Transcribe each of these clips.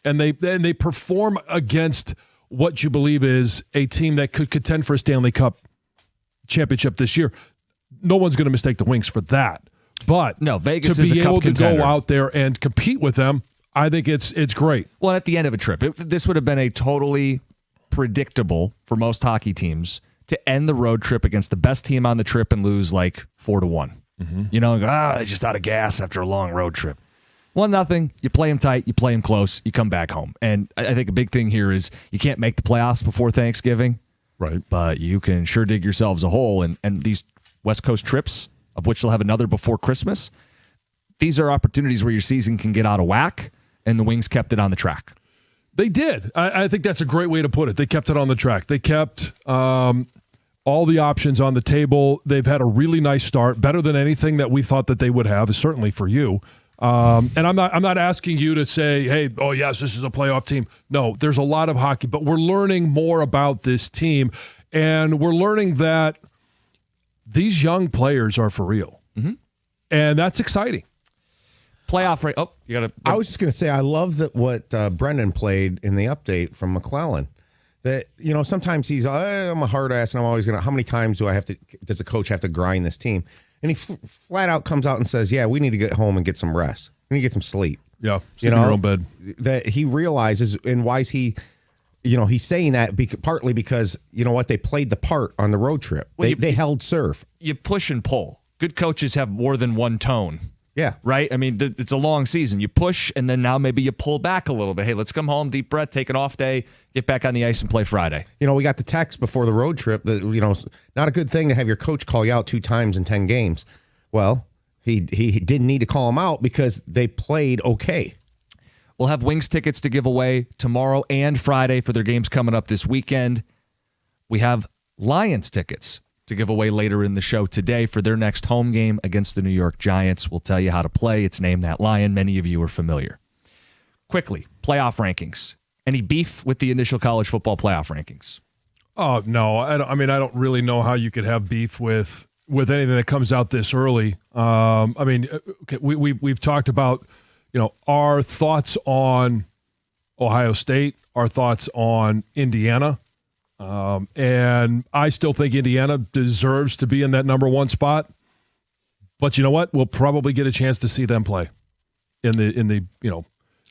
and they perform against what you believe is a team that could contend for a Stanley Cup championship this year, no one's going to mistake the Wings for that. But no, Vegas to is be a cup able to contender. go out there and compete with them, I think it's great. Well, at the end of a trip, this would have been a totally predictable for most hockey teams to end the road trip against the best team on the trip and lose like 4-1. Mm-hmm. You know, they're just out of gas after a long road trip. 1-0, you play them tight, you play them close, you come back home. And I think a big thing here is you can't make the playoffs before Thanksgiving. Right. But you can sure dig yourselves a hole. And these West Coast trips, of which they'll have another before Christmas, these are opportunities where your season can get out of whack, and the Wings kept it on the track. They did. I think that's a great way to put it. They kept it on the track. They kept all the options on the table. They've had a really nice start, better than anything that we thought that they would have, certainly for you. And I'm not asking you to say, hey, oh, yes, this is a playoff team. No, there's a lot of hockey, but we're learning more about this team, and we're learning that these young players are for real. Mm-hmm. And that's exciting. Playoff rate. Oh, you got to. I was just going to say, I love that what Brendan played in the update from McClellan. That, you know, sometimes he's, I'm a hard ass, and I'm always going to, how many times does a coach have to grind this team? And he flat out comes out and says, yeah, we need to get home and get some rest. We need to get some sleep. Yeah, sleep in your own bed. That he realizes, and why is he, you know, he's saying that partly because, you know what, they played the part on the road trip. Well, they held serve. You push and pull. Good coaches have more than one tone. Yeah. Right? I mean, it's a long season. You push, and then now maybe you pull back a little bit. Hey, let's come home, deep breath, take an off day, get back on the ice and play Friday. You know, we got the text before the road trip that, you know, not a good thing to have your coach call you out 2 times in 10 games. Well, he didn't need to call him out because they played okay. We'll have Wings tickets to give away tomorrow and Friday for their games coming up this weekend. We have Lions tickets to give away later in the show today for their next home game against the New York Giants. We'll tell you how to play. It's Name That Lion. Many of you are familiar. Quickly, playoff rankings. Any beef with the initial college football playoff rankings? Oh, no. I don't really know how you could have beef with anything that comes out this early. Okay, we've talked about, you know, our thoughts on Ohio State, our thoughts on Indiana. And I still think Indiana deserves to be in that number 1 spot. But you know what? We'll probably get a chance to see them play in the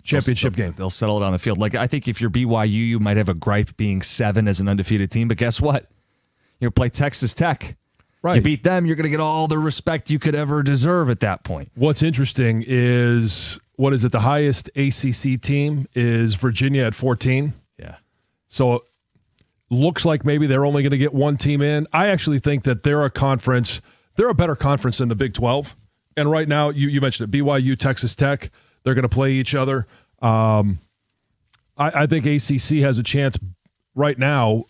championship game. They'll settle it on the field. Like, I think if you're BYU, you might have a gripe being 7 as an undefeated team. But guess what? You play Texas Tech. Right. You beat them, you're going to get all the respect you could ever deserve at that point. What's interesting is, the highest ACC team is Virginia at 14. Yeah. So looks like maybe they're only going to get 1 team in. I actually think that they're a better conference than the Big 12. And right now, you mentioned it, BYU, Texas Tech, they're going to play each other. I think ACC has a chance right now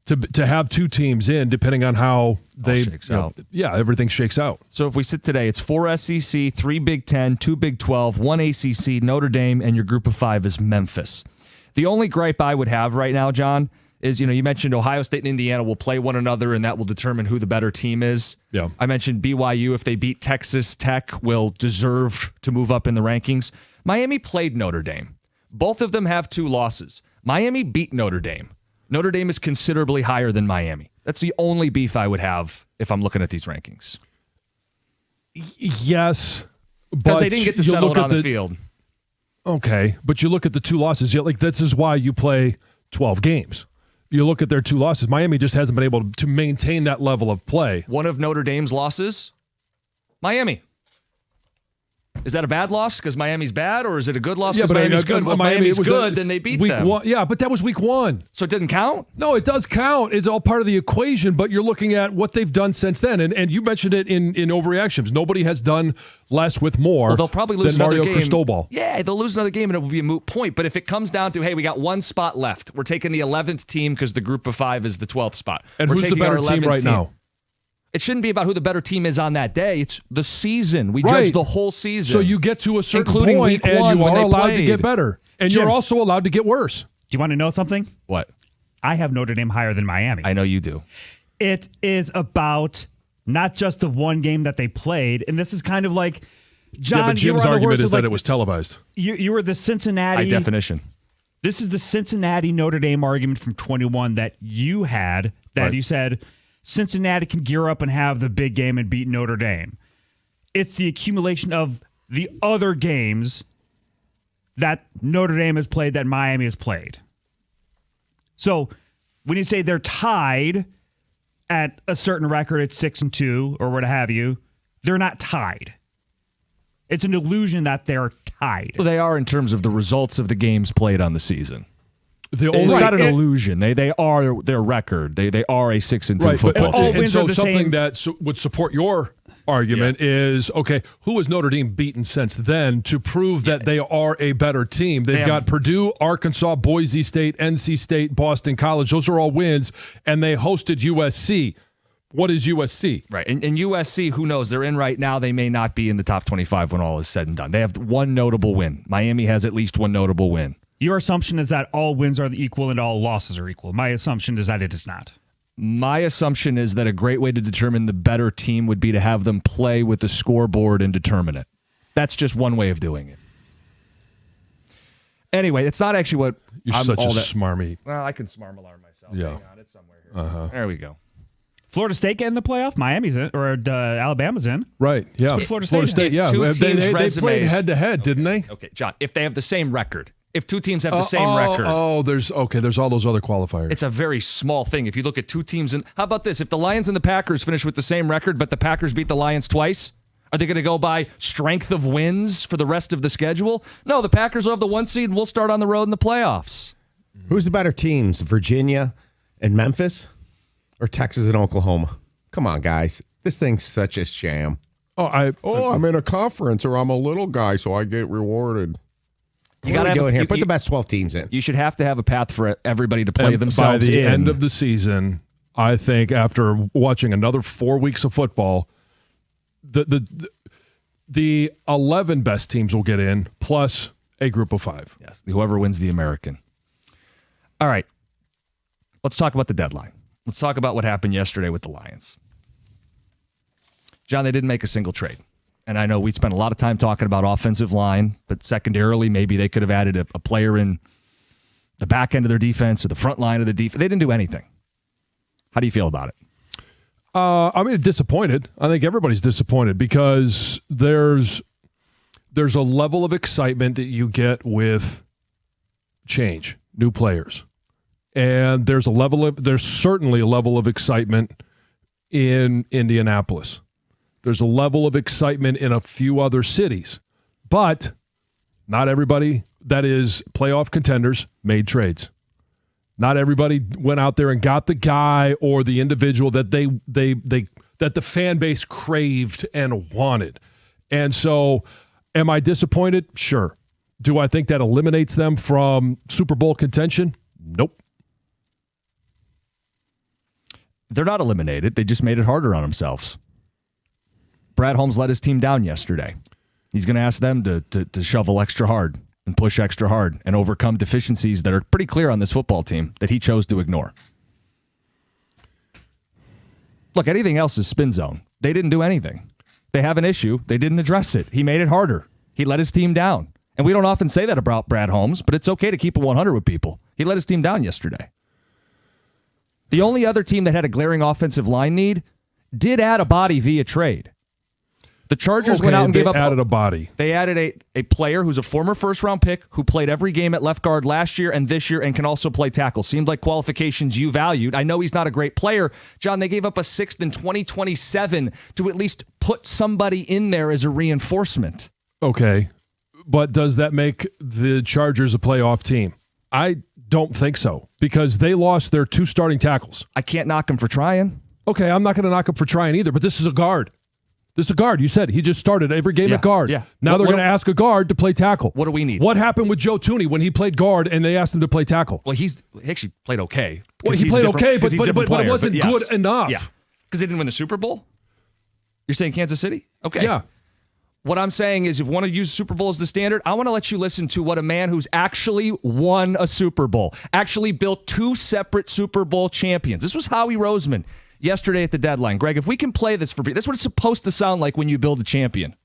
to have 2 teams in, depending on how shakes out. Yeah, everything shakes out. So if we sit today, it's 4 SEC, 3 Big 10, 2 Big 12, 1 ACC, Notre Dame, and your group of 5 is Memphis. The only gripe I would have right now, John, is, you mentioned Ohio State and Indiana will play one another, and that will determine who the better team is. Yeah. I mentioned BYU, if they beat Texas Tech, will deserve to move up in the rankings. Miami played Notre Dame. Both of them have 2 losses. Miami beat Notre Dame. Notre Dame is considerably higher than Miami. That's the only beef I would have if I'm looking at these rankings. Yes. Because they didn't get to settle it on the field. Okay, but you look at the 2 losses. This is why you play 12 games. You look at their 2 losses. Miami just hasn't been able to maintain that level of play. One of Notre Dame's losses, Miami. Is that a bad loss because Miami's bad, or is it a good loss because Miami's good? Well, if Miami's good, then they beat them. Yeah, but that was week 1. So it didn't count? No, it does count. It's all part of the equation, but you're looking at what they've done since then. And you mentioned it in overreactions. Nobody has done less with more. Well, they'll probably lose than another Mario game. Cristobal. Yeah, they'll lose another game and it will be a moot point. But if it comes down to, hey, we got 1 spot left. We're taking the 11th team because the group of 5 is the 12th spot. And We're who's the taking better our team 11th right now? It shouldn't be about who the better team is on that day. It's the season. We Right. judge the whole season. So you get to a certain including point, week and 1 you when are they allowed played. to get better. And Jim. you're also allowed to get worse. Do you want to know something? What? I have Notre Dame higher than Miami. I know you do. It is about not just the one game that they played, and this is kind of like, John, yeah, but you were Jim's on the argument horse is of, that like, it was televised. You were the Cincinnati By definition. This is the Cincinnati Notre Dame argument from 21 that you had, that Right. you said Cincinnati can gear up and have the big game and beat Notre Dame. It's the accumulation of the other games that Notre Dame has played, that Miami has played. So when you say they're tied at a certain record at 6-2 or what have you, they're not tied. It's an illusion that they're tied. Well, they are in terms of the results of the games played on the season. The It's only not an Right. illusion. They are their record. They are a 6-2 right, football but, all team. and wins so are the something same. that would support your argument is, okay, who has Notre Dame beaten since then to prove that they are a better team? They've got Purdue, Arkansas, Boise State, NC State, Boston College. Those are all wins, and they hosted USC. What is USC? Right. And USC, who knows? They're in right now. They may not be in the top 25 when all is said and done. They have one notable win. Miami has at least one notable win. Your assumption is that all wins are equal and all losses are equal. My assumption is that it is not. My assumption is that a great way to determine the better team would be to have them play with the scoreboard and determine it. That's just one way of doing it. Anyway, it's not actually what You're I'm such all a that. smarmy. Well, I can smarm-alarm myself. Yeah. Hang on, it's somewhere here. There we go. Florida State get in the playoff. Miami's in, or Alabama's in. Right, yeah. Florida State yeah. Two They teams' played resumes- head-to-head, didn't they? Okay, John, if they have the same record, if two teams have the same record, there's all those other qualifiers. it's a very small thing. If you look at two teams, and how about this? If the Lions and the Packers finish with the same record, but the Packers beat the Lions twice, are they going to go by strength of wins for the rest of the schedule? No, the Packers will have the 1 seed, and we'll start on the road in the playoffs. Who's the better teams, Virginia and Memphis, or Texas and Oklahoma? Come on, guys. This thing's such a sham. I'm in a conference, or I'm a little guy, so I get rewarded. You What are we have doing a- here? you- Put you- the best 12 teams in. You should have to have a path for everybody to play And themselves by the in. end of the season, I think after watching another 4 weeks of football, the 11 best teams will get in, plus a group of 5. Yes, whoever wins the American. All right, let's talk about the deadline. Let's talk about what happened yesterday with the Lions. John, they didn't make a single trade. And I know we spent a lot of time talking about offensive line, but secondarily, maybe they could have added a player in the back end of their defense or the front line of the defense. They didn't do anything. How do you feel about it? Disappointed. I think everybody's disappointed because there's a level of excitement that you get with change, new players. And there's certainly a level of excitement in Indianapolis. There's a level of excitement in a few other cities, but not everybody that is playoff contenders made trades. Not everybody went out there and got the guy or the individual that that the fan base craved and wanted. And so, am I disappointed? Sure. Do I think that eliminates them from Super Bowl contention? Nope. They're not eliminated. They just made it harder on themselves. Brad Holmes let his team down yesterday. He's going to ask them to shovel extra hard and push extra hard and overcome deficiencies that are pretty clear on this football team that he chose to ignore. Look, anything else is spin zone. They didn't do anything. They have an issue. They didn't address it. He made it harder. He let his team down. And we don't often say that about Brad Holmes, but it's okay to keep a 100 with people. He let his team down yesterday. The only other team that had a glaring offensive line need did add a body via trade. The Chargers went out and gave up. Added a body. They added a player who's a former first-round pick who played every game at left guard last year and this year and can also play tackle. Seemed like qualifications you valued. I know he's not a great player. John, they gave up a 6th in 2027 to at least put somebody in there as a reinforcement. Okay. But does that make the Chargers a playoff team? I don't think so because they lost their 2 starting tackles. I can't knock him for trying. Okay, I'm not going to knock him for trying either, but this is a guard. This is a guard. You said he just started every game at guard. Yeah. Now they're going to ask a guard to play tackle. What do we need? What happened with Joe Tooney when he played guard and they asked him to play tackle? Well, he actually played okay. Well, because he he's played different- okay, because he's but a different it player, wasn't but yes. good enough. Yeah, because they didn't win the Super Bowl? You're saying Kansas City? Okay. Yeah. What I'm saying is if you want to use Super Bowl as the standard, I want to let you listen to what a man who's actually won a Super Bowl, actually built 2 separate Super Bowl champions. This was Howie Roseman yesterday at the deadline. Greg, if we can play this for that's what it's supposed to sound like when you build a champion.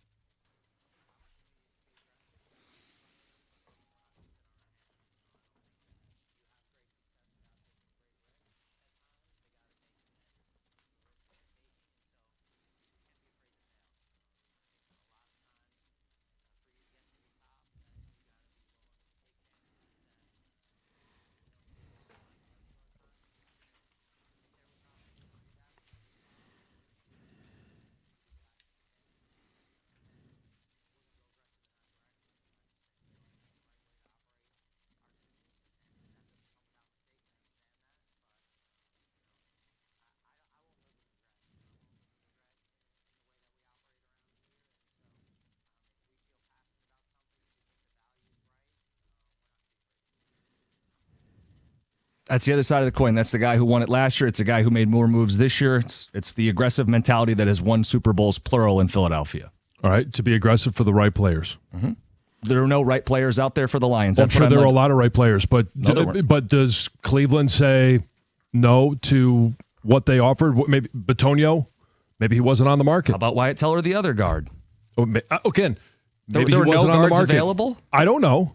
That's the other side of the coin. That's the guy who won it last year. It's a guy who made more moves this year. It's the aggressive mentality that has won Super Bowls, plural, in Philadelphia. All right, to be aggressive for the right players. There are no right players out there for the Lions. I'm That's sure what there are a like. lot of right players, but No, there weren't. but does Cleveland say no to what they offered? Maybe Bitonio, maybe he wasn't on the market. How about Wyatt Teller, the other guard? Again, There maybe were he no wasn't on the guards market. available? I don't know.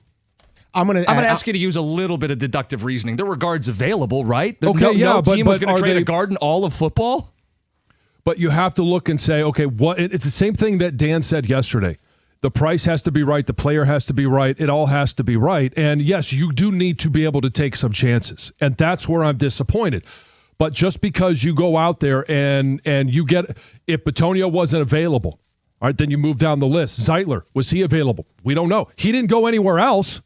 I'm gonna ask you to use a little bit of deductive reasoning. There were guards available, right? Okay, no yeah, but- team was but going to are trade they- a guard in all of football. But you have to look and say, okay, what? It's the same thing that Dan said yesterday. The price has to be right. The player has to be right. It all has to be right. And yes, you do need to be able to take some chances. And that's where I'm disappointed. But just because you go out there and you get, if Bitonio wasn't available, all right, then you move down the list. Zeitler, was he available? We don't know. He didn't go anywhere else.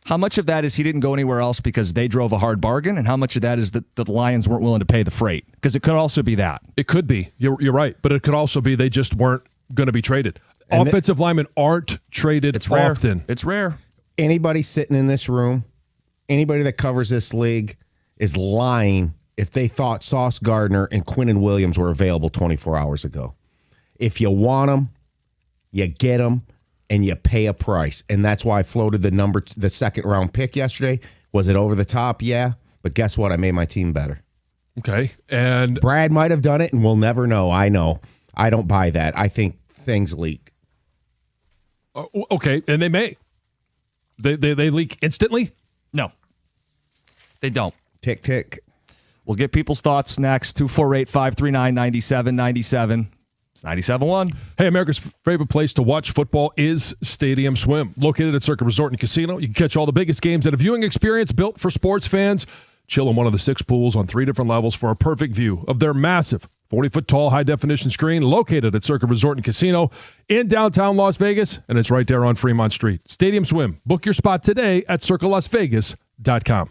How much of that is he didn't go anywhere else because they drove a hard bargain, and how much of that is that the Lions weren't willing to pay the freight? Because it could also be that. It could be. You're right. But it could also be they just weren't going to be traded. And Offensive linemen aren't traded It's rare. often. It's rare. anybody sitting in this room, anybody that covers this league is lying if they thought Sauce Gardner and Quinnen Williams were available 24 hours ago. If you want them, you get them, and you pay a price. And that's why I floated the second round pick yesterday. Was it over the top? Yeah. But guess what? I made my team better. Okay. And Brad might have done it, and we'll never know. I know. I don't buy that. I think things leak. okay, and they may. They leak instantly? No, they don't. Tick, tick. We'll get people's thoughts next. 248-539-9797. It's 97.1. Hey, America's favorite place to watch football is Stadium Swim. Located at Circa Resort and Casino, you can catch all the biggest games at a viewing experience built for sports fans. Chill in one of the 6 pools on 3 different levels for a perfect view of their massive 40-foot tall high-definition screen located at Circa Resort and Casino in downtown Las Vegas, and it's right there on Fremont Street. Stadium Swim. Book your spot today at circalasvegas.com.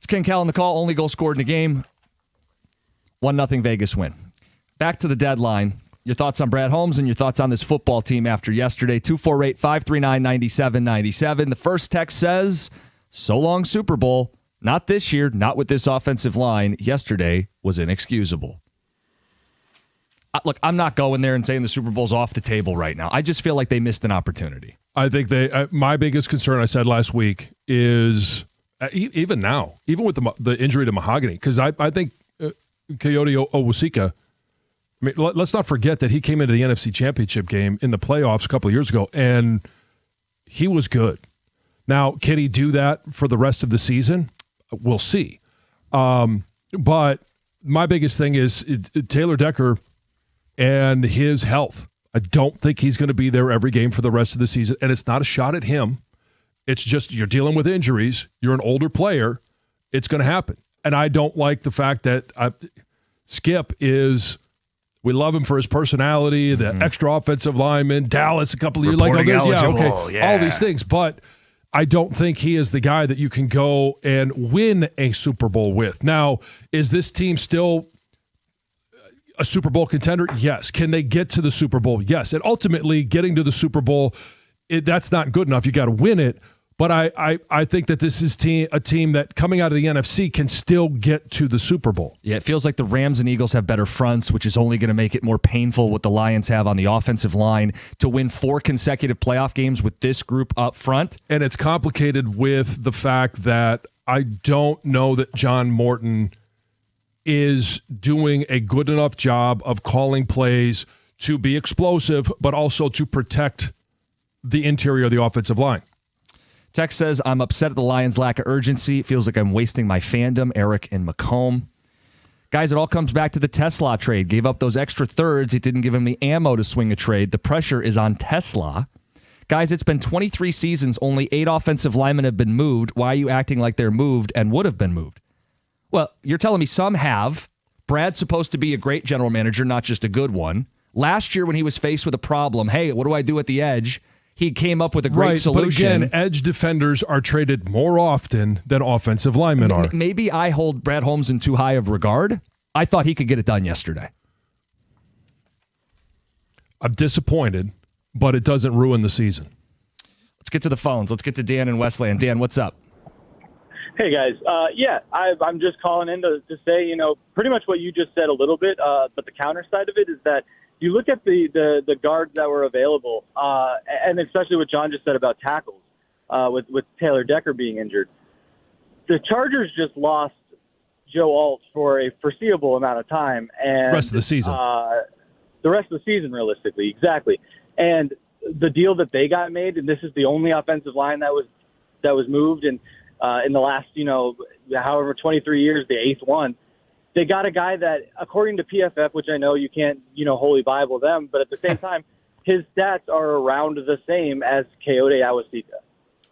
It's Ken Cal on the call. Only goal scored in the game. 1-0 Vegas win. Back to the deadline. Your thoughts on Brad Holmes and your thoughts on this football team after yesterday. 248-539-9797. The first text says, so long Super Bowl. Not this year, not with this offensive line. Yesterday was inexcusable. Look, I'm not going there and saying the Super Bowl's off the table right now. I just feel like they missed an opportunity. I think my biggest concern, I said last week, is even now, even with the injury to Mahogany, because I think Coyote Owosika, I mean, let's not forget that he came into the NFC Championship game in the playoffs a couple of years ago, and he was good. Now, can he do that for the rest of the season? We'll see. But my biggest thing is Taylor Decker and his health. I don't think he's going to be there every game for the rest of the season, and it's not a shot at him. It's just you're dealing with injuries. You're an older player. It's going to happen. And I don't like the fact that Skip is – we love him for his personality, the extra offensive lineman, Dallas a couple of years like all these things. But I don't think he is the guy that you can go and win a Super Bowl with. Now, is this team still a Super Bowl contender? Yes. Can they get to the Super Bowl? Yes. And ultimately, getting to the Super Bowl, that's not good enough. You got to win it. But I think that this is a team that coming out of the NFC can still get to the Super Bowl. Yeah, it feels like the Rams and Eagles have better fronts, which is only going to make it more painful what the Lions have on the offensive line to win 4 consecutive playoff games with this group up front. And it's complicated with the fact that I don't know that John Morton is doing a good enough job of calling plays to be explosive, but also to protect the interior of the offensive line. Text says, I'm upset at the Lions' lack of urgency. It feels like I'm wasting my fandom. Eric and Macomb. Guys, it all comes back to the Tesla trade. Gave up those extra thirds. It didn't give him the ammo to swing a trade. The pressure is on Tesla. Guys, it's been 23 seasons. Only 8 offensive linemen have been moved. Why are you acting like they're moved and would have been moved? Well, you're telling me some have. Brad's supposed to be a great general manager, not just a good one. Last year when he was faced with a problem, hey, what do I do at the edge? He came up with a great solution. But again, edge defenders are traded more often than offensive linemen are. Maybe I hold Brad Holmes in too high of regard. I thought he could get it done yesterday. I'm disappointed, but it doesn't ruin the season. Let's get to the phones. Let's get to Dan in Westland. Dan, what's up? Hey, guys. I'm just calling in to say, pretty much what you just said a little bit, but the counter side of it is that you look at the guards that were available, and especially what John just said about tackles, with Taylor Decker being injured. The Chargers just lost Joe Alt for a foreseeable amount of time, and rest of the season. The rest of the season, realistically, exactly. And the deal that they got made, and this is the only offensive line that was moved, and in the last, however 23 years, the 8th one. They got a guy that, according to PFF, which I know you can't, Holy Bible them, but at the same time, his stats are around the same as Coyote Owosika,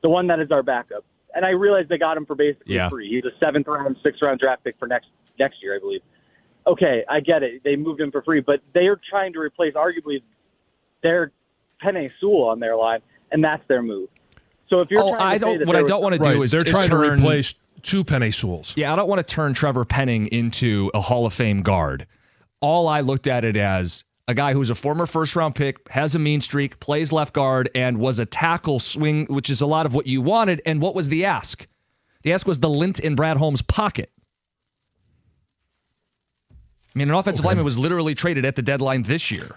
the one that is our backup. And I realize they got him for basically free. He's a 7th round, 6th round draft pick for next year, I believe. Okay, I get it. They moved him for free, but they are trying to replace arguably their Penei Sewell on their line, and that's their move. So if you're I don't want to do is they're trying to replace 2 Penei Sewells. Yeah, I don't want to turn Trevor Penning into a Hall of Fame guard. All I looked at it as a guy who's a former first-round pick, has a mean streak, plays left guard, and was a tackle swing, which is a lot of what you wanted. And what was the ask? The ask was the lint in Brad Holmes' pocket. I mean, an offensive lineman was literally traded at the deadline this year.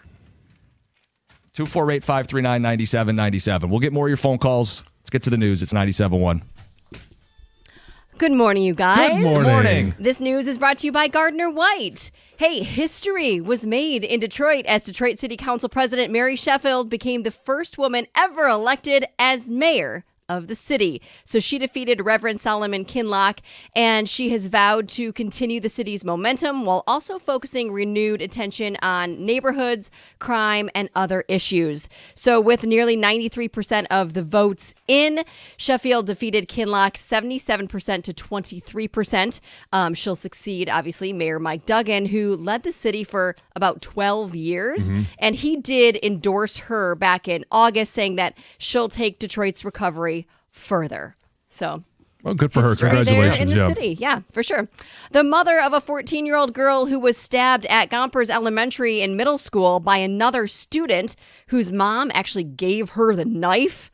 248-539-9797. We'll get more of your phone calls. Let's get to the news. It's 97.1. Good morning, you guys. Good morning. This news is brought to you by Gardner White. Hey, history was made in Detroit as Detroit City Council President Mary Sheffield became the first woman ever elected as mayor of the city. So she defeated Reverend Solomon Kinloch, and she has vowed to continue the city's momentum while also focusing renewed attention on neighborhoods, crime, and other issues. So with nearly 93% of the votes in, Sheffield defeated Kinloch 77% to 23%. She'll succeed, obviously, Mayor Mike Duggan, who led the city for about 12 years. And he did endorse her back in August, saying that she'll take Detroit's recovery further. So Well, good for her. history Congratulations. there in the yeah. city. Yeah, for sure. The mother of a 14-year-old girl who was stabbed at Gompers Elementary in middle school by another student whose mom actually gave her the knife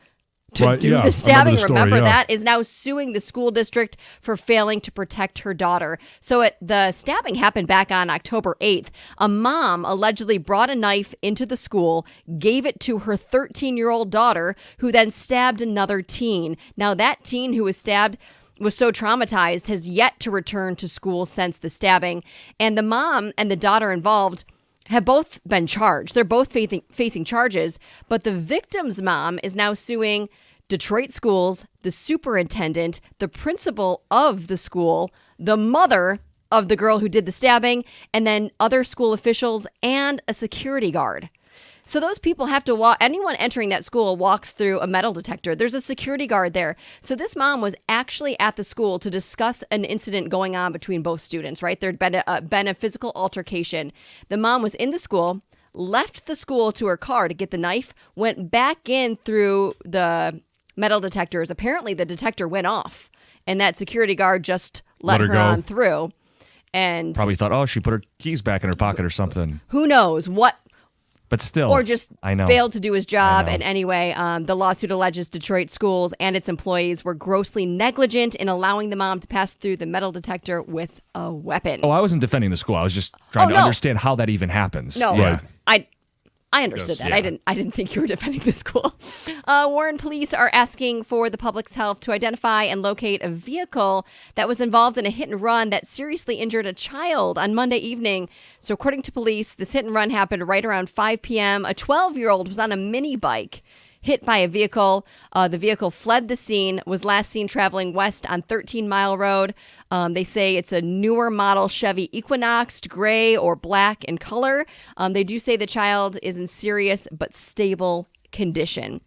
to Right, do yeah, I the stabbing. remember the story, yeah. that is now suing the school district for failing to protect her daughter. So the stabbing happened back on October 8th. A mom allegedly brought a knife into the school, gave it to her 13-year-old daughter, who then stabbed another teen. Now that teen who was stabbed was so traumatized, has yet to return to school since the stabbing. And the mom and the daughter involved have both been charged. They're both facing charges, but the victim's mom is now suing Detroit schools, the superintendent, the principal of the school, the mother of the girl who did the stabbing, and then other school officials and a security guard. So those people have to walk. Anyone entering that school walks through a metal detector. There's a security guard there. So this mom was actually at the school to discuss an incident going on between both students, right? There'd been a physical altercation. The mom was in the school, left the school to her car to get the knife, went back in through the metal detectors. Apparently the detector went off, and that security guard just let her her go. on through. And Probably thought, oh, she put her keys back in her pocket or something. who knows what. But still, Or just I know. failed to do his job. I know. And anyway, the lawsuit alleges Detroit schools and its employees were grossly negligent in allowing the mom to pass through the metal detector with a weapon. Oh, I wasn't defending the school. I was just trying to no. understand how that even happens. No, Yeah. I understood Yes, that. yeah. I didn't think you were defending the school. Warren police are asking for the public's help to identify and locate a vehicle that was involved in a hit and run that seriously injured a child on Monday evening. So according to police, this hit and run happened right around 5 p.m. A 12-year-old was on a mini bike, hit by a vehicle. The vehicle fled the scene, was last seen traveling west on 13 Mile Road. They say it's a newer model Chevy Equinox, gray or black in color. They do say the child is in serious but stable condition.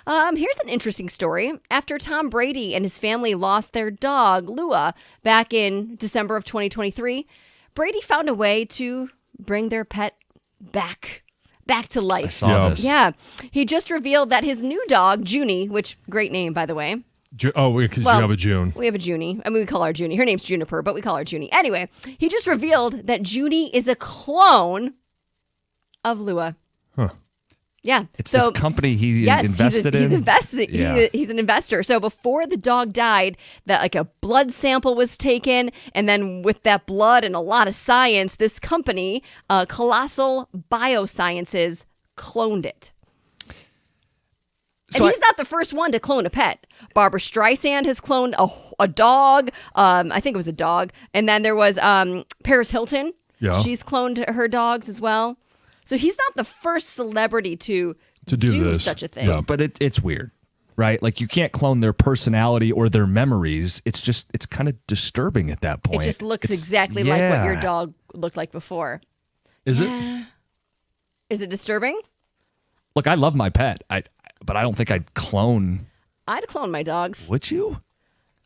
Here's an interesting story. After Tom Brady and his family lost their dog, Lua, back in December of 2023, Brady found a way to bring their pet back to life. I saw Yeah. this. Yeah. He just revealed that his new dog, Junie, which great name, by the way. Because Well, you have a June. We have a Junie. I mean, we call her Junie. Her name's Juniper, but we call her Junie. Anyway, he just revealed that Junie is a clone of Lua. Huh. Yeah. It's so, this company he yes, invested he's in. invested. Yeah. He's an investor. So before the dog died, that like a blood sample was taken, and then with that blood and a lot of science, this company, Colossal Biosciences, cloned it. So And he's not the first one to clone a pet. Barbara Streisand has cloned a dog. I think it was a dog. And then there was Paris Hilton. Yeah. She's cloned her dogs as well. So he's not the first celebrity to do this. such a thing. Yeah. But it's weird, right? Like you can't clone their personality or their memories. It's kind of disturbing at that point. It just looks It's- exactly like what your yeah. dog looked like before. Is it? Is it disturbing? Look, I love my pet. But I don't think I'd clone. I'd clone my dogs. Would you?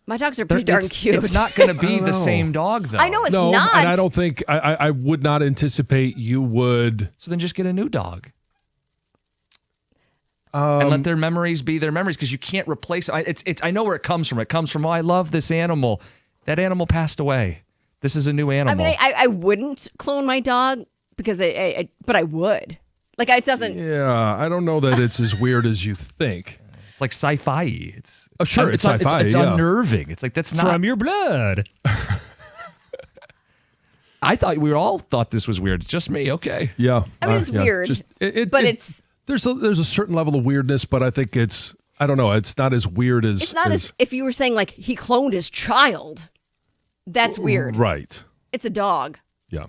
My dogs are pretty darn cute. It's not going to be the know. same dog, though. I know it's No, not. and I don't think I would not anticipate you would. So then just get a new dog. And let their memories be their memories, because you can't replace it. I know where it comes from. It comes from, oh, I love this animal. That animal passed away. This is a new I animal. mean, I wouldn't clone my dog because but I would. Like it doesn't. Yeah, I don't know that it's as weird as you think. It's like sci-fi. It's sure, it's sci-fi, It's yeah. unnerving. It's like that's not. From your blood. I thought we all thought this was weird. It's just me. Okay. Yeah, I mean, it's yeah. weird, but it's there's a certain level of weirdness, but I think I don't know. It's not as weird as it's not as if you were saying like he cloned his child. That's weird. right. It's a dog. Yeah.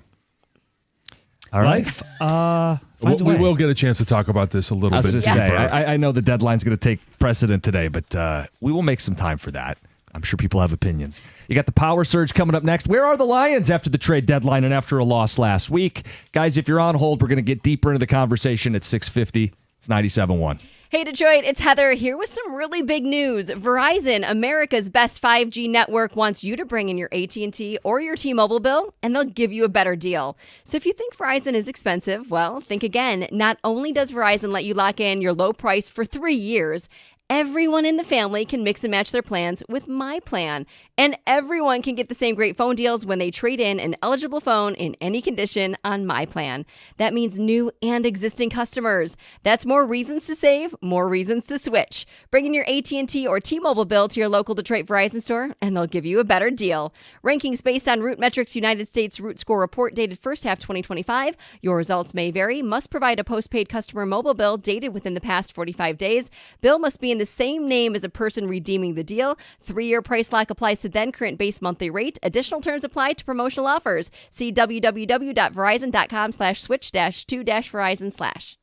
All right. Life finds a We way. will get a chance to talk about this a little I was bit just say, deeper. I know the deadline's going to take precedent today, but we will make some time for that. I'm sure people have opinions. You got the power surge coming up next. Where are the Lions after the trade deadline and after a loss last week? Guys, if you're on hold, we're going to get deeper into the conversation at 6:50. It's 97.1. Hey Detroit, it's Heather here with some really big news. Verizon, America's best 5G network, wants you to bring in your AT&T or your T-Mobile bill, and they'll give you a better deal. So if you think Verizon is expensive, well, think again. Not only does Verizon let you lock in your low price for 3 years, Everyone in the family can mix and match their plans with My Plan. And everyone can get the same great phone deals when they trade in an eligible phone in any condition on My Plan. That means new and existing customers. That's more reasons to save, more reasons to switch. Bring in your AT&T or T-Mobile bill to your local Detroit Verizon store, and they'll give you a better deal. Rankings based on Root Metrics United States Root Score report dated first half 2025. Your results may vary. Must provide a postpaid customer mobile bill dated within the past 45 days. Bill must be in the same name as a person redeeming the deal. 3-year price lock applies to then current base monthly rate. Additional terms apply to promotional offers. See www.verizon.com/switch-2-verizon/.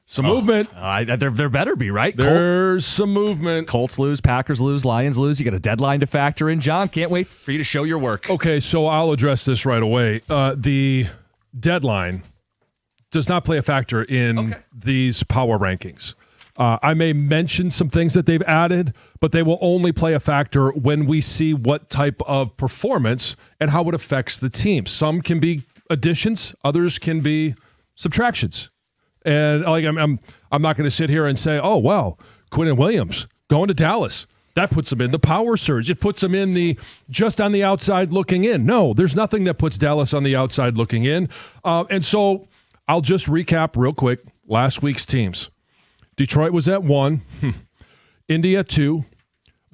Some movement. There better be, right? There's some movement. Colts lose, Packers lose, Lions lose. You got a deadline to factor in. John, can't wait for you to show your work. Okay, so I'll address this right away. The deadline does not play a factor in these power rankings. I may mention some things that they've added, but they will only play a factor when we see what type of performance and how it affects the team. Some can be additions, others can be subtractions. And like I'm not going to sit here and say, oh, well, Quinnen Williams going to Dallas. That puts them in the power surge. It puts them in the just on the outside looking in. No, there's nothing that puts Dallas on the outside looking in. And so I'll just recap real quick last week's teams. Detroit was at 1, Indy at 2,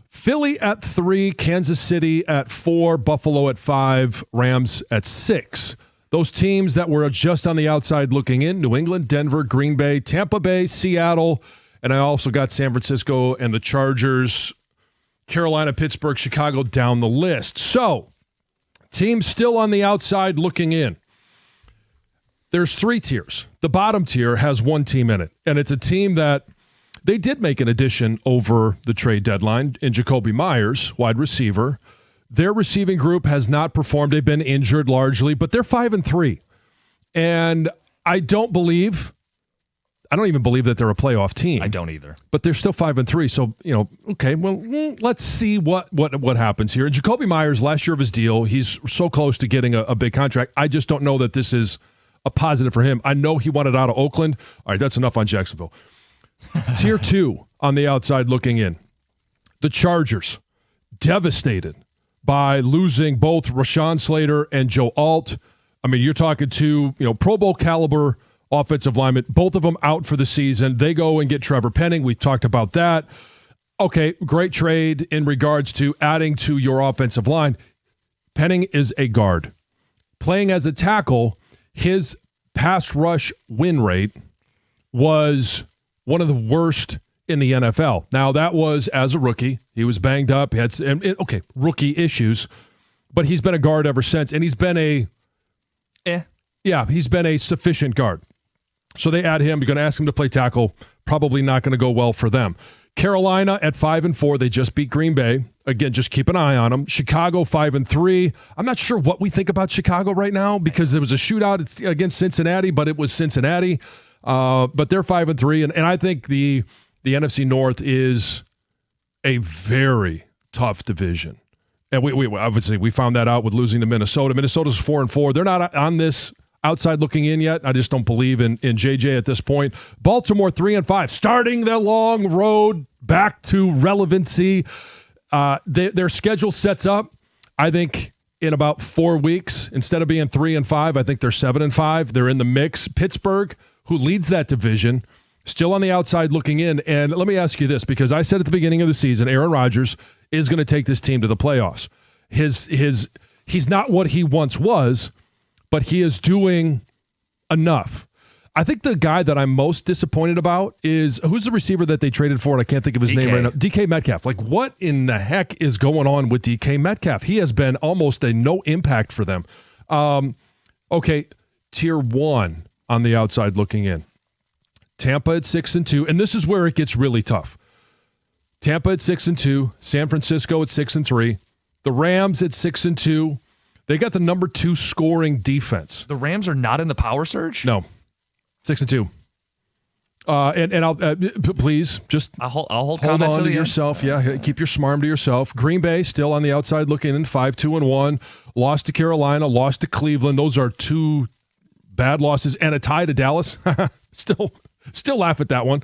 Philly at 3, Kansas City at 4, Buffalo at 5, Rams at 6. Those teams that were just on the outside looking in, New England, Denver, Green Bay, Tampa Bay, Seattle, And I also got San Francisco and the Chargers, Carolina, Pittsburgh, Chicago down the list. So, teams still on the outside looking in. There's 3 tiers. The bottom tier has 1 team in it, and it's a team that they did make an addition over the trade deadline in Jacoby Myers, wide receiver. Their receiving group has not performed. They've been injured largely, but they're 5-3. And I don't even believe that they're a playoff team. I don't either. But they're still 5-3. So, okay, well, let's see what happens here. And Jacoby Myers, last year of his deal, he's so close to getting a big contract. I just don't know that this is a positive for him. I know he wanted out of Oakland. All right, that's enough on Jacksonville. Tier 2 on the outside looking in. The Chargers, devastated by losing both Rashawn Slater and Joe Alt. I mean, you're talking to, Pro Bowl caliber offensive linemen, both of them out for the season. They go and get Trevor Penning. We talked about that. Okay, great trade in regards to adding to your offensive line. Penning is a guard. Playing as a tackle, his pass rush win rate was one of the worst in the NFL. Now, that was as a rookie. He was banged up. He had, rookie issues, but he's been a guard ever since, and he's been he's been a sufficient guard. So they add him. You're going to ask him to play tackle. Probably not going to go well for them. Carolina at 5-4. They just beat Green Bay. Again, just keep an eye on them. Chicago 5-3. I'm not sure what we think about Chicago right now because there was a shootout against Cincinnati, but it was Cincinnati. But they're 5-3, and I think the NFC North is a very tough division. And we obviously we found that out with losing to Minnesota. Minnesota's 4-4. They're not on this outside looking in yet. I just don't believe in JJ at this point. Baltimore 3-5, starting their long road back to relevancy. Their schedule sets up, I think, in about 4 weeks. Instead of being 3-5, I think they're 7-5. They're in the mix. Pittsburgh, who leads that division, still on the outside looking in. And let me ask you this, because I said at the beginning of the season, Aaron Rodgers is going to take this team to the playoffs. He's not what he once was, but he is doing enough. I think the guy that I'm most disappointed about is, who's the receiver that they traded for, and I can't think of his name right now? DK Metcalf. Like, what in the heck is going on with DK Metcalf? He has been almost a no impact for them. Okay, tier 1 on the outside looking in. Tampa at 6-2, and this is where it gets really tough. Tampa at 6-2, San Francisco at 6-3, the Rams at 6-2. They got the number 2 scoring defense. The Rams are not in the power surge? No, 6-2. And I'll please just I'll hold on to yourself. Yeah, keep your smarm to yourself. Green Bay still on the outside looking in, 5-2-1. Lost to Carolina, lost to Cleveland. Those are 2 bad losses and a tie to Dallas. Still laugh at that one.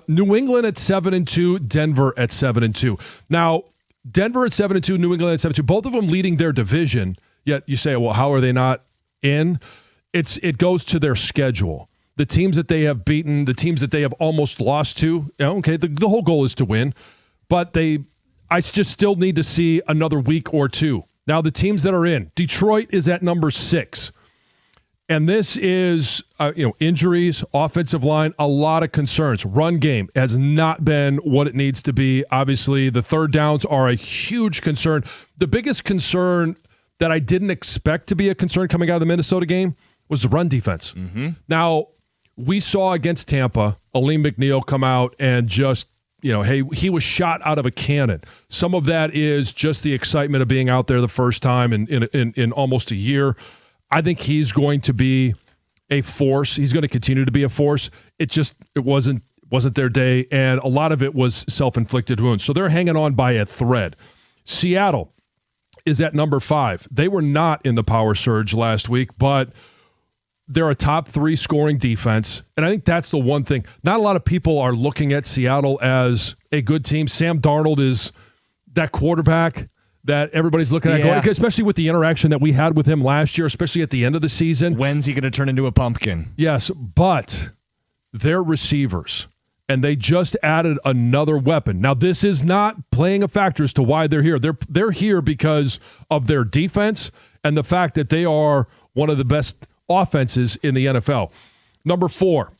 New England at 7-2, Denver at 7-2. Now, Denver at 7-2, New England at 7-2, both of them leading their division. Yet you say, well, how are they not in? It goes to their schedule. The teams that they have beaten, the teams that they have almost lost to, okay, the whole goal is to win. But I just still need to see another week or 2. Now, the teams that are in, Detroit is at number 6. And this is, injuries, offensive line, a lot of concerns. Run game has not been what it needs to be. Obviously, the third downs are a huge concern. The biggest concern that I didn't expect to be a concern coming out of the Minnesota game was the run defense. Mm-hmm. Now, we saw against Tampa, Aleem McNeil come out and just, he was shot out of a cannon. Some of that is just the excitement of being out there the first time in almost a year. I think he's going to be a force. He's going to continue to be a force. It wasn't their day, and a lot of it was self-inflicted wounds. So they're hanging on by a thread. Seattle is at number 5. They were not in the power surge last week, but they're a top 3 scoring defense, and I think that's the one thing. Not a lot of people are looking at Seattle as a good team. Sam Darnold is that quarterback that everybody's looking at, going, especially with the interaction that we had with him last year, especially at the end of the season. When's he going to turn into a pumpkin? Yes, but they're receivers, and they just added another weapon. Now, this is not playing a factor as to why they're here. They're here because of their defense and the fact that they are one of the best offenses in the NFL. Number 4,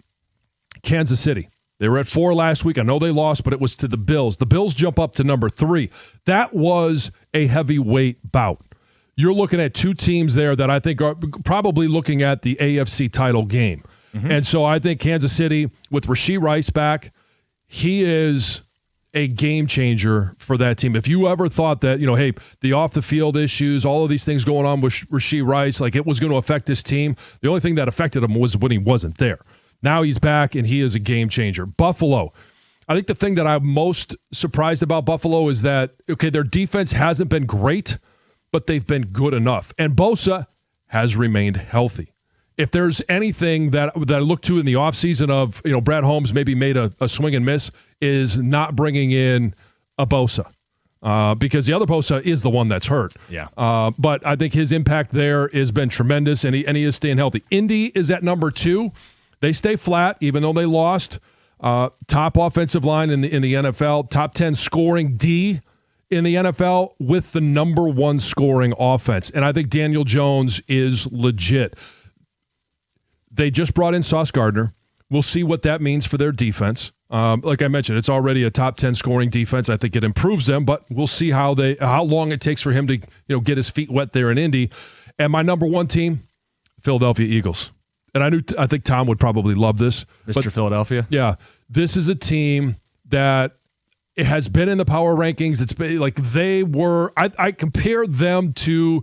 Kansas City. They were at 4 last week. I know they lost, but it was to the Bills. The Bills jump up to number 3. That was a heavyweight bout. You're looking at two teams there that I think are probably looking at the AFC title game. Mm-hmm. And so I think Kansas City, with Rashee Rice back, he is a game changer for that team. If you ever thought that, hey, the off-the-field issues, all of these things going on with Rashee Rice, like it was going to affect this team, the only thing that affected him was when he wasn't there. Now he's back, and he is a game changer. Buffalo, I think the thing that I'm most surprised about Buffalo is that, okay, their defense hasn't been great, but they've been good enough. And Bosa has remained healthy. If there's anything that I look to in the offseason of, Brad Holmes maybe made a swing and miss, is not bringing in a Bosa. Because the other Bosa is the one that's hurt. Yeah. But I think his impact there has been tremendous, and he is staying healthy. Indy is at number 2. They stay flat, even though they lost. Top offensive line in the NFL, top 10 scoring D in the NFL with the number 1 scoring offense. And I think Daniel Jones is legit. They just brought in Sauce Gardner. We'll see what that means for their defense. Like I mentioned, it's already a top 10 scoring defense. I think it improves them, but we'll see how long it takes for him to get his feet wet there in Indy. And my number 1 team, Philadelphia Eagles. And I think Tom would probably love this. Mr. Philadelphia? Yeah. This is a team that it has been in the power rankings. It's been like they were, I compare them to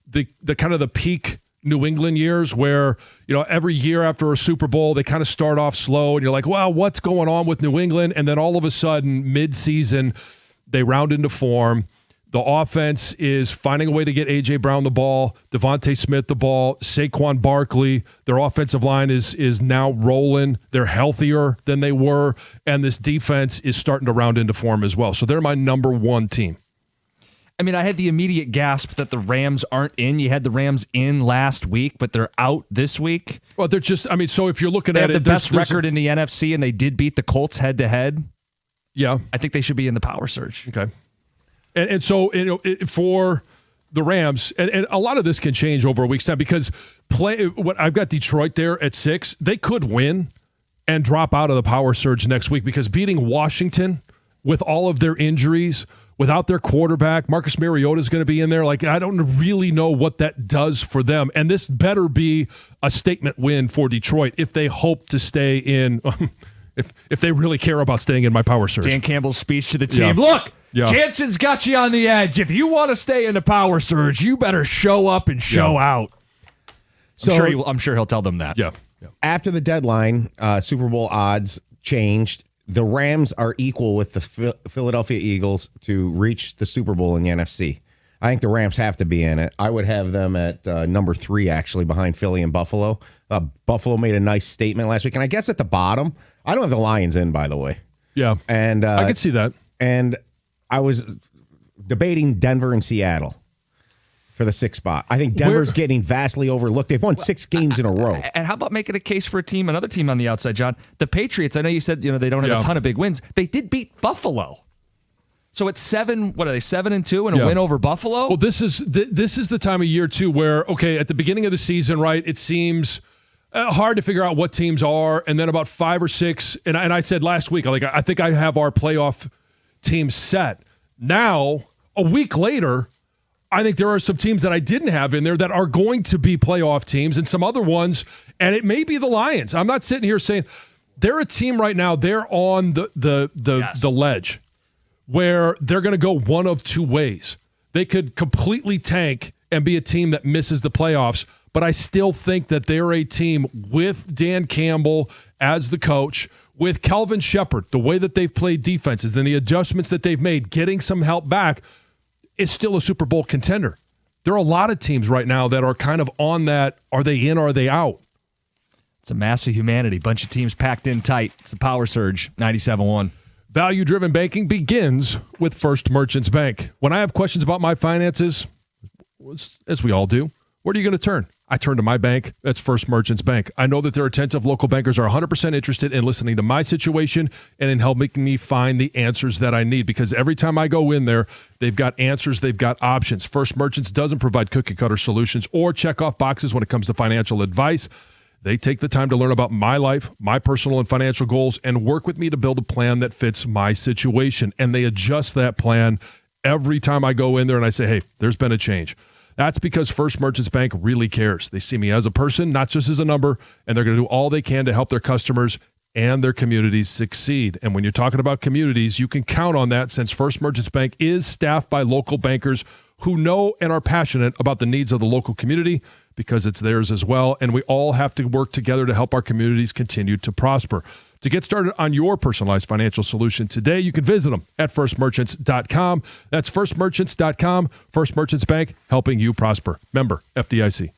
the kind of the peak New England years where, every year after a Super Bowl, they kind of start off slow and you're like, wow, what's going on with New England? And then all of a sudden, mid-season, they round into form. The offense is finding a way to get A.J. Brown the ball, Devontae Smith the ball, Saquon Barkley. Their offensive line is now rolling. They're healthier than they were, and this defense is starting to round into form as well. So they're my number 1 team. I mean, I had the immediate gasp that the Rams aren't in. You had the Rams in last week, but they're out this week. Well, they're just, so if you're looking they at have it, the best record in the NFC, and they did beat the Colts head-to-head. Yeah. I think they should be in the power surge. Okay. And so, for the Rams, and a lot of this can change over a week's time because I've got Detroit there at 6. They could win and drop out of the power surge next week because beating Washington with all of their injuries, without their quarterback, Marcus Mariota is going to be in there. Like, I don't really know what that does for them. And this better be a statement win for Detroit if they hope to stay in, if they really care about staying in my power surge. Dan Campbell's speech to the team. Yeah. Look, Yeah. Jansen's got you on the edge. If you want to stay in the power surge, you better show up and show out. So I'm sure he'll tell them that. Yeah. after the deadline, Super Bowl odds changed. The Rams are equal with the Philadelphia Eagles to reach the Super Bowl in the NFC. I think the Rams have to be in it. I would have them at number 3, actually, behind Philly and Buffalo. Buffalo made a nice statement last week. And I guess at the bottom, I don't have the Lions in, by the way. Yeah. And I could see that. And I was debating Denver and Seattle for the 6th spot. I think Denver's getting vastly overlooked. They've won 6 games in a row. And how about making a case for another team on the outside, John? The Patriots, I know you said they don't have a ton of big wins. They did beat Buffalo. So it's 7, what are they, 7-2 and a win over Buffalo? Well, this is the time of year, too, where, okay, at the beginning of the season, right, it seems hard to figure out what teams are, and then about 5 or 6, and I said last week, I think I have our playoff team set. Now, a week later, I think there are some teams that I didn't have in there that are going to be playoff teams and some other ones, and it may be the Lions. I'm not sitting here saying they're a team right now. They're on the ledge where they're going to go one of 2 ways. They could completely tank and be a team that misses the playoffs, but I still think that they're a team with Dan Campbell as the coach, with Calvin Shepard, the way that they've played defenses and the adjustments that they've made, getting some help back, is still a Super Bowl contender. There are a lot of teams right now that are kind of on that, are they in or are they out? It's a mass of humanity. Bunch of teams packed in tight. It's the Power Surge, 97.1. Value-driven banking begins with First Merchants Bank. When I have questions about my finances, as we all do, where are you going to turn? I turn to my bank. That's First Merchants Bank. I know that their attentive local bankers are 100% interested in listening to my situation and in helping me find the answers that I need, because every time I go in there, they've got answers, they've got options. First Merchants doesn't provide cookie-cutter solutions or check-off boxes when it comes to financial advice. They take the time to learn about my life, my personal and financial goals, and work with me to build a plan that fits my situation. And they adjust that plan every time I go in there and I say, hey, there's been a change. That's because First Merchants Bank really cares. They see me as a person, not just as a number, and they're going to do all they can to help their customers and their communities succeed. And when you're talking about communities, you can count on that, since First Merchants Bank is staffed by local bankers who know and are passionate about the needs of the local community, because it's theirs as well. And we all have to work together to help our communities continue to prosper. To get started on your personalized financial solution today, you can visit them at firstmerchants.com. That's firstmerchants.com. First Merchants Bank, helping you prosper. Member FDIC.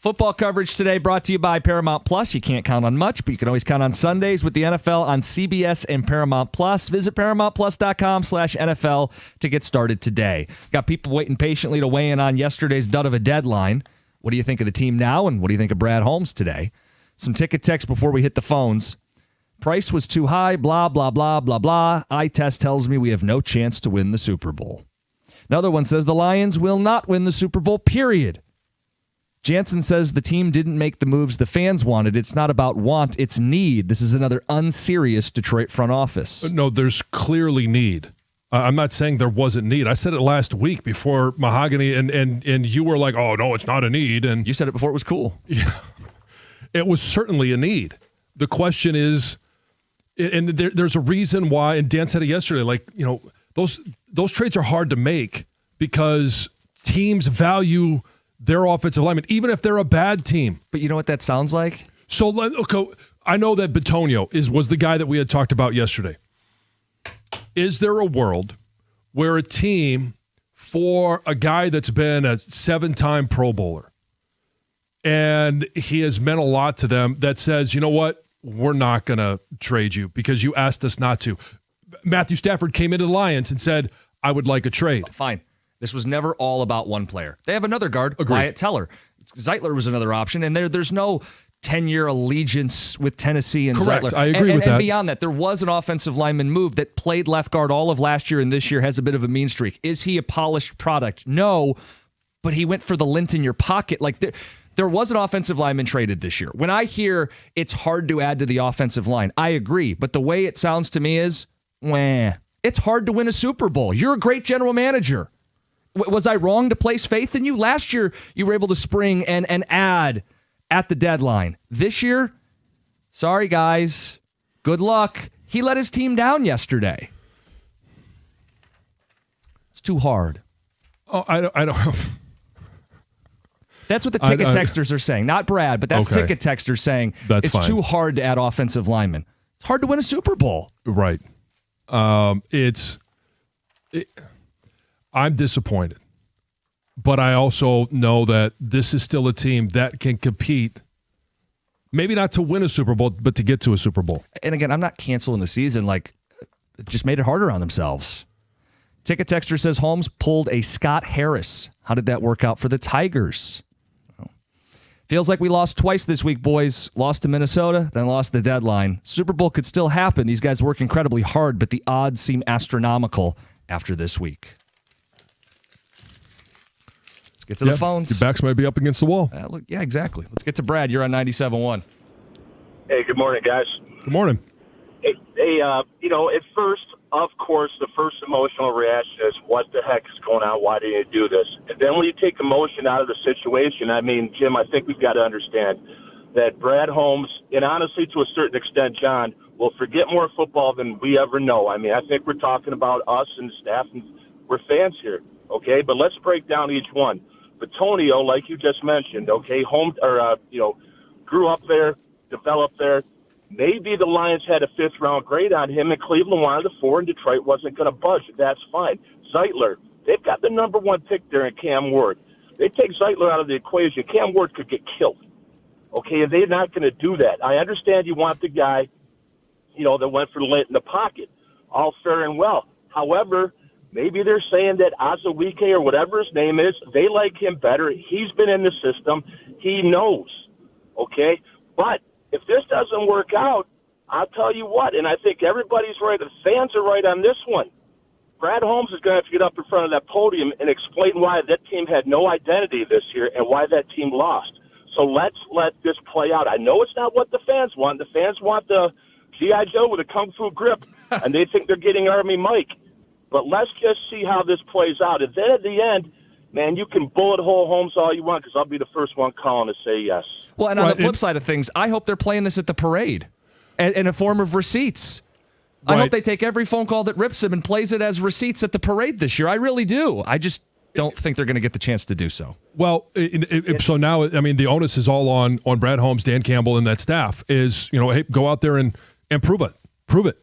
Football coverage today brought to you by Paramount Plus. You can't count on much, but you can always count on Sundays with the NFL on CBS and Paramount Plus. Visit ParamountPlus.com/NFL to get started today. Got people waiting patiently to weigh in on yesterday's dud of a deadline. What do you think of the team now, and what do you think of Brad Holmes today? Some ticket text before we hit the phones. Price was too high, blah, blah, blah, blah, blah. Eye test tells me we have no chance to win the Super Bowl. Another one says the Lions will not win the Super Bowl, period. Jansen says the team didn't make the moves the fans wanted. It's not about want, it's need. This is another unserious Detroit front office. No, there's clearly need. I'm not saying there wasn't need. I said it last week before Mahogany, and you were like, oh, no, it's not a need. And you said it before it was cool. Yeah, it was certainly a need. The question is, and there's a reason why, and Dan said it yesterday, like, you know, those trades are hard to make because teams value their offensive linemen, even if they're a bad team. But you know what that sounds like? So, okay, I know that Bitonio was the guy that we had talked about yesterday. Is there a world where a team, for a guy that's been a 7-time Pro Bowler and he has meant a lot to them, that says, you know what, we're not going to trade you because you asked us not to? Matthew Stafford came into the Lions and said, I would like a trade. Fine. This was never all about one player. They have another guard, Agreed. Wyatt Teller. Zeitler was another option, and there's no 10-year allegiance with Tennessee and Correct. Zeitler. I agree with that. And beyond that, there was an offensive lineman move that played left guard all of last year and this year has a bit of a mean streak. Is he a polished product? No, but he went for the lint in your pocket. Like there was an offensive lineman traded this year. When I hear it's hard to add to the offensive line, I agree. But the way it sounds to me is, it's hard to win a Super Bowl. You're a great general manager. Was I wrong to place faith in you? Last year, you were able to spring and add at the deadline. This year, sorry, guys. Good luck. He let his team down yesterday. It's too hard. Oh, I don't. That's what the ticket texters are saying. Not Brad, but that's Okay. ticket texters saying That's it's fine. too hard to add offensive linemen. It's hard to win a Super Bowl. Right. I'm disappointed, but I also know that this is still a team that can compete, maybe not to win a Super Bowl, but to get to a Super Bowl. And again, I'm not canceling the season. Like, it just made it harder on themselves. Ticket texter says Holmes pulled a Scott Harris. How did that work out for the Tigers? Feels like we lost twice this week, boys. Lost to Minnesota, then lost the deadline. Super Bowl could still happen. These guys work incredibly hard, but the odds seem astronomical after this week. Let's get to the phones. Your backs might be up against the wall. Yeah, exactly. Let's get to Brad. You're on 97.1. Hey, good morning, guys. Good morning. Hey, at first, of course, the first emotional reaction is, what the heck is going on? Why didn't you do this? And then when you take emotion out of the situation, I mean, Jim, I think we've got to understand that Brad Holmes, and honestly, to a certain extent, John, will forget more football than we ever know. I mean, I think we're talking about us and staff, and we're fans here, okay? But let's break down each one. Bitonio, like you just mentioned, okay, grew up there, developed there. Maybe the Lions had a 5th-round grade on him, and Cleveland wanted a 4, and Detroit wasn't going to budge. That's fine. Zeitler, they've got the number 1 pick there in Cam Ward. They take Zeitler out of the equation, Cam Ward could get killed. Okay, and they're not going to do that. I understand you want the guy, that went for the lint in the pocket. All fair and well. However, maybe they're saying that Azawike or whatever his name is, they like him better. He's been in the system. He knows. Okay? But if this doesn't work out, I'll tell you what, and I think everybody's right, the fans are right on this one. Brad Holmes is going to have to get up in front of that podium and explain why that team had no identity this year and why that team lost. So let's let this play out. I know it's not what the fans want. The fans want the G.I. Joe with a Kung Fu grip, and they think they're getting Army Mike. But let's just see how this plays out. And then at the end, man, you can bullet hole Holmes all you want, because I'll be the first one calling to say yes. Well, and on the flip side of things, I hope they're playing this at the parade in a form of receipts. I hope they take every phone call that rips him and plays it as receipts at the parade this year. I really do. I just don't think they're going to get the chance to do so. Well, so now, I mean, the onus is all on Brad Holmes, Dan Campbell, and that staff is, hey, go out there and prove it. Prove it.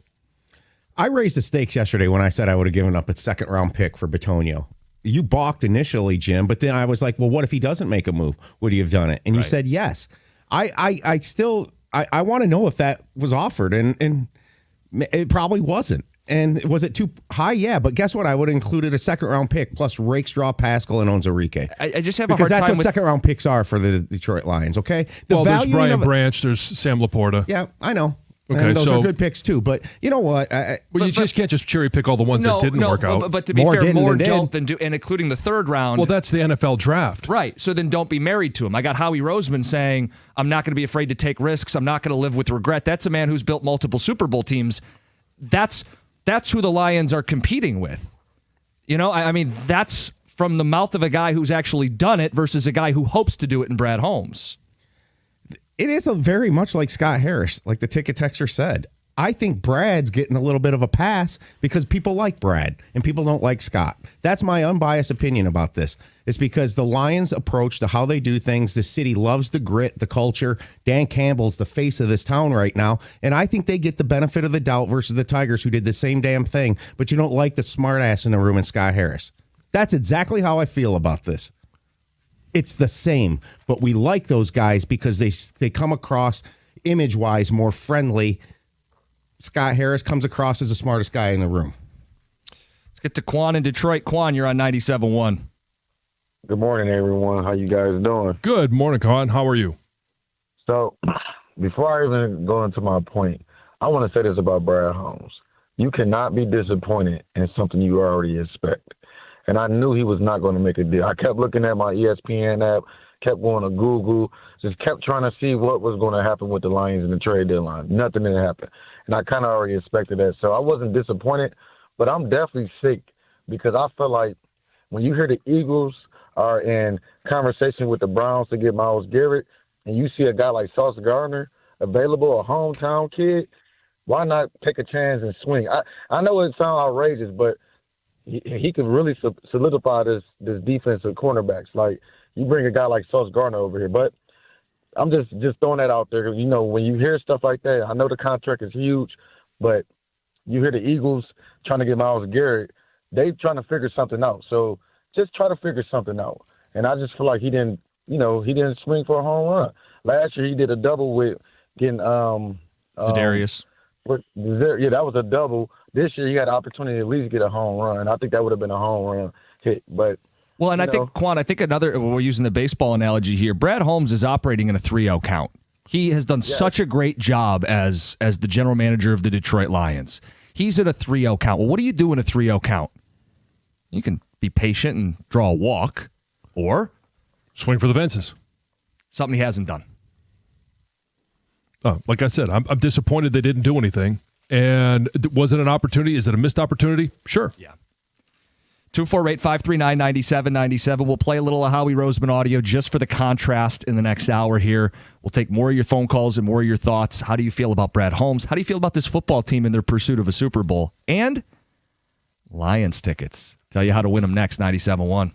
I raised the stakes yesterday when I said I would have given up a 2nd-round pick for Bitonio. you balked initially, Jim, but then I was like, well, what if he doesn't make a move? Would he have done it? And you said yes. I still want to know if that was offered, and it probably wasn't. And was it too high? Yeah, but guess what? I would have included a second-round pick plus Rakestraw, Pascal, and Onwuzurike. I just have a because hard time that's what with second-round picks are for the Detroit Lions, okay? Well, there's valuing Brian of- Branch, there's Sam Laporta. Yeah, I know. Okay, and those so- are good picks, too. But you know what? Well, you just can't just cherry pick all the ones that didn't work out. But to be More fair, didn't more than did. don't than do, and including the third round. Well, that's the NFL draft. Right. So then don't be married to him. I got Howie Roseman saying, I'm not going to be afraid to take risks. I'm not going to live with regret. That's a man who's built multiple Super Bowl teams. That's who the Lions are competing with. You know, I mean, that's from the mouth of a guy who's actually done it versus a guy who hopes to do it in Brad Holmes. It is very much like Scott Harris, like the ticket texter said. I think Brad's getting a little bit of a pass because people like Brad and people don't like Scott. That's my unbiased opinion about this. It's because the Lions' approach to how they do things, the city loves the grit, the culture. Dan Campbell's the face of this town right now, and I think they get the benefit of the doubt versus the Tigers, who did the same damn thing, but you don't like the smart ass in the room in Scott Harris. That's exactly how I feel about this. It's the same, but we like those guys because they come across image-wise more friendly. Scott Harris comes across as the smartest guy in the room. Let's get to Quan in Detroit. Quan, you're on 97.1. Good morning, everyone. How you guys doing? Good morning, Con. How are you? So, before I even go into my point, I want to say this about Brad Holmes. You cannot be disappointed in something you already expect. And I knew he was not going to make a deal. I kept looking at my ESPN app, kept going to Google, just kept trying to see what was going to happen with the Lions in the trade deadline. Nothing did happen. And I kind of already expected that. So I wasn't disappointed, but I'm definitely sick because I feel like when you hear the Eagles are in conversation with the Browns to get Myles Garrett, and you see a guy like Sauce Gardner available, a hometown kid, why not take a chance and swing? I know it sounds outrageous, but he could really solidify this defensive cornerbacks. Like, you bring a guy like Sauce Gardner over here, but I'm just throwing that out there. You know, when you hear stuff like that, I know the contract is huge, but you hear the Eagles trying to get Myles Garrett, they trying to figure something out. So just try to figure something out. And I just feel like he didn't swing for a home run. Last year he did a double with getting Za'Darius. Yeah, that was a double. This year he had the opportunity to at least get a home run. I think that would have been a home run hit, but. Well, and I think, Quan, we're using the baseball analogy here. Brad Holmes is operating in a 3-0 count. He has done such a great job as the general manager of the Detroit Lions. He's at a 3-0 count. Well, what do you do in a 3-0 count? You can be patient and draw a walk, or swing for the fences. Something he hasn't done. Like I said, I'm disappointed they didn't do anything. And was it an opportunity? Is it a missed opportunity? Sure. Yeah. 248-539-9797. We'll play a little of Howie Roseman audio just for the contrast in the next hour here. We'll take more of your phone calls and more of your thoughts. How do you feel about Brad Holmes? How do you feel about this football team in their pursuit of a Super Bowl? And Lions tickets. Tell you how to win them next, 97.1.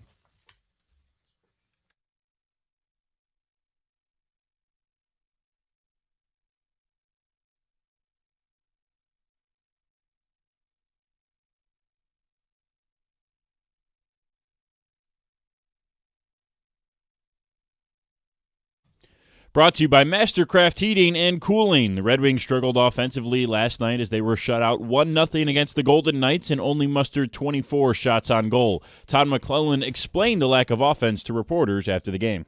Brought to you by Mastercraft Heating and Cooling. The Red Wings struggled offensively last night as they were shut out 1-0 against the Golden Knights and only mustered 24 shots on goal. Todd McClellan explained the lack of offense to reporters after the game.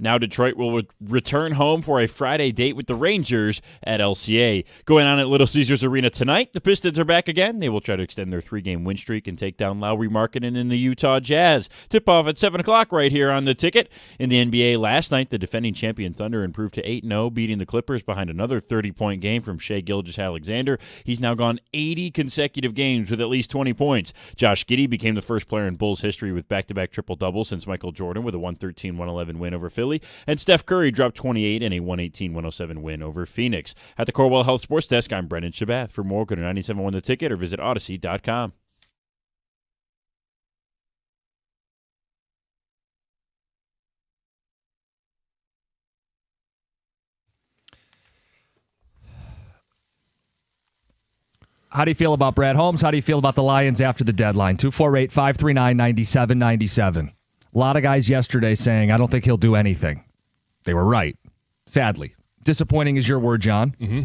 Now Detroit will return home for a Friday date with the Rangers at LCA. Going on at Little Caesars Arena tonight, the Pistons are back again. They will try to extend their 3-game win streak and take down Lauri Markkanen and the Utah Jazz. Tip-off at 7 o'clock right here on the ticket. In the NBA last night, the defending champion Thunder improved to 8-0, beating the Clippers behind another 30-point game from Shai Gilgeous-Alexander. He's now gone 80 consecutive games with at least 20 points. Josh Giddey became the first player in Bulls history with back-to-back triple-doubles since Michael Jordan with a 113-111 win over Philly. And Steph Curry dropped 28 in a 118-107 win over Phoenix. At the Corewell Health Sports Desk, I'm Brendan Shabath. For more, go to 97.1 The Ticket or visit Odyssey.com. How do you feel about Brad Holmes? How do you feel about the Lions after the deadline? 248-539-9797. A lot of guys yesterday saying, I don't think he'll do anything. They were right, sadly. Disappointing is your word, John. Mm-hmm.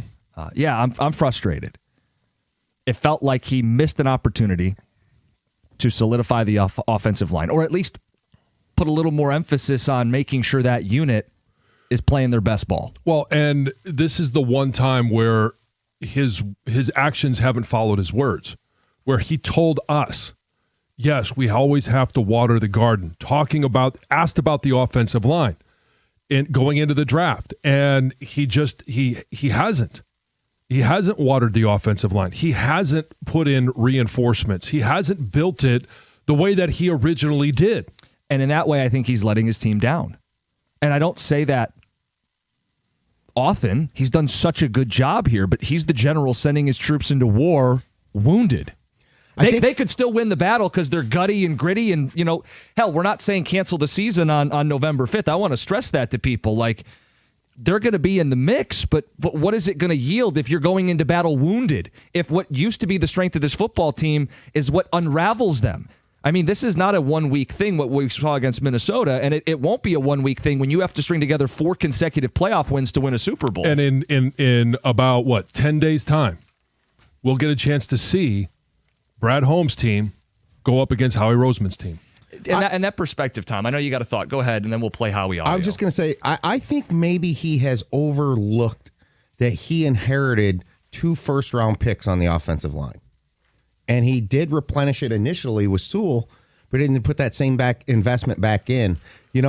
Yeah, I'm frustrated. It felt like he missed an opportunity to solidify the offensive line, or at least put a little more emphasis on making sure that unit is playing their best ball. Well, and this is the one time where his actions haven't followed his words, where he told us, yes, we always have to water the garden, asked about the offensive line and going into the draft. And he hasn't. He hasn't watered the offensive line. He hasn't put in reinforcements. He hasn't built it the way that he originally did. And in that way, I think he's letting his team down. And I don't say that often. He's done such a good job here, but he's the general sending his troops into war wounded. They could still win the battle because they're gutty and gritty. And, hell, we're not saying cancel the season on November 5th. I want to stress that to people. Like, they're going to be in the mix, but what is it going to yield if you're going into battle wounded? If what used to be the strength of this football team is what unravels them? I mean, this is not a one-week thing, what we saw against Minnesota, and it won't be a one-week thing when you have to string together 4 consecutive playoff wins to win a Super Bowl. And in about, 10 days' time, we'll get a chance to see Brad Holmes' team go up against Howie Roseman's team. And that perspective, Tom, I know you got a thought. Go ahead, and then we'll play Howie audio. I was just going to say, I think maybe he has overlooked that he inherited 2 first-round picks on the offensive line. And he did replenish it initially with Sewell, but didn't put that same investment back in. He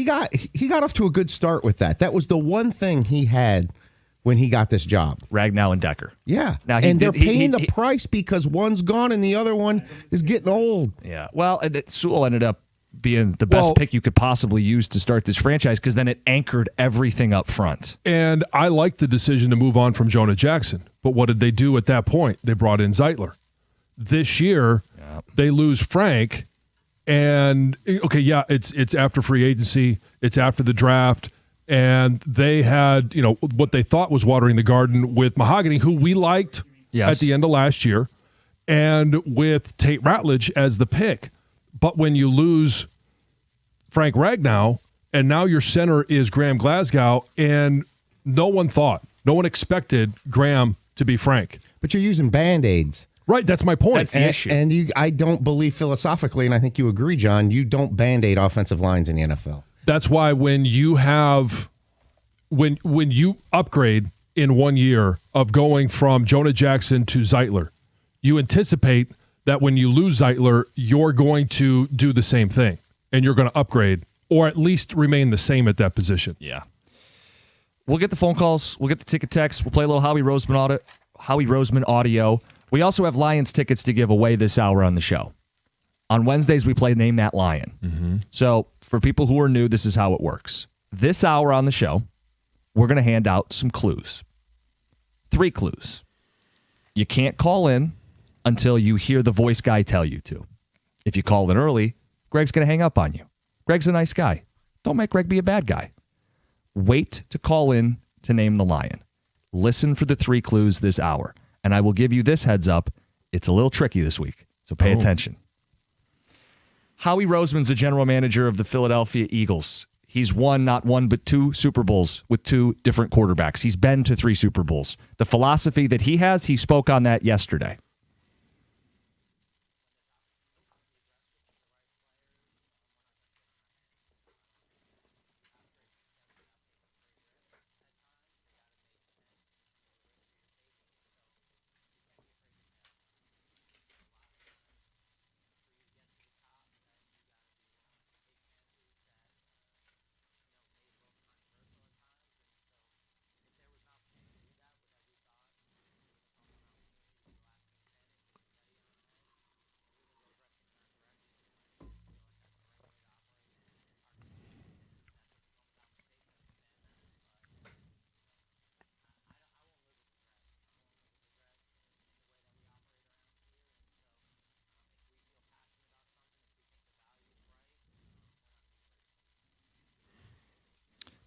got off to a good start with that. That was the one thing he had when he got this job. Ragnow and Decker. Yeah. Now they're paying the price because one's gone and the other one is getting old. Yeah. Well, Sewell ended up being the best pick you could possibly use to start this franchise because then it anchored everything up front. And I like the decision to move on from Jonah Jackson. But what did they do at that point? They brought in Zeitler. This year, they lose Frank. And, it's after free agency. It's after the draft. And they had, what they thought was watering the garden with Mahogany, who we liked at the end of last year, and with Tate Ratledge as the pick. But when you lose Frank Ragnow, and now your center is Graham Glasgow, and no one expected Graham to be Frank. But you're using Band-Aids. Right, that's my point. That's the issue. And I don't believe philosophically, and I think you agree, John, you don't Band-Aid offensive lines in the NFL. That's why when you upgrade in 1 year of going from Jonah Jackson to Zeitler, you anticipate that when you lose Zeitler, you're going to do the same thing, and you're going to upgrade, or at least remain the same at that position. Yeah. We'll get the phone calls. We'll get the ticket texts. We'll play a little Howie Roseman audio. We also have Lions tickets to give away this hour on the show. On Wednesdays, we play Name That Lion. Mm-hmm. So for people who are new, this is how it works. This hour on the show, we're going to hand out some clues. 3 clues. You can't call in until you hear the voice guy tell you to. If you call in early, Greg's going to hang up on you. Greg's a nice guy. Don't make Greg be a bad guy. Wait to call in to name the lion. Listen for the 3 clues this hour. And I will give you this heads up. It's a little tricky this week, so pay attention. Howie Roseman's the general manager of the Philadelphia Eagles. He's won not 1 but 2 Super Bowls with 2 different quarterbacks. He's been to 3 Super Bowls. The philosophy that he has, he spoke on that yesterday.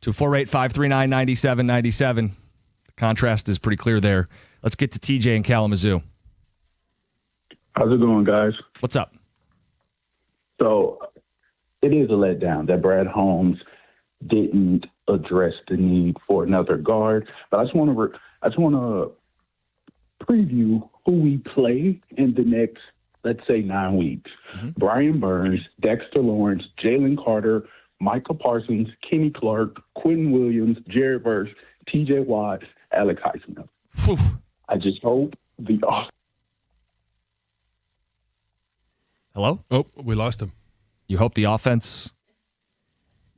To 485-399-9797. The contrast is pretty clear there. Let's get to TJ in Kalamazoo. How's it going, guys? What's up? So it is a letdown that Brad Holmes didn't address the need for another guard. But I just want to preview who we play in the next, let's say, 9 weeks. Brian Burns, Dexter Lawrence, Jalen Carter, Micah Parsons, Kenny Clark, Quentin Williams, Jared Verse, TJ Watt, Alex Highsmith. I just hope the Hello? Oh, we lost him. You hope the offense...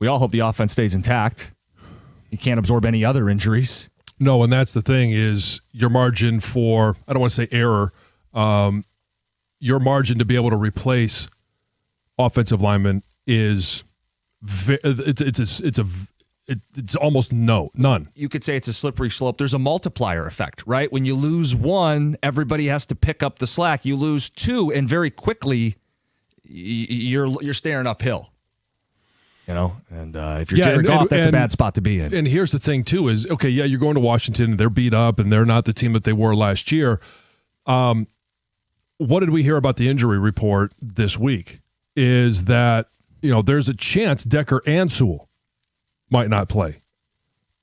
We all hope the offense stays intact. You can't absorb any other injuries. No, and that's the thing is your margin for, I don't want to say error, your margin to be able to replace offensive linemen is it's almost none. You could say it's a slippery slope. There's a multiplier effect, right? When you lose one, everybody has to pick up the slack. You lose two, and very quickly you're staring uphill. And if you're Jared Goff, that's a bad spot to be in. And here's the thing, too, is, okay, yeah, you're going to Washington, and they're beat up, and they're not the team that they were last year. What did we hear about the injury report this week is that, there's a chance Decker and Sewell might not play.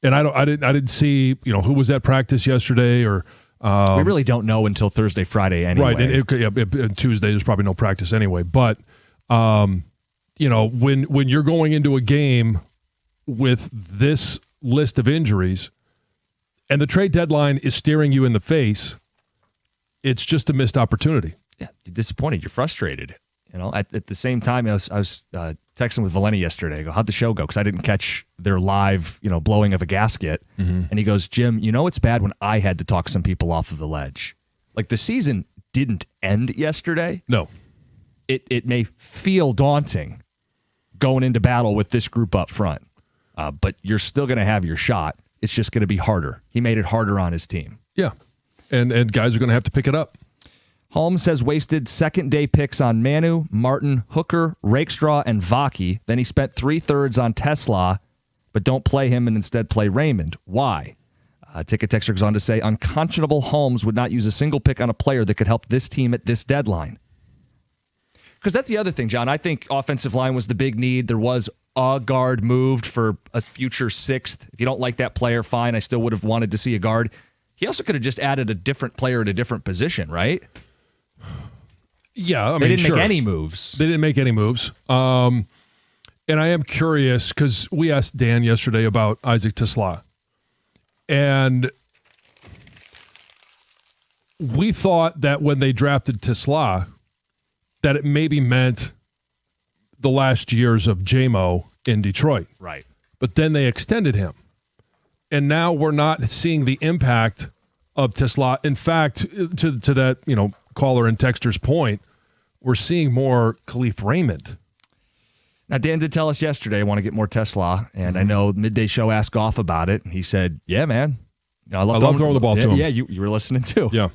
And I didn't see, who was at practice yesterday or we really don't know until Thursday, Friday anyway. Right, and Tuesday there's probably no practice anyway, but when you're going into a game with this list of injuries and the trade deadline is staring you in the face, it's just a missed opportunity. Yeah, you're disappointed. You're frustrated. At the same time, I was texting with Valenti yesterday. I go, how'd the show go? Because I didn't catch their live, blowing of a gasket. Mm-hmm. And he goes, Jim, it's bad when I had to talk some people off of the ledge. Like, the season didn't end yesterday. No. It may feel daunting going into battle with this group up front, but you're still going to have your shot. It's just going to be harder. He made it harder on his team. Yeah, and guys are going to have to pick it up. Holmes has wasted second-day picks on Manu, Martin, Hooker, Rakestraw, and Vaki. Then he spent 3/3 on Tesla, but don't play him and instead play Raymond. Why? Ticket Texter goes on to say, unconscionable Holmes would not use a single pick on a player that could help this team at this deadline. Because that's the other thing, John. I think offensive line was the big need. There was a guard moved for a future sixth. If you don't like that player, fine. I still would have wanted to see a guard. He also could have just added a different player at a different position, right? Yeah, they didn't make any moves. They didn't make any moves. And I am curious because we asked Dan yesterday about Isaac Tesla. And we thought that when they drafted Tesla, that it maybe meant the last years of J-Mo in Detroit. Right. But then they extended him. And now we're not seeing the impact of Tesla. In fact, to that, caller and texter's point, we're seeing more Khalif Raymond. Now, Dan did tell us yesterday I want to get more Tesla, and I know Midday Show asked Goff about it. He said, yeah, man. I love throwing the ball to him. Yeah, you were listening too. Yeah.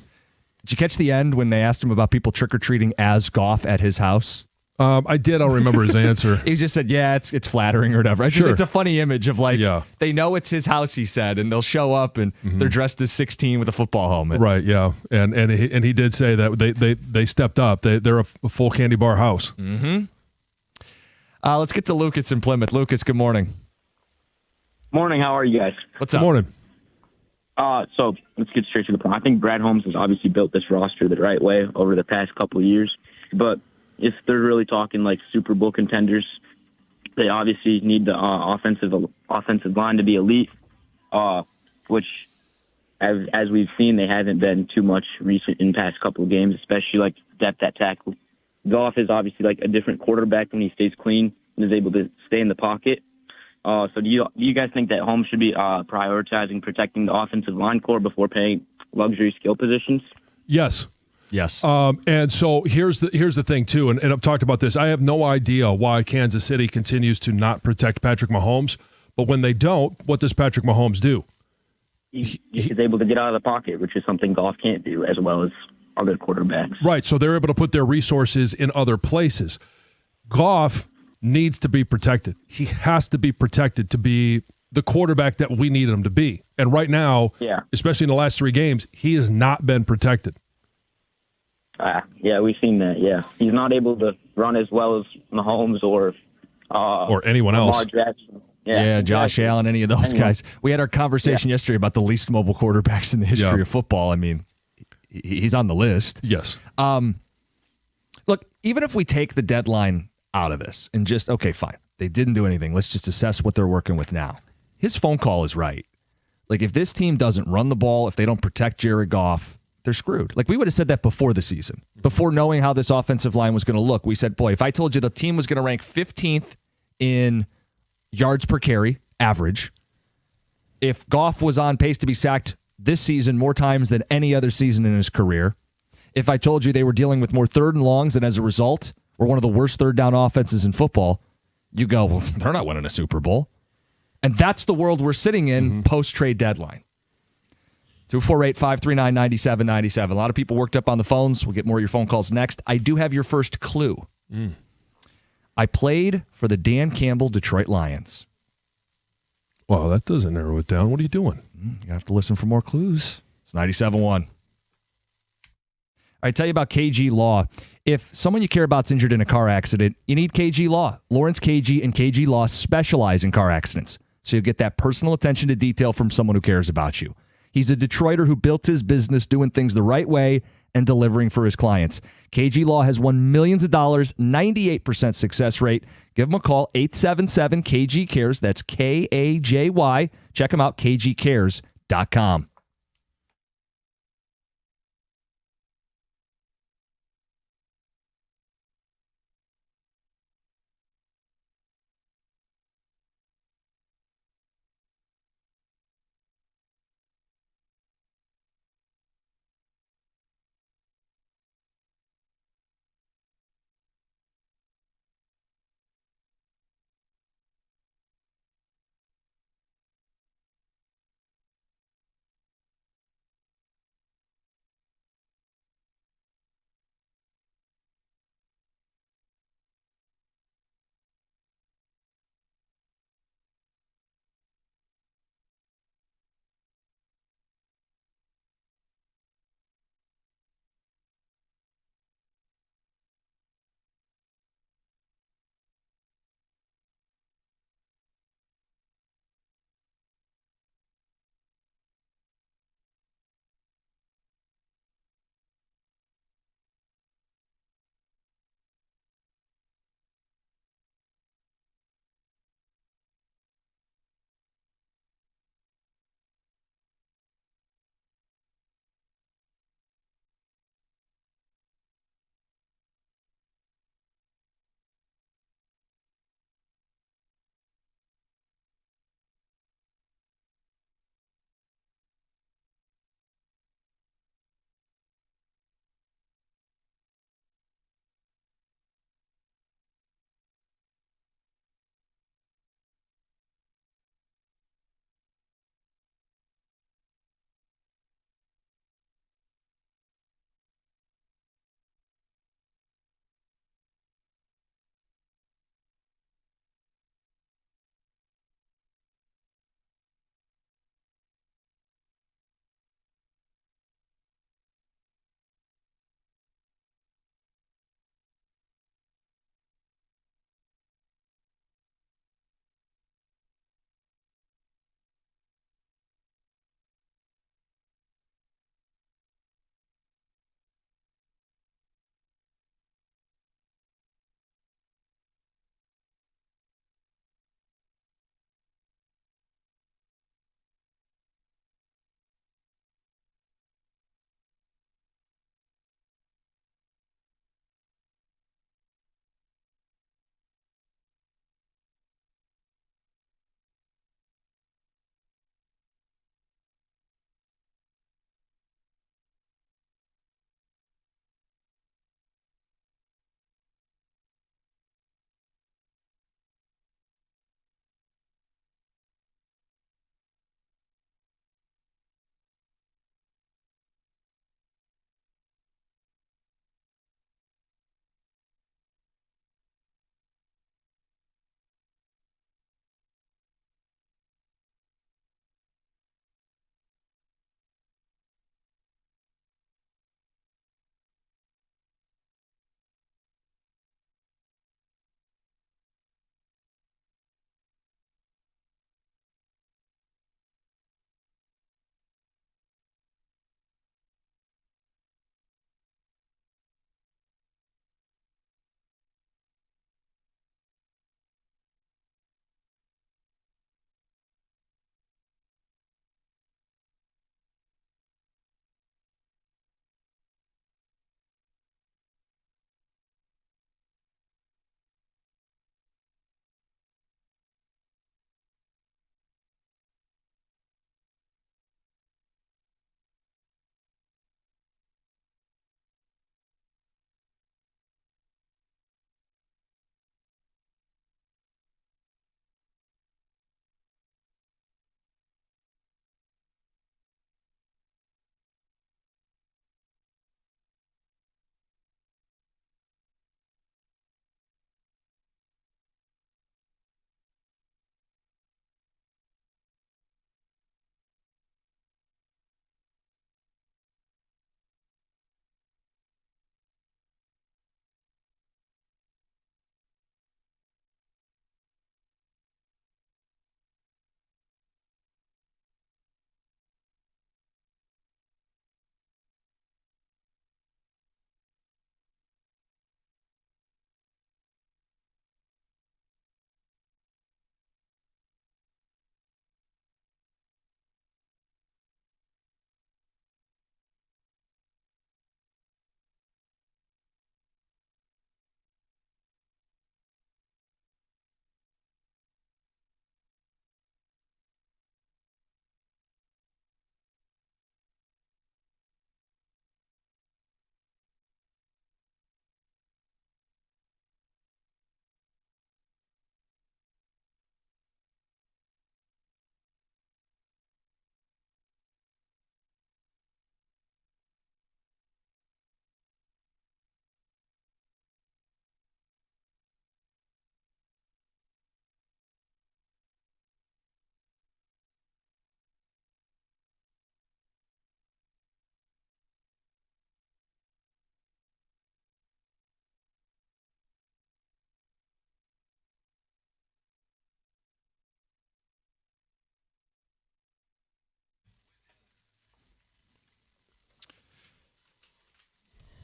Did you catch the end when they asked him about people trick-or-treating as Goff at his house? I did. I don't remember his answer. He just said, yeah, it's flattering or whatever. It's a funny image of they know it's his house, he said, and they'll show up and they're dressed as 16 with a football helmet. Right, yeah. And he did say that they stepped up. They're a full candy bar house. Mm-hmm. Let's get to Lucas in Plymouth. Lucas, good morning. Morning. How are you guys? What's up? Good morning. So let's get straight to the point. I think Brad Holmes has obviously built this roster the right way over the past couple of years, but if they're really talking like Super Bowl contenders, they obviously need the offensive line to be elite, which, as we've seen, they haven't been too much recent in past couple of games, especially like depth at tackle. Goff is obviously like a different quarterback when he stays clean and is able to stay in the pocket. So do you guys think that Holmes should be prioritizing protecting the offensive line core before paying luxury skill positions? Yes. Yes. And so here's the thing, too, and I've talked about this. I have no idea why Kansas City continues to not protect Patrick Mahomes, but when they don't, what does Patrick Mahomes do? He's able to get out of the pocket, which is something Goff can't do, as well as other quarterbacks. Right, so they're able to put their resources in other places. Goff needs to be protected. He has to be protected to be the quarterback that we needed him to be. And right now, Yeah. especially in the last 3 games, he has not been protected. Yeah, we've seen that. Yeah, he's not able to run as well as Mahomes or anyone else. Lamar Jackson. Yeah, Josh exactly. Allen, any of those guys. We had our conversation yesterday about the least mobile quarterbacks in the history of football. I mean, he's on the list. Yes. Look, even if we take the deadline out of this and just, okay, fine, they didn't do anything. Let's just assess what they're working with now. His phone call is right. Like, if this team doesn't run the ball, if they don't protect Jared Goff, they're screwed. Like, we would have said that before the season, before knowing how this offensive line was going to look. We said, boy, if I told you the team was going to rank 15th in yards per carry average, if Goff was on pace to be sacked this season more times than any other season in his career, if I told you they were dealing with more 3rd and longs and as a result were one of the worst 3rd down offenses in football, you go, well, they're not winning a Super Bowl. And that's the world we're sitting in post-trade deadline. 248-539-9797. A lot of people worked up on the phones. We'll get more of your phone calls next. I do have your first clue. I played for the Dan Campbell Detroit Lions. Well, that doesn't narrow it down. What are you doing? You have to listen for more clues. It's 97.1. I tell you about KG Law. If someone you care about is injured in a car accident, you need KG Law. Lawrence KG and KG Law specialize in car accidents, so you'll get that personal attention to detail from someone who cares about you. He's a Detroiter who built his business doing things the right way and delivering for his clients. KG Law has won millions of dollars, 98% success rate. Give him a call, 877-KG-CARES. That's KAJY. Check him out, kgcares.com.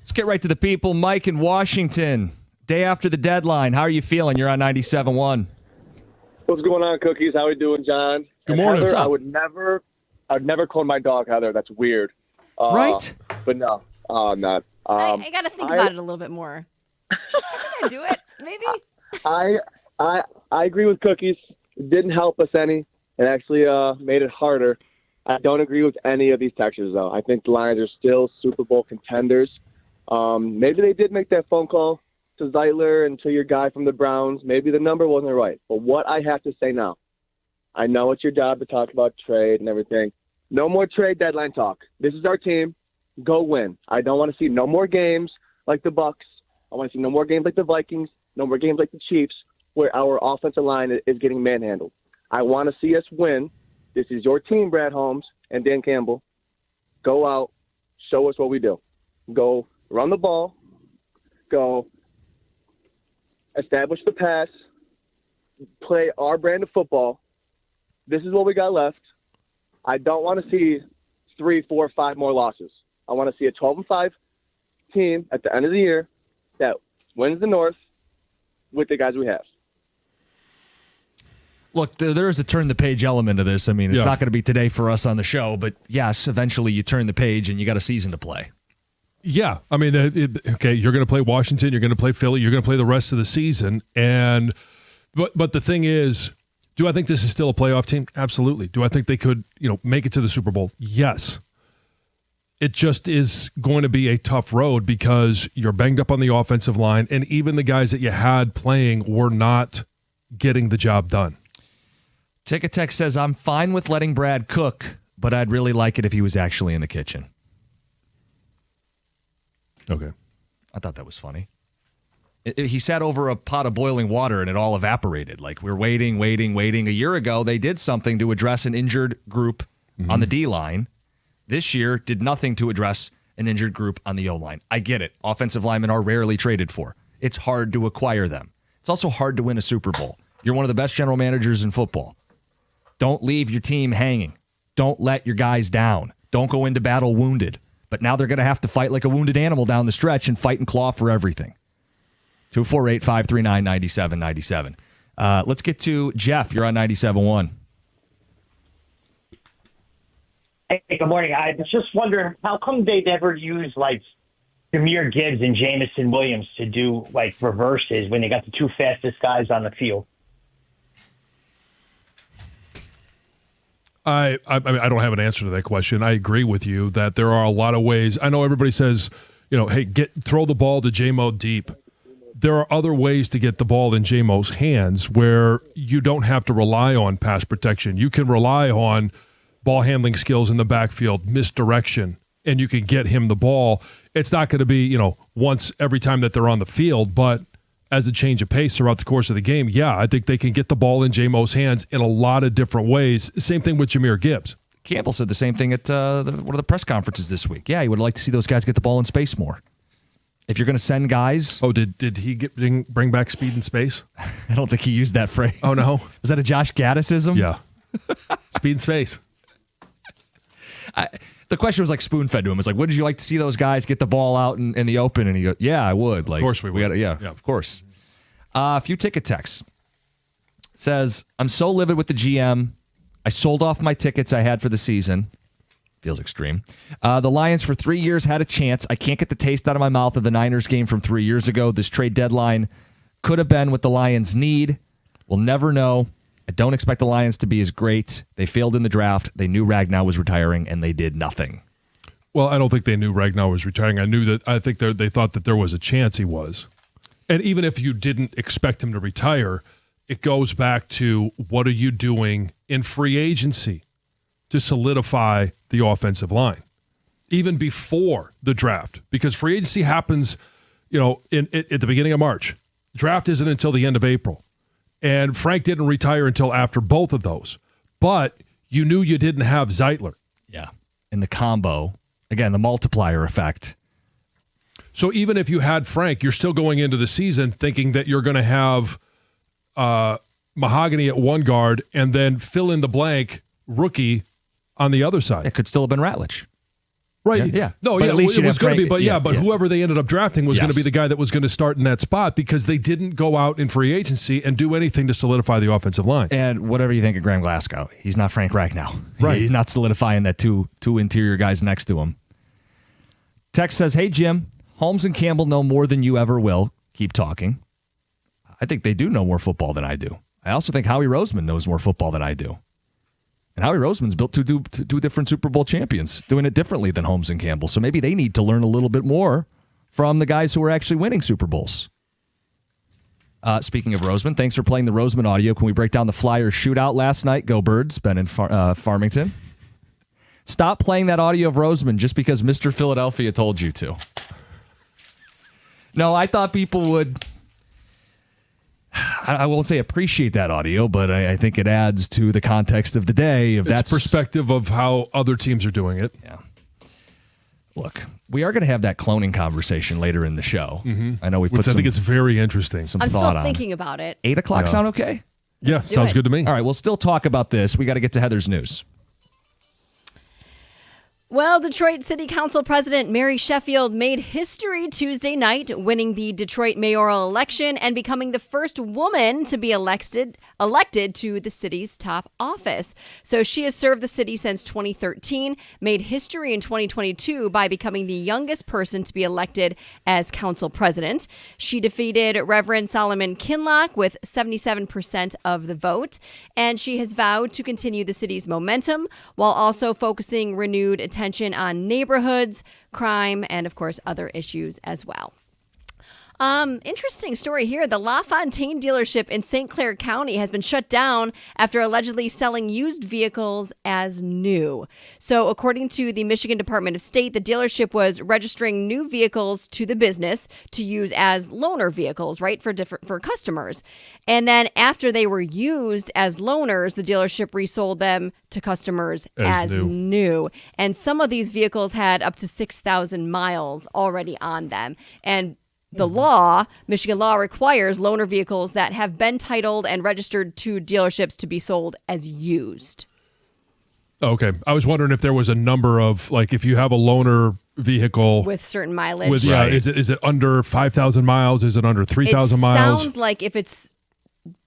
Let's get right to the people. Mike in Washington, day after the deadline. How are you feeling? You're on 97.1. What's going on, Cookies? How are we doing, John? Good morning. Heather, What's up? I'd never call my dog Heather. That's weird. Right? But no, I'm not. I got to think about it a little bit more. I think I do it, maybe. I agree with Cookies. It didn't help us any. It actually made it harder. I don't agree with any of these textures, though. I think the Lions are still Super Bowl contenders. Maybe they did make that phone call to Zeitler and to your guy from the Browns. Maybe the number wasn't right. But what I have to say now, I know it's your job to talk about trade and everything. No more trade deadline talk. This is our team. Go win. I don't want to see no more games like the Bucks. I want to see no more games like the Vikings, no more games like the Chiefs, where our offensive line is getting manhandled. I want to see us win. This is your team, Brad Holmes and Dan Campbell. Go out, show us what we do. Go run the ball. Go establish the pass. Play our brand of football. This is what we got left. I don't want to see 3, 4, 5 more losses. I want to see a 12-5 team at the end of the year that wins the North with the guys we have. Look, there is a turn-the-page element to this. I mean, it's not going to be today for us on the show, but yes, eventually you turn the page and you got a season to play. Yeah. I mean, okay, you're going to play Washington, you're going to play Philly, you're going to play the rest of the season. But the thing is, do I think this is still a playoff team? Absolutely. Do I think they could, make it to the Super Bowl? Yes. It just is going to be a tough road because you're banged up on the offensive line, and even the guys that you had playing were not getting the job done. Ticket Tech says, I'm fine with letting Brad cook, but I'd really like it if he was actually in the kitchen. Okay. I thought that was funny. He sat over a pot of boiling water and it all evaporated. Like, we're waiting. A year ago, they did something to address an injured group on the D-line. This year, did nothing to address an injured group on the O-line. I get it. Offensive linemen are rarely traded for. It's hard to acquire them. It's also hard to win a Super Bowl. You're one of the best general managers in football. Don't leave your team hanging. Don't let your guys down. Don't go into battle wounded. But now they're going to have to fight like a wounded animal down the stretch and fight and claw for everything. 248-539-9797. Let's get to Jeff. You're on 97.1. Hey, good morning. I was just wondering, how come they never use, Jahmyr Gibbs and Jamison Williams to do, reverses when they got the two fastest guys on the field? I don't have an answer to that question. I agree with you that there are a lot of ways. I know everybody says, hey, throw the ball to J-Mo deep. There are other ways to get the ball in J-Mo's hands where you don't have to rely on pass protection. You can rely on ball handling skills in the backfield, misdirection, and you can get him the ball. It's not going to be, once every time that they're on the field, but as a change of pace throughout the course of the game, yeah, I think they can get the ball in J-Mo's hands in a lot of different ways. Same thing with Jahmyr Gibbs. Campbell said the same thing at one of the press conferences this week. Yeah, he would like to see those guys get the ball in space more. If you're going to send guys... Oh, did he bring back speed and space? I don't think he used that phrase. Oh, no? Was that a Josh Gaddisism? Yeah. Speed and space. The question was spoon-fed to him. It's would you like to see those guys get the ball out in the open? And he goes, yeah, I would. Of course we would. Yeah, of course. A few ticket texts. Says, I'm so livid with the GM. I sold off my tickets I had for the season. Feels extreme. The Lions for 3 years had a chance. I can't get the taste out of my mouth of the Niners game from 3 years ago. This trade deadline could have been what the Lions need. We'll never know. I don't expect the Lions to be as great. They failed in the draft. They knew Ragnow was retiring, and they did nothing. Well, I don't think they knew Ragnow was retiring. I think they thought that there was a chance he was. And even if you didn't expect him to retire, it goes back to what are you doing in free agency to solidify the offensive line, even before the draft, because free agency happens, at the beginning of March. Draft isn't until the end of April. And Frank didn't retire until after both of those. But you knew you didn't have Zeitler. Yeah. And the combo, again, the multiplier effect. So even if you had Frank, you're still going into the season thinking that you're going to have Mahogany at one guard and then fill in the blank rookie on the other side. It could still have been Ratledge. Right. Yeah. No, But yeah, at least it you'd was have going to be, Frank- but yeah, but yeah. whoever they ended up drafting was going to Yes. be the guy that was going to start in that spot because they didn't go out in free agency and do anything to solidify the offensive line. And whatever you think of Graham Glasgow, he's not Frank Reich now. Right. He's not solidifying that two interior guys next to him. Text says, "Hey, Jim, Holmes and Campbell know more than you ever will. Keep talking." I think they do know more football than I do. I also think Howie Roseman knows more football than I do. And Howie Roseman's built two different Super Bowl champions, doing it differently than Holmes and Campbell. So maybe they need to learn a little bit more from the guys who are actually winning Super Bowls. Speaking of Roseman, thanks for playing the Roseman audio. Can we break down the Flyers shootout last night? Go Birds, Ben in Farmington. Stop playing that audio of Roseman just because Mr. Philadelphia told you to. No, I thought people would... I won't say appreciate that audio, but I think it adds to the context of the day. If It's that's perspective of how other teams are doing it. Yeah. Look, we are going to have that cloning conversation later in the show. I know we've Which put I think it's very interesting. some I'm thought still on. thinking about it. 8 o'clock Yeah. sound okay? Yeah, do sounds it. good to me. All right, we'll still talk about this. We got to get to Heather's news. Well, Detroit City Council President Mary Sheffield made history Tuesday night, winning the Detroit mayoral election and becoming the first woman to be elected to the city's top office. So she has served the city since 2013, made history in 2022 by becoming the youngest person to be elected as council president. She defeated Reverend Solomon Kinloch with 77% of the vote, and she has vowed to continue the city's momentum while also focusing renewed attention on neighborhoods, crime, and of course other issues as well. Interesting story here. The LaFontaine dealership in St. Clair County has been shut down after allegedly selling used vehicles as new. So according to the Michigan Department of State, the dealership was registering new vehicles to the business to use as loaner vehicles, right, for customers. And then after they were used as loaners, the dealership resold them to customers as new. And some of these vehicles had up to 6,000 miles already on them. And the law, Michigan law, requires loaner vehicles that have been titled and registered to dealerships to be sold as used. Okay. I was wondering if there was a number of, like, if you have a loaner vehicle With certain mileage. with, yeah, is it under 5,000 miles? Is it under 3,000 miles? It sounds like if it's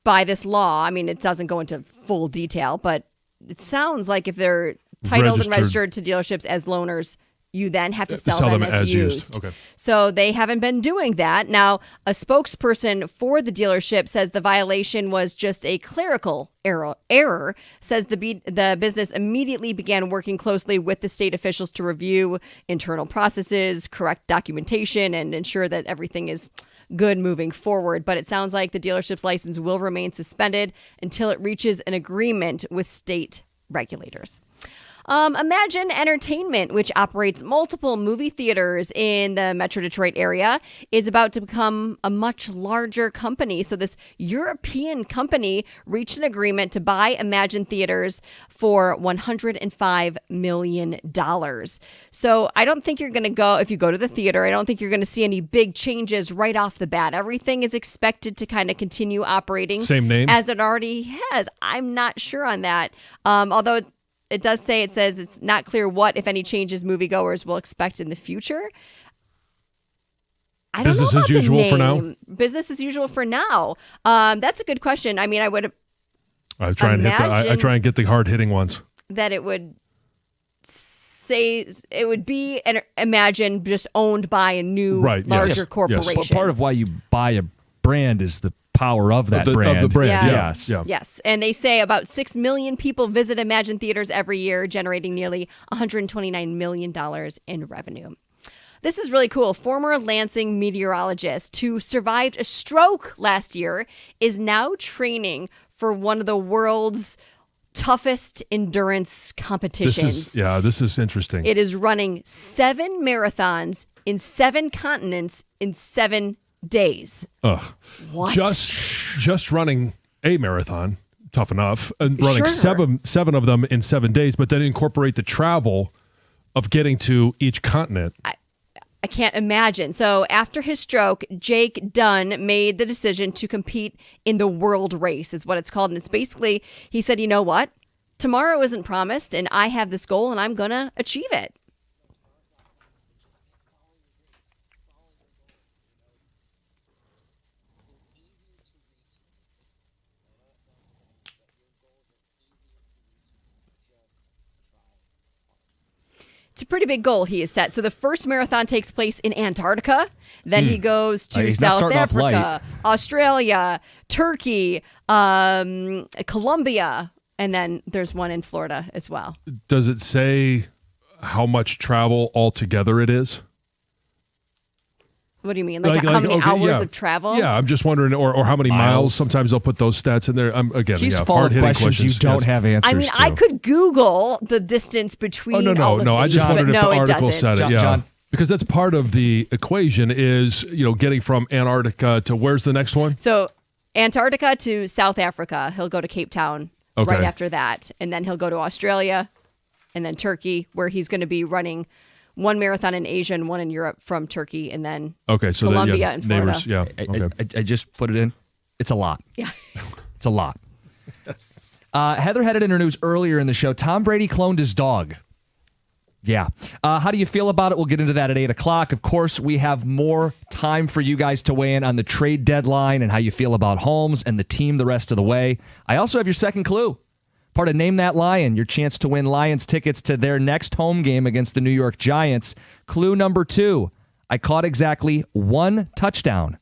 by this law, I mean, it doesn't go into full detail, but it sounds like if they're titled and registered to dealerships as loaners, you then have to sell them as used. Okay. So they haven't been doing that. Now, a spokesperson for the dealership says the violation was just a clerical error, says the business immediately began working closely with the state officials to review internal processes, correct documentation, and ensure that everything is good moving forward. But it sounds like the dealership's license will remain suspended until it reaches an agreement with state regulators. Imagine Entertainment, which operates multiple movie theaters in the Metro Detroit area, is about to become a much larger company. So this European company reached an agreement to buy Imagine Theaters for $105 million. So I don't think you're going to go, if you go to the theater, I don't think you're going to see any big changes right off the bat. Everything is expected to kind of continue operating. Same name? As it already has. I'm not sure on that. Although it says it's not clear what, if any, changes moviegoers will expect in the future. I don't Business know as about the usual for now? name. Business as usual for now. That's a good question. I mean, I would I try and get the hard hitting ones. that it would say it would be Imagine just owned by a new larger corporation. But part of why you buy a brand is the power of that brand. Of the brand, Yeah. yeah. Yes. And they say about 6 million people visit Imagine Theaters every year, generating nearly $129 million in revenue. This is really cool. Former Lansing meteorologist who survived a stroke last year is now training for one of the world's toughest endurance competitions. This is interesting. It is running 7 marathons in 7 continents in 7 days. Ugh. What? Just running a marathon, tough enough, and running Sure. seven of them in 7 days, but then incorporate the travel of getting to each continent. I can't imagine. So after his stroke, Jake Dunn made the decision to compete in the world race, is what it's called. And it's basically, he said, you know what? Tomorrow isn't promised, and I have this goal, and I'm going to achieve it. It's a pretty big goal he has set. So the first marathon takes place in Antarctica. Then he goes to He's not South starting off Africa, light. Australia, Turkey, Colombia, and then there's one in Florida as well. Does it say how much travel altogether it is? What do you mean? Like how many okay, hours yeah. of travel? Yeah, I'm just wondering, or how many miles. Miles. Sometimes they'll put those stats in there. Again, He's yeah, full of hard-hitting questions you don't yes. have answers I mean, to. I could Google the distance between all the I things, just but wondered if no, the it article doesn't. said it. Yeah, John. because that's part of the equation. Is getting from Antarctica to where's the next one? So Antarctica to South Africa. He'll go to Cape Town Okay. right after that. And then he'll go to Australia and then Turkey, where he's going to be running one marathon in Asia and one in Europe from Turkey, and then Okay, so Colombia and Florida. neighbors. Yeah, okay. I just put it in. It's a lot. Yeah. It's a lot. Heather had it in her news earlier in the show. Tom Brady cloned his dog. Yeah. How do you feel about it? We'll get into that at 8 o'clock. Of course, we have more time for you guys to weigh in on the trade deadline and how you feel about Holmes and the team the rest of the way. I also have your second clue. Part of Name That Lion, your chance to win Lions tickets to their next home game against the New York Giants. Clue number 2, I caught exactly 1 touchdown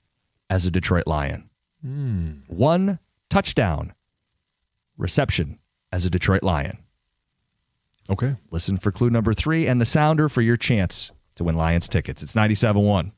as a Detroit Lion. 1 touchdown reception as a Detroit Lion. Okay. Listen for clue number 3 and the sounder for your chance to win Lions tickets. It's 97.1.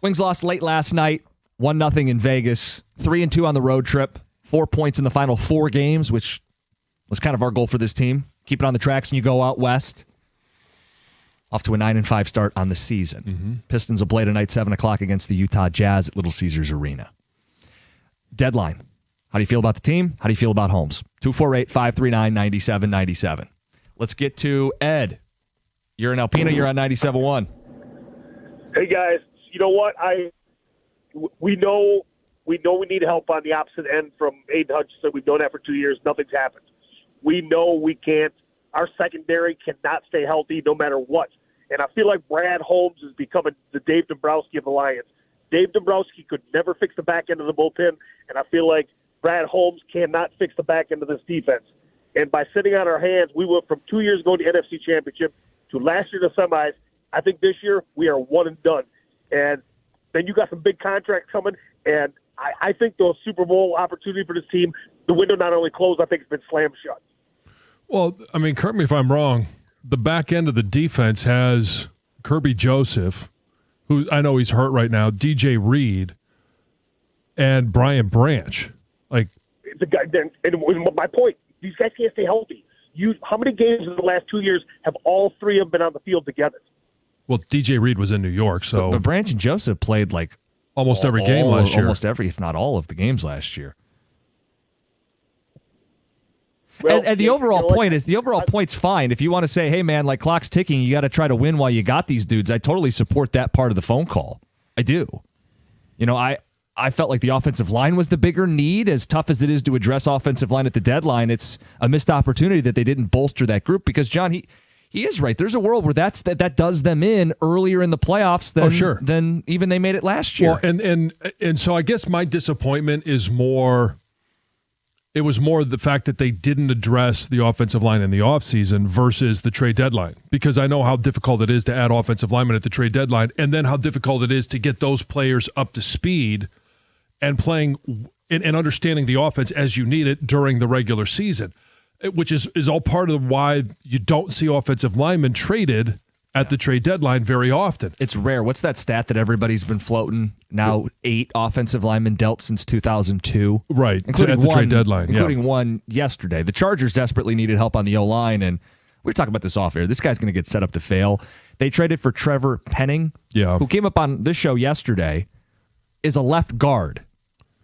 Wings lost late last night, 1-0 in Vegas, 3-2 on the road trip, 4 points in the final 4 games, which was kind of our goal for this team. Keep it on the tracks when you go out west. Off to a 9-5 start on the season. Mm-hmm. Pistons will play tonight, 7 o'clock against the Utah Jazz at Little Caesars Arena. Deadline. How do you feel about the team? How do you feel about Holmes? 248-539-9797. Let's get to Ed. You're in Alpena. You're on 97.1. Hey, guys. You know what? We know we need help on the opposite end from Aiden Hutchinson. We've known that for 2 years. Nothing's happened. We know we can't. Our secondary cannot stay healthy no matter what. And I feel like Brad Holmes is becoming the Dave Dombrowski of the Lions. Dave Dombrowski could never fix the back end of the bullpen, and I feel like Brad Holmes cannot fix the back end of this defense. And by sitting on our hands, we went from 2 years ago to NFC Championship to last year to semis. I think this year we are one and done. And then you got some big contracts coming, and I think the Super Bowl opportunity for this team, the window not only closed, I think it's been slammed shut. Well, I mean, correct me if I'm wrong. The back end of the defense has Kirby Joseph, who I know he's hurt right now, DJ Reed, and Brian Branch. Like, the guy. And my point: these guys can't stay healthy. How many games in the last 2 years have all three of them been on the field together? Well, DJ Reed was in New York, so but Branch and Joseph played like almost every game last year. Almost every, if not all, of the games last year. Well, and the overall point is point's fine. If you want to say, hey man, like clock's ticking, you got to try to win while you got these dudes. I totally support that part of the phone call. I do. You know, I felt like the offensive line was the bigger need. As tough as it is to address offensive line at the deadline, it's a missed opportunity that they didn't bolster that group because John, he is right. There's a world where that does them in earlier in the playoffs than even they made it last year. Well, and so I guess my disappointment is more. It was more the fact that they didn't address the offensive line in the offseason versus the trade deadline, because I know how difficult it is to add offensive linemen at the trade deadline, and then how difficult it is to get those players up to speed and playing and understanding the offense as you need it during the regular season, which is all part of why you don't see offensive linemen traded at the trade deadline very often. It's rare. What's that stat that everybody's been floating? Now 8 offensive linemen dealt since 2002. Right, including at the one, trade deadline. Including one yesterday. The Chargers desperately needed help on the O-line, and we were talking about this off air. This guy's going to get set up to fail. They traded for Trevor Penning, who came up on this show yesterday, is a left guard.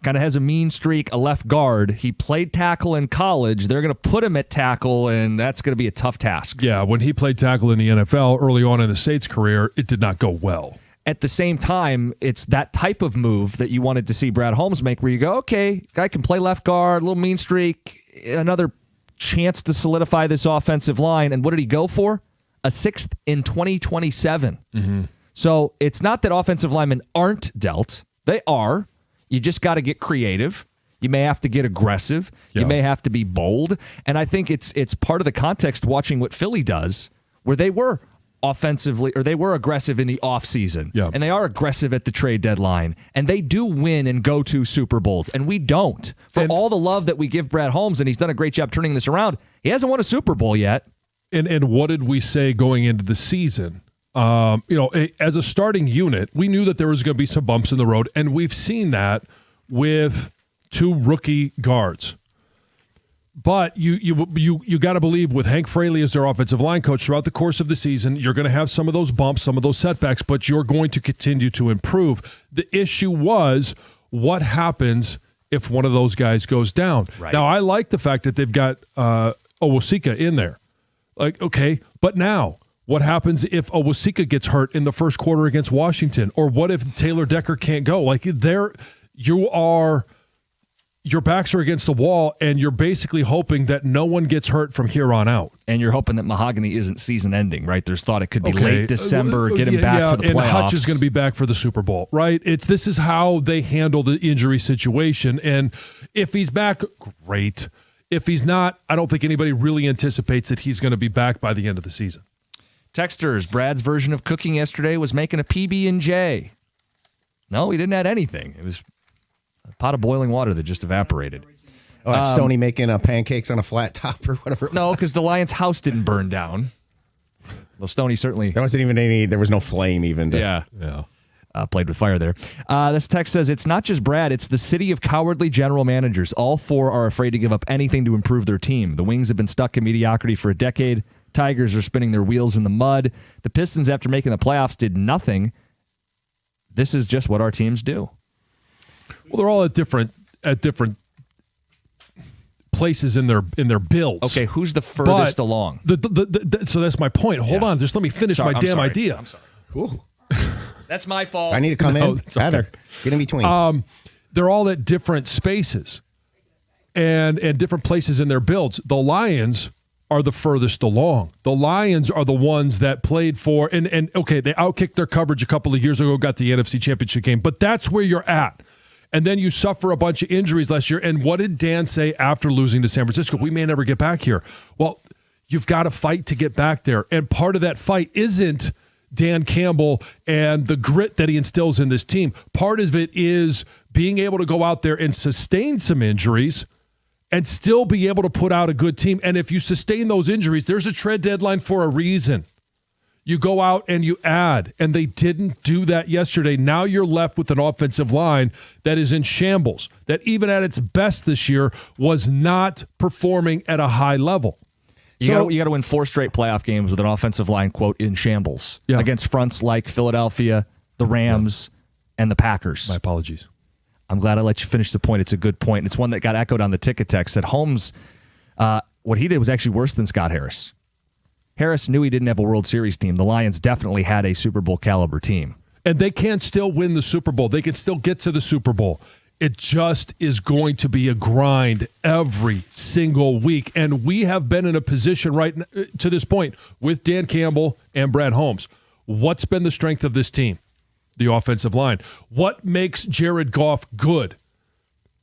Kind of has a mean streak, a left guard. He played tackle in college. They're going to put him at tackle, and that's going to be a tough task. Yeah, when he played tackle in the NFL early on in the States career, it did not go well. At the same time, it's that type of move that you wanted to see Brad Holmes make, where you go, okay, guy can play left guard, a little mean streak, another chance to solidify this offensive line. And what did he go for? A 6th in 2027. Mm-hmm. So it's not that offensive linemen aren't dealt. They are. You just got to get creative. You may have to get aggressive. Yeah. You may have to be bold. And I think it's part of the context watching what Philly does, where they were offensively, or they were aggressive in the offseason. Yeah. And they are aggressive at the trade deadline. And they do win and go to Super Bowls. And we don't. For all the love that we give Brad Holmes, and he's done a great job turning this around, he hasn't won a Super Bowl yet. And what did we say going into the season? As a starting unit, we knew that there was going to be some bumps in the road, and we've seen that with 2 rookie guards. But you got to believe with Hank Fraley as their offensive line coach throughout the course of the season, you're going to have some of those bumps, some of those setbacks, but you're going to continue to improve. The issue was what happens if one of those guys goes down. Right. Now, I like the fact that they've got Owosika in there. Like, okay, but now what happens if Owosika gets hurt in the first quarter against Washington? Or what if Taylor Decker can't go? Like, your backs are against the wall, and you're basically hoping that no one gets hurt from here on out. And you're hoping that Mahogany isn't season ending, right? There's thought it could be late December, get him back for the playoffs. And Hutch is going to be back for the Super Bowl, right? This is how they handle the injury situation. And if he's back, great. If he's not, I don't think anybody really anticipates that he's going to be back by the end of the season. Texters, Brad's version of cooking yesterday was making a PB&J. No, he didn't add anything. It was a pot of boiling water that just evaporated. Oh, that's Stoney making pancakes on a flat top or whatever. No, because the Lions' house didn't burn down. Well, Stoney certainly. There wasn't even there was no flame even. Yeah. played with fire there. This text says, it's not just Brad, it's the city of cowardly general managers. All four are afraid to give up anything to improve their team. The Wings have been stuck in mediocrity for a decade. Tigers are spinning their wheels in the mud. The Pistons, after making the playoffs, did nothing. This is just what our teams do. Well, they're all at different places in their builds. Okay, who's the furthest along? So that's my point. Hold on, just let me finish my damn idea. I'm sorry. That's my fault. I need to come in. It's okay. Heather, get in between. They're all at different spaces and different places in their builds. The Lions are the furthest along. The Lions are the ones that played for, and okay, they outkicked their coverage a couple of years ago, got the NFC Championship game, but that's where you're at. And then you suffer a bunch of injuries last year. And what did Dan say after losing to San Francisco? We may never get back here. Well, you've got to fight to get back there. And part of that fight isn't Dan Campbell and the grit that he instills in this team. Part of it is being able to go out there and sustain some injuries and still be able to put out a good team. And if you sustain those injuries, there's a trade deadline for a reason. You go out and you add, and they didn't do that yesterday. Now you're left with an offensive line that is in shambles, that even at its best this year was not performing at a high level. You got to win 4 straight playoff games with an offensive line, quote, in shambles against fronts like Philadelphia, the Rams, and the Packers. My apologies. I'm glad I let you finish the point. It's a good point. And it's one that got echoed on the ticket text that Holmes, what he did was actually worse than Scott Harris. Harris knew he didn't have a World Series team. The Lions definitely had a Super Bowl caliber team. And they can still win the Super Bowl. They can still get to the Super Bowl. It just is going to be a grind every single week. And we have been in a position right to this point with Dan Campbell and Brad Holmes. What's been the strength of this team? The offensive line. What makes Jared Goff good?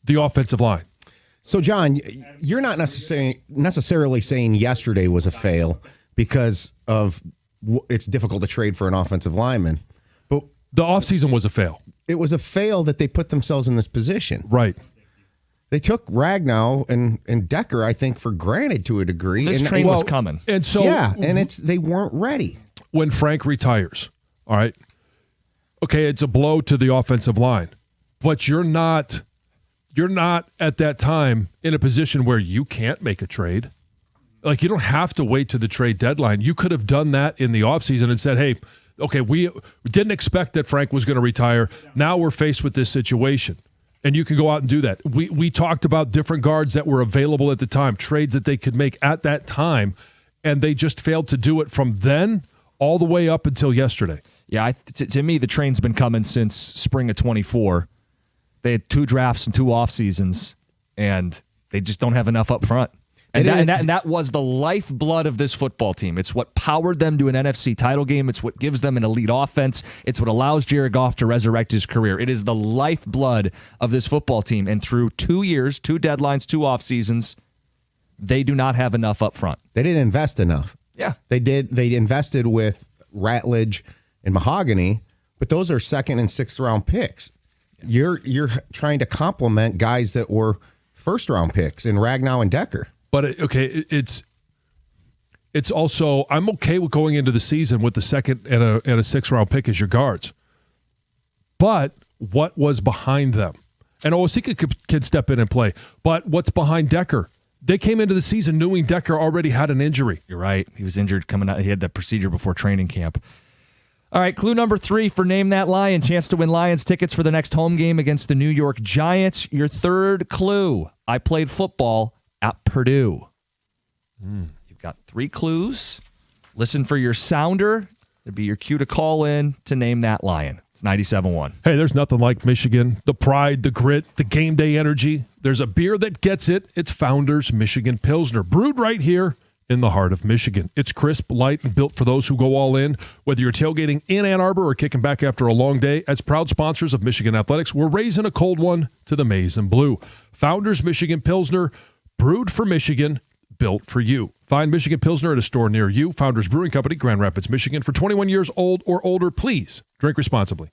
The offensive line. So, John, you're not necessarily saying yesterday was a fail because of it's difficult to trade for an offensive lineman. But the offseason was a fail. It was a fail that they put themselves in this position. Right. They took Ragnow and Decker, I think, for granted to a degree. This train was coming. And so they weren't ready. When Frank retires, all right, okay, it's a blow to the offensive line. But you're not at that time in a position where you can't make a trade. Like, you don't have to wait to the trade deadline. You could have done that in the offseason and said, hey, okay, we didn't expect that Frank was going to retire. Now we're faced with this situation. And you can go out and do that. We talked about different guards that were available at the time, trades that they could make at that time, and they just failed to do it from then all the way up until yesterday. Yeah, to me, the train's been coming since spring of 24. They had 2 drafts and 2 off seasons, and they just don't have enough up front. And that was the lifeblood of this football team. It's what powered them to an NFC title game. It's what gives them an elite offense. It's what allows Jared Goff to resurrect his career. It is the lifeblood of this football team. And through 2 years, 2 deadlines, 2 off seasons, they do not have enough up front. They didn't invest enough. Yeah. They did. They invested with Ratledge and Mahogany, but those are 2nd and 6th round picks. You're trying to complement guys that were 1st round picks in Ragnow and Decker. But it's also, I'm okay with going into the season with the 2nd and a 6th round pick as your guards. But what was behind them? And Osika could step in and play. But what's behind Decker? They came into the season knowing Decker already had an injury. You're right. He was injured coming out. He had that procedure before training camp. All right, clue number 3 for Name That Lion. Chance to win Lions tickets for the next home game against the New York Giants. Your 3rd clue. I played football at Purdue. You've got 3 clues. Listen for your sounder. It'd be your cue to call in to Name That Lion. It's 97.1. Hey, there's nothing like Michigan. The pride, the grit, the game day energy. There's a beer that gets it. It's Founders Michigan Pilsner, brewed right here in the heart of Michigan. It's crisp, light, and built for those who go all in. Whether you're tailgating in Ann Arbor or kicking back after a long day, as proud sponsors of Michigan Athletics, we're raising a cold one to the maize and blue. Founders Michigan Pilsner, brewed for Michigan, built for you. Find Michigan Pilsner at a store near you. Founders Brewing Company, Grand Rapids, Michigan. For 21 years old or older, please drink responsibly.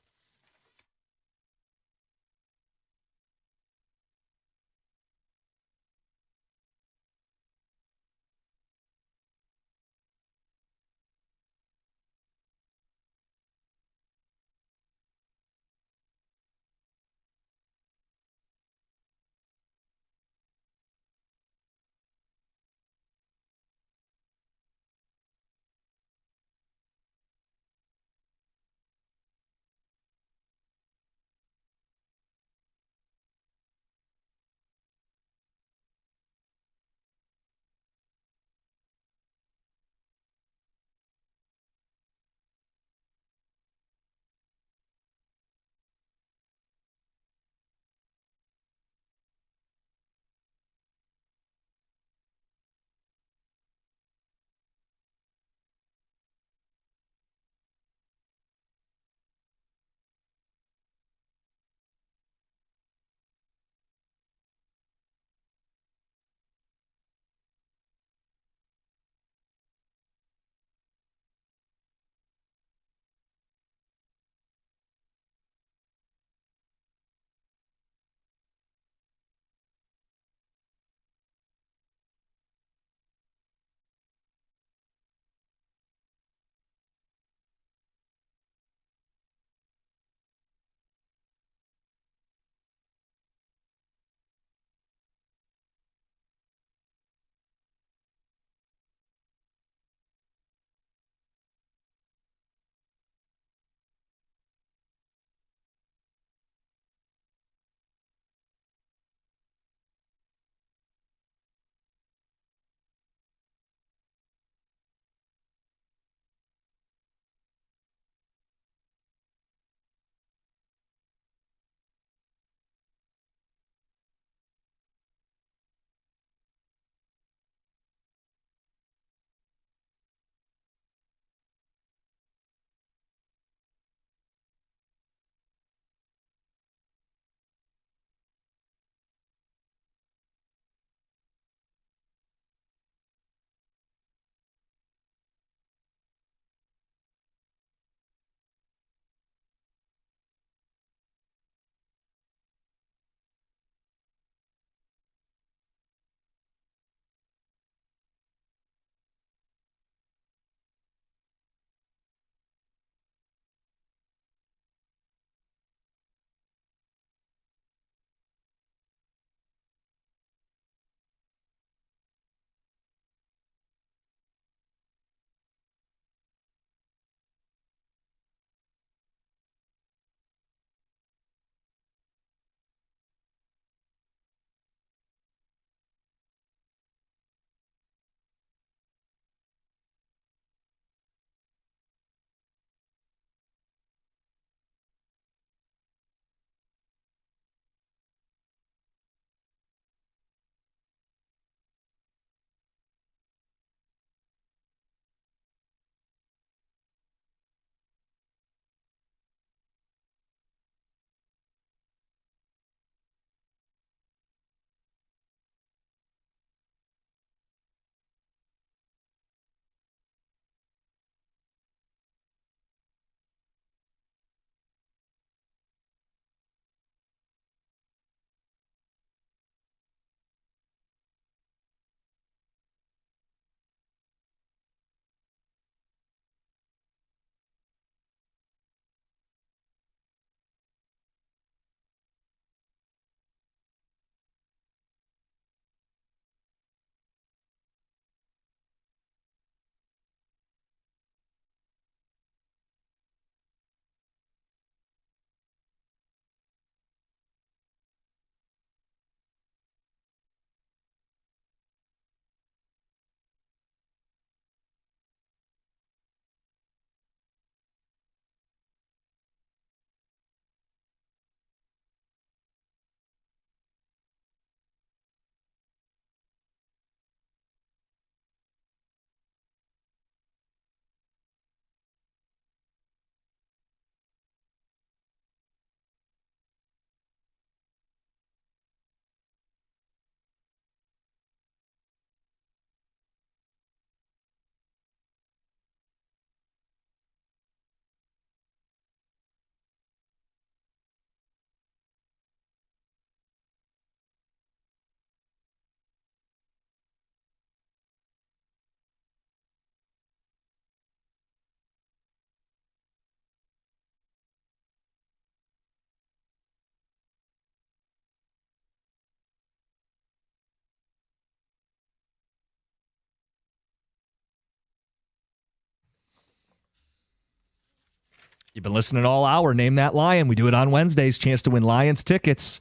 You've been listening all hour. Name that Lion. We do it on Wednesdays. Chance to win Lions tickets.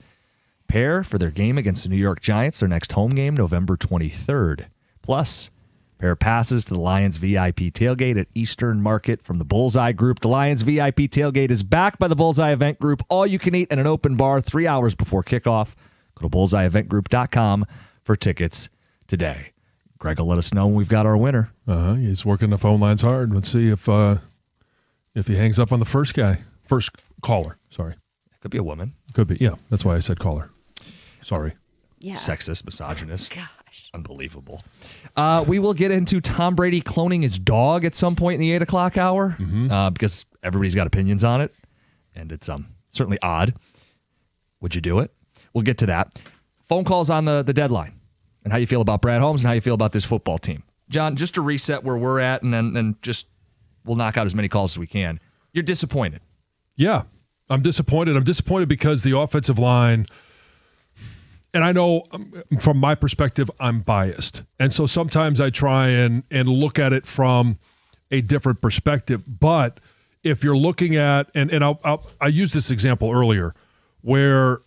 Pair for their game against the New York Giants, their next home game, November 23rd. Plus, pair of passes to the Lions VIP tailgate at Eastern Market from the Bullseye Group. The Lions VIP tailgate is backed by the Bullseye Event Group. All you can eat and an open bar 3 hours before kickoff. Go to bullseyeeventgroup.com for tickets today. Greg will let us know when we've got our winner. He's working the phone lines hard. Let's see if he hangs up on the first caller. Sorry. Could be a woman. Could be. Yeah, that's why I said caller. Sorry. Yeah. Sexist, misogynist. Gosh. Unbelievable. We will get into Tom Brady cloning his dog at some point in the 8 o'clock hour because everybody's got opinions on it, and it's certainly odd. Would you do it? We'll get to that. Phone calls on the deadline and how you feel about Brad Holmes and how you feel about this football team. John, just to reset where we're at, and then just we'll knock out as many calls as we can. You're disappointed. Yeah, I'm disappointed. I'm disappointed because the offensive line, and I know from my perspective, I'm biased. And so sometimes I try and look at it from a different perspective. But if you're looking at, and I used this example earlier, where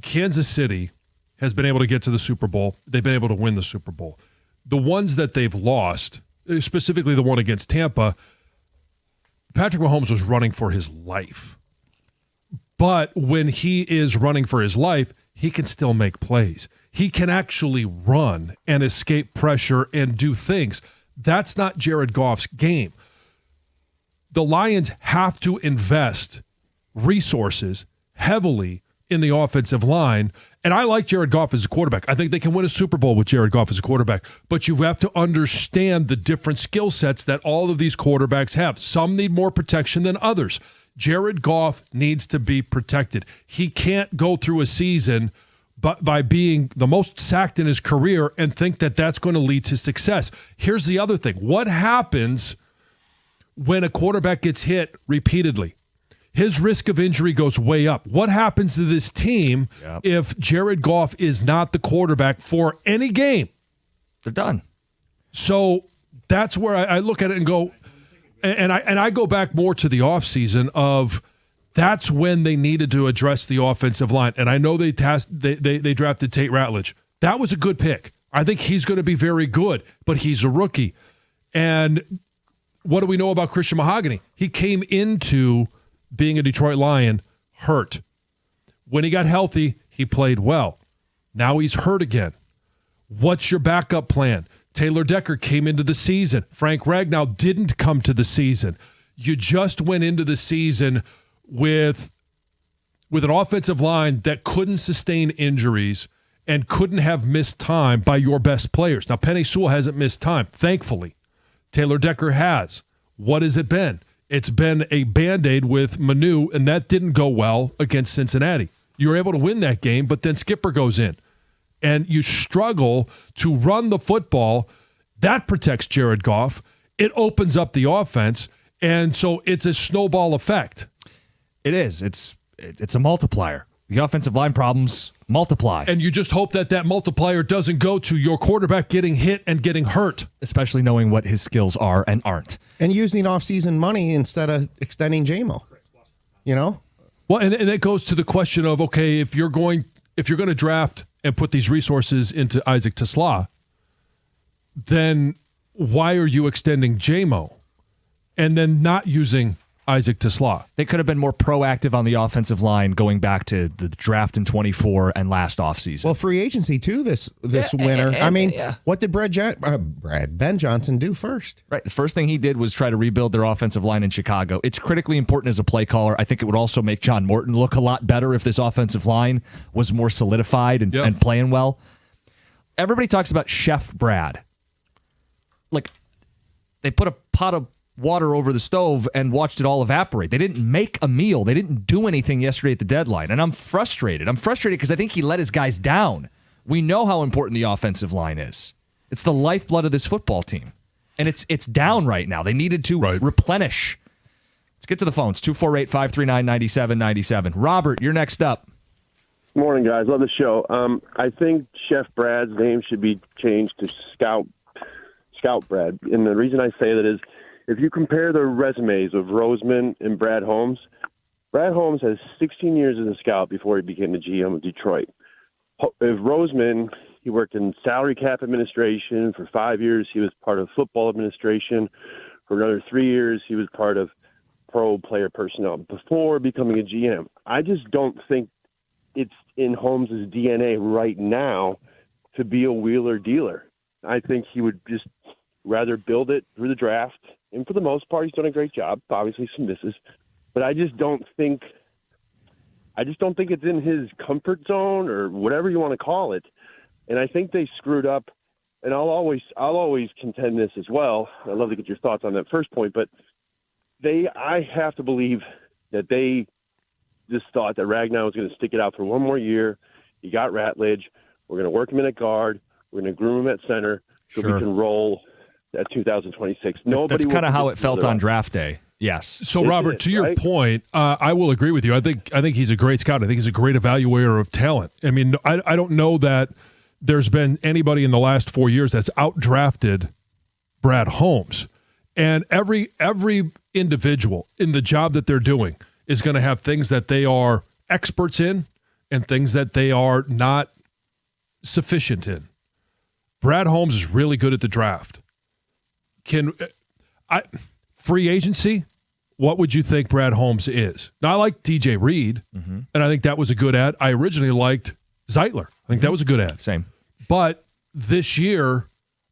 Kansas City has been able to get to the Super Bowl. They've been able to win the Super Bowl. The ones that they've lost, specifically the one against Tampa, Patrick Mahomes was running for his life. But when he is running for his life, he can still make plays. He can actually run and escape pressure and do things. That's not Jared Goff's game. The Lions have to invest resources heavily in the offensive line. And I like Jared Goff as a quarterback. I think they can win a Super Bowl with Jared Goff as a quarterback. But you have to understand the different skill sets that all of these quarterbacks have. Some need more protection than others. Jared Goff needs to be protected. He can't go through a season by being the most sacked in his career and think that that's going to lead to success. Here's the other thing. What happens when a quarterback gets hit repeatedly? His risk of injury goes way up. What happens to this team if Jared Goff is not the quarterback for any game? They're done. So that's where I look at it and go, and I go back more to the offseason of that's when they needed to address the offensive line. And I know they drafted Tate Ratledge. That was a good pick. I think he's going to be very good, but he's a rookie. And what do we know about Christian Mahogany? He came into being a Detroit Lion hurt. When he got healthy, he played well. Now he's hurt again. What's your backup plan? Taylor Decker came into the season. Frank Ragnow didn't come to the season. You just went into the season with an offensive line that couldn't sustain injuries and couldn't have missed time by your best players. Now, Penei Sewell hasn't missed time, thankfully. Taylor Decker has. What has it been? It's been a Band-Aid with Manu, and that didn't go well against Cincinnati. You were able to win that game, but then Skipper goes in. And you struggle to run the football. That protects Jared Goff. It opens up the offense. And so it's a snowball effect. It is. It's a multiplier. The offensive line problems multiply. And you just hope that multiplier doesn't go to your quarterback getting hit and getting hurt. Especially knowing what his skills are and aren't. And using off-season money instead of extending JMO. You know? Well, and that goes to the question of, okay, if you're going to draft and put these resources into Isaac TeSlaa, then why are you extending JMO and then not using Isaac TeSlaa? They could have been more proactive on the offensive line going back to the draft in 24 and last offseason. Well, free agency too this winter. I mean, what did Ben Johnson do first? Right. The first thing he did was try to rebuild their offensive line in Chicago. It's critically important as a play caller. I think it would also make John Morton look a lot better if this offensive line was more solidified and playing well. Everybody talks about Chef Brad. Like, they put a pot of water over the stove and watched it all evaporate. They didn't make a meal. They didn't do anything yesterday at the deadline. And I'm frustrated. I'm frustrated because I think he let his guys down. We know how important the offensive line is. It's the lifeblood of this football team. And it's down right now. They needed to replenish. Let's get to the phones. 248-539-9797. Robert, you're next up. Morning, guys. Love the show. I think Chef Brad's name should be changed to Scout Brad. And the reason I say that is if you compare the resumes of Roseman and Brad Holmes has 16 years as a scout before he became the GM of Detroit. If Roseman, he worked in salary cap administration for 5 years. He was part of football administration. For another 3 years, he was part of pro player personnel before becoming a GM. I just don't think it's in Holmes' DNA right now to be a wheeler dealer. I think he would just rather build it through the draft. And for the most part, he's done a great job. Obviously some misses, but I just don't think it's in his comfort zone or whatever you want to call it. And I think they screwed up. And I'll always contend this as well. I'd love to get your thoughts on that first point, but I have to believe that they just thought that Ragnow was going to stick it out for one more year. He got Ratledge. We're going to work him in at guard. We're going to groom him at center so we can roll at 2026. That's kind of how it felt on draft day. Yes. So, Robert, to your point, I will agree with you. I think he's a great scout. I think he's a great evaluator of talent. I mean, I don't know that there's been anybody in the last 4 years that's outdrafted Brad Holmes. And every individual in the job that they're doing is going to have things that they are experts in and things that they are not sufficient in. Brad Holmes is really good at the draft. Free agency, what would you think Brad Holmes is? Now, I like DJ Reed, and I think that was a good ad. I originally liked Zeitler. I think that was a good ad. Same. But this year,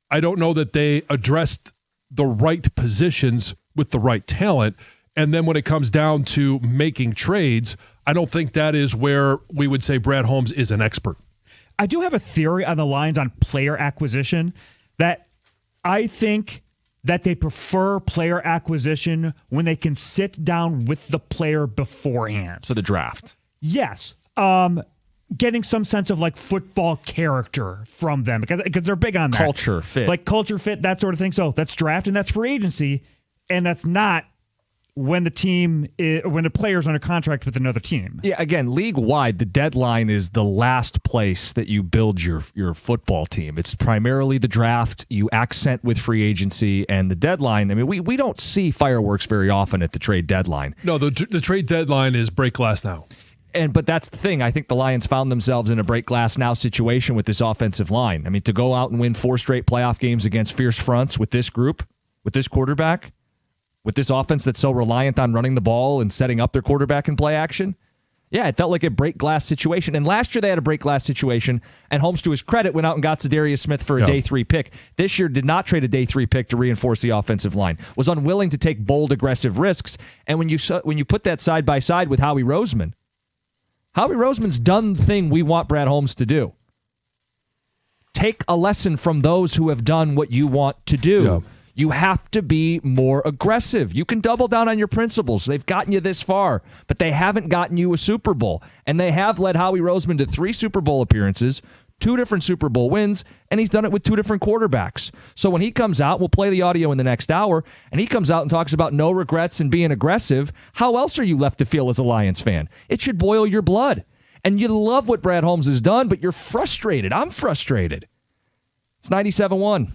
I don't know that they addressed the right positions with the right talent. And then when it comes down to making trades, I don't think that is where we would say Brad Holmes is an expert. I do have a theory on the lines on player acquisition that I think that they prefer player acquisition when they can sit down with the player beforehand. So the draft. Yes. Getting some sense of like football character from them because they're big on that. Culture fit. Like culture fit, that sort of thing. So that's draft and that's free agency. And that's not when the player's under contract with another team. Yeah, again, league-wide, the deadline is the last place that you build your football team. It's primarily the draft. You accent with free agency and the deadline. I mean, we don't see fireworks very often at the trade deadline. No, the trade deadline is break glass now. But that's the thing. I think the Lions found themselves in a break glass now situation with this offensive line. I mean, to go out and win 4 straight playoff games against fierce fronts with this group, with this quarterback, with this offense that's so reliant on running the ball and setting up their quarterback in play action, yeah, it felt like a break glass situation. And last year they had a break glass situation, and Holmes, to his credit, went out and got Za'Darius Smith for a day 3 pick. This year did not trade a day 3 pick to reinforce the offensive line, was unwilling to take bold, aggressive risks. And when you put that side by side with Howie Roseman's done the thing we want Brad Holmes to do. Take a lesson from those who have done what you want to do. Yeah. You have to be more aggressive. You can double down on your principles. They've gotten you this far, but they haven't gotten you a Super Bowl. And they have led Howie Roseman to 3 Super Bowl appearances, 2 different Super Bowl wins, and he's done it with 2 different quarterbacks. So when he comes out, we'll play the audio in the next hour, and he comes out and talks about no regrets and being aggressive, how else are you left to feel as a Lions fan? It should boil your blood. And you love what Brad Holmes has done, but you're frustrated. I'm frustrated. It's 97.1.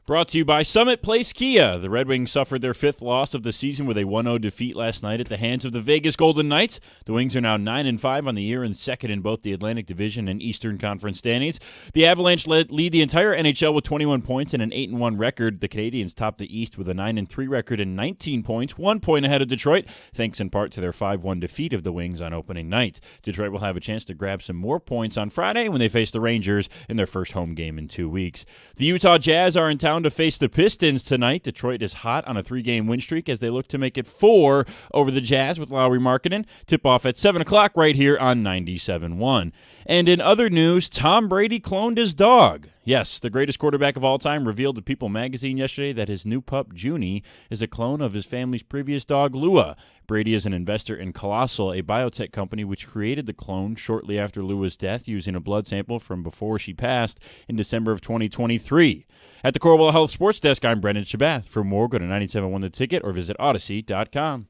Brought to you by Summit Place Kia. The Red Wings suffered their 5th loss of the season with a 1-0 defeat last night at the hands of the Vegas Golden Knights. The Wings are now 9-5 on the year and 2nd in both the Atlantic Division and Eastern Conference standings. The Avalanche lead the entire NHL with 21 points and an 8-1 record. The Canadiens top the East with a 9-3 record and 19 points, 1 point ahead of Detroit, thanks in part to their 5-1 defeat of the Wings on opening night. Detroit will have a chance to grab some more points on Friday when they face the Rangers in their first home game in 2 weeks. The Utah Jazz are in town to face the Pistons tonight. Detroit is hot on a 3-game win streak as they look to make it 4 over the Jazz with Lauri Markkanen. Tip-off at 7 o'clock right here on 97.1. And in other news, Tom Brady cloned his dog. Yes, the greatest quarterback of all time revealed to People magazine yesterday that his new pup, Junie, is a clone of his family's previous dog, Lua. Brady is an investor in Colossal, a biotech company which created the clone shortly after Lua's death using a blood sample from before she passed in December of 2023. At the Corewell Health Sports Desk, I'm Brendan Shabath. For more, go to 97.1 The Ticket or visit Odyssey.com.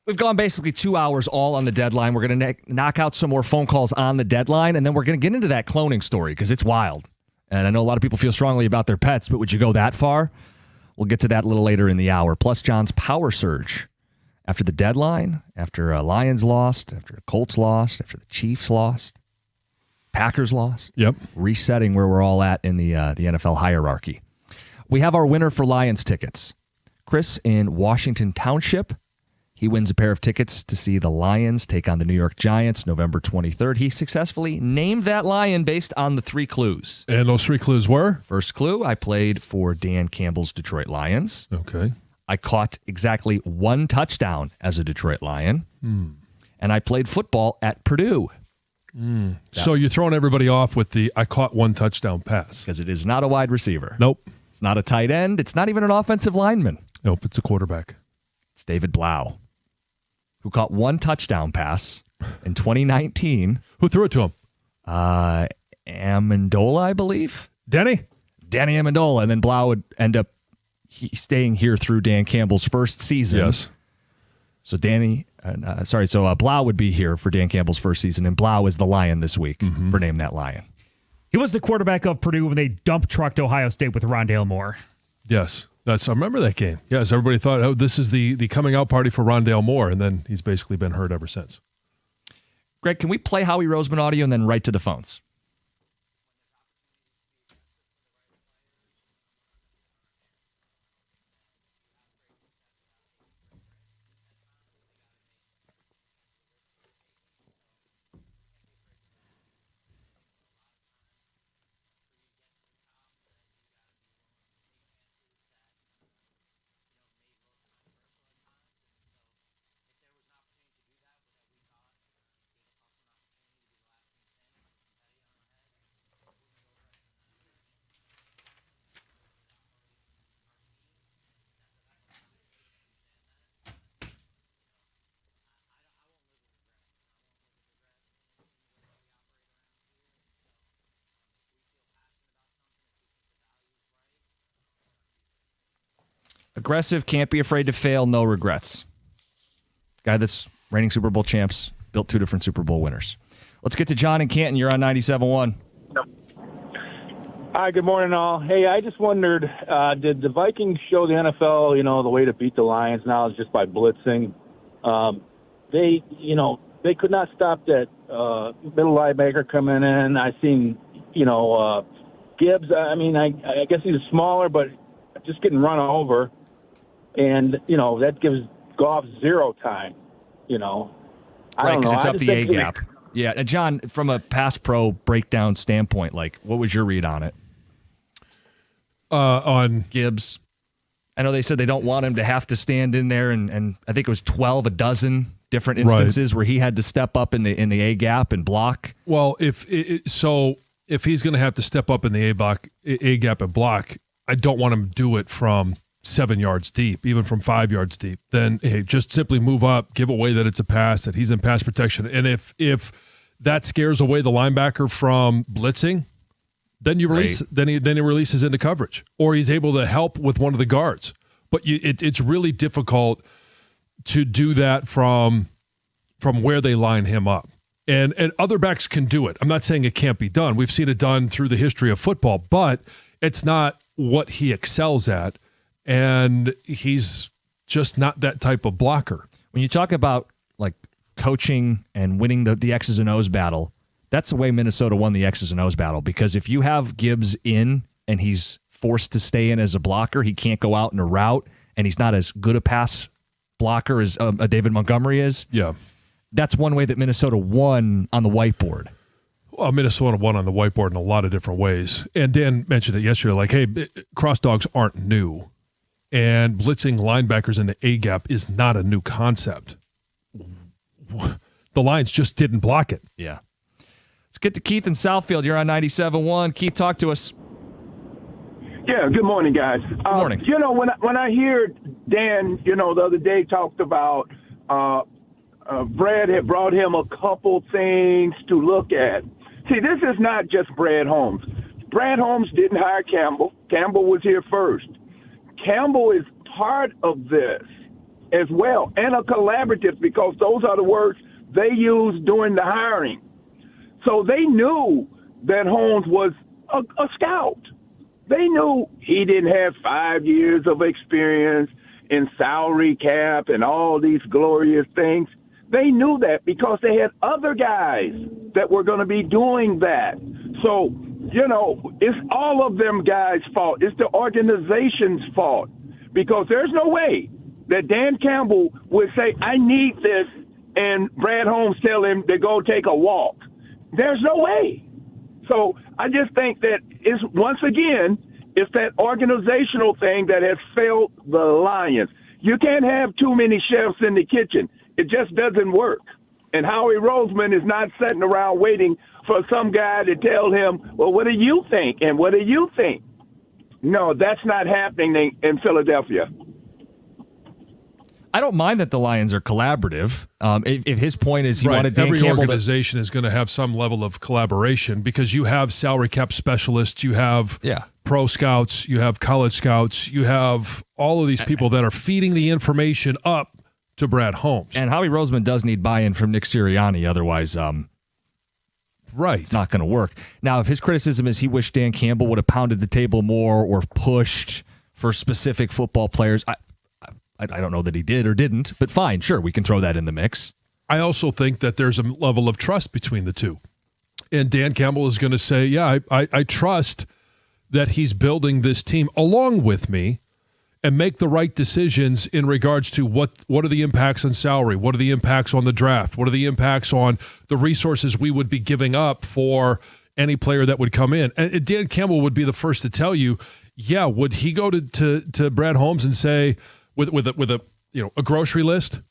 We've gone basically 2 hours all on the deadline. We're going to knock out some more phone calls on the deadline, and then we're going to get into that cloning story because it's wild. And I know a lot of people feel strongly about their pets, but would you go that far? We'll get to that a little later in the hour. Plus, John's power surge after the deadline, after Lions lost, after the Colts lost, after the Chiefs lost, Packers lost. Yep. Resetting where we're all at in the NFL hierarchy. We have our winner for Lions tickets. Chris in Washington Township. He wins a pair of tickets to see the Lions take on the New York Giants November 23rd. He successfully named that Lion based on the 3 clues. And those 3 clues were? First clue, I played for Dan Campbell's Detroit Lions. Okay. I caught exactly 1 touchdown as a Detroit Lion. And I played football at Purdue. So you're throwing everybody off with the I caught 1 touchdown pass. Because it is not a wide receiver. Nope. It's not a tight end. It's not even an offensive lineman. Nope, it's a quarterback. It's David Blau, who caught 1 touchdown pass in 2019. Who threw it to him? Amendola, I believe. Danny Amendola. And then Blau would end up staying here through Dan Campbell's first season. Yes. So Blau would be here for Dan Campbell's first season, and Blau is the Lion this week for Name That Lion. He was the quarterback of Purdue when they dump trucked Ohio State with Rondale Moore. Yes. I remember that game. Yes, everybody thought, oh, this is the coming out party for Rondale Moore, and then he's basically been hurt ever since. Greg, can we play Howie Roseman audio and then right to the phones? Aggressive, can't be afraid to fail, no regrets. Guy that's reigning Super Bowl champs, built 2 different Super Bowl winners. Let's get to John in Canton. You're on 97.1. Hi, good morning, all. Hey, I just wondered, did the Vikings show the NFL, the way to beat the Lions now is just by blitzing? They could not stop that middle linebacker coming in. I seen, Gibbs. I guess he's smaller, but just getting run over. And, that gives Goff 0 time, I don't Right, because know. it's I up just the think A-gap. Yeah, John, from a pass pro breakdown standpoint, what was your read on it? On Gibbs. I know they said they don't want him to have to stand in there, and I think it was a dozen different instances where he had to step up in the A-gap and block. Well, if he's going to have to step up in the A-gap and block, I don't want him to do it from 7 yards deep, even from 5 yards deep. Then just simply move up, give away that it's a pass, that he's in pass protection. And if that scares away the linebacker from blitzing, then you release. Right. Then he releases into coverage, or he's able to help with one of the guards. But it's really difficult to do that from where they line him up. And other backs can do it. I'm not saying it can't be done. We've seen it done through the history of football, but it's not what he excels at. And he's just not that type of blocker. When you talk about coaching and winning the X's and O's battle, that's the way Minnesota won the X's and O's battle. Because if you have Gibbs in and he's forced to stay in as a blocker, he can't go out in a route, and he's not as good a pass blocker as a David Montgomery is. Yeah, that's one way that Minnesota won on the whiteboard. Well, Minnesota won on the whiteboard in a lot of different ways. And Dan mentioned it yesterday, hey, cross dogs aren't new. and blitzing linebackers in the A-gap is not a new concept. The Lions just didn't block it. Yeah. Let's get to Keith in Southfield. You're on 97.1. Keith, talk to us. Yeah, good morning, guys. Good morning. You know, when I hear Dan, the other day talked about Brad had brought him a couple things to look at. See, this is not just Brad Holmes. Brad Holmes didn't hire Campbell. Campbell was here first. Campbell is part of this as well, and a collaborative, because those are the words they used during the hiring. So they knew that Holmes was a scout. They knew he didn't have 5 years of experience in salary cap and all these glorious things. They knew that because they had other guys that were going to be doing that. So, it's all of them guys' fault. It's the organization's fault, because there's no way that Dan Campbell would say, I need this, and Brad Holmes tell him to go take a walk. There's no way. So I just think that it's that organizational thing that has failed the Lions. You can't have too many chefs in the kitchen. It just doesn't work. And Howie Roseman is not sitting around waiting for some guy to tell him, well, what do you think? And what do you think? No, that's not happening in Philadelphia. I don't mind that the Lions are collaborative. If his point is he wanted Dan Every Campbell organization is going to have some level of collaboration, because you have salary cap specialists, you have pro scouts, you have college scouts, you have all of these people that are feeding the information up to Brad Holmes. And Howie Roseman does need buy-in from Nick Sirianni, otherwise it's not going to work. Now, if his criticism is he wished Dan Campbell would have pounded the table more or pushed for specific football players, I don't know that he did or didn't, but fine, sure, we can throw that in the mix. I also think that there's a level of trust between the two. And Dan Campbell is going to say, yeah, I trust that he's building this team along with me and make the right decisions in regards to what are the impacts on salary, what are the impacts on the draft, what are the impacts on the resources we would be giving up for any player that would come in. And Dan Campbell would be the first to tell you, yeah, would he go to Brad Holmes and say, with a grocery list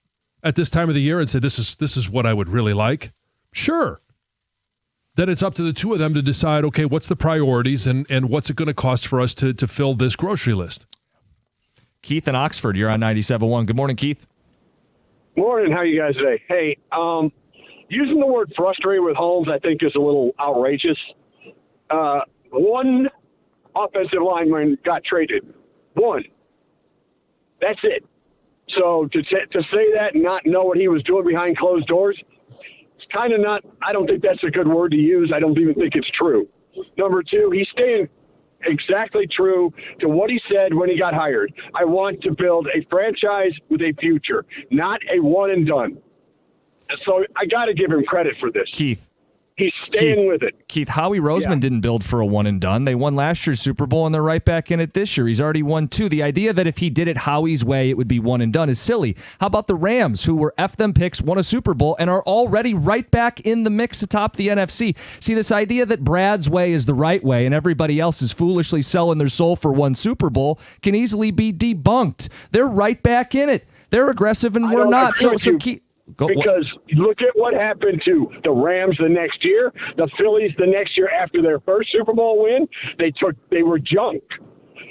at this time of the year, and say this is what I would really like? Sure. Then it's up to the two of them to decide, okay, what's the priorities and what's it going to cost for us to fill this grocery list? Keith in Oxford, you're on 97.1. Good morning, Keith. Morning. How are you guys today? Hey, using the word frustrated with Holmes, I think, is a little outrageous. One offensive lineman got traded. One. That's it. So to say that and not know what he was doing behind closed doors, it's kind of not, I don't think that's a good word to use. I don't even think it's true. Number two, he's staying exactly true to what he said when he got hired. I want to build a franchise with a future, not a one and done. So I got to give him credit for this. Keith. He's staying with it. Keith, Howie Roseman didn't build for a one and done. They won last year's Super Bowl, and they're right back in it this year. He's already won two. The idea that if he did it Howie's way, it would be one and done is silly. How about the Rams, who were F them picks, won a Super Bowl, and are already right back in the mix atop the NFC? See, this idea that Brad's way is the right way and everybody else is foolishly selling their soul for one Super Bowl can easily be debunked. They're right back in it. They're aggressive, and we're not. So Keith... Because look at what happened to the Rams the next year, the Phillies the next year after their first Super Bowl win. They were junk.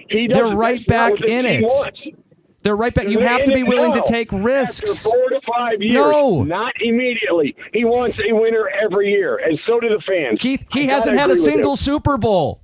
They're right back in it. They're right back. You have to be willing to take risks. After 4 to 5 years, not immediately. He wants a winner every year, and so do the fans. Keith, he hasn't had a single Super Bowl.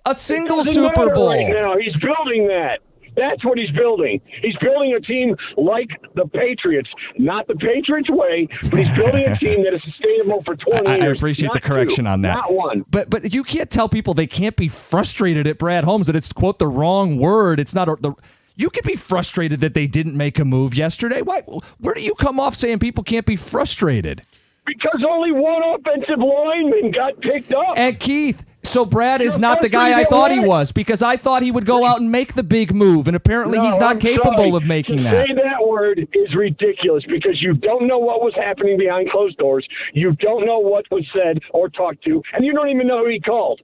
A single Super Bowl. Right now, he's building that. That's what he's building. He's building a team like the Patriots, not the Patriots way, but he's building a team that is sustainable for 20 years. I appreciate the correction on that. Not one. But you can't tell people they can't be frustrated at Brad Holmes, that it's, quote, the wrong word. It's not you could be frustrated that they didn't make a move yesterday. Why? Where do you come off saying people can't be frustrated? Because only one offensive lineman got picked up. And Keith, so Brad is not the guy I thought he was, because I thought he would go out and make the big move, and apparently he's not capable of making that. To say that word is ridiculous, because you don't know what was happening behind closed doors. You don't know what was said or talked to, and you don't even know who he called.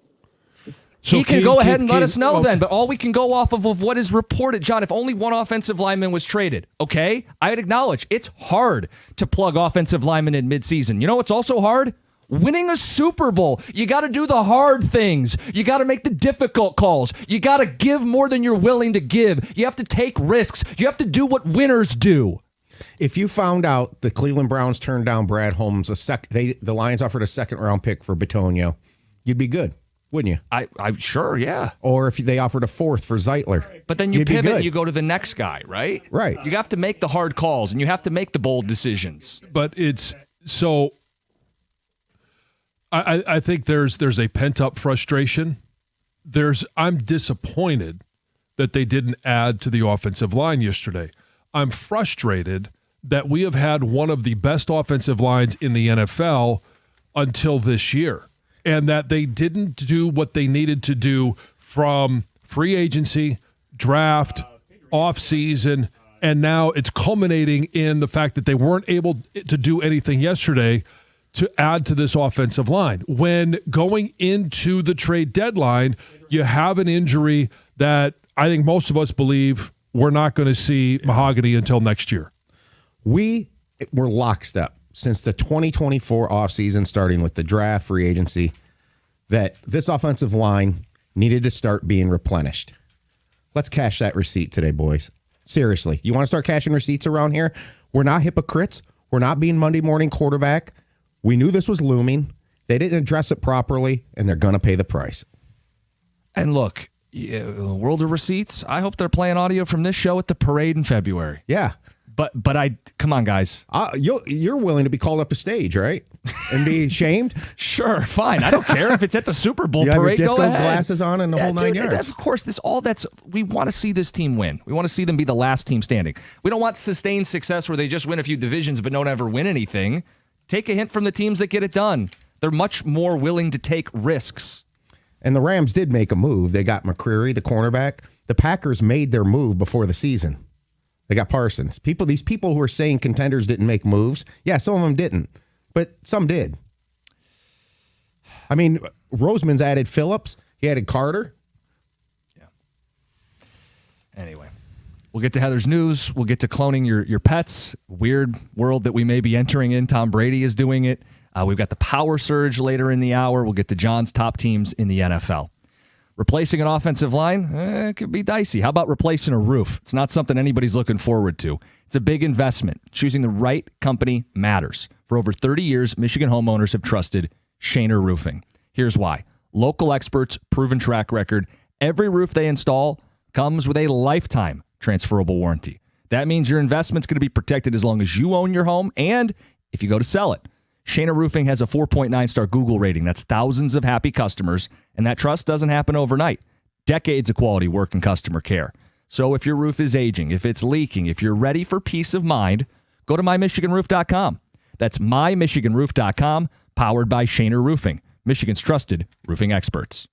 He can Keen- go ahead and let Keen- us know okay. then, but all we can go off of what is reported, John, if only one offensive lineman was traded, okay? I'd acknowledge it's hard to plug offensive linemen in midseason. You know what's also hard? Winning a Super Bowl. You got to do the hard things. You got to make the difficult calls. You got to give more than you're willing to give. You have to take risks. You have to do what winners do. If you found out the Cleveland Browns turned down Brad Holmes, the Lions offered a second-round pick for Bitonio, you'd be good, wouldn't you? I'm sure, yeah. Or if they offered a fourth for Zeitler. But then you you'd be pivot good. and you go to the next guy, right? Right. You have to make the hard calls and you have to make the bold decisions. But it's so. I think there's a pent up frustration. I'm disappointed that they didn't add to the offensive line yesterday. I'm frustrated that we have had one of the best offensive lines in the NFL until this year, and that they didn't do what they needed to do from free agency, draft, offseason, and now it's culminating in the fact that they weren't able to do anything yesterday to add to this offensive line. When going into the trade deadline, you have an injury that I think most of us believe we're not going to see Mahogany until next year. We were lockstep since the 2024 offseason, starting with the draft, free agency, that this offensive line needed to start being replenished. Let's cash that receipt today, boys. Seriously, you want to start cashing receipts around here? We're not hypocrites. We're not being Monday morning quarterback. We knew this was looming. They didn't address it properly, and they're going to pay the price. And look, world of receipts, I hope they're playing audio from this show at the parade in February. Yeah. But come on, guys. You're willing to be called up a stage, right? And be shamed? Sure, fine. I don't care if it's at the Super Bowl You have your parade. disco Go ahead. glasses on and the whole nine yards. That's, of course, we want to see this team win. We want to see them be the last team standing. We don't want sustained success where they just win a few divisions but don't ever win anything. Take a hint from the teams that get it done. They're much more willing to take risks. And the Rams did make a move. They got McCreary, the cornerback. The Packers made their move before the season. They got Parsons. These people who are saying contenders didn't make moves, yeah, some of them didn't, but some did. I mean, Roseman's added Phillips. He added Carter. Anyway, we'll get to Heather's news. We'll get to cloning your pets. Weird world that we may be entering in. Tom Brady is doing it. We've got the power surge later in the hour. We'll get to John's top teams in the NFL. Replacing an offensive line, it could be dicey. How about replacing a roof? It's not something anybody's looking forward to. It's a big investment. Choosing the right company matters. For over 30 years, Michigan homeowners have trusted Shaner Roofing. Here's why. Local experts, proven track record. Every roof they install comes with a lifetime transferable warranty. That means your investment's going to be protected as long as you own your home and if you go to sell it. Shaner Roofing has a 4.9-star Google rating. That's thousands of happy customers, and that trust doesn't happen overnight. Decades of quality work and customer care. So if your roof is aging, if it's leaking, if you're ready for peace of mind, go to mymichiganroof.com. That's mymichiganroof.com, powered by Shaner Roofing, Michigan's trusted roofing experts.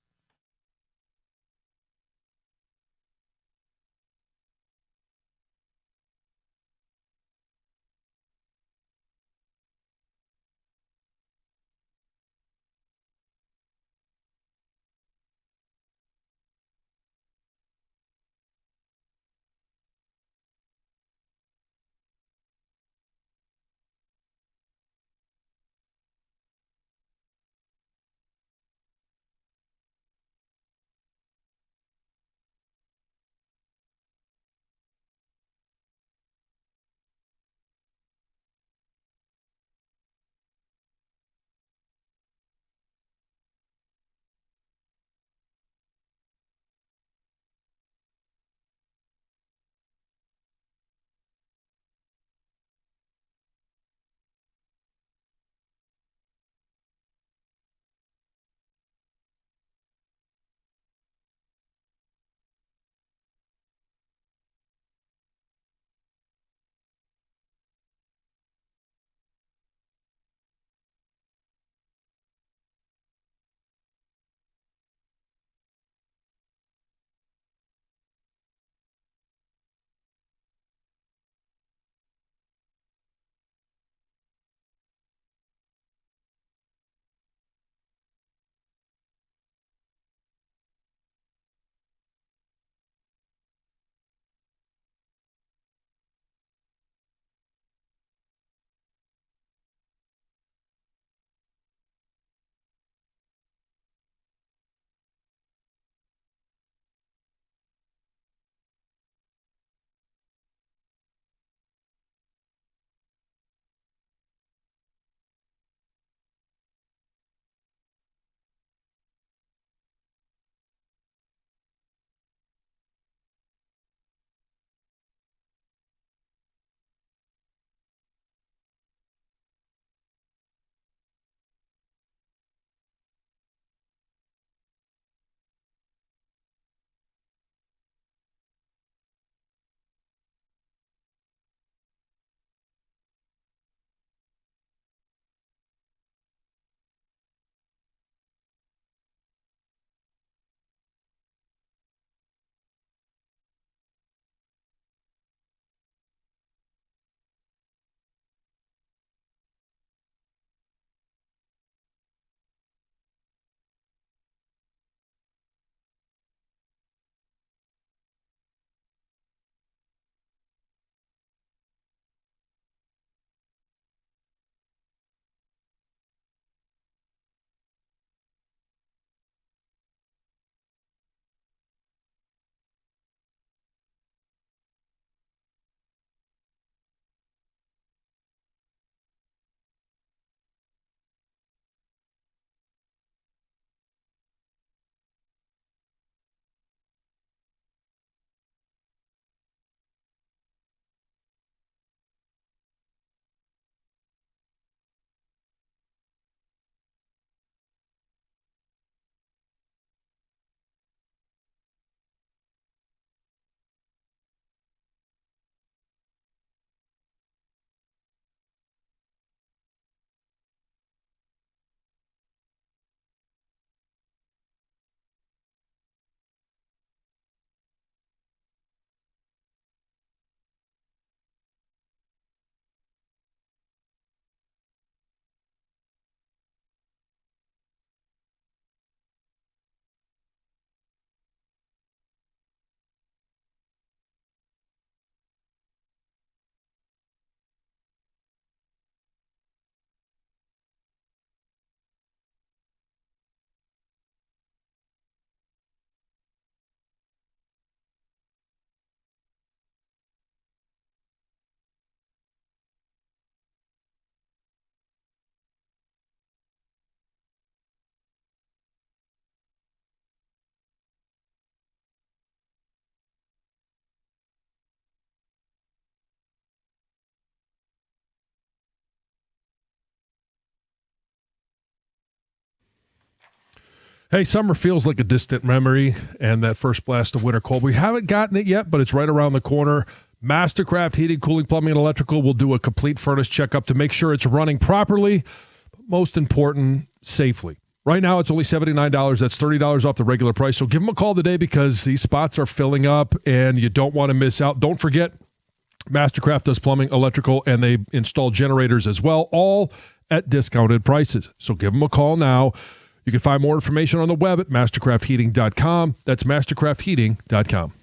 Hey, summer feels like a distant memory, and that first blast of winter cold. We haven't gotten it yet, but it's right around the corner. Mastercraft Heating, Cooling, Plumbing, and Electrical will do a complete furnace checkup to make sure it's running properly, but most important, safely. Right now, it's only $79. That's $30 off the regular price. So give them a call today because these spots are filling up, and you don't want to miss out. Don't forget, Mastercraft does plumbing, electrical, and they install generators as well, all at discounted prices. So give them a call now. You can find more information on the web at mastercraftheating.com. That's mastercraftheating.com.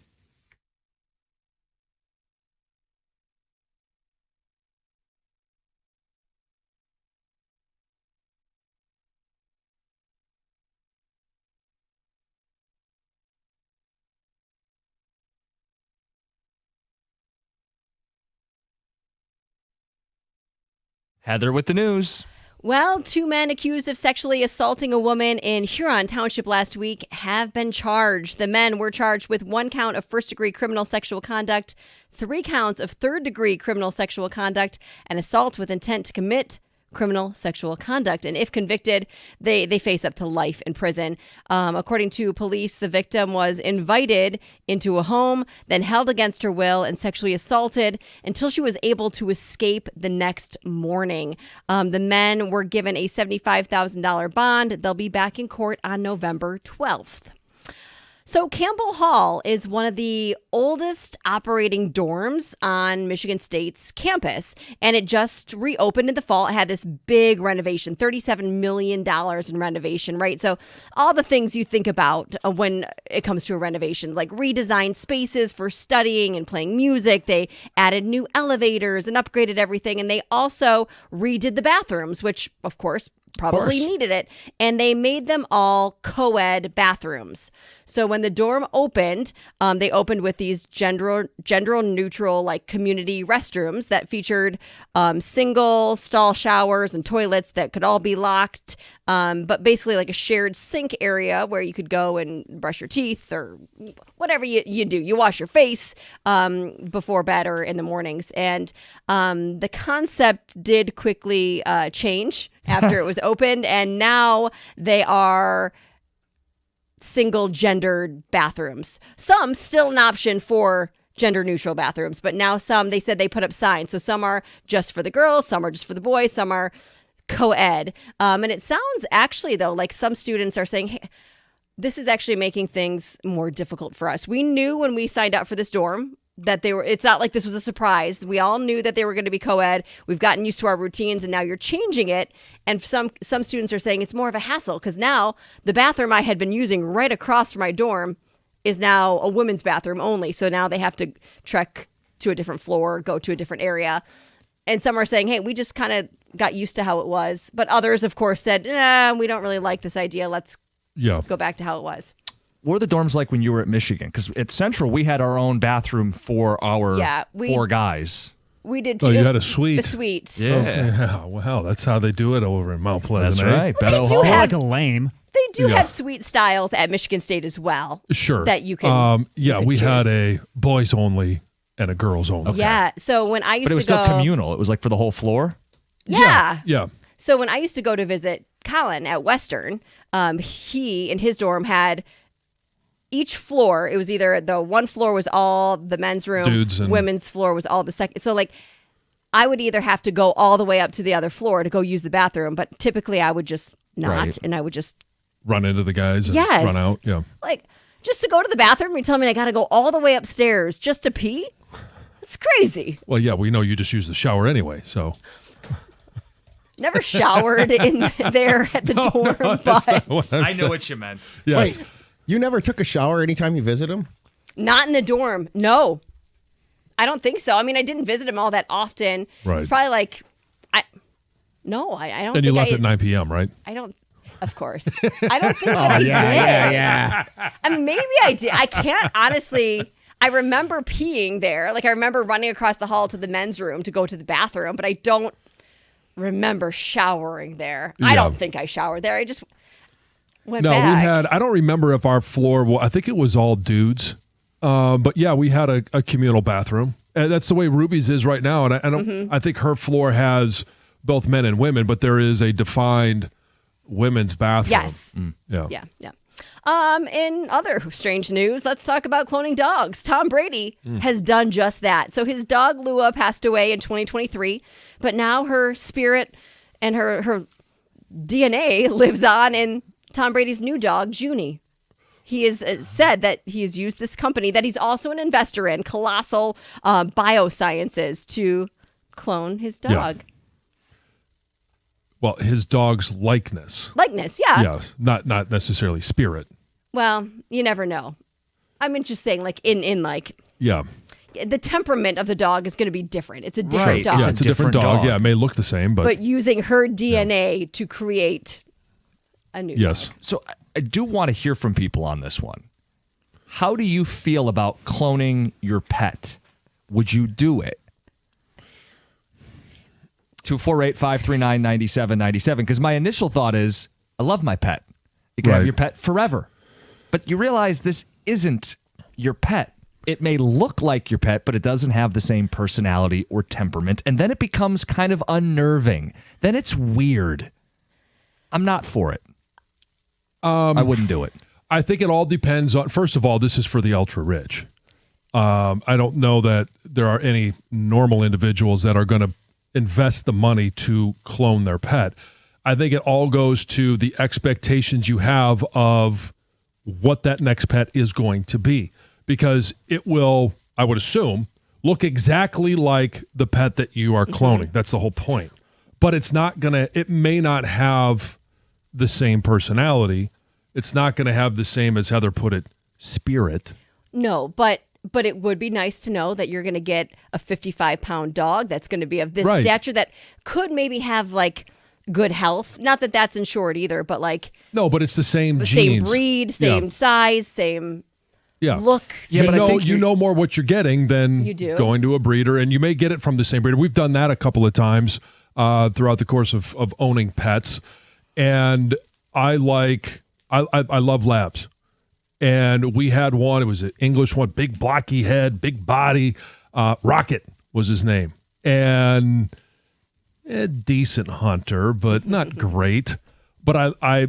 Heather with the news. Well, 2 men accused of sexually assaulting a woman in Huron Township last week have been charged. The men were charged with 1 count of first-degree criminal sexual conduct, 3 counts of third-degree criminal sexual conduct, and assault with intent to commit criminal sexual conduct. And if convicted, they face up to life in prison. According to police, the victim was invited into a home, then held against her will and sexually assaulted until she was able to escape the next morning. The men were given a $75,000 bond. They'll be back in court on November 12th. So Campbell Hall is one of the oldest operating dorms on Michigan State's campus, and it just reopened in the fall. It had this big renovation, $37 million in renovation, right? So all the things you think about when it comes to a renovation, like redesigned spaces for studying and playing music. They added new elevators and upgraded everything, and they also redid the bathrooms, which, of course, probably needed it. And they made them all co-ed bathrooms. So when the dorm opened, they opened with these gender neutral, like community restrooms that featured single stall showers and toilets that could all be locked. But basically like a shared sink area where you could go and brush your teeth or whatever you do. You wash your face before bed or in the mornings. And the concept did quickly change after it was opened, and now they are single gendered bathrooms. Some still an option for gender neutral bathrooms, but now some, they said they put up signs. So some are just for the girls, some are just for the boys, some are co-ed. And it sounds actually though like some students are saying, hey, this is actually making things more difficult for us. We knew when we signed up for this dorm that they were, it's not like this was a surprise. We all knew that they were going to be co-ed. We've gotten used to our routines, and now you're changing it. And some students are saying it's more of a hassle because now the bathroom I had been using right across from my dorm is now a women's bathroom only. So now they have to trek to a different floor, go to a different area. And some are saying, hey, we just kind of got used to how it was. But others, of course, said, we don't really like this idea. Let's go back to how it was. What were the dorms like when you were at Michigan? Because at Central, we had our own bathroom for our 4 guys. We did too. Oh, you had a suite. The suite. Yeah. Wow, that's how they do it over in Mount Pleasant. That's right. Well, they do have, like a lame. They do have suite styles at Michigan State as well. Sure. That you can. We choose. had a boys only and a girls only. Okay. Yeah. So when I used to go. But it was still communal. It was like for the whole floor? Yeah. Yeah. So when I used to go to visit Colin at Western, he in his dorm had each floor. It was either the one floor was all the men's room, dudes, and women's floor was all the second. So like I would either have to go all the way up to the other floor to go use the bathroom, but typically I would just not, and I would just run into the guys and run out. Yeah. Like just to go to the bathroom, you tell me I got to go all the way upstairs just to pee? It's crazy. Well, yeah, we know you just use the shower anyway, so. Never showered in there at the dorm, but I know what you meant. Yes. Wait, you never took a shower anytime you visit him? Not in the dorm. No. I don't think so. I mean, I didn't visit him all that often. Right. It's probably like, I don't And think you left at 9 p.m., right? I don't, of course. I don't think that I did. Yeah. I mean, maybe I did. I can't honestly, I remember peeing there. Like I remember running across the hall to the men's room to go to the bathroom, but I don't remember showering there. I don't think I showered there. I just went back. We had, I don't remember if our floor, I think it was all dudes. But yeah, we had a communal bathroom. And that's the way Ruby's is right now. And I don't, I think her floor has both men and women, but there is a defined women's bathroom. Yes. Yeah. Yeah. In other strange news, let's talk about cloning dogs. Tom Brady has done just that. So his dog Lua passed away in 2023, but now her spirit and her DNA lives on in Tom Brady's new dog, Junie. He has said that he has used this company that he's also an investor in, Colossal Biosciences, to clone his dog. Yeah. Well, his dog's likeness. Likeness, yeah. Yes, not necessarily spirit. Well, you never know. I'm just saying, like in like Yeah. the temperament of the dog is going to be different. It's a different dog. Yeah, it's a different dog. Yeah, it may look the same, but using her DNA to create a new dog. So I do want to hear from people on this one. How do you feel about cloning your pet? Would you do it? 248-539-9797. Because my initial thought is, I love my pet. You can have your pet forever. But you realize this isn't your pet. It may look like your pet, but it doesn't have the same personality or temperament. And then it becomes kind of unnerving. Then it's weird. I'm not for it. I wouldn't do it. I think it all depends on, first of all, this is for the ultra rich. I don't know that there are any normal individuals that are going to invest the money to clone their pet. I think it all goes to the expectations you have of what that next pet is going to be, because it will, I would assume, look exactly like the pet that you are cloning. That's the whole point. But it's not going to, it may not have the same personality. It's not going to have the same, as Heather put it, spirit. No, but it would be nice to know that you're going to get a 55-pound dog that's going to be of this stature that could maybe have like good health. Not that that's insured either, but like no, but it's the same the genes. same breed, same size, same look. Yeah, same, but you know more what you're getting than You do. going to a breeder, and you may get it from the same breeder. We've done that a couple of times throughout the course of owning pets, and I love labs. And we had one, it was an English one, big blocky head, big body. Rocket was his name. And a decent hunter, but not great. But I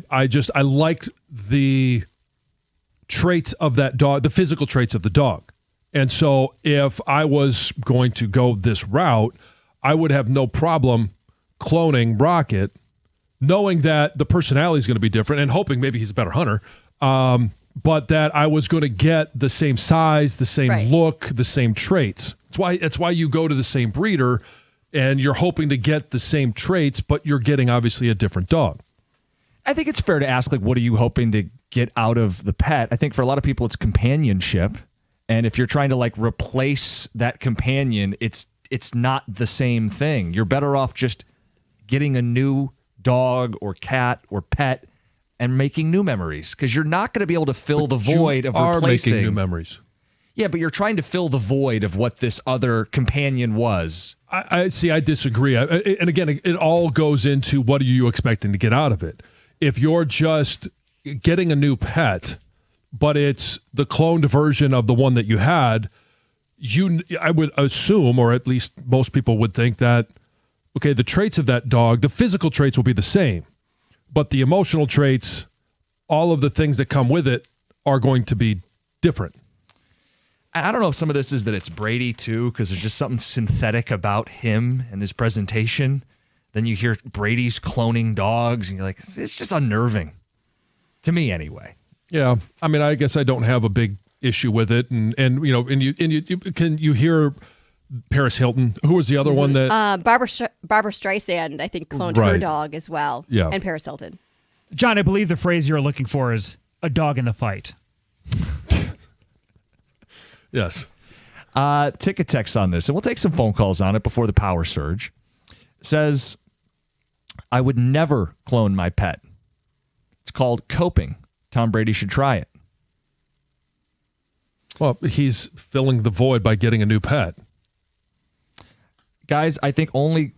liked the traits of that dog, the physical traits of the dog. And so if I was going to go this route, I would have no problem cloning Rocket, knowing that the personality is going to be different and hoping maybe he's a better hunter. But that I was going to get the same size, the same look, the same traits. That's why you go to the same breeder, and you're hoping to get the same traits, but you're getting obviously a different dog. I think it's fair to ask, like, what are you hoping to get out of the pet? I think for a lot of people, it's companionship, and if you're trying to like replace that companion, it's not the same thing. You're better off just getting a new dog or cat or pet and making new memories, because you're not going to be able to fill the void of replacing. Making new memories. Yeah, but you're trying to fill the void of what this other companion was. I see. I disagree. And again, it all goes into what are you expecting to get out of it. If you're just getting a new pet, but it's the cloned version of the one that you had, I would assume, or at least most people would think that, okay, the traits of that dog, the physical traits will be the same, but the emotional traits, all of the things that come with it are going to be different. I don't know if some of this is that it's Brady too, because there's just something synthetic about him and his presentation. Then you hear Brady's cloning dogs, and you're like, it's just unnerving. To me, anyway. Yeah, I mean, I guess I don't have a big issue with it, and you hear Paris Hilton. Who was the other one that? Barbara Streisand, I think, cloned her dog as well. Yeah, and Paris Hilton. John, I believe the phrase you're looking for is a dog in the fight. Yes. Ticket text on this, and we'll take some phone calls on it before the power surge. It says, I would never clone my pet. It's called coping. Tom Brady should try it. Well, he's filling the void by getting a new pet. Guys, I think one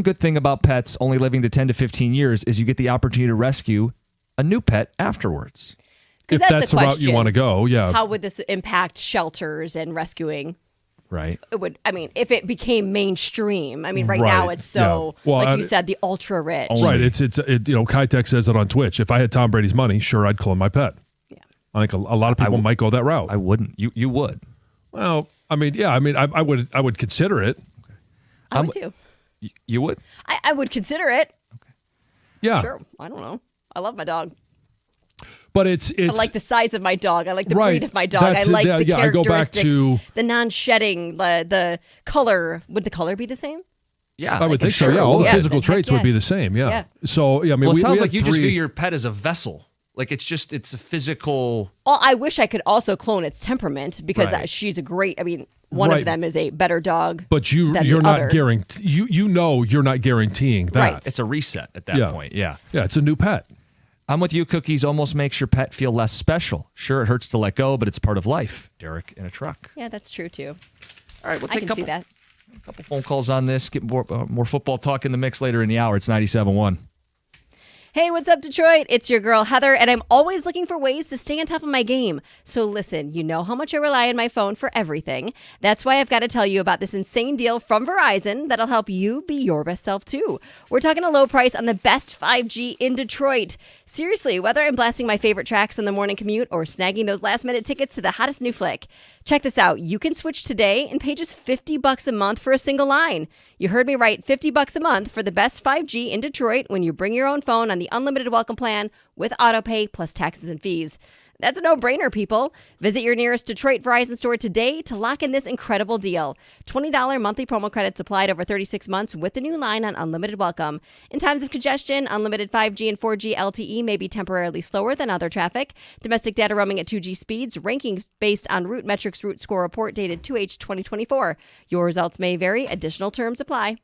good thing about pets only living to 10 to 15 years is you get the opportunity to rescue a new pet afterwards. If that's the route you want to go, yeah. How would this impact shelters and rescuing Right. it would. I mean, if it became mainstream. I mean, right Right, now it's so yeah. Well, like I- you said, the ultra rich. Right. It's Kitech says it on Twitch. If I had Tom Brady's money, sure, I'd clone my pet. Yeah. I think a lot of people might go that route. I wouldn't. You would. Well, I mean, yeah. I mean, I would consider it. I would too. You would? I would consider it. Yeah. Sure. I don't know. I love my dog. But it's I like the size of my dog. I like the Right. breed of my dog. That's I it. like Yeah, the yeah, I go back characteristics, to- the non-shedding, the color. Would the color be the same? Yeah, I would think so. Yeah, all the physical traits would be the yes. same. Yeah. Yeah. So yeah, I mean, Well, it we sounds had like you just view three- your pet as a vessel. Like it's a physical. Well, I wish I could also clone its temperament because Right. she's a great. I mean, one Right. of them is a better dog. But you're than the not other. guaranteeing. you're not guaranteeing that. Right. It's a reset at that Yeah. point. Yeah. Yeah, it's a new pet. I'm with you. Cookies almost makes your pet feel less special. Sure, it hurts to let go, but it's part of life. Derek in a truck. Yeah, that's true too. All right, we'll I take can see that. a couple phone calls on this. Get more football talk in the mix later in the hour. It's 97.1. Hey, what's up, Detroit? It's your girl, Heather, and I'm always looking for ways to stay on top of my game. So listen, you know how much I rely on my phone for everything. That's why I've got to tell you about this insane deal from Verizon that'll help you be your best self, too. We're talking a low price on the best 5G in Detroit. Seriously, whether I'm blasting my favorite tracks on the morning commute or snagging those last-minute tickets to the hottest new flick. Check this out. You can switch today and pay just $50 a month for a single line. You heard me right, $50 a month for the best 5G in Detroit when you bring your own phone on the unlimited welcome plan with autopay plus taxes and fees. That's a no-brainer, people. Visit your nearest Detroit Verizon store today to lock in this incredible deal. $20 monthly promo credits applied over 36 months with the new line on unlimited welcome. In times of congestion, unlimited 5G and 4G LTE may be temporarily slower than other traffic. Domestic data roaming at 2G speeds, ranking based on Root Metrics Root Score report dated 2H 2024. Your results may vary. Additional terms apply.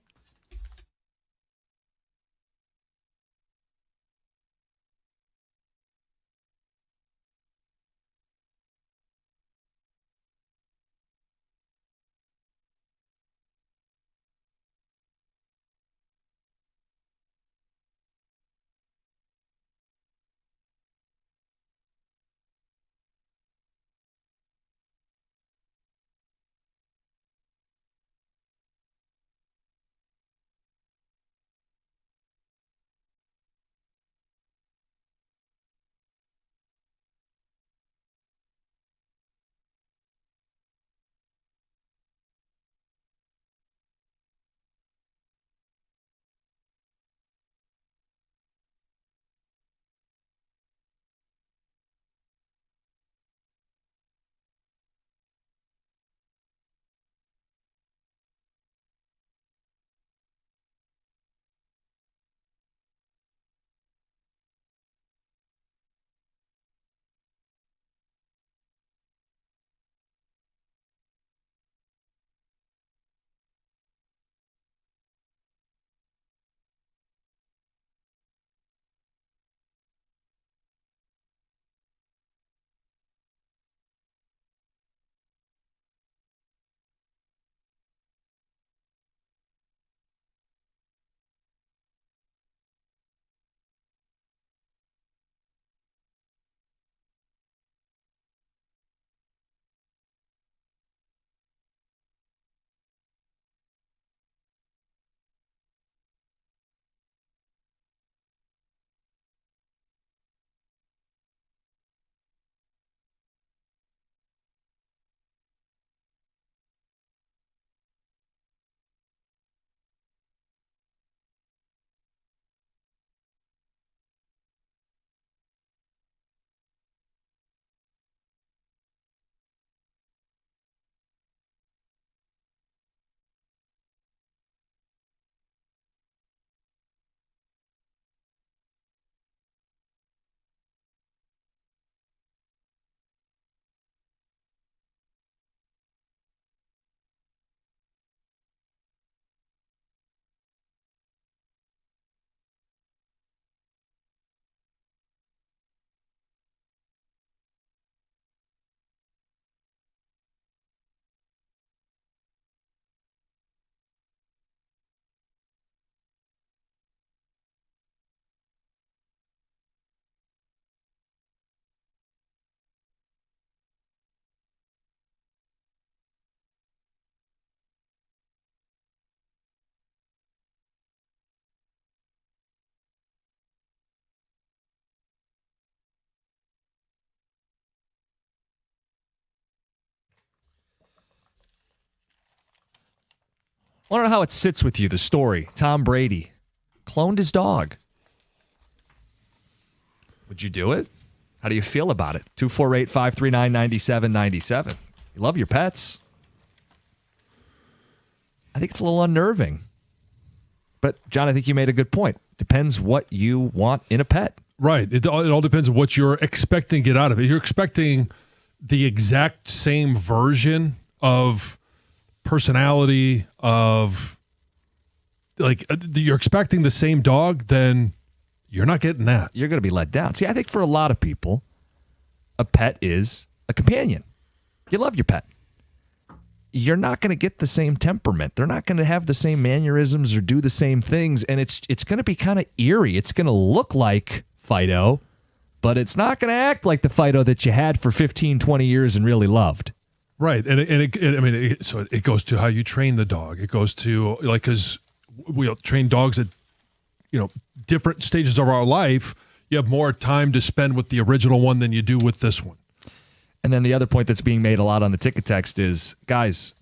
want to know how it sits with you, the story. Tom Brady cloned his dog. Would you do it? How do you feel about it? 248-539-9797. You love your pets. I think it's a little unnerving. But, John, I think you made a good point. Depends what you want in a pet. Right. It all depends on what you're expecting to get out of it. You're expecting the exact same version of personality of, like, you're expecting the same dog, then you're not getting that. You're going to be let down. See, I think for a lot of people, a pet is a companion. You love your pet. You're not going to get the same temperament. They're not going to have the same mannerisms or do the same things, and it's going to be kind of eerie. It's going to look like Fido, but it's not going to act like the Fido that you had for 15, 20 years and really loved. Right. And it goes to how you train the dog. It goes to, like, because we'll train dogs at, different stages of our life. You have more time to spend with the original one than you do with this one. And then the other point that's being made a lot on the ticket text is, guys,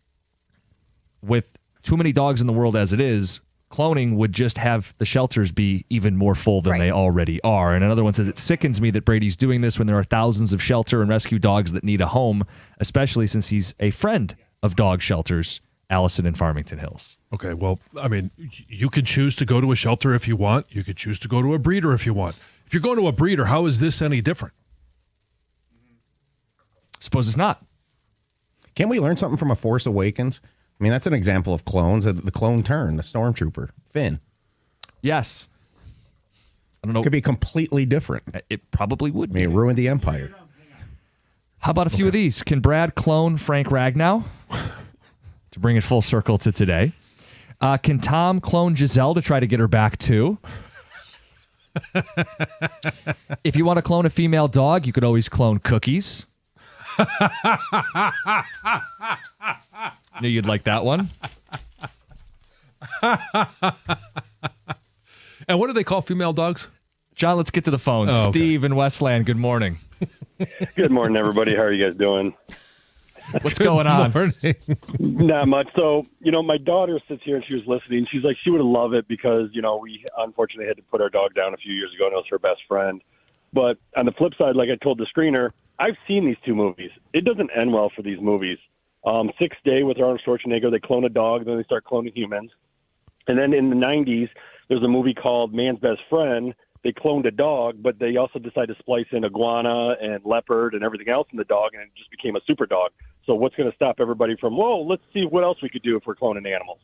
with too many dogs in the world as it is, cloning would just have the shelters be even more full than they already are. And another one says, it sickens me that Brady's doing this when there are thousands of shelter and rescue dogs that need a home, especially since he's a friend of dog shelters, Allison in Farmington Hills. Okay, well, I mean, you could choose to go to a shelter if you want. You could choose to go to a breeder if you want. If you're going to a breeder, how is this any different? Suppose it's not. Can we learn something from A Force Awakens? I mean, that's an example of clones. The clone turn, the stormtrooper, Finn. Yes. I don't know. It could be completely different. It probably would be. It ruined the Empire. How about a few of these? Can Brad clone Frank Ragnow? To bring it full circle to today. Can Tom clone Giselle to try to get her back too? If you want to clone a female dog, you could always clone Cookies. Knew you'd like that one. And what do they call female dogs? John, let's get to the phone. Oh, okay. Steve in Westland, good morning. Good morning, everybody. How are you guys doing? What's going on? Not much. So, my daughter sits here and she was listening. She's like, she would love it because, we unfortunately had to put our dog down a few years ago and it was her best friend. But on the flip side, like I told the screener, I've seen these two movies. It doesn't end well for these movies. 6th Day with Arnold Schwarzenegger, they clone a dog, then they start cloning humans. And then in the 90s, there's a movie called Man's Best Friend. They cloned a dog, but they also decided to splice in iguana and leopard and everything else in the dog, and it just became a super dog. So what's going to stop everybody from, let's see what else we could do if we're cloning animals?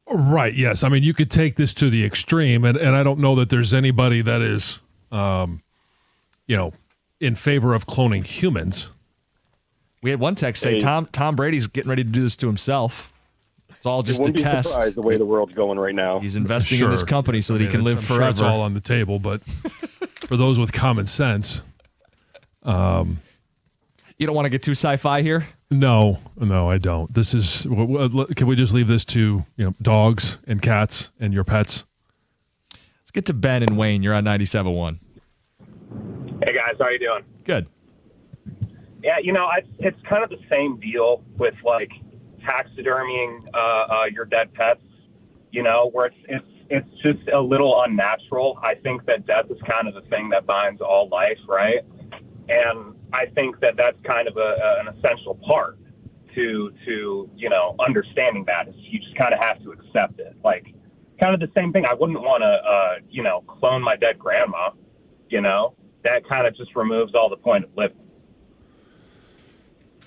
Right, yes. I mean, you could take this to the extreme, and I don't know that there's anybody that is, in favor of cloning humans. We had one text say Tom Brady's getting ready to do this to himself. It's all just a wouldn't be test. surprised the way the world's going right now. He's investing in this company so that he can live I'm forever. Sure it's all on the table, but for those with common sense, you don't want to get too sci-fi here. No, I don't. This is. Can we just leave this to dogs and cats and your pets? Let's get to Ben and Wayne. You're on 97.1. Hey guys, how you doing? Good. Yeah, it's kind of the same deal with like taxidermying your dead pets. Where it's just a little unnatural. I think that death is kind of the thing that binds all life, right? And I think that that's kind of an essential part to understanding that is you just kind of have to accept it. Like, kind of the same thing. I wouldn't want to clone my dead grandma. That kind of just removes all the point of living.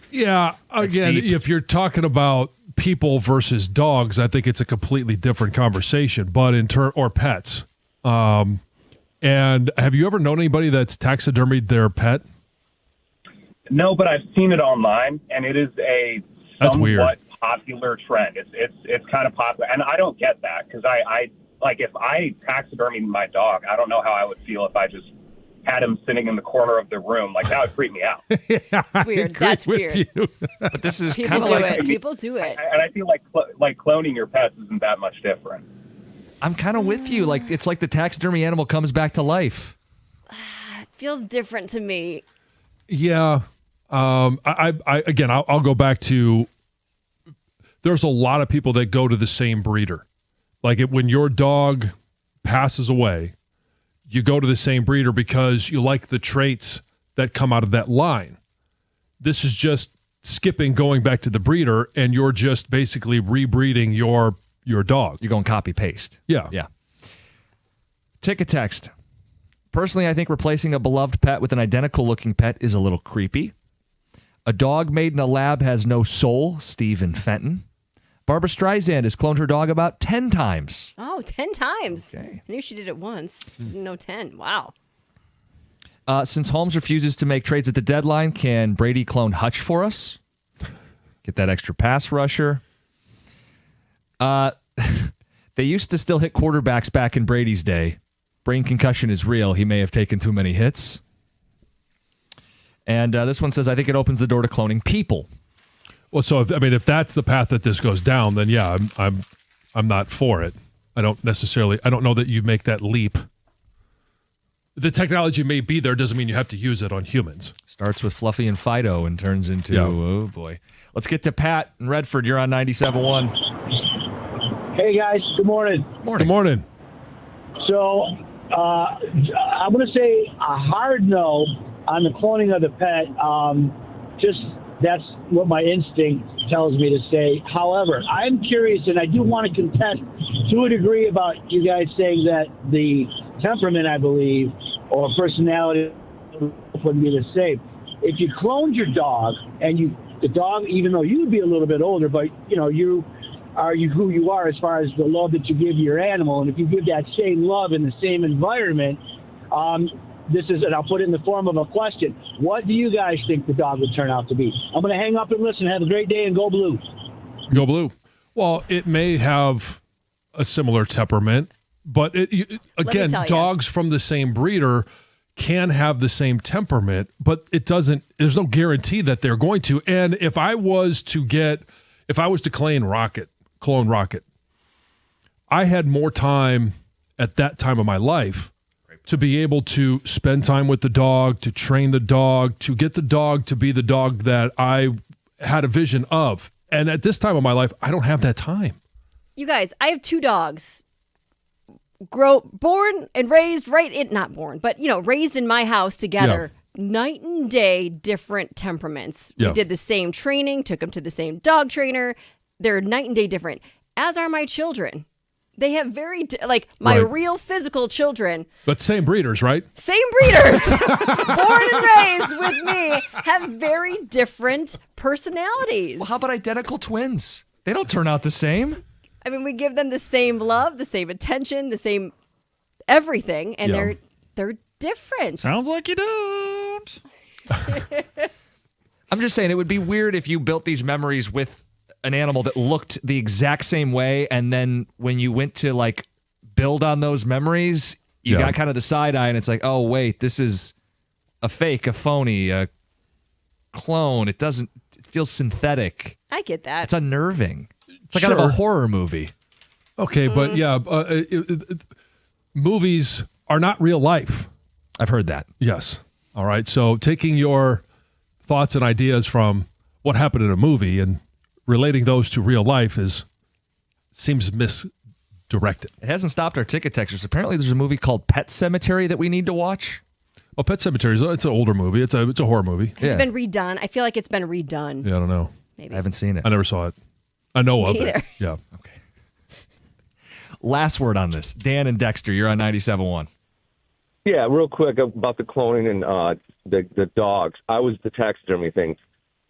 Yeah, again, if you're talking about people versus dogs, I think it's a completely different conversation. But or pets. And have you ever known anybody that's taxidermied their pet? No, but I've seen it online, and it is a somewhat popular trend. It's kind of popular, and I don't get that because I like if I taxidermied my dog, I don't know how I would feel if I just had him sitting in the corner of the room. Like, that would freak me out. It's weird. That's weird. But this is kind of like people do it. And I feel like cloning your pets isn't that much different. I'm kind of with you. Like, it's like the taxidermy animal comes back to life. It feels different to me. Yeah. I'll go back to there's a lot of people that go to the same breeder. Like when your dog passes away, you go to the same breeder because you like the traits that come out of that line. This is just skipping going back to the breeder, and you're just basically rebreeding your dog. You're going copy paste. Yeah. Yeah. Ticket text. Personally, I think replacing a beloved pet with an identical looking pet is a little creepy. A dog made in a lab has no soul. Stephen Fenton. Barbara Streisand has cloned her dog about 10 times. Oh, 10 times. Okay. I knew she did it once. Didn't know 10. Wow. Since Holmes refuses to make trades at the deadline, can Brady clone Hutch for us? Get that extra pass rusher. They used to still hit quarterbacks back in Brady's day. Brain concussion is real. He may have taken too many hits. And this one says, I think it opens the door to cloning people. Well, so if that's the path that this goes down, then yeah, I'm not for it. I don't know that you make that leap. The technology may be there, doesn't mean you have to use it on humans. Starts with Fluffy and Fido and turns into, oh boy. Let's get to Pat in Redford. You're on 97.1. Hey guys, good morning. Good morning. So I'm going to say a hard no on the cloning of the pet. Just that's what my instinct tells me to say. However, I'm curious, and I do want to contest to a degree about you guys saying that the temperament, I believe, or personality wouldn't be the same. If you cloned your dog, and the dog, even though you would be a little bit older, but you are who you are as far as the love that you give your animal, and if you give that same love in the same environment, and I'll put it in the form of a question. What do you guys think the dog would turn out to be? I'm going to hang up and listen. Have a great day and go blue. Go blue. Well, it may have a similar temperament, but again, dogs from the same breeder can have the same temperament, but there's no guarantee that they're going to. And if I was to clone Rocket, I had more time at that time of my life to be able to spend time with the dog, to train the dog, to get the dog to be the dog that I had a vision of. And at this time of my life, I don't have that time. You guys, I have 2 dogs. Born and raised raised in my house together. Yeah. Night and day, different temperaments. Yeah. We did the same training, took them to the same dog trainer. They're night and day different, as are my children. They have real physical children. But same breeders, right? Same breeders. Born and raised with me have very different personalities. Well, how about identical twins? They don't turn out the same. I mean, we give them the same love, the same attention, the same everything, and they're different. Sounds like you don't. I'm just saying it would be weird if you built these memories with an animal that looked the exact same way, and then when you went to build on those memories, you got kind of the side eye, and it's like, oh wait, this is a fake, a phony, a clone. It feels synthetic. I get that. It's unnerving. It's like out of a horror movie. Okay, but movies are not real life. I've heard that. Yes. All right. So taking your thoughts and ideas from what happened in a movie and relating those to real life seems misdirected. It hasn't stopped our ticket texters. Apparently there's a movie called Pet Sematary that we need to watch. Oh, Pet Sematary, it's an older movie. It's a horror movie. It's been redone. I feel like it's been redone. Yeah, I don't know. Maybe. I haven't seen it. I never saw it. I know Me of neither. it. Yeah. Okay. Last word on this. Dan and Dexter, you're on 97.1. Yeah, real quick about the cloning and the dogs. I was the taxidermy thing.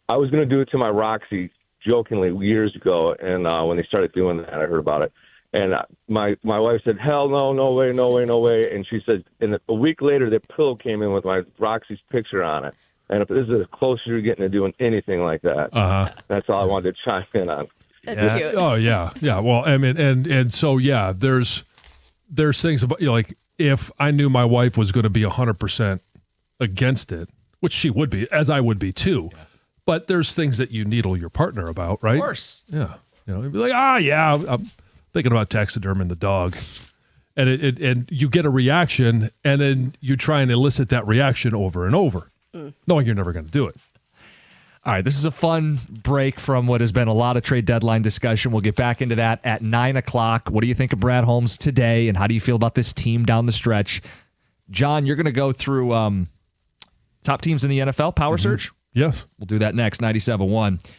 I was going to do it to my Roxy jokingly years ago, and when they started doing that, I heard about it. And my wife said, hell no, no way, no way, no way. And she said, and a week later, the pillow came in with my Roxy's picture on it. And if this is as close as you're getting to doing anything like that, that's all I wanted to chime in on. That's cute. Oh, yeah. Yeah. Well, I mean, and so, yeah, there's things about, if I knew my wife was going to be 100% against it, which she would be, as I would be too, but there's things that you needle your partner about, right? Of course. Yeah. You'd be like, I'm thinking about taxiderming the dog. And and you get a reaction, and then you try and elicit that reaction over and over, knowing you're never going to do it. All right, this is a fun break from what has been a lot of trade deadline discussion. We'll get back into that at 9 o'clock. What do you think of Brad Holmes today, and how do you feel about this team down the stretch? John, you're going to go through top teams in the NFL, Power Search? Yes. We'll do that next, 97.1.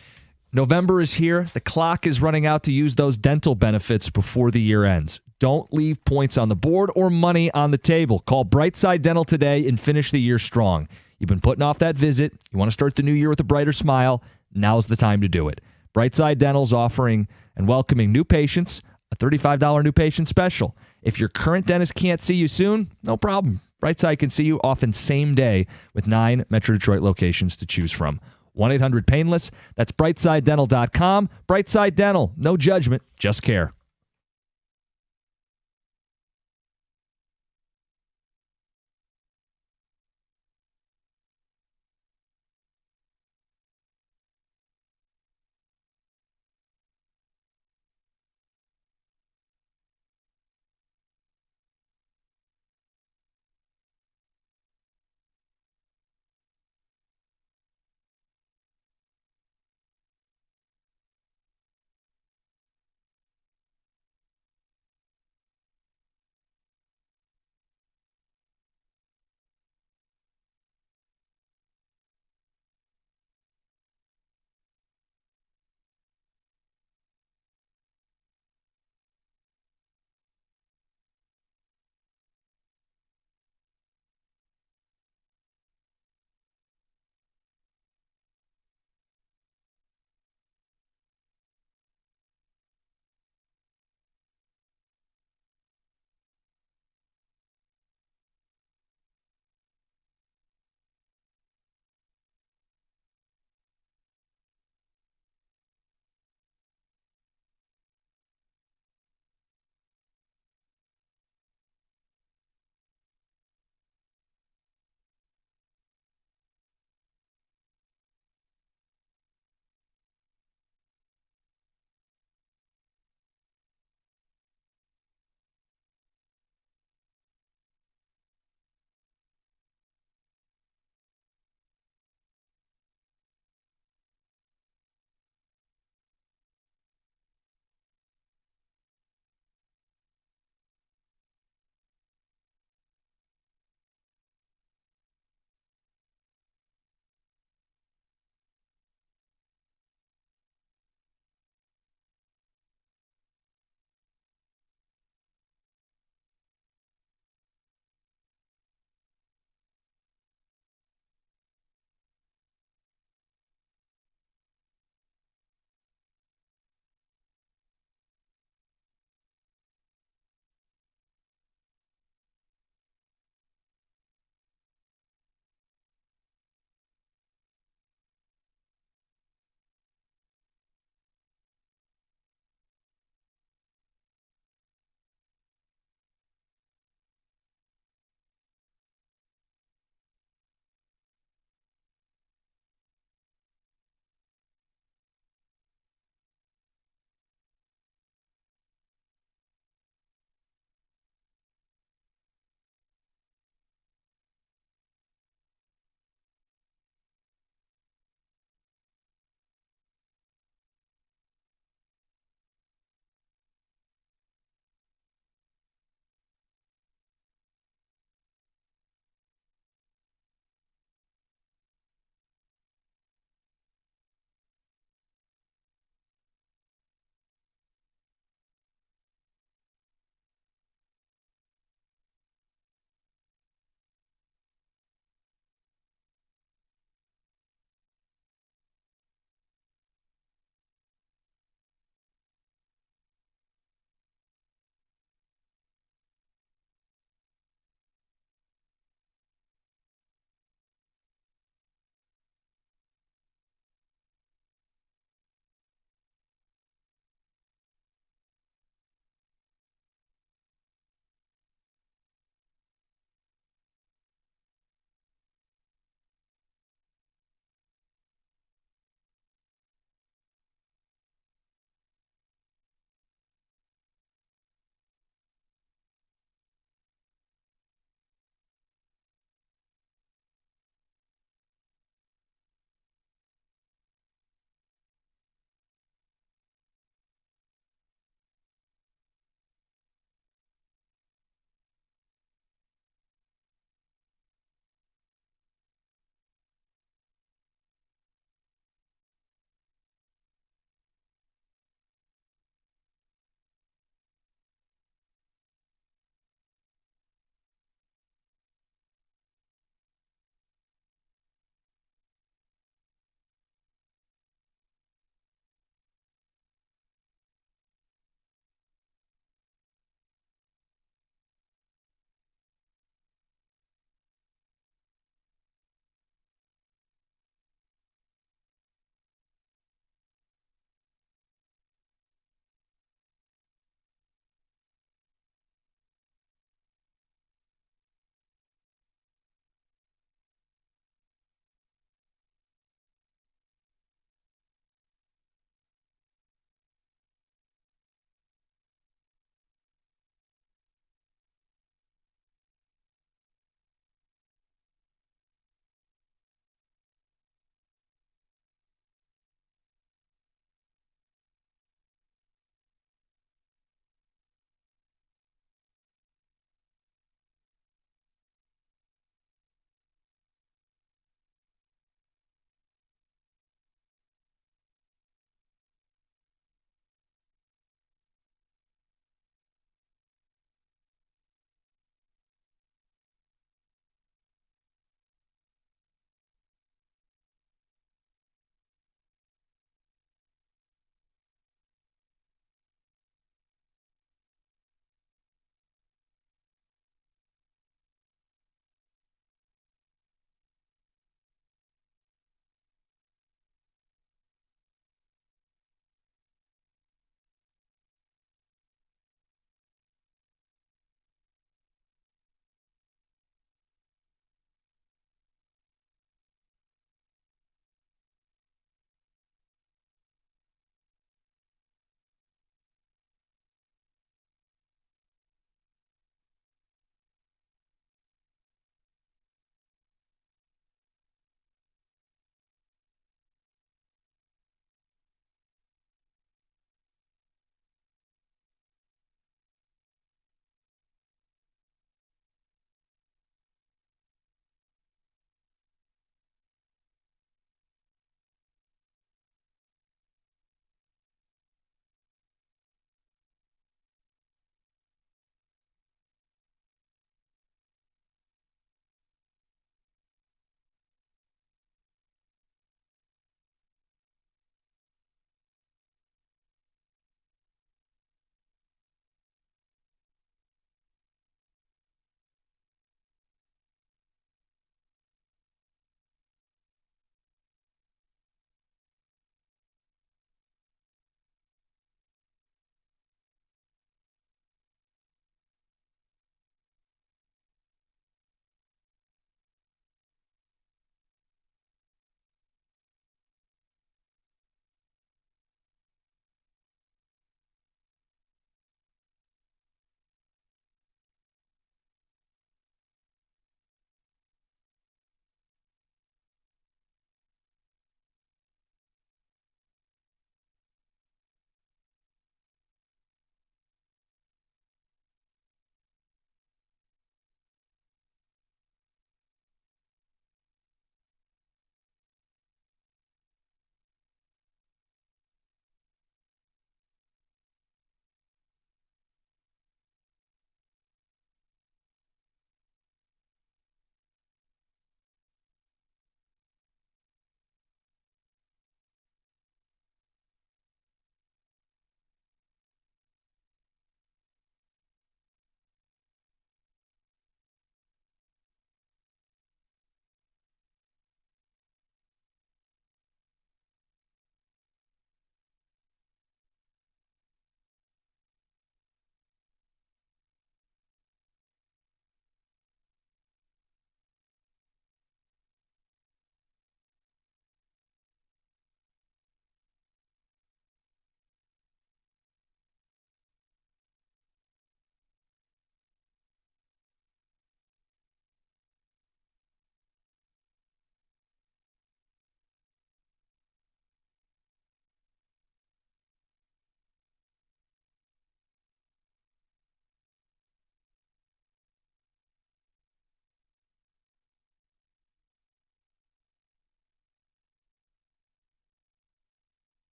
November is here. The clock is running out to use those dental benefits before the year ends. Don't leave points on the board or money on the table. Call Brightside Dental today and finish the year strong. You've been putting off that visit. You want to start the new year with a brighter smile. Now's the time to do it. Brightside Dental is offering and welcoming new patients a $35 new patient special. If your current dentist can't see you soon, no problem. Brightside can see you often same day with 9 Metro Detroit locations to choose from. 1-800-PAINLESS. That's BrightsideDental.com. Brightside Dental. No judgment, just care.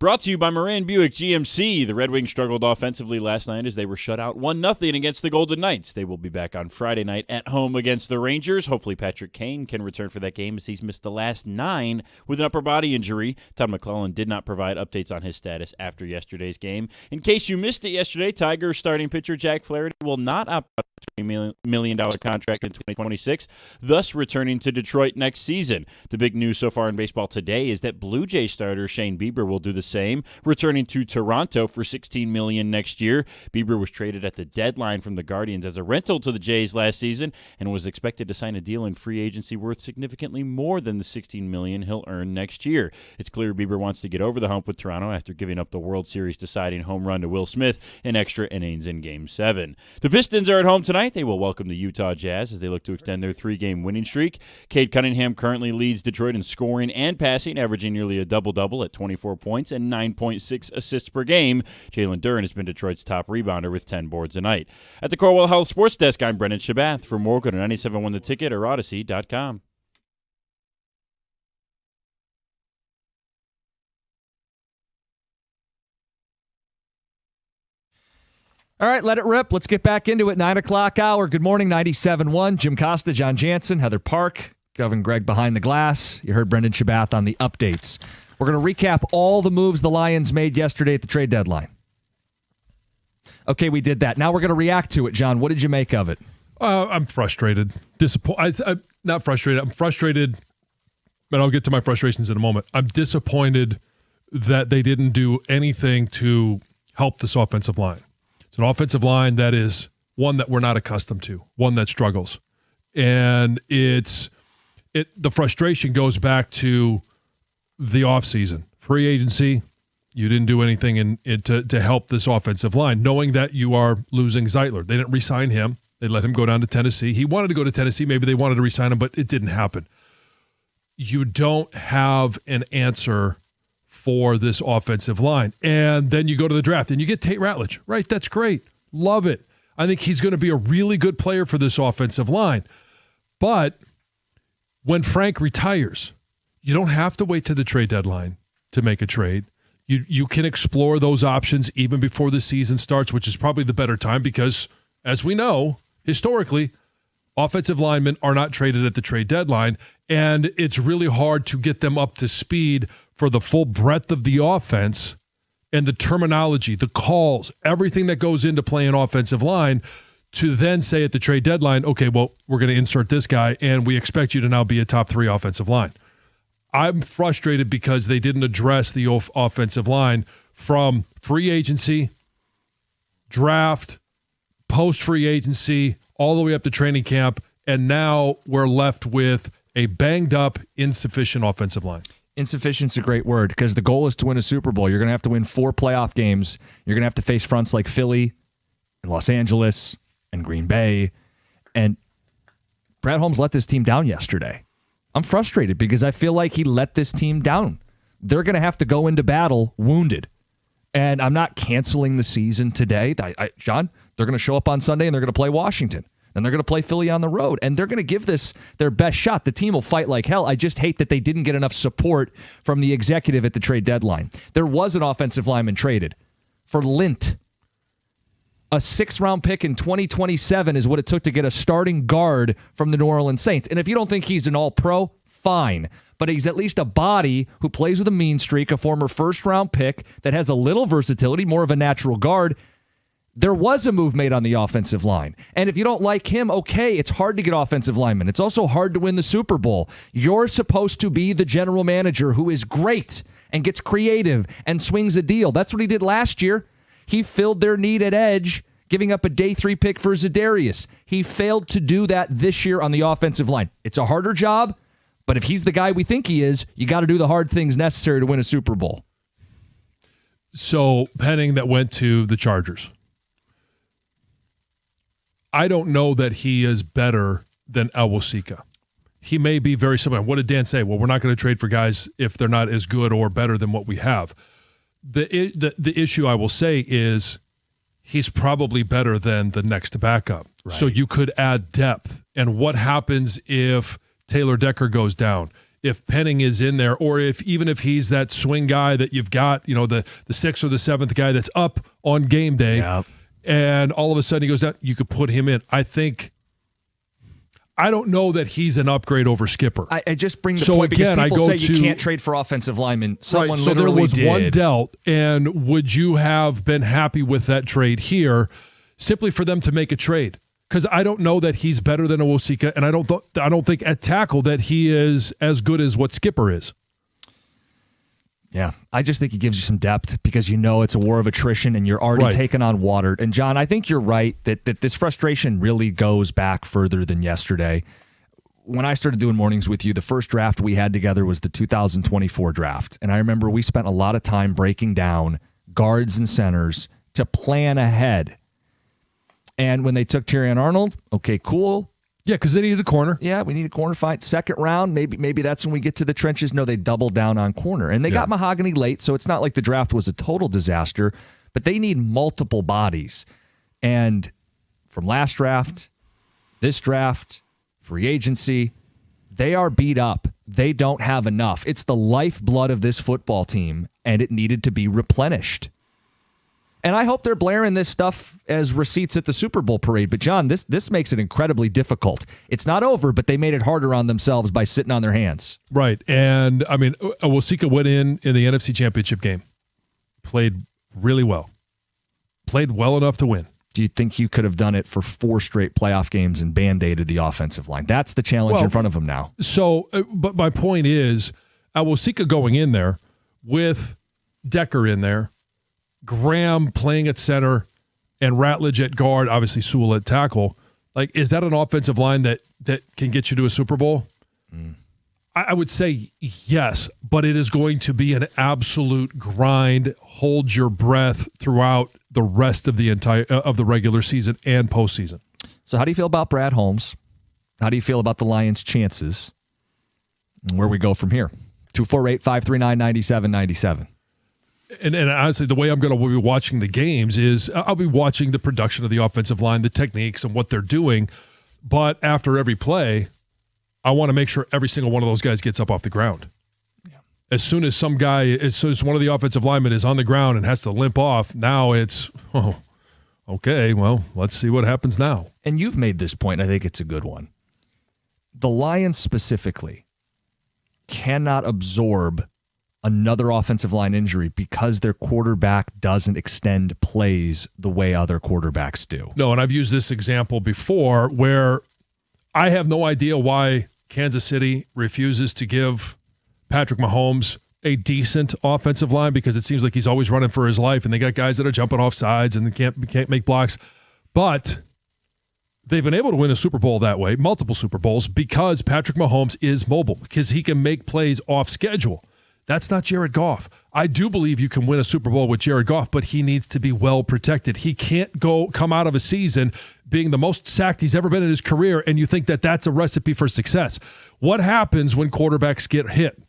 Brought to you by Moran Buick GMC. The Red Wings struggled offensively last night as they were shut out 1-0 against the Golden Knights. They will be back on Friday night at home against the Rangers. Hopefully Patrick Kane can return for that game as he's missed the last 9 with an upper body injury. Todd McClellan did not provide updates on his status after yesterday's game. In case you missed it yesterday, Tigers starting pitcher Jack Flaherty will not opt out of a $20 million contract in 2026, thus returning to Detroit next season. The big news so far in baseball today is that Blue Jay starter Shane Bieber will do the same, returning to Toronto for $16 million next year. Bieber was traded at the deadline from the Guardians as a rental to the Jays last season and was expected to sign a deal in free agency worth significantly more than the $16 million he'll earn next year. It's clear Bieber wants to get over the hump with Toronto after giving up the World Series deciding home run to Will Smith in extra innings in Game 7. The Pistons are at home tonight. They will welcome the Utah Jazz as they look to extend their 3-game winning streak. Cade Cunningham currently leads Detroit in scoring and passing, averaging nearly a double-double at 24 points and 9.6 assists per game. Jalen Duren has been Detroit's top rebounder with 10 boards a night. At the Corewell Health Sports Desk, I'm Brendan Shabath. For more, go to 97.1 The Ticket or Odyssey.com. All right, let it rip. Let's get back into it. 9 o'clock hour. Good morning, 97.1. Jim Costa, John Jansen, Heather Park, Govin Gregg behind the glass. You heard Brendan Shabath on the updates. We're going to recap all the moves the Lions made yesterday at the trade deadline. Okay, we did that. Now we're going to react to it. John, what did you make of it? I'm frustrated. I'm not frustrated. I'm frustrated, and I'll get to my frustrations in a moment. I'm disappointed that they didn't do anything to help this offensive line. It's an offensive line that is one that we're not accustomed to, one that struggles. And the frustration goes back to the offseason. Free agency, you didn't do anything to help this offensive line, knowing that you are losing Zeitler. They didn't re-sign him. They let him go down to Tennessee. He wanted to go to Tennessee. Maybe they wanted to re-sign him, but it didn't happen. You don't have an answer for this offensive line. And then you go to the draft and you get Tate Ratledge, right? That's great. Love it. I think he's going to be a really good player for this offensive line. But when Frank retires, you don't have to wait to the trade deadline to make a trade. You can explore those options even before the season starts, which is probably the better time because, as we know, historically, offensive linemen are not traded at the trade deadline, and it's really hard to get them up to speed for the full breadth of the offense and the terminology, the calls, everything that goes into playing offensive line to then say at the trade deadline, okay, well, we're going to insert this guy, and we expect you to now be a top 3 offensive line. I'm frustrated because they didn't address the offensive line from free agency, draft, post-free agency, all the way up to training camp, and now we're left with a banged-up, insufficient offensive line. Insufficient's a great word because the goal is to win a Super Bowl. You're going to have to win 4 playoff games. You're going to have to face fronts like Philly and Los Angeles and Green Bay. And Brad Holmes let this team down yesterday. I'm frustrated because I feel like he let this team down. They're going to have to go into battle wounded. And I'm not canceling the season today. John, they're going to show up on Sunday and they're going to play Washington. And they're going to play Philly on the road. And they're going to give this their best shot. The team will fight like hell. I just hate that they didn't get enough support from the executive at the trade deadline. There was an offensive lineman traded for Lint. A 6th-round pick in 2027 is what it took to get a starting guard from the New Orleans Saints. And if you don't think he's an all-pro, fine. But he's at least a body who plays with a mean streak, a former first-round pick that has a little versatility, more of a natural guard. There was a move made on the offensive line. And if you don't like him, okay, it's hard to get offensive linemen. It's also hard to win the Super Bowl. You're supposed to be the general manager who is great and gets creative and swings a deal. That's what he did last year. He filled their need at edge, giving up a day 3 pick for Za'Darius. He failed to do that this year on the offensive line. It's a harder job, but if he's the guy we think he is, you got to do the hard things necessary to win a Super Bowl. So Penning that went to the Chargers. I don't know that he is better than Awosika. He may be very similar. What did Dan say? Well, we're not going to trade for guys if they're not as good or better than what we have. The issue I will say is he's probably better than the next backup. Right. So you could add depth. And what happens if Taylor Decker goes down? if Penning is in there, or even if he's that swing guy that you've got, the 6th or the 7th guy that's up on game day, and all of a sudden he goes out, you could put him in. I don't know that he's an upgrade over Skipper. I just bring the point because people say you can't trade for offensive linemen. Someone so literally there was did. one dealt, and would you have been happy with that trade here simply for them to make a trade? Because I don't know that he's better than Owosika, and I don't think at tackle that he is as good as what Skipper is. Yeah, I just think he gives you some depth because it's a war of attrition and you're already taking on water. And, John, I think you're right that this frustration really goes back further than yesterday. When I started doing mornings with you, the first draft we had together was the 2024 draft. And I remember we spent a lot of time breaking down guards and centers to plan ahead. And when they took Terrion Arnold, okay, cool. Yeah, because they needed a corner. Yeah, we need a corner fight. Second round, maybe that's when we get to the trenches. No, they doubled down on corner. And they got Mahogany late, so it's not like the draft was a total disaster, but they need multiple bodies. And from last draft, this draft, free agency, they are beat up. They don't have enough. It's the lifeblood of this football team, and it needed to be replenished. And I hope they're blaring this stuff as receipts at the Super Bowl parade. But, John, this makes it incredibly difficult. It's not over, but they made it harder on themselves by sitting on their hands. Right. And, I mean, Owosika went in the NFC Championship game. Played really well. Played well enough to win. Do you think you could have done it for 4 straight playoff games and Band-Aided the offensive line? That's the challenge in front of them now. So, but my point is, Owosika going in there with Decker in there, Graham playing at center, and Ratledge at guard, obviously Sewell at tackle. Like, is that an offensive line that can get you to a Super Bowl? I would say yes, but it is going to be an absolute grind. Hold your breath throughout the rest of the entire of the regular season and postseason. So how do you feel about Brad Holmes? How do you feel about the Lions' chances? And where we go from here? 248-539-9797. And honestly, the way I'm going to be watching the games is I'll be watching the production of the offensive line, the techniques, and what they're doing. But after every play, I want to make sure every single one of those guys gets up off the ground. Yeah. As soon as one of the offensive linemen is on the ground and has to limp off, now it's, okay, well, let's see what happens now. And you've made this point, I think it's a good one. The Lions specifically cannot absorb another offensive line injury because their quarterback doesn't extend plays the way other quarterbacks do. No, and I've used this example before where I have no idea why Kansas City refuses to give Patrick Mahomes a decent offensive line because it seems like he's always running for his life and they got guys that are jumping off sides and can't make blocks. But they've been able to win a Super Bowl that way, multiple Super Bowls, because Patrick Mahomes is mobile, because he can make plays off schedule. That's not Jared Goff. I do believe you can win a Super Bowl with Jared Goff, but he needs to be well protected. He can't come out of a season being the most sacked he's ever been in his career, and you think that that's a recipe for success. What happens when quarterbacks get hit?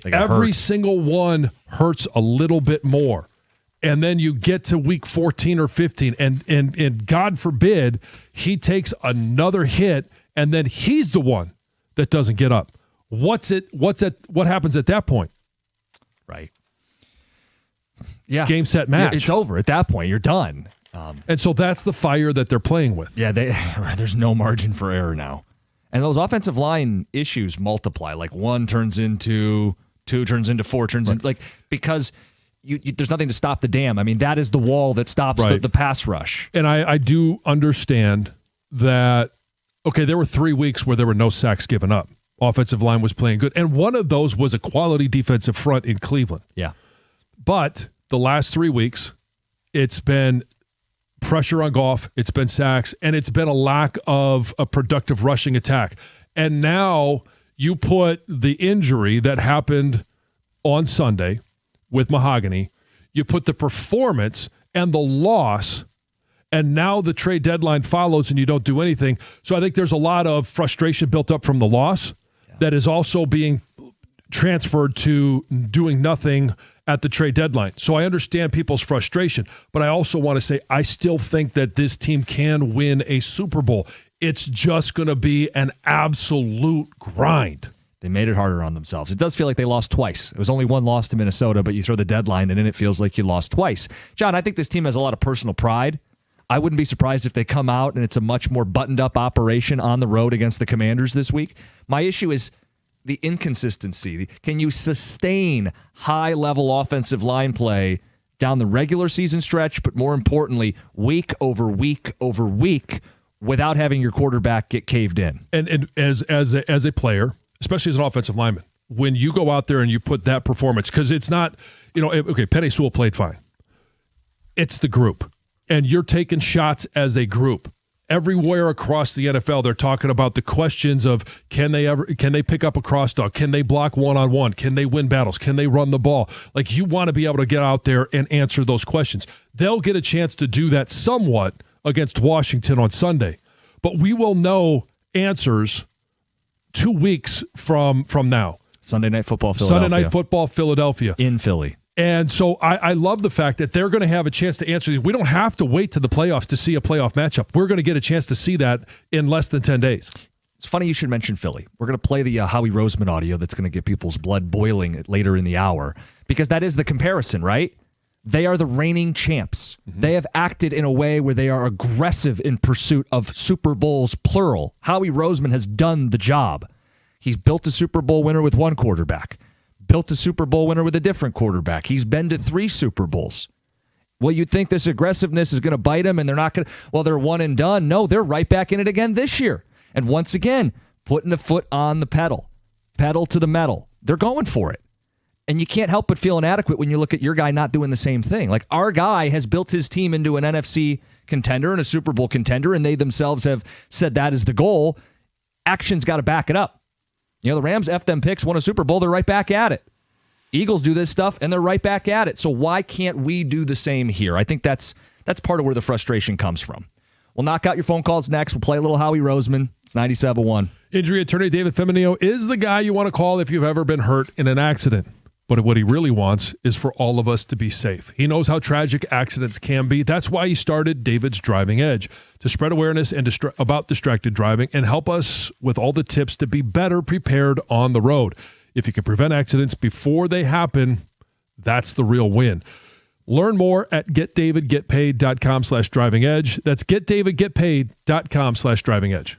Every single one hurts a little bit more. And then you get to week 14 or 15, and God forbid he takes another hit, and then he's the one that doesn't get up. What happens at that point? Right. Yeah. Game, set, match. It's over at that point. You're done. And so that's the fire that they're playing with. Yeah, there's no margin for error now. And those offensive line issues multiply. Like 1 turns into 2, turns into 4, turns into because there's nothing to stop the dam. I mean, that is the wall that stops the pass rush. And I do understand that, okay, there were 3 weeks where there were no sacks given up. Offensive line was playing good. And one of those was a quality defensive front in Cleveland. Yeah. But the last 3 weeks, it's been pressure on Goff, it's been sacks, and it's been a lack of a productive rushing attack. And now you put the injury that happened on Sunday with Mahogany, you put the performance and the loss, and now the trade deadline follows and you don't do anything. So I think there's a lot of frustration built up from the loss that is also being transferred to doing nothing at the trade deadline. So I understand people's frustration, but I also want to say I still think that this team can win a Super Bowl. It's just going to be an absolute grind. They made it harder on themselves. It does feel like they lost twice. It was only one loss to Minnesota, but you throw the deadline, and then it feels like you lost twice. John, I think this team has a lot of personal pride. I wouldn't be surprised if they come out and it's a much more buttoned-up operation on the road against the Commanders this week. My issue is the inconsistency. Can you sustain high-level offensive line play down the regular season stretch, but more importantly, week over week over week, without having your quarterback get caved in? And as a player, especially as an offensive lineman, when you go out there and you put that performance, because it's not, okay, Penei Sewell played fine. It's the group. And you're taking shots as a group. Everywhere across the NFL, they're talking about the questions of can they pick up a cross dog? Can they block one-on-one? Can they win battles? Can they run the ball? Like, you want to be able to get out there and answer those questions. They'll get a chance to do that somewhat against Washington on Sunday. But we will know answers 2 weeks from now. Sunday Night Football, Philadelphia. Sunday Night Football, Philadelphia. In Philly. And so I love the fact that they're going to have a chance to answer these. We don't have to wait to the playoffs to see a playoff matchup. We're going to get a chance to see that in less than 10 days. It's funny you should mention Philly. We're going to play the Howie Roseman audio that's going to get people's blood boiling later in the hour, because that is the comparison, right? They are the reigning champs. Mm-hmm. They have acted in a way where they are aggressive in pursuit of Super Bowls, plural. Howie Roseman has done the job. He's built a Super Bowl winner with one quarterback. Built a Super Bowl winner with a different quarterback. He's been to 3 Super Bowls. Well, you'd think this aggressiveness is going to bite them and they're not going to, well, they're one and done. No, they're right back in it again this year. And once again, putting the foot on the pedal to the metal. They're going for it. And you can't help but feel inadequate when you look at your guy not doing the same thing. Like, our guy has built his team into an NFC contender and a Super Bowl contender, and they themselves have said that is the goal. Action's got to back it up. The Rams F them picks, won a Super Bowl, they're right back at it. Eagles do this stuff, and they're right back at it. So why can't we do the same here? I think that's part of where the frustration comes from. We'll knock out your phone calls next. We'll play a little Howie Roseman. It's 97.1. Injury attorney David Feminio is the guy you want to call if you've ever been hurt in an accident. But what he really wants is for all of us to be safe. He knows how tragic accidents can be. That's why he started David's Driving Edge, to spread awareness and about distracted driving and help us with all the tips to be better prepared on the road. If you can prevent accidents before they happen, that's the real win. Learn more at getdavidgetpaid.com/driving edge. That's getdavidgetpaid.com/driving edge.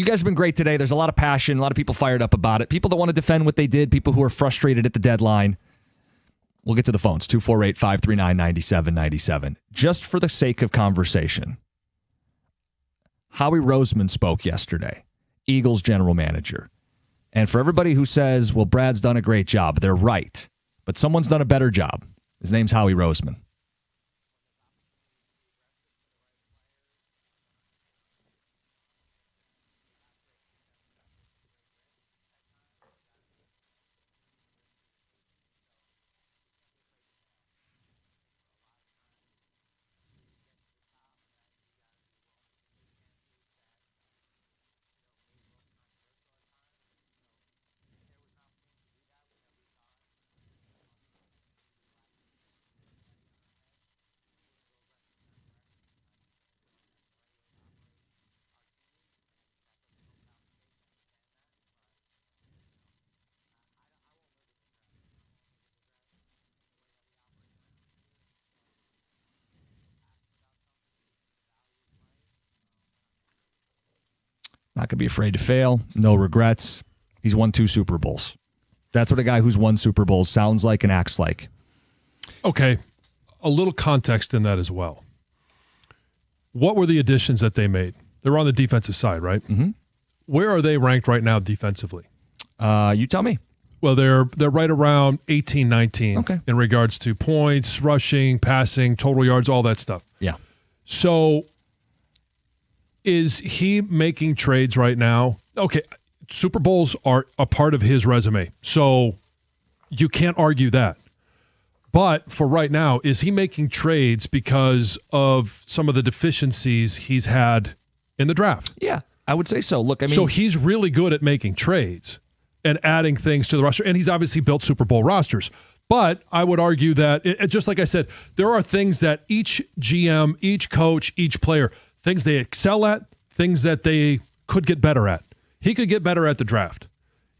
You guys have been great today. There's a lot of passion, a lot of people fired up about it. People that want to defend what they did, people who are frustrated at the deadline. We'll get to the phones, 248-539-9797. Just for the sake of conversation, Howie Roseman spoke yesterday, Eagles general manager. And for everybody who says, well, Brad's done a great job, they're right. But someone's done a better job. His name's Howie Roseman. Not going to be afraid to fail. No regrets. He's won 2 Super Bowls. That's what a guy who's won Super Bowls sounds like and acts like. Okay. A little context in that as well. What were the additions that they made? They were on the defensive side, right? Mm-hmm. Where are they ranked right now defensively? You tell me. Well, they're right around 18, 19 in regards to points, rushing, passing, total yards, all that stuff. Yeah. So is he making trades right now? Okay, Super Bowls are a part of his resume, so you can't argue that. But for right now, is he making trades because of some of the deficiencies he's had in the draft? Yeah, I would say so. Look, I mean, so he's really good at making trades and adding things to the roster, and he's obviously built Super Bowl rosters. But I would argue that, just like I said, there are things that each GM, each coach, each player, things they excel at, things that they could get better at. He could get better at the draft.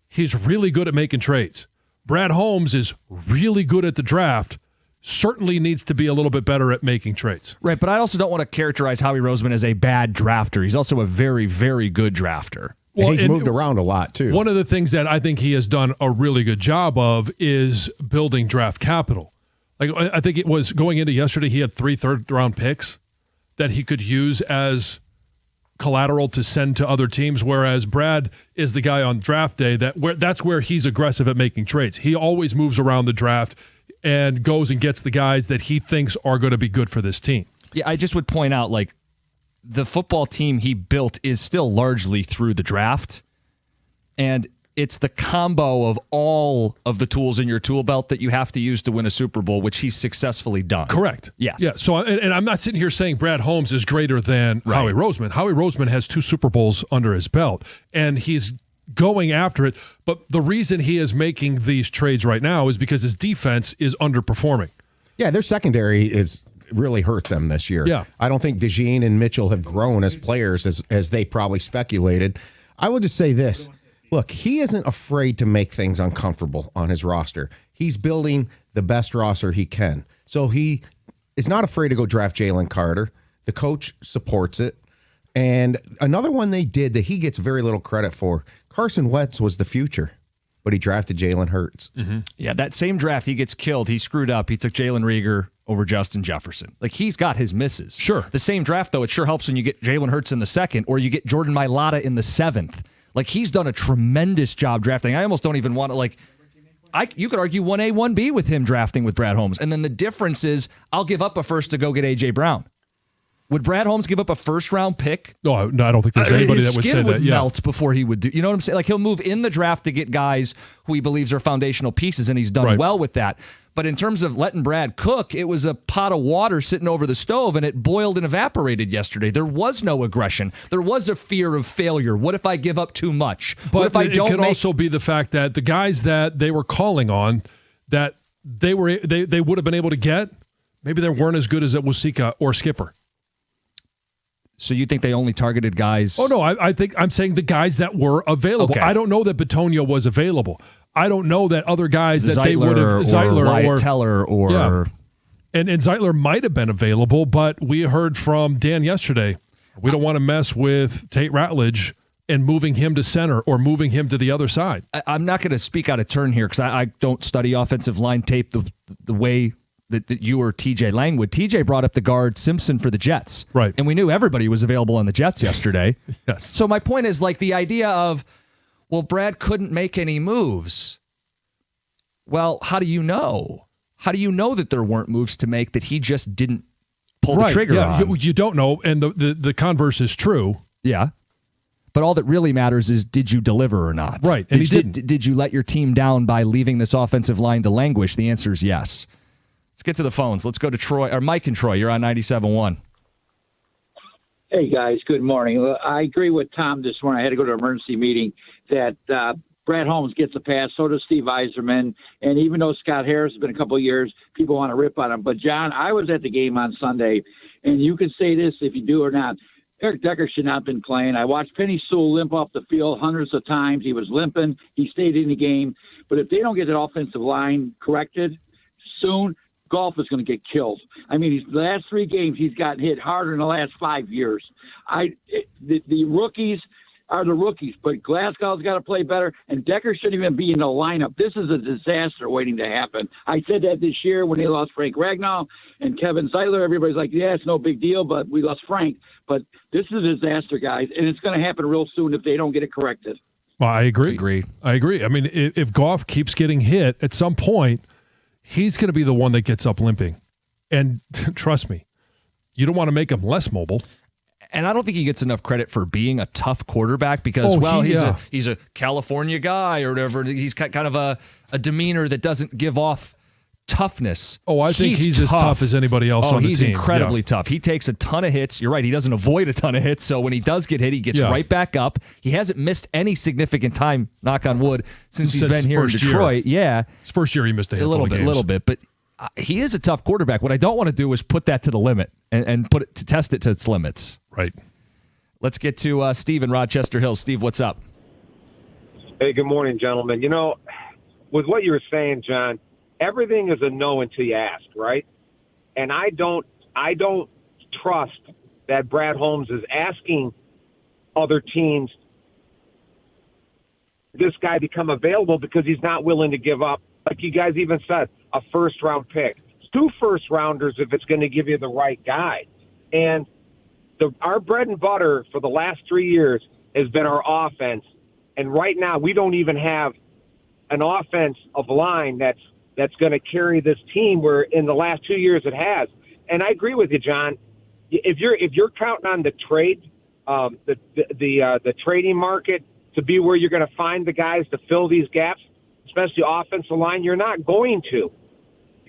He's really good at making trades. Brad Holmes is really good at the draft, certainly needs to be a little bit better at making trades. Right, but I also don't want to characterize Howie Roseman as a bad drafter. He's also a very, very good drafter. Well, and he's moved around a lot, too. One of the things that I think he has done a really good job of is building draft capital. Like I think it was going into yesterday, he had 3 third-round picks that he could use as collateral to send to other teams, whereas Brad is the guy on draft day that's where he's aggressive at making trades. He always moves around the draft and goes and gets the guys that he thinks are going to be good for this team. Yeah, I just would point out, like, the football team he built is still largely through the draft, and it's the combo of all of the tools in your tool belt that you have to use to win a Super Bowl, which he's successfully done. Correct. Yes. Yeah. So, and I'm not sitting here saying Brad Holmes is greater than Howie Roseman. Howie Roseman has 2 Super Bowls under his belt, and he's going after it. But the reason he is making these trades right now is because his defense is underperforming. Yeah, their secondary is really hurt them this year. Yeah. I don't think DeJean and Mitchell have grown as players as they probably speculated. I will just say this. Look, he isn't afraid to make things uncomfortable on his roster. He's building the best roster he can. So he is not afraid to go draft Jalen Carter. The coach supports it. And another one they did that he gets very little credit for, Carson Wentz was the future, but he drafted Jalen Hurts. Mm-hmm. Yeah, that same draft, he gets killed. He screwed up. He took Jalen Reagor over Justin Jefferson. Like, he's got his misses. Sure. The same draft, though, it sure helps when you get Jalen Hurts in the 2nd or you get Jordan Mailata in the 7th. Like, he's done a tremendous job drafting. I almost don't even want to, like, you could argue 1A, 1B with him drafting with Brad Holmes. And then the difference is I'll give up a first to go get A.J. Brown. Would Brad Holmes give up a first-round pick? No, I don't think there's anybody that would say that. His skin would Yeah. melt before he would do. You know what I'm saying? Like, he'll move in the draft to get guys who he believes are foundational pieces, and he's done well with that. But in terms of letting Brad cook, it was a pot of water sitting over the stove, and it boiled and evaporated yesterday. There was no aggression. There was a fear of failure. What if I give up too much? But what if I it don't could also be the fact that the guys that they were calling on that they would have been able to get, maybe they weren't as good as at Wasika or Skipper. So you think they only targeted guys? Oh, no, I think I'm saying the guys that were available. Okay. I don't know that Bitonio was available. I don't know that other guys that Zeitler they would have, or Wyatt Teller or... Yeah. And Zeitler might have been available, but we heard from Dan yesterday, we don't want to mess with Tate Ratledge and moving him to center or moving him to the other side. I'm not going to speak out of turn here because I don't study offensive line tape the way that you or TJ Lang would. TJ brought up the guard Simpson for the Jets. Right. And we knew everybody was available on the Jets yesterday. Yes. So my point is like the idea of, well, Brad couldn't make any moves. Well, how do you know? How do you know that there weren't moves to make that he just didn't pull the trigger on? You don't know, and the converse is true. Yeah. But all that really matters is, did you deliver or not? Right, and he didn't. Did you let your team down by leaving this offensive line to languish? The answer is yes. Let's get to the phones. Let's go to Troy, or Mike and Troy. You're on 97.1. Hey, guys. Good morning. Well, I agree with Tom this morning. I had to go to an emergency meeting that Brad Holmes gets a pass. So does Steve Eiserman. And even though Scott Harris has been a couple of years, people want to rip on him. But, John, I was at the game on Sunday, and you can say this if you do or not. Eric Decker should not have been playing. I watched Penny Sewell limp off the field hundreds of times. He was limping. He stayed in the game. But if they don't get that offensive line corrected soon, Goff is going to get killed. I mean, the last 3 games, he's gotten hit harder in the last 5 years. The rookies are the rookies, but Glasgow's got to play better, and Decker shouldn't even be in the lineup. This is a disaster waiting to happen. I said that this year when they lost Frank Ragnow and Kevin Zeitler. Everybody's like, yeah, it's no big deal, but we lost Frank. But this is a disaster, guys, and it's going to happen real soon if they don't get it corrected. Well, I agree. I agree. I mean, if Goff keeps getting hit, at some point, he's going to be the one that gets up limping. And trust me, you don't want to make him less mobile. And I don't think he gets enough credit for being a tough quarterback because, he's a California guy or whatever. He's kind of a demeanor that doesn't give off toughness. Oh, I think he's as tough as anybody else on the team. He's incredibly tough. He takes a ton of hits. You're right. He doesn't avoid a ton of hits. So when he does get hit, he gets right back up. He hasn't missed any significant time, knock on wood, since he's been here in Detroit. Yeah. His first year he missed a little bit. But he is a tough quarterback. What I don't want to do is put that to the limit and put it to test it to its limits. Right. Let's get to Steve in Rochester Hills. Steve, what's up? Hey, good morning, gentlemen. You know, with what you were saying, John, everything is a no until you ask, right? And I don't trust that Brad Holmes is asking other teams this guy become available because he's not willing to give up, like you guys even said, a first-round pick. It's 2 first-rounders if it's going to give you the right guy. And our bread and butter for the last 3 years has been our offense. And right now we don't even have an offensive line that's going to carry this team where in the last 2 years it has. And I agree with you, John. If you're counting on the trade, the trading market to be where you're going to find the guys to fill these gaps, especially offensive line, you're not going to.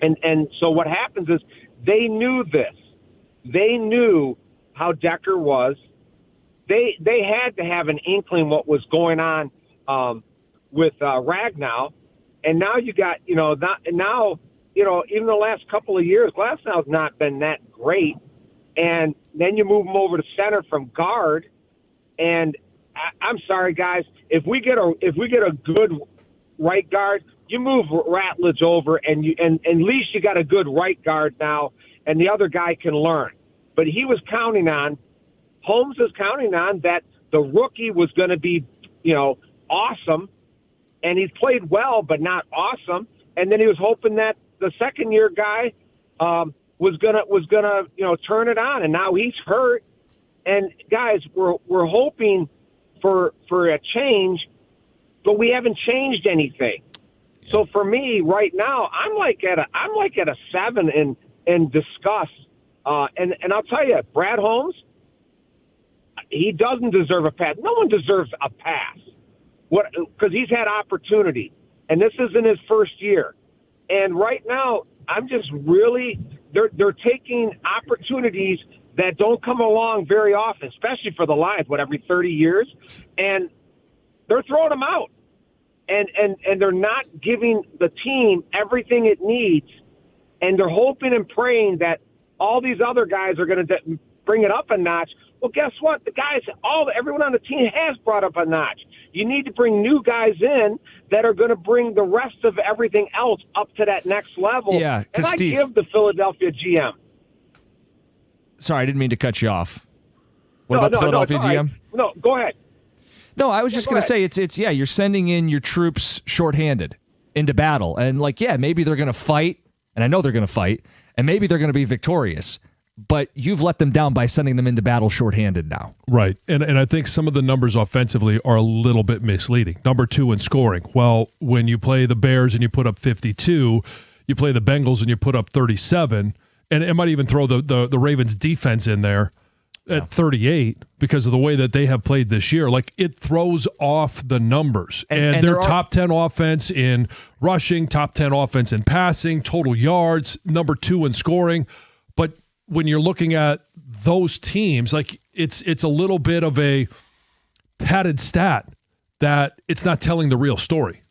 And so what happens is they knew this. They knew how Decker was. They had to have an inkling what was going on with Ragnow. And now you got, even the last couple of years, Glasnow's not been that great. And then you move him over to center from guard. And I'm sorry, guys, if we get a good right guard, you move Ratledge over, and at least you got a good right guard now, and the other guy can learn. But Holmes is counting on that the rookie was going to be, awesome, and he's played well, but not awesome. And then he was hoping that the second-year guy was gonna turn it on, and now he's hurt. And guys, we're hoping for a change, but we haven't changed anything. So for me, right now, I'm like at a 7 in disgust. And I'll tell you, Brad Holmes, he doesn't deserve a pass. No one deserves a pass. Because he's had opportunity, and this isn't his first year. And right now, I'm just really they're taking opportunities that don't come along very often, especially for the Lions, every 30 years, and they're throwing them out. And they're not giving the team everything it needs, and they're hoping and praying that all these other guys are going to bring it up a notch. Well, guess what? Everyone on the team has brought up a notch. You need to bring new guys in that are going to bring the rest of everything else up to that next level. Yeah, and I Steve, give the Philadelphia GM. Sorry, I didn't mean to cut you off. What about the Philadelphia GM? No, go ahead. No, I was just go going to ahead. say it's you're sending in your troops shorthanded into battle. And maybe they're going to fight, and I know they're going to fight, and maybe they're going to be victorious. But you've let them down by sending them into battle shorthanded now. Right. And I think some of the numbers offensively are a little bit misleading. Number 2 in scoring. Well, when you play the Bears and you put up 52, you play the Bengals and you put up 37, and it might even throw the Ravens defense in there at 38 because of the way that they have played this year. Like, it throws off the numbers. And they're top 10 offense in rushing, top 10 offense in passing, total yards, number 2 in scoring. But when you're looking at those teams, like, it's a little bit of a padded stat that it's not telling the real story.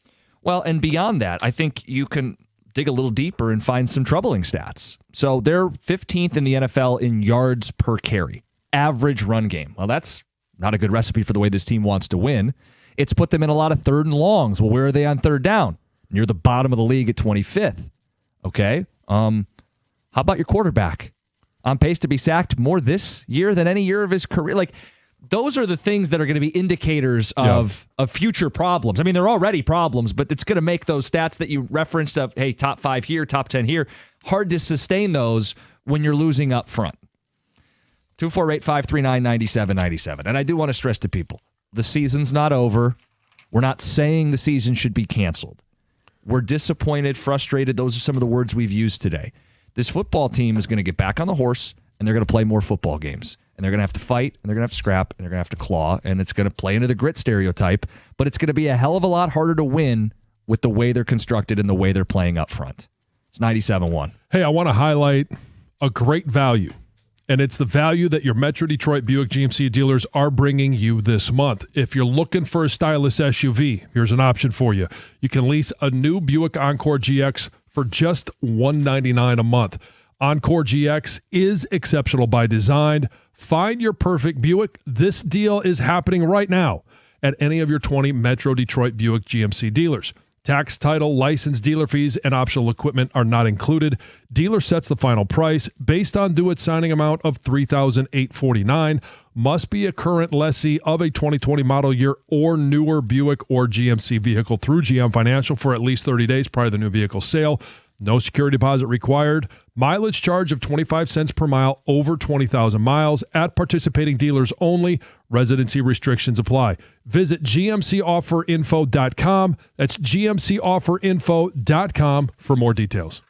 Well, and beyond that, I think you can dig a little deeper and find some troubling stats. So they're 15th in the NFL in yards per carry, average run game. Well, that's not a good recipe for the way this team wants to win. It's put them in a lot of third and longs. Well, where are they on third down? Near the bottom of the league at 25th. Okay. How about your quarterback? On pace to be sacked more this year than any year of his career. Like, those are the things that are going to be indicators of future problems. I mean, they're already problems, but it's going to make those stats that you referenced of, hey, top 5 here, top 10 here, hard to sustain those when you're losing up front. 248-539-9797. And I do want to stress to people, the season's not over. We're not saying the season should be canceled. We're disappointed, frustrated. Those are some of the words we've used today. This football team is going to get back on the horse, and they're going to play more football games. And they're going to have to fight, and they're going to have to scrap, and they're going to have to claw, and it's going to play into the grit stereotype, but it's going to be a hell of a lot harder to win with the way they're constructed and the way they're playing up front. It's 97-1. Hey, I want to highlight a great value, and it's the value that your Metro Detroit Buick GMC dealers are bringing you this month. If you're looking for a stylish SUV, here's an option for you. You can lease a new Buick Encore GX for just $199 a month. Encore GX is exceptional by design. Find your perfect Buick. This deal is happening right now at any of your 20 Metro Detroit Buick GMC dealers. Tax, title, license, dealer fees, and optional equipment are not included. Dealer sets the final price based on due-it signing amount of $3,849. Must be a current lessee of a 2020 model year or newer Buick or GMC vehicle through GM Financial for at least 30 days prior to the new vehicle sale. No security deposit required. Mileage charge of 25 cents per mile over 20,000 miles at participating dealers only. Residency restrictions apply. Visit GMCofferinfo.com. That's GMCofferinfo.com for more details.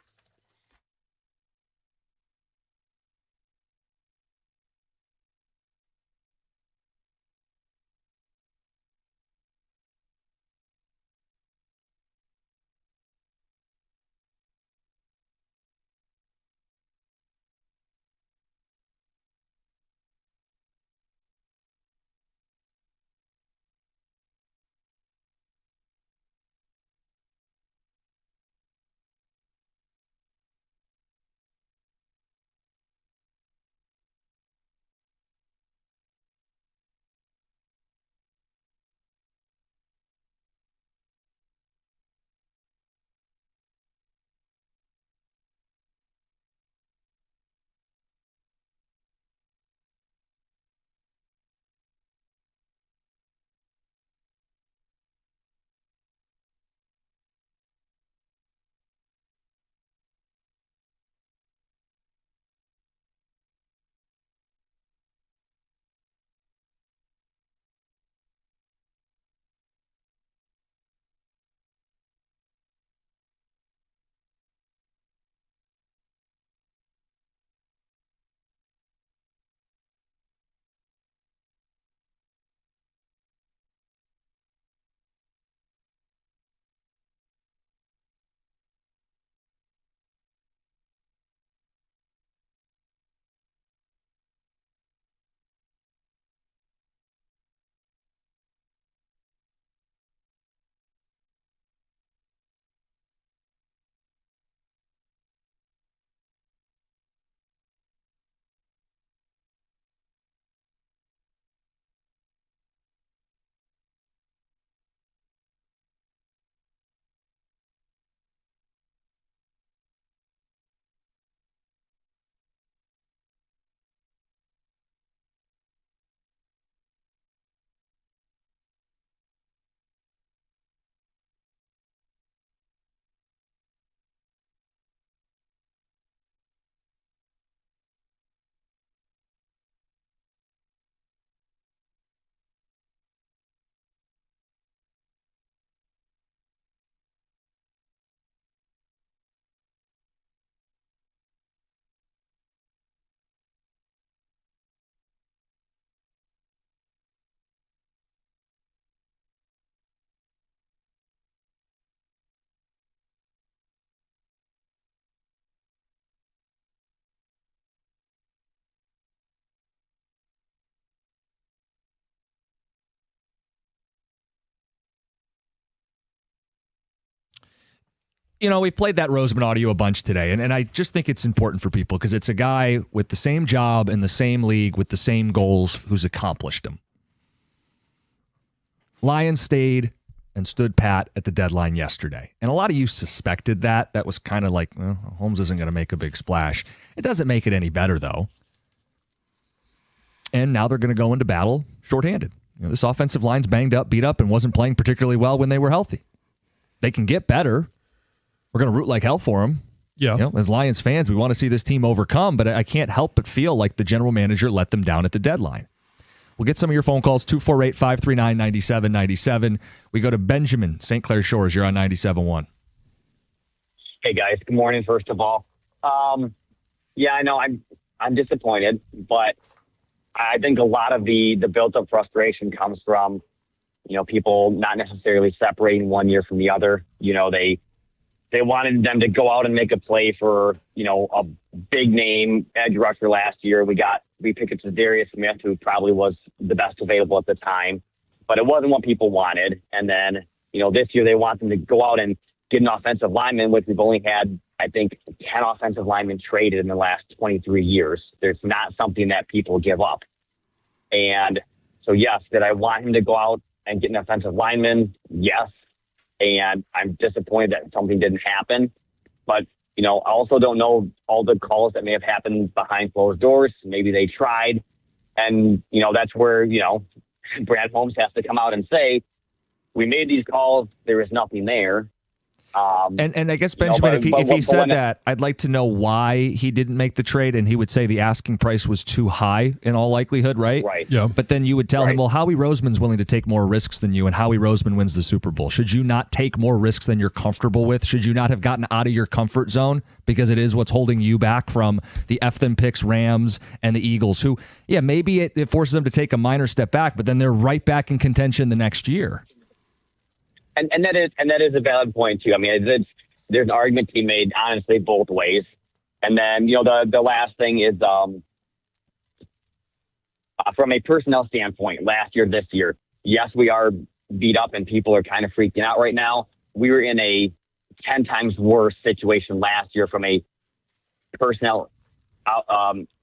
You know, we played that Roseman audio a bunch today, and I just think it's important for people because it's a guy with the same job in the same league with the same goals who's accomplished them. Lions stayed and stood pat at the deadline yesterday. And a lot of you suspected that. That was kind of like, well, Holmes isn't going to make a big splash. It doesn't make it any better, though. And now they're going to go into battle shorthanded. You know, this offensive line's banged up, beat up, and wasn't playing particularly well when they were healthy. They can get better. We're going to root like hell for them. Yeah. You know, as Lions fans, we want to see this team overcome, but I can't help but feel like the general manager let them down at the deadline. We'll get some of your phone calls, 248-539-9797. We go to Benjamin, St. Clair Shores. You're on 97.1. Hey, guys. Good morning, first of all. Yeah, I know I'm disappointed, but I think a lot of the built-up frustration comes from, you know, people not necessarily separating one year from the other. You know, they wanted them to go out and make a play for, you know, a big name edge rusher last year. We picked up Darius Smith, who probably was the best available at the time, but it wasn't what people wanted. And then, you know, this year they want them to go out and get an offensive lineman, which we've only had, I think, 10 offensive linemen traded in the last 23 years. There's not something that people give up. And so, yes, did I want him to go out and get an offensive lineman? Yes. And I'm disappointed that something didn't happen. But, you know, I also don't know all the calls that may have happened behind closed doors. Maybe they tried. And, you know, that's where, you know, Brad Holmes has to come out and say, we made these calls. There is nothing there. And I guess, Benjamin, if he said that, I'd like to know why he didn't make the trade, and he would say the asking price was too high in all likelihood, right? Right. Yeah. But then you would tell him, well, Howie Roseman's willing to take more risks than you, and Howie Roseman wins the Super Bowl. Should you not take more risks than you're comfortable with? Should you not have gotten out of your comfort zone because it is what's holding you back from the F them picks Rams and the Eagles, who, yeah, maybe it forces them to take a minor step back, but then they're right back in contention the next year. And that is a valid point too. I mean, there's an argument to be made, honestly, both ways. And then, you know, the last thing is from a personnel standpoint, last year, this year, yes, we are beat up and people are kind of freaking out right now. We were in a 10 times worse situation last year from a personnel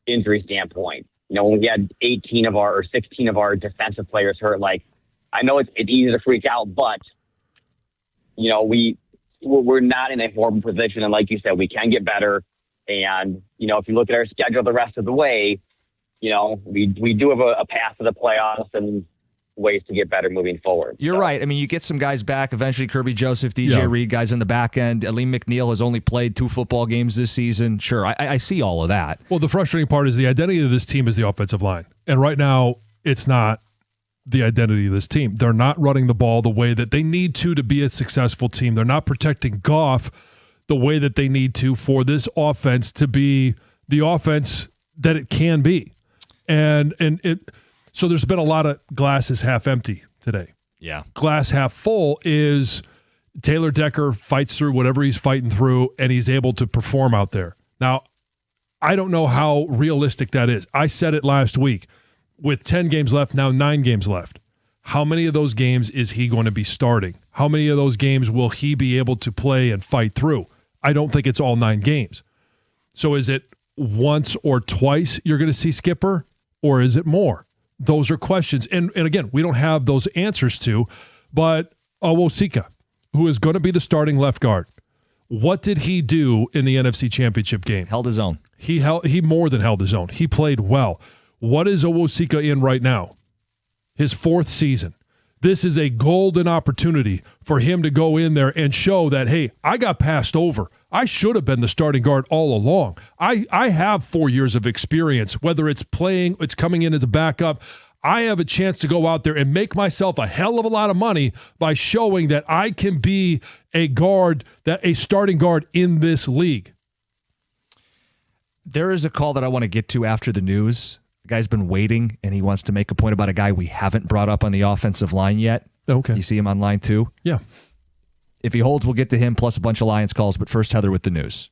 injury standpoint. You know, when we had 16 of our defensive players hurt, like, I know it's easy to freak out, but you know, we're not in a horrible position. And like you said, we can get better. And, you know, if you look at our schedule the rest of the way, you know, we do have a path to the playoffs and ways to get better moving forward. You're right. I mean, you get some guys back, eventually Kirby Joseph, DJ Reed, guys in the back end. Aleem McNeil has only played 2 football games this season. Sure, I see all of that. Well, the frustrating part is the identity of this team is the offensive line. And right now, it's not the identity of this team. They're not running the ball the way that they need to be a successful team. They're not protecting Goff the way that they need to for this offense to be the offense that it can be. And so there's been a lot of glasses half empty today. Yeah. Glass half full is Taylor Decker fights through whatever he's fighting through, and he's able to perform out there. Now, I don't know how realistic that is. I said it last week. With 10 games left, now 9 games left. How many of those games is he going to be starting? How many of those games will he be able to play and fight through? I don't think it's all 9 games. So is it once or twice you're going to see Skipper, or is it more? Those are questions. And again, we don't have those answers to, but Owosika, who is going to be the starting left guard, what did he do in the NFC Championship game? Held his own. He more than held his own. He played well. What is Owosika in right now? His 4th season. This is a golden opportunity for him to go in there and show that, hey, I got passed over. I should have been the starting guard all along. I have 4 years of experience, whether it's playing, it's coming in as a backup. I have a chance to go out there and make myself a hell of a lot of money by showing that I can be a starting guard in this league. There is a call that I want to get to after the news. The guy's been waiting, and he wants to make a point about a guy we haven't brought up on the offensive line yet. Okay. You see him on line 2? Yeah. If he holds, we'll get to him, plus a bunch of Lions calls. But first, Heather with the news.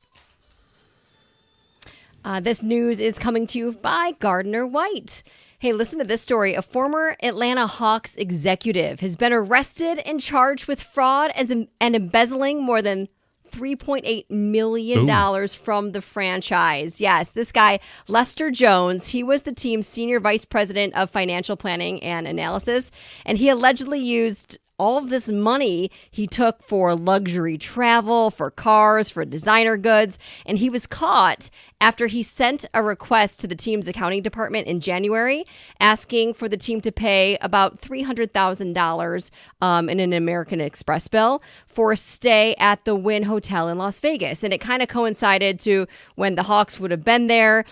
This news is coming to you by Gardner White. Hey, listen to this story. A former Atlanta Hawks executive has been arrested and charged with fraud and embezzling more than $3.8 million from the franchise. Yes, this guy, Lester Jones, he was the team's senior vice president of financial planning and analysis, and he allegedly used all of this money he took for luxury travel, for cars, for designer goods, and he was caught after he sent a request to the team's accounting department in January asking for the team to pay about $300,000 in an American Express bill for a stay at the Wynn Hotel in Las Vegas. And it kind of coincided to when the Hawks would have been there.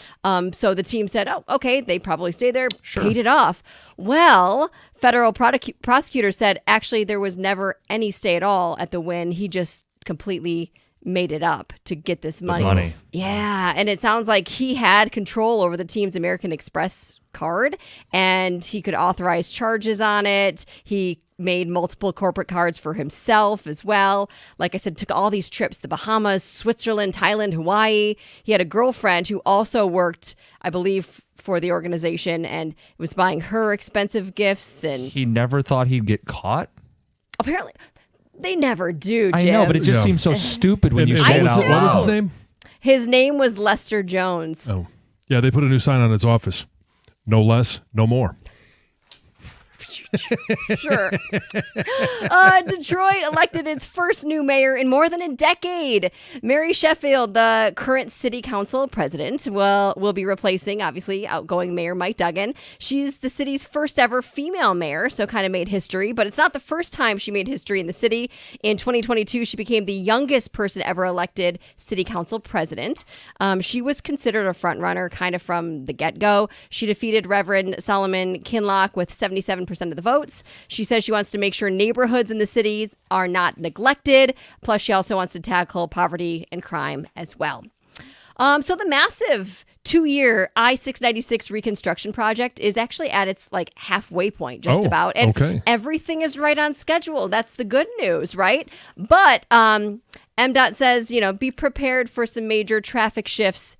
So the team said, oh, okay, they probably stay there, paid it off. Well, federal prosecutor said actually there was never any stay at all at the Wynn. He just completely made it up to get this money. Yeah, and it sounds like he had control over the team's American Express card, and he could authorize charges on it. He made multiple corporate cards for himself as well. Like I said, took all these trips, the Bahamas, Switzerland, Thailand, Hawaii. He had a girlfriend who also worked, I believe, for the organization and was buying her expensive gifts. And He never thought he'd get caught? apparently, they never do, Jim. I know, but it just seems so stupid when you say it out What was his loud. name? His name was Lester Jones. Oh, yeah, they put a new sign on its office. No less, no more. Sure. Detroit elected its first new mayor in more than a decade. Mary Sheffield, the current city council president, will be replacing, obviously, outgoing Mayor Mike Duggan. She's the city's first ever female mayor, so kind of made history, but it's not the first time she made history in the city. In 2022, she became the youngest person ever elected city council president. She was considered a front runner kind of from the get-go. She defeated Reverend Solomon Kinlock with 77% of the votes. She says she wants to make sure neighborhoods in the cities are not neglected. Plus, she also wants to tackle poverty and crime as well. So the massive 2-year I-696 reconstruction project is actually at its halfway point, just about. And everything is right on schedule. That's the good news, right? But MDOT says, be prepared for some major traffic shifts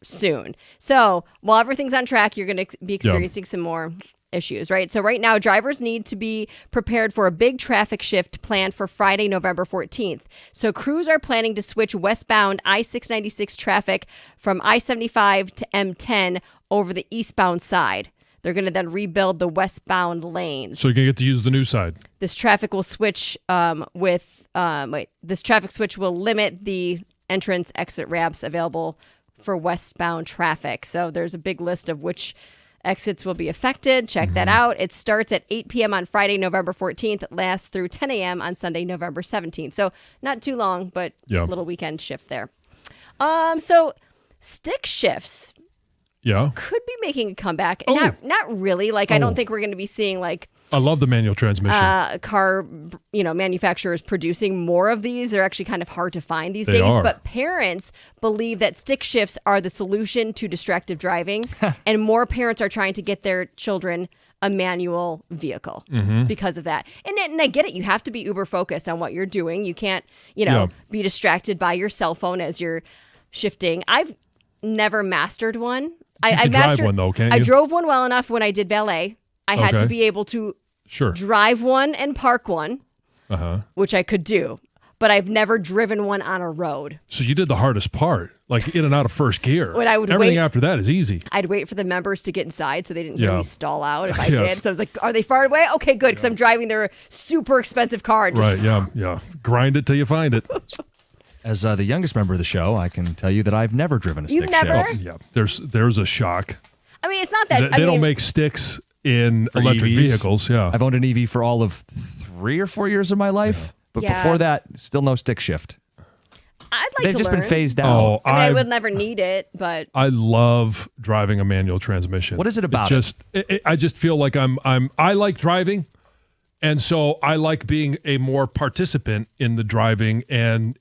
soon. So while everything's on track, you're going to be experiencing some more issues, right? So right now, drivers need to be prepared for a big traffic shift planned for Friday, November 14th. So crews are planning to switch westbound I-696 traffic from I-75 to M10 over the eastbound side. They're going to then rebuild the westbound lanes. So you're going to get to use the new side. This traffic will switch this traffic switch will limit the entrance exit ramps available for westbound traffic. So there's a big list of which exits will be affected. Check that out. It starts at 8 p.m. on Friday, November 14th. It lasts through 10 a.m. on Sunday, November 17th. So not too long, but a little weekend shift there. So stick shifts could be making a comeback. Not really. I don't think we're going to be seeing I love the manual transmission. Car, manufacturers producing more of these. They're actually kind of hard to find these days. But parents believe that stick shifts are the solution to distracted driving, and more parents are trying to get their children a manual vehicle because of that. And I get it. You have to be uber focused on what you're doing. You can't, be distracted by your cell phone as you're shifting. I've never mastered one. I drive one though, can't you? I drove one well enough when I did ballet. I had to be able to drive one and park one, which I could do, but I've never driven one on a road. So you did the hardest part, in and out of first gear. When I would Everything wait, after that is easy. I'd wait for the members to get inside so they didn't hear me stall out if I did. So I was like, are they far away? Okay, good, because I'm driving their super expensive car. And just Yeah. Grind it till you find it. As the youngest member of the show, I can tell you that I've never driven a stick You've never? shift. Yeah, there's a shock. I mean, it's not that. They don't make sticks in For electric EVs. vehicles. Yeah, I've owned an EV for all of 3 or 4 years of my life, but Yeah. before that, still no stick shift. I'd like They've to just learn. been phased out. Oh, I mean, I would never need it, but I love driving a manual transmission. What is it about I just feel like I like driving, and so I like being a more participant in the driving and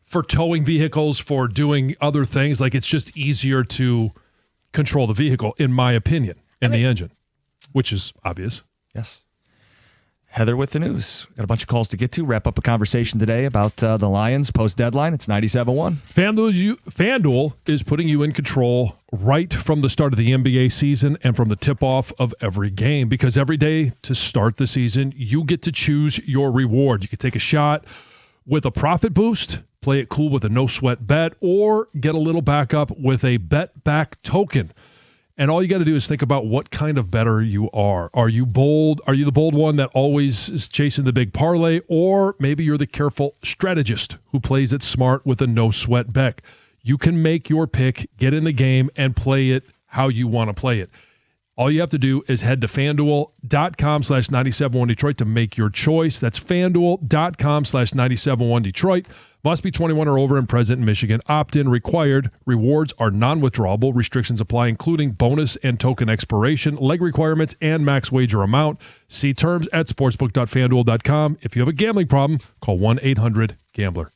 for towing vehicles, for doing other things. It's just easier to control the vehicle, in my opinion, and the engine, which is obvious. Yes. Heather with the news. Got a bunch of calls to get to. Wrap up a conversation today about the Lions post-deadline. It's 97.1. FanDuel is putting you in control right from the start of the NBA season and from the tip-off of every game, because every day to start the season, you get to choose your reward. You can take a shot with a profit boost, play it cool with a no-sweat bet, or get a little backup with a bet back token. And all you got to do is think about what kind of bettor you are. Are you bold? Are you the bold one that always is chasing the big parlay? Or maybe you're the careful strategist who plays it smart with a no-sweat bet. You can make your pick, get in the game, and play it how you want to play it. All you have to do is head to FanDuel.com/971Detroit to make your choice. That's FanDuel.com/971Detroit. Must be 21 or over and present in Michigan. Opt-in required. Rewards are non-withdrawable. Restrictions apply, including bonus and token expiration, leg requirements, and max wager amount. See terms at sportsbook.fanduel.com. If you have a gambling problem, call 1-800-GAMBLER.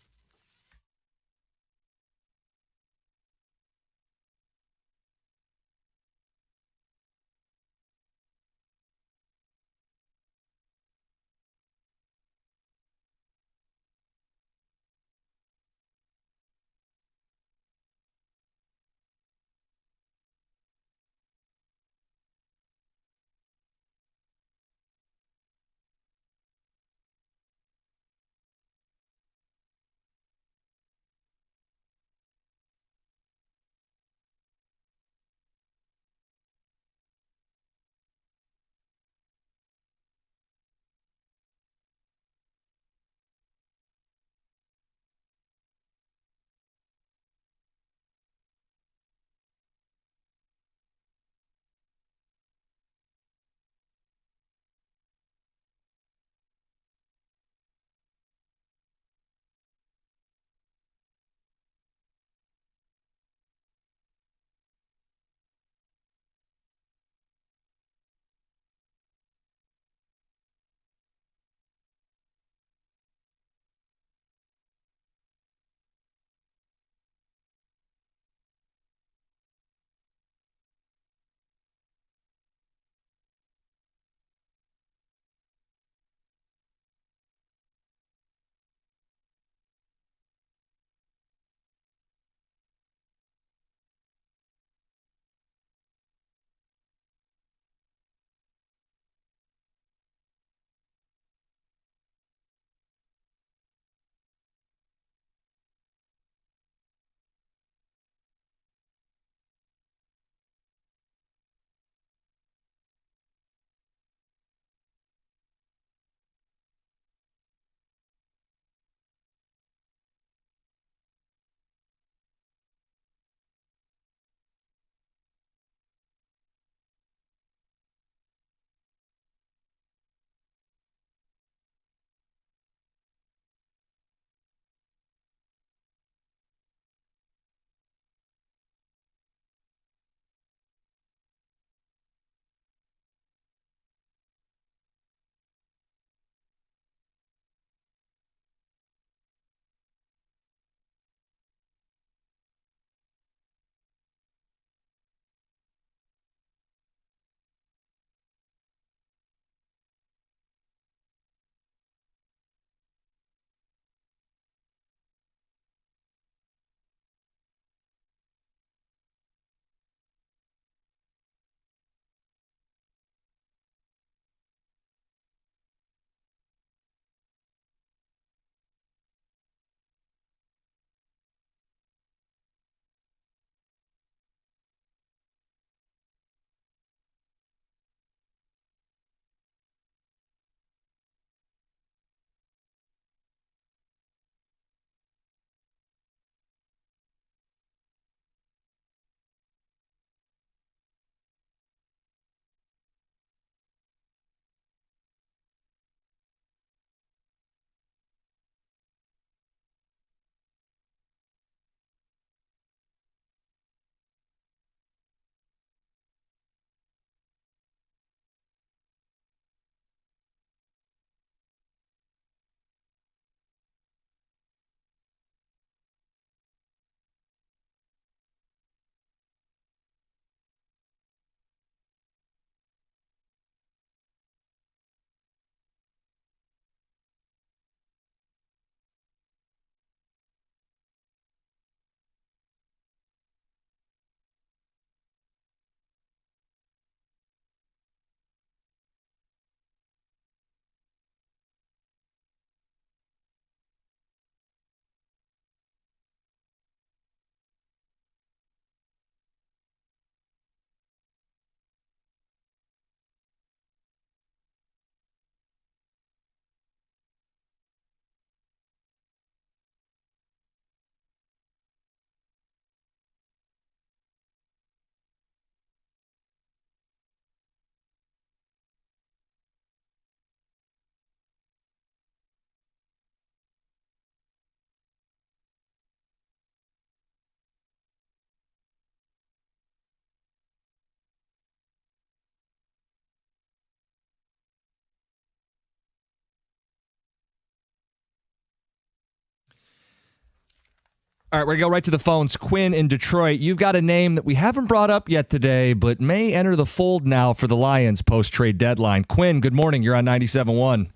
All right, we're going to go right to the phones. Quinn in Detroit, you've got a name that we haven't brought up yet today, but may enter the fold now for the Lions post-trade deadline. Quinn, good morning. You're on 97.1.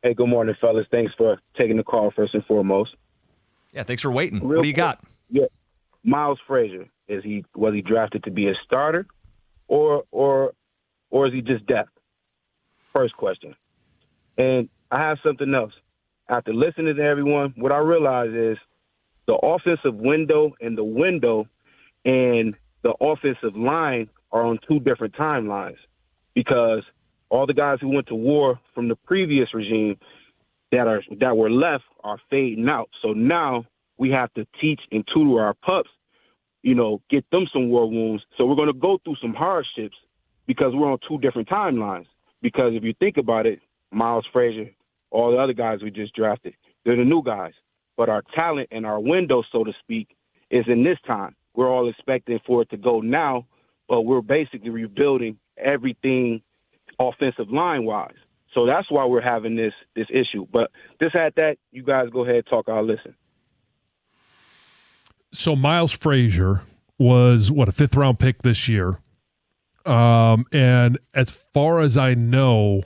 Hey, good morning, fellas. Thanks for taking the call first and foremost. Yeah, thanks for waiting. What do you got? Yeah, Miles Frazier. Was he drafted to be a starter, or is he just depth? First question. And I have something else. After listening to everyone, what I realize is the offensive window and the offensive line are on two different timelines, because all the guys who went to war from the previous regime that were left are fading out. So now we have to teach and tutor our pups, get them some war wounds. So we're going to go through some hardships because we're on two different timelines. Because if you think about it, Miles Frazier, all the other guys we just drafted, they're the new guys. But our talent and our window, so to speak, is in this time. We're all expecting for it to go now, but we're basically rebuilding everything offensive line-wise. So that's why we're having this issue. But this had that. You guys go ahead, talk. I'll listen. So Miles Frazier was, a 5th-round pick this year. And as far as I know,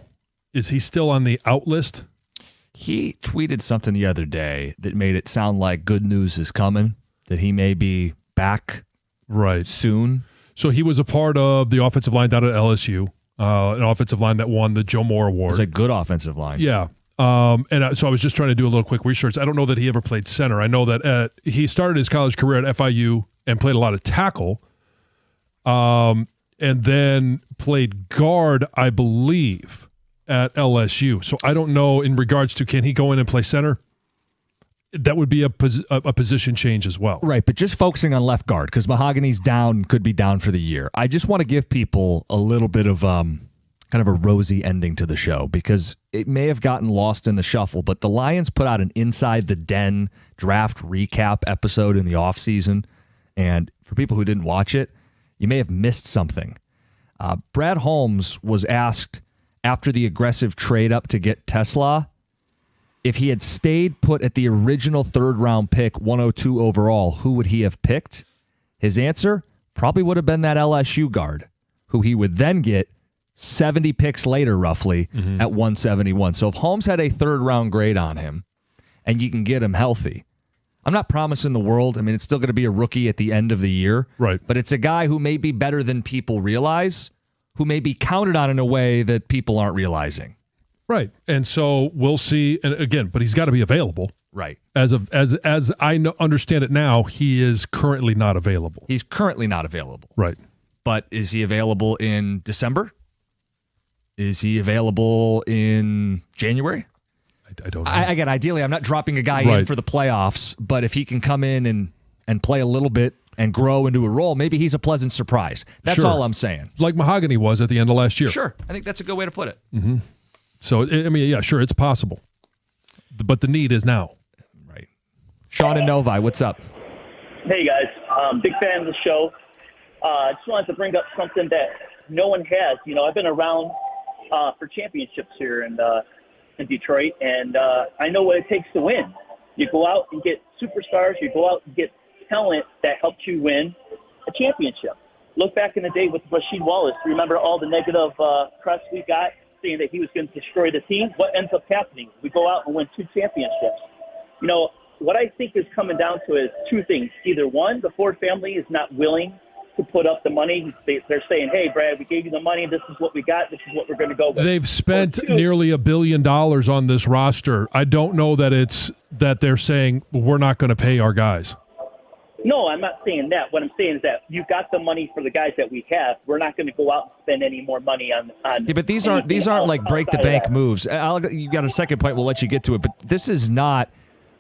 is he still on the out list? He tweeted something the other day that made it sound like good news is coming, that he may be back soon. So he was a part of the offensive line down at LSU, an offensive line that won the Joe Moore Award. It's a good offensive line. Yeah. So I was just trying to do a little quick research. I don't know that he ever played center. I know that he started his college career at FIU and played a lot of tackle, and then played guard, I believe, at LSU. So I don't know in regards to, can he go in and play center? That would be a position change as well. Right, but just focusing on left guard, because Mahogany's down, could be down for the year. I just want to give people a little bit of kind of a rosy ending to the show, because it may have gotten lost in the shuffle, but the Lions put out an Inside the Den draft recap episode in the offseason, and for people who didn't watch it, you may have missed something. Brad Holmes was asked after the aggressive trade up to get Tesla, if he had stayed put at the original 3rd-round pick, 102 overall, who would he have picked? His answer probably would have been that LSU guard, who he would then get 70 picks later, roughly, at 171. So if Holmes had a 3rd-round grade on him and you can get him healthy, I'm not promising the world. I mean, it's still going to be a rookie at the end of the year. Right. But it's a guy who may be better than people realize, who may be counted on in a way that people aren't realizing. Right. And so we'll see. And again, but he's got to be available. Right. As I understand it now, he is currently not available. He's currently not available. Right. But is he available in December? Is he available in January? I don't know. Again, ideally, I'm not dropping a guy in for the playoffs, but if he can come in and play a little bit and grow into a role, maybe he's a pleasant surprise. That's all I'm saying. Like Mahogany was at the end of last year. Sure. I think that's a good way to put it. Mm-hmm. So, I mean, yeah, sure, it's possible. But the need is now. Right. Sean and Novi, what's up? Hey, guys. Big fan of the show. Just wanted to bring up something that no one has. I've been around for championships here in Detroit, and I know what it takes to win. You go out and get superstars. You go out and get talent that helped you win a championship. Look back in the day with Rasheed Wallace. Remember all the negative press we got saying that he was going to destroy the team? What ends up happening? We go out and win 2 championships. What I think is coming down to is 2 things. Either one, the Ford family is not willing to put up the money. They're saying, hey, Brad, we gave you the money. This is what we got. This is what we're going to go with. They've spent nearly $1 billion on this roster. I don't know that they're saying we're not going to pay our guys. No, I'm not saying that. What I'm saying is that you got the money for the guys that we have. We're not going to go out and spend any more money on yeah, but these aren't like break the bank moves. You got a second point. We'll let you get to it. But this is not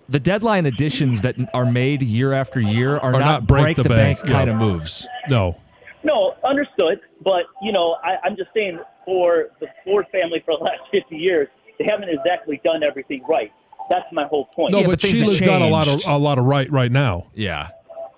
the deadline additions that are made year after year are not break the bank kind of moves. No. No, understood. But I'm just saying for the Ford family for the last 50 years, they haven't exactly done everything right. That's my whole point. No, but Sheila's done a lot of right now. Yeah.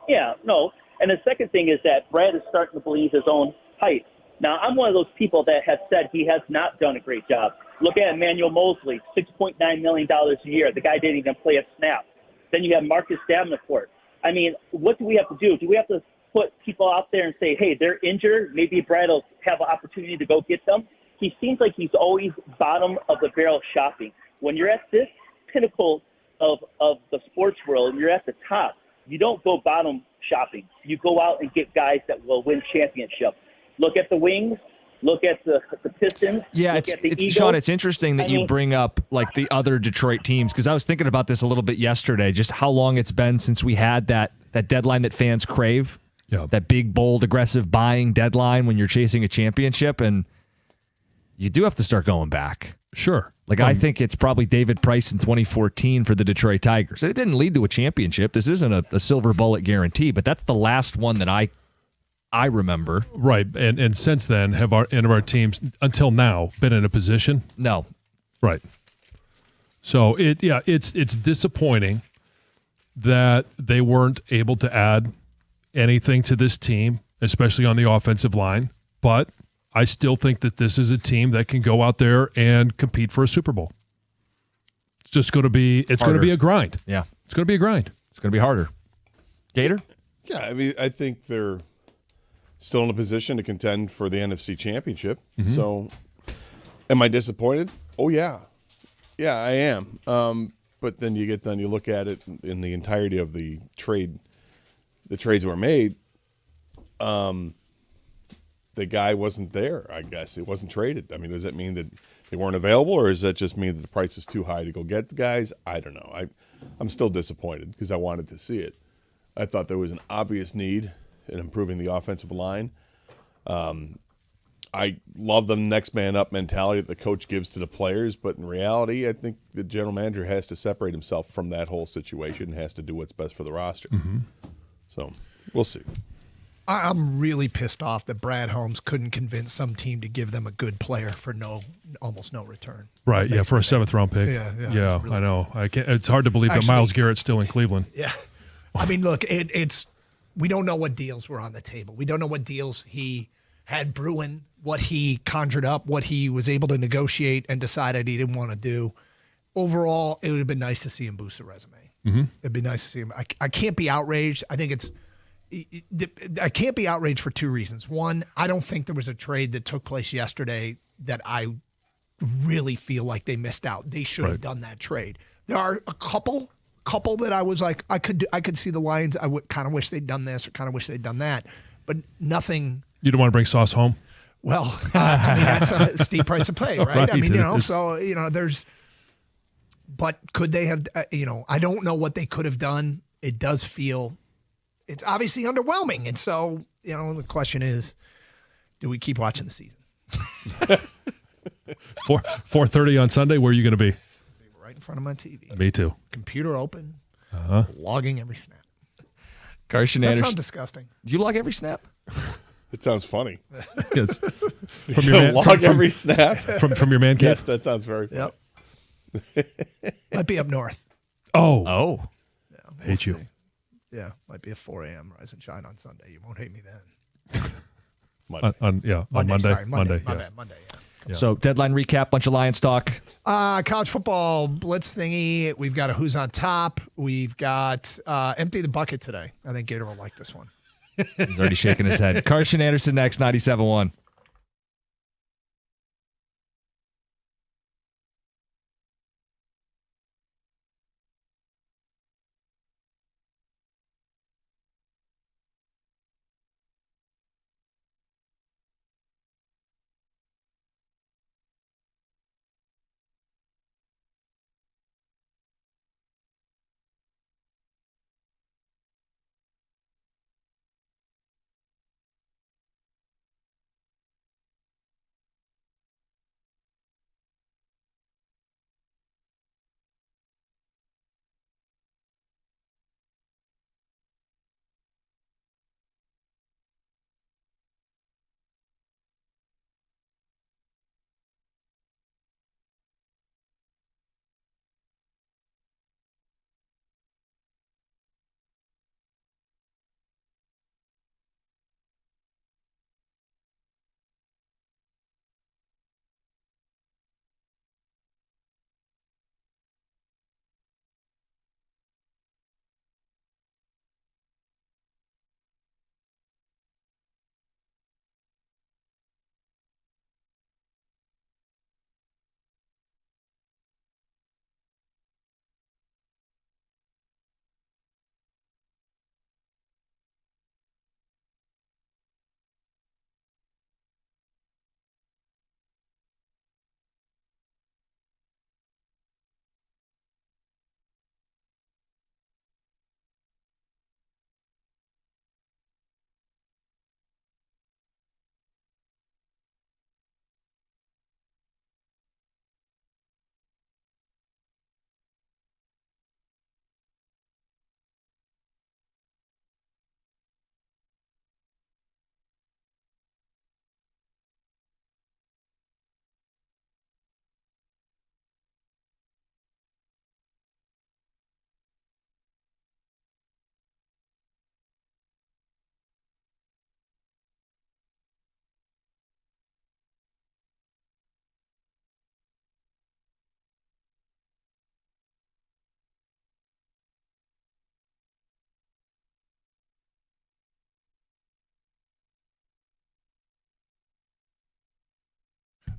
Yeah, no. And the second thing is that Brad is starting to believe his own hype. Now, I'm one of those people that have said he has not done a great job. Look at Emmanuel Mosley, $6.9 million a year. The guy didn't even play a snap. Then you have Marcus Davenport. I mean, what do we have to do? Do we have to put people out there and say, hey, they're injured, maybe Brad will have an opportunity to go get them? He seems like he's always bottom of the barrel shopping. When you're at this pinnacle of the sports world, you're at the top, you don't go bottom shopping. You go out and get guys that will win championships. Look at the Wings. Look at the Pistons. Yeah, look at the Eagles. Sean, it's interesting that you bring up like the other Detroit teams, because I was thinking about this a little bit yesterday, just how long it's been since we had that deadline that fans crave, that big, bold, aggressive buying deadline when you're chasing a championship, and you do have to start going back. Sure. Like, I think it's probably David Price in 2014 for the Detroit Tigers. It didn't lead to a championship. This isn't a silver bullet guarantee, but that's the last one that I remember. Right. And since then, have any of our teams until now been in a position? No. Right. So it's disappointing that they weren't able to add anything to this team, especially on the offensive line. But I still think that this is a team that can go out there and compete for a Super Bowl. It's just going to be a grind. Yeah. It's going to be a grind. It's going to be harder. Gator? Yeah, I mean, I think they're still in a position to contend for the NFC Championship. Mm-hmm. So, am I disappointed? Oh, yeah. Yeah, I am. But then you get done, you look at it in the entirety of the trades that were made. The guy wasn't there, I guess. It wasn't traded. I mean, does that mean that they weren't available, or does that just mean that the price was too high to go get the guys? I don't know. I'm still disappointed because I wanted to see it. I thought there was an obvious need in improving the offensive line. I love the next man up mentality that the coach gives to the players, but in reality, I think the general manager has to separate himself from that whole situation and has to do what's best for the roster. Mm-hmm. So we'll see. I'm really pissed off that Brad Holmes couldn't convince some team to give them a good player for almost no return. Right, yeah, for a 7th-round pick. Yeah, really, I know. It's hard to believe that Myles Garrett's still in Cleveland. Yeah. I mean, look, it's we don't know what deals were on the table. We don't know what deals he had brewing, what he conjured up, what he was able to negotiate and decided he didn't want to do. Overall, it would have been nice to see him boost the resume. Mm-hmm. It'd be nice to see him. I can't be outraged. I think I can't be outraged for two reasons. One, I don't think there was a trade that took place yesterday that I really feel like they missed out. They should have done that trade. There are a couple that I was like, I could see the Lions. I would kind of wish they'd done this or kind of wish they'd done that, but nothing. You don't want to bring Sauce home? Well, I mean, that's a steep price to pay, right? I mean, there's, but could they have, I don't know what they could have done. It does feel, it's obviously underwhelming. And so, the question is, do we keep watching the season? 4:30 on Sunday, where are you going to be? Right in front of my TV. Me too. Computer open, logging every snap. Carson Does that Anderson. sound disgusting? Do you log every snap? It sounds funny. Yes. From your log every snap from your man cave. Yes, that sounds very funny. Yep. Might be up north. Oh. Yeah, Hate you. see. Yeah, might be a 4 a.m. Rise and Shine on Sunday. You won't hate me then. On Monday. Sorry, Monday. My Yeah. bad, Monday. Yeah. So deadline recap, bunch of Lions talk. College football blitz thingy. We've got a who's on top. We've got empty the bucket today. I think Gator will like this one. He's already shaking his head. Carson Anderson next, 97.1.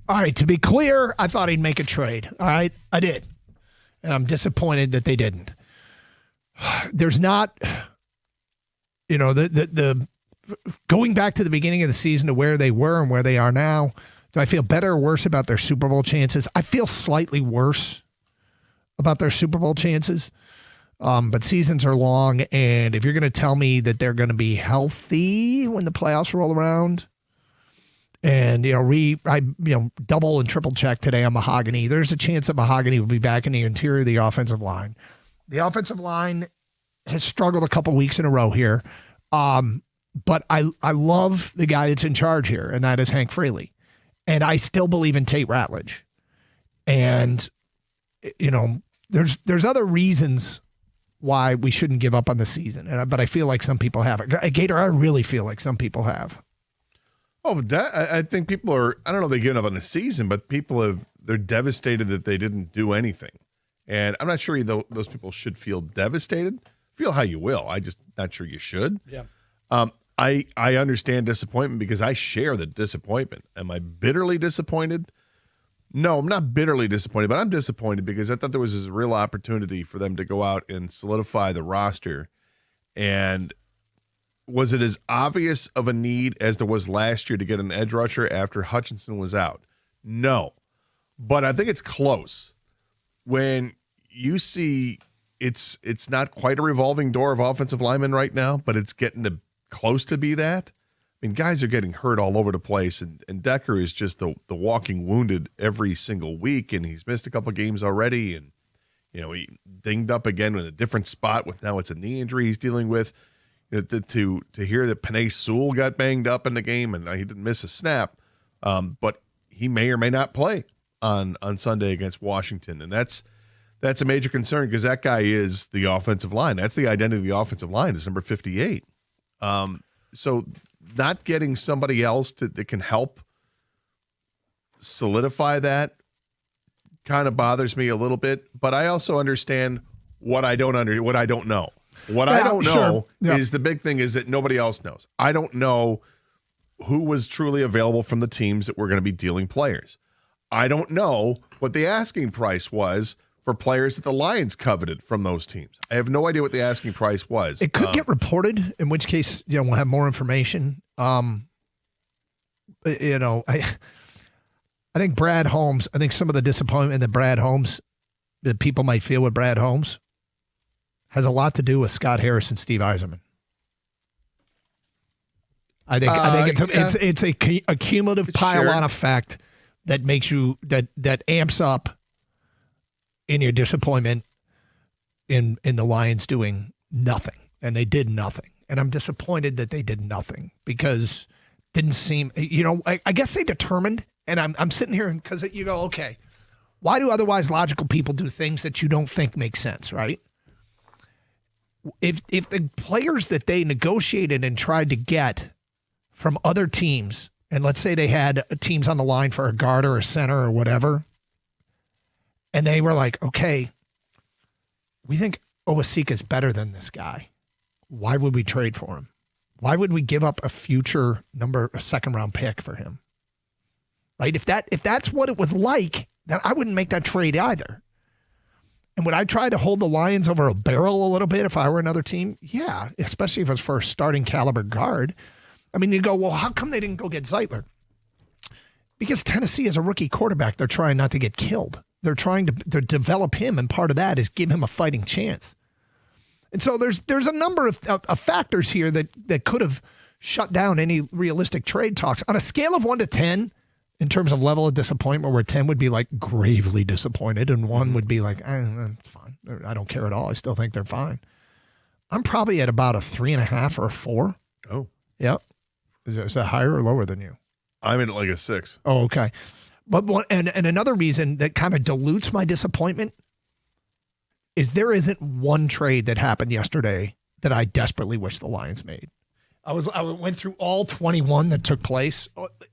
All right, to be clear, I thought he'd make a trade. All right, I did. And I'm disappointed that they didn't. There's not, the going back to the beginning of the season to where they were and where they are now, do I feel better or worse about their Super Bowl chances? I feel slightly worse about their Super Bowl chances. But seasons are long, and if you're going to tell me that they're going to be healthy when the playoffs roll around, and I double and triple check today on Mahogany, there's a chance that Mahogany will be back in the interior of the offensive line. The offensive line has struggled a couple weeks in a row here, but I love the guy that's in charge here, and that is Hank Fraley, and I still believe in Tate Ratledge, and there's other reasons why we shouldn't give up on the season. But I feel like some people have. Gator, I really feel like some people have. Oh, I think people are, I don't know if they give up on the season, but they're devastated that they didn't do anything. And I'm not sure those people should feel devastated. Feel how you will. I just not sure you should. Yeah. I understand disappointment because I share the disappointment. Am I bitterly disappointed? No, I'm not bitterly disappointed, but I'm disappointed because I thought there was this real opportunity for them to go out and solidify the roster. And was it as obvious of a need as there was last year to get an edge rusher after Hutchinson was out? No, but I think it's close. When you see it's not quite a revolving door of offensive linemen right now, but it's getting close to be that. I mean, guys are getting hurt all over the place, and Decker is just the walking wounded every single week, and he's missed a couple of games already, and he dinged up again in a different spot with now it's a knee injury he's dealing with. To hear that Penei Sewell got banged up in the game and he didn't miss a snap, but he may or may not play on Sunday against Washington, and that's a major concern because that guy is the offensive line. That's the identity of the offensive line is number 58. So not getting somebody else that can help solidify that kind of bothers me a little bit. But I also understand what I don't know. What I don't know is the big thing is that nobody else knows. I don't know who was truly available from the teams that were going to be dealing players. I don't know what the asking price was for players that the Lions coveted from those teams. I have no idea what the asking price was. It could get reported, in which case, we'll have more information. I think Brad Holmes, I think some of the disappointment that people might feel with Brad Holmes has a lot to do with Scott Harris and Steve Yzerman. I think it's a cumulative pile-on effect that makes you that amps up in your disappointment in the Lions doing nothing, and they did nothing, and I'm disappointed that they did nothing because it didn't seem I guess they determined, and I'm sitting here because you go, okay, why do otherwise logical people do things that you don't think make sense, right? If the players that they negotiated and tried to get from other teams, and let's say they had teams on the line for a guard or a center or whatever, and they were like, okay, we think Owasika is better than this guy. Why would we trade for him? Why would we give up a second-round pick for him? Right? If that's what it was like, then I wouldn't make that trade either. And would I try to hold the Lions over a barrel a little bit if I were another team? Yeah, especially if it's for a starting caliber guard. I mean, you go, well, how come they didn't go get Zeitler? Because Tennessee is a rookie quarterback. They're trying not to get killed. They're trying to develop him, and part of that is give him a fighting chance. And so there's a number of factors here that could have shut down any realistic trade talks. On a scale of 1 to 10, in terms of level of disappointment, where 10 would be like gravely disappointed and 1 would be like, it's fine. I don't care at all. I still think they're fine. I'm probably at about a 3.5 or a 4. Oh. Yep. Is that higher or lower than you? I'm in like a 6. Oh, okay. But and another reason that kind of dilutes my disappointment is there isn't one trade that happened yesterday that I desperately wish the Lions made. I went through all 21 that took place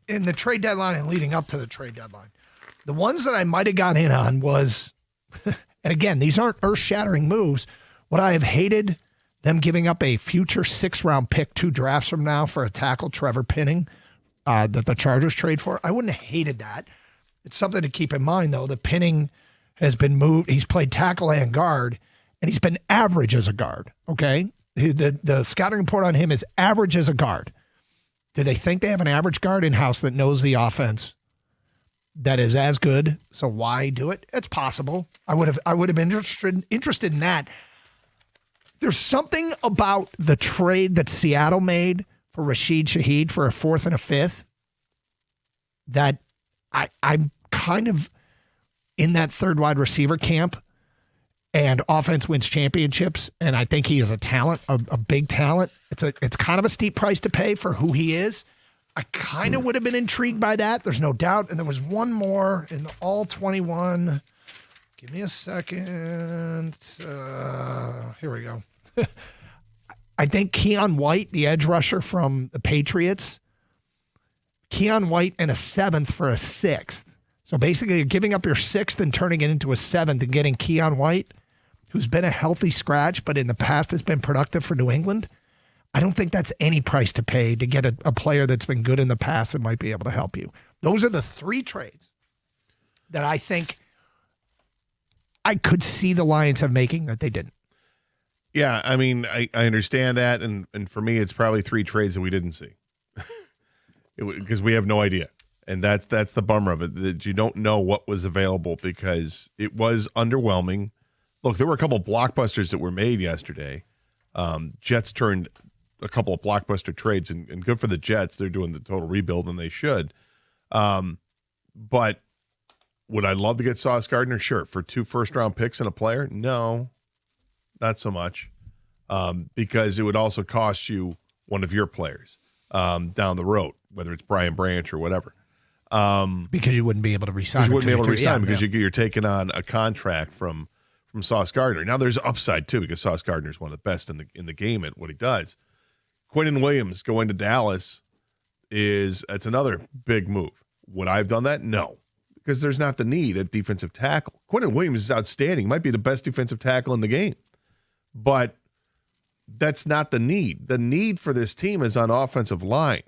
in the trade deadline and leading up to the trade deadline. The ones that I might have got in on was, and again, these aren't earth-shattering moves. Would I have hated them giving up a future 6th-round pick 2 drafts from now for a tackle, Trevor Penning, that the Chargers trade for? I wouldn't have hated that. It's something to keep in mind, though. The Pinning has been moved. He's played tackle and guard, and he's been average as a guard, okay? The scouting report on him is average as a guard. Do they think they have an average guard in-house that knows the offense that is as good? So why do it? It's possible. I would have been interested in that. There's something about the trade that Seattle made for Rashid Shaheed for a 4th and a 5th that I'm kind of in that third wide receiver camp, and offense wins championships, and I think he is a talent, a big talent. It's kind of a steep price to pay for who he is. I kind of would have been intrigued by that. There's no doubt. And there was one more in the all 21. Give me a second. Here we go. I think Keon White, the edge rusher from the Patriots, Keon White and a 7th for a 6th. So basically, you're giving up your 6th and turning it into a 7th and getting Keon White, who's been a healthy scratch, but in the past has been productive for New England. I don't think that's any price to pay to get a player that's been good in the past that might be able to help you. Those are the 3 trades that I think I could see the Lions have making that they didn't. Yeah, I mean, I understand that, and for me, it's probably 3 trades that we didn't see because we have no idea. And that's the bummer of it, that you don't know what was available because it was underwhelming. Look, there were a couple of blockbusters that were made yesterday. Jets turned a couple of blockbuster trades, and good for the Jets. They're doing the total rebuild, and they should. But would I love to get Sauce Gardner? Sure. For 2 first-round picks and a player? No, not so much, because it would also cost you one of your players down the road, whether it's Brian Branch or whatever. Because you wouldn't be able to resign. Because you wouldn't be able to resign because you're taking on a contract from Sauce Gardner. Now there's upside too because Sauce Gardner is one of the best in the game at what he does. Quinnen Williams going to Dallas it's another big move. Would I have done that? No, because there's not the need at defensive tackle. Quinnen Williams is outstanding. Might be the best defensive tackle in the game, but that's not the need. The need for this team is on offensive line.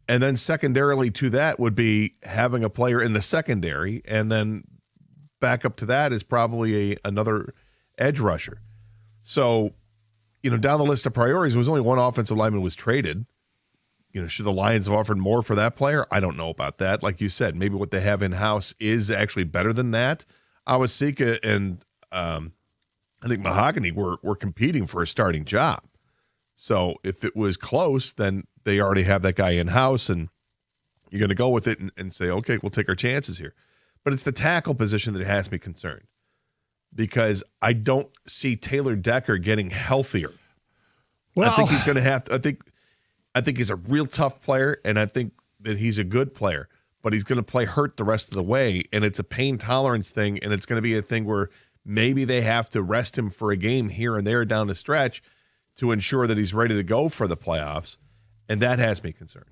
And then secondarily to that would be having a player in the secondary, and then back up to that is probably another edge rusher. So, down the list of priorities, there was only one offensive lineman was traded. Should the Lions have offered more for that player? I don't know about that. Like you said, maybe what they have in-house is actually better than that. Awasika and I think Mahogany were competing for a starting job. So if it was close, then they already have that guy in-house, and you're going to go with it and say, okay, we'll take our chances here. But it's the tackle position that has me concerned because I don't see Taylor Decker getting healthier. Well, I think he's going to have to – I think he's a real tough player, and I think that he's a good player, but he's going to play hurt the rest of the way, and it's a pain tolerance thing, and it's going to be a thing where maybe they have to rest him for a game here and there down the stretch to ensure that he's ready to go for the playoffs, and that has me concerned.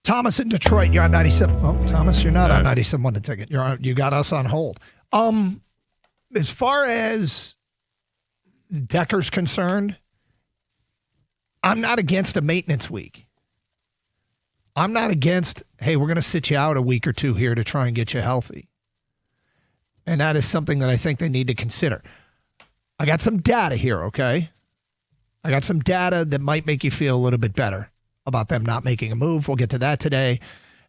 Thomas in Detroit, you're on 97. Oh, Thomas, you're not on 97.1 The Ticket. You got us on hold. As far as Decker's concerned, I'm not against a maintenance week. I'm not against, hey, we're going to sit you out a week or 2 here to try and get you healthy. And that is something that I think they need to consider. I got some data here, okay? I got some data that might make you feel a little bit better about them not making a move. We'll get to that today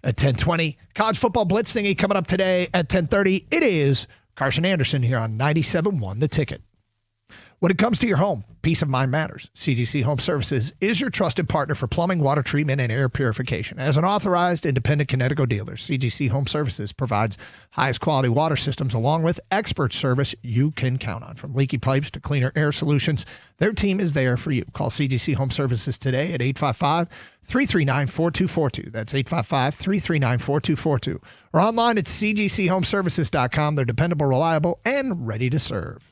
at 10:20. College football blitz thingy coming up today at 10:30. It is Carson Anderson here on 97.1 The Ticket. When it comes to your home, peace of mind matters. CGC Home Services is your trusted partner for plumbing, water treatment, and air purification. As an authorized independent Connecticut dealer, CGC Home Services provides highest quality water systems along with expert service you can count on. From leaky pipes to cleaner air solutions, their team is there for you. Call CGC Home Services today at 855-339-4242. That's 855-339-4242. Or online at cgchomeservices.com. They're dependable, reliable, and ready to serve.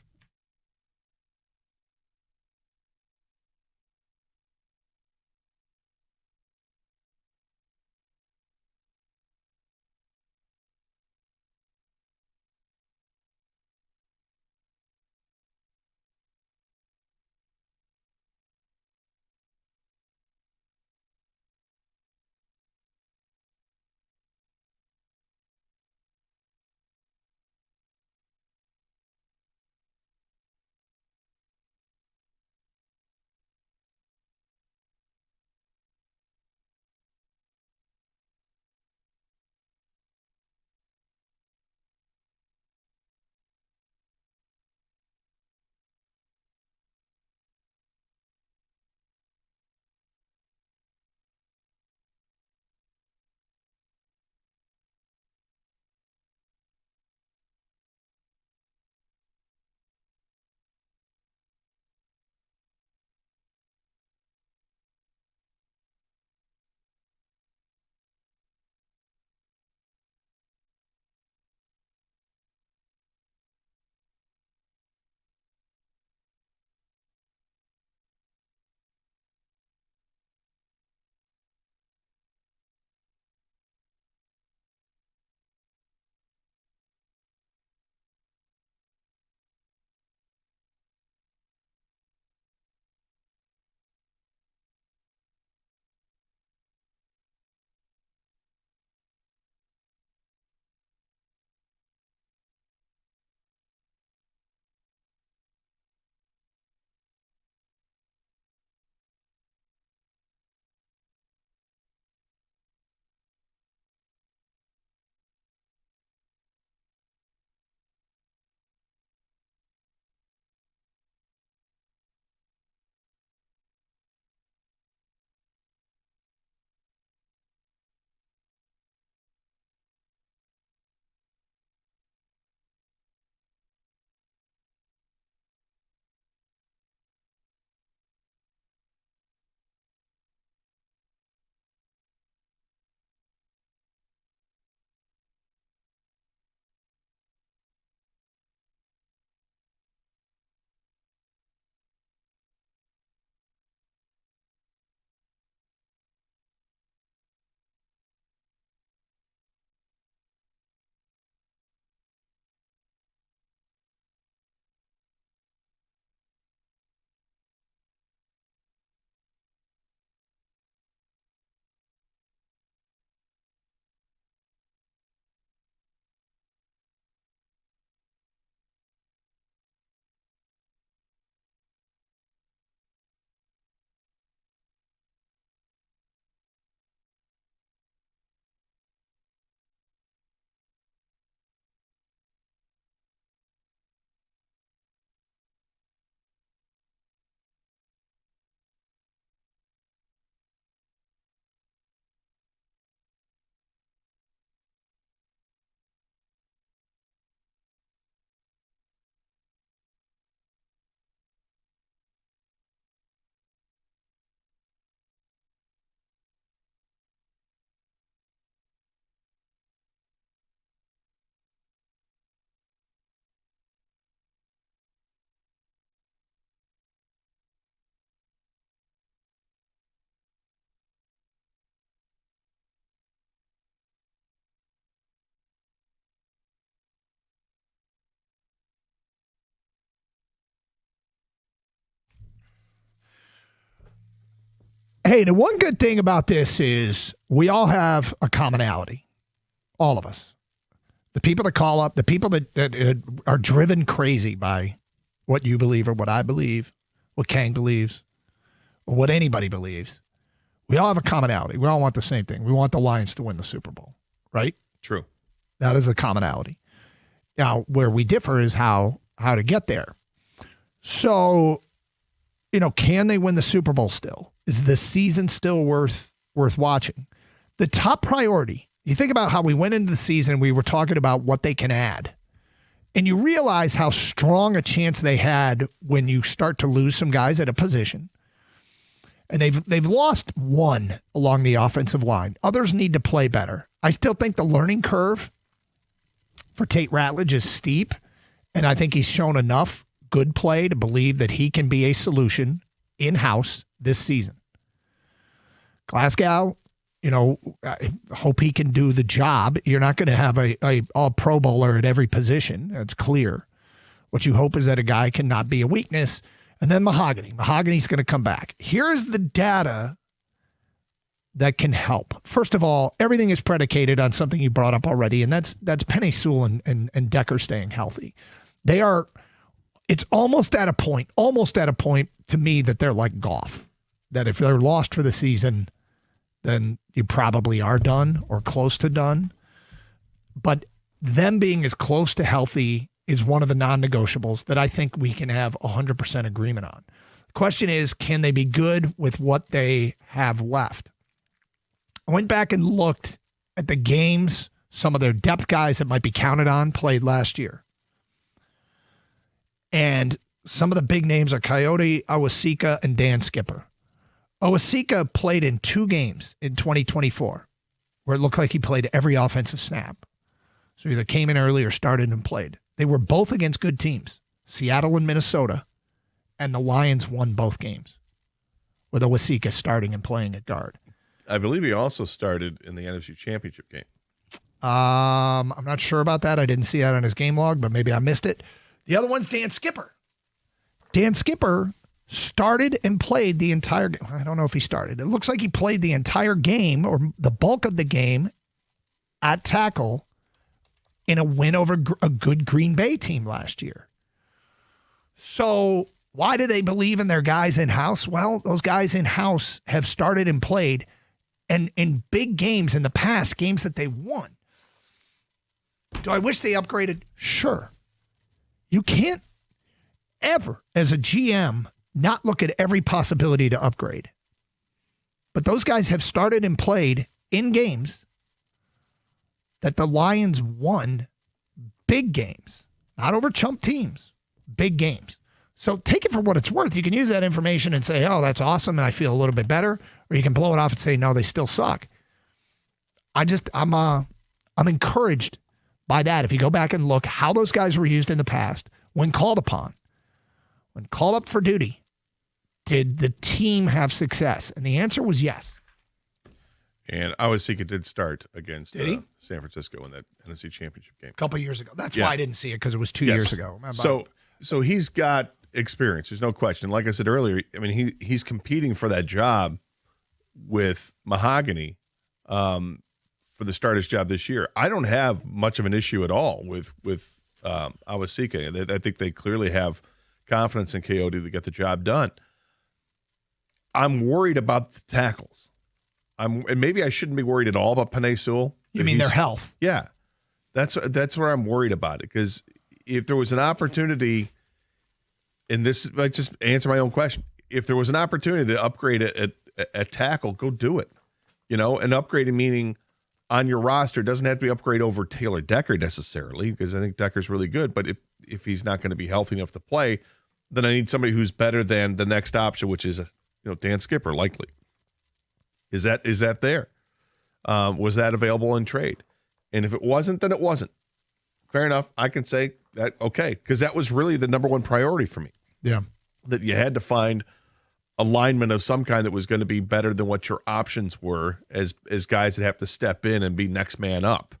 Hey, the one good thing about this is we all have a commonality. All of us. The people that call up, the people that are driven crazy by what you believe or what I believe, what Kang believes, or what anybody believes. We all have a commonality. We all want the same thing. We want the Lions to win the Super Bowl, right? True. That is a commonality. Now, where we differ is how to get there. So, can they win the Super Bowl still? Is the season still worth watching? The top priority, you think about how we went into the season, we were talking about what they can add. And you realize how strong a chance they had when you start to lose some guys at a position. And they've lost one along the offensive line. Others need to play better. I still think the learning curve for Tate Ratledge is steep, and I think he's shown enough good play to believe that he can be a solution in-house this season. Glasgow, I hope he can do the job. You're not going to have a all Pro Bowler at every position. That's clear. What you hope is that a guy cannot be a weakness. And then Mahogany. Mahogany's going to come back. Here's the data that can help. First of all, everything is predicated on something you brought up already, and that's Penei Sewell and Decker staying healthy. It's almost at a point to me that they're like Goff, that if they're lost for the season, then you probably are done or close to done. But them being as close to healthy is one of the non-negotiables that I think we can have 100% agreement on. The question is, can they be good with what they have left? I went back and looked at the games some of their depth guys that might be counted on played last year. And some of the big names are Coyote Awosika and Dan Skipper. Awosika played in 2 games in 2024 where it looked like he played every offensive snap. So either came in early or started and played. They were both against good teams, Seattle and Minnesota, and the Lions won both games with Awosika starting and playing at guard. I believe he also started in the NFC Championship game. I'm not sure about that. I didn't see that on his game log, but maybe I missed it. The other one's Dan Skipper. Dan Skipper started and played the entire game. I don't know if he started. It looks like he played the entire game or the bulk of the game at tackle in a win over a good Green Bay team last year. So why do they believe in their guys in-house? Well, those guys in-house have started and played and in big games in the past, games that they won. Do I wish they upgraded? Sure. You can't ever, as a GM, not look at every possibility to upgrade. But those guys have started and played in games that the Lions won, big games, not over chump teams, big games. So take it for what it's worth. You can use that information and say, oh, that's awesome, and I feel a little bit better. Or you can blow it off and say, no, they still suck. I'm encouraged by that. If you go back and look how those guys were used in the past, when called upon, when called up for duty, did the team have success? And the answer was yes. And Awosika did start against San Francisco in that NFC Championship game. A couple years ago. That's why I didn't see it, because it was 2 years ago. So he's got experience. There's no question. Like I said earlier, I mean, he's competing for that job with Mahogany for the starter's job this year. I don't have much of an issue at all with Awosika. I think they clearly have confidence in Coyote to get the job done. I'm worried about the tackles. And maybe I shouldn't be worried at all about Penei Sewell. You mean their health? Yeah. That's where I'm worried about it, because if there was an opportunity, and this I just answer my own question, if there was an opportunity to upgrade at tackle, go do it. And upgrading meaning on your roster doesn't have to be upgrade over Taylor Decker necessarily, because I think Decker's really good. But if he's not going to be healthy enough to play, then I need somebody who's better than the next option, which is Dan Skipper likely. Is that there? Was that available in trade? And if it wasn't, then it wasn't. Fair enough. I can say that, okay, because that was really the number one priority for me. Yeah. That you had to find a lineman of some kind that was going to be better than what your options were as guys that have to step in and be next man up.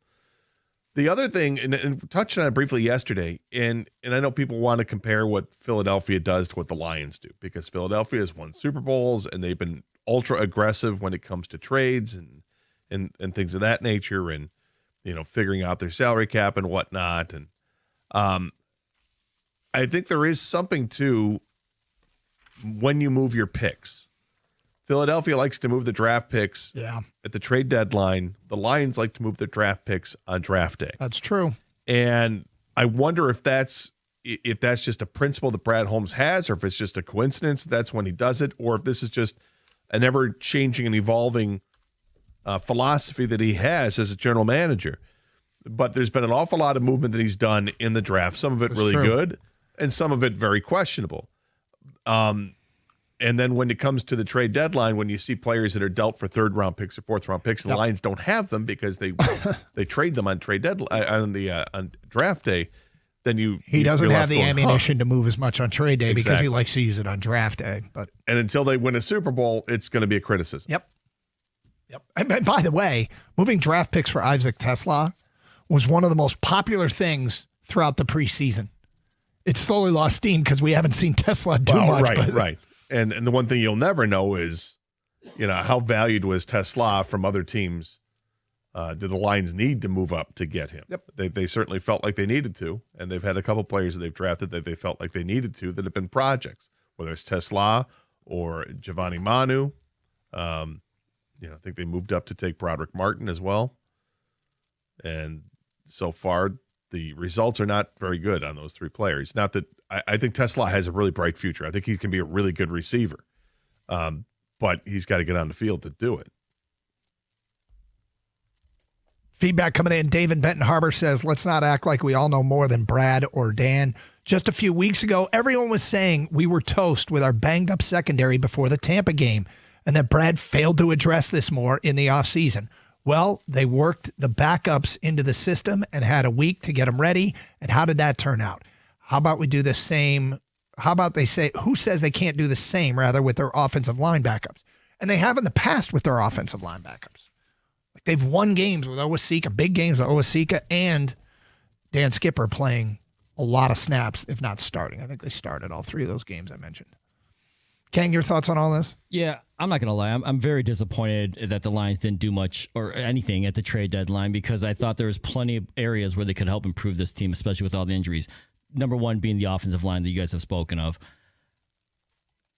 The other thing, and touched on it briefly yesterday, and I know people want to compare what Philadelphia does to what the Lions do, because Philadelphia has won Super Bowls and they've been ultra aggressive when it comes to trades and things of that nature, and figuring out their salary cap and whatnot. And I think there is something to when you move your picks. Philadelphia likes to move the draft picks at the trade deadline. The Lions like to move the draft picks on draft day. That's true. And I wonder if that's just a principle that Brad Holmes has, or if it's just a coincidence that's when he does it, or if this is just an ever-changing and evolving philosophy that he has as a general manager. But there's been an awful lot of movement that he's done in the draft, some of it really good and some of it very questionable. And then when it comes to the trade deadline, when you see players that are dealt for third-round picks or fourth-round picks, and the Lions don't have them because they trade them on trade deadline on draft day, then he doesn't have the ammunition to move as much on trade day because he likes to use it on draft day. And until they win a Super Bowl, it's going to be a criticism. Yep. And by the way, moving draft picks for Isaac Tesla was one of the most popular things throughout the preseason. It slowly lost steam because we haven't seen Tesla do much. Right. And the one thing you'll never know is, how valued was Tesla from other teams? Did the Lions need to move up to get him? Yep. They certainly felt like they needed to, and they've had a couple players that they've drafted that they felt like they needed to that have been projects, whether it's Tesla or Giovanni Manu. I think they moved up to take Broderick Martin as well. And so far, the results are not very good on those three players. Not that I think Tesla has a really bright future. I think he can be a really good receiver, but he's got to get on the field to do it. Feedback coming in. David Benton Harbor says, let's not act like we all know more than Brad or Dan. Just a few weeks ago, everyone was saying we were toast with our banged-up secondary before the Tampa game, and that Brad failed to address this more in the offseason. Well, they worked the backups into the system and had a week to get them ready. And how did that turn out? How about we do the same? How about they say, who says they can't do the same, rather, with their offensive line backups? And they have in the past with their offensive line backups. Like they've won games with Owasika, big games with Owasika and Dan Skipper playing a lot of snaps, if not starting. I think they started all three of those games I mentioned. Kang, your thoughts on all this? Yeah, I'm not going to lie. I'm very disappointed that the Lions didn't do much or anything at the trade deadline because I thought there was plenty of areas where they could help improve this team, especially with all the injuries. Number one being the offensive line that you guys have spoken of.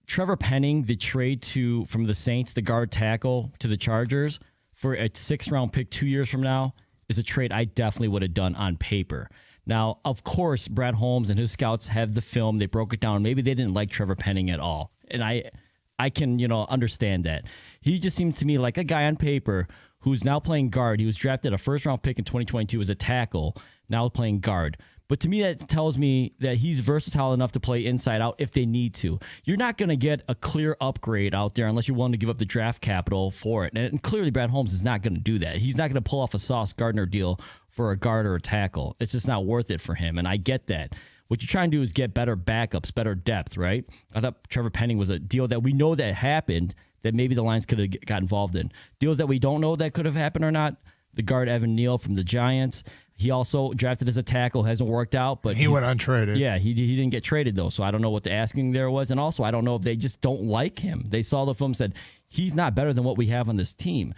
Trevor Penning, the trade from the Saints, the guard tackle, to the Chargers for a 6th-round pick 2 years from now is a trade I definitely would have done on paper. Now, of course, Brad Holmes and his scouts have the film. They broke it down. Maybe they didn't like Trevor Penning at all. And I can, understand that. He just seems to me like a guy on paper who's now playing guard. He was drafted a 1st-round pick in 2022 as a tackle, now playing guard. But to me, that tells me that he's versatile enough to play inside out if they need to. You're not going to get a clear upgrade out there unless you're willing to give up the draft capital for it. And clearly, Brad Holmes is not going to do that. He's not going to pull off a Sauce Gardner deal for a guard or a tackle. It's just not worth it for him, and I get that. What you're trying to do is get better backups, better depth, right? I thought Trevor Penning was a deal that we know that happened that maybe the Lions could have got involved in. Deals that we don't know that could have happened or not. The guard Evan Neal from the Giants. He also drafted as a tackle, hasn't worked out, but he went untraded. Yeah, he didn't get traded though, so I don't know what the asking there was, and also I don't know if they just don't like him. They saw the film, said he's not better than what we have on this team.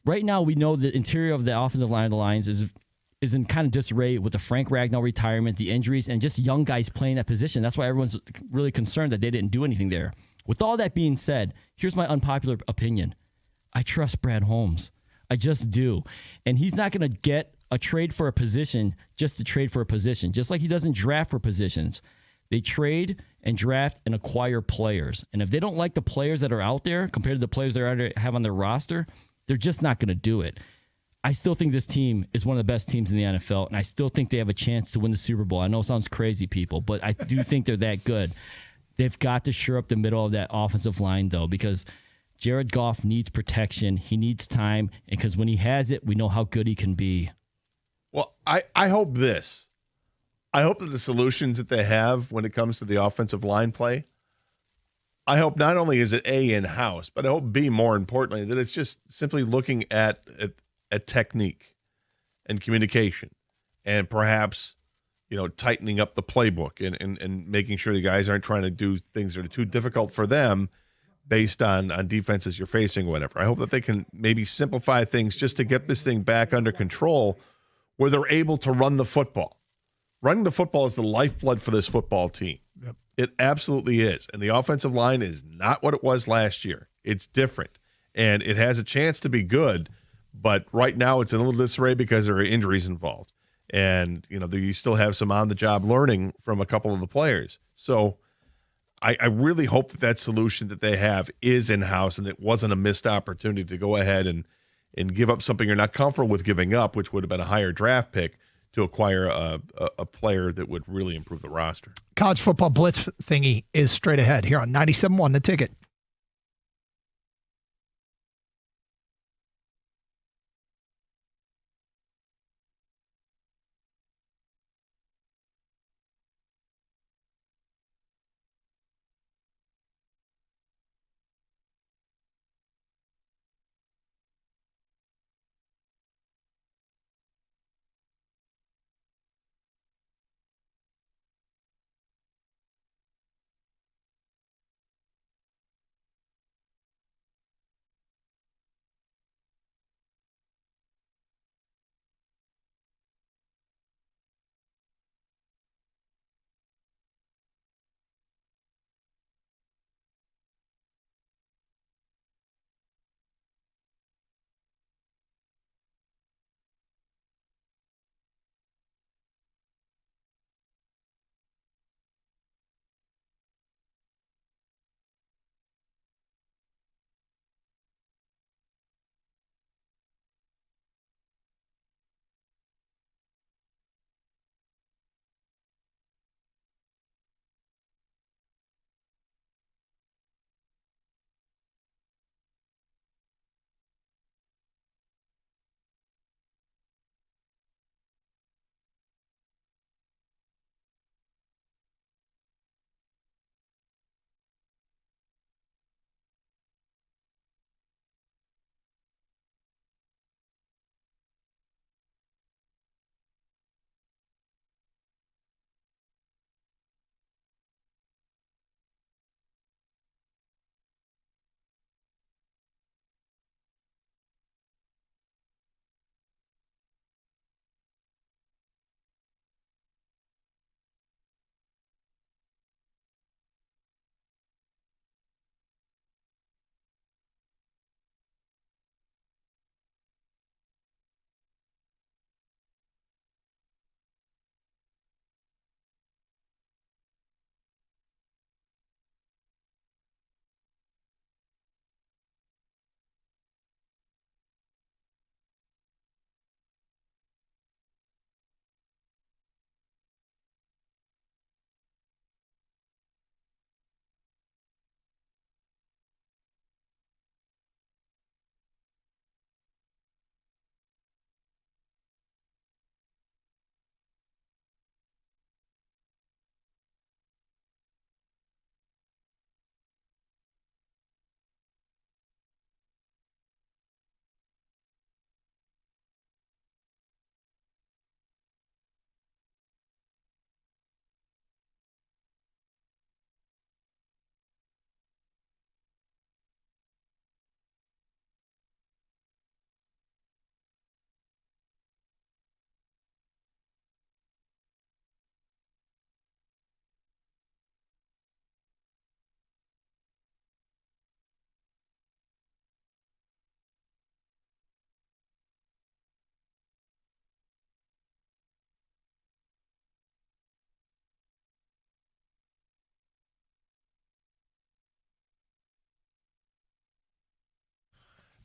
Right now, we know the interior of the offensive line of the Lions is in kind of disarray with the Frank Ragnow retirement, the injuries, and just young guys playing that position. That's why everyone's really concerned that they didn't do anything there. With all that being said, here's my unpopular opinion. I trust Brad Holmes. I just do. And he's not going to get a trade for a position just to trade for a position, just like he doesn't draft for positions. They trade and draft and acquire players. And if they don't like the players that are out there compared to the players they already have on their roster, they're just not going to do it. I still think this team is one of the best teams in the NFL, and I still think they have a chance to win the Super Bowl. I know it sounds crazy, people, but I do think they're that good. They've got to shore up the middle of that offensive line, though, because Jared Goff needs protection. He needs time, and because when he has it, we know how good he can be. Well, I hope this. I hope that the solutions that they have when it comes to the offensive line play, I hope not only is it A, in-house, but I hope B, more importantly, that it's just simply looking at technique and communication and perhaps, tightening up the playbook and making sure the guys aren't trying to do things that are too difficult for them based on defenses you're facing or whatever. I hope that they can maybe simplify things just to get this thing back under control where they're able to run the football. Running the football is the lifeblood for this football team. Yep. It absolutely is. And the offensive line is not what it was last year. It's different. And it has a chance to be good, but right now it's in a little disarray because there are injuries involved. And, you still have some on-the-job learning from a couple of the players. So I really hope that solution that they have is in-house and it wasn't a missed opportunity to go ahead and give up something you're not comfortable with giving up, which would have been a higher draft pick, to acquire a player that would really improve the roster. College football blitz thingy is straight ahead here on 97.1 The Ticket.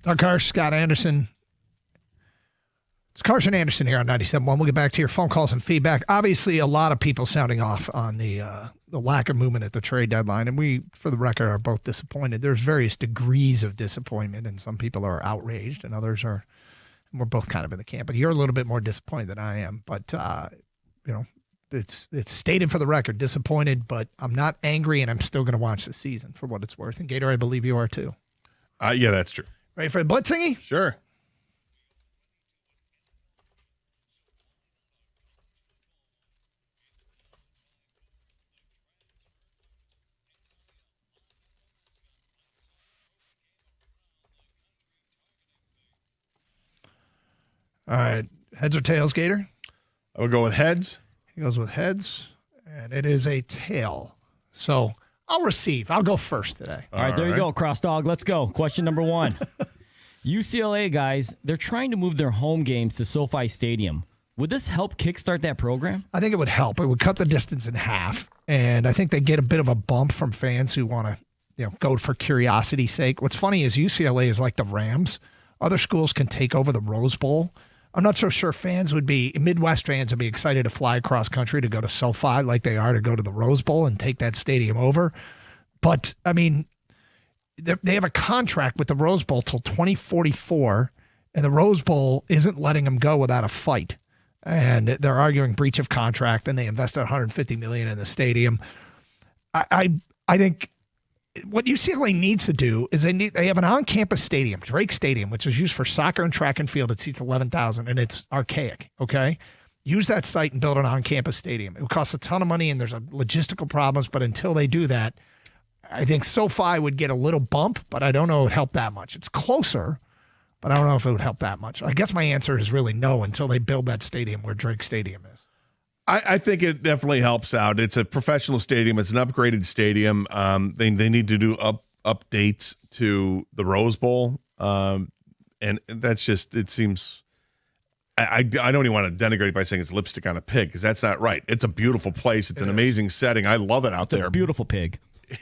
Doug Karsch, Scott Anderson. It's Carson Anderson here on 97.1. We'll get back to your phone calls and feedback. Obviously, a lot of people sounding off on the lack of movement at the trade deadline, and we, for the record, are both disappointed. There's various degrees of disappointment, and some people are outraged, and others are. We're both kind of in the camp, but you're a little bit more disappointed than I am. But it's stated for the record, disappointed, but I'm not angry, and I'm still going to watch the season for what it's worth. And Gator, I believe you are too. Yeah, that's true. Ready for the blitz thingy? Sure. All right. Heads or tails, Gator? I would go with heads. He goes with heads, and it is a tail. So I'll receive. I'll go first today. All right, there you go, Cross Dog. Let's go. Question number 1. UCLA, guys, they're trying to move their home games to SoFi Stadium. Would this help kickstart that program? I think it would help. It would cut the distance in half, and I think they get a bit of a bump from fans who want to go for curiosity's sake. What's funny is UCLA is like the Rams. Other schools can take over the Rose Bowl. I'm not so sure Midwest fans would be excited to fly across country to go to SoFi like they are to go to the Rose Bowl and take that stadium over. But, I mean, they have a contract with the Rose Bowl till 2044, and the Rose Bowl isn't letting them go without a fight. And they're arguing breach of contract, and they invested $150 million in the stadium. I think what UCLA needs to do is they have an on-campus stadium, Drake Stadium, which is used for soccer and track and field. It seats 11,000, and it's archaic, okay? Use that site and build an on-campus stadium. It would cost a ton of money, and there's logistical problems, but until they do that, I think SoFi would get a little bump, but I don't know it would help that much. It's closer, but I don't know if it would help that much. I guess my answer is really no until they build that stadium where Drake Stadium is. I think it definitely helps out. It's a professional stadium. It's an upgraded stadium. They need to do updates to the Rose Bowl, and that's just, it seems. I don't even want to denigrate by saying it's lipstick on a pig, because that's not right. It's a beautiful place. It's an amazing setting. I love it out there. A beautiful pig.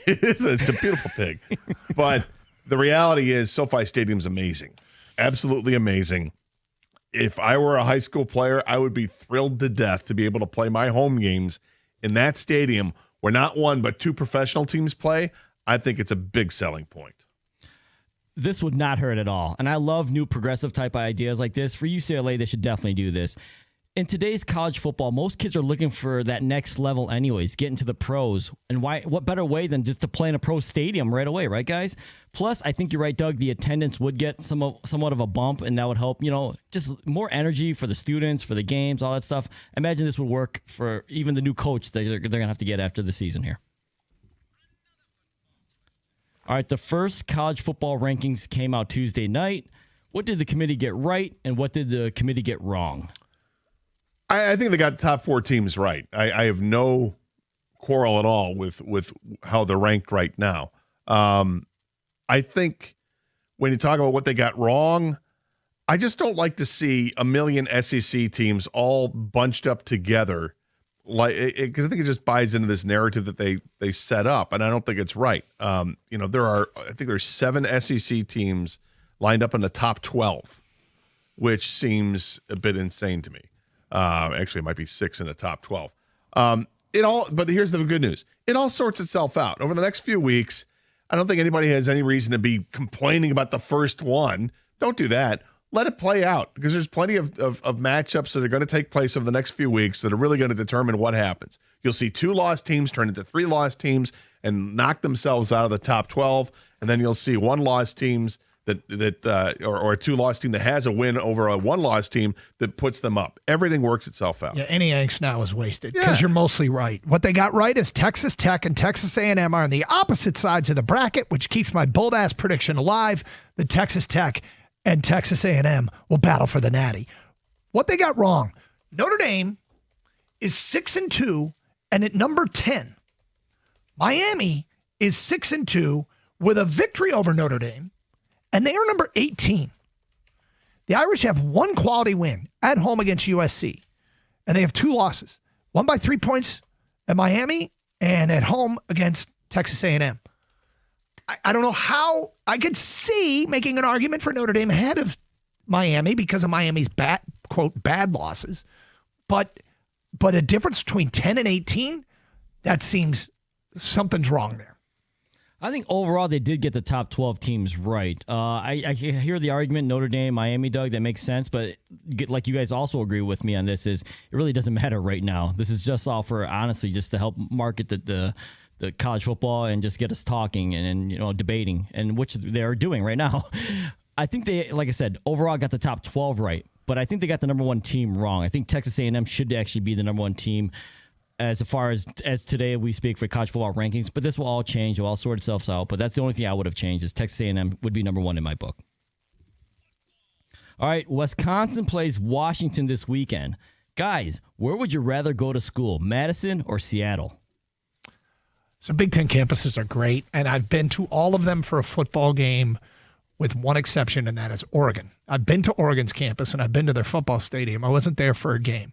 It's a beautiful pig. But the reality is SoFi Stadium's amazing. Absolutely amazing. If I were a high school player, I would be thrilled to death to be able to play my home games in that stadium where not one but two professional teams play. I think it's a big selling point. This would not hurt at all. And I love new progressive type of ideas like this. For UCLA, they should definitely do this. In today's college football, most kids are looking for that next level anyways, getting to the pros. And what better way than just to play in a pro stadium right away, right, guys? Plus, I think you're right, Doug, the attendance would get somewhat of a bump, and that would help, just more energy for the students, for the games, all that stuff. Imagine this would work for even the new coach that they're going to have to get after the season here. All right, the first college football rankings came out Tuesday night. What did the committee get right, and what did the committee get wrong? I think they got the top four teams right. I have no quarrel at all with how they're ranked right now. I think when you talk about what they got wrong, I just don't like to see a million SEC teams all bunched up together, because I think it just buys into this narrative that they set up, and I don't think it's right. I think there's 7 SEC teams lined up in the top 12, which seems a bit insane to me. Actually, it might be 6 in the top 12. But here's the good news. It all sorts itself out. Over the next few weeks, I don't think anybody has any reason to be complaining about the first one. Don't do that. Let it play out, because there's plenty of matchups that are going to take place over the next few weeks that are really going to determine what happens. You'll see 2 lost teams turn into 3 lost teams and knock themselves out of the top 12, and then you'll see 1 lost teams or a 2 loss team that has a win over a 1 loss team that puts them up. Everything works itself out. Yeah, any angst now is wasted, because you're mostly right. What they got right is Texas Tech and Texas A&M are on the opposite sides of the bracket, which keeps my bold-ass prediction alive. The Texas Tech and Texas A&M will battle for the Natty. What they got wrong, Notre Dame is 6-2 and at number 10. Miami is 6-2 with a victory over Notre Dame, and they are number 18. The Irish have 1 quality win at home against USC, and they have 2 losses. 1 by 3 points at Miami, and at home against Texas A&M. I don't know how I could see making an argument for Notre Dame ahead of Miami because of Miami's bad losses. But a difference between 10 and 18, that seems something's wrong there. I think overall they did get the top 12 teams right. I hear the argument, Notre Dame, Miami, Doug, that makes sense, but like you guys also agree with me on this, is it really doesn't matter right now. This is just all for, honestly, just to help market the college football and just get us talking and debating, and which they're doing right now. I think they, like I said, overall got the top 12 right, but I think they got the number 1 team wrong. I think Texas A&M should actually be the number 1 team as far as today we speak for college football rankings, but this will all change. It will all sort itself out, but that's the only thing I would have changed is Texas A&M would be number 1 in my book. All right, Wisconsin plays Washington this weekend. Guys, where would you rather go to school, Madison or Seattle? So Big Ten campuses are great, and I've been to all of them for a football game with one exception, and that is Oregon. I've been to Oregon's campus, and I've been to their football stadium. I wasn't there for a game.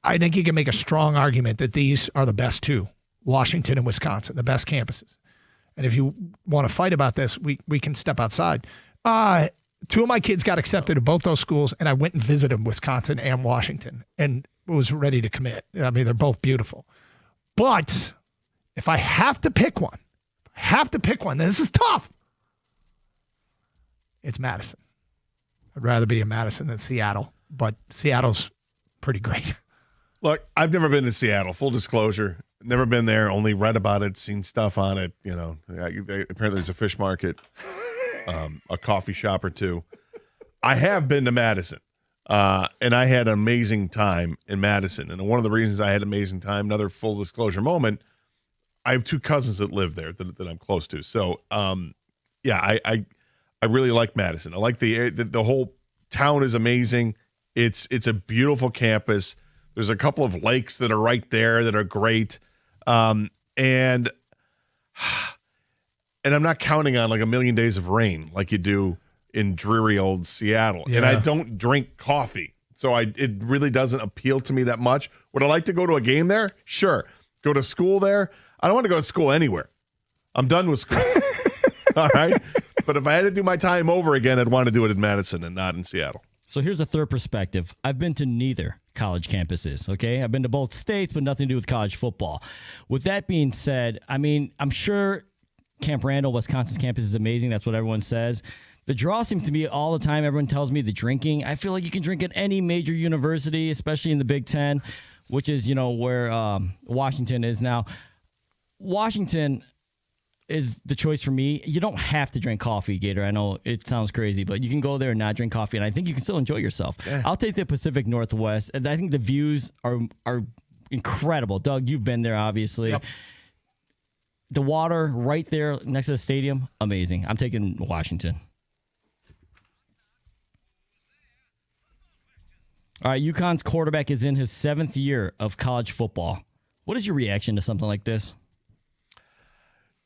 I think you can make a strong argument that these are the best two, Washington and Wisconsin, the best campuses. And if you want to fight about this, we can step outside. Two of my kids got accepted to both those schools, and I went and visited Wisconsin and Washington and was ready to commit. I mean, they're both beautiful. But if I have to pick one, this is tough. It's Madison. I'd rather be in Madison than Seattle, but Seattle's pretty great. Look, I've never been to Seattle, full disclosure. Never been there, only read about it, seen stuff on it. You know, apparently there's a fish market, a coffee shop or two. I have been to Madison, and I had an amazing time in Madison. And one of the reasons I had an amazing time, another full disclosure moment, I have two cousins that live there that I'm close to. So, yeah, I really like Madison. I like the whole town is amazing. It's a beautiful campus. There's a couple of lakes that are right there that are great. And I'm not counting on like a million days of rain like you do in dreary old Seattle. Yeah. And I don't drink coffee, so it really doesn't appeal to me that much. Would I like to go to a game there? Sure. Go to school there? I don't want to go to school anywhere. I'm done with school. All right? But if I had to do my time over again, I'd want to do it in Madison and not in Seattle. So here's a third perspective. I've been to neither college campuses, okay? I've been to both states, but nothing to do with college football. With that being said, I mean, I'm sure Camp Randall, Wisconsin's campus is amazing. That's what everyone says. The draw seems to be all the time. Everyone tells me the drinking. I feel like you can drink at any major university, especially in the Big Ten, which is, where Washington is now. Washington is the choice for me. You don't have to drink coffee, Gator. I know it sounds crazy, but you can go there and not drink coffee, and I think you can still enjoy yourself. Yeah. I'll take the Pacific Northwest, and I think the views are incredible. Doug, you've been there, obviously. Yep. The water right there next to the stadium, amazing. I'm taking Washington. All right, UConn's quarterback is in his 7th year of college football. What is your reaction to something like this?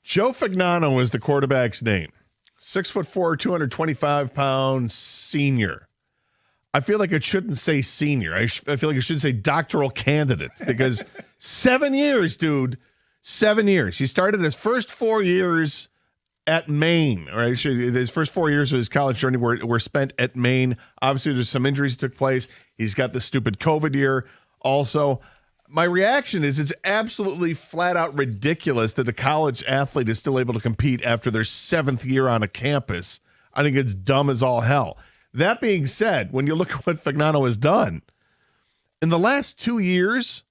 Joe Fagnano is the quarterback's name. 6'4", 225-pound senior. I feel like it shouldn't say senior. I feel like it should say doctoral candidate because 7 years, dude. 7 years. He started his first 4 years at Maine. All right, his first 4 years of his college journey were spent at Maine. Obviously, there's some injuries that took place. He's got the stupid COVID year also. My reaction is it's absolutely flat out ridiculous that the college athlete is still able to compete after their 7th year on a campus. I think it's dumb as all hell. That being said, when you look at what Fagnano has done, in the last 2 years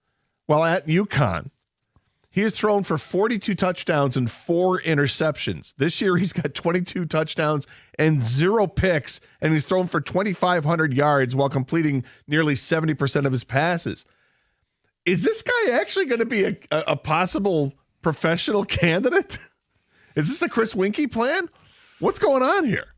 while at UConn, he has thrown for 42 touchdowns and 4 interceptions. This year, he's got 22 touchdowns and 0 picks, and he's thrown for 2,500 yards while completing nearly 70% of his passes. Is this guy actually going to be a possible professional candidate? Is this a Chris Winkie plan? What's going on here?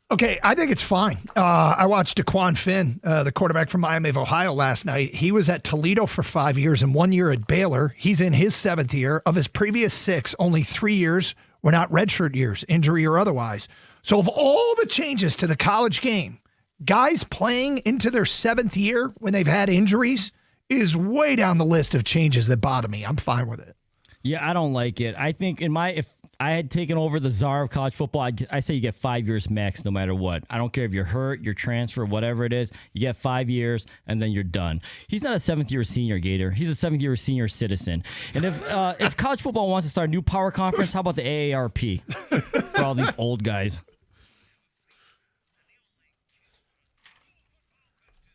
Okay, I think it's fine. I watched DeQuan Finn, the quarterback from Miami of Ohio, last night. He was at Toledo for 5 years and 1 year at Baylor. He's in his 7th year. Of his previous 6, only 3 years were not redshirt years, injury or otherwise. So of all the changes to the college game, guys playing into their 7th year when they've had injuries is way down the list of changes that bother me. I'm fine with it. Yeah, I don't like it. I think if I had taken over the czar of college football, I say you get 5 years max no matter what. I don't care if you're hurt, you're transfer, whatever it is. You get 5 years, and then you're done. He's not a 7th-year senior, Gator. He's a 7th-year senior citizen. And if college football wants to start a new power conference, how about the AARP for all these old guys?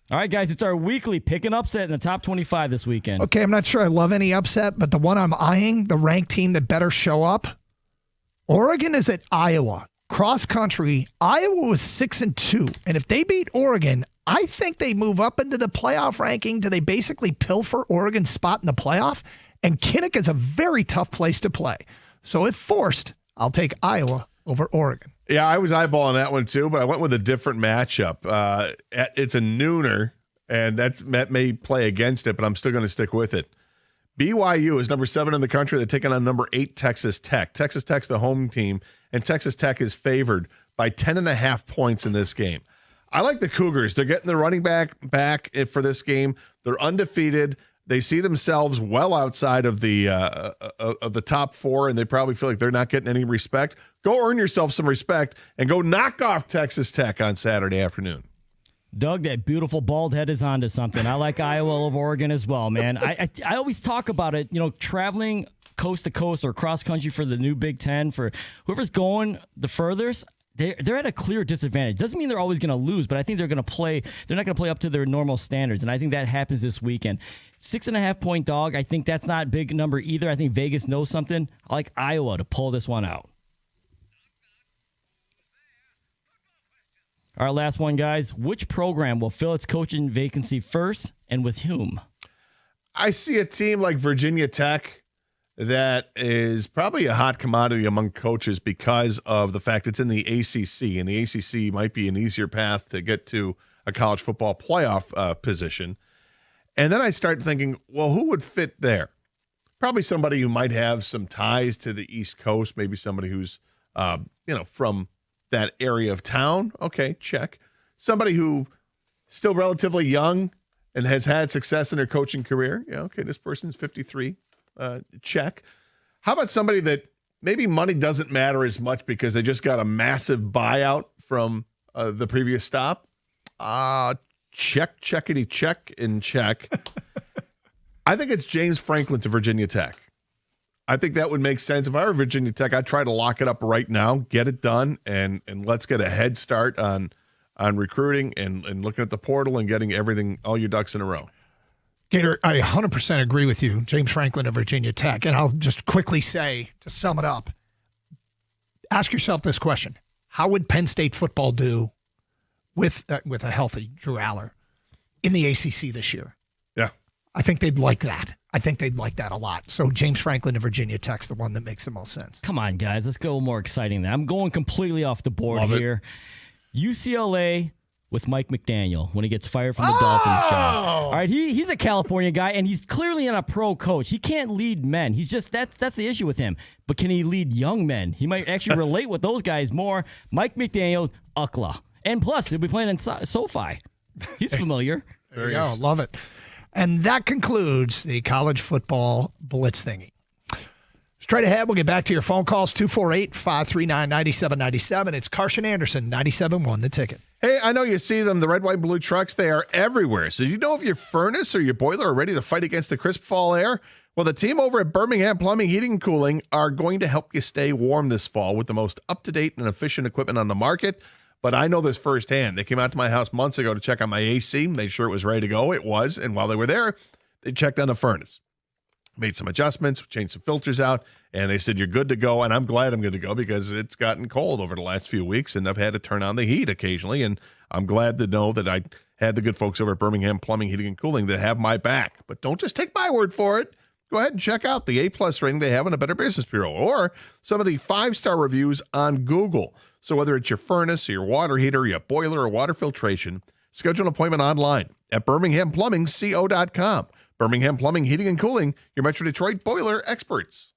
All right, guys, it's our weekly pick and upset in the top 25 this weekend. Okay, I'm not sure I love any upset, but the one I'm eyeing, the ranked team that better show up, Oregon is at Iowa. Cross country, Iowa was 6-2. And if they beat Oregon, I think they move up into the playoff ranking. Do they basically pilfer Oregon's spot in the playoff? And Kinnick is a very tough place to play. So if forced, I'll take Iowa over Oregon. Yeah, I was eyeballing that one too, but I went with a different matchup. It's a nooner, and that may play against it, but I'm still going to stick with it. BYU is number 7 in the country. They're taking on number 8 Texas Tech. Texas Tech's the home team, and Texas Tech is favored by 10.5 points in this game. I like the Cougars. They're getting the running back for this game. They're undefeated. They see themselves well outside of the top 4, and they probably feel like they're not getting any respect. Go earn yourself some respect and go knock off Texas Tech on Saturday afternoon. Doug, that beautiful bald head is onto something. I like Iowa over Oregon as well, man. I always talk about it, traveling coast to coast or cross country for the new Big Ten, for whoever's going the furthest. They're at a clear disadvantage. Doesn't mean they're always going to lose, but I think they're going to play. They're not going to play up to their normal standards, and I think that happens this weekend. 6.5 point dog. I think that's not a big number either. I think Vegas knows something. I like Iowa to pull this one out. All right, last one, guys. Which program will fill its coaching vacancy first, and with whom? I see a team like Virginia Tech that is probably a hot commodity among coaches because of the fact it's in the ACC, and the ACC might be an easier path to get to a college football playoff position. And then I start thinking, well, who would fit there? Probably somebody who might have some ties to the East Coast, maybe somebody who's, from that area of town. Okay, check. Somebody who still relatively young and has had success in their coaching career. Yeah, okay, this person's 53. Check. How about somebody that maybe money doesn't matter as much because they just got a massive buyout from the previous stop? Check, checkity, check, and check. I think it's James Franklin to Virginia Tech. I think that would make sense. If I were Virginia Tech, I'd try to lock it up right now, get it done, and let's get a head start on recruiting and looking at the portal and getting everything, all your ducks in a row. Gator, I 100% agree with you, James Franklin of Virginia Tech. And I'll just quickly say, to sum it up, ask yourself this question. How would Penn State football do with a healthy Drew Aller in the ACC this year? Yeah. I think they'd like that. I think they'd like that a lot. So James Franklin of Virginia Tech's the one that makes the most sense. Come on, guys. Let's go more exciting than I'm going completely off the board here. UCLA with Mike McDaniel when he gets fired from the Dolphins job. All right, he's a California guy, and he's clearly not a pro coach. He can't lead men. He's just that's the issue with him. But can he lead young men? He might actually relate with those guys more. Mike McDaniel, UCLA. And plus, he'll be playing in SoFi. He's familiar. There you go. Love it. And that concludes the college football blitz thingy. Straight ahead, we'll get back to your phone calls, 248-539-9797. It's Carson Anderson, 97.1, The Ticket. Hey, I know you see them, the red, white, and blue trucks. They are everywhere. So you know if your furnace or your boiler are ready to fight against the crisp fall air? Well, the team over at Birmingham Plumbing, Heating, and Cooling are going to help you stay warm this fall with the most up-to-date and efficient equipment on the market. But I know this firsthand. They came out to my house months ago to check on my AC, made sure it was ready to go. It was. And while they were there, they checked on the furnace. Made some adjustments, changed some filters out, and they said, you're good to go. And I'm glad I'm good to go because it's gotten cold over the last few weeks, and I've had to turn on the heat occasionally. And I'm glad to know that I had the good folks over at Birmingham Plumbing, Heating, and Cooling that have my back. But don't just take my word for it. Go ahead and check out the A-plus rating they have in a Better Business Bureau or some of the 5-star reviews on Google. So whether it's your furnace, or your water heater, your boiler, or water filtration, schedule an appointment online at birminghamplumbingco.com. Birmingham Plumbing, Heating, and Cooling, your Metro Detroit boiler experts.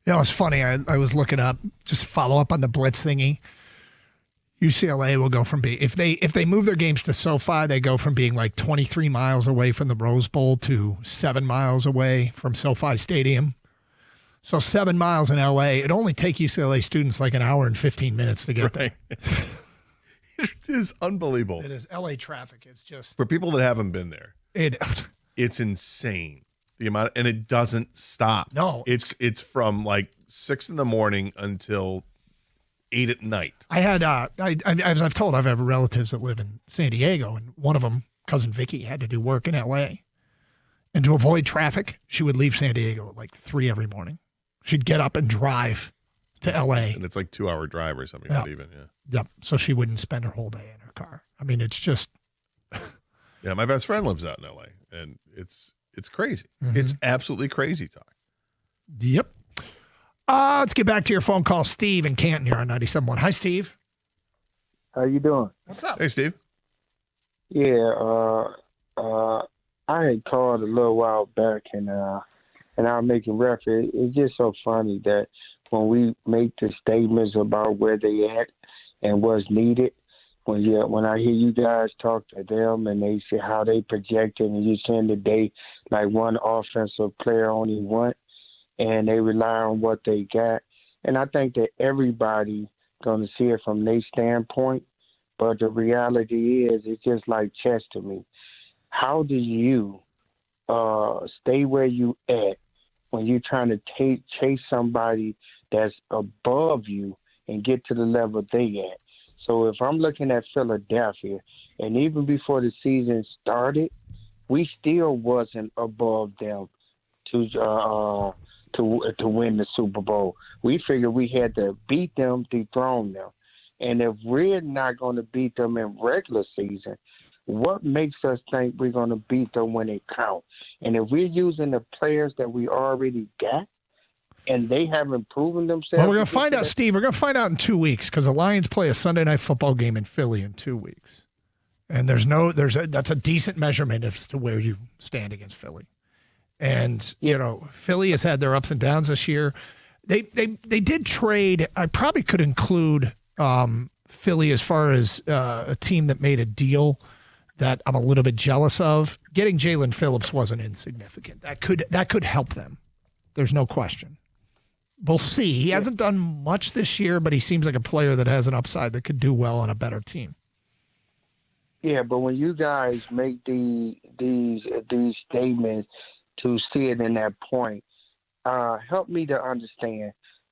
You know, it's funny. I was looking up, just follow up on the blitz thingy. UCLA will go from being, if they move their games to SoFi, they go from being like 23 miles away from the Rose Bowl to 7 miles away from SoFi Stadium. So 7 miles in LA, it only take UCLA students like an hour and 15 minutes to get there. It is unbelievable. It is. LA traffic is just, For people that haven't been there, it's insane. The amount, and it doesn't stop. No. It's from like 6 a.m. until 8 p.m. I had, as I've told, I've had relatives that live in San Diego, and one of them, cousin Vicky, had to do work in LA. And to avoid traffic, she would leave San Diego at like 3 every morning. She'd get up and drive to LA. And it's like 2-hour drive or something, Yeah. not even, yeah. Yep. So she wouldn't spend her whole day in her car. I mean, it's just. Yeah, my best friend lives out in LA, and it's crazy. Mhm. It's absolutely crazy talk. Yep. Let's get back to your phone call. Steve in Canton here on 97.1. Hi, Steve. How you doing? What's up? Hey, Steve. Yeah, I had called a little while back, and I'm making reference. It's just so funny that when we make the statements about where they at and what's needed, when I hear you guys talk to them and they say how they projected, and you're saying that they like one offensive player only want, and they rely on what they got, and I think that everybody gonna see it from their standpoint. But the reality is, it's just like chess to me. How do you stay where you at when you're trying to chase somebody that's above you and get to the level they at? So if I'm looking at Philadelphia, and even before the season started, we still wasn't above them to win the Super Bowl. We figured we had to beat them, dethrone them. And if we're not going to beat them in regular season, what makes us think we're going to beat them when it counts? And if we're using the players that we already got, and they haven't proven themselves. Well, we're going to find out, Steve. We're going to find out in 2 weeks because the Lions play a Sunday night football game in Philly in 2 weeks. And that's a decent measurement as to where you stand against Philly. And, Philly has had their ups and downs this year. They did trade. I probably could include Philly as far as a team that made a deal that I'm a little bit jealous of. Getting Jalen Phillips wasn't insignificant. That could help them. There's no question. We'll see. He hasn't done much this year, but he seems like a player that has an upside that could do well on a better team. Yeah, but when you guys make these statements to see it in that point, help me to understand.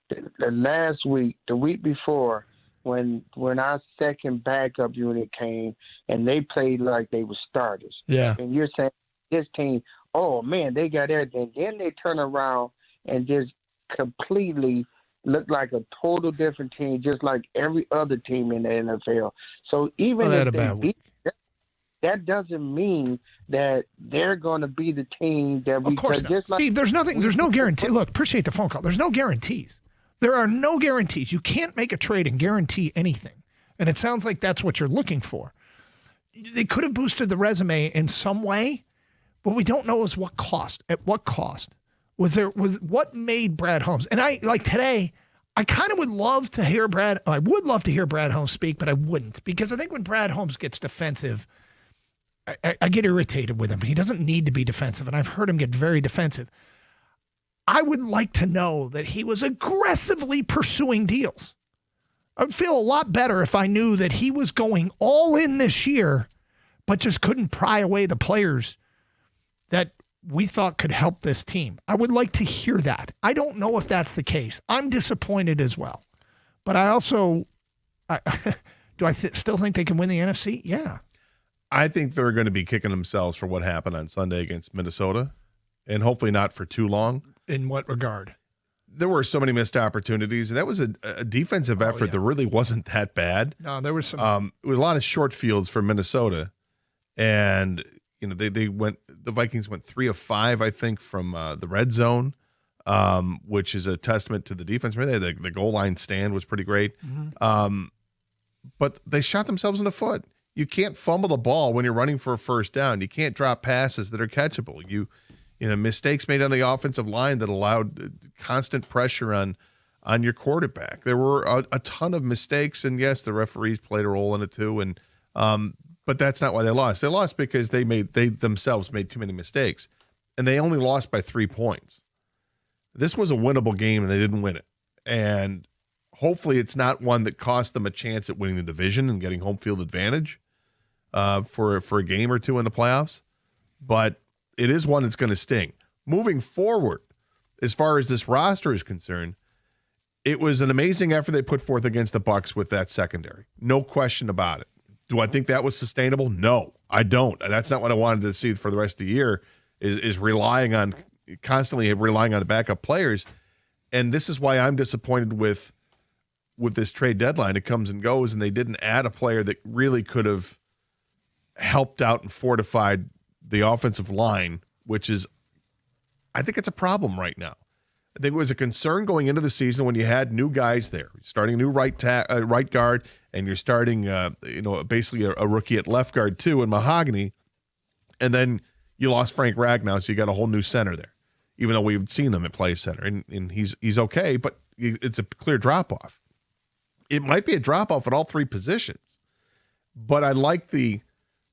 The last week, the week before, when our second backup unit came and they played like they were starters. Yeah. And you're saying this team, oh man, they got everything. Then they turn around and just completely look like a total different team, just like every other team in the NFL. So even if they beat, that doesn't mean that they're going to be the team that we. Of course not. Just like, Steve, there's no guarantee. Look, appreciate the phone call. There's no guarantees. There are no guarantees. You can't make a trade and guarantee anything. And it sounds like that's what you're looking for. They could have boosted the resume in some way, but we don't know what cost. At what cost? Was what made Brad Holmes? And today, I kind of would love to hear Brad. I would love to hear Brad Holmes speak, but I wouldn't, because I think when Brad Holmes gets defensive, I get irritated with him. He doesn't need to be defensive, and I've heard him get very defensive. I would like to know that he was aggressively pursuing deals. I'd feel a lot better if I knew that he was going all in this year, but just couldn't pry away the players that we thought could help this team. I would like to hear that. I don't know if that's the case. I'm disappointed as well. But I also, still think they can win the NFC? Yeah. I think they're going to be kicking themselves for what happened on Sunday against Minnesota, and hopefully not for too long. In what regard? There were so many missed opportunities, and that was a defensive effort that really wasn't that bad. No, there was some. It was a lot of short fields for Minnesota, and the Vikings went 3 of 5, I think, from the red zone, which is a testament to the defense. The goal line stand was pretty great, but they shot themselves in the foot. You can't fumble the ball when you're running for a first down. You can't drop passes that are catchable. mistakes made on the offensive line that allowed constant pressure on your quarterback. There were a ton of mistakes, and yes, the referees played a role in it too. And but that's not why they lost. They lost because they themselves made too many mistakes, and they only lost by 3 points. This was a winnable game, and they didn't win it. And hopefully, it's not one that cost them a chance at winning the division and getting home field advantage for a game or two in the playoffs. But it is one that's going to sting. Moving forward, as far as this roster is concerned, it was an amazing effort they put forth against the Bucs with that secondary. No question about it. Do I think that was sustainable? No, I don't. That's not what I wanted to see for the rest of the year, is constantly relying on the backup players. And this is why I'm disappointed with this trade deadline. It comes and goes, and they didn't add a player that really could have helped out and fortified the offensive line, which is, I think it's a problem right now. I think it was a concern going into the season when you had new guys there. You're starting a new right guard, and you're starting, basically a rookie at left guard too in Mahogany, and then you lost Frank Ragnow, so you got a whole new center there. Even though we've seen him at play center, and he's okay, but it's a clear drop off. It might be a drop off at all three positions, but I like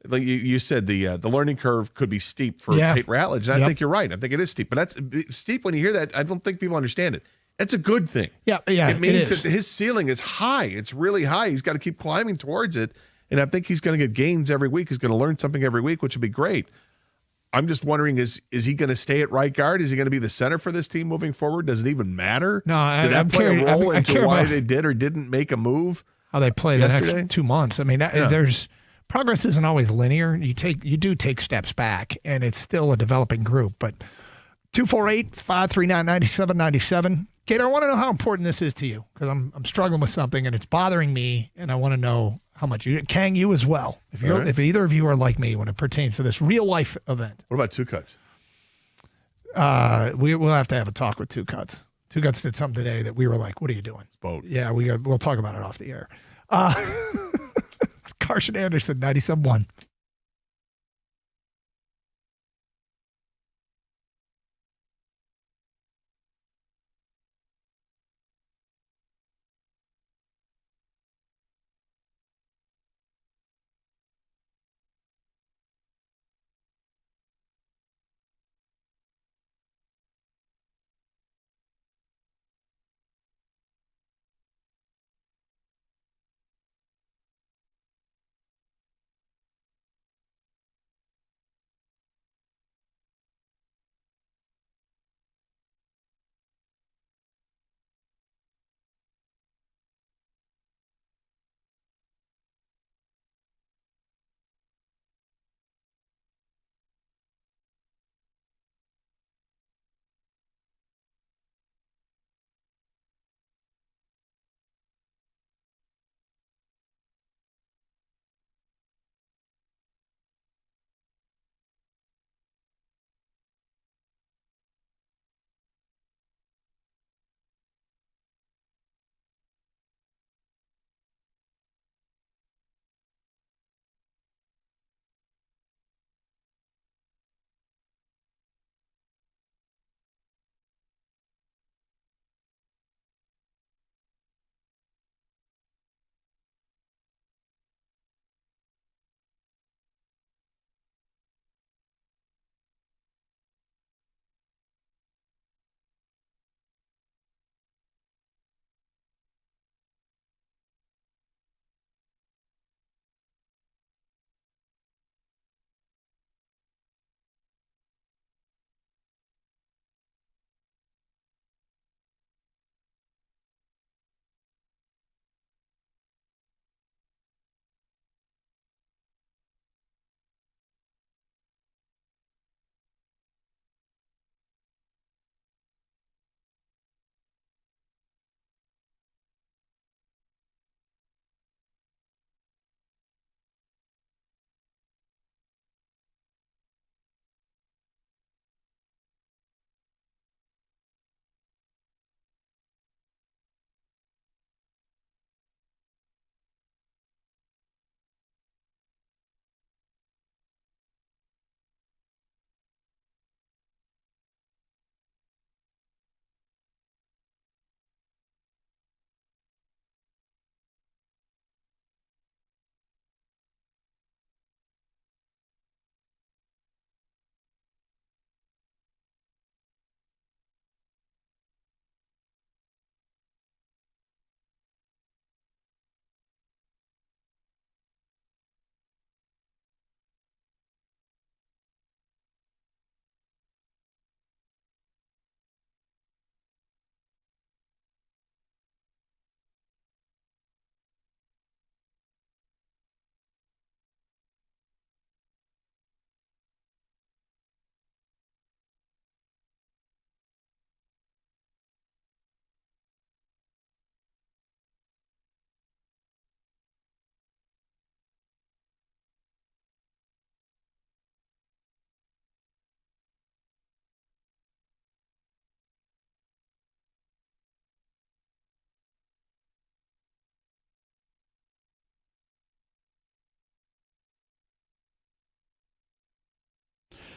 like you said, the learning curve could be steep for Tate Ratledge. And I think you're right. I think it is steep, but that's steep. When you hear that, I don't think people understand it. It's a good thing. Yeah. It means that his ceiling is high. It's really high. He's got to keep climbing towards it, and I think he's going to get gains every week. He's going to learn something every week, which would be great. I'm just wondering, is he going to stay at right guard? Is he going to be the center for this team moving forward? Does it even matter? No, did that play a role into why they did or didn't make a move? How they play yesterday? The next 2 months. I mean, there's progress isn't always linear. You do take steps back, and it's still a developing group. But 248-539-9797. Gator, I want to know how important this is to you, because I'm struggling with something and it's bothering me, and I want to know how much Kang, you as well. If either of you are like me when it pertains to this real life event. What about Two Cuts? We'll have to have a talk with Two Cuts. Two Cuts did something today that we were like, "What are you doing?" Boat. Yeah, we'll talk about it off the air. Carson Anderson, 97.1.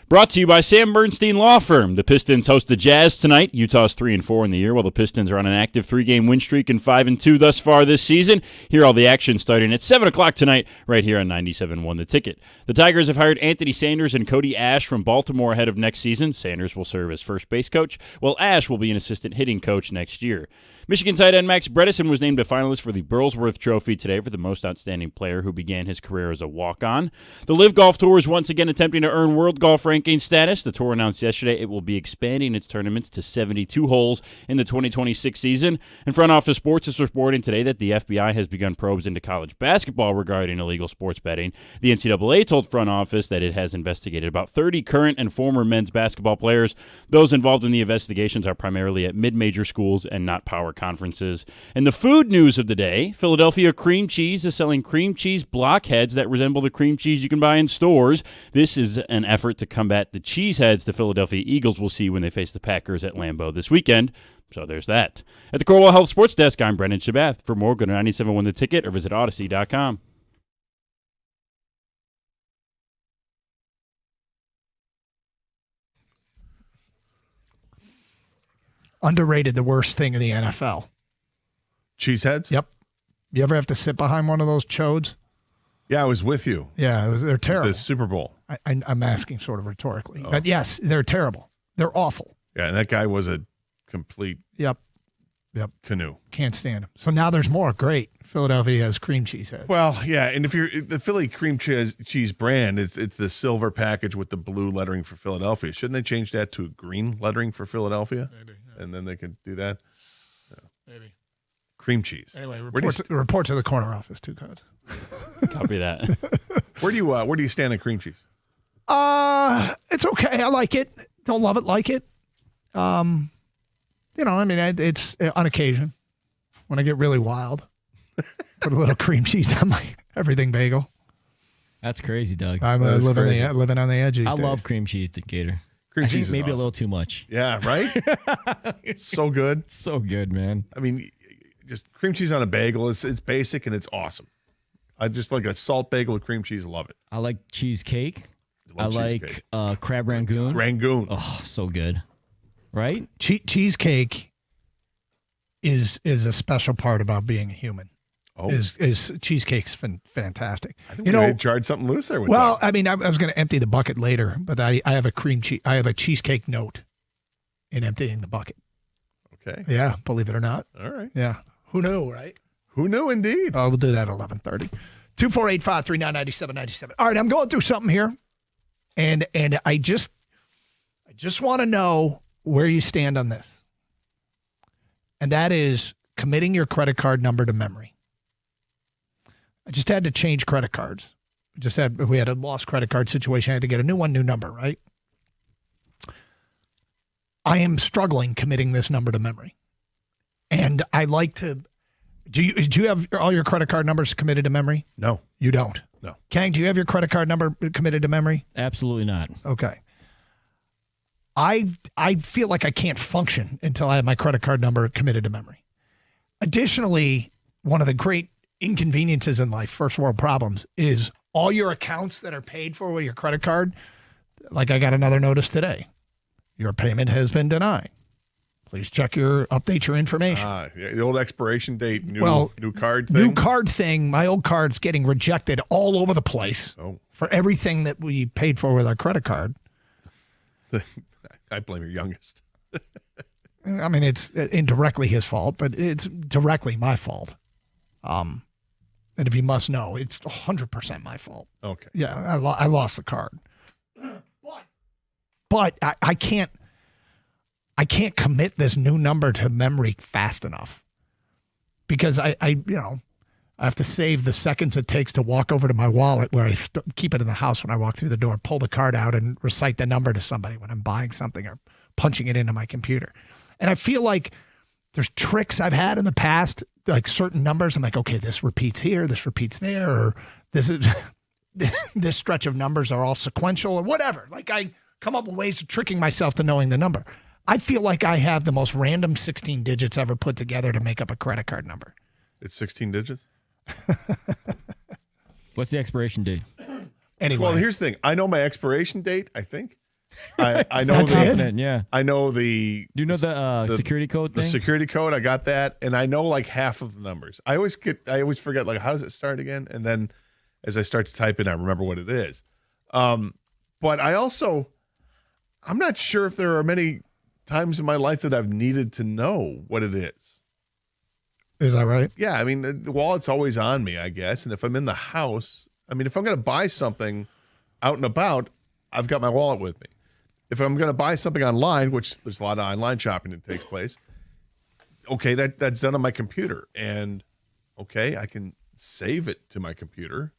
Brought to you by Sam Bernstein Law Firm. The Pistons host the Jazz tonight. Utah's 3-4 in the year, while the Pistons are on an active 3-game win streak and 5-2 thus far this season. Hear all the action starting at 7 o'clock tonight right here on 97.1 The Ticket. The Tigers have hired Anthony Sanders and Cody Ash from Baltimore ahead of next season. Sanders will serve as first base coach, while Ash will be an assistant hitting coach next year. Michigan tight end Max Bredesen was named a finalist for the Burlsworth Trophy today for the most outstanding player who began his career as a walk-on. The LIV Golf Tour is once again attempting to earn World Golf Ranking status. The tour announced yesterday it will be expanding its tournaments to 72 holes in the 2026 season. And Front Office Sports is reporting today that the FBI has begun probes into college basketball regarding illegal sports betting. The NCAA told Front Office that it has investigated about 30 current and former men's basketball players. Those involved in the investigations are primarily at mid-major schools and not power conferences. And the food news of the day, Philadelphia Cream Cheese is selling cream cheese blockheads that resemble the cream cheese you can buy in stores. This is an effort to combat the cheeseheads the Philadelphia Eagles will see when they face the Packers at Lambeau this weekend. So there's that. At the Corewell Health Sports Desk, I'm Brendan Shabath. For more, go to 97.1 The Ticket or visit Odyssey.com. Underrated, the worst thing in the NFL. Cheeseheads? Yep. You ever have to sit behind one of those chodes? Yeah, I was with you. Yeah, they're terrible. The Super Bowl. I'm asking sort of rhetorically. Oh. But yes, they're terrible. They're awful. Yeah, and that guy was a complete Yep. canoe. Can't stand them. So now there's more. Great. Philadelphia has cream cheese heads. Well, yeah, and if you're the Philly cream cheese brand, it's the silver package with the blue lettering for Philadelphia. Shouldn't they change that to green lettering for Philadelphia? Maybe. Yeah. And then they could do that. Maybe. Cream cheese. Anyway, Where do report to the corner office, too, Codes. Copy that. Where do you stand on cream cheese? It's okay. I like it. Don't love it, like it. It's on occasion when I get really wild. Put a little cream cheese on my everything bagel. That's crazy, Doug. I'm living on the edge these days. I love cream cheese, Gator. Cream I cheese think is maybe awesome. a little too much. Yeah, right? It's so good. So good, man. I mean, just cream cheese on a bagel. It's basic and it's awesome. I just like a salt bagel with cream cheese. Love it. I like cheesecake. I Love like cheesecake. crab rangoon. Rangoon. Oh, so good. Right? Cheesecake is a special part about being a human. Oh. Is cheesecake's fantastic. I think we may have jarred something loose there with well, that. I mean, I was going to empty the bucket later, but I have a cheesecake note in emptying the bucket. Okay. Yeah, believe it or not. All right. Yeah. Who knew, right? Who knew, indeed. Oh, we'll do that at 11:30. 248-539-9797. All right, I'm going through something here, and I just want to know where you stand on this, and that is committing your credit card number to memory. I just had to change credit cards. We had a lost credit card situation. I had to get a new number, right? I am struggling committing this number to memory. And I like to, do you have all your credit card numbers committed to memory? No. You don't? No. Kang, do you have your credit card number committed to memory? Absolutely not. Okay. I feel like I can't function until I have my credit card number committed to memory. Additionally, one of the great inconveniences in life, first world problems, is all your accounts that are paid for with your credit card. Like I got another notice today. Your payment has been denied. Please update your information. Yeah, the old expiration date, new card thing. New card thing. My old card's getting rejected all over the place for everything that we paid for with our credit card. I blame your youngest. I mean, it's indirectly his fault, but it's directly my fault. And if you must know, it's 100% my fault. Okay. Yeah, I lost the card. But I can't commit this new number to memory fast enough because I have to save the seconds it takes to walk over to my wallet where I keep it in the house when I walk through the door, pull the card out and recite the number to somebody when I'm buying something or punching it into my computer. And I feel like there's tricks I've had in the past, like certain numbers. I'm like, okay, this repeats here, this repeats there, or this stretch of numbers are all sequential or whatever. Like I come up with ways of tricking myself to knowing the number. I feel like I have the most random 16 digits ever put together to make up a credit card number. It's 16 digits? What's the expiration date? Anyway. Well, here's the thing. I know my expiration date, I think. I know So confident, yeah. I know the. Do you know the security code The thing? security code, I got that, and I know like half of the numbers. I always forget like how does it start again, and then as I start to type in, I remember what it is. But I'm not sure if there are many times in my life that I've needed to know what it is. Is that right? Yeah, I mean, the wallet's always on me, I guess. And if I'm in the house, I mean, if I'm going to buy something out and about, I've got my wallet with me. If I'm going to buy something online, which there's a lot of online shopping that takes place, okay, that's done on my computer. And, okay, I can save it to my computer.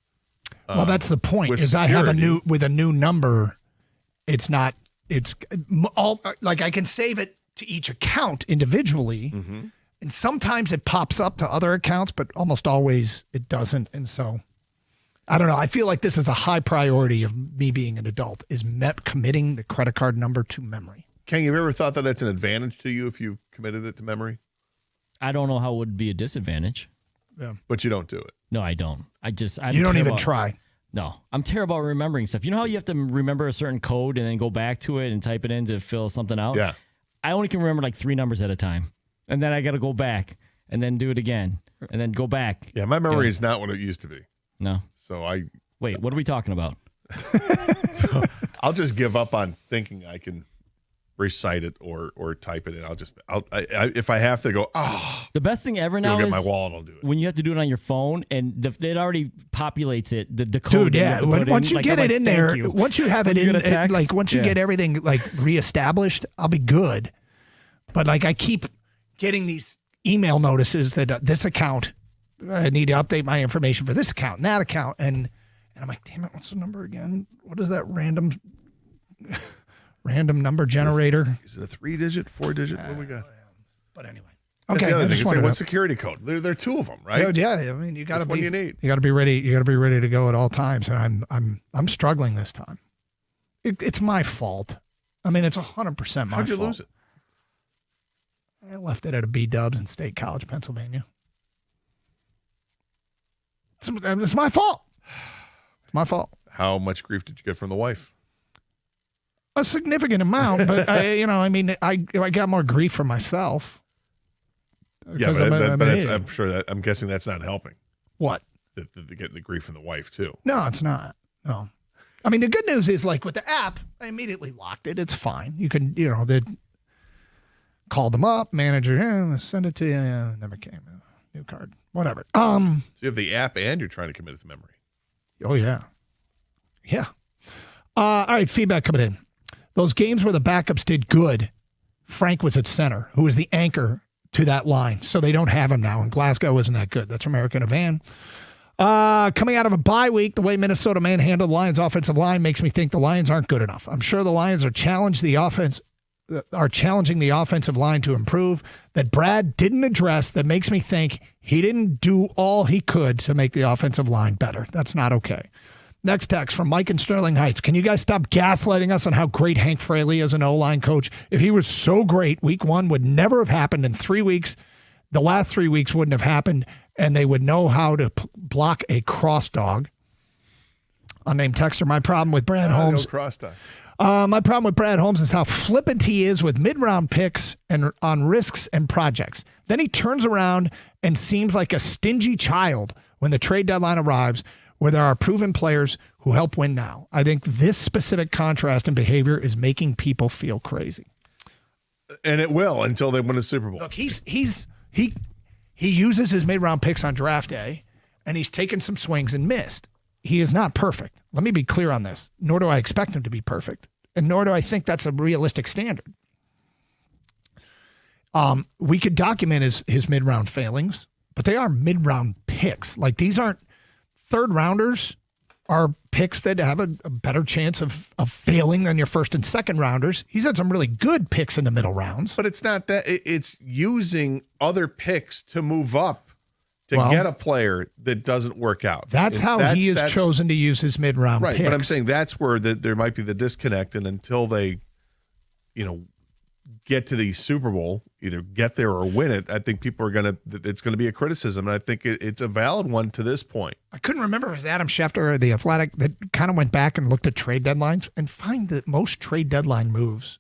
Well, that's the point, with is I have security. with a new number, it's all, like I can save it to each account individually. Mm-hmm. And sometimes it pops up to other accounts, but almost always it doesn't. And so, I don't know. I feel like this is a high priority of me being an adult, is committing the credit card number to memory. Ken, you ever thought that that's an advantage to you if you committed it to memory? I don't know how it would be a disadvantage. Yeah. But you don't do it. No, I don't. I'm You don't even terrible- try. No, I'm terrible at remembering stuff. You know how you have to remember a certain code and then go back to it and type it in to fill something out? Yeah. I only can remember like 3 numbers at a time. And then I got to go back and then do it again and then go back. Yeah, my memory is not what it used to be. No. So Wait, what are we talking about? So I'll just give up on thinking I can recite it or type it in. If I have to go, The best thing ever Go now get is my wallet, I'll do it. when you have to do it on your phone and it already populates it, the code. Dude, yeah. Once you get it in there, once you have it in, once you get everything like reestablished, I'll be good. But like I keep getting these email notices that this account, I need to update my information for this account and that account. And I'm like, damn it, what's the number again? What is that random number generator? Is it a 3-digit, 4-digit? What do we got? But anyway. That's Okay. the other I thing. just it's wanted like, to- what security code? There are 2 of them, right? Yeah, I mean, you got to Which one be. you need? You got to be ready. You got to be ready to go at all times. And I'm struggling this time. It's my fault. I mean, it's 100% my fault. How'd you lose it? I left it at a B-Dubs in State College, Pennsylvania. It's my fault. It's my fault. How much grief did you get from the wife? A significant amount, but I got more grief from myself. Yeah, Because but, I'm an idiot. I'm sure I'm guessing that's not helping. What? Getting the grief from the wife too. No, it's not. No. I mean, the good news is, like with the app, I immediately locked it. It's fine. You can, they called them up, manager, send it to you. Yeah, never came. New card, whatever. So you have the app and you're trying to commit it to memory. Oh yeah, yeah. All right, feedback coming in. Those games where the backups did good, Frank was at center, who was the anchor to that line. So they don't have him now, and Glasgow isn't that good. That's American Van. Coming out of a bye week, the way Minnesota manhandled the Lions' offensive line makes me think the Lions aren't good enough. I'm sure the Lions are challenging the offensive line to improve that Brad didn't address. That makes me think he didn't do all he could to make the offensive line better. That's not okay. Next text from Mike in Sterling Heights. Can you guys stop gaslighting us on how great Hank Fraley is an O-line coach? If he was so great, week 1 would never have happened in 3 weeks. The last 3 weeks wouldn't have happened, and they would know how to block a cross dog. Unnamed texter, my problem with Brad Holmes. No cross dog. My problem with Brad Holmes is how flippant he is with mid-round picks and on risks and projects. Then he turns around and seems like a stingy child when the trade deadline arrives, where there are proven players who help win now. I think this specific contrast in behavior is making people feel crazy. And it will until they win a Super Bowl. Look, he uses his mid-round picks on draft day, and he's taken some swings and missed. He is not perfect. Let me be clear on this. Nor do I expect him to be perfect, and nor do I think that's a realistic standard. We could document his mid-round failings, but they are mid-round picks. Like, these aren't third rounders. Are picks that have a better chance of failing than your first and second rounders. He's had some really good picks in the middle rounds. But it's not that. It's using other picks to move up to Well, get a player that doesn't work out. That's how he has chosen to use his mid-round right, picks. but I'm saying that's where there might be the disconnect, and until they, get to the Super Bowl, either get there or win it, I think people are it's going to be a criticism. And I think it's a valid one to this point. I couldn't remember if it was Adam Schefter or The Athletic that kind of went back and looked at trade deadlines and find that most trade deadline moves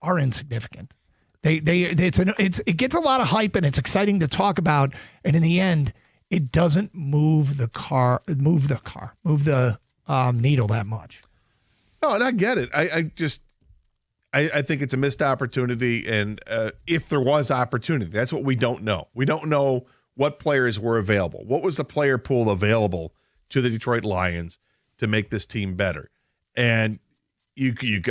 are insignificant. It gets a lot of hype and it's exciting to talk about. And in the end, it doesn't move the needle that much. No, and I get it. I think it's a missed opportunity. And if there was opportunity, that's what we don't know. We don't know what players were available. What was the player pool available to the Detroit Lions to make this team better? And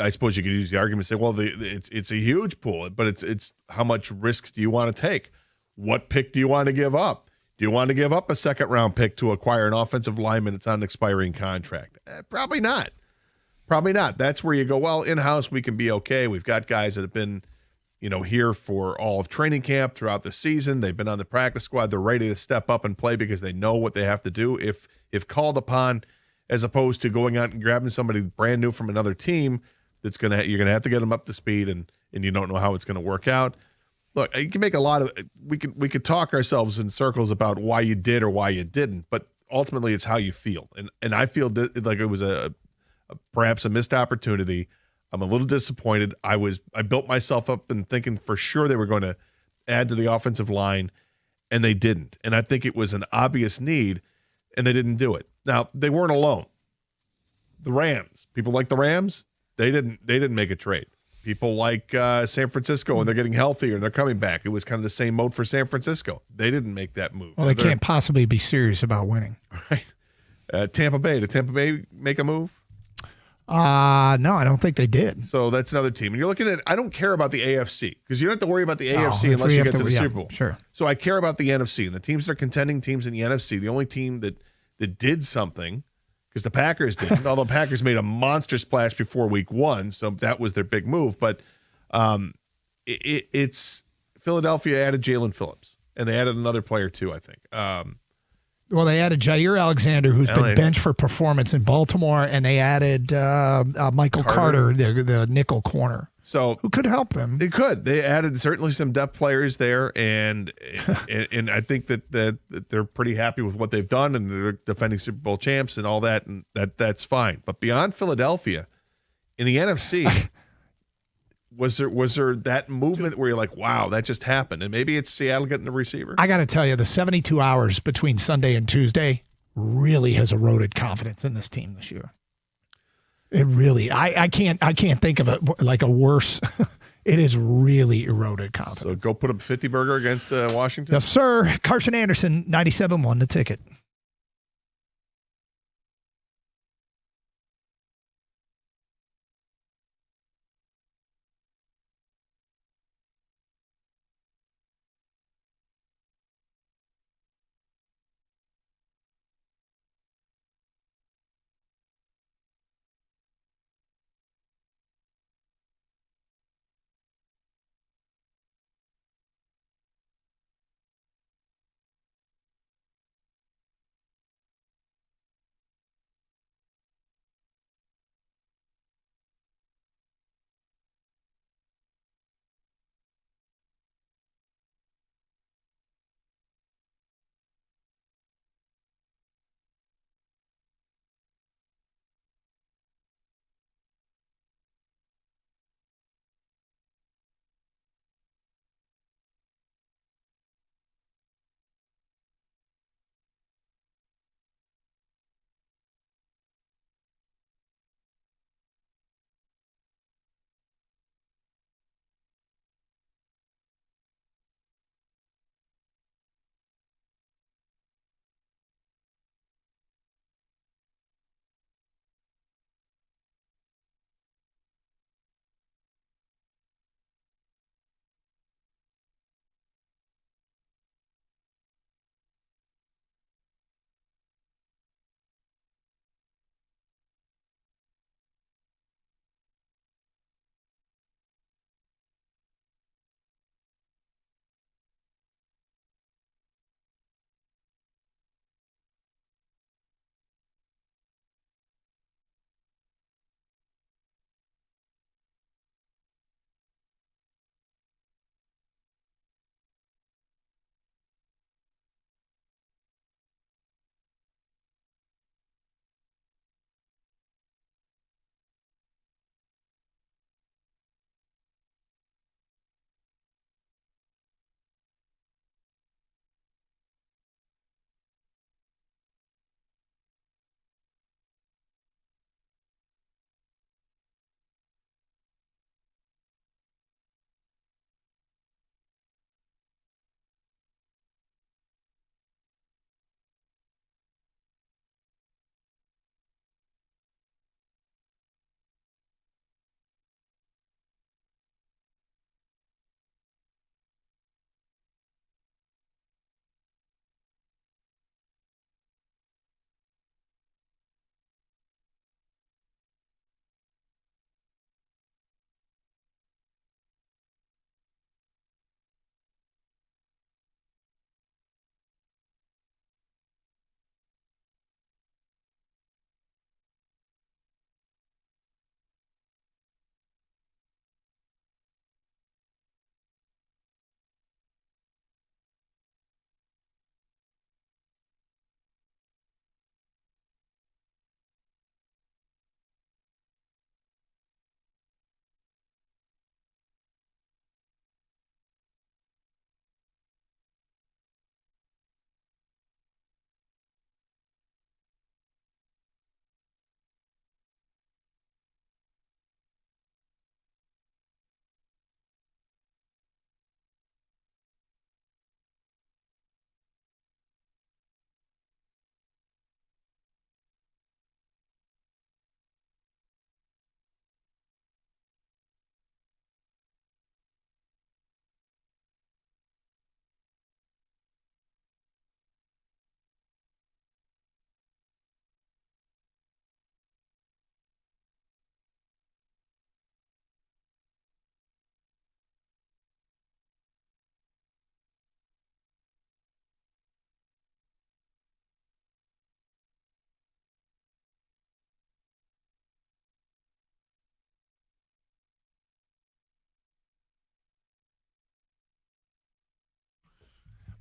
I suppose you could use the argument and say, well, it's a huge pool, but it's how much risk do you want to take? What pick do you want to give up? Do you want to give up a second-round pick to acquire an offensive lineman that's on an expiring contract? Probably not. Probably not. That's where you go, well, in-house we can be okay. We've got guys that have been, here for all of training camp throughout the season. They've been on the practice squad. They're ready to step up and play because they know what they have to do if called upon, as opposed to going out and grabbing somebody brand new from another team that's you're gonna have to get them up to speed and you don't know how it's gonna work out. Look, you can make we could talk ourselves in circles about why you did or why you didn't, but ultimately it's how you feel. And I feel like it was perhaps a missed opportunity. I'm a little disappointed. I built myself up and thinking for sure they were going to add to the offensive line, and they didn't. And I think it was an obvious need, and they didn't do it. Now, they weren't alone. The Rams, people like the Rams, they didn't make a trade. People like San Francisco, and they're getting healthier and they're coming back. It was kind of the same mode for San Francisco. They didn't make that move. Well, they can't possibly be serious about winning. Right. Tampa Bay. Did Tampa Bay make a move? No, I don't think they did. So that's another team. And you're looking at, I don't care about the AFC because you don't have to worry about the AFC unless you get to the Super Bowl. Sure. So I care about the NFC and the teams that are contending teams in the NFC. The only team that did something, because the Packers didn't, although Packers made a monster splash before week 1, so that was their big move. But it's Philadelphia added Jalen Phillips, and they added another player too, I think. Well, they added Jair Alexander, who's been benched for performance in Baltimore, and they added Michael Carter, the nickel corner. So who could help them? They could. They added certainly some depth players there, and I think that they're pretty happy with what they've done, and they're defending Super Bowl champs and all that, and that's fine. But beyond Philadelphia, in the NFC, was there that movement where you're like, wow, that just happened? And maybe it's Seattle getting the receiver. I got to tell you, the 72 hours between Sunday and Tuesday really has eroded confidence in this team this year. It really, I can't think of it like a worse. It has really eroded confidence. So go put up 50 burger against Washington. Yes, sir. Carson Anderson, 97.1 The Ticket.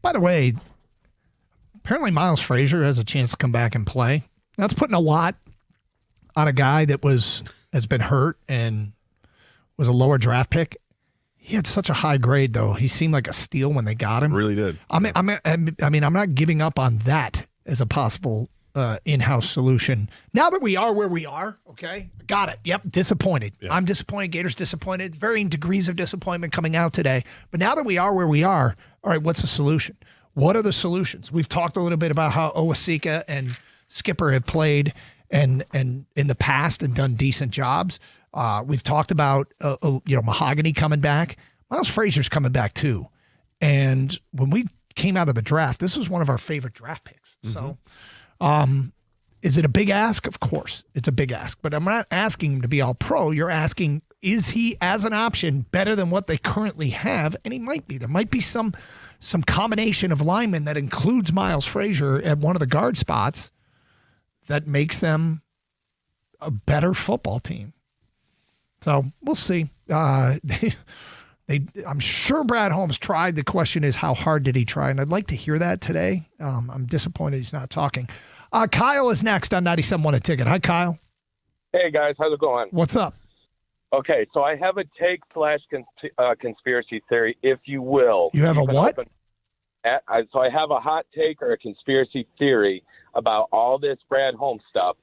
By the way, apparently Miles Frazier has a chance to come back and play. That's putting a lot on a guy that has been hurt and was a lower draft pick. He had such a high grade, though. He seemed like a steal when they got him. Really did. I'm not giving up on that as a possible in-house solution. Now that we are where we are, okay, got it. Yep, disappointed. Yeah. I'm disappointed. Gators disappointed. Varying degrees of disappointment coming out today. But now that we are where we are, all right, what's the solution? What are the solutions? We've talked a little bit about how Owasika and Skipper have played and in the past and done decent jobs. We've talked about Mahogany coming back. Miles Frazier's coming back too. And when we came out of the draft, this was one of our favorite draft picks. So, is it a big ask? Of course, it's a big ask. But I'm not asking him to be all pro. You're asking, is he as an option better than what they currently have? And he might be. There might be some combination of linemen that includes Miles Frazier at one of the guard spots that makes them a better football team. So we'll see. I'm sure Brad Holmes tried. The question is, how hard did he try? And I'd like to hear that today. I'm disappointed he's not talking. Kyle is next on 97.1 A Ticket. Hi, Kyle. Hey, guys. How's it going? What's up? Okay, so I have a take / conspiracy theory, if you will. You have a what? So I have a hot take or a conspiracy theory about all this Brad Holmes stuff.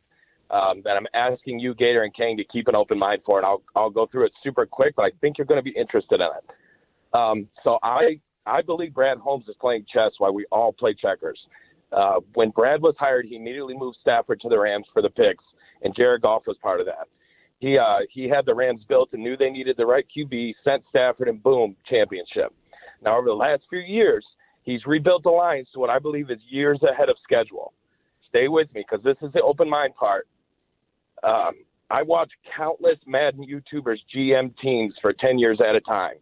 That I'm asking you, Gator and Kang, to keep an open mind for, and I'll go through it super quick, but I think you're going to be interested in it. So I believe Brad Holmes is playing chess while we all play checkers. When Brad was hired, he immediately moved Stafford to the Rams for the picks, and Jared Goff was part of that. He had the Rams built and knew they needed the right QB, sent Stafford, and boom, championship. Now, over the last few years, he's rebuilt the Lions to what I believe is years ahead of schedule. Stay with me, because this is the open mind part. I watch countless Madden YouTubers GM teams for 10 years at a time.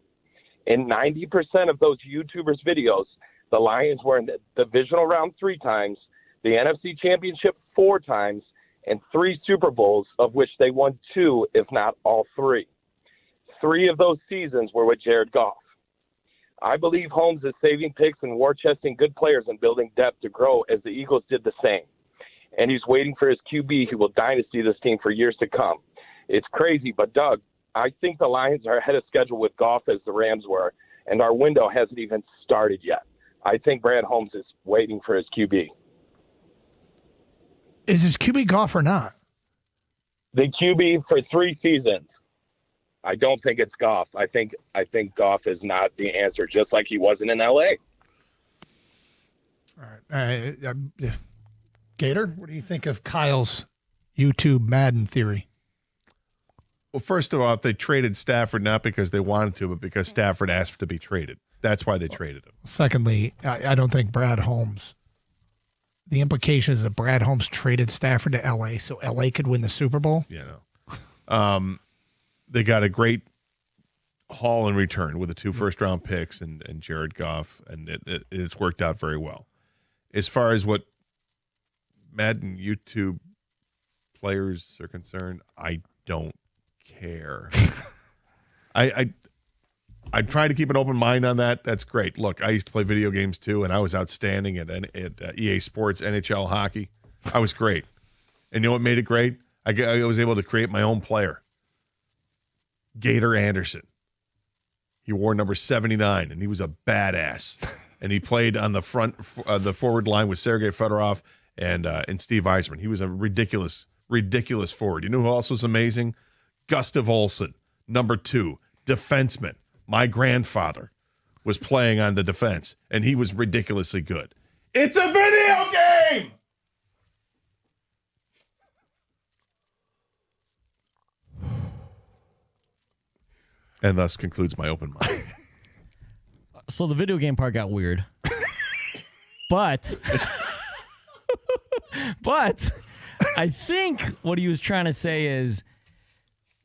In 90% of those YouTubers' videos, the Lions were in the divisional round 3 times, the NFC Championship 4 times, and 3 Super Bowls, of which they won 2, if not all 3. 3 of those seasons were with Jared Goff. I believe Holmes is saving picks and war-chesting good players and building depth to grow, as the Eagles did the same. And he's waiting for his QB who will dynasty this team for years to come. It's crazy, but Doug, I think the Lions are ahead of schedule with Goff as the Rams were, and our window hasn't even started yet. I think Brad Holmes is waiting for his QB. Is his QB Goff or not? The QB for 3 seasons. I don't think it's Goff. I think Goff is not the answer, just like he wasn't in L.A. All right. Gator, what do you think of Kyle's YouTube Madden theory? Well, first of all, if they traded Stafford, not because they wanted to, but because Stafford asked to be traded. That's why they traded him. Secondly, I don't think Brad Holmes, the implication is that Brad Holmes traded Stafford to L.A. so L.A. could win the Super Bowl. Yeah, no. They got a great haul in return with the 2 first-round picks and Jared Goff, and it's worked out very well. As far as what Madden YouTube players are concerned, I don't care. I try to keep an open mind on that. That's great. Look, I used to play video games too, and I was outstanding at EA Sports, NHL hockey. I was great. And you know what made it great? I was able to create my own player. Gator Anderson. He wore number 79, and he was a badass. And he played on the the forward line with Sergei Fedorov and Steve Eisman. He was a ridiculous forward. You know who else was amazing? Gustav Olsen, number 2, defenseman. My grandfather was playing on the defense, and he was ridiculously good. It's a video game! And thus concludes my open mind. So the video game part got weird. But I think what he was trying to say is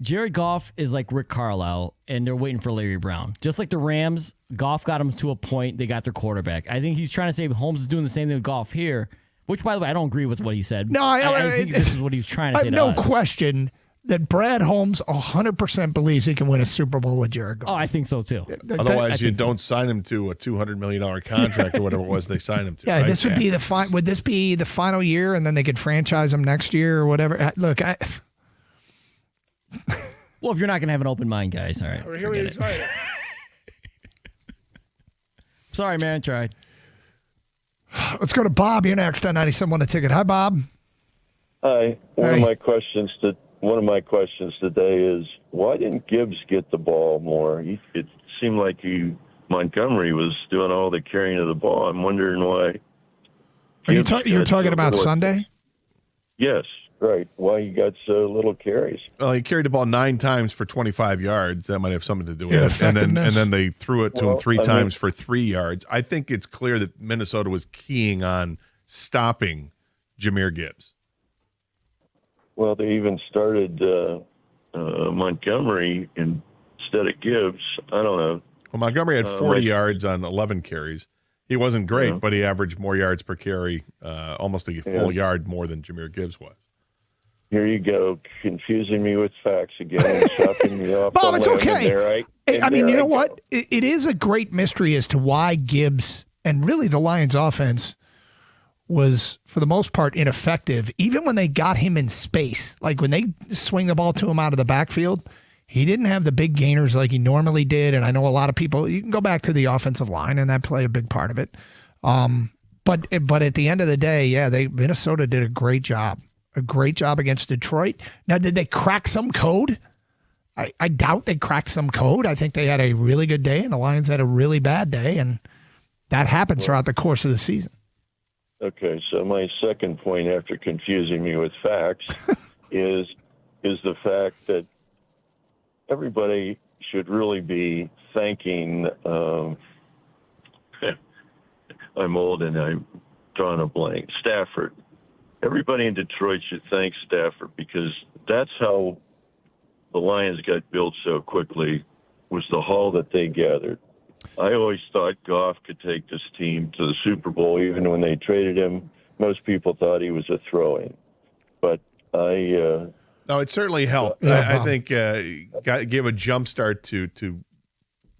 Jared Goff is like Rick Carlisle, and they're waiting for Larry Brown. Just like the Rams, Goff got them to a point, they got their quarterback. I think he's trying to say Holmes is doing the same thing with Goff here, which, by the way, I don't agree with what he said. No, I think this is what he's trying to say to us. No question that Brad Holmes 100% believes he can win a Super Bowl with Jared Goff. Oh, I think so too. Otherwise, you don't sign him to a $200 million contract or whatever it was they signed him to. Yeah, right? this would be the would this be the final year, and then they could franchise him next year or whatever? Look, well, if you're not going to have an open mind, guys, all right. Forget it. Sorry, man, I tried. Let's go to Bob. You're next on 97.1 The Ticket. Hi, Bob. Hi. One of my questions today is, why didn't Gibbs get the ball more? It seemed like Montgomery was doing all the carrying of the ball. I'm wondering why. You're talking about Sunday? Yes, right. Why he got so little carries? Well, he carried the ball 9 times for 25 yards. That might have something to do with it. And then they threw it to him 3 times for 3 yards. I think it's clear that Minnesota was keying on stopping Jahmyr Gibbs. Well, they even started Montgomery instead of Gibbs. I don't know. Well, Montgomery had 40 yards on 11 carries. He wasn't great, but he averaged more yards per carry, almost a full yard more than Jahmyr Gibbs was. Here you go, confusing me with facts again and chopping me off. Bob, it's okay. I mean, you know go. what? It is a great mystery as to why Gibbs and really the Lions offense was, for the most part, ineffective. Even when they got him in space, like when they swing the ball to him out of the backfield, he didn't have the big gainers like he normally did. And I know a lot of people, you can go back to the offensive line, and that played a big part of it. But at the end of the day, yeah, Minnesota did a great job against Detroit. Now, did they crack some code? I doubt they cracked some code. I think they had a really good day, and the Lions had a really bad day, and that happens throughout the course of the season. Okay, so my second point, after confusing me with facts, is the fact that everybody should really be thanking. I'm old and I'm drawing a blank. Stafford. Everybody in Detroit should thank Stafford, because that's how the Lions got built so quickly, was the haul that they gathered. I always thought Goff could take this team to the Super Bowl. Even when they traded him, most people thought he was a throw-in. But No, it certainly helped. I think gave a jump start to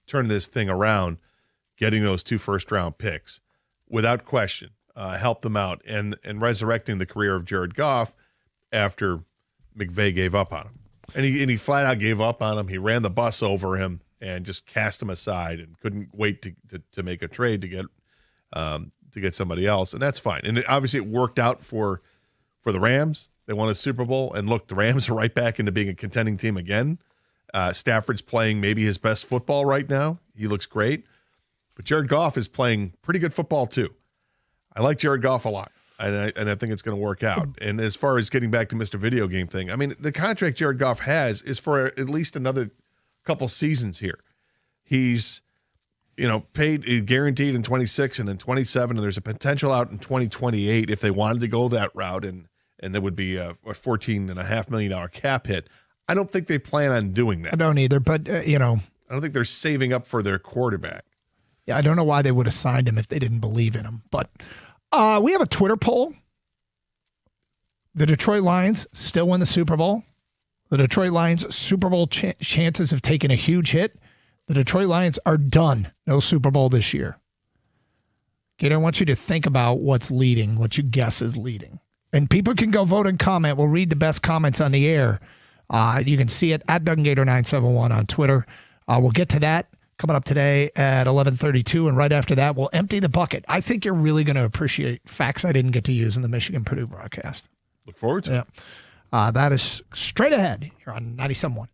turn this thing around, getting those 2 first-round picks, without question. Helped them out and resurrecting the career of Jared Goff after McVay gave up on him. And he flat out gave up on him. He ran the bus over him and just cast him aside and couldn't wait to make a trade to get somebody else. And that's fine. And obviously it worked out for the Rams. They won a Super Bowl. And look, the Rams are right back into being a contending team again. Stafford's playing maybe his best football right now. He looks great. But Jared Goff is playing pretty good football too. I like Jared Goff a lot, and I think it's going to work out. And as far as getting back to Mr. Video Game thing, I mean, the contract Jared Goff has is for at least another couple seasons here. He's, paid, guaranteed in 26 and in 27, and there's a potential out in 2028 if they wanted to go that route, and it would be a $14.5 million cap hit. I don't think they plan on doing that. I don't either, but, I don't think they're saving up for their quarterback. Yeah, I don't know why they would have signed him if they didn't believe in him, but we have a Twitter poll. The Detroit Lions still win the Super Bowl. The Detroit Lions' Super Bowl chances have taken a huge hit. The Detroit Lions are done. No Super Bowl this year. Gator, I want you to think about what's leading, what you guess is leading. And people can go vote and comment. We'll read the best comments on the air. You can see it at DunGator971 on Twitter. We'll get to that coming up today at 11:32, and right after that, we'll empty the bucket. I think you're really going to appreciate facts I didn't get to use in the Michigan-Purdue broadcast. Look forward to it. That is straight ahead here on 97.1.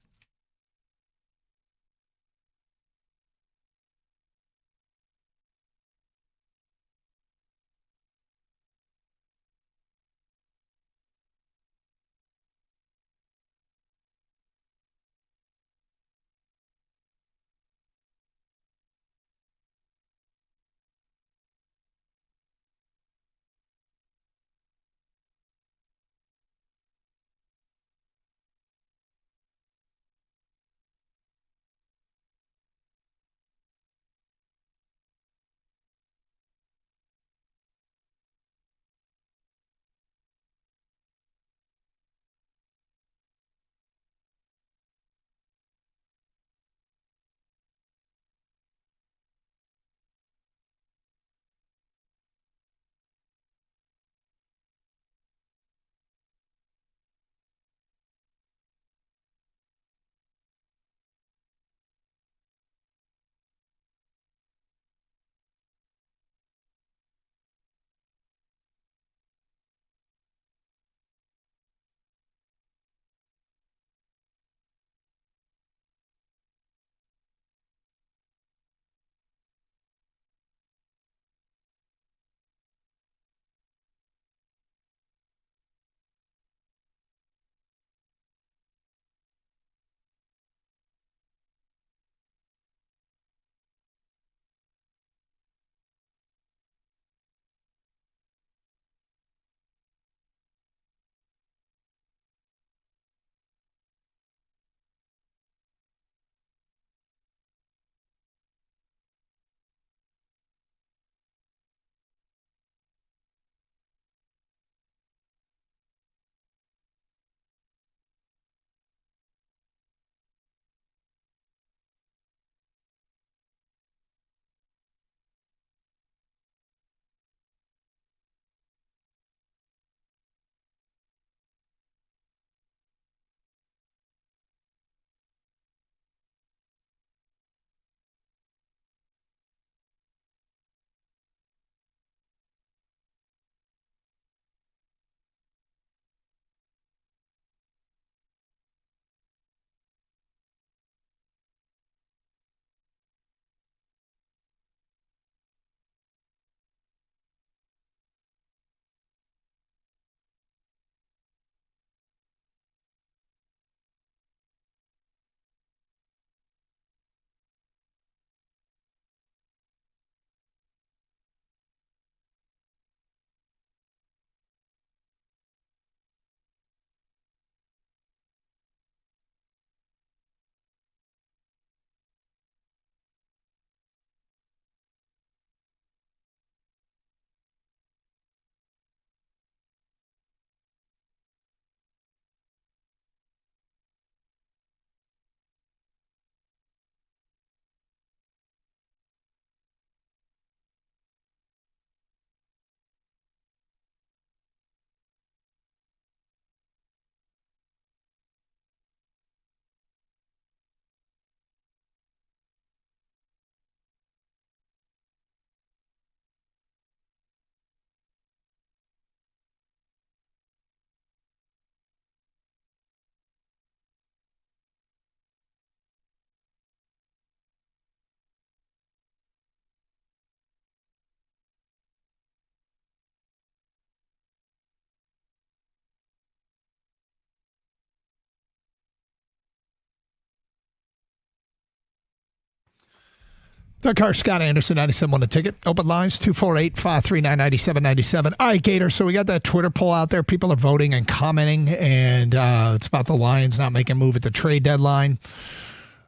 Doug Carr, Scott Anderson, 97 on the ticket. Open lines, 248-539-9797. All right, Gator, so we got that Twitter poll out there. People are voting and commenting, and it's about the Lions not making a move at the trade deadline.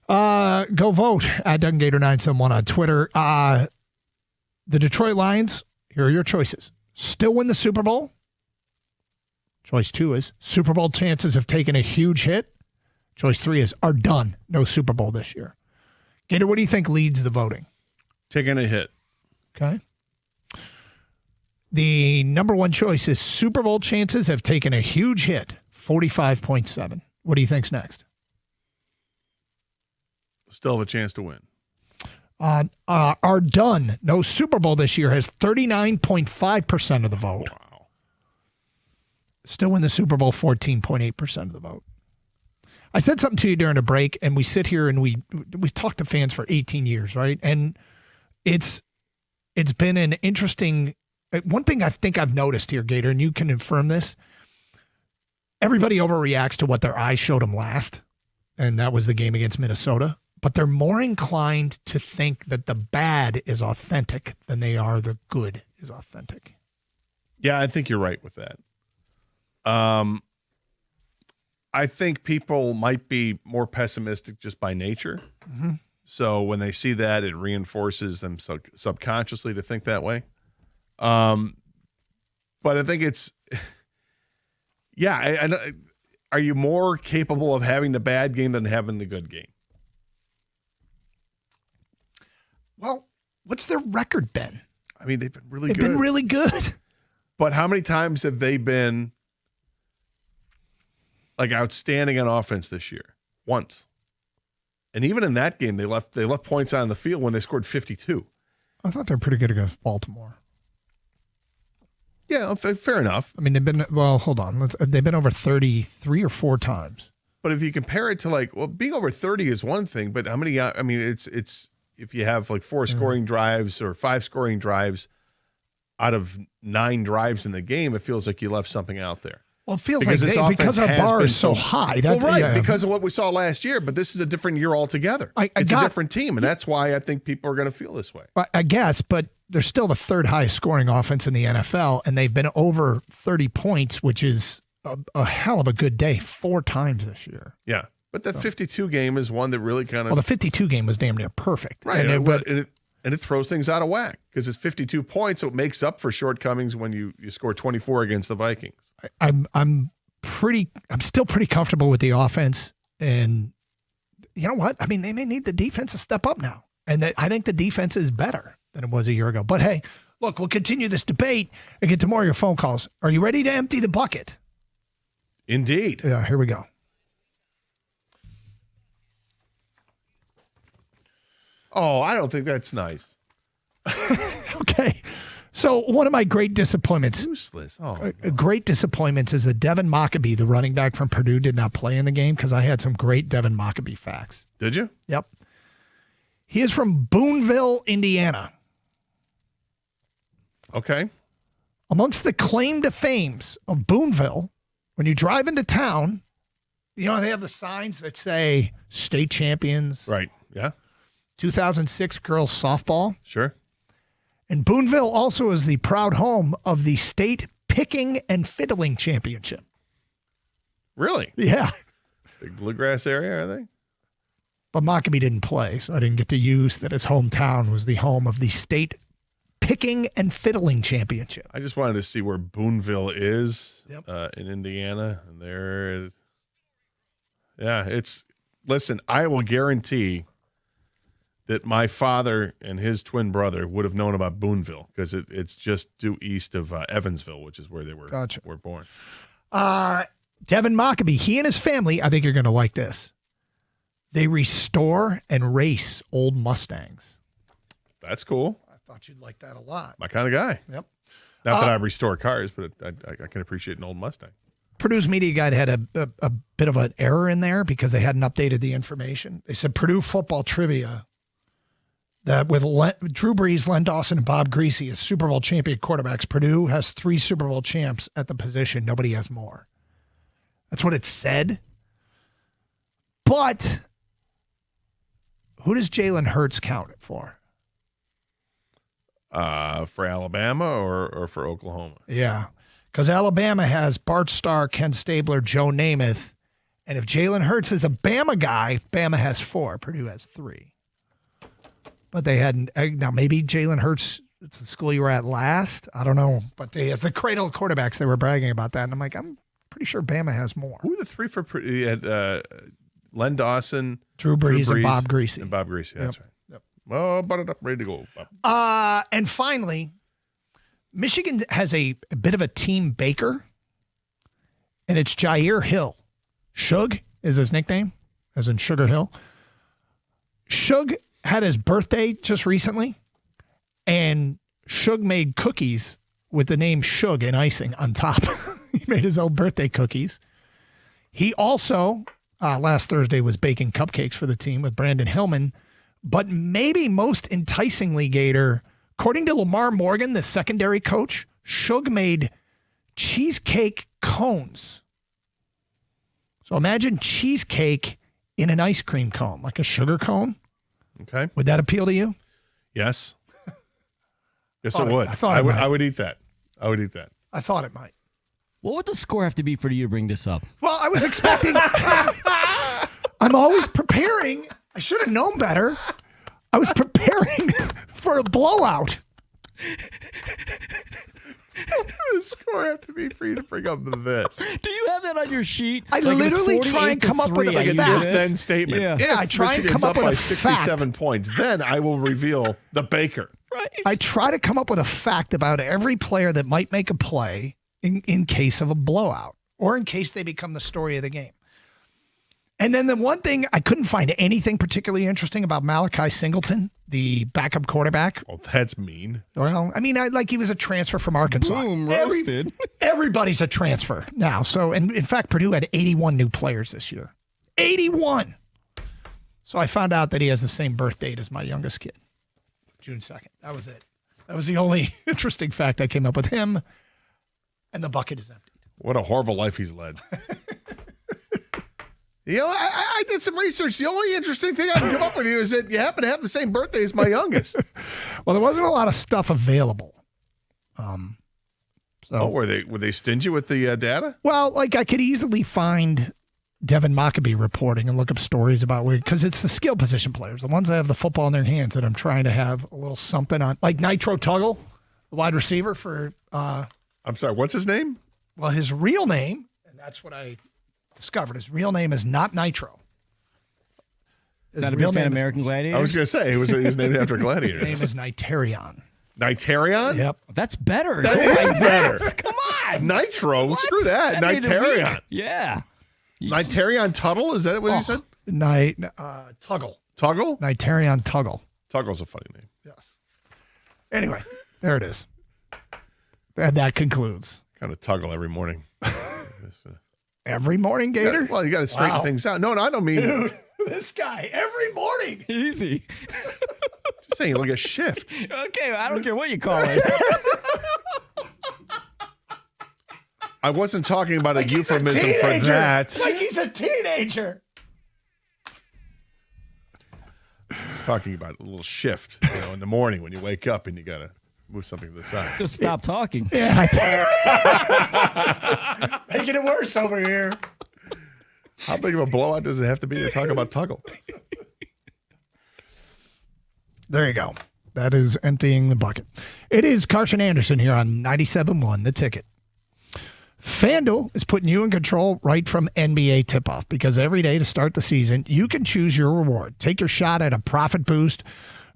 Go vote at Doug Gator 971 on Twitter. The Detroit Lions, here are your choices. Still win the Super Bowl? Choice 2 is Super Bowl chances have taken a huge hit. Choice 3 is are done. No Super Bowl this year. Gator, what do you think leads the voting? Taking a hit. Okay. The number one choice is Super Bowl chances have taken a huge hit, 45.7. What do you think's next? Still have a chance to win. Are done. No Super Bowl this year has 39.5% of the vote. Wow. Still win the Super Bowl, 14.8% of the vote. I said something to you during a break, and we sit here and we talk to fans for 18 years, right? And it's been an interesting one thing I think I've noticed here, Gator, and you can confirm this. Everybody overreacts to what their eyes showed them last, and that was the game against Minnesota. But they're more inclined to think that the bad is authentic than they are the good is authentic. Yeah, I think you're right with that. I think people might be more pessimistic just by nature. Mm-hmm. So when they see that, it reinforces them subconsciously to think that way. But I think it's, yeah. Are you more capable of having the bad game than having the good game? Well, what's their record been? I mean, they've been really They've good. been really good. But how many times have they been like outstanding on offense this year? Once. And even in that game, they left points on the field when they scored 52. I thought they were pretty good against Baltimore. Yeah, fair enough. I mean, hold on. They've been over 33 or 4 times. But if you compare it to being over 30 is one thing, but how many, I mean, it's if you have like 4 scoring drives or 5 scoring drives out of 9 drives in the game, it feels like you left something out there. Well, it feels because our bar is so high. Because of what we saw last year, but this is a different year altogether. It's a different team, and that's why I think people are going to feel this way. I guess, but they're still the 3rd highest scoring offense in the NFL, and they've been over 30 points, which is a hell of a good day 4 times this year. Yeah, but that 52 game is one that really kind of... Well, the 52 game was damn near perfect. Right, and it throws things out of whack because it's 52 points, so it makes up for shortcomings when you score 24 against the Vikings. I'm still pretty comfortable with the offense, and you know what? I mean, they may need the defense to step up now, and I think the defense is better than it was a year ago. But hey, look, we'll continue this debate and get to more of your phone calls. Are you ready to empty the bucket? Indeed. Yeah, here we go. Oh, I don't think that's nice. Okay. So one of my great disappointments. Useless. Great disappointments is that Devin Mockabee, the running back from Purdue, did not play in the game because I had some great Devin Mockabee facts. Did you? Yep. He is from Boonville, Indiana. Okay. Amongst the claim to fames of Boonville, when you drive into town, you know, they have the signs that say state champions. Right. Yeah. 2006 girls softball. Sure. And Boonville also is the proud home of the state picking and fiddling championship. Really? Yeah. Big bluegrass area, are they? But Mockabee didn't play, so I didn't get to use that his hometown was the home of the state picking and fiddling championship. I just wanted to see where Boonville is in Indiana. And there, listen, I will guarantee that my father and his twin brother would have known about Boonville because it's just due east of Evansville, which is where they were born. Devin Mockabee, he and his family, I think you're going to like this. They restore and race old Mustangs. That's cool. I thought you'd like that a lot. My kind of guy. Yep. Not that I restore cars, but I can appreciate an old Mustang. Purdue's media guide had a bit of an error in there because they hadn't updated the information. They said Purdue football trivia that with Drew Brees, Len Dawson, and Bob Greasy as Super Bowl champion quarterbacks, Purdue has 3 Super Bowl champs at the position. Nobody has more. That's what it said. But who does Jalen Hurts count it for? for Alabama or for Oklahoma? Yeah, because Alabama has Bart Starr, Ken Stabler, Joe Namath, and if Jalen Hurts is a Bama guy, Bama has 4. Purdue has 3. But they hadn't. Now maybe Jalen Hurts. It's the school you were at last. I don't know, but they as the cradle of quarterbacks, they were bragging about that, and I'm like, I'm pretty sure Bama has more. Who are the 3 for Purdue? You had Len Dawson, Drew Brees, and Bob Greasy. And Bob Greasy, that's Yep. right. Well, buttoned up, ready to go. Bob. And finally, Michigan has a bit of a team baker, and it's Jair Hill. Shug is his nickname, as in Sugar Hill. Shug had his birthday just recently, and Shug made cookies with the name Shug and icing on top. He made his own birthday cookies. He also, last Thursday, was baking cupcakes for the team with Brandon Hillman. But maybe most enticingly, Gator, according to Lamar Morgan, the secondary coach, Shug made cheesecake cones. So imagine cheesecake in an ice cream cone, like a sugar cone. Okay. Would that appeal to you? Yes. Yes, it would. I would eat that. I would eat that. I thought it might. What would the score have to be for you to bring this up? Well, I was expecting. I'm always preparing. I should have known better. I was preparing for a blowout. The score have to be for you to bring up this. Do you have that on your sheet? I literally try and come up with like a a fact. then statement. Yeah, I try and Michigan's come up with by a 67 fact. points. Then I will reveal the baker. I try to come up with a fact about every player that might make a play in case of a blowout or in case they become the story of the game. And then the one thing, I couldn't find anything particularly interesting about Malachi Singleton, the backup quarterback. Oh, that's mean. Well, I mean, he was a transfer from Arkansas. Boom, roasted. Everybody's a transfer now. So, and in fact, Purdue had 81 new players this year. 81. So I found out that he has the same birth date as my youngest kid, June 2nd. That was it. That was the only interesting fact I came up with him. And the bucket is empty. What a horrible life he's led. You know, I did some research. The only interesting thing I can come up with you is that you happen to have the same birthday as my youngest. Well, there wasn't a lot of stuff available. Were they stingy with the data? Well, like I could easily find Devin Maccabee reporting and look up stories about because it's the skill position players, the ones that have the football in their hands that I'm trying to have a little something on, like Nitro Tuggle, the wide receiver for. I'm sorry, what's his name? Well, his real name, and that's what I discovered. His real name is not Nitro. Is that a big fan of American Gladiator? I was going to say, he was named after a gladiator. His name is Nitarion. Nitarion? Yep. That's better. That is better. Come on. Nitro. What? Screw that. Made it Nitarion. weak. Yeah. Nitarion Tuttle? Is that what you said? Tuggle. Tuggle? Nitarion Tuggle. Tuggle's a funny name. Yes. Anyway, there it is. And that concludes. Kind of tuggle every morning. Every morning, Gator? Yeah, well, you got to straighten things out. No, I don't mean. Dude, this guy, every morning. Easy. Just saying, like a shift. Okay, I don't care what you call it. I wasn't talking about Like a he's euphemism for teenager. that. Like he's a teenager. I was talking about a little shift, in the morning when you wake up and you got to move something to the side. Just stop talking. Yeah. Making it worse over here. How big of a blowout does it have to be to talk about Tuggle? There you go. That is emptying the bucket. It is Carson Anderson here on 97.1 The Ticket. FanDuel is putting you in control right from NBA tip-off because every day to start the season, you can choose your reward. Take your shot at a profit boost,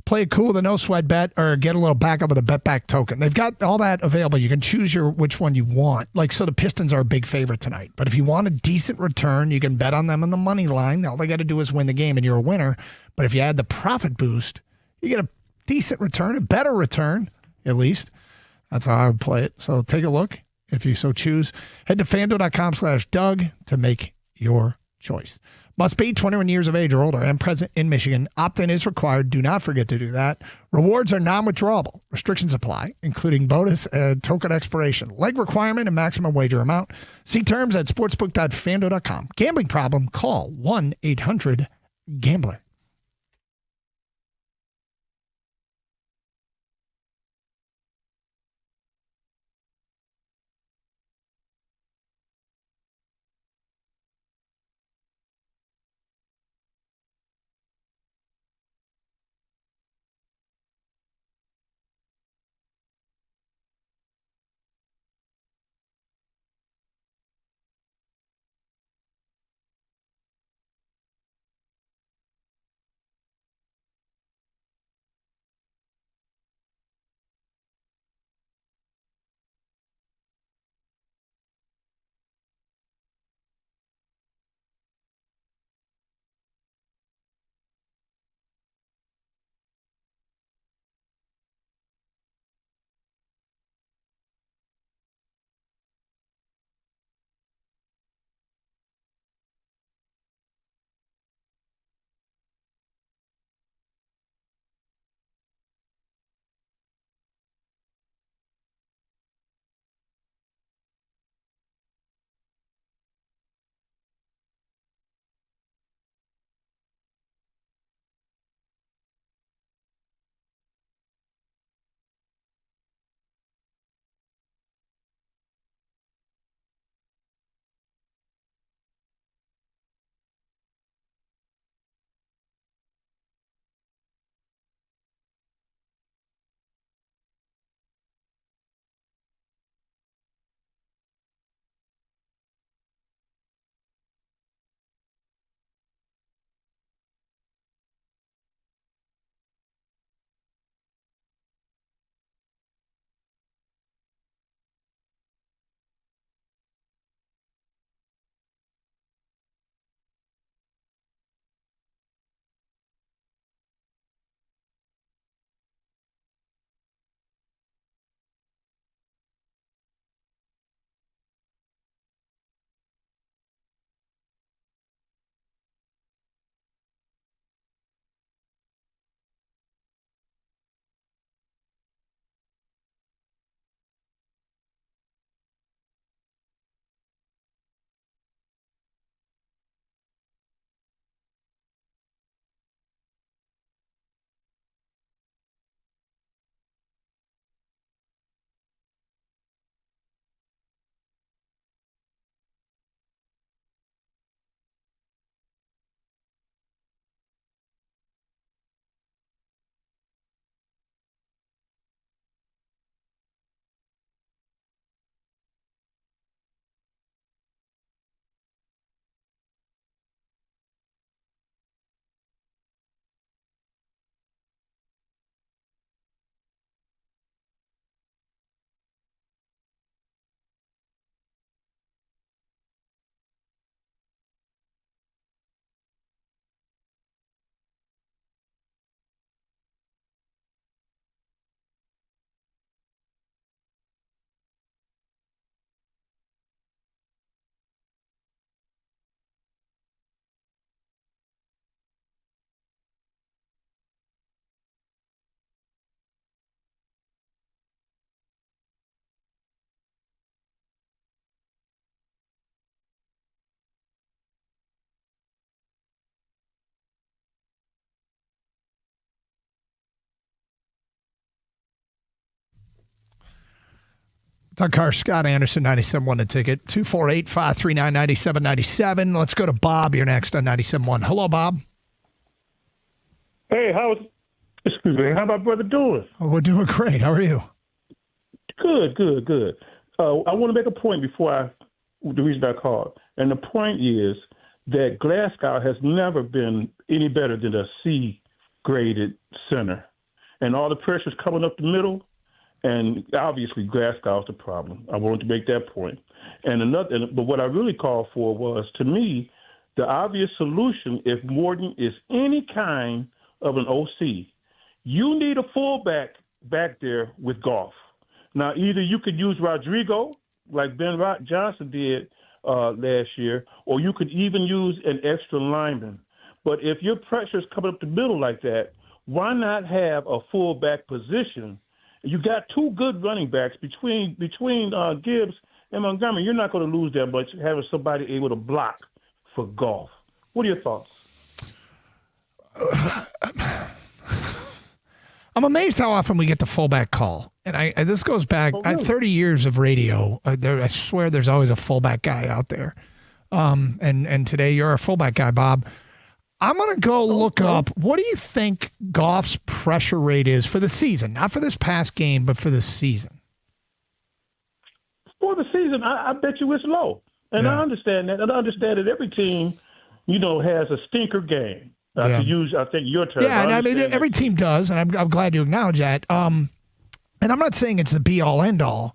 play it cool with a no-sweat bet, or get a little backup with a bet-back token. They've got all that available. You can choose which one you want. So the Pistons are a big favorite tonight. But if you want a decent return, you can bet on them on the money line. All they got to do is win the game, and you're a winner. But if you add the profit boost, you get a decent return, a better return, at least. That's how I would play it. So take a look. If you so choose, head to FanDuel.com/Doug to make your choice. Must be 21 years of age or older and present in Michigan. Opt-in is required. Do not forget to do that. Rewards are non-withdrawable. Restrictions apply, including bonus and token expiration, leg requirement, and maximum wager amount. See terms at sportsbook.fanduel.com. Gambling problem? Call 1-800-GAMBLER. Doug Carr, Scott Anderson, 97.1 The Ticket, 248-539-9797. Let's go to Bob. You're next on 97.1. Hello, Bob. Hey, how my brother doing? Oh, we're doing great. How are you? Good. I want to make a point before the reason I called. And the point is that Glasgow has never been any better than a C-graded center. And all the pressure's coming up the middle. And obviously, Glasgow's the problem. I wanted to make that point. But what I really called for was, to me, the obvious solution, if Morton is any kind of an OC, you need a fullback back there with Goff. Now, either you could use Rodrigo, like Ben Johnson did last year, or you could even use an extra lineman. But if your pressure's coming up the middle like that, why not have a fullback position? You got two good running backs between Gibbs and Montgomery. You're not going to lose that much having somebody able to block for Goff. What are your thoughts? I'm amazed how often we get the fullback call. And this goes back 30 years of radio. I swear there's always a fullback guy out there. And today you're a fullback guy, Bob. I'm going to go look up, what do you think Goff's pressure rate is for the season? Not for this past game, but for the season. For the season, I bet you it's low. And I understand that. And I understand that every team, has a stinker game. To use, I think, your term. Yeah, and I mean, every team does, and I'm glad you acknowledge that. And I'm not saying it's the be-all, end-all.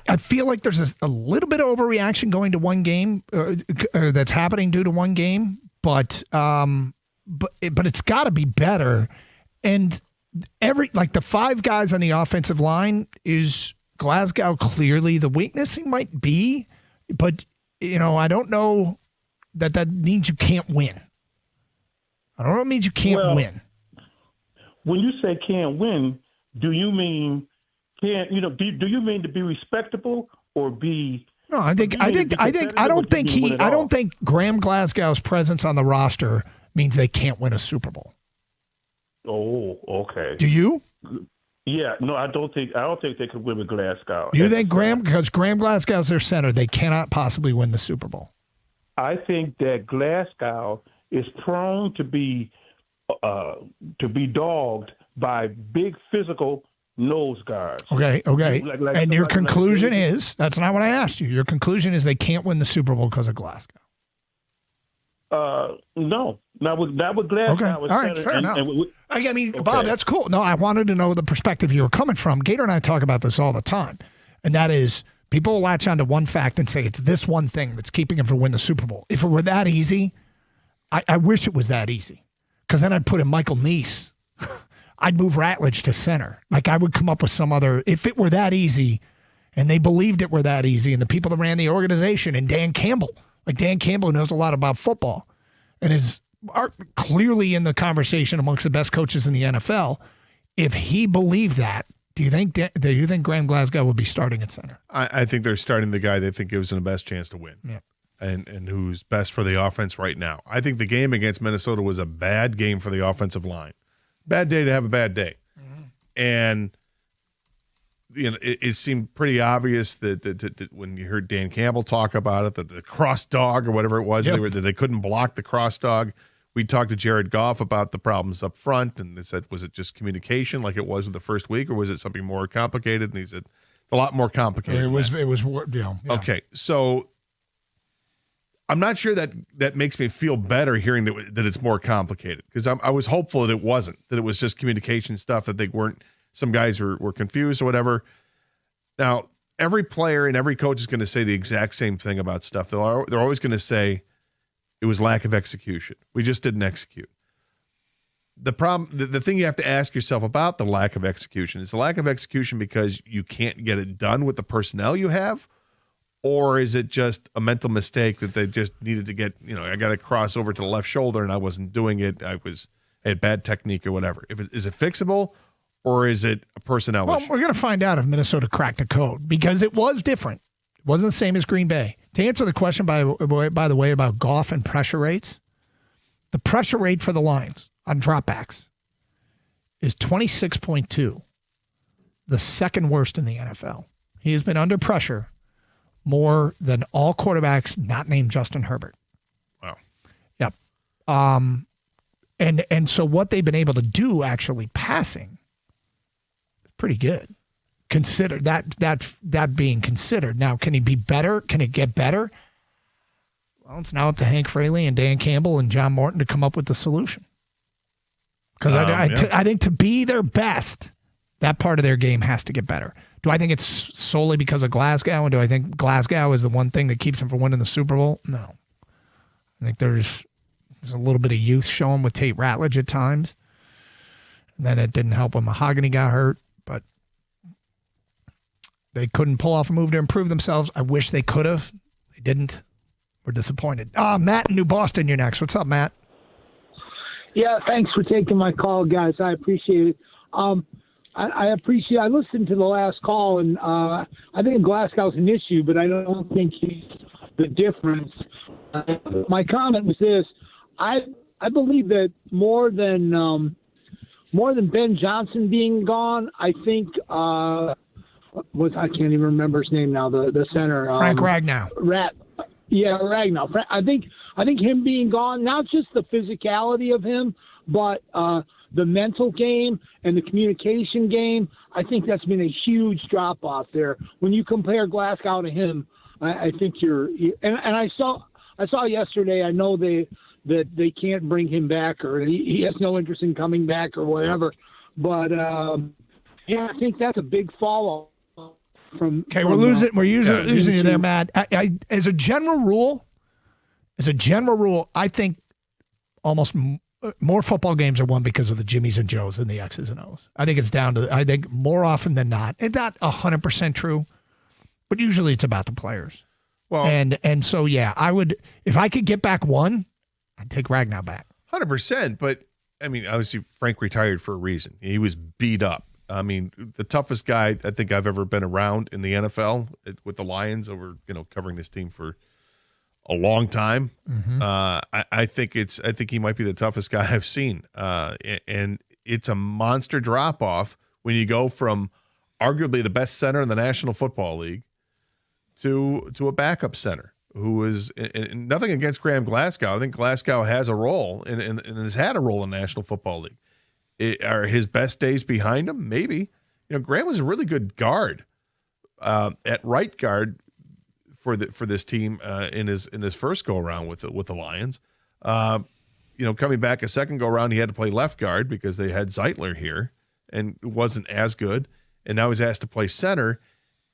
I feel like there's a little bit of overreaction going to one game that's happening due to one game, but it's got to be better. And the five guys on the offensive line, is Glasgow clearly the weakness? He might be, but I don't know that means you can't win. I don't know what it means you can't win. When you say can't win, do you mean do you mean to be respectable or be? No, I don't think Graham Glasgow's presence on the roster means they can't win a Super Bowl. Oh, okay. Do you? Yeah, no, I don't think they could win with Glasgow. Do you think because Graham Glasgow's their center, they cannot possibly win the Super Bowl? I think that Glasgow is prone to be dogged by big physical nose guards. Okay. And your conclusion is, that's not what I asked you. Your conclusion is they can't win the Super Bowl because of Glasgow. No. Not with Glasgow. Okay. All right, fair enough. Bob, that's cool. No, I wanted to know the perspective you were coming from. Gator and I talk about this all the time, and that is people will latch onto one fact and say it's this one thing that's keeping him from winning the Super Bowl. If it were that easy, I wish it was that easy, because then I'd put in Michael Neese. I'd move Ratledge to center. Like, I would come up with some other, if it were that easy, and they believed it were that easy, and the people that ran the organization, and Dan Campbell knows a lot about football and is clearly in the conversation amongst the best coaches in the NFL. If he believed that, do you think Graham Glasgow would be starting at center? I think they're starting the guy they think gives them the best chance to win. Yeah. And who's best for the offense right now. I think the game against Minnesota was a bad game for the offensive line. Bad day to have a bad day. Mm-hmm. And it seemed pretty obvious that when you heard Dan Campbell talk about it, that the cross dog or whatever it was, that they couldn't block the cross dog. We talked to Jared Goff about the problems up front, and they said, was it just communication like it was in the first week, or was it something more complicated? And he said, it's a lot more complicated. It was. Yeah. Okay, so I'm not sure that makes me feel better hearing that it's more complicated, because I was hopeful that it wasn't, that it was just communication stuff, that they weren't, some guys were confused or whatever. Now, every player and every coach is going to say the exact same thing about stuff. They're always going to say it was lack of execution. We just didn't execute. The problem, the thing you have to ask yourself about the lack of execution is the lack of execution because you can't get it done with the personnel you have, or is it just a mental mistake that they just needed to get, I got to cross over to the left shoulder and I wasn't doing it. I had bad technique or whatever. Is it fixable, or is it a personnel issue? Well, we're going to find out if Minnesota cracked the code, because it was different. It wasn't the same as Green Bay. To answer the question, by the way, about Goff and pressure rates, the pressure rate for the Lions on dropbacks is 26.2. the second worst in the NFL. He has been under pressure more than all quarterbacks not named Justin Herbert. Wow. Yep. And so what they've been able to do actually passing is pretty good. Consider that being considered. Now, can he be better? Can it get better? Well, it's now up to Hank Fraley and Dan Campbell and John Morton to come up with the solution. Because I think to be their best, that part of their game has to get better. Do I think it's solely because of Glasgow, and do I think Glasgow is the one thing that keeps them from winning the Super Bowl? No. I think there's a little bit of youth showing with Tate Ratledge at times. And then it didn't help when Mahogany got hurt, but they couldn't pull off a move to improve themselves. I wish they could have. They didn't. We're disappointed. Matt in New Boston, you're next. What's up, Matt? Yeah, thanks for taking my call, guys. I appreciate it. I listened to the last call, and I think Glasgow's an issue, but I don't think he's the difference. My comment was this: I believe that more than Ben Johnson being gone, I think I can't even remember his name now. The center, Frank Ragnow. Ragnow. I think him being gone, not just the physicality of him, but the mental game and the communication game. I think that's been a huge drop off there. When you compare Glasgow to him, I think I saw yesterday. I know that they can't bring him back, or he has no interest in coming back, or whatever. But I think that's a big fall off from. Okay, we're losing you there, Matt. As a general rule, I think almost more football games are won because of the Jimmies and Joes than the X's and O's. I think it's down to, I think more often than not, it's not 100% true, but usually it's about the players. Well, and so, yeah, I would, if I could get back one, I'd take Ragnow back. 100%, but I mean, obviously Frank retired for a reason. He was beat up. I mean, the toughest guy I think I've ever been around in the NFL with the Lions over, covering this team for a long time. Mm-hmm. I think he might be the toughest guy I've seen. And it's a monster drop off when you go from arguably the best center in the National Football League to a backup center who is, and nothing against Graham Glasgow. I think Glasgow has a role and has had a role in the National Football League. Are his best days behind him? Maybe. Graham was a really good guard at right guard for this team in his first go around with the Lions. Coming back a second go around, he had to play left guard because they had Zeitler here and it wasn't as good. And now he's asked to play center,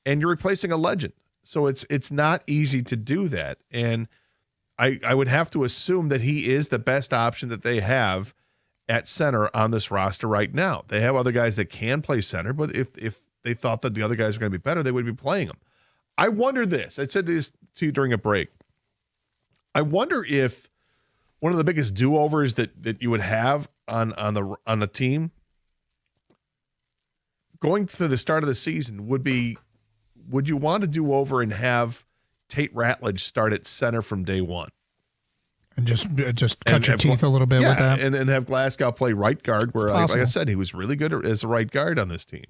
and you're replacing a legend. So it's not easy to do that. And I would have to assume that he is the best option that they have at center on this roster right now. They have other guys that can play center, but if they thought that the other guys were going to be better, they would be playing them. I wonder this. I said this to you during a break. I wonder if one of the biggest do-overs that you would have on the team going through the start of the season would you want to do over and have Tate Ratledge start at center from day one? And just cut your teeth a little bit with that. And have Glasgow play right guard where, like I said, he was really good as a right guard on this team.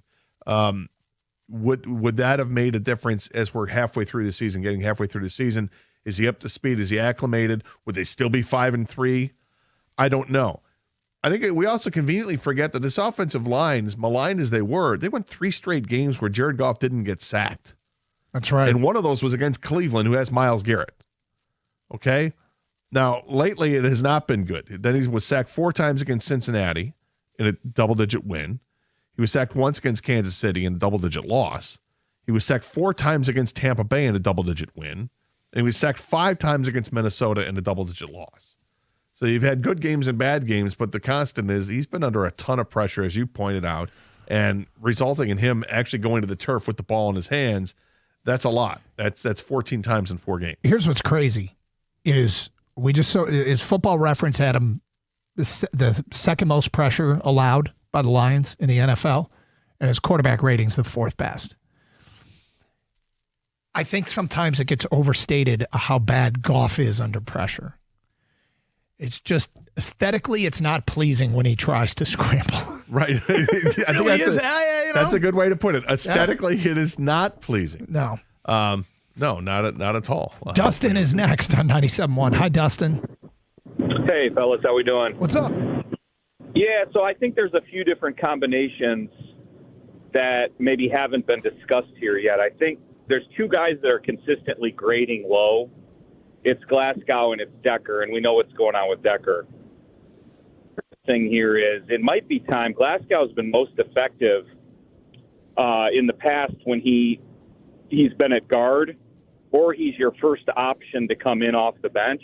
Would that have made a difference as we're halfway through the season, getting halfway through the season? Is he up to speed? Is he acclimated? Would they still be 5-3? I don't know. I think we also conveniently forget that this offensive line, as maligned as they went 3 straight games where Jared Goff didn't get sacked. That's right. And one of those was against Cleveland, who has Myles Garrett. Okay? Now, lately it has not been good. Then he was sacked 4 times against Cincinnati in a double-digit win. He was sacked once against Kansas City in a double-digit loss. He was sacked 4 times against Tampa Bay in a double-digit win. And he was sacked 5 times against Minnesota in a double-digit loss. So you've had good games and bad games, but the constant is he's been under a ton of pressure, as you pointed out, and resulting in him actually going to the turf with the ball in his hands. That's a lot. That's 14 times in 4 games. Here's what's crazy is Football Reference had him the second most pressure allowed by the Lions in the NFL, and his quarterback rating's the 4th best. I think sometimes it gets overstated how bad Goff is under pressure. It's just aesthetically, it's not pleasing when he tries to scramble. Right. I think really is. That's a good way to put it. Aesthetically, it is not pleasing. No. No, not at all. Dustin is next on 97.1. Hi, Dustin. Hey, fellas, how we doing? What's up? Yeah, so I think there's a few different combinations that maybe haven't been discussed here yet. I think there's two guys that are consistently grading low. It's Glasgow and it's Decker, and we know what's going on with Decker. The thing here is it might be time. Glasgow's been most effective in the past when he's been at guard or he's your first option to come in off the bench.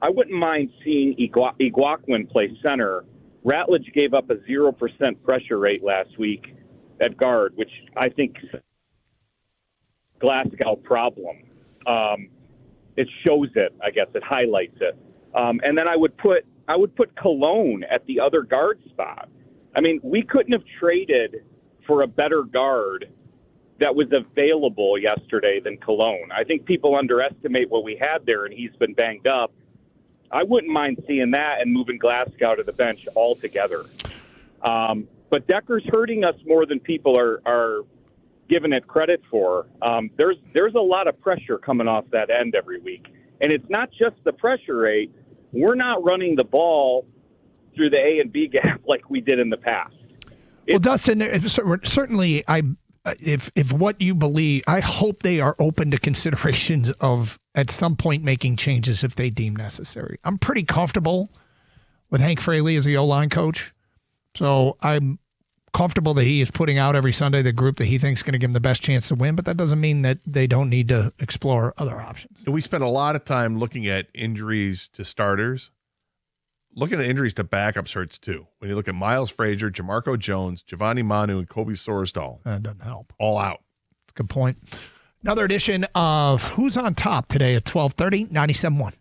I wouldn't mind seeing Iguaquin play center. Ratledge gave up a 0% pressure rate last week at guard, which I think is a Glasgow problem. It shows it, I guess. It highlights it. And then I would put Cologne at the other guard spot. I mean, we couldn't have traded for a better guard that was available yesterday than Cologne. I think people underestimate what we had there, and he's been banged up. I wouldn't mind seeing that and moving Glasgow to the bench altogether. But Decker's hurting us more than people are giving it credit for. There's a lot of pressure coming off that end every week. And it's not just the pressure rate. We're not running the ball through the A and B gap like we did in the past. Well, Dustin, certainly if what you believe, I hope they are open to considerations of at some point making changes if they deem necessary. I'm pretty comfortable with Hank Fraley as the O-line coach. So I'm comfortable that he is putting out every Sunday the group that he thinks is going to give him the best chance to win, but that doesn't mean that they don't need to explore other options. We spent a lot of time looking at injuries to starters. Looking at injuries to backups hurts too. When you look at Miles Frazier, Jamarco Jones, Giovanni Manu, and Kobe Sorsdal. That doesn't help. All out. That's a good point. Another edition of Who's on Top today at 12:30, 97.1.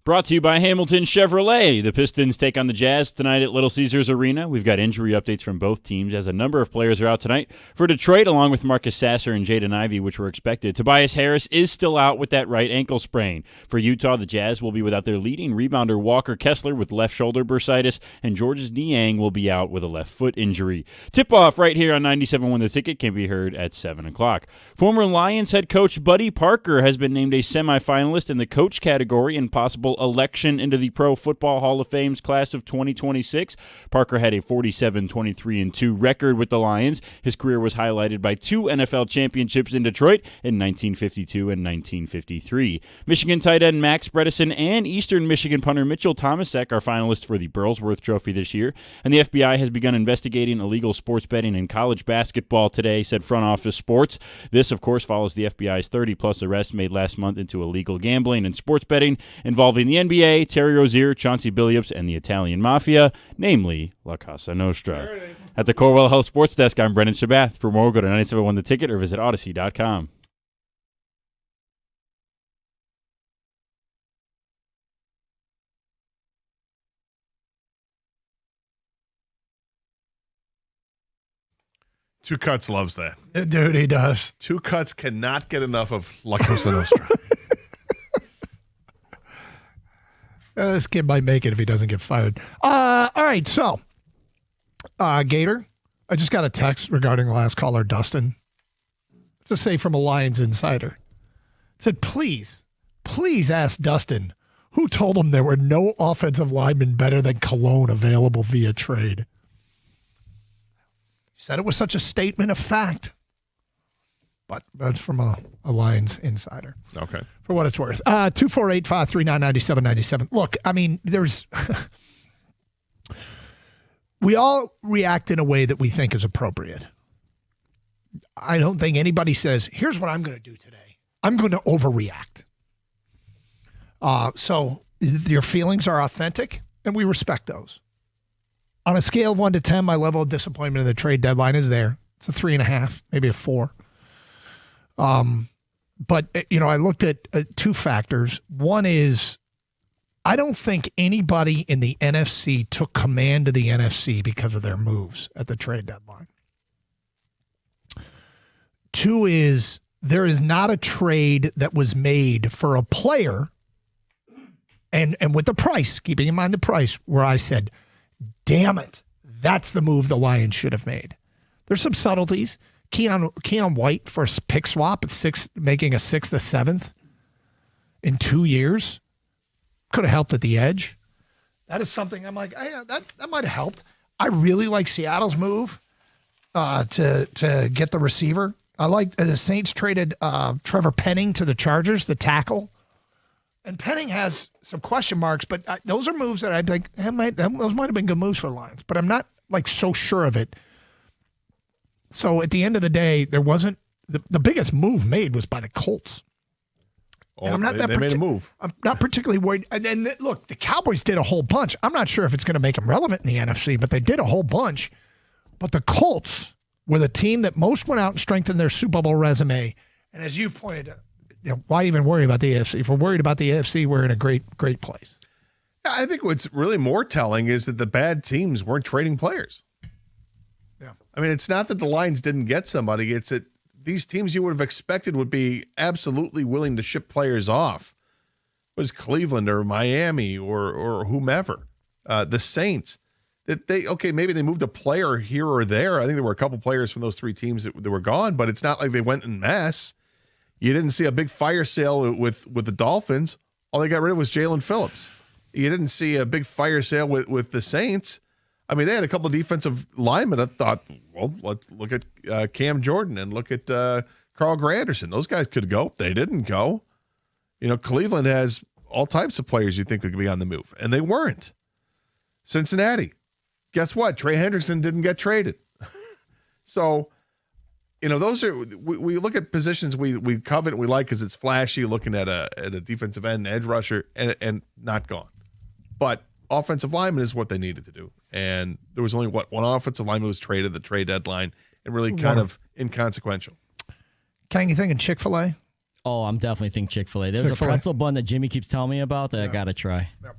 Brought to you by Hamilton Chevrolet. The Pistons take on the Jazz tonight at Little Caesars Arena. We've got injury updates from both teams as a number of players are out tonight. For Detroit, along with Marcus Sasser and Jaden Ivey, which were expected, Tobias Harris is still out with that right ankle sprain. For Utah, the Jazz will be without their leading rebounder Walker Kessler with left shoulder bursitis, and Georges Niang will be out with a left foot injury. Tip-off right here on 97.1 The Ticket can be heard at 7 o'clock. Former Lions head coach Buddy Parker has been named a semifinalist in the coach category and possible election into the Pro Football Hall of Fame's class of 2026. Parker had a 47-23-2 record with the Lions. His career was highlighted by 2 NFL championships in Detroit in 1952 and 1953. Michigan tight end Max Bredesen and Eastern Michigan punter Mitchell Thomasek are finalists for the Burlsworth Trophy this year. And the FBI has begun investigating illegal sports betting in college basketball today, said Front Office Sports. This, of course, follows the FBI's 30-plus arrests made last month into illegal gambling and sports betting involving the NBA, Terry Rozier, Chauncey Billups, and the Italian Mafia, namely La Casa Nostra. At the Corwell Health Sports Desk, I'm Brendan Shabath. For more, go to 97.1 The Ticket or visit Odyssey.com. Two Cuts loves that. Dude, he does. Two Cuts cannot get enough of La Cosa Nostra. This kid might make it if he doesn't get fired. All right, so, Gator, I just got a text regarding the last caller, Dustin. To say from a Lions insider. It said, please ask Dustin who told him there were no offensive linemen better than Cologne available via trade. He said it was such a statement of fact. But that's from a Lions insider. Okay. For what it's worth. 248-539-9797. Look, I mean, there's... we all react in a way that we think is appropriate. I don't think anybody says, here's what I'm going to do today. I'm going to overreact. So your feelings are authentic, and we respect those. On a scale of 1 to 10, my level of disappointment in the trade deadline is there. It's a 3.5, maybe a 4. But, I looked at 2 factors. One is I don't think anybody in the NFC took command of the NFC because of their moves at the trade deadline. 2 is there is not a trade that was made for a player and with the price, keeping in mind the price, where I said, damn it, that's the move the Lions should have made. There's some subtleties. Keon White for a pick swap at 6, making a 6th, a 7th in 2 years could have helped at the edge. That is something I'm like, yeah, that might have helped. I really like Seattle's move to get the receiver. I like the Saints traded Trevor Penning to the Chargers, the tackle. And Penning has some question marks, but those are moves that I'd think those might have been good moves for the Lions. But I'm not like so sure of it. So at the end of the day, there wasn't the biggest move made was by the Colts. And I'm not they made a move. I'm not particularly worried. And then look, the Cowboys did a whole bunch. I'm not sure if it's going to make them relevant in the NFC, but they did a whole bunch. But the Colts were the team that most went out and strengthened their Super Bowl resume. And as you've pointed out, why even worry about the AFC? If we're worried about the AFC, we're in a great place. I think what's really more telling is that the bad teams weren't trading players. Yeah. I mean, it's not that the Lions didn't get somebody. It's that these teams you would have expected would be absolutely willing to ship players off. It was Cleveland or Miami or whomever. The Saints. That maybe they moved a player here or there. I think there were a couple players from those 3 teams that were gone, but it's not like they went en masse. You didn't see a big fire sale with the Dolphins. All they got rid of was Jalen Phillips. You didn't see a big fire sale with the Saints. I mean, they had a couple of defensive linemen. I thought, well, let's look at Cam Jordan and look at Carl Granderson. Those guys could go. They didn't go. Cleveland has all types of players you think could be on the move, and they weren't. Cincinnati. Guess what? Trey Hendrickson didn't get traded. So, those are we look at positions we covet and we like because it's flashy. Looking at a defensive end, edge rusher, and not gone. But offensive lineman is what they needed to do, and there was only one offensive lineman was traded at the trade deadline, and really kind of inconsequential. Kang, you thinking Chick-fil-A? Oh, I'm definitely thinking Chick-fil-A. There's Chick-fil-A. a pretzel bun that Jimmy keeps telling me about that I got to try. Yep.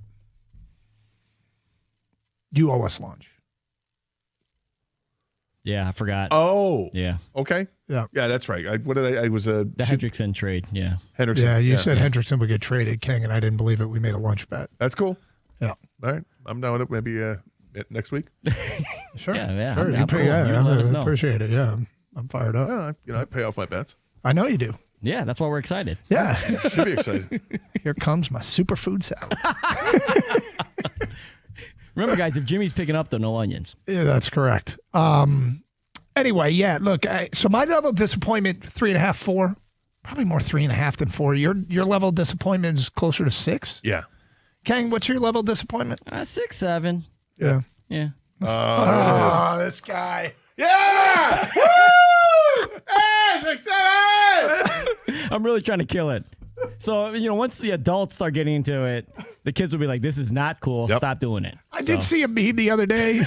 You owe us lunch. Yeah, I forgot. Oh. Yeah. Okay. Yeah. Yeah, that's right. I was a... The Hendrickson trade, yeah. Hendrickson. Yeah, you said Hendrickson would get traded, King, and I didn't believe it. We made a lunch bet. That's cool. Yeah. All right. I'm down with it. Maybe next week. Sure. Yeah. Sure. I'm cool. You I let us know. appreciate it. Yeah. I'm fired up. I pay off my bets. I know you do. Yeah, that's why we're excited. Yeah. Should be excited. Here comes my superfood salad. Remember, guys, if Jimmy's picking up, though, no onions. Yeah, that's correct. Anyway, yeah, look, so my level of disappointment, 3.5, 4. Probably more 3.5 than 4. Your level of disappointment is closer to 6. Yeah. Kang, what's your level of disappointment? 6, 7. Yeah. Yeah. Oh, this guy. Yeah! Woo! Hey, 6, 7! I'm really trying to kill it. So, once the adults start getting into it, the kids will be like, this is not cool. Yep. Stop doing it. I did see a meme the other day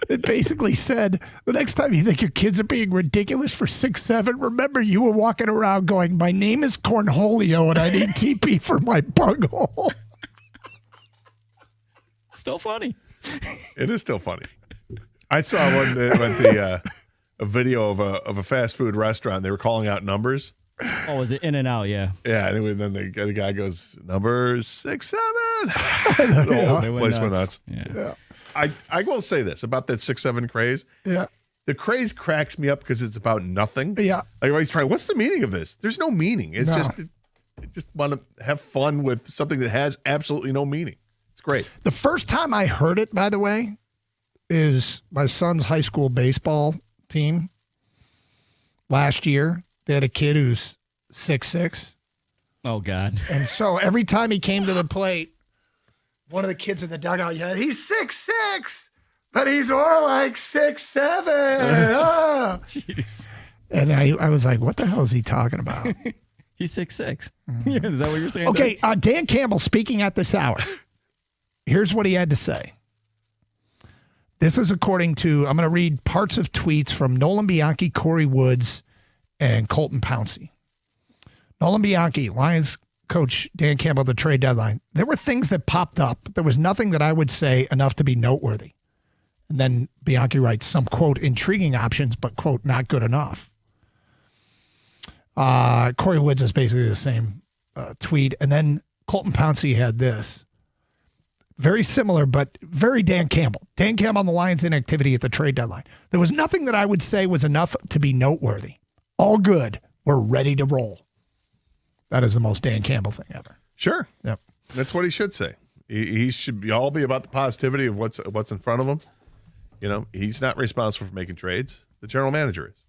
that basically said, the next time you think your kids are being ridiculous for 6, 7, remember you were walking around going, my name is Cornholio and I need TP for my bunghole. Still funny. It is still funny. I saw a video of a fast food restaurant. They were calling out numbers. Oh, was it In-N-Out? Yeah. Yeah. Anyway, then the guy goes, number 6, 7. They The went place went nuts. nuts. Yeah. I will say this about that 6, 7 craze. Yeah. The craze cracks me up because it's about nothing. Yeah. Like always trying. What's the meaning of this? There's no meaning. It's No. just want to have fun with something that has absolutely no meaning. It's great. The first time I heard it, by the way, is my son's high school baseball team. Last year, they had a kid who's 6'6". Oh, God. And so every time he came to the plate, one of the kids in the dugout yelled, he's 6'6", but he's more like 6'7". Oh. Jeez. And I was like, what the hell is he talking about? He's 6'6". Is that what you're saying? Okay, Dan Campbell speaking at this hour. Here's what he had to say. This is according to, I'm going to read parts of tweets from Nolan Bianchi, Corey Woods, and Colton Pouncey. Nolan Bianchi, Lions coach Dan Campbell, the trade deadline. There were things that popped up. There was nothing that I would say enough to be noteworthy. And then Bianchi writes some, quote, intriguing options, but, quote, not good enough. Corey Woods is basically the same tweet. And then Colton Pouncey had this. Very similar, but very Dan Campbell. Dan Campbell on the Lions' inactivity at the trade deadline. There was nothing that I would say was enough to be noteworthy. All good. We're ready to roll. That is the most Dan Campbell thing ever. Sure. Yep. That's what he should say. He should all be about the positivity of what's in front of him. He's not responsible for making trades. The general manager is.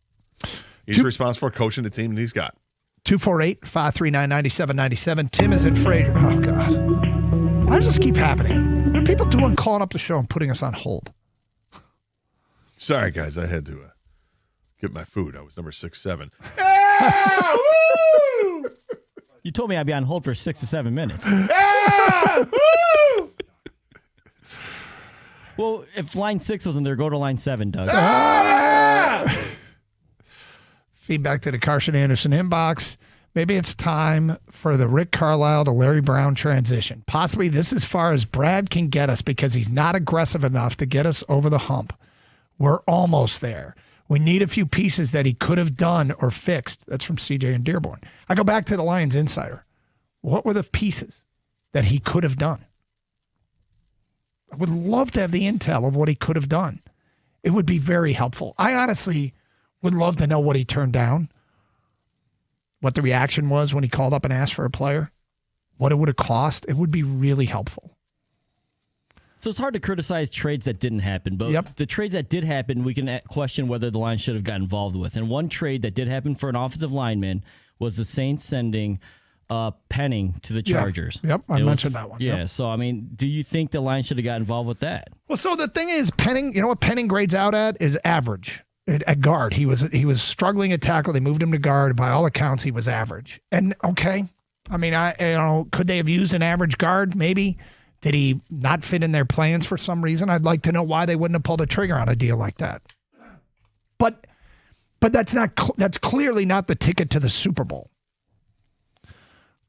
He's responsible for coaching the team that he's got. 248-539-9797. Tim is in Fraser. Oh, God. Why does this keep happening? What are people doing calling up the show and putting us on hold? Sorry, guys. I had to get my food. I was number 6, 7. You told me I'd be on hold for 6 to 7 minutes. Well, if line 6 wasn't there, go to line 7, Doug. Feedback to the Carson Anderson inbox. Maybe it's time for the Rick Carlisle to Larry Brown transition. Possibly this is as far as Brad can get us because he's not aggressive enough to get us over the hump. We're almost there. We need a few pieces that he could have done or fixed. That's from CJ and Dearborn. I go back to the Lions Insider. What were the pieces that he could have done? I would love to have the intel of what he could have done. It would be very helpful. I honestly would love to know what he turned down, what the reaction was when he called up and asked for a player, what it would have cost. It would be really helpful. So it's hard to criticize trades that didn't happen, but the trades that did happen, we can question whether the Lions should have got involved with. And one trade that did happen for an offensive lineman was the Saints sending Penning to the Chargers. Yep, I mentioned that one. Yeah, Yep. so, I mean, do you think the Lions should have got involved with that? Well, so the thing is, Penning, you know what Penning grades out at is average at guard. He was struggling at tackle. They moved him to guard. By all accounts, he was average. And okay, I mean, could they have used an average guard? Maybe. Did he not fit in their plans for some reason? I'd like to know why they wouldn't have pulled a trigger on a deal like that. But that's clearly not the ticket to the Super Bowl.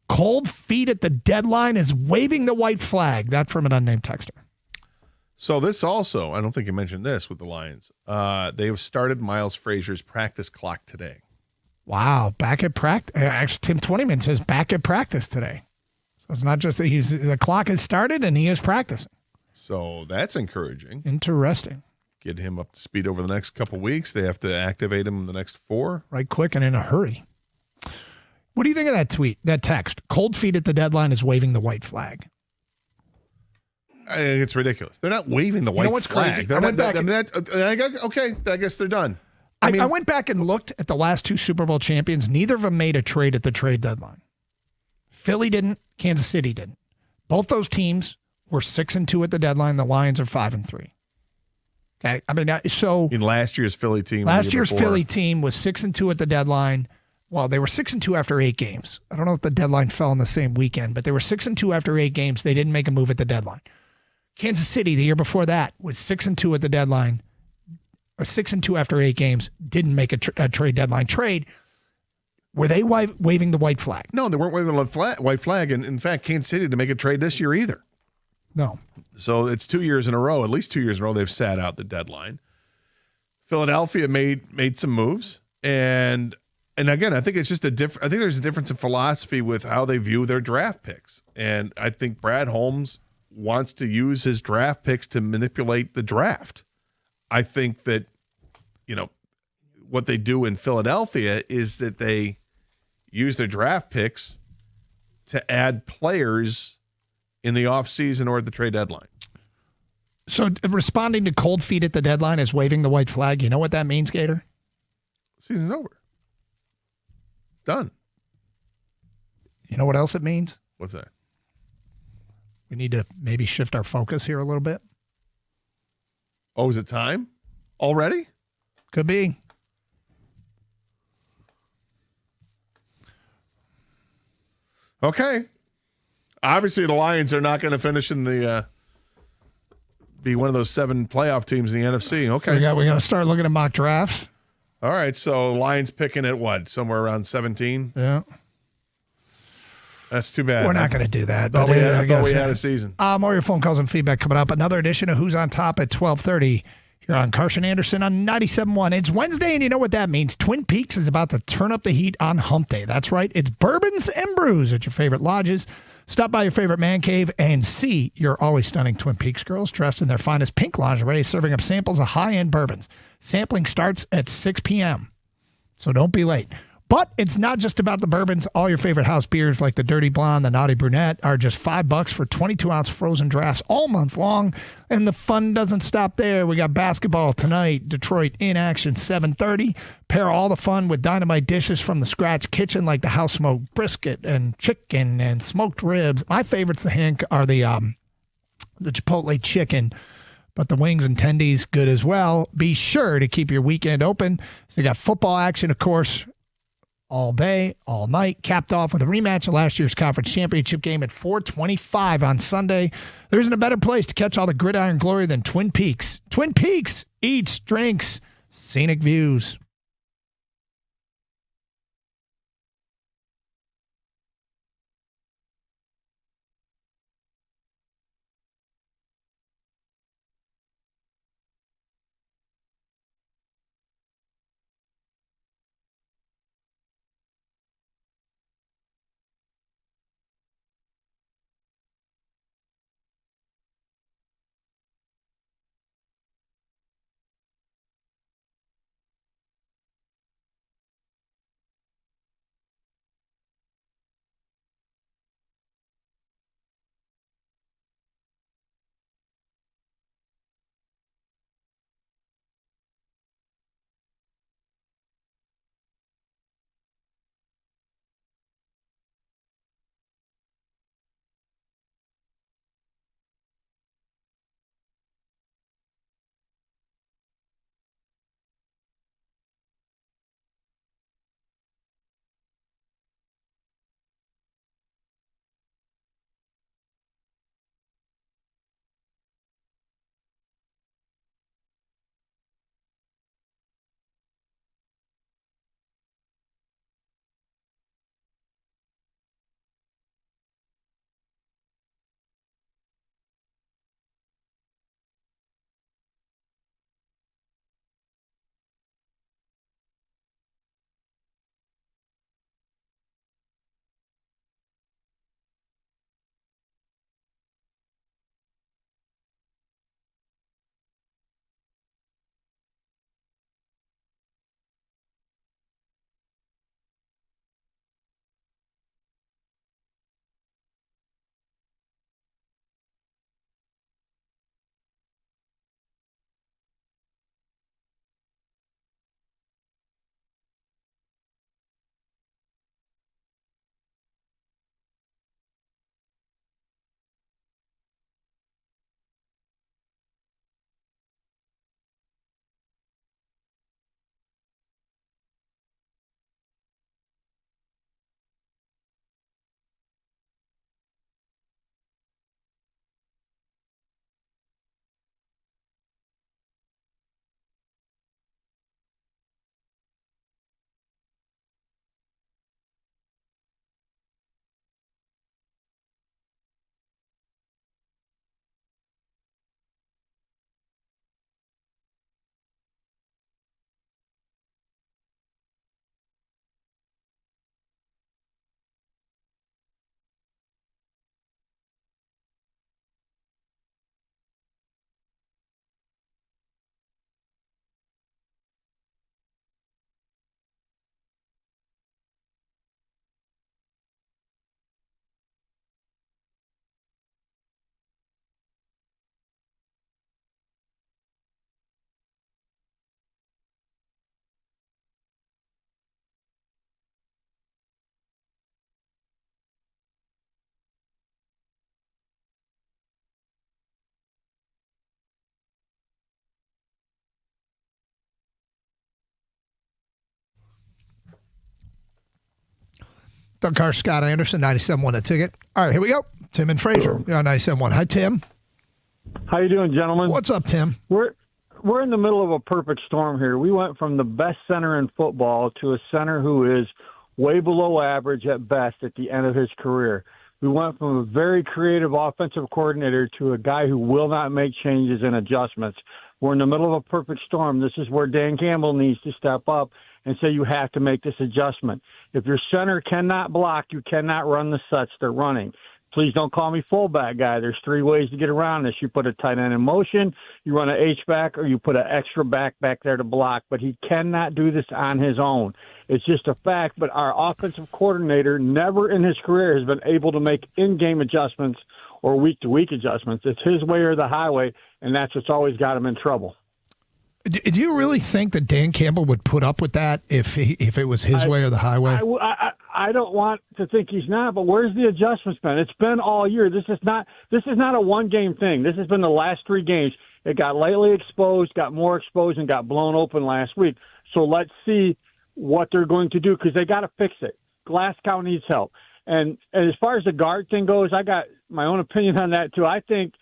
Cold feet at the deadline is waving the white flag. That from an unnamed texter. So this also, I don't think you mentioned this with the Lions. They have started Miles Frazier's practice clock today. Wow, back at practice. Actually, Tim Twentyman says back at practice today. So it's not just that the clock has started and he is practicing. So that's encouraging. Interesting. Get him up to speed over the next couple weeks. They have to activate him in the next 4. Right quick and in a hurry. What do you think of that tweet, that text? Cold feet at the deadline is waving the white flag. I think it's ridiculous. They're not waving the white know what's flag. crazy? Okay, I guess they're done. I went back and looked at the last 2 Super Bowl champions. Neither of them made a trade at the trade deadline. Philly didn't. Kansas City didn't. Both those teams were 6-2 at the deadline. The Lions are 5-3. Okay, I mean, so in last year's Philly team, last year's Philly team was 6-2 at the deadline. Well, they were 6-2 after 8 games. I don't know if the deadline fell on the same weekend, but they were 6-2 after 8 games. They didn't make a move at the deadline. Kansas City, the year before that, was 6-2 at the deadline, or 6-2 after 8 games. Didn't make a trade deadline trade. Were they waving the white flag? No, they weren't waving the white flag. And in fact, Kansas City didn't make a trade this year either. No. So it's 2 years in a row, at least 2 years in a row, they've sat out the deadline. Philadelphia made some moves, and again, I think it's just I think there's a difference in philosophy with how they view their draft picks, and I think Brad Holmes wants to use his draft picks to manipulate the draft. I think that what they do in Philadelphia is that they use their draft picks to add players in the offseason or at the trade deadline. So responding to cold feet at the deadline is waving the white flag. You know what that means, Gator? Season's over. Done. You know what else it means? What's that? We need to maybe shift our focus here a little bit. Oh, is it time already? Could be. Okay. Obviously, the Lions are not going to finish in the be one of those 7 playoff teams in the NFC. Okay, So we got to start looking at mock drafts. all right. So Lions picking at what? Somewhere around 17. Yeah. That's too bad. We're not going to do that. I thought But we had a season. More of your phone calls and feedback coming up. Another edition of Who's on Top at 12:30 here on Carson Anderson on 97.1. It's Wednesday, and you know what that means. Twin Peaks is about to turn up the heat on Hump Day. That's right. It's bourbons and brews at your favorite lodges. Stop by your favorite man cave and see your always stunning Twin Peaks girls dressed in their finest pink lingerie, serving up samples of high-end bourbons. Sampling starts at 6 p.m., so don't be late. But it's not just about the bourbons. All your favorite house beers like the Dirty Blonde, the Naughty Brunette are just $5 for 22-ounce frozen drafts all month long. And the fun doesn't stop there. We got basketball tonight. Detroit in action, 7:30. Pair all the fun with dynamite dishes from the Scratch Kitchen like the house-smoked brisket and chicken and smoked ribs. My favorites are the Chipotle chicken. But the wings and tendies, good as well. Be sure to keep your weekend open. So you got football action, of course, all day, all night, capped off with a rematch of last year's conference championship game at 4:25 on Sunday. There isn't a better place to catch all the gridiron glory than Twin Peaks. Twin Peaks, eats, drinks, scenic views. Doug Carr, Scott Anderson, 97.1 The Ticket. All right, here we go. Tim and Frazier, you're on 97.1. Hi, Tim. How you doing, gentlemen? What's up, Tim? We're in the middle of a perfect storm here. We went from the best center in football to a center who is way below average at best at the end of his career. We went from a very creative offensive coordinator to a guy who will not make changes and adjustments. We're in the middle of a perfect storm. This is where Dan Campbell needs to step up and say you have to make this adjustment. If your center cannot block, you cannot run the sets they're running. Please don't call me fullback guy. There's 3 ways to get around this. You put a tight end in motion, you run an H-back, or you put an extra back there to block. But he cannot do this on his own. It's just a fact. But our offensive coordinator never in his career has been able to make in-game adjustments or week-to-week adjustments. It's his way or the highway, and that's what's always got him in trouble. Do you really think that Dan Campbell would put up with that if it was his way or the highway? I don't want to think he's not, but where's the adjustments been? It's been all year. This is not a one-game thing. This has been the last 3 games. It got lightly exposed, got more exposed, and got blown open last week. So let's see what they're going to do because they got to fix it. Glasgow needs help. And as far as the guard thing goes, I got my own opinion on that too. I think,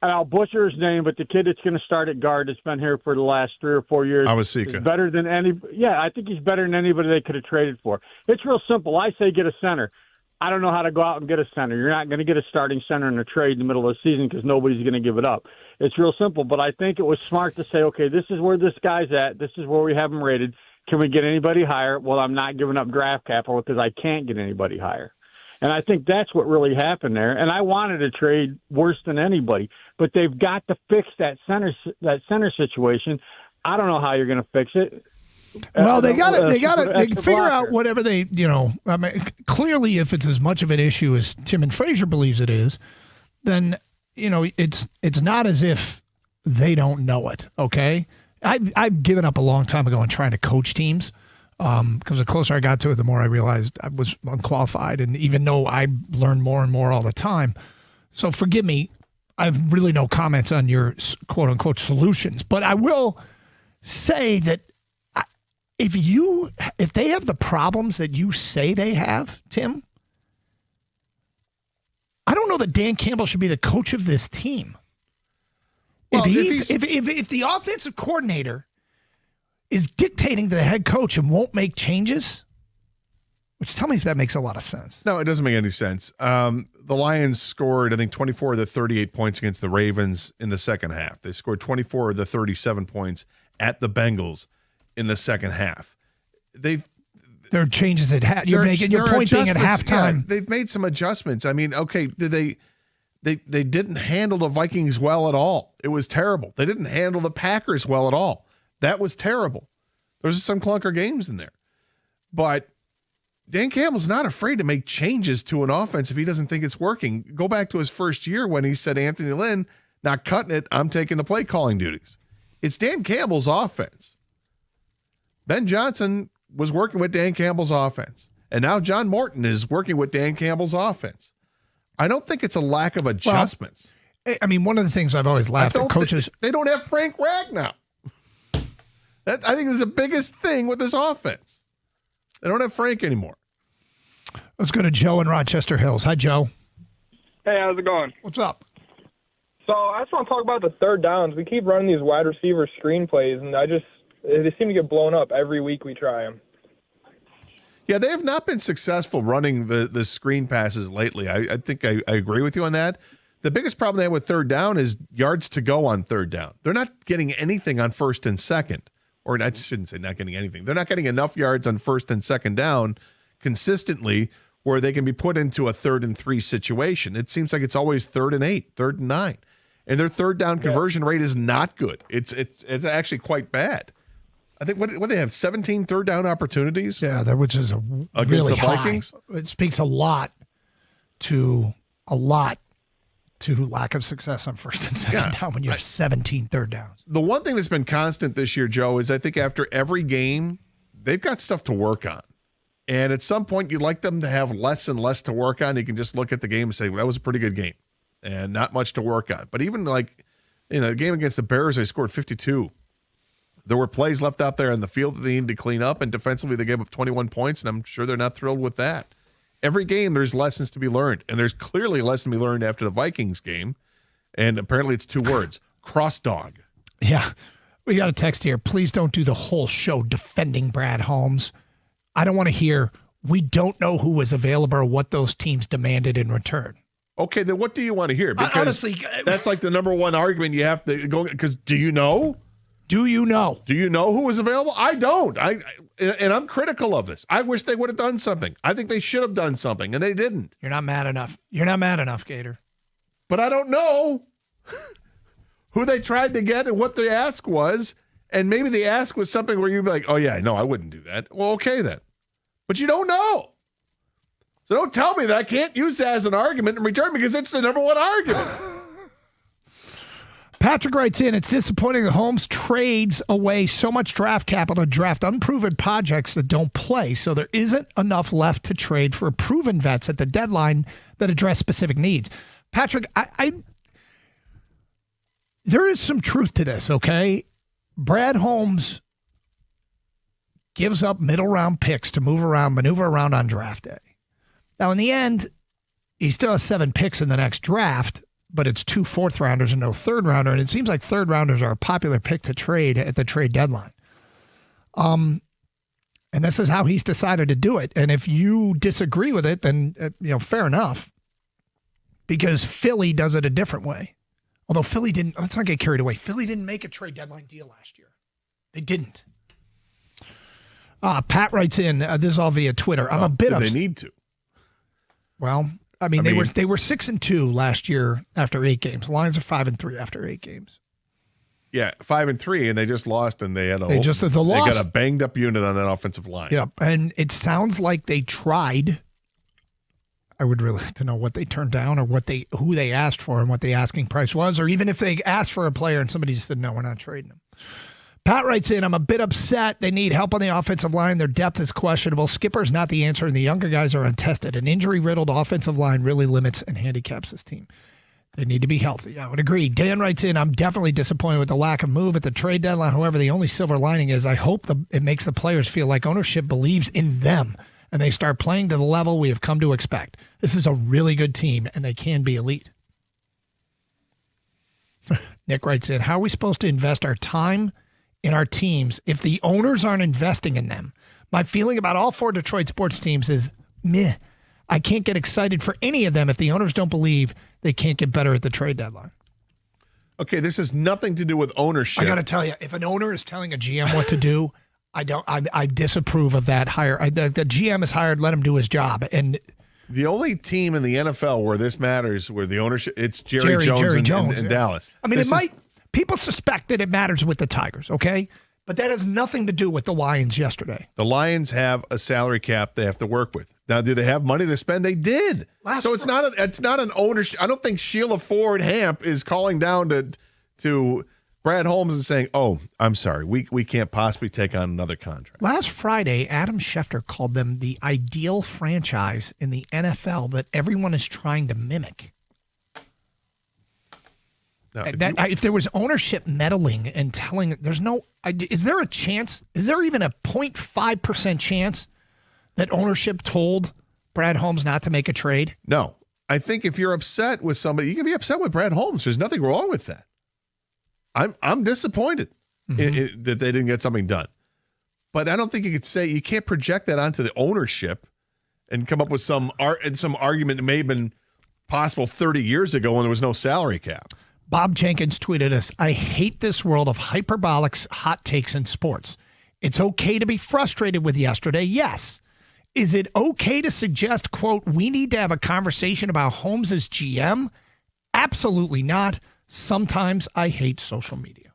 and I'll butcher his name, but the kid that's going to start at guard that's been here for the last 3 or 4 years is better than any. Yeah, I think he's better than anybody they could have traded for. It's real simple. I say get a center. I don't know how to go out and get a center. You're not going to get a starting center in a trade in the middle of the season because nobody's going to give it up. It's real simple, but I think it was smart to say, okay, this is where this guy's at. This is where we have him rated. Can we get anybody higher? Well, I'm not giving up draft capital because I can't get anybody higher. And I think that's what really happened there. And I wanted a trade worse than anybody, but they've got to fix that center situation. I don't know how you're going to fix it. Well, they got to figure out whatever they, I mean, clearly if it's as much of an issue as Tim and Frazier believes it is, then, it's not as if they don't know it. Okay. I've given up a long time ago on trying to coach teams. Because the closer I got to it, the more I realized I was unqualified. And even though I learn more and more all the time, so forgive me, I have really no comments on your quote unquote solutions. But I will say that if they have the problems that you say they have, Tim, I don't know that Dan Campbell should be the coach of this team. Well, if the offensive coordinator is dictating to the head coach and won't make changes, which tell me if that makes a lot of sense. No, it doesn't make any sense. The Lions scored, I think, 24 of the 38 points against the Ravens in the second half. They scored 24 of the 37 points at the Bengals in the second half. There are changes at half. You're pointing at halftime. Yeah, they've made some adjustments. I mean, okay, they didn't handle the Vikings well at all. It was terrible. They didn't handle the Packers well at all. That was terrible. There's some clunker games in there. But Dan Campbell's not afraid to make changes to an offense if he doesn't think it's working. Go back to his first year when he said, Anthony Lynn, not cutting it, I'm taking the play calling duties. It's Dan Campbell's offense. Ben Johnson was working with Dan Campbell's offense. And now John Morton is working with Dan Campbell's offense. I don't think it's a lack of adjustments. Well, I mean, one of the things I've always laughed at coaches. They don't have Frank Ragnow. I think is the biggest thing with this offense. They don't have Frank anymore. Let's go to Joe in Rochester Hills. Hi, Joe. Hey, how's it going? What's up? So I just want to talk about the third downs. We keep running these wide receiver screen plays, and they seem to get blown up every week we try them. Yeah, they have not been successful running the screen passes lately. I think I agree with you on that. The biggest problem they have with third down is yards to go on third down. They're not getting anything on first and second. Or I shouldn't say not getting anything. They're not getting enough yards on first and second down consistently where they can be put into a 3rd and 3 situation. It seems like it's always 3rd and 8, 3rd and 9. And their third down conversion rate is not good. It's actually quite bad. I think what they have 17 third down opportunities. Yeah, which is against really the Vikings. High. It speaks a lot to lack of success on first and second down when you have 17 third downs. The one thing that's been constant this year, Joe, is I think after every game, they've got stuff to work on. And at some point, you'd like them to have less and less to work on. You can just look at the game and say, well, that was a pretty good game and not much to work on. But even the game against the Bears, they scored 52. There were plays left out there in the field that they needed to clean up, and defensively they gave up 21 points, and I'm sure they're not thrilled with that. every game there's lessons to be learned, and there's clearly a lesson to be learned after the Vikings game, and apparently it's 2 words: cross dog. Yeah. We got a text here. Please don't do the whole show defending Brad Holmes. I don't want to hear, we don't know who was available or what those teams demanded in return. Okay, then what do you want to hear? Because honestly, that's like the number one argument you have to go, because do you know? Do you know? Do you know who was available? I don't. And I'm critical of this. I wish they would have done something. I think they should have done something, and they didn't. You're not mad enough. You're not mad enough, Gator. But I don't know who they tried to get and what the ask was. And maybe the ask was something where you'd be like, oh, yeah, no, I wouldn't do that. Well, okay, then. But you don't know. So don't tell me that I can't use that as an argument in return, because it's the number one argument. Patrick writes in, it's disappointing that Holmes trades away so much draft capital to draft unproven projects that don't play, so there isn't enough left to trade for proven vets at the deadline that address specific needs. Patrick, there is some truth to this, okay? Brad Holmes gives up middle-round picks to maneuver around on draft day. Now, in the end, he still has 7 picks in the next draft, but it's 2 fourth-rounders and no third-rounder, and it seems like third-rounders are a popular pick to trade at the trade deadline. And this is how he's decided to do it. And if you disagree with it, then, fair enough, because Philly does it a different way. Although Philly didn't, let's not get carried away. Philly didn't make a trade deadline deal last year. They didn't. Pat writes in, this is all via Twitter. I'm a bit upset. They need to. Well, they were 6-2 last year after 8 games. Lions are 5-3 after 8 games. Yeah, 5-3, and they just lost, and they had they got a banged up unit on that offensive line. Yeah, and it sounds like they tried. I would really like to know what they turned down, or who they asked for, and what the asking price was, or even if they asked for a player and somebody just said, no, we're not trading him. Pat writes in, I'm a bit upset. They need help on the offensive line. Their depth is questionable. Skipper's not the answer, and the younger guys are untested. An injury-riddled offensive line really limits and handicaps this team. They need to be healthy. I would agree. Dan writes in, I'm definitely disappointed with the lack of move at the trade deadline. However, the only silver lining is I hope it makes the players feel like ownership believes in them, and they start playing to the level we have come to expect. This is a really good team, and they can be elite. Nick writes in, how are we supposed to invest our time in our teams if the owners aren't investing in them? My feeling about all 4 Detroit sports teams is meh. I can't get excited for any of them if the owners don't believe they can't get better at the trade deadline. Okay, this has nothing to do with ownership. I got to tell you, if an owner is telling a GM what to do, I disapprove of that hire. The GM is hired, let him do his job. And the only team in the NFL where this matters, where the ownership, it's Jerry Jones in Dallas. I mean, people suspect that it matters with the Tigers, okay? But that has nothing to do with the Lions yesterday. The Lions have a salary cap they have to work with. Now, do they have money to spend? They did. It's not an ownership. I don't think Sheila Ford Hamp is calling down to Brad Holmes and saying, oh, I'm sorry, we can't possibly take on another contract. Last Friday, Adam Schefter called them the ideal franchise in the NFL that everyone is trying to mimic. Now, if there was ownership meddling and telling, is there a chance? Is there even a 0.5% chance that ownership told Brad Holmes not to make a trade? No. I think if you're upset with somebody, you can be upset with Brad Holmes. There's nothing wrong with that. I'm disappointed that they didn't get something done. But I don't think you can't project that onto the ownership and come up with some argument that may have been possible 30 years ago when there was no salary cap. Bob Jenkins tweeted us, I hate this world of hyperbolic hot takes in sports. It's okay to be frustrated with yesterday, yes. Is it okay to suggest, quote, we need to have a conversation about Holmes as GM? Absolutely not. Sometimes I hate social media.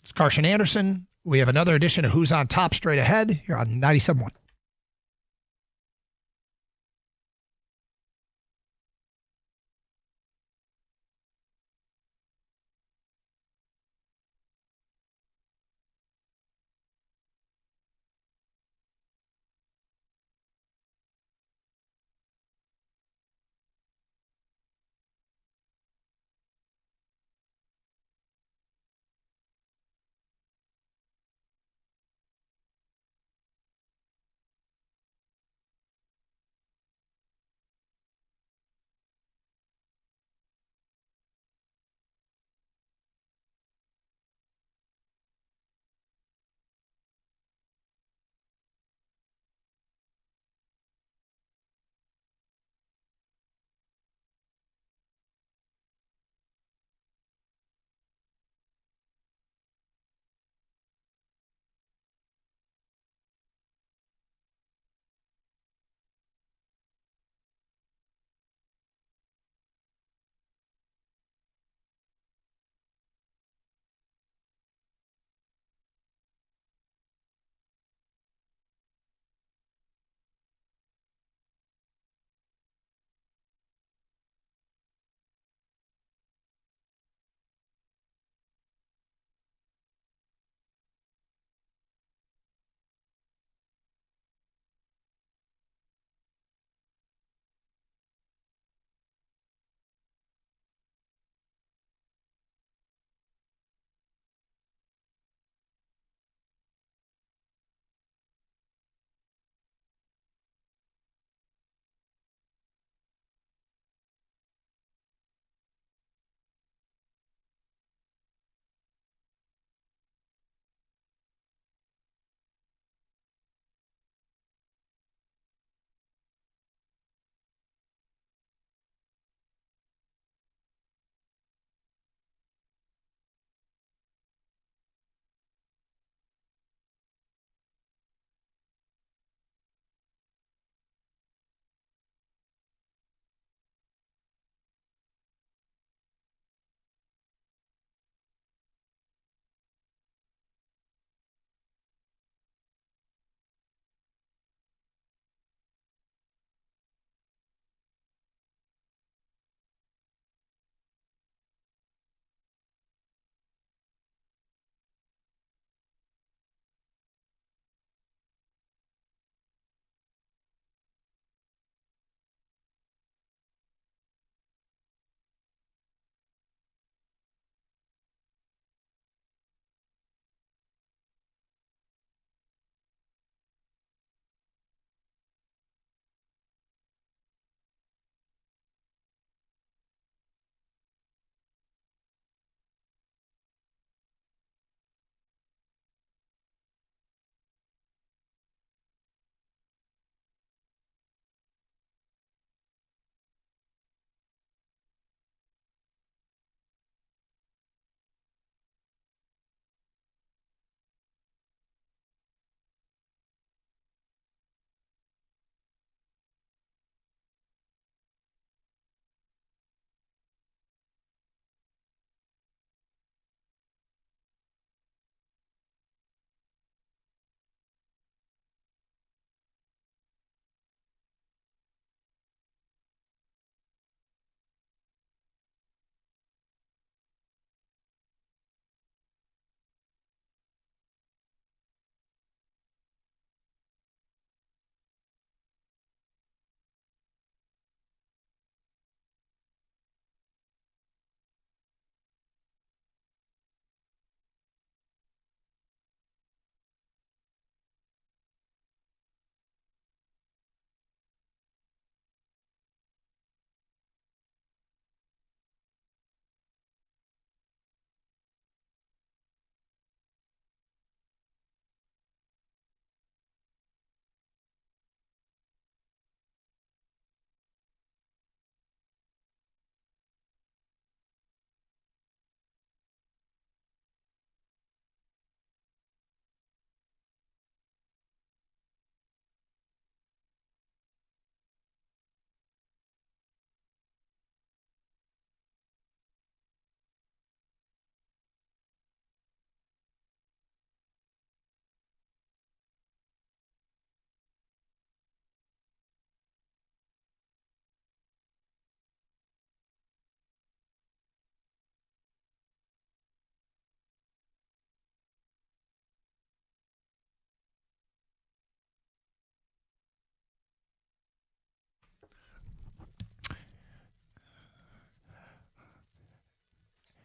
It's Carson Anderson. We have another edition of Who's on Top straight ahead here on 97.1.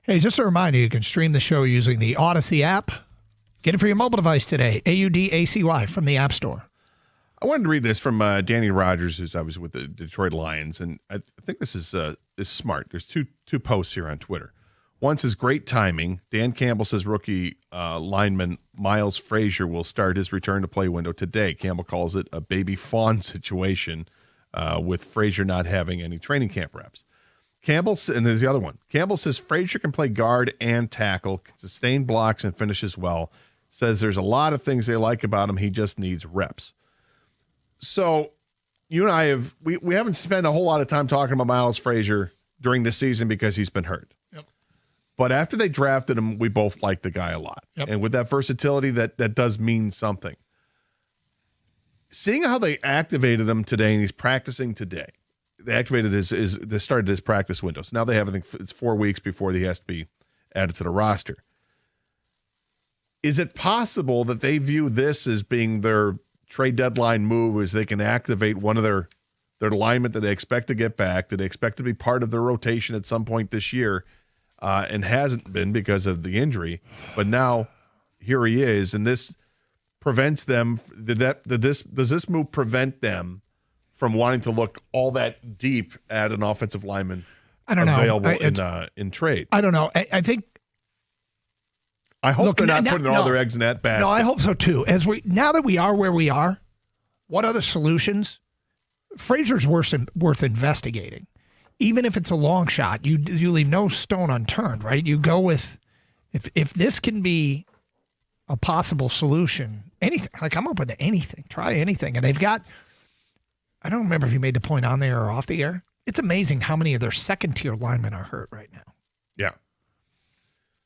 Hey, just a reminder, you can stream the show using the Odyssey app. Get it for your mobile device today, AUDACY from the App Store. I wanted to read this from Danny Rogers, who's obviously with the Detroit Lions, and I think this is smart. There's two posts here on Twitter. One says, great timing. Dan Campbell says rookie lineman Miles Frazier will start his return to play window today. Campbell calls it a baby fawn situation with Frazier not having any training camp reps. Campbell, and there's the other one. Campbell says Frazier can play guard and tackle, can sustain blocks, and finishes well. Says there's a lot of things they like about him. He just needs reps. So you and I we haven't spent a whole lot of time talking about Miles Frazier during the season because he's been hurt. Yep. But after they drafted him, we both liked the guy a lot. Yep. And with that versatility, that does mean something. Seeing how they activated him today, and he's practicing today. They activated they started his practice window. So now they have, I think it's 4 weeks before he has to be added to the roster. Is it possible that they view this as being their trade deadline move, as they can activate one of their linemen that they expect to get back, that they expect to be part of their rotation at some point this year, and hasn't been because of the injury, but now here he is, and this prevents them. Does this move prevent them from wanting to look all that deep at an offensive lineman available in trade? I don't know. I think. I hope they're not putting all their eggs in that basket. No, I hope so too. Now that we are where we are, what other solutions? Frazier's worth investigating, even if it's a long shot. You leave no stone unturned, right? You go with if this can be a possible solution, anything. Like, I'm open to anything. Try anything, and they've got. I don't remember if you made the point on there or off the air. It's amazing how many of their second-tier linemen are hurt right now. Yeah.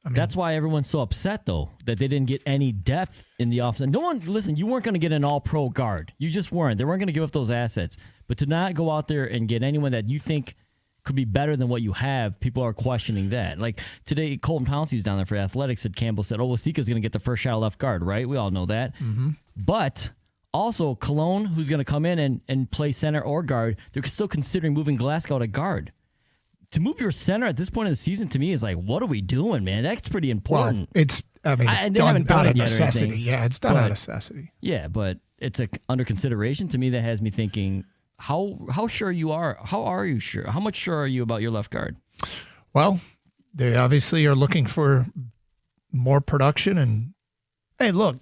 I mean, that's why everyone's so upset, though, that they didn't get any depth in the offense. No one, listen, you weren't going to get an all-pro guard. You just weren't. They weren't going to give up those assets. But to not go out there and get anyone that you think could be better than what you have, people are questioning that. Like today, Colton Pouncey was down there for Athletics, Campbell said, Wasika's going to get the first shot at left guard, right? We all know that. Mm-hmm. But also, Cologne, who's going to come in and play center or guard, they're still considering moving Glasgow to guard. To move your center at this point in the season, to me, is like, what are we doing, man? That's pretty important. Well, it's done out of necessity. Yeah, it's done out of necessity. Yeah, but it's under consideration. To me, that has me thinking, how sure you are? How are you sure? How much sure are you about your left guard? Well, they obviously are looking for more production. And, hey, look,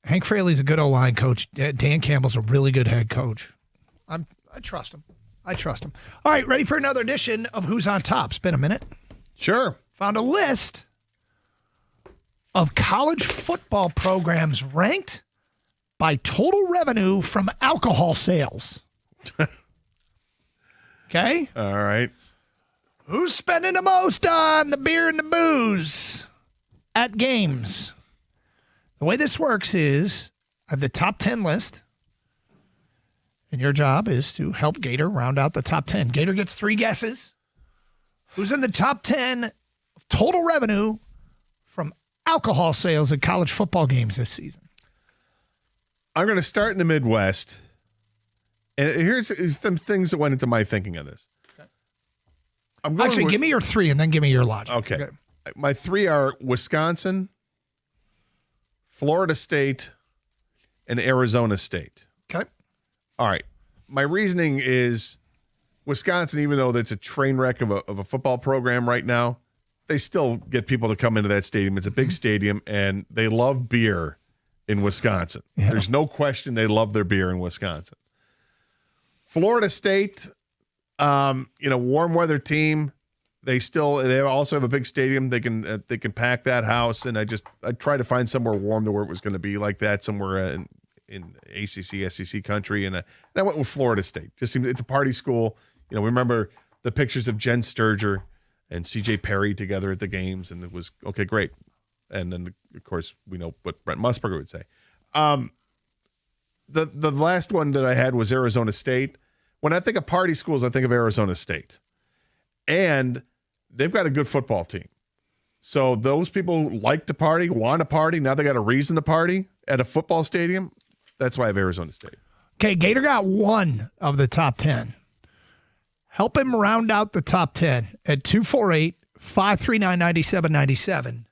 Hank Fraley's a good O-line coach. Dan Campbell's a really good head coach. I trust him. All right, ready for another edition of Who's on Top? It's been a minute. Sure. Found a list of college football programs ranked by total revenue from alcohol sales. Okay? All right. Who's spending the most on the beer and the booze at games? The way this works is I have the top 10 list. And your job is to help Gator round out the top 10. Gator gets 3 guesses. Who's in the top 10 of total revenue from alcohol sales at college football games this season? I'm going to start in the Midwest. And here's some things that went into my thinking of this. Okay. Actually, give me your 3 and then give me your logic. Okay. My 3 are Wisconsin, Florida State, and Arizona State. Okay. All right. My reasoning is Wisconsin, even though it's a train wreck of a football program right now, they still get people to come into that stadium. It's a big stadium, and they love beer in Wisconsin. Yeah. There's no question they love their beer in Wisconsin. Florida State, warm weather team. They also have a big stadium. They can pack that house, and I tried to find somewhere warm to where it was going to be like that, somewhere in ACC, SEC country, and I went with Florida State. Just seems it's a party school. We remember the pictures of Jen Sturger and C.J. Perry together at the games, and it was okay, great. And then of course we know what Brent Musburger would say. The last one that I had was Arizona State. When I think of party schools, I think of Arizona State, and they've got a good football team. So those people who like to party, want to party. Now they got a reason to party at a football stadium. That's why I have Arizona State. Okay, Gator got 1 of the top 10. Help him round out the top 10 at 248-539-9797.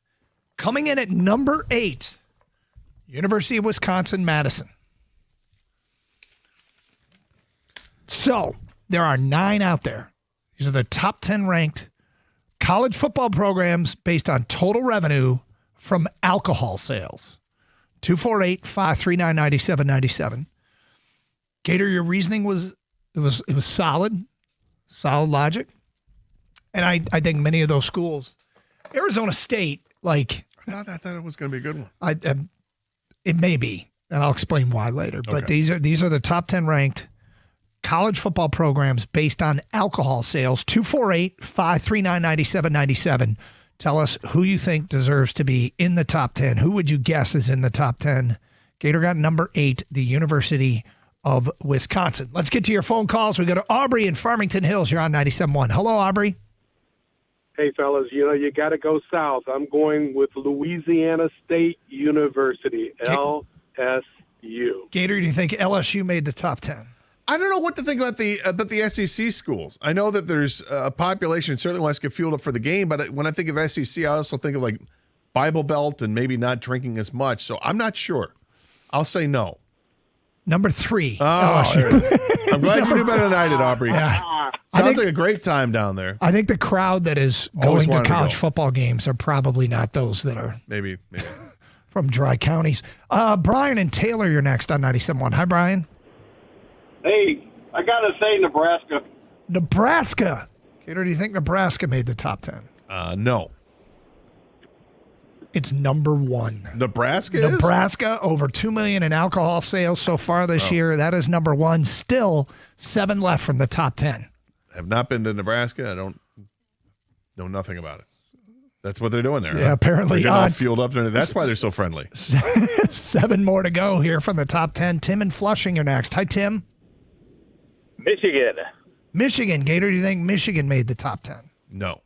Coming in at number 8, University of Wisconsin-Madison. So there are 9 out there. These are the top 10 ranked college football programs based on total revenue from alcohol sales. 248-539-9797. Gator, your reasoning was solid logic. And I think many of those schools, Arizona State, like, I thought it was going to be a good one. It may be, and I'll explain why later. But these are the top 10 ranked college football programs based on alcohol sales. 248-539-9797. Tell us who you think deserves to be in the top 10. Who would you guess is in the top 10? Gator got number 8, the University of Wisconsin. Let's get to your phone calls. We go to Aubrey in Farmington Hills. You're on 97.1. Hello, Aubrey. Hey, fellas, you got to go south. I'm going with Louisiana State University, LSU. Gator, do you think LSU made the top 10? I don't know what to think about the SEC schools. I know that there's a population that certainly wants to get fueled up for the game, but when I think of SEC, I also think of like Bible Belt and maybe not drinking as much. So I'm not sure. I'll say no. Number 3, LSU. I'm glad you knew better than I did, Aubrey. Yeah. Sounds like a great time down there. I think the crowd that is Always going to wanted to college go. football games are probably not those that are Maybe. from dry counties. Brian and Taylor, you're next on 97.1. Hi, Brian. Hey, I got to say Nebraska. Nebraska. Gator, do you think Nebraska made the top 10? No. It's number 1. Nebraska is? Nebraska, over $2 million in alcohol sales so far this year. That is number 1. Still 7 left from the top 10. Have not been to Nebraska. I don't know nothing about it. That's what they're doing there. Yeah, huh? apparently. They're getting all fueled up. That's why they're so friendly. 7 more to go here from the top 10. Tim in Flushing, you're next. Hi, Tim. Michigan. Gator, do you think Michigan made the top 10? No.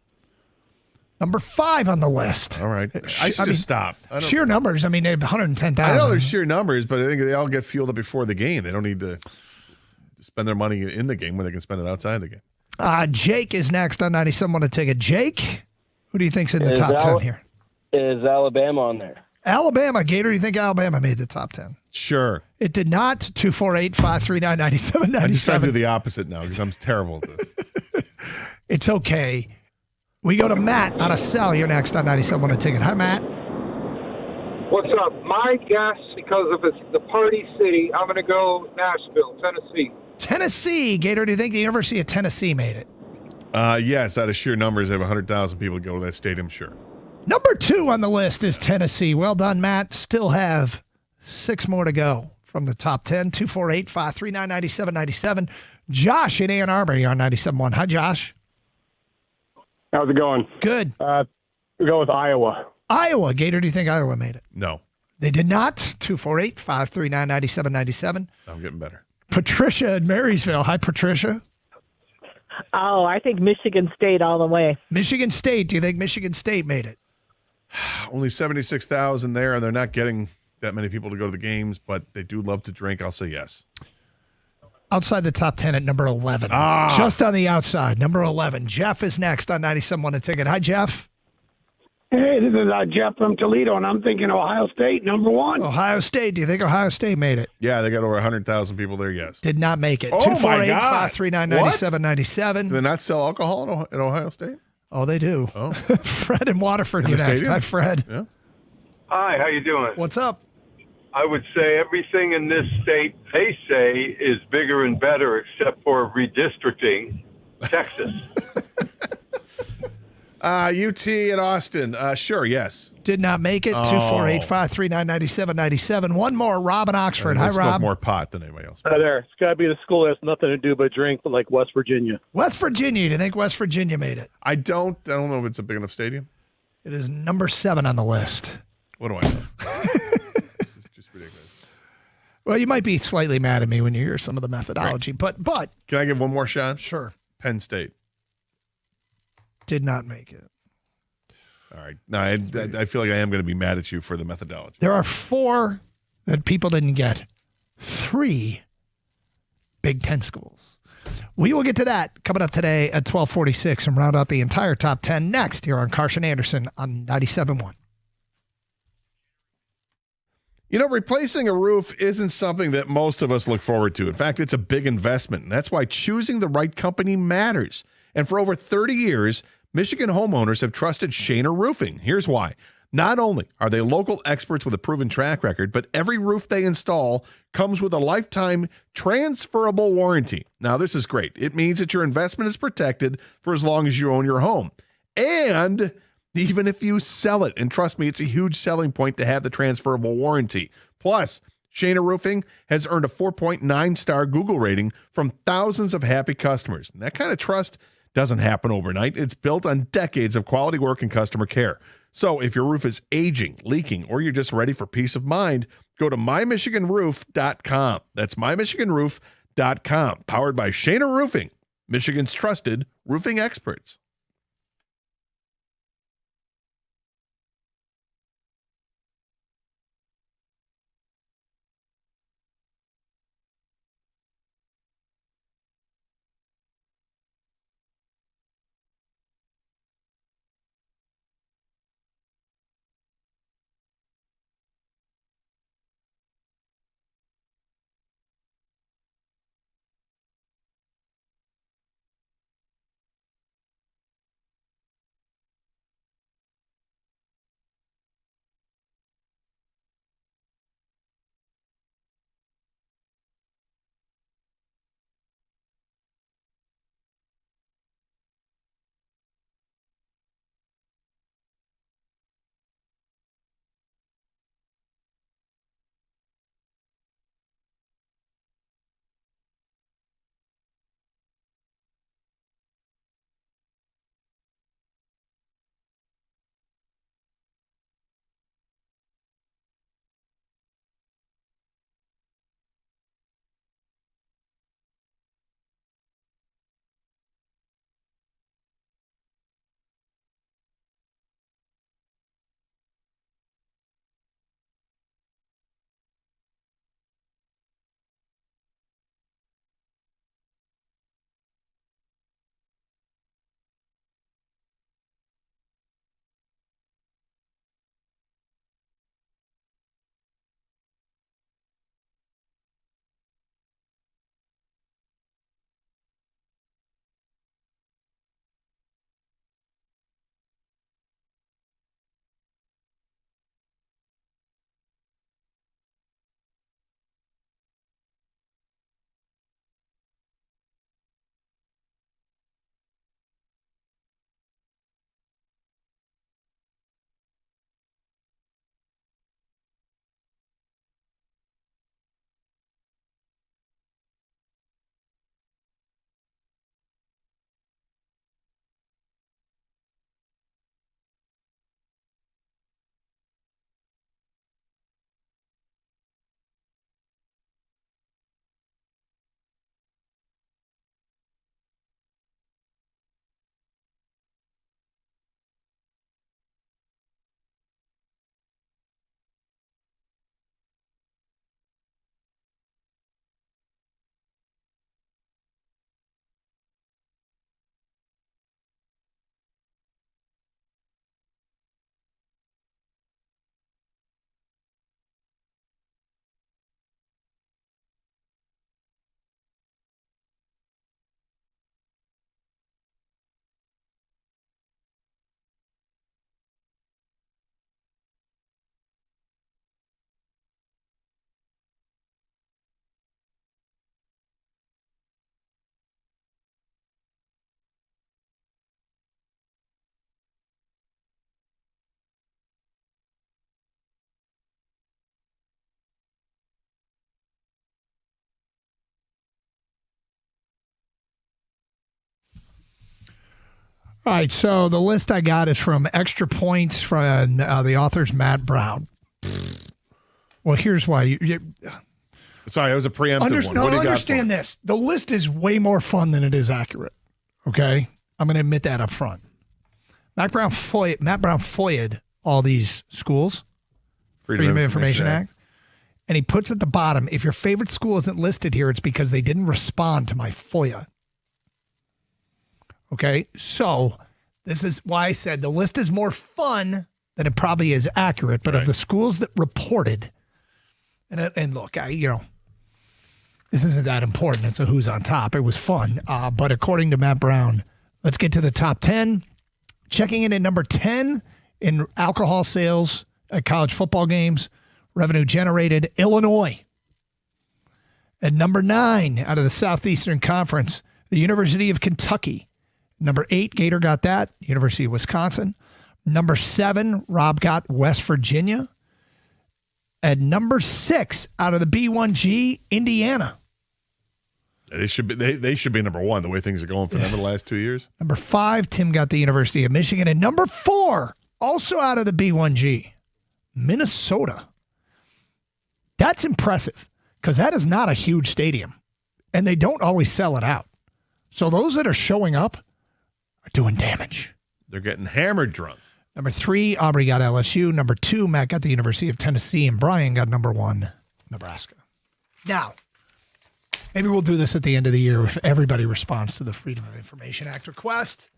Number 5 on the list. All right. I should just stop. Sheer numbers. I mean, they have 110,000. I know there's sheer numbers, but I think they all get fueled up before the game. They don't need to spend their money in the game when they can spend it outside the game. Jake is next on 97 a ticket. Jake, who do you think's in the top 10 here? Is Alabama on there? Alabama. Gator, do you think Alabama made the top 10? Sure. It did not. 248-539-9797. I just try to do the opposite now because I'm terrible at this. It's okay. We go to Matt on a cell. You're next on 97 a ticket. Hi, Matt. What's up? My guess, because of it's the party city, I'm going to go Nashville, Tennessee. Tennessee. Gator, do you think the University of Tennessee made it? Yes, out of sheer numbers, they have 100,000 people go to that stadium, sure. Number 2 on the list is Tennessee. Well done, Matt. Still have 6 more to go from the top 10. 248-539-9797. Josh in Ann Arbor, you're on 97.1. Hi, Josh. How's it going? Good. We go with Iowa. Iowa. Gator, do you think Iowa made it? No. They did not. 248-539-9797. I'm getting better. Patricia in Marysville. Hi, Patricia. Oh, I think Michigan State all the way. Michigan State. Do you think Michigan State made it? Only 76,000 there, and they're not getting that many people to go to the games, but they do love to drink. I'll say yes. Outside the top 10 at number 11. Just on the outside, number 11. Jeff is next on 97.1 a ticket. Hi, Jeff. Hey, this is Jeff from Toledo, and I'm thinking Ohio State, number 1. Ohio State. Do you think Ohio State made it? Yeah, they got over 100,000 people there, yes. Did not make it. Oh, my God. 248-539-9797. Do they not sell alcohol at Ohio State? Oh, they do. Oh. Fred in Waterford, In you the next. stadium? Hi, Fred. Yeah. Hi, how you doing? What's up? I would say everything in this state, they say, is bigger and better except for redistricting. Texas. UT at Austin. Sure, yes. Did not make it. 248-539-9797. One more. Rob in Oxford. Hi, They smoke Rob. more pot than anybody else. Hi there. It's got to be the school that has nothing to do but drink, like West Virginia. West Virginia. Do you think West Virginia made it? I don't know if it's a big enough stadium. It is number 7 on the list. What do I know? This is just ridiculous. Well, you might be slightly mad at me when you hear some of the methodology, but Can I give one more shot? Sure. Penn State. Did not make it. All right. No, I feel like I am going to be mad at you for the methodology. There are 4 that people didn't get. 3 Big Ten schools. We will get to that coming up today at 12:46 and round out the entire top 10 next here on Carson Anderson on 97.1. You know, replacing a roof isn't something that most of us look forward to. In fact, it's a big investment, and that's why choosing the right company matters. And for over 30 years, Michigan homeowners have trusted Shaner Roofing. Here's why. Not only are they local experts with a proven track record, but every roof they install comes with a lifetime transferable warranty. Now, this is great. It means that your investment is protected for as long as you own your home. And even if you sell it, and trust me, it's a huge selling point to have the transferable warranty. Plus, Shaner Roofing has earned a 4.9-star Google rating from thousands of happy customers. And that kind of trust doesn't happen overnight. It's built on decades of quality work and customer care. So if your roof is aging, leaking, or you're just ready for peace of mind, go to mymichiganroof.com. That's mymichiganroof.com. Powered by Shaner Roofing, Michigan's trusted roofing experts. All right, so the list I got is from Extra Points from the author's Matt Brown. Well, here's why. Sorry, it was a preemptive one. No, What do you got understand this. The list is way more fun than it is accurate. Okay? I'm going to admit that up front. Matt Brown FOIA'd all these schools, Freedom of Information Act, and he puts at the bottom, if your favorite school isn't listed here, it's because they didn't respond to my FOIA. Okay, so this is why I said the list is more fun than it probably is accurate. But of the schools that reported, and look, this isn't that important. It's a who's on top. It was fun. But according to Matt Brown, let's get to the top 10. Checking in at number 10 in alcohol sales at college football games, revenue generated, Illinois. At number 9 out of the Southeastern Conference, the University of Kentucky. Number 8, Gator got that, University of Wisconsin. Number 7, Rob got West Virginia. At number 6 out of the B1G, Indiana. They should be number 1, the way things are going for them in the last 2 years. Number 5, Tim got the University of Michigan. And number 4, also out of the B1G, Minnesota. That's impressive because that is not a huge stadium, and they don't always sell it out. So those that are showing up are doing damage. They're getting hammered drunk. Number 3, Aubrey got LSU. Number 2, Matt got the University of Tennessee, and Brian got number 1, Nebraska. Now, maybe we'll do this at the end of the year if everybody responds to the Freedom of Information Act request,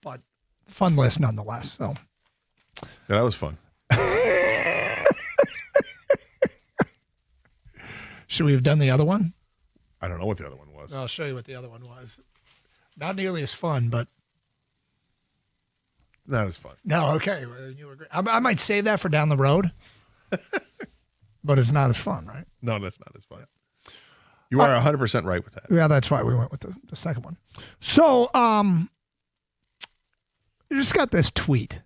but fun list nonetheless. So, yeah, that was fun. Should we have done the other one? I don't know what the other one was. I'll show you what the other one was. Not nearly as fun, but not as fun. No, okay. You agree. I might say that for down the road, but it's not as fun, right? No, that's not as fun. You are 100% right with that. Yeah, that's why we went with the second one. So, you just got this tweet.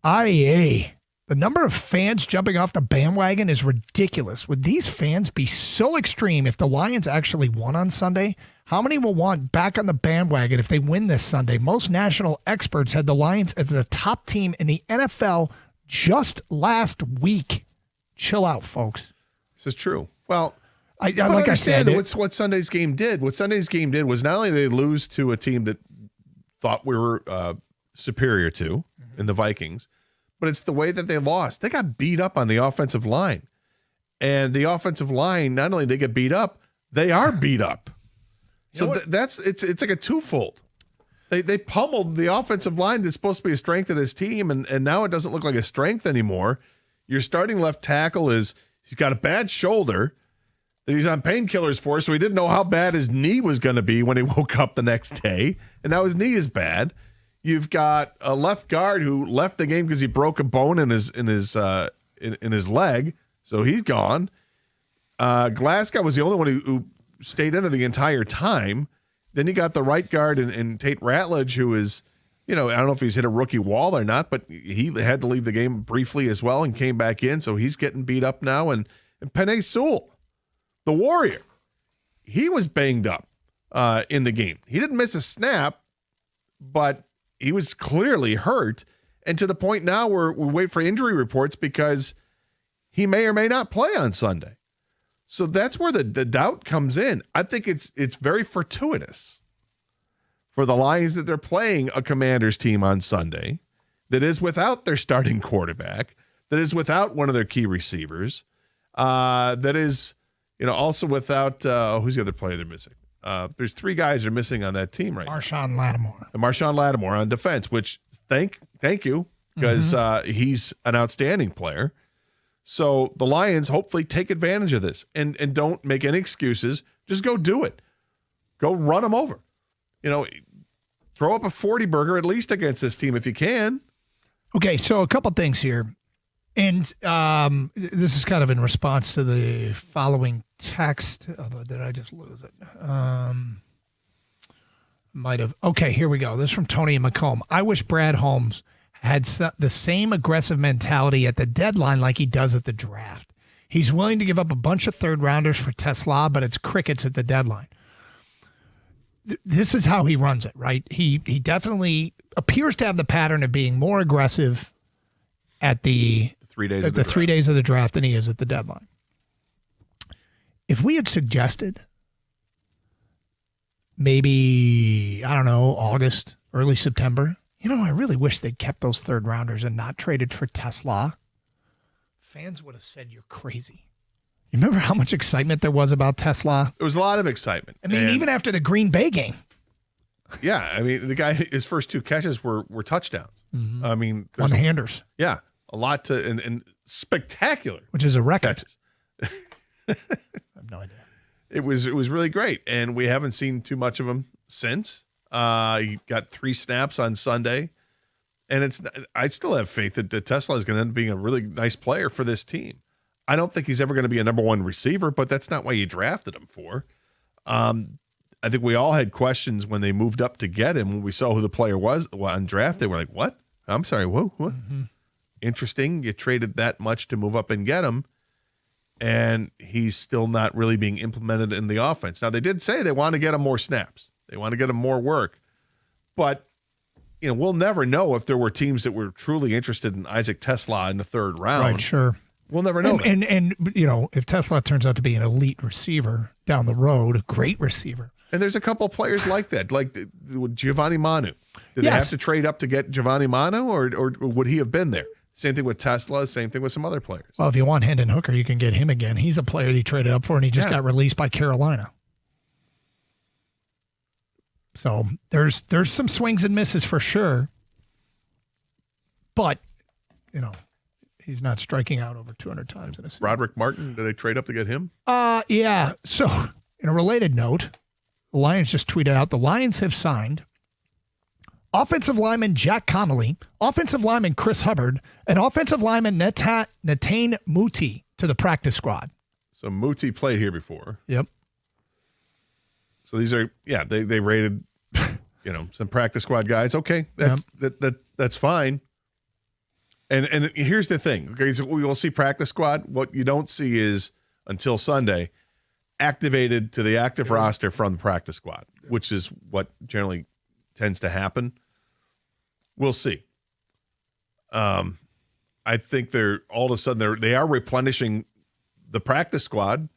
IEA. The number of fans jumping off the bandwagon is ridiculous. Would these fans be so extreme if the Lions actually won on Sunday? How many will want back on the bandwagon if they win this Sunday? Most national experts had the Lions as the top team in the NFL just last week. Chill out, folks. This is true. Well, like I said, what Sunday's game did. What Sunday's game did was not only did they lose to a team that thought we were superior to in the Vikings, but it's the way that they lost. They got beat up on the offensive line. And the offensive line, not only did they get beat up, they are beat up. So it's like a twofold. They pummeled the offensive line that's supposed to be a strength of this team, and now it doesn't look like a strength anymore. Your starting left tackle he's got a bad shoulder that he's on painkillers for, so he didn't know how bad his knee was going to be when he woke up the next day, and now his knee is bad. You've got a left guard who left the game because he broke a bone in his leg, so he's gone. Glasgow was the only one who stayed in there the entire time. Then you got the right guard and Tate Ratledge, who is, I don't know if he's hit a rookie wall or not, but he had to leave the game briefly as well and came back in, so he's getting beat up now. And Penei Sewell, the Warrior, he was banged up in the game. He didn't miss a snap, but he was clearly hurt, and to the point now where we wait for injury reports because he may or may not play on Sunday. So that's where the doubt comes in. I think it's very fortuitous for the Lions that they're playing a Commanders team on Sunday that is without their starting quarterback, that is without one of their key receivers, that is also without who's the other player they're missing? There's 3 guys are missing on that team right now. Marshawn Lattimore. And Marshawn Lattimore on defense, which thank you, because he's an outstanding player. So the Lions hopefully take advantage of this and don't make any excuses. Just go do it. Go run them over. Throw up a 40 burger at least against this team if you can. Okay, so a couple things here. And this is kind of in response to the following text. Did I just lose it? Might have. Okay, here we go. This is from Tony and Macomb. I wish Brad Holmes had the same aggressive mentality at the deadline like he does at the draft. He's willing to give up a bunch of third-rounders for Tesla, but it's crickets at the deadline. This is how he runs it, right? He definitely appears to have the pattern of being more aggressive at the 3 days at the 3 days of the draft than he is at the deadline. If we had suggested maybe, I don't know, August, early September, I really wish they'd kept those third rounders and not traded for Tesla. Fans would have said you're crazy. You remember how much excitement there was about Tesla? There was a lot of excitement. I mean, even after the Green Bay game. Yeah, I mean, the guy, his first 2 catches were touchdowns. Mhm. I mean, there's One-handers. Yeah, a lot to and spectacular, Which is a record. catches. I have no idea. It was really great, and we haven't seen too much of him since. He got 3 snaps on Sunday, and I still have faith that Tesla is going to end up being a really nice player for this team. I don't think he's ever going to be a number 1 receiver, but that's not why you drafted him for. I think we all had questions when they moved up to get him. When we saw who the player was on draft, they were like, "What? I'm sorry, whoa, what?" Mm-hmm. Interesting. You traded that much to move up and get him, and he's still not really being implemented in the offense. Now, they did say they want to get him more snaps. They want to get him more work. But, we'll never know if there were teams that were truly interested in Isaac Tesla in the 3rd round. Right, sure. We'll never know. And if Tesla turns out to be an elite receiver down the road, a great receiver. And there's a couple of players like that, like Giovanni Manu. Did they have to trade up to get Giovanni Manu, or would he have been there? Same thing with Tesla, same thing with some other players. Well, if you want Hendon Hooker, you can get him again. He's a player he traded up for, and he just got released by Carolina. So there's some swings and misses for sure. But, he's not striking out over 200 times in a season. Roderick Martin, did they trade up to get him? Yeah. So, in a related note, the Lions just tweeted out the Lions have signed offensive lineman Jack Connolly, offensive lineman Chris Hubbard, and offensive lineman Netane Muti to the practice squad. So Muti played here before. Yep. So these are, they rated, some practice squad guys. Okay, that's fine. And here's the thing. Okay, so we will see practice squad. What you don't see is, until Sunday, activated to the active roster from the practice squad, which is what generally tends to happen. We'll see. I think they're all of a sudden they are replenishing the practice squad.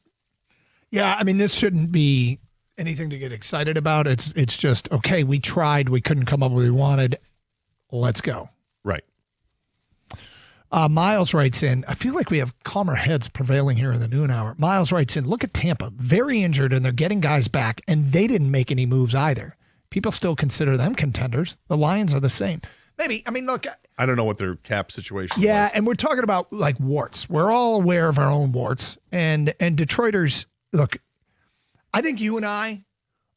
Yeah, I mean, this shouldn't be anything to get excited about. It's just, okay, we tried, we couldn't come up with what we wanted. Let's go. Right. Miles writes in, I feel like we have calmer heads prevailing here in the noon hour. Miles writes in, look at Tampa, very injured, and they're getting guys back, and they didn't make any moves either. People still consider them contenders. The Lions are the same. Maybe, I mean, look. I don't know what their cap situation Yeah, was. and we're talking about like warts. We're all aware of our own warts. And Detroiters, look, I think you and I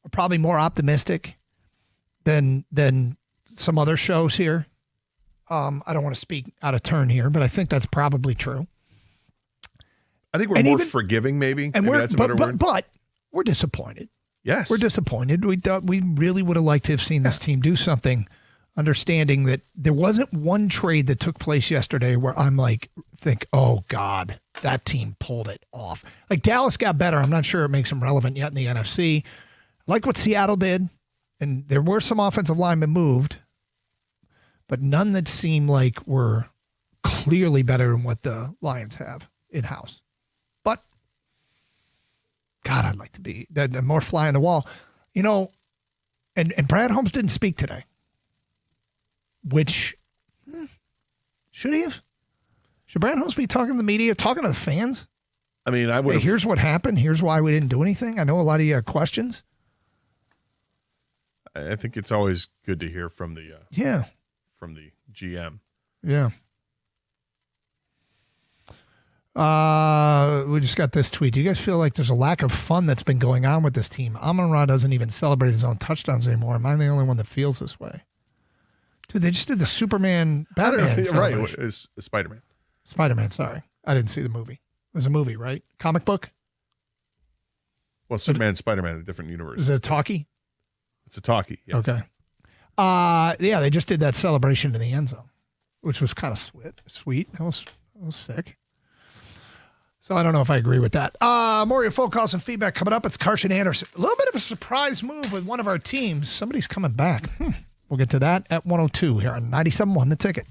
are probably more optimistic than some other shows here. I don't want to speak out of turn here, but I think that's probably true. I think we're more forgiving, maybe. And maybe that's a better word. But we're disappointed. Yes. We're disappointed. We thought we really would have liked to have seen this team do something, understanding that there wasn't one trade that took place yesterday where I'm like, oh, God, that team pulled it off. Like Dallas got better. I'm not sure it makes them relevant yet in the NFC. Like what Seattle did, and there were some offensive linemen moved, but none that seemed like were clearly better than what the Lions have in-house. But, God, I'd like to be more fly on the wall. And Brad Holmes didn't speak today, which should he have? Should Brad Holmes be talking to the media, talking to the fans? I mean, I would. Hey, here's what happened. Here's why we didn't do anything. I know a lot of you have questions. I think it's always good to hear from the from the GM. Yeah. We just got this tweet. Do you guys feel like there's a lack of fun that's been going on with this team? Amon-Ra doesn't even celebrate his own touchdowns anymore. Am I the only one that feels this way? Dude, they just did the Superman Batman celebration. Right, it's Spider-Man. Spider-Man, sorry. I didn't see the movie. It was a movie, right? Comic book? Well, Superman and Spider-Man in a different universe. Is it a talkie? It's a talkie, yes. Okay. Yeah, they just did that celebration in the end zone, which was kind of sweet. That was sick. So I don't know if I agree with that. More of your phone calls and feedback coming up. It's Carson Anderson. A little bit of a surprise move with one of our teams. Somebody's coming back. We'll get to that at 102 here on 97.1 The Ticket.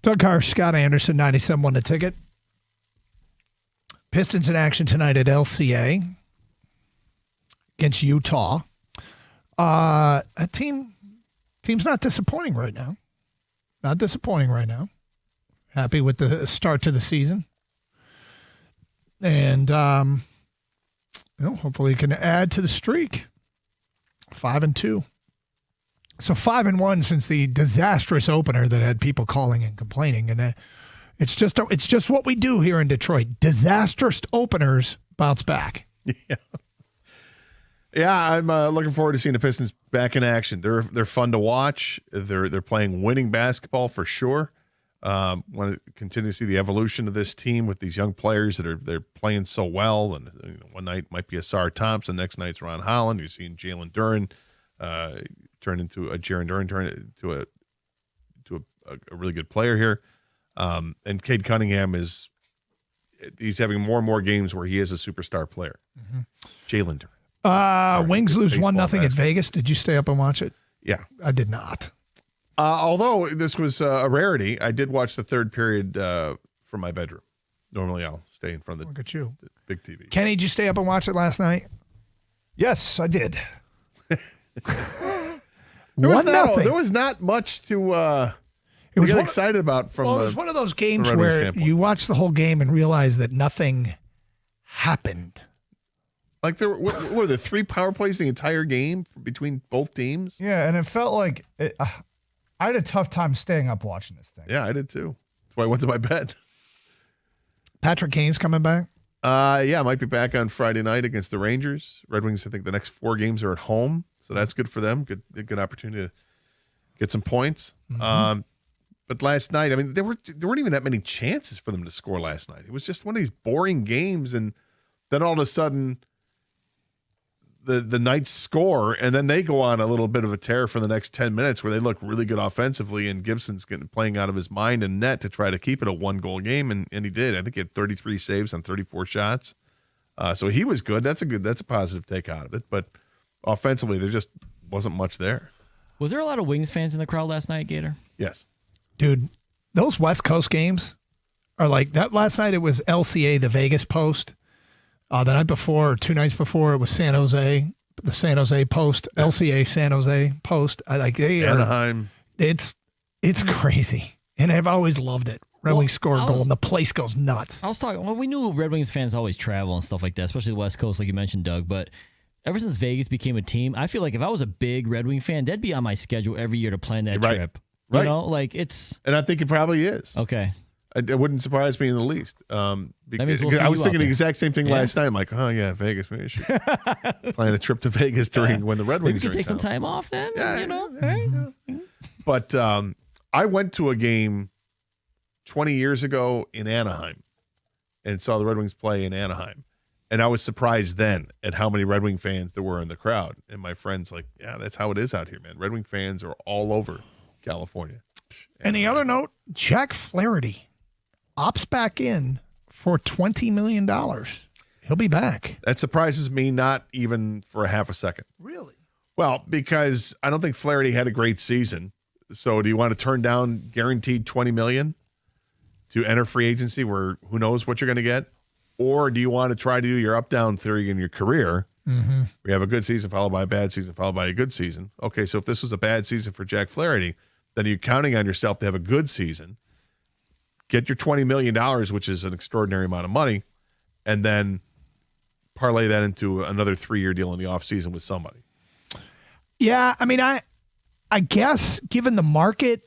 Doug Harsh, Scott Anderson, 97.1 The Ticket. Pistons in action tonight at LCA against Utah. Team's not disappointing right now. Not disappointing right now. Happy with the start to the season. And hopefully can add to the streak. 5-2. So 5-1 since the disastrous opener that had people calling and complaining. And it's just what we do here in Detroit. Disastrous openers bounce back. Yeah, I'm looking forward to seeing the Pistons back in action. They're fun to watch. They're playing winning basketball for sure. Want to continue to see the evolution of this team with these young players they're playing so well. And one night might be Asar Thompson, next night's Ron Holland. You're seeing Jalen Duren turn into a Jaren Duren, turn into a really good player here. And Cade Cunningham he's having more and more games where he is a superstar player. Mm-hmm. Jalen Duren. Wings lose 1-0 at Vegas. Did you stay up and watch it? Yeah, I did not. Although this was a rarity, I did watch the third period from my bedroom. Normally, I'll stay in front of Look at you. the big TV. Kenny, did you stay up and watch it last night? Yes, I did. There was not much to get excited about from. Well, it was one of those games where standpoint. You watch the whole game and realize that nothing happened. Like there were there 3 power plays the entire game between both teams? Yeah, and it felt like I had a tough time staying up watching this thing. Yeah, I did too. That's why I went to my bed. Patrick Kane's coming back? Yeah, might be back on Friday night against the Rangers. Red Wings, I think the next 4 games are at home, so that's good for them. Good opportunity to get some points. Mm-hmm. But last night, I mean, there weren't even that many chances for them to score last night. It was just one of these boring games, and then all of a sudden the Knights score, and then they go on a little bit of a tear for the next 10 minutes where they look really good offensively, and Gibson's playing out of his mind and net to try to keep it a 1-goal game, and he did. I think he had 33 saves on 34 shots. So he was good. That's a positive take out of it. But offensively, there just wasn't much there. Was there a lot of Wings fans in the crowd last night, Gator? Yes. Dude, those West Coast games are like that. Last night it was LCA, the Vegas Post. The night before, or 2 nights before, it was San Jose, the San Jose Post, LCA San Jose Post. Anaheim. It's crazy, and I've always loved it. Red Wings score a goal, and the place goes nuts. I was talking. Well, we knew Red Wings fans always travel and stuff like that, especially the West Coast, like you mentioned, Doug. But ever since Vegas became a team, I feel like if I was a big Red Wing fan, that'd be on my schedule every year to plan that trip. Right. You know, like it's. And I think it probably is. Okay. It wouldn't surprise me in the least. Because we'll I was thinking the exact same thing last night. I'm like, oh yeah, Vegas. Maybe I should plan a trip to Vegas when the Red Wings are in take town. some time off then. Yeah, you know. Right? But I went to a game 20 years ago in Anaheim and saw the Red Wings play in Anaheim, and I was surprised then at how many Red Wing fans there were in the crowd. And my friends like, yeah, that's how it is out here, man. Red Wing fans are all over California. And the other note, Jack Flaherty opts back in for $20 million. He'll be back. That surprises me, not even for a half a second. Really? Well, because I don't think Flaherty had a great season. So do you want to turn down guaranteed $20 million to enter free agency where who knows what you're going to get? Or do you want to try to do your up-down theory in your career? Mm-hmm. We have a good season followed by a bad season followed by a good season. Okay, so if this was a bad season for Jack Flaherty, then you're counting on yourself to have a good season. Get your $20 million, which is an extraordinary amount of money, and then parlay that into another 3-year deal in the offseason with somebody. Yeah, I mean, I guess given the market,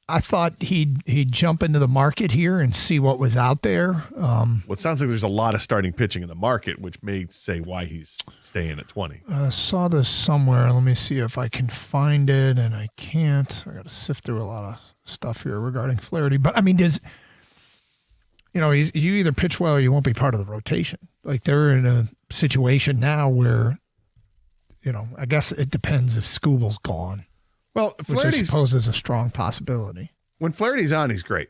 I thought he'd jump into the market here and see what was out there. Well, it sounds like there's a lot of starting pitching in the market, which may say why he's staying at 20. I saw this somewhere. Let me see if I can find it, and I can't. I got to sift through a lot of stuff here regarding Flaherty. But, I mean, you either pitch well or you won't be part of the rotation. Like, they're in a situation now where, I guess it depends if Scooble's gone. Well, which I suppose is a strong possibility. When Flaherty's on, he's great,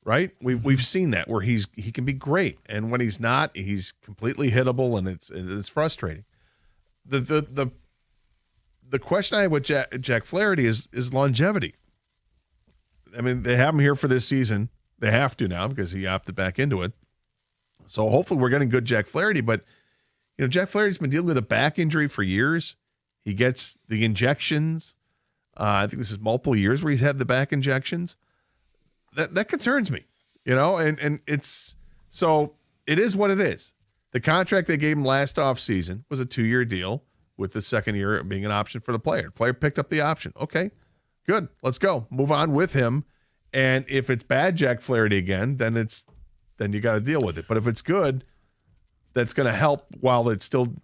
right? We've seen that where he can be great, and when he's not, he's completely hittable, and it's frustrating. The question I have with Jack Flaherty is longevity. I mean, they have him here for this season. They have to now because he opted back into it. So hopefully we're getting good Jack Flaherty. But, Jack Flaherty's been dealing with a back injury for years. He gets the injections. I think this is multiple years where he's had the back injections. That concerns me, and it's so it is what it is. The contract they gave him last offseason was a 2-year deal with the second year being an option for the player. The player picked up the option. Okay, good. Let's go. Move on with him. And if it's bad Jack Flaherty again, then you got to deal with it. But if it's good, that's going to help while it still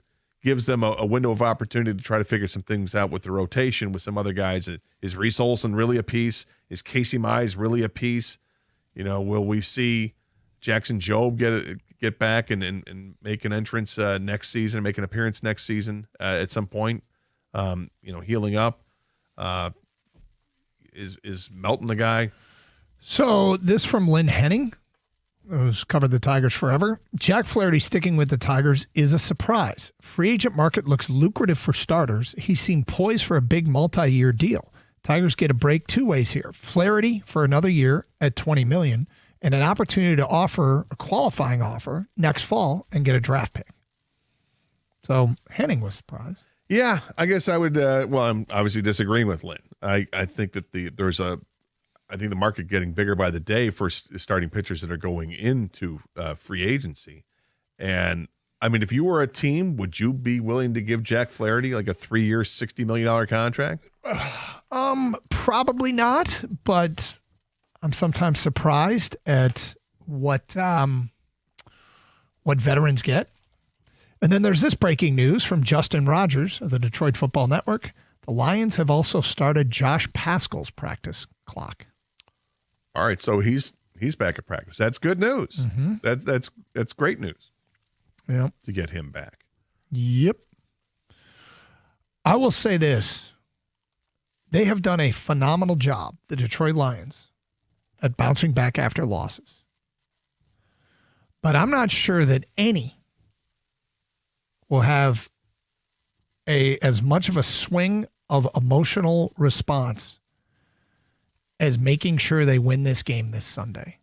gives them a window of opportunity to try to figure some things out with the rotation with some other guys. Is Reese Olson really a piece? Is Casey Mize really a piece? Will we see Jackson Jobe get back and make an entrance next season, make an appearance next season at some point? Healing up. Is Melton the guy? So this from Lynn Henning, who's covered the Tigers forever. Jack Flaherty sticking with the Tigers is a surprise. Free agent market looks lucrative for starters. He seemed poised for a big multi-year deal. Tigers get a break 2 ways here. Flaherty for another year at $20 million and an opportunity to offer a qualifying offer next fall and get a draft pick. So Henning was surprised. Yeah, I guess I would. I'm obviously disagreeing with Lynn. I think that I think the market getting bigger by the day for starting pitchers that are going into free agency. And I mean, if you were a team, would you be willing to give Jack Flaherty like a 3-year, $60 million contract? Probably not, but I'm sometimes surprised at what veterans get. And then there's this breaking news from Justin Rogers of the Detroit Football Network. The Lions have also started Josh Pascal's practice clock. All right, so he's back at practice. That's good news. Mm-hmm. That's great news. Yeah, to get him back. Yep. I will say this. They have done a phenomenal job, the Detroit Lions, at bouncing back after losses. But I'm not sure that any will have as much of a swing of emotional response as making sure they win this game this Sunday.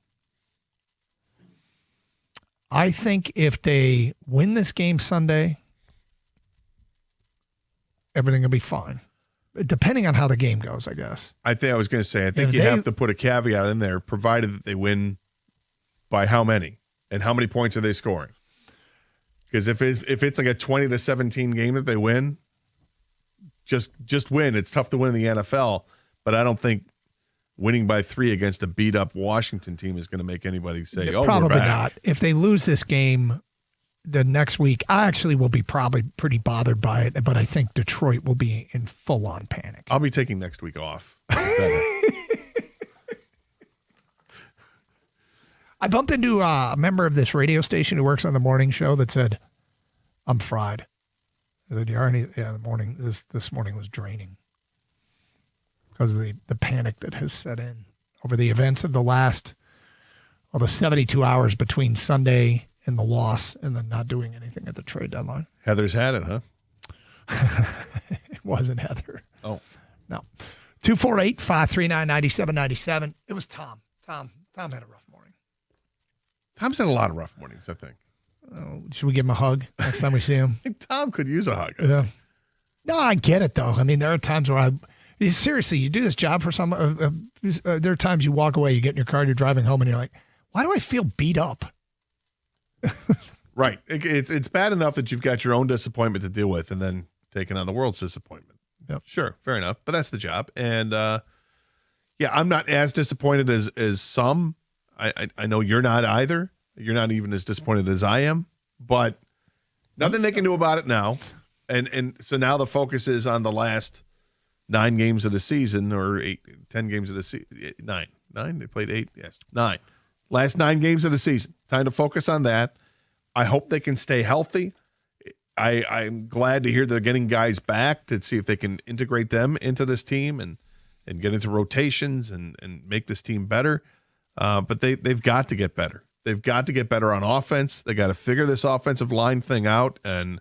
I think if they win this game Sunday, everything will be fine. Depending on how the game goes, I guess. I was going to say, I think you have to put a caveat in there, provided that they win by how many? And how many points are they scoring? Because if it's like a 20-17 game that they win, just win. It's tough to win in the NFL, but I don't think winning by 3 against a beat-up Washington team is going to make anybody say, "Oh, probably we're back." not." If they lose this game the next week, I actually will be probably pretty bothered by it, but I think Detroit will be in full-on panic. I'll be taking next week off. I bumped into a member of this radio station who works on the morning show that said, "I'm fried." I said, the morning this morning was draining because of the panic that has set in over the events of the 72 hours between Sunday and the loss and then not doing anything at the trade deadline. Heather's had it, huh? It wasn't Heather. Oh. No. 248-539-9797. It was Tom. Tom had a rough morning. Tom's had a lot of rough mornings, I think. Oh, should we give him a hug next time we see him? I think Tom could use a hug. Yeah. No, I get it, though. I mean, there are times where seriously, you do this job for some, there are times you walk away, you get in your car, you're driving home, and you're like, why do I feel beat up? Right. It's bad enough that you've got your own disappointment to deal with and then taking on the world's disappointment. Yep. Sure, fair enough. But that's the job. And, I'm not as disappointed as some. I know you're not either. You're not even as disappointed as I am. But nothing they can do about it now. And so now the focus is on the last 9 games of the season, or 10 games of the season. 9. They played 8. Yes, 9. Last 9 games of the season. Time to focus on that. I hope they can stay healthy. I'm glad to hear they're getting guys back to see if they can integrate them into this team and get into rotations and make this team better. But they've got to get better. They've got to get better on offense. They got to figure this offensive line thing out and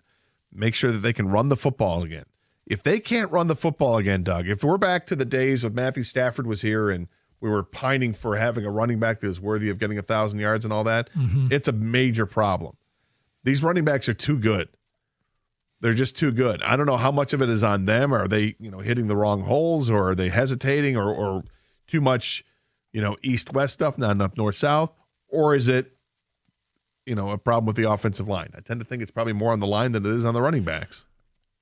make sure that they can run the football again. If they can't run the football again, Doug, if we're back to the days of Matthew Stafford was here and we were pining for having a running back that is worthy of getting 1,000 yards and all that. Mm-hmm. It's a major problem. These running backs are too good. They're just too good. I don't know how much of it is on them. Are they, hitting the wrong holes, or are they hesitating, or too much, east-west stuff, not enough north-south, or is it, a problem with the offensive line? I tend to think it's probably more on the line than it is on the running backs.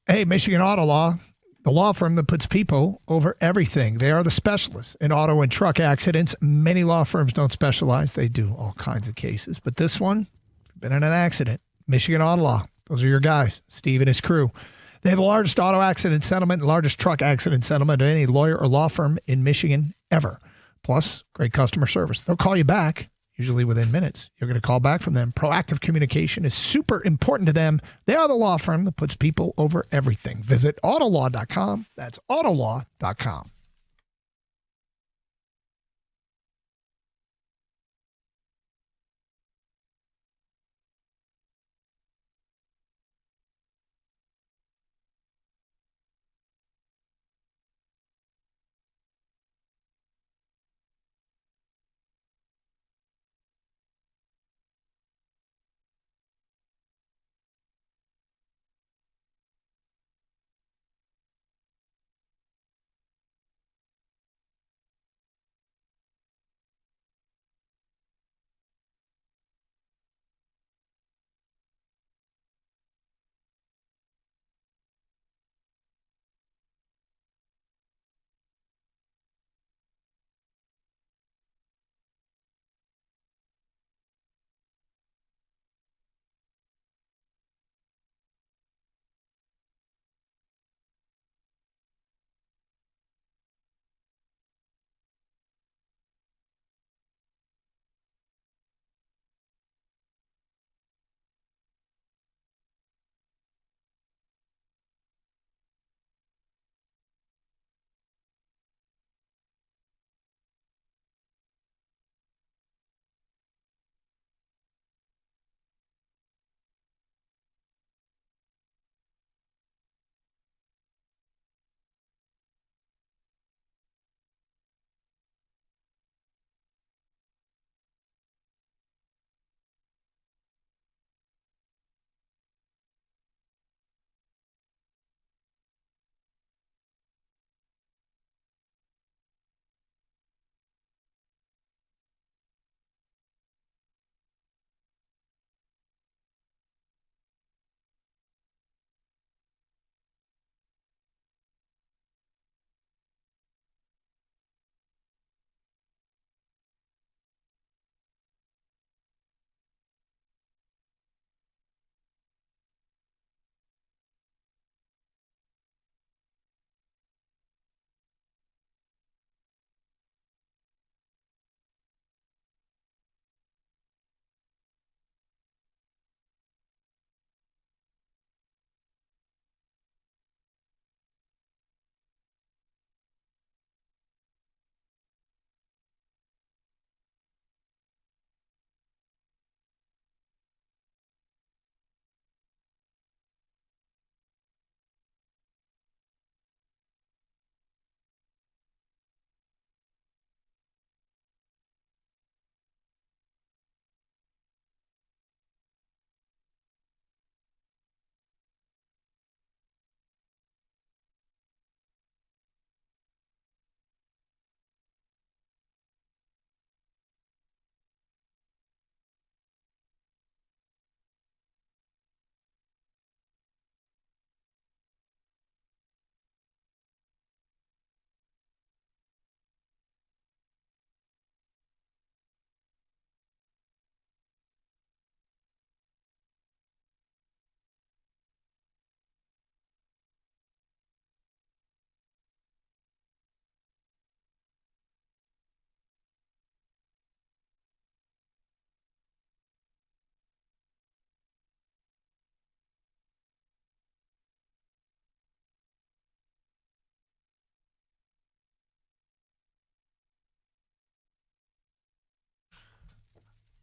Hey, Michigan Auto Law, the law firm that puts people over everything. They are the specialists in auto and truck accidents. Many law firms don't specialize. They do all kinds of cases. But this one, been in an accident. Michigan Auto Law. Those are your guys, Steve and his crew. They have the largest auto accident settlement and largest truck accident settlement of any lawyer or law firm in Michigan ever. Plus, great customer service. They'll call you back, usually within minutes. You're going to call back from them. Proactive communication is super important to them. They are the law firm that puts people over everything. Visit autolaw.com. That's autolaw.com.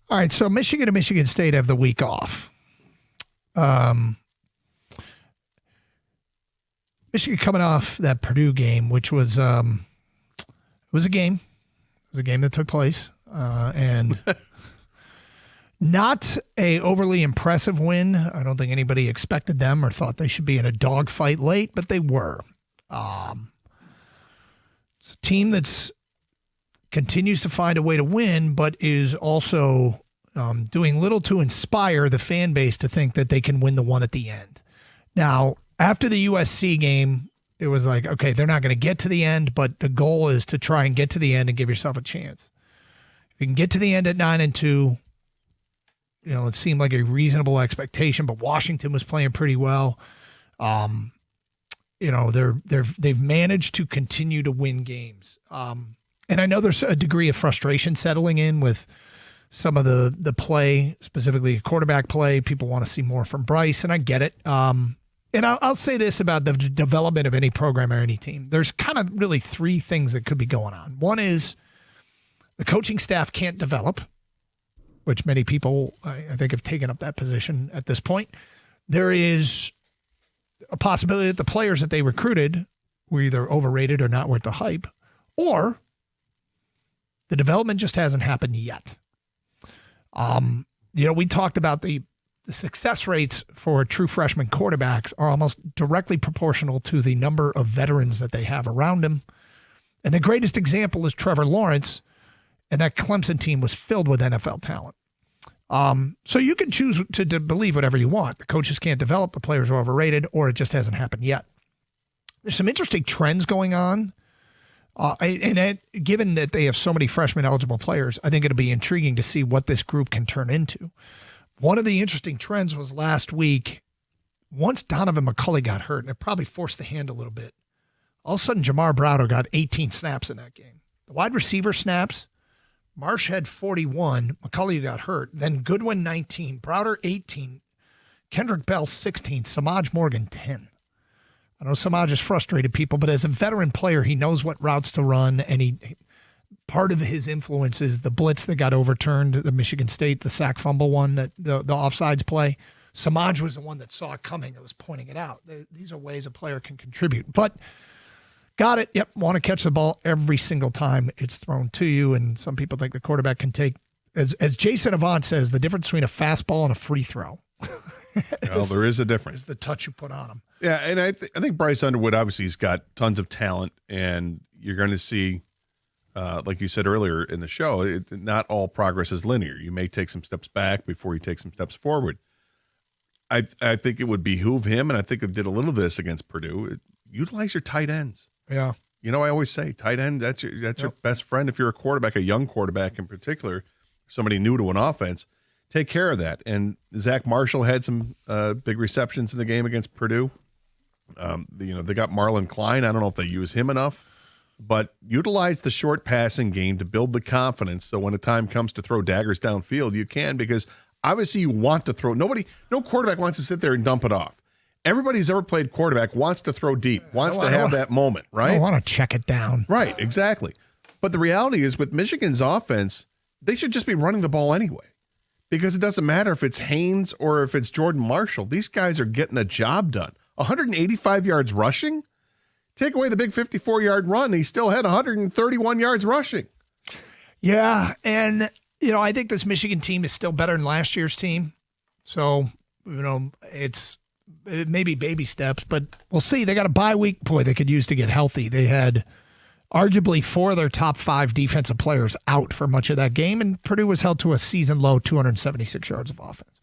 All right, so Michigan and Michigan State have the week off. Michigan coming off that Purdue game, which was it was a game. It was a game that took place, and not a overly impressive win. I don't think anybody expected them or thought they should be in a dogfight late, but they were. It's a team that's continues to find a way to win, but is also doing little to inspire the fan base to think that they can win the one at the end. Now, after the USC game, it was like, okay, they're not going to get to the end, but the goal is to try and get to the end and give yourself a chance. If you can get to the end at 9-2, it seemed like a reasonable expectation, but Washington was playing pretty well. They've managed to continue to win games. And I know there's a degree of frustration settling in with some of the play, specifically quarterback play. People want to see more from Bryce, and I get it. And I'll say this about the development of any program or any team. There's kind of really three things that could be going on. One is the coaching staff can't develop, which many people, I think, have taken up that position at this point. There is a possibility that the players that they recruited were either overrated or not worth the hype, or the development just hasn't happened yet. We talked about the success rates for true freshman quarterbacks are almost directly proportional to the number of veterans that they have around them. And the greatest example is Trevor Lawrence, and that Clemson team was filled with NFL talent. So you can choose to believe whatever you want. The coaches can't develop, the players are overrated, or it just hasn't happened yet. There's some interesting trends going on. Given that they have so many freshman eligible players, I think it'll be intriguing to see what this group can turn into. One of the interesting trends was last week, once Donovan McCulley got hurt, and it probably forced the hand a little bit, all of a sudden Jamar Browder got 18 snaps in that game. The wide receiver snaps, Marsh had 41, McCulley got hurt, then Goodwin 19, Browder 18, Kendrick Bell 16, Samaj Morgan 10. I know Samaj has frustrated people, but as a veteran player, he knows what routes to run, and part of his influence is the blitz that got overturned, the Michigan State, the sack fumble one, that the offsides play. Samaj was the one that saw it coming, that was pointing it out. These are ways a player can contribute. But got it. Yep, want to catch the ball every single time it's thrown to you, and some people think the quarterback can take, as Jason Avant says, the difference between a fastball and a free throw. Well, there is a difference. Is the touch you put on him. Yeah, and I think Bryce Underwood, obviously, he's got tons of talent, and you're going to see, like you said earlier in the show, not all progress is linear. You may take some steps back before you take some steps forward. I think it would behoove him, and I think it did a little of this against Purdue, utilize your tight ends. Yeah. I always say tight end, that's your best friend. If you're a quarterback, a young quarterback in particular, somebody new to an offense, take care of that. And Zach Marshall had some big receptions in the game against Purdue. They got Marlon Klein. I don't know if they use him enough, but utilize the short passing game to build the confidence so when the time comes to throw daggers downfield, you can, because obviously you want to throw. No quarterback wants to sit there and dump it off. Everybody who's ever played quarterback wants to throw deep, wants to have that moment, right? I want to check it down. Right, exactly. But the reality is with Michigan's offense, they should just be running the ball anyway, because it doesn't matter if it's Haynes or if it's Jordan Marshall. These guys are getting a job done. 185 yards rushing? Take away the big 54-yard run, he still had 131 yards rushing. Yeah, and, I think this Michigan team is still better than last year's team. So, it may be baby steps, but we'll see. They got a bye week, they could use to get healthy. They had arguably 4 of their top 5 defensive players out for much of that game, and Purdue was held to a season-low 276 yards of offense.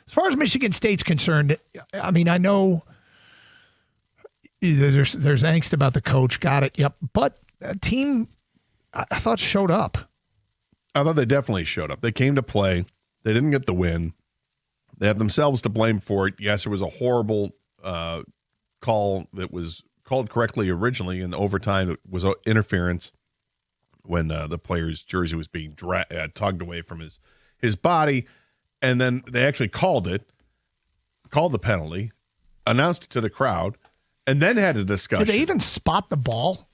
As far as Michigan State's concerned, I know there's angst about the coach. Got it, yep. But the team, I thought, showed up. I thought they definitely showed up. They came to play. They didn't get the win. They have themselves to blame for it. Yes, it was a horrible call that was called correctly originally. In overtime, it was interference when the player's jersey was being tugged away from his body. And then they actually called the penalty, announced it to the crowd, and then had a discussion. Did they even spot the ball?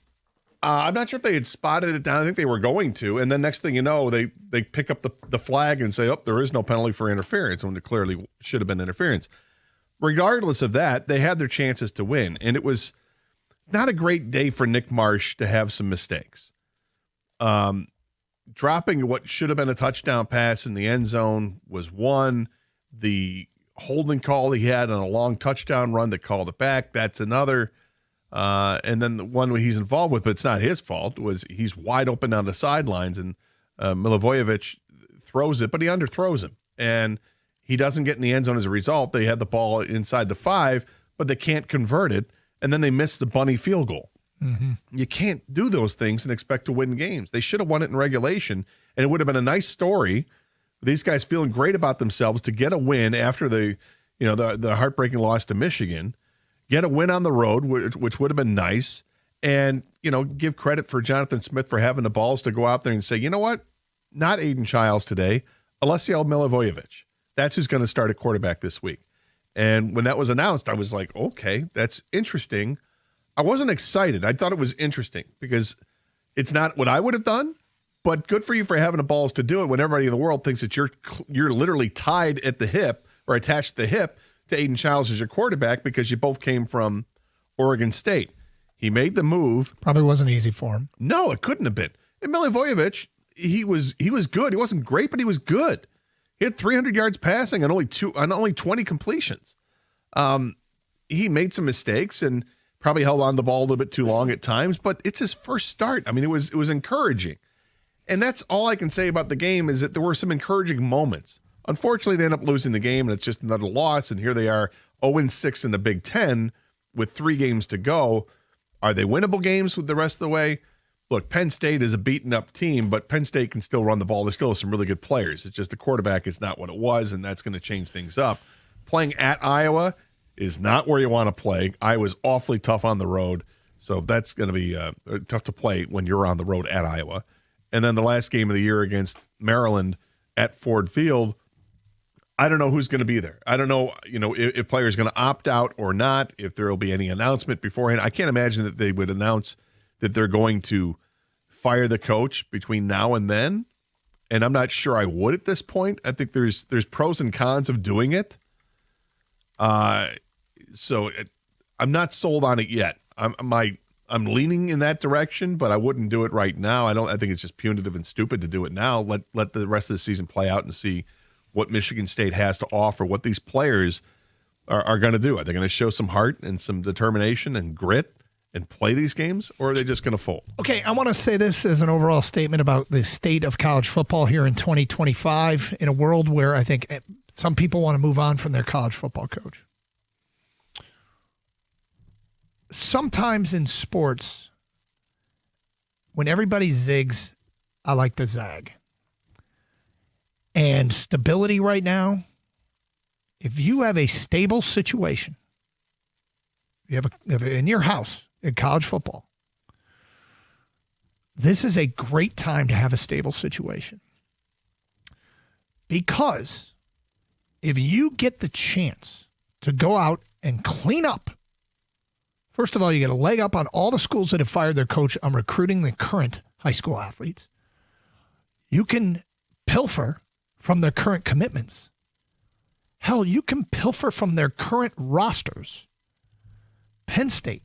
I'm not sure if they had spotted it down. I think they were going to. And then next thing you know, they pick up the flag and say, oh, there is no penalty for interference, when it clearly should have been interference. Regardless of that, they had their chances to win. And it was not a great day for Nick Marsh to have some mistakes. dropping what should have been a touchdown pass in the end zone was one. The holding call he had on a long touchdown run that called it back, that's another. And then the one he's involved with, but it's not his fault, was he's wide open down the sidelines, and Milivojevic throws it, but he underthrows him. And he doesn't get in the end zone as a result. They had the ball inside the 5, but they can't convert it, and then they miss the bunny field goal. Mm-hmm. You can't do those things and expect to win games. They should have won it in regulation, and it would have been a nice story. These guys feeling great about themselves to get a win after the heartbreaking loss to Michigan, get a win on the road, which would have been nice, and give credit for Jonathan Smith for having the balls to go out there and say, you know what, not Aiden Childs today, Alessio Milivojevic. That's who's going to start at quarterback this week. And when that was announced, I was like, okay, that's interesting. I wasn't excited. I thought it was interesting because it's not what I would have done, but good for you for having the balls to do it when everybody in the world thinks that you're literally tied at the hip or attached to the hip to Aiden Childs as your quarterback because you both came from Oregon State. He made the move. Probably wasn't easy for him. No, it couldn't have been. And Milivojevic, he was good. He wasn't great, but he was good. He had 300 yards passing and only 20 completions. He made some mistakes and probably held on the ball a little bit too long at times, but it's his first start. I mean, it was encouraging. And that's all I can say about the game is that there were some encouraging moments. Unfortunately, they end up losing the game, and it's just another loss, and here they are 0-6 in the Big Ten with 3 games to go. Are they winnable games with the rest of the way? Look, Penn State is a beaten-up team, but Penn State can still run the ball. There still some really good players. It's just the quarterback is not what it was, and that's going to change things up. Playing at Iowa is not where you want to play. Iowa's awfully tough on the road, so that's going to be tough to play when you're on the road at Iowa. And then the last game of the year against Maryland at Ford Field, I don't know who's going to be there. I don't know, if players going to opt out or not, if there will be any announcement beforehand. I can't imagine that they would announce that they're going to fire the coach between now and then. And I'm not sure I would at this point. I think there's pros and cons of doing it. So I'm not sold on it yet. I'm leaning in that direction, but I wouldn't do it right now. I think it's just punitive and stupid to do it now. Let the rest of the season play out and see what Michigan State has to offer, what these players are going to do. Are they going to show some heart and some determination and grit and play these games, or are they just going to fold? Okay, I want to say this as an overall statement about the state of college football here in 2025 in a world where I think some people want to move on from their college football coach. Sometimes in sports, when everybody zigs, I like to zag. And stability right now, if you have a stable situation, you have in your house in college football, this is a great time to have a stable situation. Because if you get the chance to go out and clean up, first of all, you get a leg up on all the schools that have fired their coach on recruiting the current high school athletes. You can pilfer from their current commitments. Hell, you can pilfer from their current rosters. Penn State,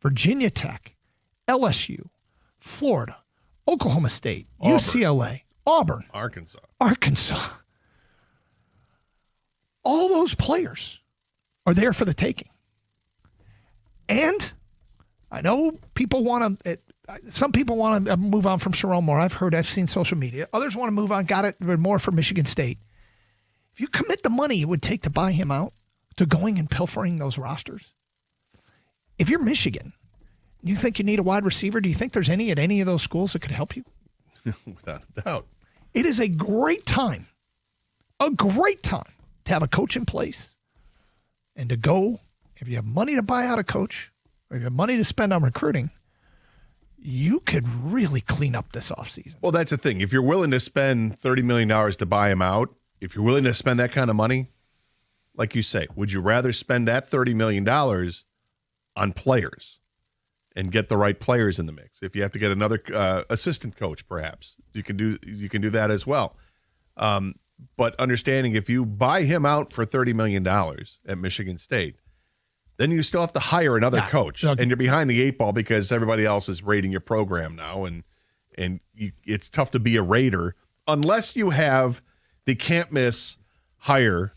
Virginia Tech, LSU, Florida, Oklahoma State, Auburn, UCLA, Auburn, Arkansas. All those players are there for the taking. And I know people want to, some people want to move on from Sherrone Moore. I've seen social media. Others want to move on, got it more for Michigan State. If you commit the money it would take to buy him out, to going and pilfering those rosters, if you're Michigan, you think you need a wide receiver, do you think there's any at any of those schools that could help you? Without a doubt. It is a great time to have a coach in place and to go. If you have money to buy out a coach or if you have money to spend on recruiting, you could really clean up this offseason. Well, that's the thing. If you're willing to spend $30 million to buy him out, if you're willing to spend that kind of money, like you say, would you rather spend that $30 million on players and get the right players in the mix? If you have to get another assistant coach, perhaps, you can do that as well. But understanding if you buy him out for $30 million at Michigan State, then you still have to hire another coach, and you're behind the 8 ball because everybody else is rating your program now, and and it's tough to be a Raider unless you have the can't miss hire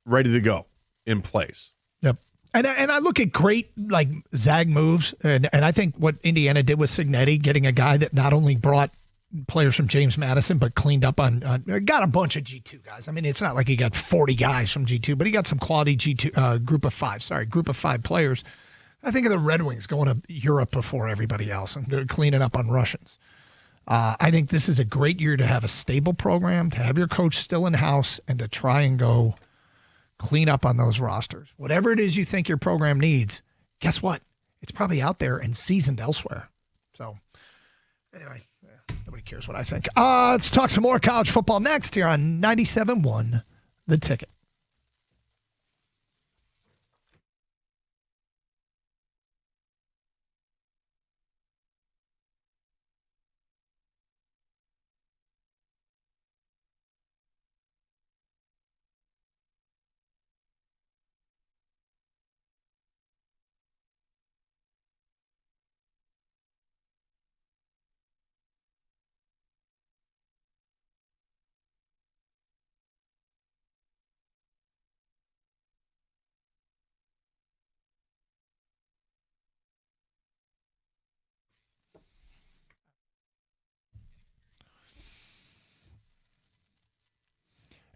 ready to go in place. Yep. And I look at great like Zag moves, and I think what Indiana did with Cignetti, getting a guy that not only brought players from James Madison, but cleaned up on got a bunch of G2 guys. I mean, it's not like he got 40 guys from G2, but he got some quality G2 group of five players. I think of the Red Wings going to Europe before everybody else and cleaning up on Russians. I think this is a great year to have a stable program, to have your coach still in-house, and to try and go clean up on those rosters. Whatever it is you think your program needs, guess what? It's probably out there and seasoned elsewhere. So, anyway, nobody cares what I think. Let's talk some more college football next here on 97.1 The Ticket.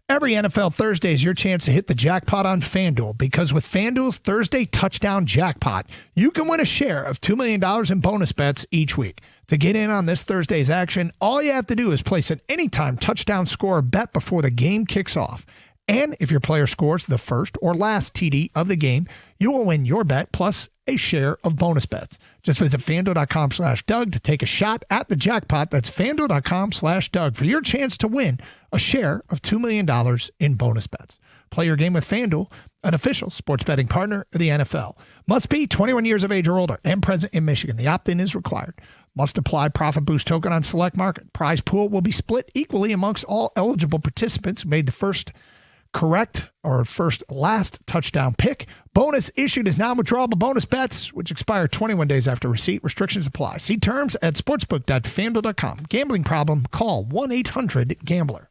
Every NFL Thursday is your chance to hit the jackpot on FanDuel, because with FanDuel's Thursday Touchdown Jackpot, you can win a share of $2 million in bonus bets each week. To get in on this Thursday's action, all you have to do is place an anytime touchdown score bet before the game kicks off. And if your player scores the first or last TD of the game, you will win your bet plus a share of bonus bets. Just visit FanDuel.com/Doug to take a shot at the jackpot. That's FanDuel.com/Doug for your chance to win a share of $2 million in bonus bets. Play your game with FanDuel, an official sports betting partner of the NFL. Must be 21 years of age or older and present in Michigan. The opt-in is required. Must apply profit boost token on select market. Prize pool will be split equally amongst all eligible participants who made the first correct or first last touchdown pick. Bonus issued is non-withdrawable bonus bets, which expire 21 days after receipt. Restrictions apply. See terms at sportsbook.fanduel.com. Gambling problem? Call 1-800-GAMBLER.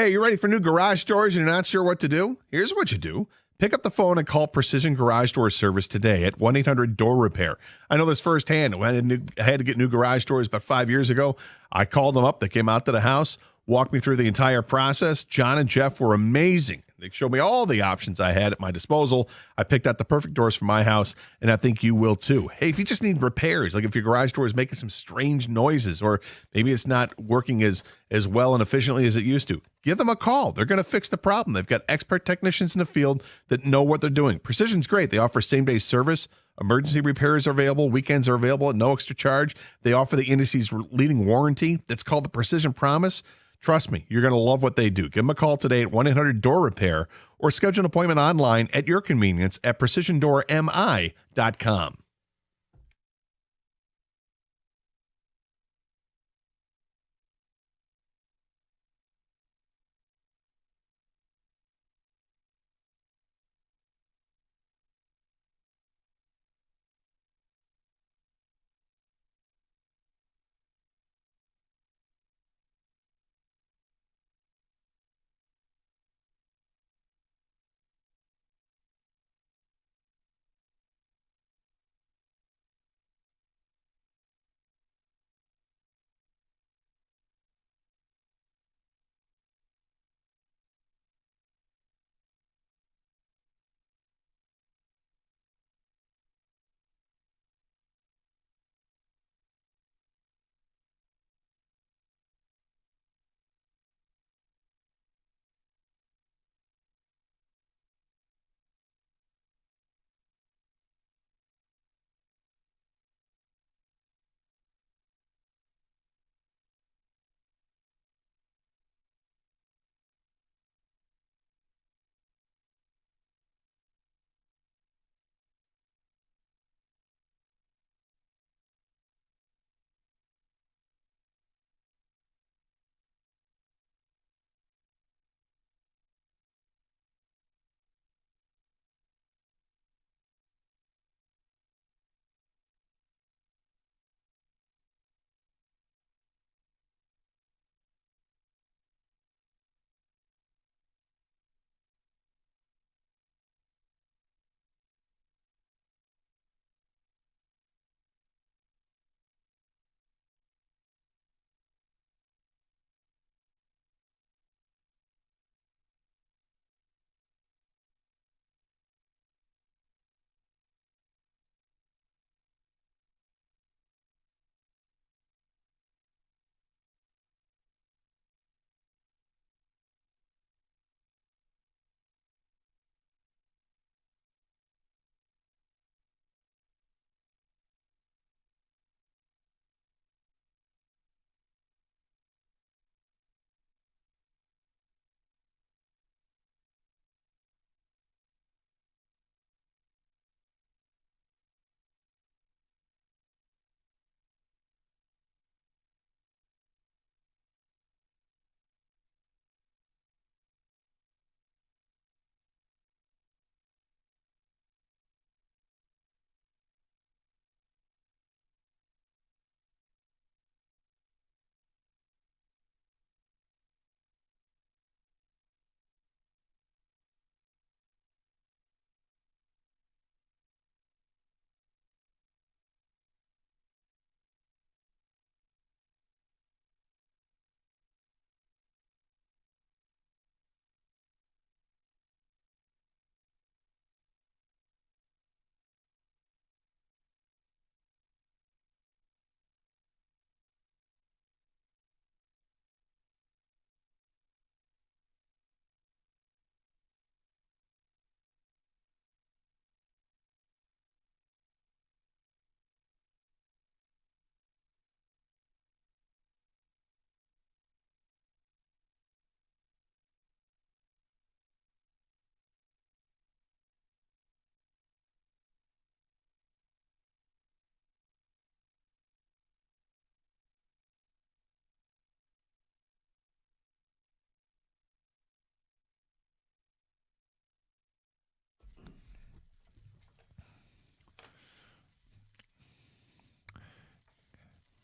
Hey, you ready for new garage doors and you're not sure what to do? Here's what you do. Pick up the phone and call Precision Garage Door Service today at 1-800-DOOR-REPAIR. I know this firsthand. When I had to get new garage doors about 5 years ago, I called them up. They came out to the house, walked me through the entire process. John and Jeff were amazing. They showed me all the options I had at my disposal. I picked out the perfect doors for my house, and I think you will too. Hey, if you just need repairs, like if your garage door is making some strange noises or maybe it's not working as well and efficiently as it used to, give them a call. They're going to fix the problem. They've got expert technicians in the field that know what they're doing. Precision's great. They offer same-day service. Emergency repairs are available. Weekends are available at no extra charge. They offer the industry's leading warranty. It's called the Precision Promise. Trust me, you're going to love what they do. Give them a call today at 1-800-DOOR-REPAIR or schedule an appointment online at your convenience at precisiondoormi.com.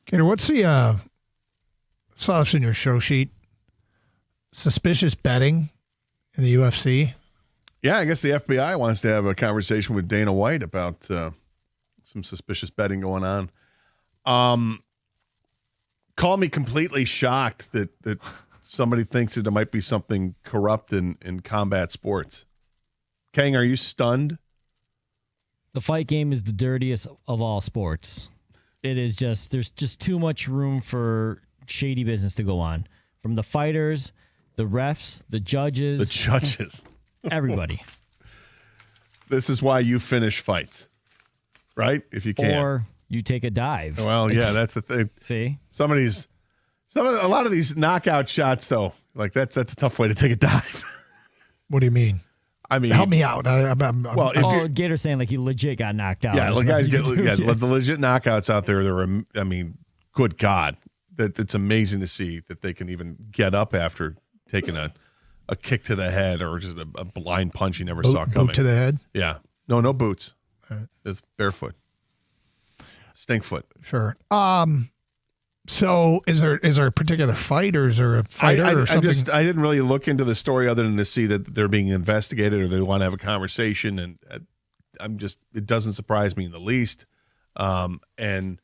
Gator, what's the saw this in your show sheet? suspicious betting in the UFC? Yeah, I guess the FBI wants to have a conversation with Dana White about some suspicious betting going on. Call me completely shocked that somebody thinks that there might be something corrupt in combat sports. Kang, are you stunned? The fight game is the dirtiest of all sports. It is just, there's just too much room for shady business to go on. From the fighters, the refs, the judges. Everybody. This is why you finish fights, right? If you can. Or you take a dive. Well, yeah, that's the thing. See? A lot of these knockout shots, though, like that's a tough way to take a dive. What do you mean? I mean, help me out. Gator's saying like he legit got knocked out. Yeah, like guys the legit knockouts out there. I mean, good God, that it's amazing to see that they can even get up after taking a kick to the head or just a blind punch you never saw coming. Boot to the head? Yeah. No boots. Right. It's barefoot. Stinkfoot. Sure. So is there a particular fight or is there a fighter or something? I didn't really look into the story other than to see that they're being investigated or they want to have a conversation, and it doesn't surprise me in the least. And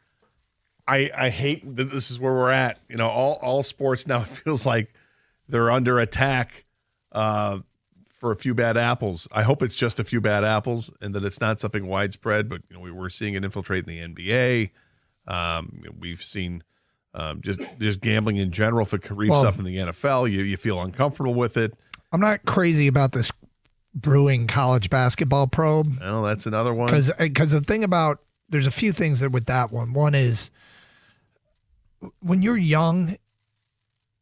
I hate that this is where we're at. You know, all sports now, it feels like they're under attack for a few bad apples. I hope it's just a few bad apples and that it's not something widespread, but you know, we're seeing it infiltrate in the NBA. We've seen just gambling in general. If it creeps up in the NFL, you feel uncomfortable with it. I'm not crazy about this brewing college basketball probe. Well, that's another one. Because the thing about, there's a few things that with that one. One is when you're young,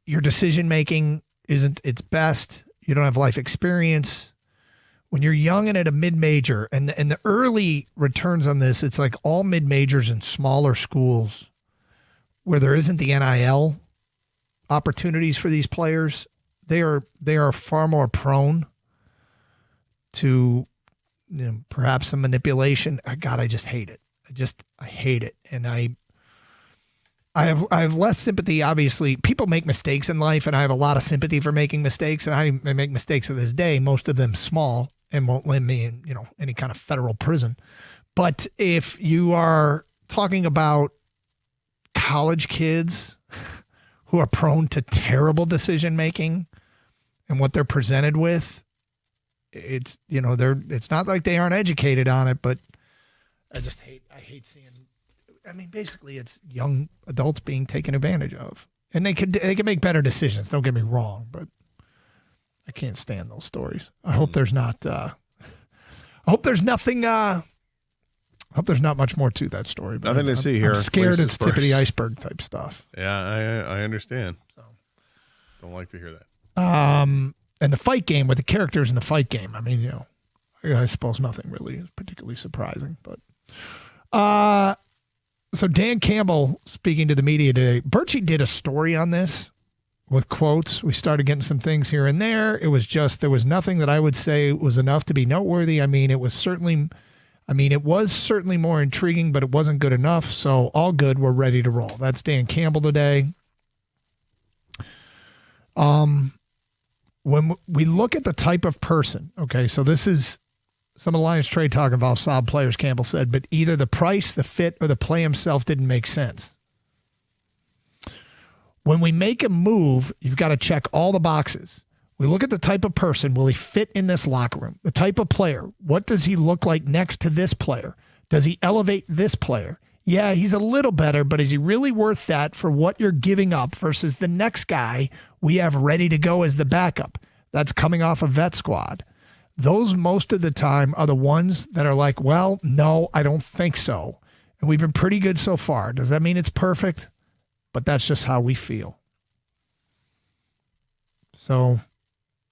your decision making isn't its best. You don't have life experience. When you're young and at a mid-major, and the early returns on this, it's like all mid-majors in smaller schools where there isn't the NIL opportunities for these players, they are far more prone to perhaps some manipulation. God, I just hate it. I hate it. And I have less sympathy. Obviously, people make mistakes in life, and I have a lot of sympathy for making mistakes. And I make mistakes to this day, most of them small, and won't land me in any kind of federal prison. But if you are talking about college kids who are prone to terrible decision making and what they're presented with, it's it's not like they aren't educated on it, but I hate seeing. I mean, basically, it's young adults being taken advantage of, and they can make better decisions. Don't get me wrong, but I can't stand those stories. I hope there's not. I hope there's nothing. I hope there's not much more to that story. But nothing to see here. I'm scared it's tip of the iceberg type stuff. Yeah, I understand. So, don't like to hear that. And the fight game with the characters in the fight game. I mean, I suppose nothing really is particularly surprising, but. So Dan Campbell speaking to the media today, Birchie did a story on this with quotes. We started getting some things here and there. It was just, there was nothing that I would say was enough to be noteworthy. I mean, it was certainly more intriguing, but it wasn't good enough. So all good. We're ready to roll. That's Dan Campbell today. When we look at the type of person, okay, so this is some of the Lions trade talk involves solid players, Campbell said, but either the price, the fit, or the play himself didn't make sense. When we make a move, you've got to check all the boxes. We look at the type of person. Will he fit in this locker room? The type of player. What does he look like next to this player? Does he elevate this player? Yeah, he's a little better, but is he really worth that for what you're giving up versus the next guy we have ready to go as the backup? That's coming off a vet squad. Those most of the time are the ones that are like, well, no, I don't think so. And we've been pretty good so far. Does that mean it's perfect? But that's just how we feel. So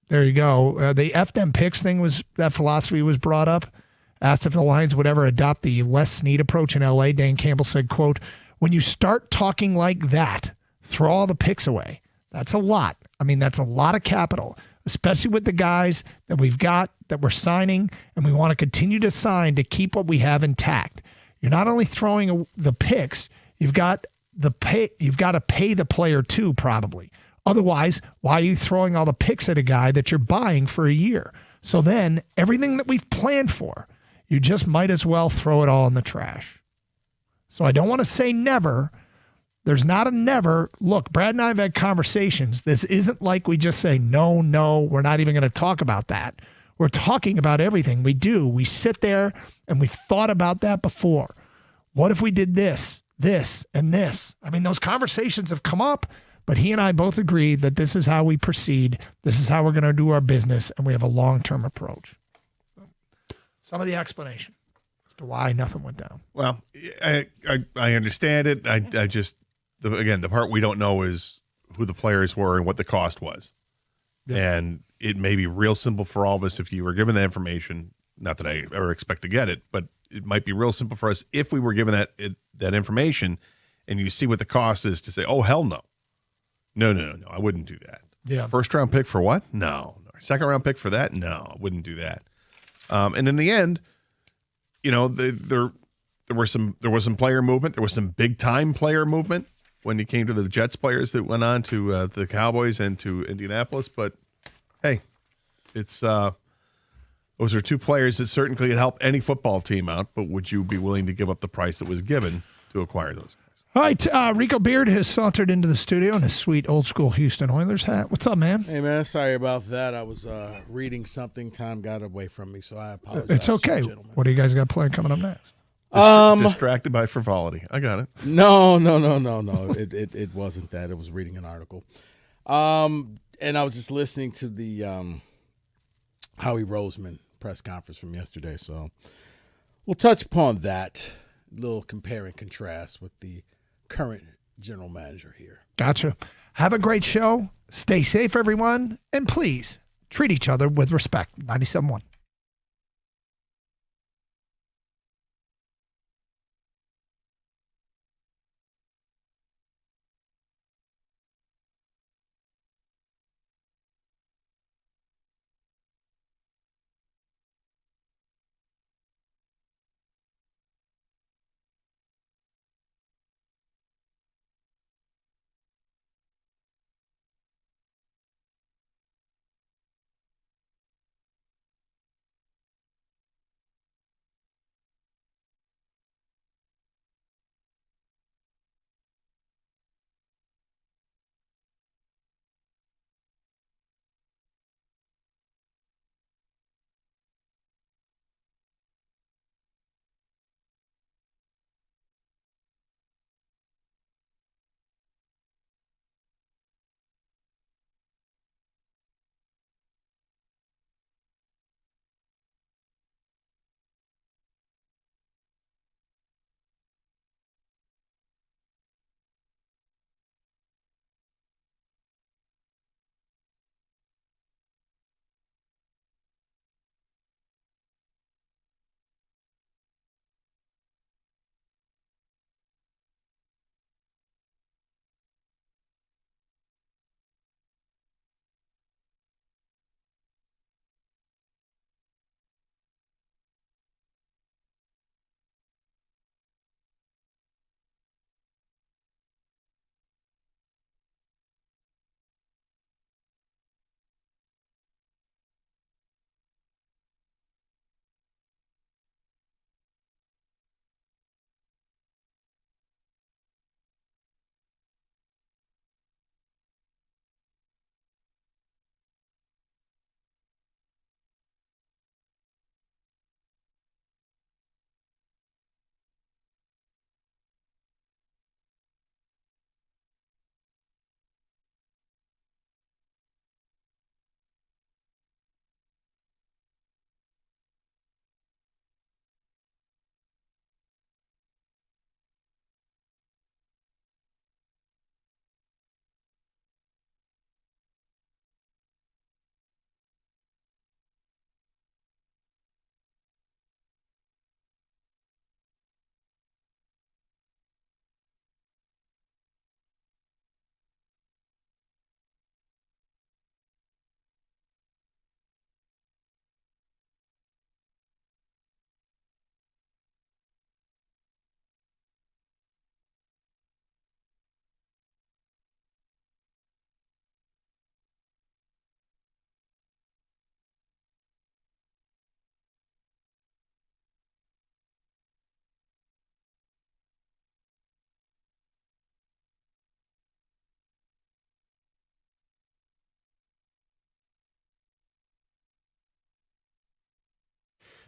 there you go. The F them picks thing that philosophy was brought up. Asked if the Lions would ever adopt the Les Snead approach in LA. Dan Campbell said, quote, when you start talking like that, throw all the picks away. That's a lot. I mean, that's a lot of capital, especially with the guys that we've got that we're signing, and we want to continue to sign to keep what we have intact. You're not only throwing the picks, you've got to pay the player too, probably. Otherwise, why are you throwing all the picks at a guy that you're buying for a year? So then everything that we've planned for, you just might as well throw it all in the trash. So I don't want to say never. There's not a never. Look, Brad and I have had conversations. This isn't like we just say, no, we're not even going to talk about that. We're talking about everything we do. We sit there and we've thought about that before. What if we did this, and this? I mean, those conversations have come up, but he and I both agree that this is how we proceed. This is how we're going to do our business, and we have a long-term approach. Some of the explanation as to why nothing went down. Well, I understand it. I just, again, the part we don't know is who the players were and what the cost was. Yeah. And it may be real simple for all of us if you were given that information. Not that I ever expect to get it, but it might be real simple for us if we were given that information and you see what the cost is to say, oh, hell no. No, I wouldn't do that. Yeah. First round pick for what? No. Second round pick for that? No, I wouldn't do that. And in the end, you know, there was some player movement. There was some big time player movement when it came to the Jets players that went on to the Cowboys and to Indianapolis. But hey, it's those are two players that certainly could help any football team out. But would you be willing to give up the price that was given to acquire those guys? All right, Rico Beard has sauntered into the studio in his sweet old school Houston Oilers hat. What's up, man? Hey, man, sorry about that. I was reading something. Time got away from me, so I apologize. It's okay. What do you guys got planned coming up next? Distracted by frivolity. I got it. No. It wasn't that. It was reading an article. And I was just listening to the Howie Roseman press conference from yesterday. So we'll touch upon that. Little compare and contrast with the current general manager here. Gotcha. Have a great show. Stay safe, everyone. And please treat each other with respect. 97.1.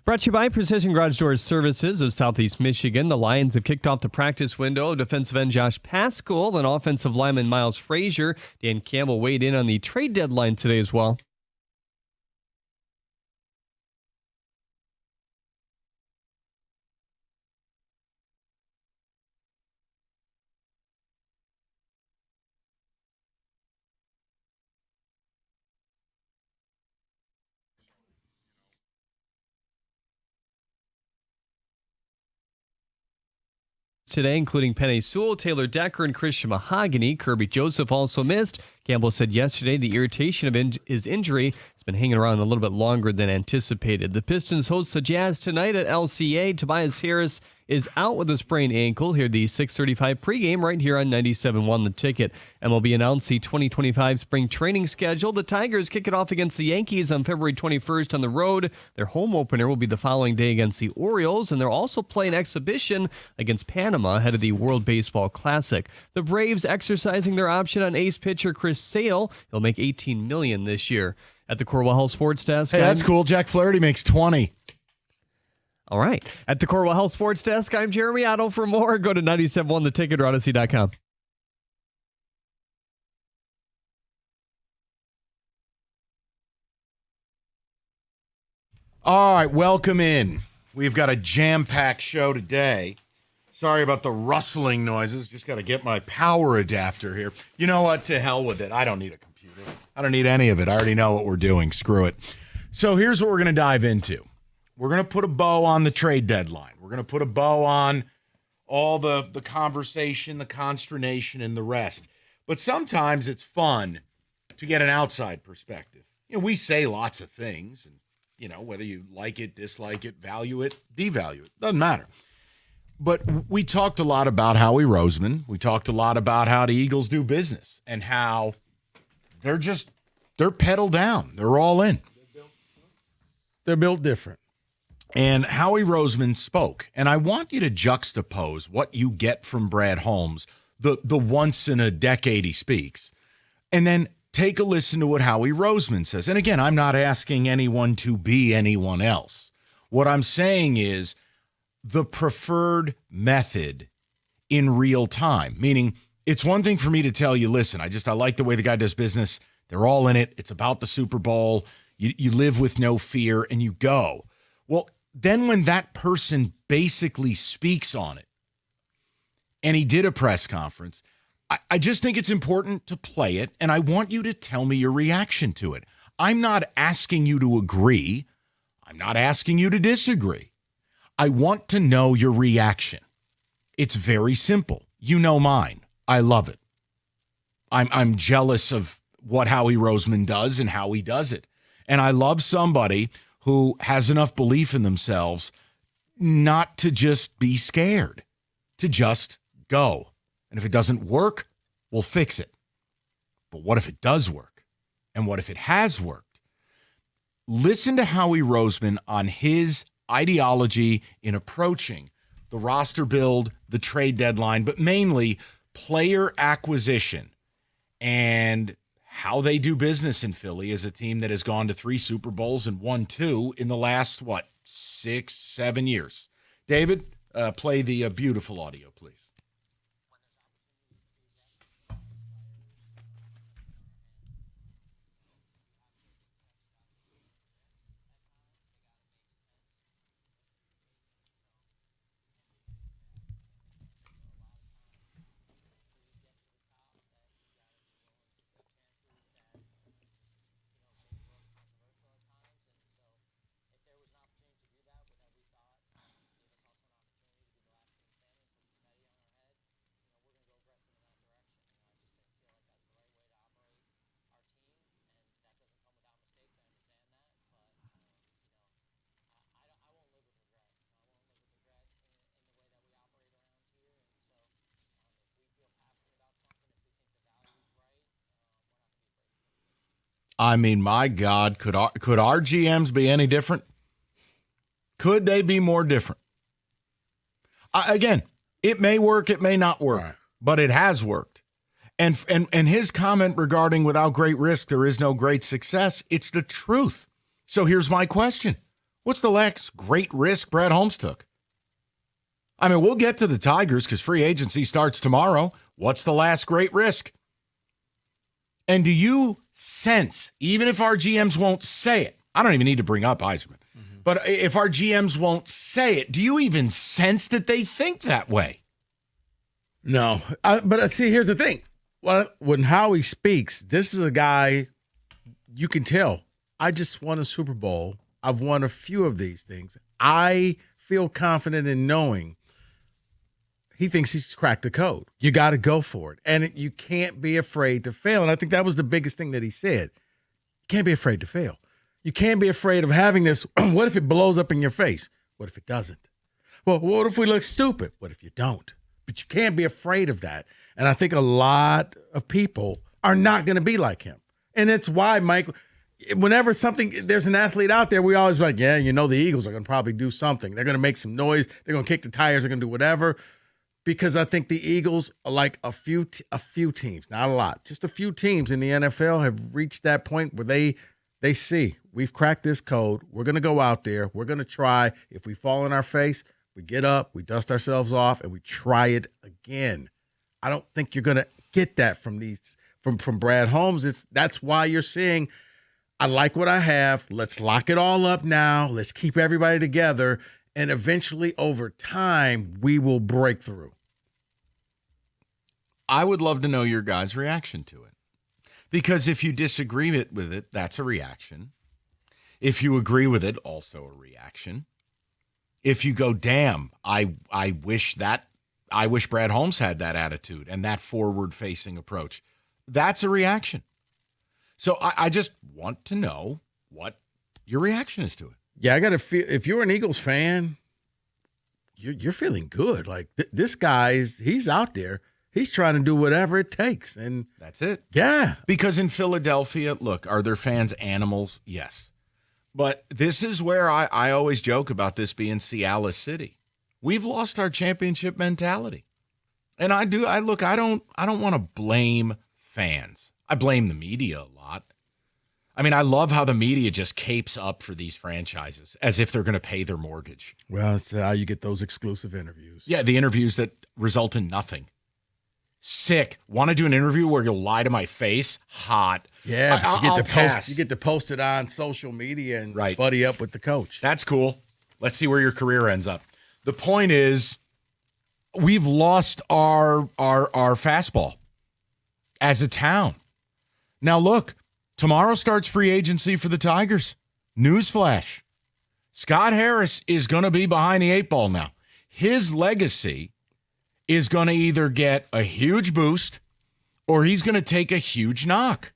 Brought to you by Precision Garage Doors Services of Southeast Michigan. The Lions have kicked off the practice window. Defensive end Josh Pascal and offensive lineman Miles Frazier. Dan Campbell weighed in on the trade deadline today as well. Today, including Penei Sewell, Taylor Decker, and Christian Mahogany. Kirby Joseph also missed. Campbell said yesterday the irritation of his injury has been hanging around a little bit longer than anticipated. The Pistons host the Jazz tonight at LCA. Tobias Harris is out with a sprained ankle. Hear the 6:35 pregame right here on 97.1 The Ticket. MLB announced the 2025 spring training schedule. The Tigers kick it off against the Yankees on February 21st on the road. Their home opener will be the following day against the Orioles, and they'll also play an exhibition against Panama ahead of the World Baseball Classic. The Braves exercising their option on ace pitcher Chris Sale. He'll make $18 million this year. At the Corwell Health Sports Desk. Hey, that's cool. Jack Flaherty makes 20. All right. At the Corwell Health Sports Desk, I'm Jeremy Otto. For more, go to 97.1 The Ticket or Odyssey.com. All right, welcome in. We've got a jam-packed show today. Sorry about the rustling noises. Just got to get my power adapter here. You know what? To hell with it. I don't need a computer. I don't need any of it. I already know what we're doing. Screw it. So here's what we're going to dive into. We're going to put a bow on the trade deadline. We're going to put a bow on all the conversation, the consternation, and the rest. But sometimes it's fun to get an outside perspective. You know, we say lots of things, and, you know, whether you like it, dislike it, value it, devalue it, doesn't matter. But we talked a lot about Howie Roseman. We talked a lot about how the Eagles do business and how they're pedal down. They're all in. They're built different. And Howie Roseman spoke. And I want you to juxtapose what you get from Brad Holmes, the once in a decade he speaks, and then take a listen to what Howie Roseman says. And again, I'm not asking anyone to be anyone else. What I'm saying is the preferred method in real time, meaning it's one thing for me to tell you, listen, I like the way the guy does business. They're all in it. It's about the Super Bowl. You live with no fear and you go. Well, then when that person basically speaks on it, and he did a press conference, I just think it's important to play it, and I want you to tell me your reaction to it. I'm not asking you to agree. I'm not asking you to disagree. I want to know your reaction. It's very simple. You know mine. I love it. I'm jealous of what Howie Roseman does and how he does it. And I love somebody who has enough belief in themselves not to just be scared, to just go. And if it doesn't work, we'll fix it. But what if it does work? And what if it has worked? Listen to Howie Roseman on his ideology in approaching the roster build, the trade deadline, but mainly player acquisition and how they do business in Philly as a team that has gone to 3 Super Bowls and won 2 in the last, 6, 7 years. David, play the beautiful audio, please. I mean, my God, could our GMs be any different? Could they be more different? Again, it may work, it may not work, but it has worked. And his comment regarding without great risk, there is no great success, it's the truth. So here's my question. What's the last great risk Brad Holmes took? I mean, we'll get to the Tigers because free agency starts tomorrow. What's the last great risk? And do you sense, even if our GMs won't say it, I don't even need to bring up Yzerman, but if our GMs won't say it, do you even sense that they think that way? No. But see, here's the thing. When Howie speaks, this is a guy you can tell. I just won a Super Bowl. I've won a few of these things. I feel confident in knowing he thinks he's cracked the code. You got to go for it. And you can't be afraid to fail. And I think that was the biggest thing that he said. You can't be afraid to fail. You can't be afraid of having this. What if it blows up in your face? What if it doesn't? Well, what if we look stupid? What if you don't? But you can't be afraid of that. And I think a lot of people are not going to be like him. And it's why, Mike, whenever there's an athlete out there, we always be like, yeah, the Eagles are going to probably do something. They're going to make some noise. They're going to kick the tires. They're going to do whatever. Because I think the Eagles are like a few teams, not a lot, just a few teams in the NFL have reached that point where they see we've cracked this code. We're going to go out there. We're going to try. If we fall on our face, we get up, we dust ourselves off, and we try it again. I don't think you're going to get that from Brad Holmes. That's why you're seeing, I like what I have. Let's lock it all up now. Let's keep everybody together. And eventually, over time, we will break through. I would love to know your guys' reaction to it. Because if you disagree with it, that's a reaction. If you agree with it, also a reaction. If you go, damn, I wish Brad Holmes had that attitude and that forward-facing approach, that's a reaction. So I just want to know what your reaction is to it. Yeah, I got to feel, if you're an Eagles fan, you're feeling good. Like this he's out there. He's trying to do whatever it takes. And that's it. Yeah. Because in Philadelphia, look, are their fans animals? Yes. But this is where I always joke about this being Cialis City. We've lost our championship mentality. And I don't want to blame fans. I blame the media a lot. I mean, I love how the media just capes up for these franchises as if they're going to pay their mortgage. Well, it's how you get those exclusive interviews. Yeah, the interviews that result in nothing. Sick. Want to do an interview where you'll lie to my face? Hot. Yeah, but you get to post it on social media and buddy up with the coach. That's cool. Let's see where your career ends up. The point is, we've lost our fastball as a town. Now look, tomorrow starts free agency for the Tigers. Newsflash. Scott Harris is going to be behind the 8 ball now. His legacy is going to either get a huge boost or he's going to take a huge knock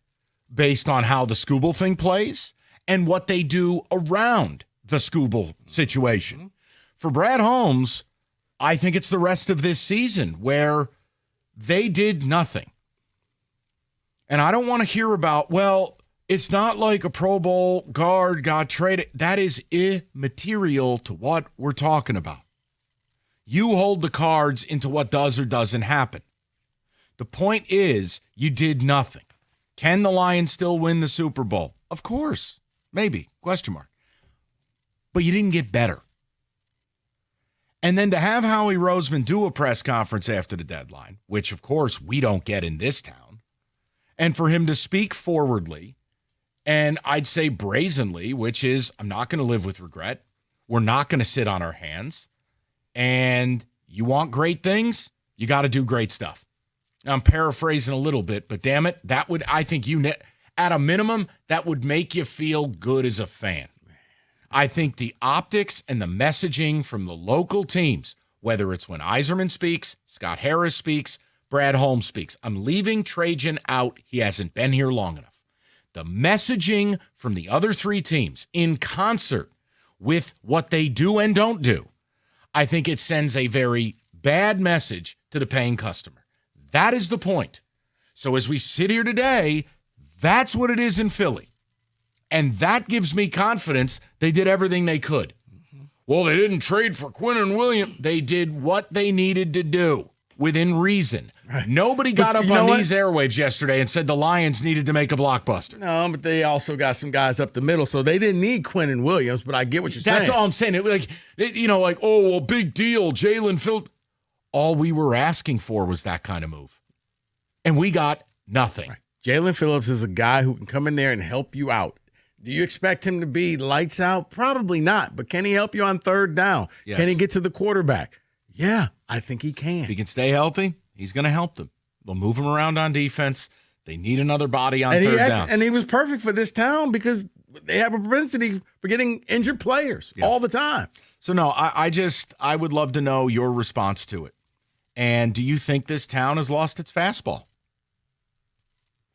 based on how the Skubal thing plays and what they do around the Skubal situation. For Brad Holmes, I think it's the rest of this season where they did nothing. And I don't want to hear about, well, it's not like a Pro Bowl guard got traded. That is immaterial to what we're talking about. You hold the cards into what does or doesn't happen. The point is, you did nothing. Can the Lions still win the Super Bowl? Of course. Maybe. Question mark. But you didn't get better. And then to have Howie Roseman do a press conference after the deadline, which, of course, we don't get in this town, and for him to speak forwardly, and I'd say brazenly, which is, I'm not going to live with regret. We're not going to sit on our hands. And you want great things, you got to do great stuff. Now, I'm paraphrasing a little bit, but damn it, that would, I think at a minimum, that would make you feel good as a fan. I think the optics and the messaging from the local teams, whether it's when Yzerman speaks, Scott Harris speaks, Brad Holmes speaks. I'm leaving Trajan out. He hasn't been here long enough. The messaging from the other 3 teams in concert with what they do and don't do, I think it sends a very bad message to the paying customer. That is the point. So as we sit here today, that's what it is in Philly. And that gives me confidence they did everything they could. Well, they didn't trade for Quinnen Williams. They did what they needed to do. within reason. Nobody got up on these airwaves yesterday and said the Lions needed to make a blockbuster. No, but they also got some guys up the middle, so they didn't need Quinnen Williams, but I get what you're saying. That's all I'm saying. Big deal, Jalen Phillips. All we were asking for was that kind of move. And we got nothing. Right. Jalen Phillips is a guy who can come in there and help you out. Do you expect him to be lights out? Probably not, but can he help you on third down? Yes. Can he get to the quarterback? Yeah, I think he can. If he can stay healthy, he's going to help them. They'll move him around on defense. They need another body on third downs. And he was perfect for this town because they have a propensity for getting injured players all the time. So, no, I would love to know your response to it. And do you think this town has lost its fastball?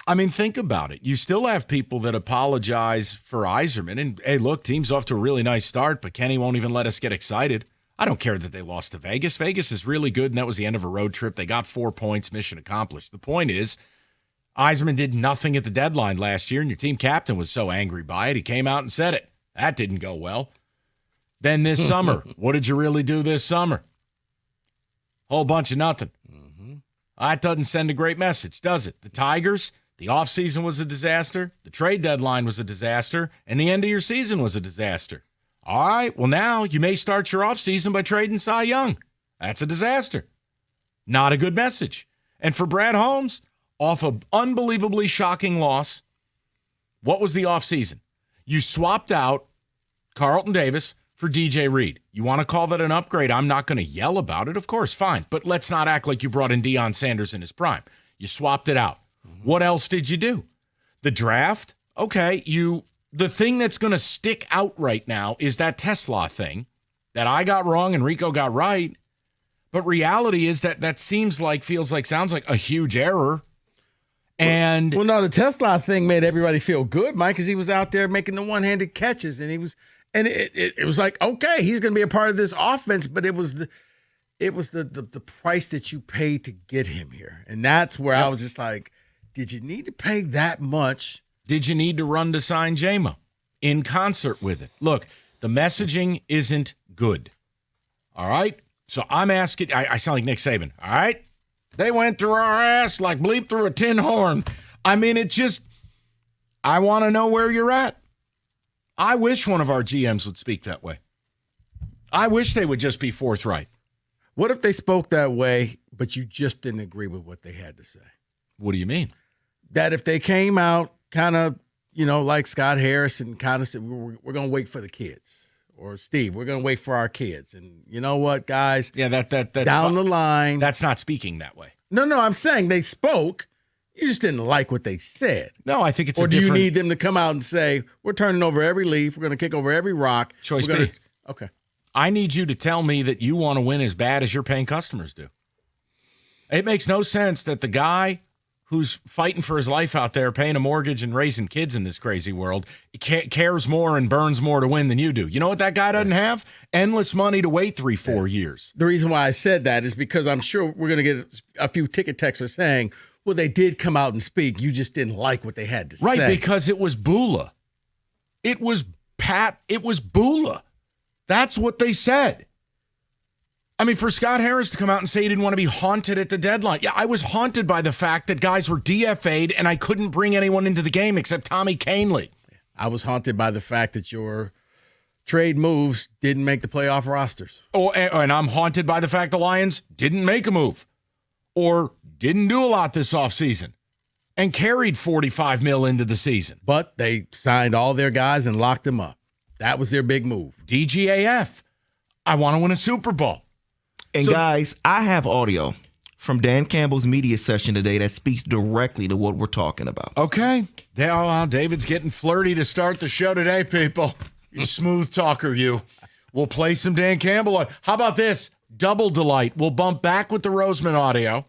I mean, think about it. You still have people that apologize for Yzerman. And, hey, look, team's off to a really nice start, but Kenny won't even let us get excited. I don't care that they lost to Vegas. Vegas is really good, and that was the end of a road trip. They got 4 points, mission accomplished. The point is, Yzerman did nothing at the deadline last year, and your team captain was so angry by it, he came out and said it. That didn't go well. Then this summer, what did you really do this summer? Whole bunch of nothing. That doesn't send a great message, does it? The Tigers, the offseason was a disaster, the trade deadline was a disaster, and the end of your season was a disaster. All right, well, now you may start your offseason by trading Cy Young. That's a disaster. Not a good message. And for Brad Holmes, off an unbelievably shocking loss, what was the offseason? You swapped out Carlton Davis for DJ Reed. You want to call that an upgrade? I'm not going to yell about it. Of course, fine. But let's not act like you brought in Deion Sanders in his prime. You swapped it out. What else did you do? The draft? Okay, the thing that's going to stick out right now is that Tesla thing that I got wrong and Rico got right. But reality is that seems like, feels like, sounds like a huge error. And the Tesla thing made everybody feel good, Mike, because he was out there making the one-handed catches, and it was like, okay, he's going to be a part of this offense, but it was the price that you paid to get him here, and that's where I was just like, did you need to pay that much? Did you need to run to sign J-Mo in concert with it? Look, the messaging isn't good. All right? So I'm asking, I sound like Nick Saban. All right? They went through our ass like bleep through a tin horn. I mean, I want to know where you're at. I wish one of our GMs would speak that way. I wish they would just be forthright. What if they spoke that way, but you just didn't agree with what they had to say? What do you mean? That if they came out kind of, like Scott Harrison kind of said, we're going to wait for the kids. Or Steve, we're going to wait for our kids. And you know what, guys? Yeah, that's down the line. That's not speaking that way. No, I'm saying they spoke. You just didn't like what they said. No, I think it's or do you need them to come out and say, we're turning over every leaf, we're going to kick over every rock. Choice B. Okay. I need you to tell me that you want to win as bad as your paying customers do. It makes no sense that the guy who's fighting for his life out there, paying a mortgage and raising kids in this crazy world, cares more and burns more to win than you do. You know what that guy doesn't have? Endless money to wait 3-4 years. The reason why I said that is because I'm sure we're going to get a few ticket texters saying, well, they did come out and speak. You just didn't like what they had to say. Right, because it was Bula. It was Bula. That's what they said. I mean, for Scott Harris to come out and say he didn't want to be haunted at the deadline. Yeah, I was haunted by the fact that guys were DFA'd and I couldn't bring anyone into the game except Tommy Canley. I was haunted by the fact that your trade moves didn't make the playoff rosters. Oh, and I'm haunted by the fact the Lions didn't make a move or didn't do a lot this offseason and carried $45 million into the season. But they signed all their guys and locked them up. That was their big move. DGAF. I want to win a Super Bowl. And guys, I have audio from Dan Campbell's media session today that speaks directly to what we're talking about. Okay. David's getting flirty to start the show today, people. You smooth talker, you. We'll play some Dan Campbell on. How about this? Double delight. We'll bump back with the Roseman audio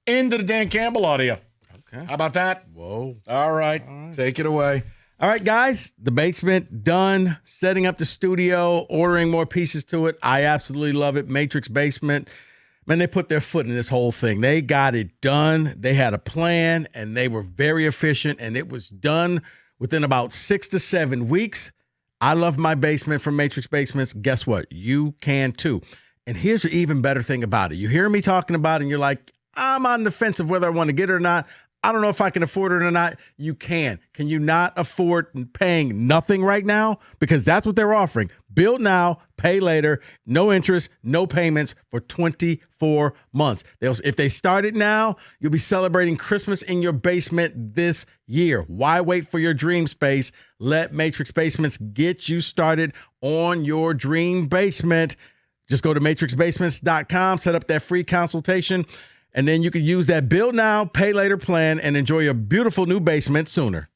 into the Dan Campbell audio. Okay. How about that? Whoa. All right. Take it away. All right, guys, the basement done, setting up the studio, ordering more pieces to it. I absolutely love it. Matrix Basement. Man, they put their foot in this whole thing. They got it done. They had a plan, and they were very efficient, and it was done within about 6 to 7 weeks. I love my basement from Matrix Basements. Guess what? You can too. And here's the even better thing about it. You hear me talking about it, and you're like, I'm on the fence of whether I want to get it or not. I don't know if I can afford it or not. You can. Can you not afford paying nothing right now? Because that's what they're offering. Build now, pay later, no interest, no payments for 24 months. If they start it now, you'll be celebrating Christmas in your basement this year. Why wait for your dream space? Let Matrix Basements get you started on your dream basement. Just go to matrixbasements.com, set up that free consultation, and then you can use that build now, pay later plan and enjoy your beautiful new basement sooner.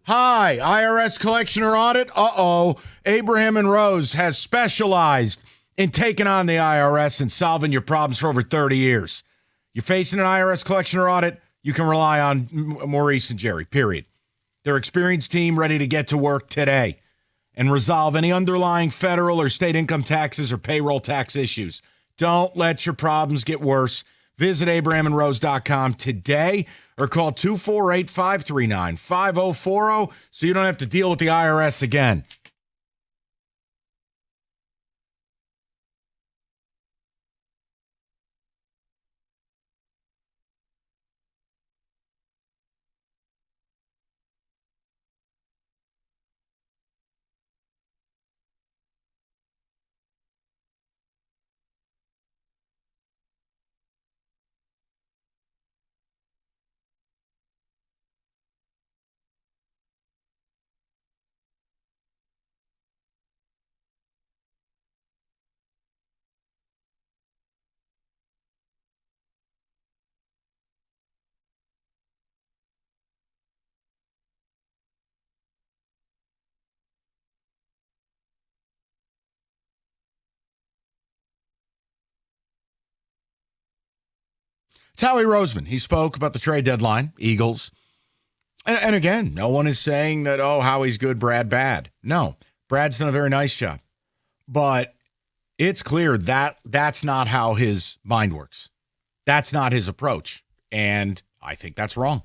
Hi, IRS collection or audit? Abraham and Rose has specialized in taking on the IRS and solving your problems for over 30 years. You're facing an IRS collection or audit, you can rely on Maurice and Jerry, period. Their experienced team ready to get to work today and resolve any underlying federal or state income taxes or payroll tax issues. Don't let your problems get worse. Visit abrahamandrose.com today or call 248-539-5040 so you don't have to deal with the IRS again. It's Howie Roseman. He spoke about the trade deadline, Eagles. And again, no one is saying that, oh, Howie's good, Brad bad. No, Brad's done a very nice job. But it's clear that that's not how his mind works. That's not his approach. And I think that's wrong.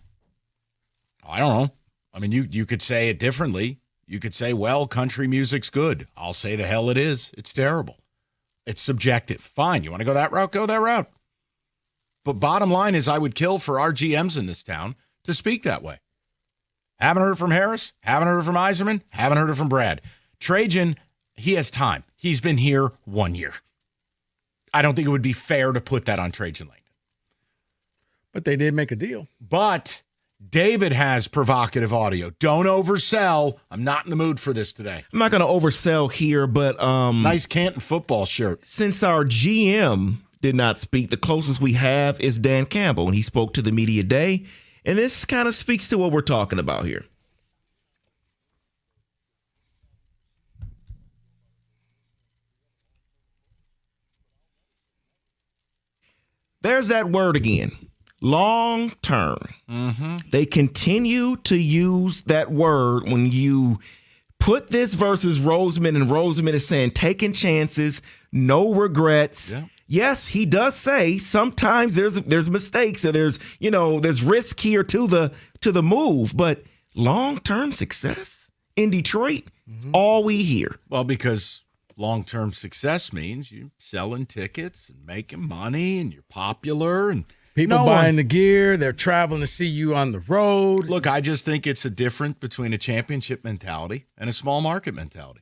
I don't know. I mean, you could say it differently. You could say, well, country music's good. I'll say the hell it is. It's terrible. It's subjective. Fine. You want to go that route? Go that route. But bottom line is I would kill for our GMs in this town to speak that way. Haven't heard from Harris. Haven't heard from Yzerman. Haven't heard from Brad. Trajan, he has time. He's been here 1 year. I don't think it would be fair to put that on Trajan Langdon. But they did make a deal. But David has provocative audio. Don't oversell. I'm not in the mood for this today. I'm not going to oversell here, but nice Canton football shirt. Since our GM did not speak, the closest we have is Dan Campbell, and he spoke to the media day. And this kind of speaks to what we're talking about here. There's that word again. Long term. They continue to use that word when you put this versus Roseman, and Roseman is saying taking chances, no regrets. Yeah. Yes, he does say sometimes there's mistakes or there's risk here to the move, but long-term success in Detroit, all we hear. Well, because long-term success means you're selling tickets and making money and you're popular and people buying the gear, they're traveling to see you on the road. Look, I just think it's a difference between a championship mentality and a small market mentality.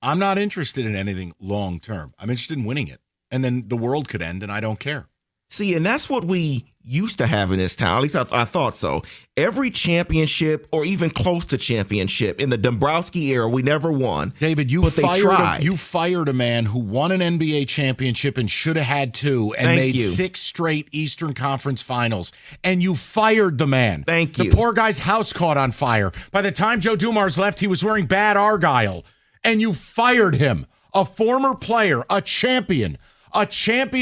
I'm not interested in anything long-term. I'm interested in winning it. And then the world could end, and I don't care. See, and that's what we used to have in this town. At least I thought so. Every championship, or even close to championship, in the Dombrowski era, we never won. David, you fired a man who won an NBA championship and should have had two and made 6 straight Eastern Conference Finals. And you fired the man. Thank you. The poor guy's house caught on fire. By the time Joe Dumars left, he was wearing bad Argyle. And you fired him. A former player, a champion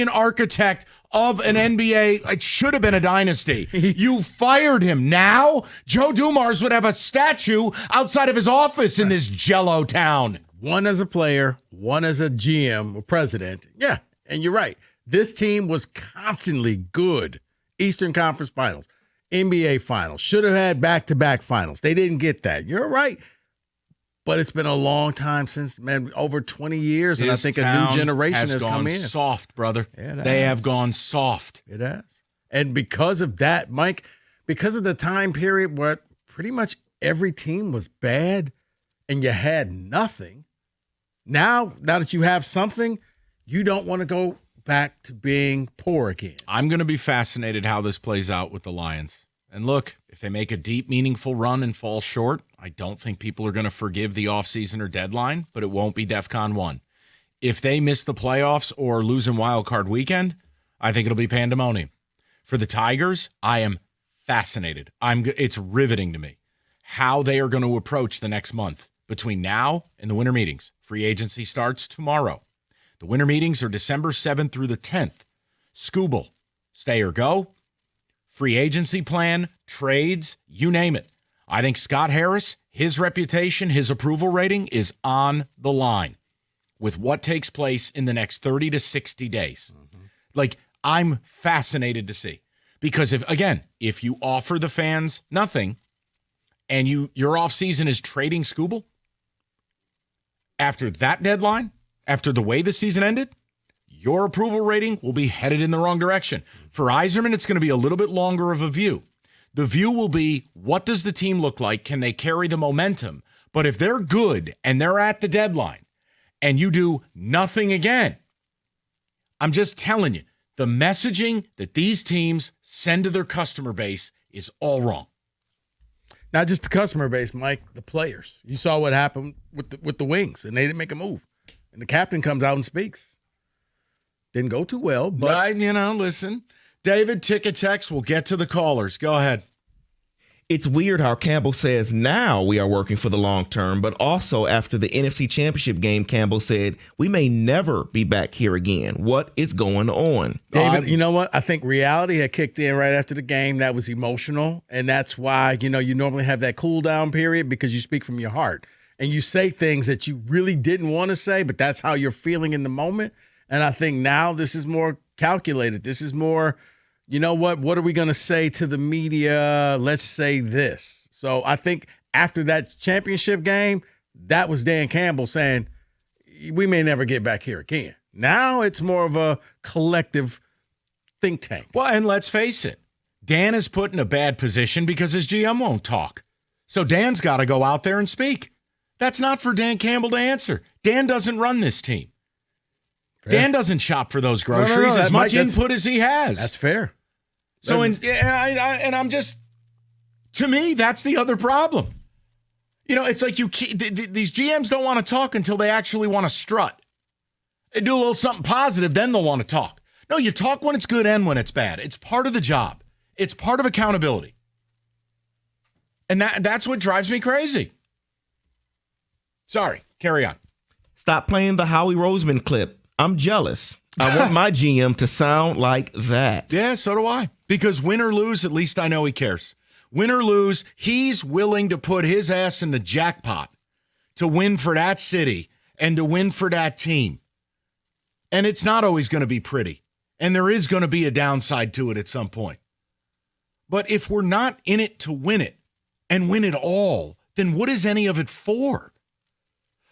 architect of an NBA. It should have been a dynasty. You fired him. Now, Joe Dumars would have a statue outside of his office in this jello town. One as a player, one as a GM or president. Yeah, and you're right. This team was constantly good. Eastern Conference Finals, NBA Finals. Should have had back-to-back finals. They didn't get that. You're right. But it's been a long time since, man, over 20 years, and I think a new generation has come in. Soft, brother. Yeah, they have gone soft. It has. And because of that, Mike, because of the time period where pretty much every team was bad and you had nothing, now that you have something, you don't want to go back to being poor again. I'm going to be fascinated how this plays out with the Lions. And look, if they make a deep, meaningful run and fall short, I don't think people are going to forgive the offseason or deadline, but it won't be DEFCON 1. If they miss the playoffs or lose in wild card weekend, I think it'll be pandemonium. For the Tigers, I am fascinated. It's riveting to me how they are going to approach the next month between now and the winter meetings. Free agency starts tomorrow. The winter meetings are December 7th through the 10th. Scooble, stay or go. Free agency plan, trades, you name it. I think Scott Harris, his reputation, his approval rating is on the line with what takes place in the next 30 to 60 days. Like, I'm fascinated to see. Because if you offer the fans nothing and your offseason is trading Scooble, after that deadline, after the way the season ended, your approval rating will be headed in the wrong direction. For Yzerman, it's going to be a little bit longer of a view. The view will be, what does the team look like? Can they carry the momentum? But if they're good and they're at the deadline and you do nothing again, I'm just telling you, the messaging that these teams send to their customer base is all wrong. Not just the customer base, Mike, the players. You saw what happened with the Wings, and they didn't make a move. And the captain comes out and speaks. Didn't go too well, but listen. David, Ticket Text, we'll get to the callers. Go ahead. it's weird how Campbell says now we are working for the long term, but also after the NFC Championship game, Campbell said we may never be back here again. What is going on? David, you know what? I think reality had kicked in right after the game. That was emotional, and that's why, you normally have that cool down period because you speak from your heart. And you say things that you really didn't want to say, but that's how you're feeling in the moment. And I think now this is more calculated. This is more, you know what are we going to say to the media? Let's say this. So I think after that championship game, that was Dan Campbell saying, we may never get back here again. Now it's more of a collective think tank. Well, and let's face it, Dan is put in a bad position because his GM won't talk. So Dan's got to go out there and speak. That's not for Dan Campbell to answer. Dan doesn't run this team. Fair. Dan doesn't shop for those groceries as much input as he has. That's fair. So, and I'm just, to me, that's the other problem. It's like these GMs don't want to talk until they actually want to strut. They do a little something positive, then they'll want to talk. No, you talk when it's good and when it's bad. It's part of the job. It's part of accountability. And that's what drives me crazy. Sorry, carry on. Stop playing the Howie Roseman clip. I'm jealous. I want my GM to sound like that. Yeah, so do I. Because win or lose, at least I know he cares. Win or lose, he's willing to put his ass in the jackpot to win for that city and to win for that team. And it's not always going to be pretty. And there is going to be a downside to it at some point. But if we're not in it to win it and win it all, then what is any of it for?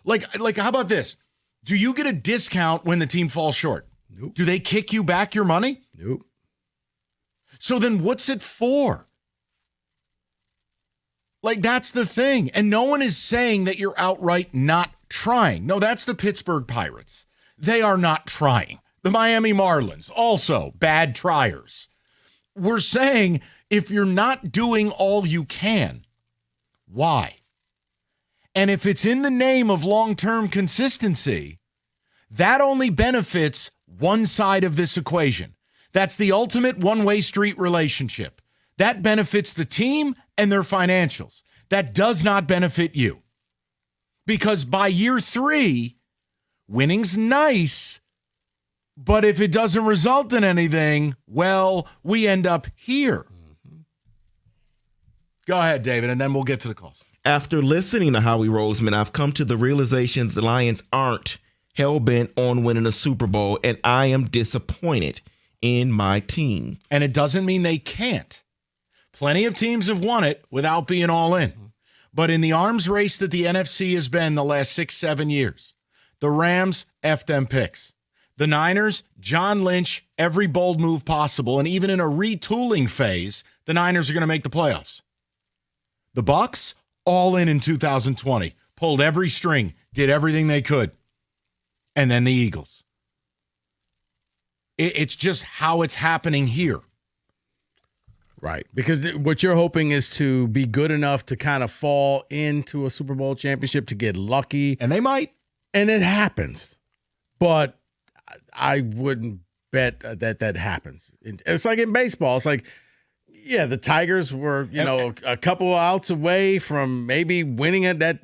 Like, how about this? Do you get a discount when the team falls short? Nope. Do they kick you back your money? Nope. So then what's it for? Like, that's the thing. And no one is saying that you're outright not trying. No, that's the Pittsburgh Pirates. They are not trying. The Miami Marlins, also bad triers. We're saying if you're not doing all you can, why? And if it's in the name of long-term consistency, that only benefits one side of this equation. That's the ultimate one-way street relationship. That benefits the team and their financials. That does not benefit you. Because by year 3, winning's nice, but if it doesn't result in anything, well, we end up here. Go ahead, David, and then we'll get to the calls. After listening to Howie Roseman, I've come to the realization that the Lions aren't hell-bent on winning a Super Bowl, and I am disappointed in my team. And it doesn't mean they can't. Plenty of teams have won it without being all in. But in the arms race that the NFC has been the last 6-7 years, the Rams, F them picks. The Niners, John Lynch, every bold move possible, and even in a retooling phase, the Niners are going to make the playoffs. The Bucs, all in 2020, pulled every string, did everything they could. And then the Eagles. It's just how it's happening here. Right. Because what you're hoping is to be good enough to kind of fall into a Super Bowl championship, to get lucky. And they might. And it happens. But I wouldn't bet that happens. It's like in baseball. It's like, yeah, the Tigers were, a couple outs away from maybe winning that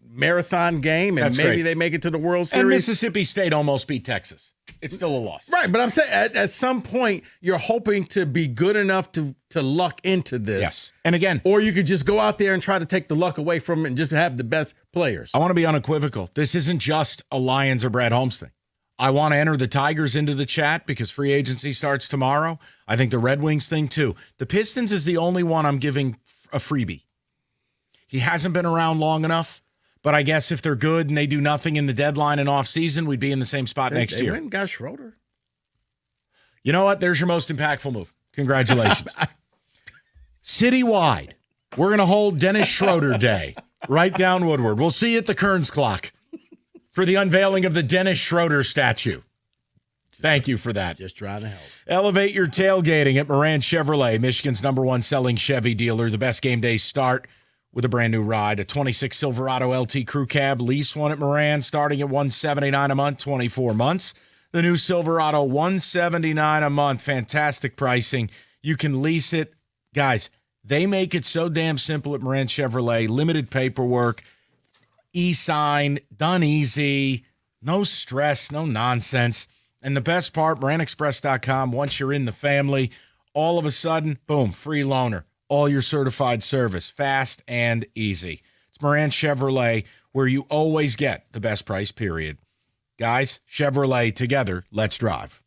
marathon game, and maybe they make it to the World Series. And Mississippi State almost beat Texas. It's still a loss. Right, but I'm saying at some point, you're hoping to be good enough to luck into this. Yes. And again, or you could just go out there and try to take the luck away from it and just have the best players. I want to be unequivocal. This isn't just a Lions or Brad Holmes thing. I want to enter the Tigers into the chat because free agency starts tomorrow. I think the Red Wings thing too. The Pistons is the only one I'm giving a freebie. He hasn't been around long enough, but I guess if they're good and they do nothing in the deadline and off season, we'd be in the same spot next year. They went and got Schroeder. You know what? There's your most impactful move. Congratulations. Citywide, we're going to hold Dennis Schroeder Day right down Woodward. We'll see you at the Kearns Clock for the unveiling of the Dennis Schroeder statue. Thank you for that. Just trying to help. Elevate your tailgating at Moran Chevrolet, Michigan's #1 selling Chevy dealer. The best game days start with a brand new ride. A 26 Silverado LT Crew Cab. Lease one at Moran starting at $179 a month, 24 months. The new Silverado, $179 a month. Fantastic pricing. You can lease it. Guys, They make it so damn simple at Moran Chevrolet. Limited paperwork, e-sign, done easy, no stress, no nonsense. And the best part, MoranExpress.com, once you're in the family, all of a sudden, boom, free loaner. All your certified service, fast and easy. It's Moran Chevrolet, where you always get the best price, period. Guys, Chevrolet, together, let's drive.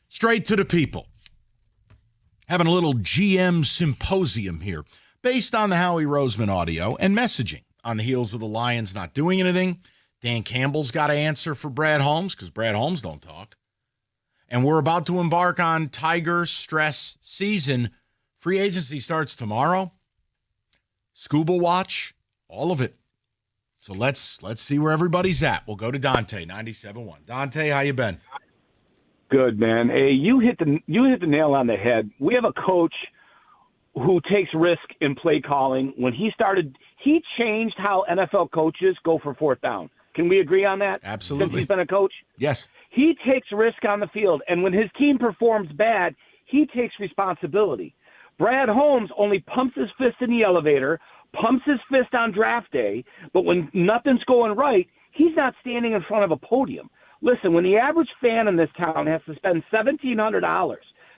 Straight to the people. Having a little GM symposium here based on the Howie Roseman audio and messaging. On the heels of the Lions not doing anything, Dan Campbell's got to answer for Brad Holmes because Brad Holmes don't talk. And we're about to embark on Tiger stress season. Free agency starts tomorrow. Scuba watch, all of it. So let's see where everybody's at. We'll go to Dante, 97.1. Dante, how you been? Good, man. Hey, you hit the nail on the head. We have a coach who takes risk in play calling. When he changed how NFL coaches go for fourth down. Can we agree on that? Absolutely. Since he's been a coach? Yes. He takes risk on the field, and when his team performs bad, he takes responsibility. Brad Holmes only pumps his fist in the elevator, pumps his fist on draft day, but when nothing's going right, he's not standing in front of a podium. Listen, when the average fan in this town has to spend $1,700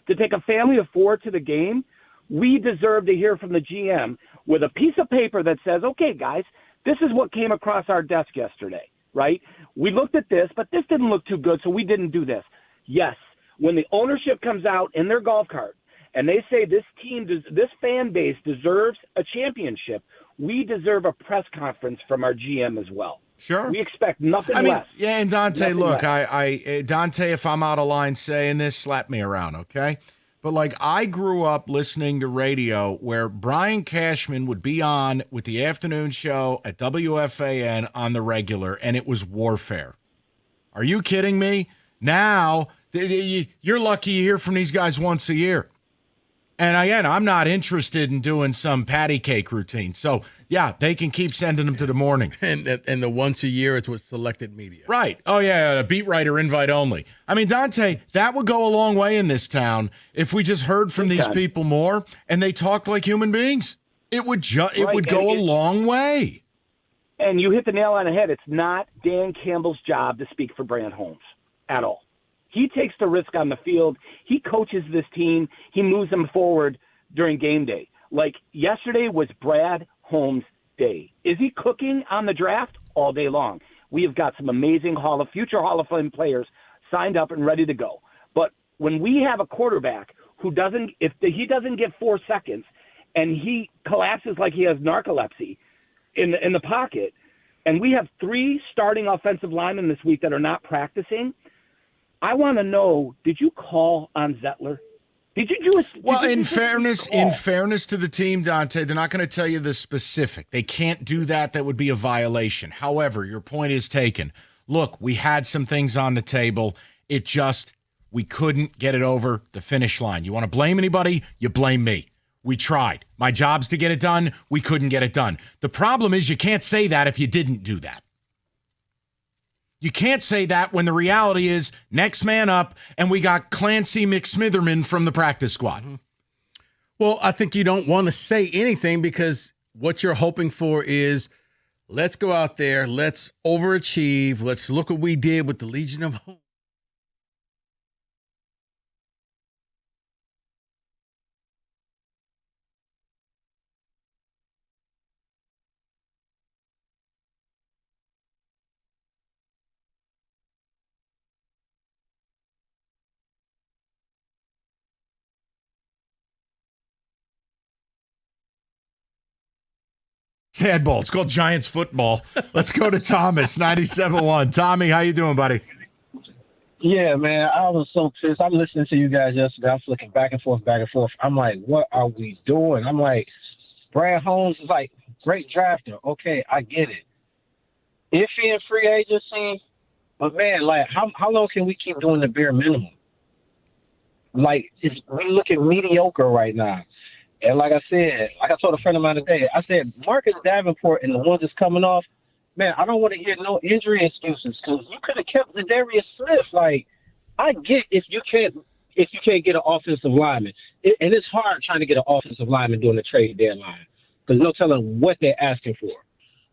to take a family of 4 to the game, we deserve to hear from the GM with a piece of paper that says, okay, guys, this is what came across our desk yesterday, right? We looked at this, but this didn't look too good, so we didn't do this. Yes, when the ownership comes out in their golf cart and they say this fan base deserves a championship, we deserve a press conference from our GM as well. Sure. We expect nothing I mean, less. yeah, and Dante, Nothing look, less. Dante, if I'm out of line saying this, slap me around, okay? But, like, I grew up listening to radio where Brian Cashman would be on with the afternoon show at WFAN on the regular, and it was warfare. Are you kidding me? Now, you're lucky you hear from these guys once a year. And again, I'm not interested in doing some patty cake routine. So, yeah, they can keep sending them to the morning. And the once a year is with selected media. Right. Oh, yeah, a beat writer invite only. I mean, Dante, that would go a long way in this town if we just heard from these people more and they talked like human beings. It would go a long way. And you hit the nail on the head. It's not Dan Campbell's job to speak for Brad Holmes at all. He takes the risk on the field. He coaches this team. He moves them forward during game day. Like yesterday was Brad Holmes' day. Is he cooking on the draft? All day long. We have got some amazing future Hall of Fame players signed up and ready to go. But when we have a quarterback who if he doesn't get 4 seconds and he collapses like he has narcolepsy in the pocket, and we have 3 starting offensive linemen this week that are not practicing, I want to know, did you call on Zettler? Did you do a Well, in fairness to the team, Dante, they're not going to tell you the specific. They can't do that. That would be a violation. However, your point is taken. Look, we had some things on the table. We couldn't get it over the finish line. You want to blame anybody? You blame me. We tried. My job's to get it done. We couldn't get it done. The problem is you can't say that if you didn't do that. You can't say that when the reality is next man up, and we got Clancy McSmitherman from the practice squad. Mm-hmm. Well, I think you don't want to say anything because what you're hoping for is let's go out there, let's overachieve, let's look what we did with the Legion of Hope. Sad ball. It's called Giants football. Let's go to Thomas, 97.1. Tommy, how you doing, buddy? Yeah, man, I was so pissed. I'm listening to you guys yesterday. I was looking back and forth. I'm like, what are we doing? I'm like, Brad Holmes is like, great drafter. Okay, I get it. Iffy in free agency, but man, like, how long can we keep doing the bare minimum? Like, we looking mediocre right now. And like I said, like I told a friend of mine today, I said, Marcus Davenport and the ones that's coming off, man, I don't want to hear no injury excuses because you could have kept Darius Smith. Like, I get if you can't get an offensive lineman, and it's hard trying to get an offensive lineman during the trade deadline because no telling what they're asking for.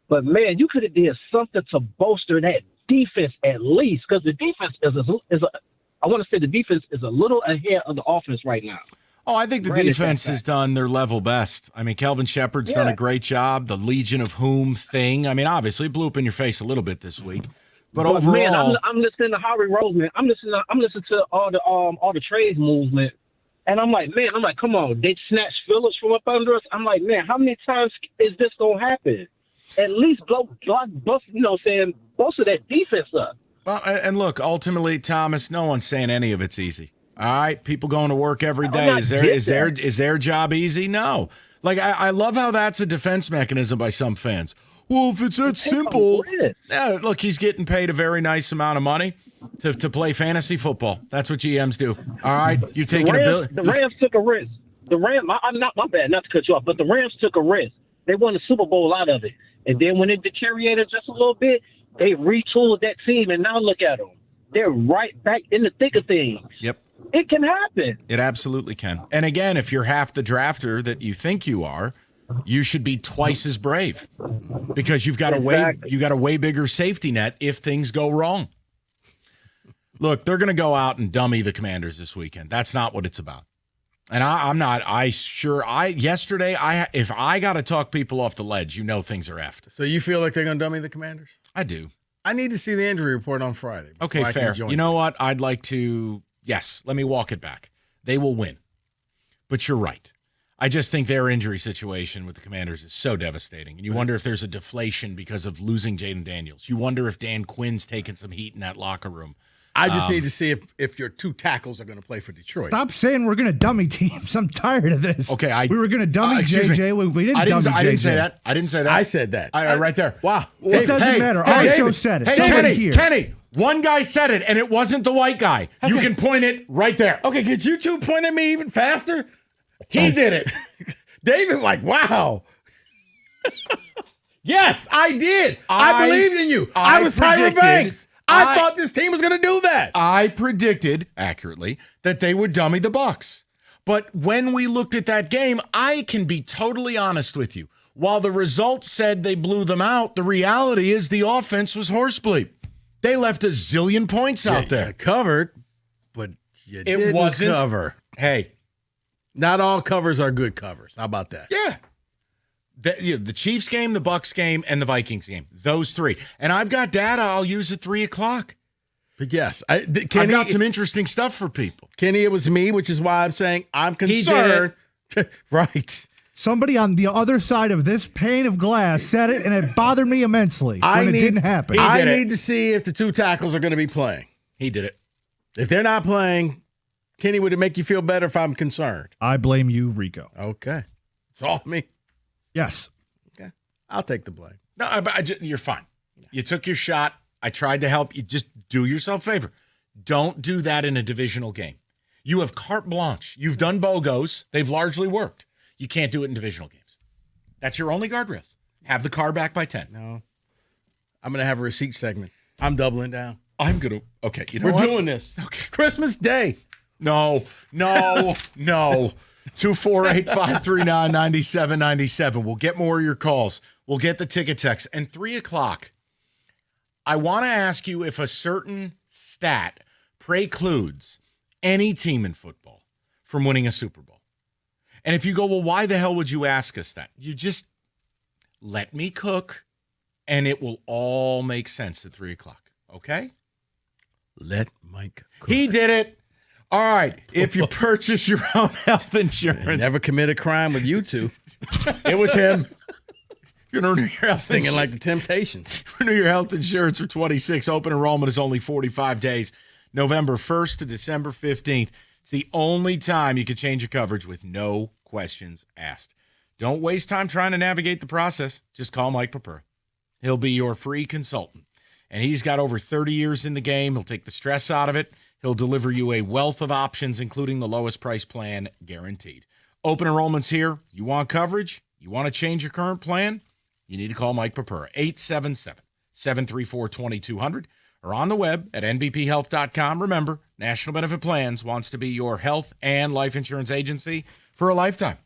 But man, you could have did something to bolster that defense at least because the defense I want to say the defense is a little ahead of the offense right now. Oh, I think the defense has done their level best. I mean, Kelvin Shepard's done a great job. The Legion of Whom thing. I mean, obviously, blew up in your face a little bit this week. But overall, man, I'm listening to Howie Roseman. I'm listening to all the trades movement, and I'm like, come on, they snatched Phillips from up under us. I'm like, man, how many times is this gonna happen? At least bolster that defense up. Well, and look, ultimately, Thomas, no one's saying any of it's easy. All right, people going to work every day. Is their job easy? No. Like I love how that's a defense mechanism by some fans. Well, if it's that simple, yeah. Look, he's getting paid a very nice amount of money to play fantasy football. That's what GMs do. All right, you taking $1 billion. The Rams took a risk. I'm not my bad, not to cut you off, but the Rams took a risk. They won the Super Bowl out of it, and then when it deteriorated just a little bit, they retooled that team, and now look at them. They're right back in the thick of things. Yep. It can happen. It absolutely can. And again, if you're half the drafter that you think you are, you should be twice as brave because you've got a way bigger safety net if things go wrong. Look, they're going to go out and dummy the Commanders this weekend. That's not what it's about. And I'm not. Yesterday, if I got to talk people off the ledge, things are effed. So you feel like they're going to dummy the Commanders? I do. I need to see the injury report on Friday. Okay, fair. You know what? I'd like to. Yes, let me walk it back. They will win. But you're right. I just think their injury situation with the Commanders is so devastating. And you wonder if there's a deflation because of losing Jaden Daniels. You wonder if Dan Quinn's taking some heat in that locker room. I just need to see if your two tackles are going to play for Detroit. Stop saying we're going to dummy teams. I'm tired of this. Okay, we were going to dummy JJ. We didn't dummy JJ. I didn't say that. I didn't say that. I said that. Right there. Wow. It doesn't matter. Our show said it. Hey, Somebody Kenny, one guy said it, and it wasn't the white guy. Okay. You can point it right there. Okay, could you two point at me even faster? He did it. David, wow. Yes, I did. I believed in you. I was Tyra Banks. I thought this team was going to do that. I predicted accurately that they would dummy the Bucs. But when we looked at that game, I can be totally honest with you. While the results said they blew them out, the reality is the offense was horsebleed. They left a zillion points out there. You covered, but you didn't wasn't cover. Hey, not all covers are good covers. How about that? Yeah. The Chiefs game, the Bucs game, and the Vikings game. Those three. And I've got data I'll use at 3 o'clock. But yes, I've got some interesting stuff for people. Kenny, it was me, which is why I'm saying I'm concerned. He did it. Right. Somebody on the other side of this pane of glass said it, and it bothered me immensely when it didn't happen. I need to see if the two tackles are going to be playing. He did it. If they're not playing, Kenny, would it make you feel better if I'm concerned? I blame you, Rico. Okay. It's all me. Yes. Okay. I'll take the blame. No, you're fine. You took your shot. I tried to help you. Just do yourself a favor. Don't do that in a divisional game. You have carte blanche. You've done BOGOs. They've largely worked. You can't do it in divisional games. That's your only guardrails. Have the car back by 10. No. I'm going to have a receipt segment. I'm doubling down. I'm going to. Okay. You know We're what? doing this. Okay. Christmas Day. No. 248-539-9797. We'll get more of your calls. We'll get the ticket text. And 3 o'clock, I want to ask you if a certain stat precludes any team in football from winning a Super Bowl. And if you go, well, why the hell would you ask us that? You just let me cook, and it will all make sense at 3 o'clock. Okay? Let Mike cook. He did it. All right. If you purchase your own health insurance. Never commit a crime with you two. It was him. You're going to renew your health Singing insurance. like the Temptations. Renew your health insurance for 26. Open enrollment is only 45 days. November 1st to December 15th. It's the only time you can change your coverage with no questions asked. Don't waste time trying to navigate the process. Just call Mike Papura. He'll be your free consultant. And he's got over 30 years in the game. He'll take the stress out of it. He'll deliver you a wealth of options, including the lowest price plan guaranteed. Open enrollment's here. You want coverage? You want to change your current plan? You need to call Mike Papura, 877-734-2200, or on the web at nbphealth.com. Remember, National Benefit Plans wants to be your health and life insurance agency for a lifetime.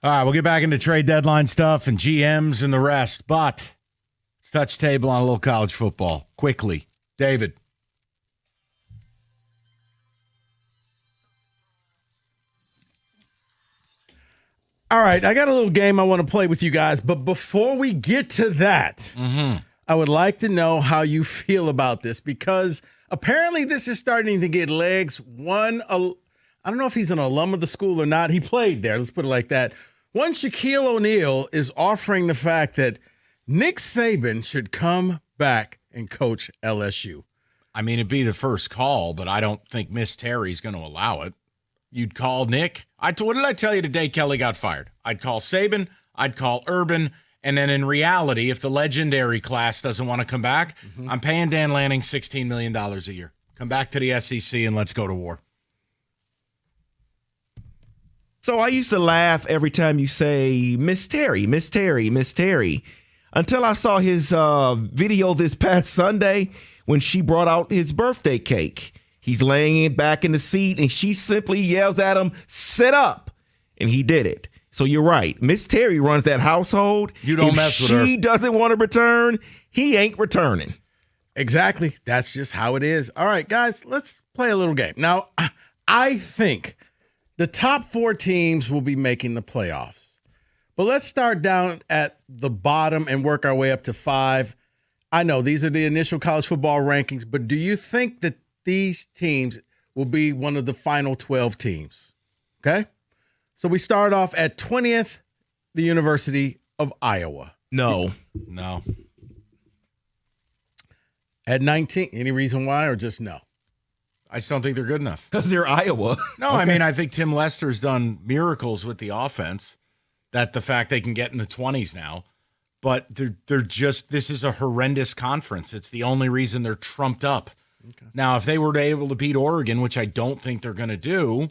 All right, we'll get back into trade deadline stuff and GMs and the rest, but let's touch table on a little college football quickly. David. All right, I got a little game I want to play with you guys, but before we get to that, I would like to know how you feel about this because apparently this is starting to get legs. I don't know if he's an alum of the school or not. He played there. Let's put it like that. One, Shaquille O'Neal is offering the fact that Nick Saban should come back and coach LSU. I mean, it'd be the first call, but I don't think Miss Terry's going to allow it. You'd call Nick. What did I tell you today Kelly got fired? I'd call Saban. I'd call Urban. And then in reality, if the legendary class doesn't want to come back, I'm paying Dan Lanning $16 million a year. Come back to the SEC and let's go to war. So I used to laugh every time you say, Miss Terry, Miss Terry, Miss Terry, until I saw his video this past Sunday when she brought out his birthday cake. He's laying back in the seat and she simply yells at him, sit up. And he did it. So you're right. Miss Terry runs that household. You don't mess with her. If she doesn't want to return, he ain't returning. Exactly. That's just how it is. All right, guys, let's play a little game. Now, I think the top 4 teams will be making the playoffs. But let's start down at the bottom and work our way up to 5. I know these are the initial college football rankings, but do you think that these teams will be one of the final 12 teams? Okay? So we start off at 20th, the University of Iowa. No. At 19, any reason why or just no? I just don't think they're good enough. Because they're Iowa. No, I mean, I think Tim Lester's done miracles with the offense. That the fact they can get in the 20s now. But they're just, this is a horrendous conference. It's the only reason they're trumped up. Okay. Now, if they were able to beat Oregon, which I don't think they're going to do,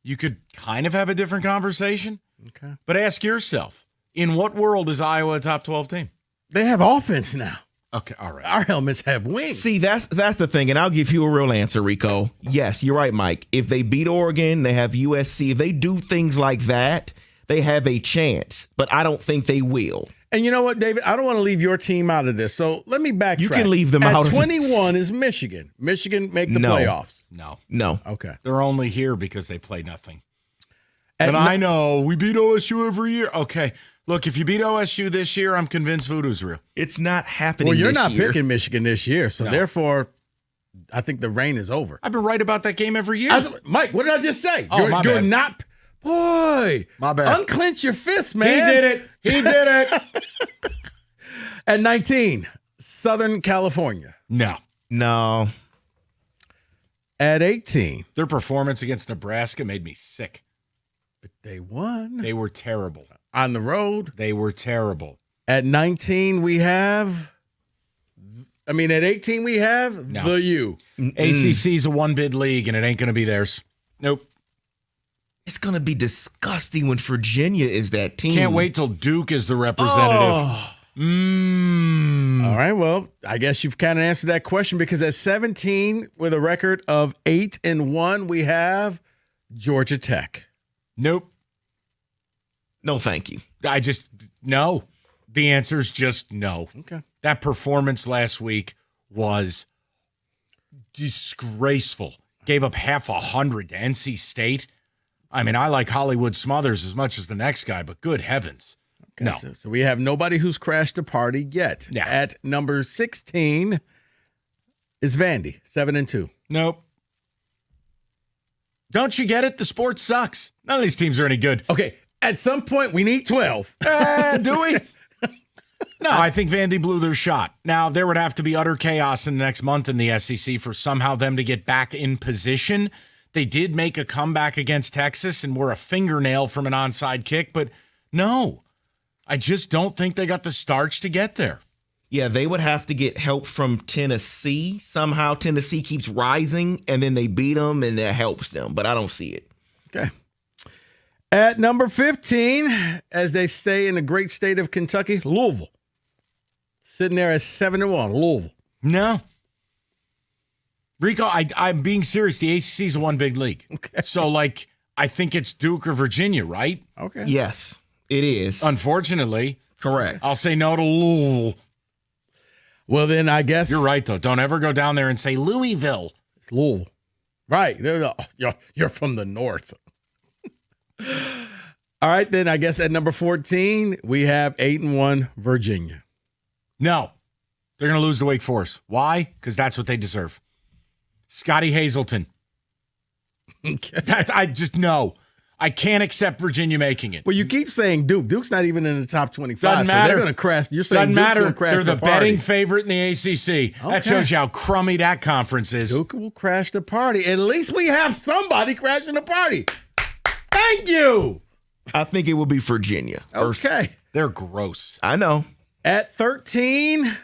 you could kind of have a different conversation. Okay. But ask yourself, in what world is Iowa a top 12 team? They have offense now. Okay, all right. Our helmets have wings. See, that's the thing, and I'll give you a real answer, Rico. Yes, you're right, Mike. If they beat Oregon, they have USC. If they do things like that, they have a chance. But I don't think they will. And you know what, David? I don't want to leave your team out of this, so let me backtrack. You can leave them out of this. At this. 21 is Michigan. Michigan make the playoffs. No. Okay. They're only here because they play nothing. And I know, we beat OSU every year. Okay. Look, if you beat OSU this year, I'm convinced voodoo's real. It's not happening. Well, you're this not year. picking Michigan this year, so therefore, I think the reign is over. I've been right about that game every year. Mike, what did I just say? Oh, my you're bad. not. Boy, my bad. Unclench your fist, man. He did it. At 19, Southern California. No. At 18, their performance against Nebraska made me sick. But they won. They were terrible. On the road. They were terrible. At 19, we have. At 18, we have the U. ACC's a one-bid league, and it ain't going to be theirs. Nope. It's going to be disgusting when Virginia is that team. Can't wait till Duke is the representative. All right, well, I guess you've kind of answered that question because at 17, with a record of 8-1, we have Georgia Tech. Nope. No, thank you. No. The answer is just no. Okay. That performance last week was disgraceful. Gave up 100 to NC State. I mean, I like Hollywood Smothers as much as the next guy, but good heavens. Okay, No. So we have nobody who's crashed a party yet. Yeah. At number 16 is Vandy, 7-2. Nope. Don't you get it? The sport sucks. None of these teams are any good. Okay, at some point we need 12. Do we? No, I think Vandy blew their shot. Now, there would have to be utter chaos in the next month in the SEC for somehow them to get back in position. They did make a comeback against Texas and were a fingernail from an onside kick, but no, I just don't think they got the starch to get there. Yeah, they would have to get help from Tennessee. Somehow Tennessee keeps rising, and then they beat them, and that helps them. But I don't see it. Okay. At number 15, as they stay in the great state of Kentucky, Louisville. Sitting there at 7-1, Louisville. No. Rico, I'm being serious. The ACC is a one big league. Okay. So, I think it's Duke or Virginia, right? Okay. Yes, it is. Unfortunately. Correct. I'll say no to Louisville. Well, then I guess You're right, though. Don't ever go down there and say Louisville. It's Louisville. Right. You're from the north. All right, then I guess at number 14, we have 8-1 Virginia. No. They're going to lose to Wake Forest. Why? Because that's what they deserve. Scotty Hazelton. Okay. I just know. I can't accept Virginia making it. Well, you keep saying Duke. Duke's not even in the top 25. Doesn't so matter. They're going to crash. You're saying Doesn't Duke's matter. going to crash They're the party. betting favorite in the ACC. That Okay. shows you how crummy that conference is. Duke will crash the party. At least we have somebody crashing the party. Thank you. I think it will be Virginia. Okay. They're gross. I know. At 13,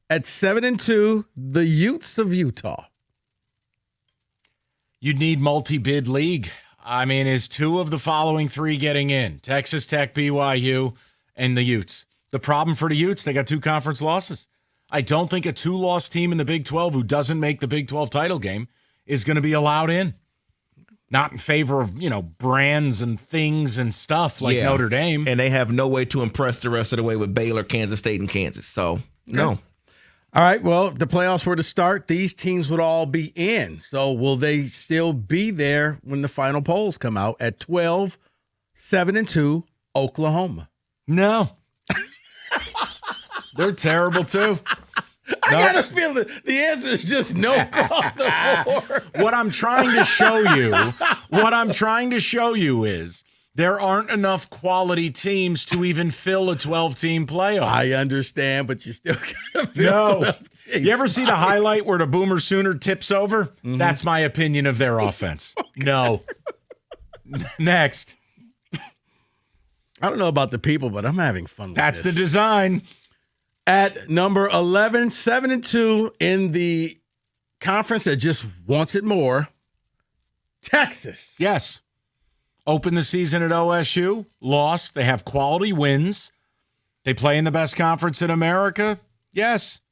at 7-2, the Utes of Utah. You'd need multi-bid league. I mean, is 2 of the following 3 getting in? Texas Tech, BYU, and the Utes. The problem for the Utes, they got 2 conference losses. I don't think a 2-loss team in the Big 12 who doesn't make the Big 12 title game is going to be allowed in. Not in favor of, brands and things and stuff like Notre Dame. And they have no way to impress the rest of the way with Baylor, Kansas State, and Kansas. So, no. All right, well, if the playoffs were to start, these teams would all be in. So will they still be there when the final polls come out at 12, 7-2, Oklahoma? No. They're terrible, too. I got a feeling the answer is just no across the board. What I'm trying to show you is there aren't enough quality teams to even fill a 12-team playoff. I understand, but you still got to fill 12 teams. You ever see the highlight where the Boomer Sooner tips over? Mm-hmm. That's my opinion of their offense. No. Next. I don't know about the people, but I'm having fun with That's this. the design. At number 11, 7-2 in the conference that just wants it more, Texas. Yes. Opened the season at OSU, lost. They have quality wins. They play in the best conference in America. Yes.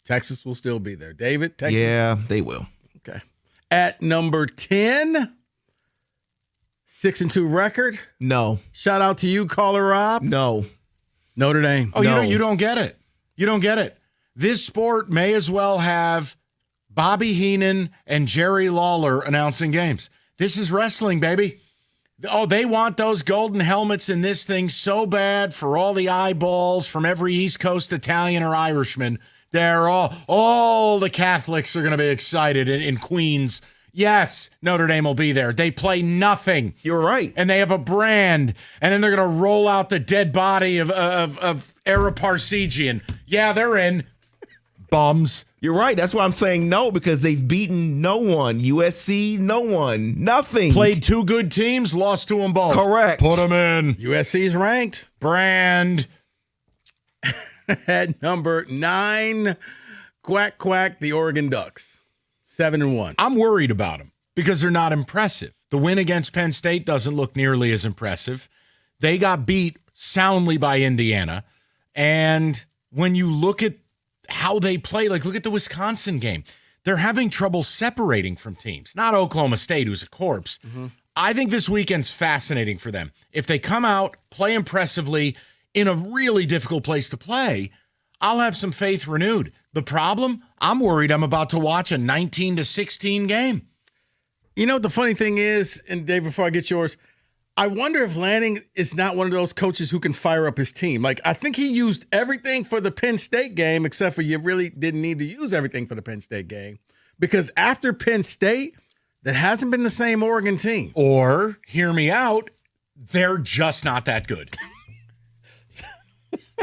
Texas will still be there. David, Texas? Yeah, they will. Okay. At number 10, 6-2 record. No. Shout out to you, caller Rob. No. Notre Dame. Oh, No. you don't get it. You don't get it. This sport may as well have Bobby Heenan and Jerry Lawler announcing games. This is wrestling, baby. Oh, they want those golden helmets in this thing so bad for all the eyeballs from every East Coast Italian or Irishman. They're all the Catholics are going to be excited in Queens. Yes, Notre Dame will be there. They play nothing. You're right. And they have a brand. And then they're going to roll out the dead body of Ara Parsegian. Yeah, they're in. Bums. You're right. That's why I'm saying no, because they've beaten no one. USC, no one. Nothing. Played 2 good teams, lost to them both. Correct. Put them in. USC's ranked. Brand. At number 9, quack, quack, the Oregon Ducks. 7-1. I'm worried about them because they're not impressive. The win against Penn State doesn't look nearly as impressive. They got beat soundly by Indiana. And when you look at how they play, like look at the Wisconsin game, they're having trouble separating from teams. Not Oklahoma State, who's a corpse. Mm-hmm. I think this weekend's fascinating for them. If they come out, play impressively in a really difficult place to play, I'll have some faith renewed. The problem, I'm worried I'm about to watch a 19-16 game. You know what the funny thing is, and Dave, before I get yours, I wonder if Lanning is not one of those coaches who can fire up his team. Like, I think he used everything for the Penn State game, except for you really didn't need to use everything for the Penn State game. Because after Penn State, that hasn't been the same Oregon team. Or, hear me out, they're just not that good.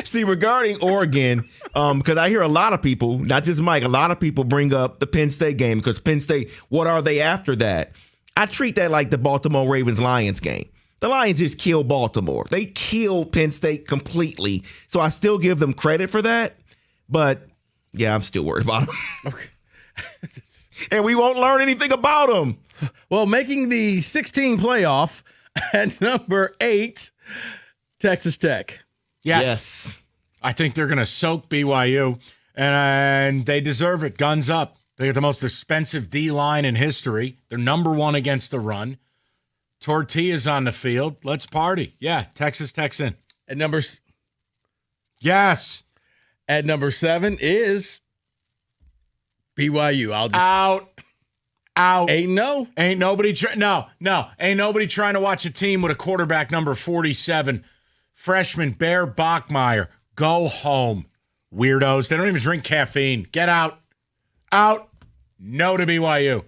See, regarding Oregon, because I hear a lot of people, not just Mike, a lot of people bring up the Penn State game because Penn State, what are they after that? I treat that like the Baltimore Ravens-Lions game. The Lions just killed Baltimore. They killed Penn State completely. So I still give them credit for that. But, yeah, I'm still worried about them. Okay. And we won't learn anything about them. Well, making the 16 playoff at number 8, Texas Tech. Yes. I think they're going to soak BYU, and they deserve it. Guns up. They got the most expensive D-line in history. They're number 1 against the run. Tortillas on the field. Let's party. Yeah, Texas Tech's in. At number Yes. At number 7 is BYU. I'll just out. Ain't nobody ain't nobody trying to watch a team with a quarterback number 47, freshman Bear Bachmeier. Go home, weirdos. They don't even drink caffeine. Get out. No to BYU.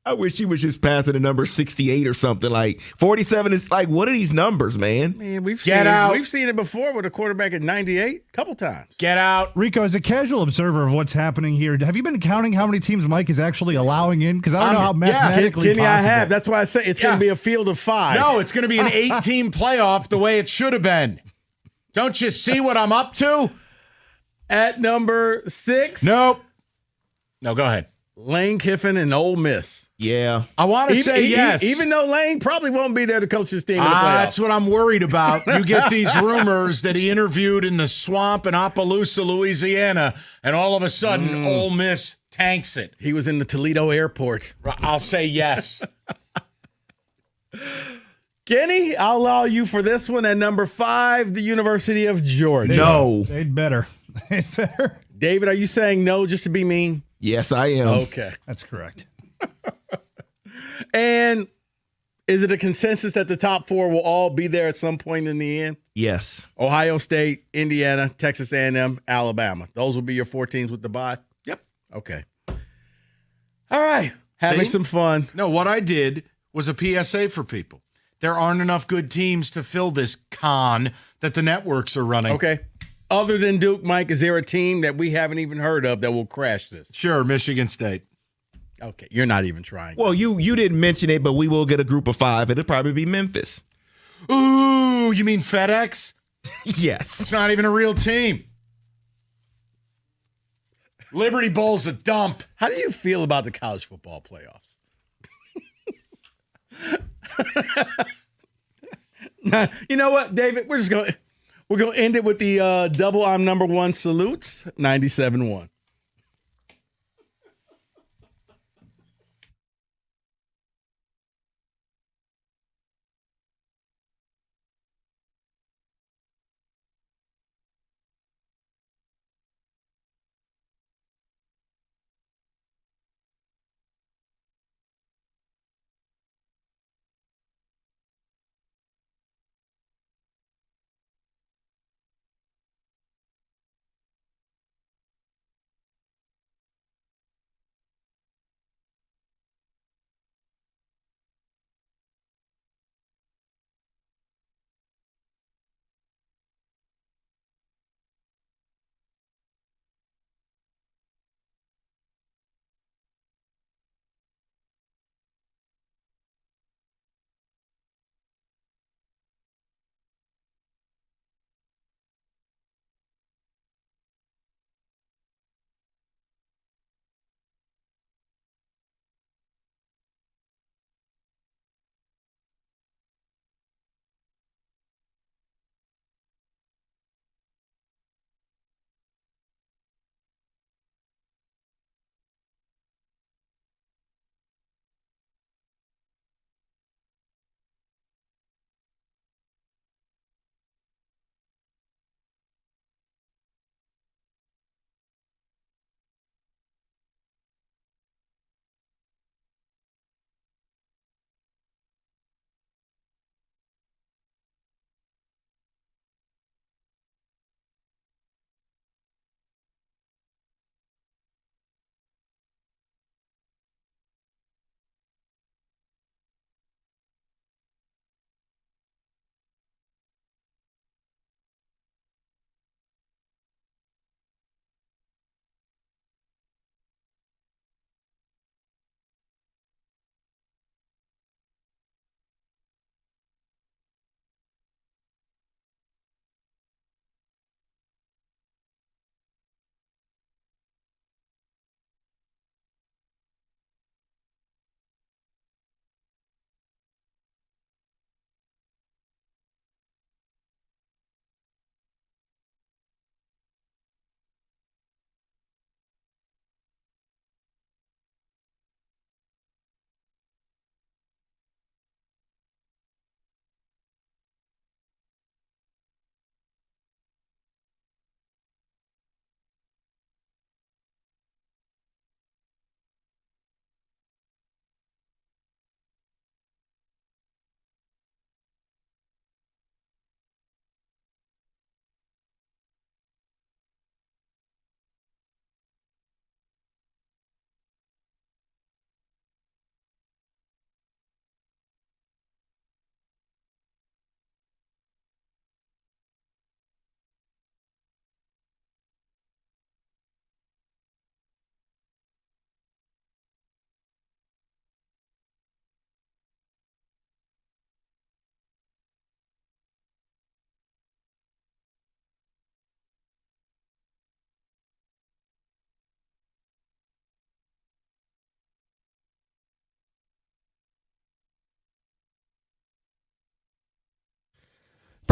I wish he was just passing the number 68 or something. Like 47 is like, what are these numbers, man? Man, we've Get out. We've seen it before with a quarterback at 98 a couple times. Get out. Rico, as a casual observer of what's happening here, have you been counting how many teams Mike is actually allowing in? Because I don't know how mathematically Kenny, possible. I have. That's why I say it's going to be a field of 5. No, it's going to be an 8-team playoff the way it should have been. Don't you see what I'm up to? At number 6. Nope. No, go ahead. Lane Kiffin and Ole Miss. Yeah. I want to say yes. Even though Lane probably won't be there to coach his team in the playoffs. That's what I'm worried about. You get these rumors that he interviewed in the swamp in Opelousas, Louisiana, and all of a sudden Ole Miss tanks it. He was in the Toledo airport. I'll say yes. Kenny, I'll allow you for this one. At number 5, the University of Georgia. No. They'd better. They'd better. David, are you saying no just to be mean? Yes, I am. Okay. That's correct. And is it a consensus that the top 4 will all be there at some point in the end? Yes. Ohio State, Indiana, Texas A&M, Alabama. Those will be your 4 teams with the bye? Yep. Okay. All right. Having some fun. No, what I did was a PSA for people. There aren't enough good teams to fill this con that the networks are running. Okay. Other than Duke, Mike, is there a team that we haven't even heard of that will crash this? Sure, Michigan State. Okay, you're not even trying. Well, you didn't mention it, but we will get a group of 5. It'll probably be Memphis. Ooh, you mean FedEx? Yes. It's not even a real team. Liberty Bowl's a dump. How do you feel about the college football playoffs? You know what, David? We're going to end it with the double I'm number 1 salutes, 97-1.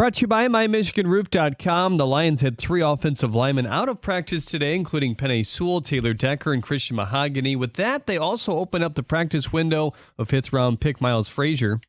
Brought to you by MyMichiganRoof.com. The Lions had 3 offensive linemen out of practice today, including Penei Sewell, Taylor Decker, and Christian Mahogany. With that, they also opened up the practice window of 5th-round pick Miles Frazier.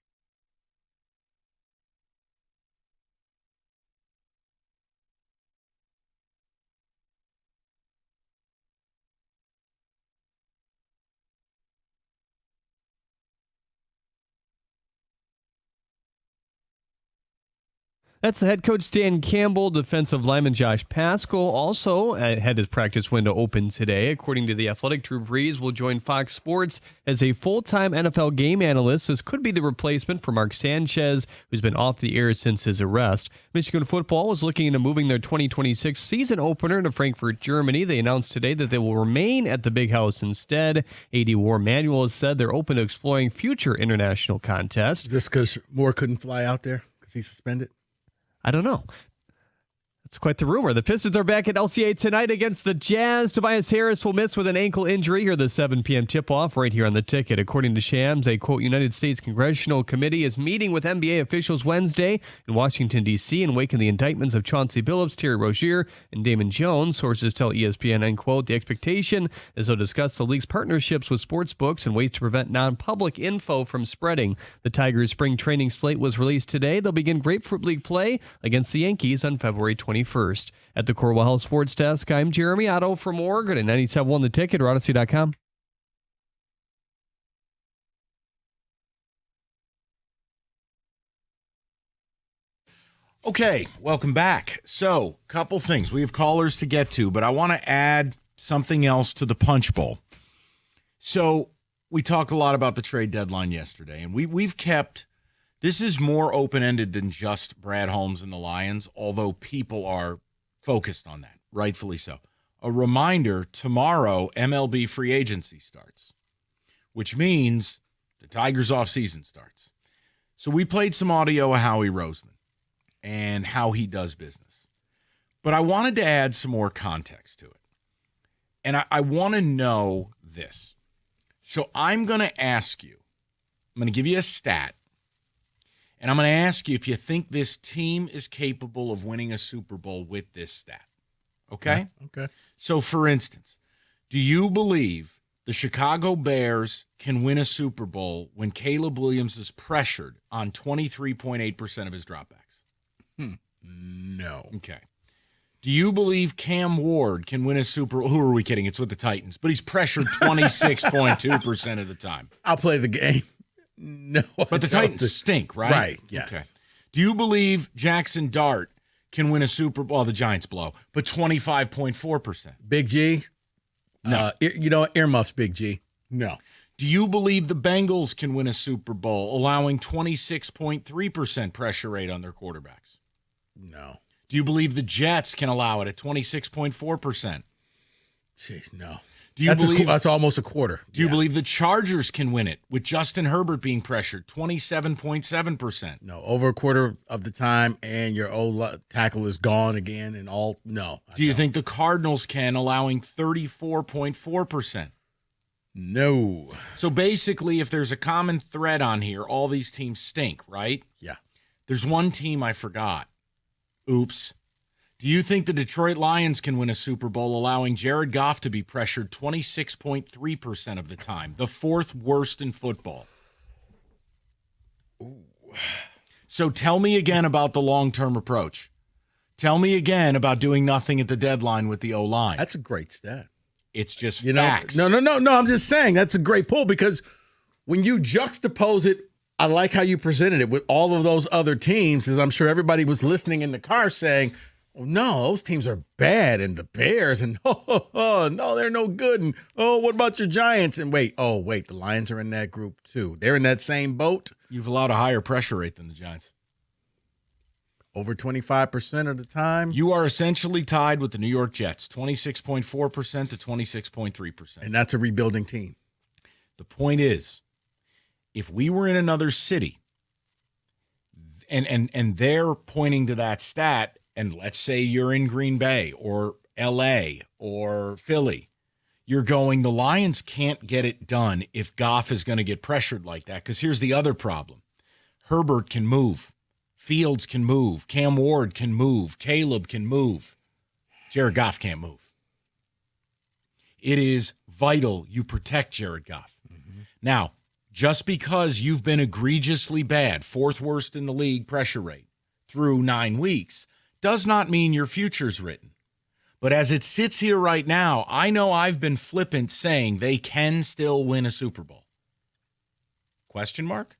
That's the head coach Dan Campbell. Defensive lineman Josh Paschal also had his practice window open today. According to The Athletic, Drew Brees will join Fox Sports as a full-time NFL game analyst. This could be the replacement for Mark Sanchez, who's been off the air since his arrest. Michigan football was looking into moving their 2026 season opener to Frankfurt, Germany. They announced today that they will remain at the Big House instead. AD War Manuel has said they're open to exploring future international contests. Is this because Moore couldn't fly out there because he's suspended? I don't know. It's quite the rumor. The Pistons are back at LCA tonight against the Jazz. Tobias Harris will miss with an ankle injury. Here, the 7 p.m. tip-off right here on the ticket. According to Shams, a, quote, United States Congressional Committee is meeting with NBA officials Wednesday in Washington, D.C. in wake of the indictments of Chauncey Billups, Terry Rozier, and Damon Jones. Sources tell ESPN, end quote, the expectation is they'll discuss the league's partnerships with sports books and ways to prevent non-public info from spreading. The Tigers' spring training slate was released today. They'll begin Grapefruit League play against the Yankees on February 21st. At the Corwell Health Sports Desk, I'm Jeremy Otto for more. Go to 97.1 The Ticket or Odyssey.com. Okay, welcome back. So, couple things. We have callers to get to, but I want to add something else to the Punch Bowl. So, we talked a lot about the trade deadline yesterday, and we've kept this is more open-ended than just Brad Holmes and the Lions, although people are focused on that, rightfully so. A reminder, tomorrow MLB free agency starts, which means the Tigers offseason starts. So we played some audio of Howie Roseman and how he does business. But I wanted to add some more context to it. And I want to know this. So I'm going to ask you, I'm going to give you a stat. And I'm going to ask you if you think this team is capable of winning a Super Bowl with this stat. Okay? Yeah, okay. So, for instance, do you believe the Chicago Bears can win a Super Bowl when Caleb Williams is pressured on 23.8% of his dropbacks? No. Okay. Do you believe Cam Ward can win a Super Bowl? Who are we kidding? It's with the Titans. But he's pressured 26.2% of the time. I'll play the game. No. But the Titans stink, right? Right, yes. Okay. Do you believe Jackson Dart can win a Super Bowl? The Giants blow, but 25.4%. Big G? No. Earmuffs, Big G. No. Do you believe the Bengals can win a Super Bowl, allowing 26.3% pressure rate on their quarterbacks? No. Do you believe the Jets can allow it at 26.4%? Jeez, no. Do you believe that's almost a quarter? Do you believe the Chargers can win it with Justin Herbert being pressured 27.7%? No, over a quarter of the time, and your old tackle is gone again, and all. No. Do you think the Cardinals can, allowing 34.4%? No. So basically, if there's a common thread on here, all these teams stink, right? Yeah. There's one team I forgot. Oops. Do you think the Detroit Lions can win a Super Bowl, allowing Jared Goff to be pressured 26.3% of the time, the 4th worst in football? Ooh. So tell me again about the long-term approach. Tell me again about doing nothing at the deadline with the O-line. That's a great stat. It's just facts. No. I'm just saying that's a great pull because when you juxtapose it, I like how you presented it with all of those other teams, as I'm sure everybody was listening in the car saying, oh, no, those teams are bad, and the Bears, and no, they're no good, and what about your Giants? And wait, the Lions are in that group too. They're in that same boat. You've allowed a higher pressure rate than the Giants. Over 25% of the time. You are essentially tied with the New York Jets, 26.4% to 26.3%. And that's a rebuilding team. The point is, if we were in another city, and they're pointing to that stat, and let's say you're in Green Bay or L.A. or Philly, you're going, the Lions can't get it done if Goff is going to get pressured like that. Because here's the other problem. Herbert can move Fields can move. Cam Ward can move. Caleb can move. Jared Goff can't move. It is vital you protect Jared Goff. Now, just because you've been egregiously bad, 4th worst in the league pressure rate through 9 weeks, does not mean your future's written. But as it sits here right now, I know I've been flippant saying they can still win a Super Bowl. Question mark?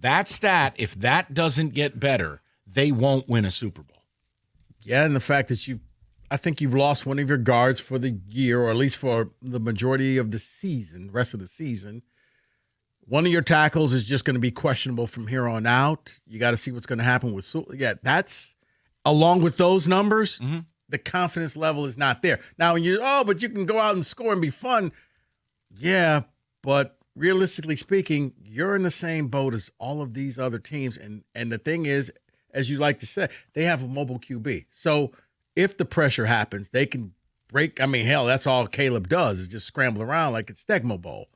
That stat, if that doesn't get better, they won't win a Super Bowl. Yeah, and the fact that I think you've lost one of your guards for the year, or at least for the majority of the season, rest of the season. One of your tackles is just going to be questionable from here on out. You got to see what's going to happen with Sewell. Yeah, that's, along with those numbers, the confidence level is not there. Now, when but you can go out and score and be fun. Yeah, but realistically speaking, you're in the same boat as all of these other teams. And the thing is, as you like to say, they have a mobile QB. So if the pressure happens, they can break. I mean, hell, that's all Caleb does is just scramble around like it's Stegmo Bowl.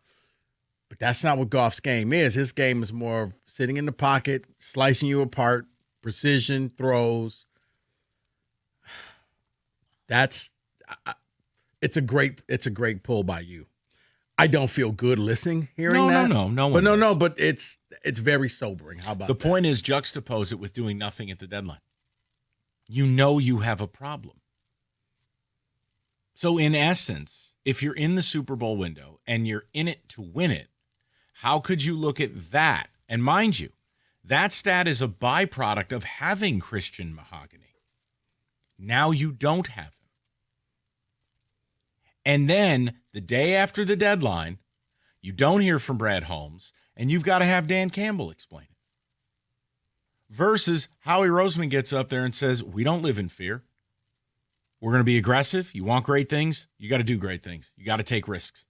But that's not what Goff's game is. His game is more of sitting in the pocket, slicing you apart, precision throws. It's a great pull by you. I don't feel good hearing that. No. But it's very sobering. How about the point is juxtapose it with doing nothing at the deadline. You know you have a problem. So in essence, if you're in the Super Bowl window and you're in it to win it, how could you look at that? And mind you, that stat is a byproduct of having Christian Mahogany. Now you don't have him. And then the day after the deadline, you don't hear from Brad Holmes, and you've got to have Dan Campbell explain it. Versus Howie Roseman gets up there and says, we don't live in fear. We're going to be aggressive. You want great things? You got to do great things. You got to take risks.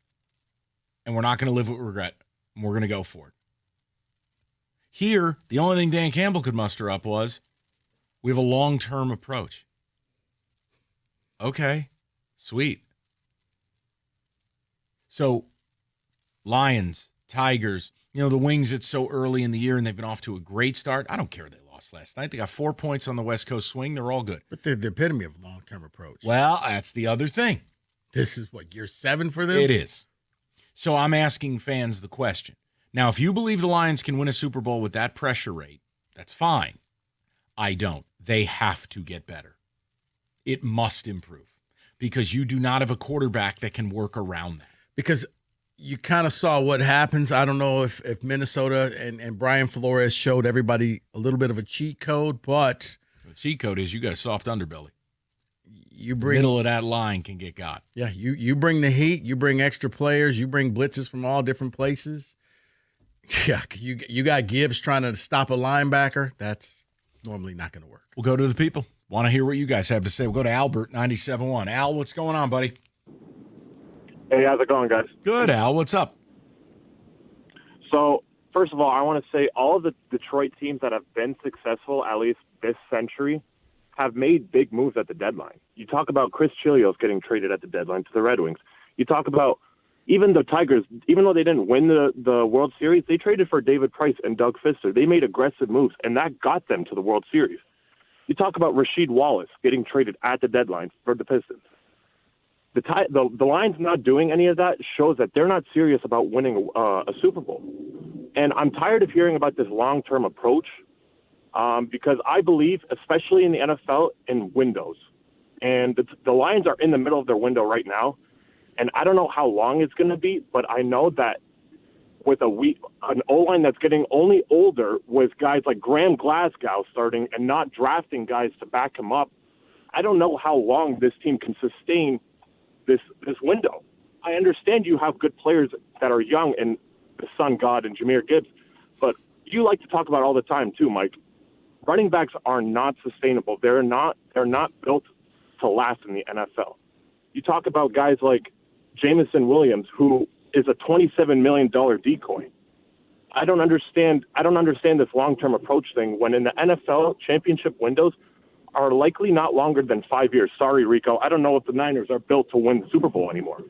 And we're not going to live with regret. And we're going to go for it. Here, the only thing Dan Campbell could muster up was, we have a long-term approach. Okay, sweet. So, Lions, Tigers, the Wings, it's so early in the year and they've been off to a great start. I don't care they lost last night. They got 4 points on the West Coast swing. They're all good. But they're the epitome of long-term approach. Well, that's the other thing. This is year 7 for them? It is. So I'm asking fans the question. Now, if you believe the Lions can win a Super Bowl with that pressure rate, that's fine. I don't. They have to get better. It must improve because you do not have a quarterback that can work around that. Because you kind of saw what happens. I don't know if Minnesota and Brian Flores showed everybody a little bit of a cheat code, but the cheat code is you got a soft underbelly. You bring middle of that line can get got. Yeah, you bring the heat, you bring extra players, you bring blitzes from all different places. Yeah, you got Gibbs trying to stop a linebacker. That's normally not going to work. We'll go to the people. Want to hear what you guys have to say. We'll go to Albert, 97.1. Al, what's going on, buddy? Hey, how's it going, guys? Good, Al. What's up? So, first of all, I want to say all of the Detroit teams that have been successful, at least this century, have made big moves at the deadline. You talk about Chris Chilios getting traded at the deadline to the Red Wings. You talk about even the Tigers, even though they didn't win the World Series, they traded for David Price and Doug Fister. They made aggressive moves, and that got them to the World Series. You talk about Rasheed Wallace getting traded at the deadline for the Pistons. The Lions not doing any of that shows that they're not serious about winning a Super Bowl. And I'm tired of hearing about this long-term approach because I believe, especially in the NFL, in windows. And the Lions are in the middle of their window right now. And I don't know how long it's going to be, but I know that with an O-line that's getting only older with guys like Graham Glasgow starting and not drafting guys to back him up, I don't know how long this team can sustain this window. I understand you have good players that are young and the Sun God and Jahmyr Gibbs, but you like to talk about all the time too, Mike. Running backs are not sustainable. They're not built to last in the NFL. You talk about guys like Jameson Williams, who is a $27 million decoy. I don't understand this long-term approach thing when in the NFL championship windows are likely not longer than 5 years. Sorry, Rico. I don't know if the Niners are built to win the Super Bowl anymore.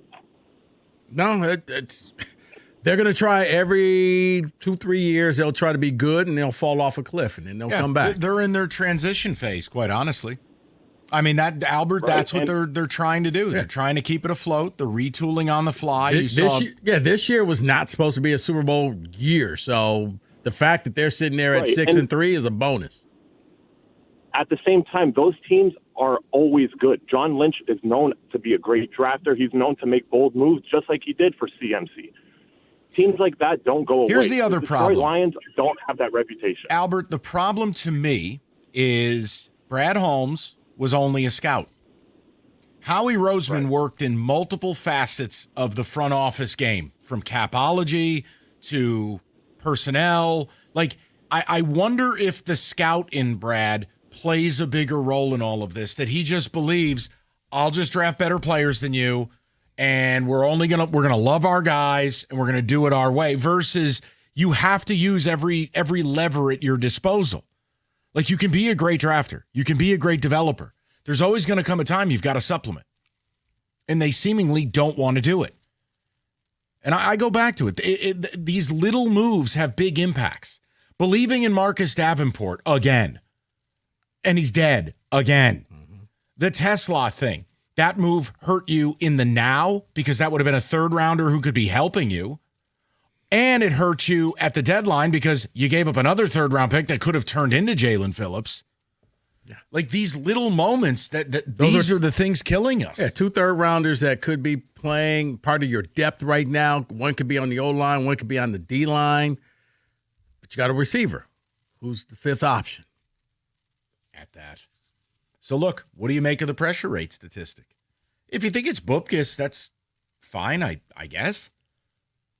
No, They're going to try every 2-3 years. They'll try to be good, and they'll fall off a cliff, and then they'll come back. They're in their transition phase, quite honestly. I mean, Albert, that's what they're trying to do. They're trying to keep it afloat. They're retooling on the fly. This year was not supposed to be a Super Bowl year, so the fact that they're sitting there at 6-3 is a bonus. At the same time, those teams are always good. John Lynch is known to be a great drafter. He's known to make bold moves, just like he did for CMC. Teams like that don't go away. Here's the other problem. Detroit Lions don't have that reputation. Albert, the problem to me is Brad Holmes was only a scout. Howie Roseman worked in multiple facets of the front office game, from capology to personnel. Like, I wonder if the scout in Brad plays a bigger role in all of this, that he just believes, I'll just draft better players than you, and we're gonna love our guys, and we're gonna do it our way, versus you have to use every lever at your disposal. Like, you can be a great drafter, you can be a great developer. There's always going to come a time you've got to supplement, and they seemingly don't want to do it. And I go back to it. These little moves have big impacts. Believing in Marcus Davenport again, and he's dead again. The Tesla thing, that move hurt you in the now, because that would have been a third rounder who could be helping you. And it hurt you at the deadline because you gave up another third round pick that could have turned into Jalen Phillips. Yeah. Like, these little moments these are the things killing us. Yeah, 2 third-rounders that could be playing part of your depth right now. One could be on the O-line, one could be on the D-line. But you got a receiver. Who's the 5th option? At that. So, look, what do you make of the pressure rate statistic? If you think it's Bupkis, that's fine, I guess.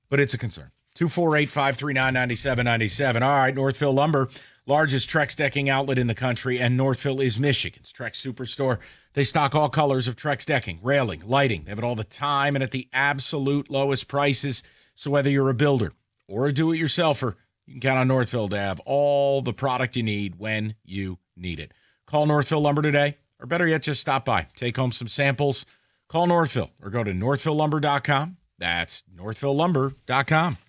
But it's a concern. 248-539-9797. All right, Northville Lumber, largest Trex decking outlet in the country, and Northville is Michigan's Trex Superstore. They stock all colors of Trex decking, railing, lighting. They have it all the time and at the absolute lowest prices. So whether you're a builder or a do-it-yourselfer, you can count on Northville to have all the product you need when you need it. Call Northville Lumber today, or better yet, just stop by. Take home some samples. Call Northville or go to northvillelumber.com. That's northvillelumber.com.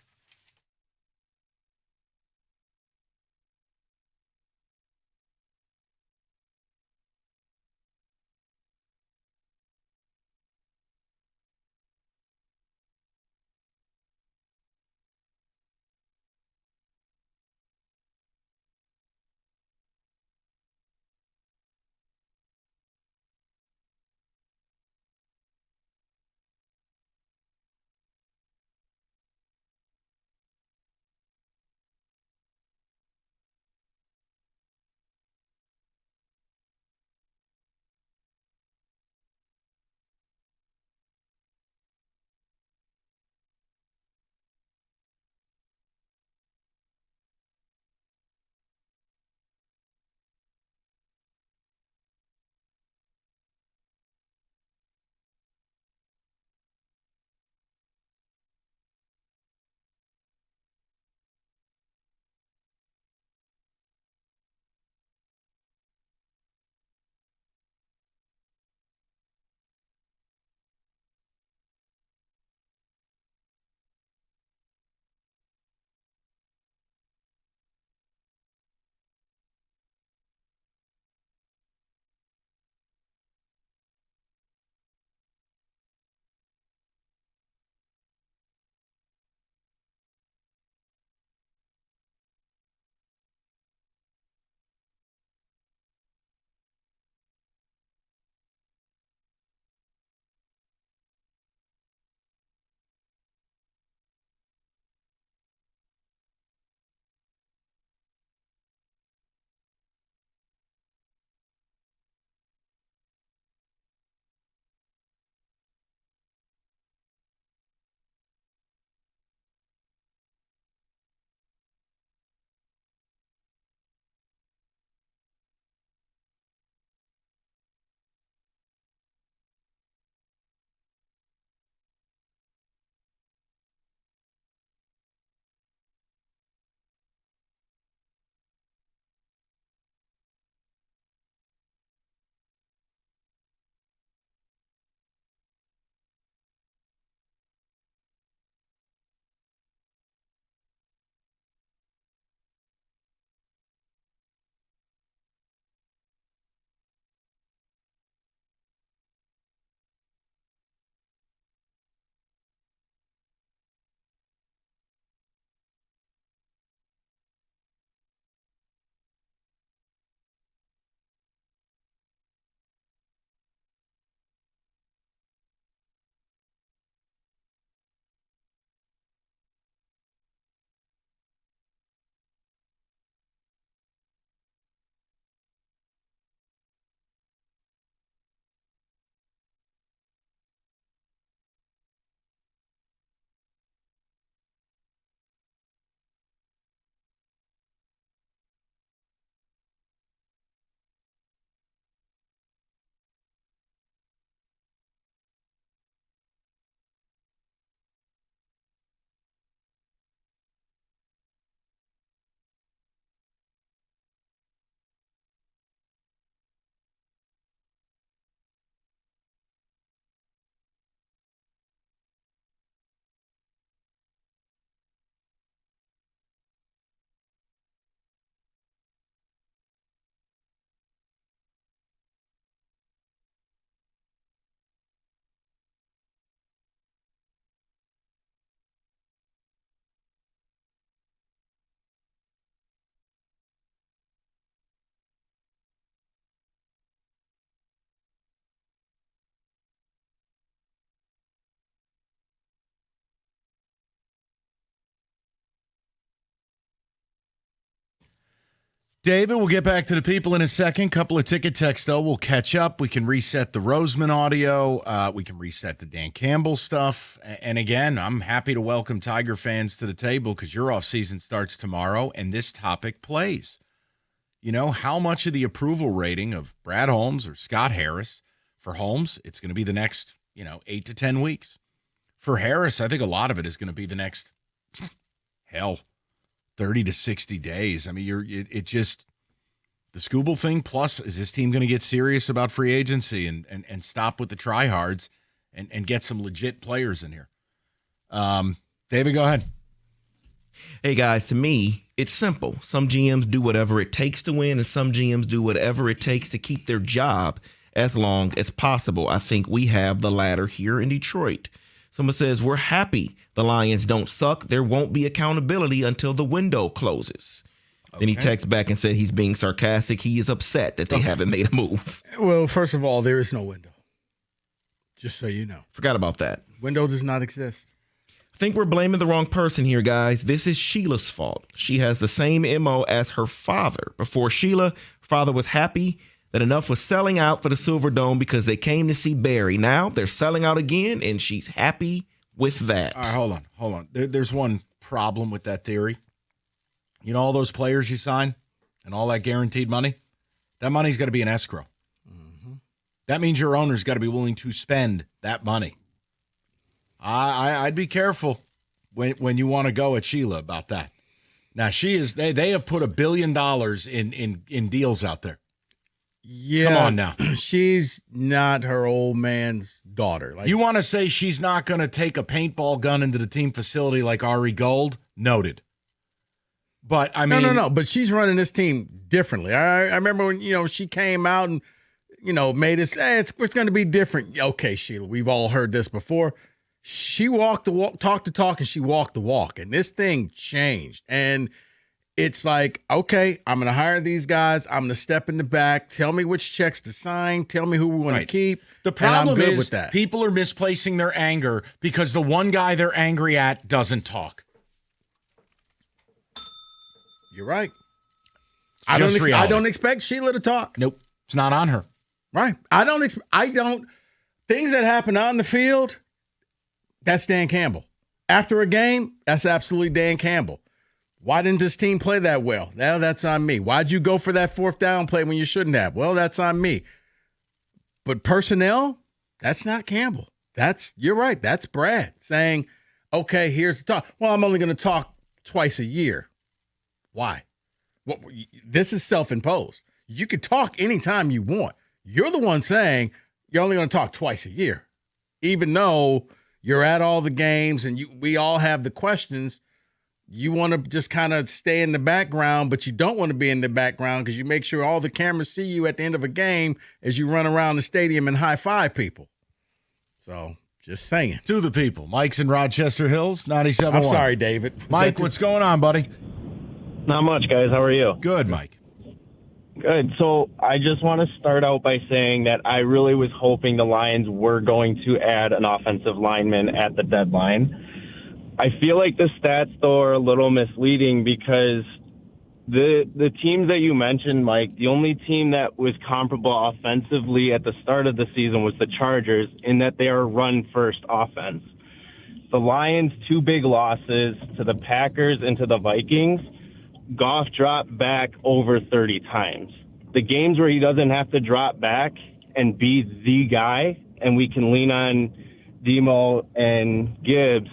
David, we'll get back to the people in a second. Couple of ticket texts, though. We'll catch up. We can reset the Roseman audio. We can reset the Dan Campbell stuff. And again, I'm happy to welcome Tiger fans to the table because your offseason starts tomorrow, and this topic plays. You know, how much of the approval rating of Brad Holmes or Scott Harris? For Holmes, it's going to be the next, 8 to 10 weeks. For Harris, I think a lot of it is going to be the next, 30 to 60 days. I mean, it just, the Skubal thing, plus is this team going to get serious about free agency and stop with the tryhards and get some legit players in here? David, go ahead. Hey, guys, to me, it's simple. Some GMs do whatever it takes to win, and some GMs do whatever it takes to keep their job as long as possible. I think we have the latter here in Detroit. Someone says, we're happy the Lions don't suck. There won't be accountability until the window closes. Okay. Then he texts back and said he's being sarcastic. He is upset that they haven't made a move. Well, first of all, there is no window. Just so you know. Forgot about that. Window does not exist. I think we're blaming the wrong person here, guys. This is Sheila's fault. She has the same MO as her father. Before Sheila, her father was happy that enough was selling out for the Silverdome because they came to see Barry. Now they're selling out again, and she's happy with that. All right, hold on. There's one problem with that theory. You know all those players you sign and all that guaranteed money? That money's got to be in escrow. Mm-hmm. That means your owner's got to be willing to spend that money. I'd be careful when you want to go at Sheila about that. Now, they have put $1 billion in deals out there. Yeah, come on now. She's not her old man's daughter. You want to say she's not going to take a paintball gun into the team facility like Ari Gold? Noted. But I mean, no. But she's running this team differently. I remember when she came out and made us say it's going to be different. Okay, Sheila, we've all heard this before. She walked the walk, talked the talk, and she walked the walk. And this thing changed. And it's like, okay, I'm going to hire these guys. I'm going to step in the back. Tell me which checks to sign. Tell me who we want to keep. The problem is with that. People are misplacing their anger because the one guy they're angry at doesn't talk. You're right. I don't expect Sheila to talk. Nope. It's not on her. Right. Things that happen on the field, that's Dan Campbell. After a game, that's absolutely Dan Campbell. Why didn't this team play that well? Now that's on me. Why'd you go for that fourth down play when you shouldn't have? Well, that's on me. But personnel, that's not Campbell. You're right. That's Brad saying, okay, here's the talk. Well, I'm only going to talk twice a year. Why? Well, this is self-imposed. You can talk anytime you want. You're the one saying you're only going to talk twice a year, even though you're at all the games and we all have the questions. You want to just kind of stay in the background, but you don't want to be in the background because you make sure all the cameras see you at the end of a game as you run around the stadium and high-five people. So, just saying. To the people. Mike's in Rochester Hills, 97.1. I'm sorry, David. Mike, what's going on, buddy? Not much, guys. How are you? Good, Mike. Good. So I just want to start out by saying that I really was hoping the Lions were going to add an offensive lineman at the deadline. I feel like the stats, though, are a little misleading because the teams that you mentioned, Mike, the only team that was comparable offensively at the start of the season was the Chargers in that they are a run-first offense. The Lions' two big losses to the Packers and to the Vikings, Goff dropped back over 30 times. The games where he doesn't have to drop back and be the guy, and we can lean on Demo and Gibbs,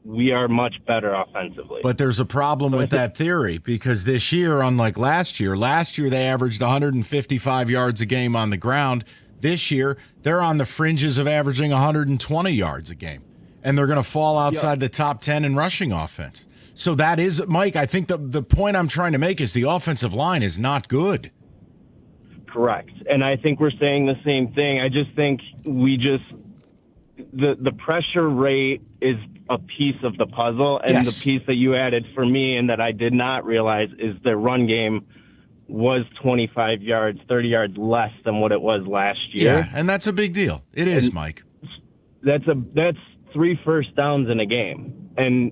we are much better offensively. But there's a problem with that theory because this year, unlike last year they averaged 155 yards a game on the ground. This year, they're on the fringes of averaging 120 yards a game, and they're going to fall outside the top 10 in rushing offense. So that is, Mike, I think the point I'm trying to make is the offensive line is not good. Correct. And I think we're saying the same thing. I just think the pressure rate is a piece of the puzzle. And yes. The piece that you added for me and that I did not realize is the run game was 25 yards, 30 yards less than what it was last year. Yeah, and that's a big deal. It is, Mike. That's 3 first downs in a game. And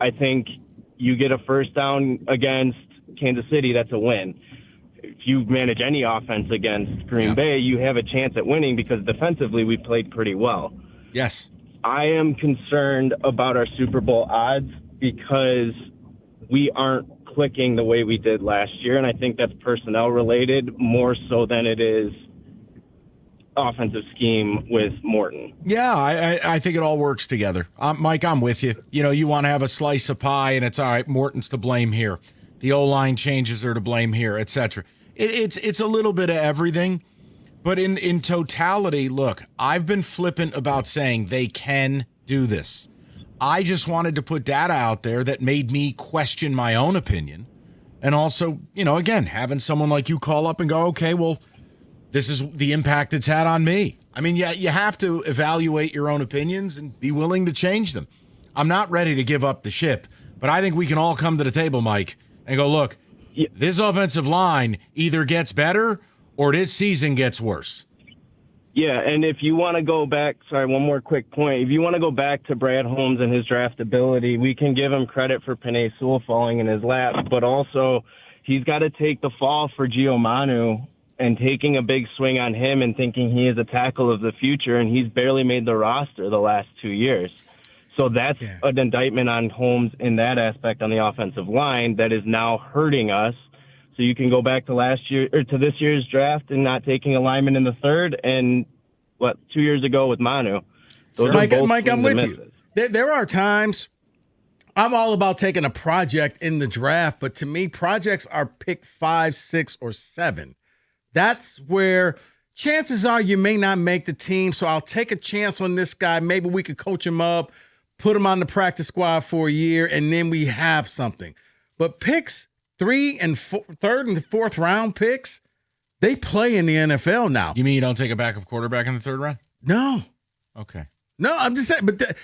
I think you get a first down against Kansas City, that's a win. If you manage any offense against Green Bay, you have a chance at winning because defensively we played pretty well. Yes. I am concerned about our Super Bowl odds because we aren't clicking the way we did last year, and I think that's personnel related more so than it is offensive scheme with Morton. Yeah, I think it all works together. Mike, I'm with you. You know, you want to have a slice of pie, and it's all right, Morton's to blame here. The O-line changes are to blame here, etc. It's a little bit of everything. But in totality, look, I've been flippant about saying they can do this. I just wanted to put data out there that made me question my own opinion. And also, you know, again, having someone like you call up and go, okay, well, this is the impact it's had on me. I mean, yeah, you have to evaluate your own opinions and be willing to change them. I'm not ready to give up the ship, but I think we can all come to the table, Mike, and go, look, this offensive line either gets better or this season gets worse. Yeah, and if you want to go back, sorry, one more quick point. If you want to go back to Brad Holmes and his draftability, we can give him credit for Penei Sewell falling in his lap, but also he's got to take the fall for Gio Manu and taking a big swing on him and thinking he is a tackle of the future, and he's barely made the roster the last 2 years. So that's an indictment on Holmes in that aspect on the offensive line that is now hurting us. So you can go back to last year or to this year's draft and not taking a lineman in the third, and 2 years ago with Manu. Mike, I'm with you. There are times I'm all about taking a project in the draft, but to me, projects are pick 5, 6, or 7. That's where chances are you may not make the team, so I'll take a chance on this guy. Maybe we could coach him up, put him on the practice squad for a year, and then we have something. But picks 3 and 3rd and 4th round picks, they play in the NFL now. You mean you don't take a backup quarterback in the 3rd round? No. Okay. No, I'm just saying, but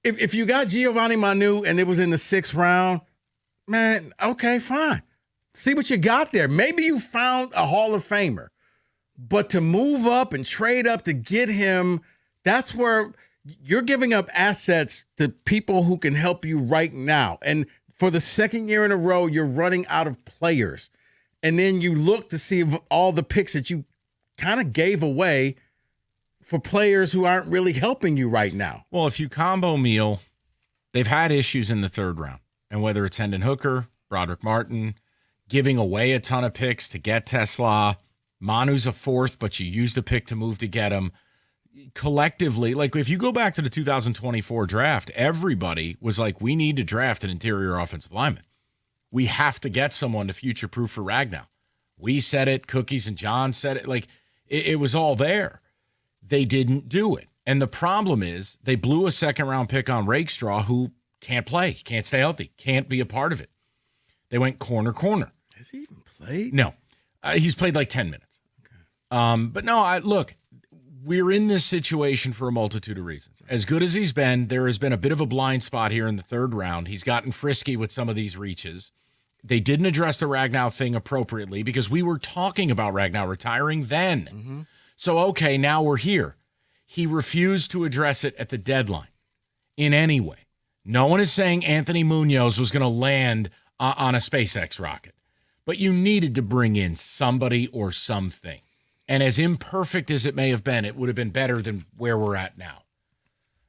if you got Giovanni Manu and it was in the 6th round, man, okay, fine. See what you got there. Maybe you found a Hall of Famer. But to move up and trade up to get him, that's where you're giving up assets to people who can help you right now. And for the second year in a row, you're running out of players. And then you look to see if all the picks that you kind of gave away for players who aren't really helping you right now. Well, if you combo meal, they've had issues in the 3rd round. And whether it's Hendon Hooker, Broderick Martin, giving away a ton of picks to get Tesla, Manu's a 4th, but you used a pick to move to get him. Collectively, like if you go back to the 2024 draft, everybody was like, we need to draft an interior offensive lineman. We have to get someone to future-proof for Ragnow. We said it, Cookies and John said it. Like, it was all there. They didn't do it. And the problem is they blew a 2nd-round pick on Rakestraw, who can't play, can't stay healthy, can't be a part of it. They went corner. Has he even played? No. He's played like 10 minutes. Okay. But no, look, we're in this situation for a multitude of reasons. As good as he's been, there has been a bit of a blind spot here in the 3rd round. He's gotten frisky with some of these reaches. They didn't address the Ragnow thing appropriately because we were talking about Ragnow retiring then. Mm-hmm. So, okay, now we're here. He refused to address it at the deadline in any way. No one is saying Anthony Munoz was going to land on a SpaceX rocket. But you needed to bring in somebody or something. And as imperfect as it may have been, it would have been better than where we're at now.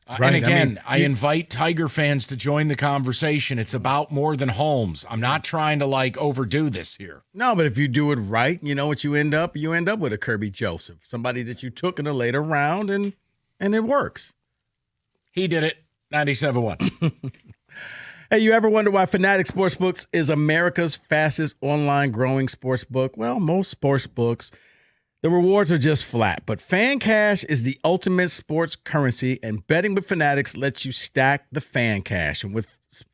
Right. And again, I invite Tiger fans to join the conversation. It's about more than Holmes. I'm not trying to overdo this here. No, but if you do it right, you know what you end up? You end up with a Kirby Joseph, somebody that you took in a later round, and it works. He did it. 97-1. Hey, you ever wonder why Fanatics Sportsbooks is America's fastest online growing sportsbook? Well, most sportsbooks, the rewards are just flat, but Fan Cash is the ultimate sports currency, and betting with Fanatics lets you stack the Fan Cash. And with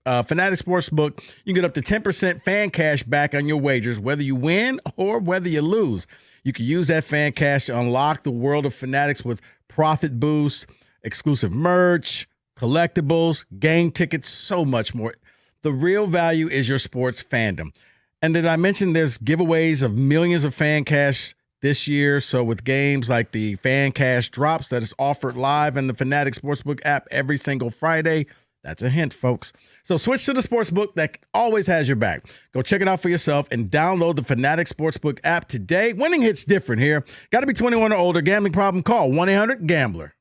Fanatics Sportsbook, you can get up to 10% Fan Cash back on your wagers, whether you win or whether you lose. You can use that Fan Cash to unlock the world of Fanatics with profit boosts, exclusive merch, collectibles, game tickets, so much more. The real value is your sports fandom. And did I mention there's giveaways of millions of Fan Cash this year? So with games like the Fan Cash Drops that is offered live in the Fanatics Sportsbook app every single Friday, That's a hint, folks. So switch to the sportsbook that always has your back. Go check it out for yourself and download the Fanatics Sportsbook app today. Winning hits different here. Got to be 21 or older. Gambling problem? Call 1-800-GAMBLER.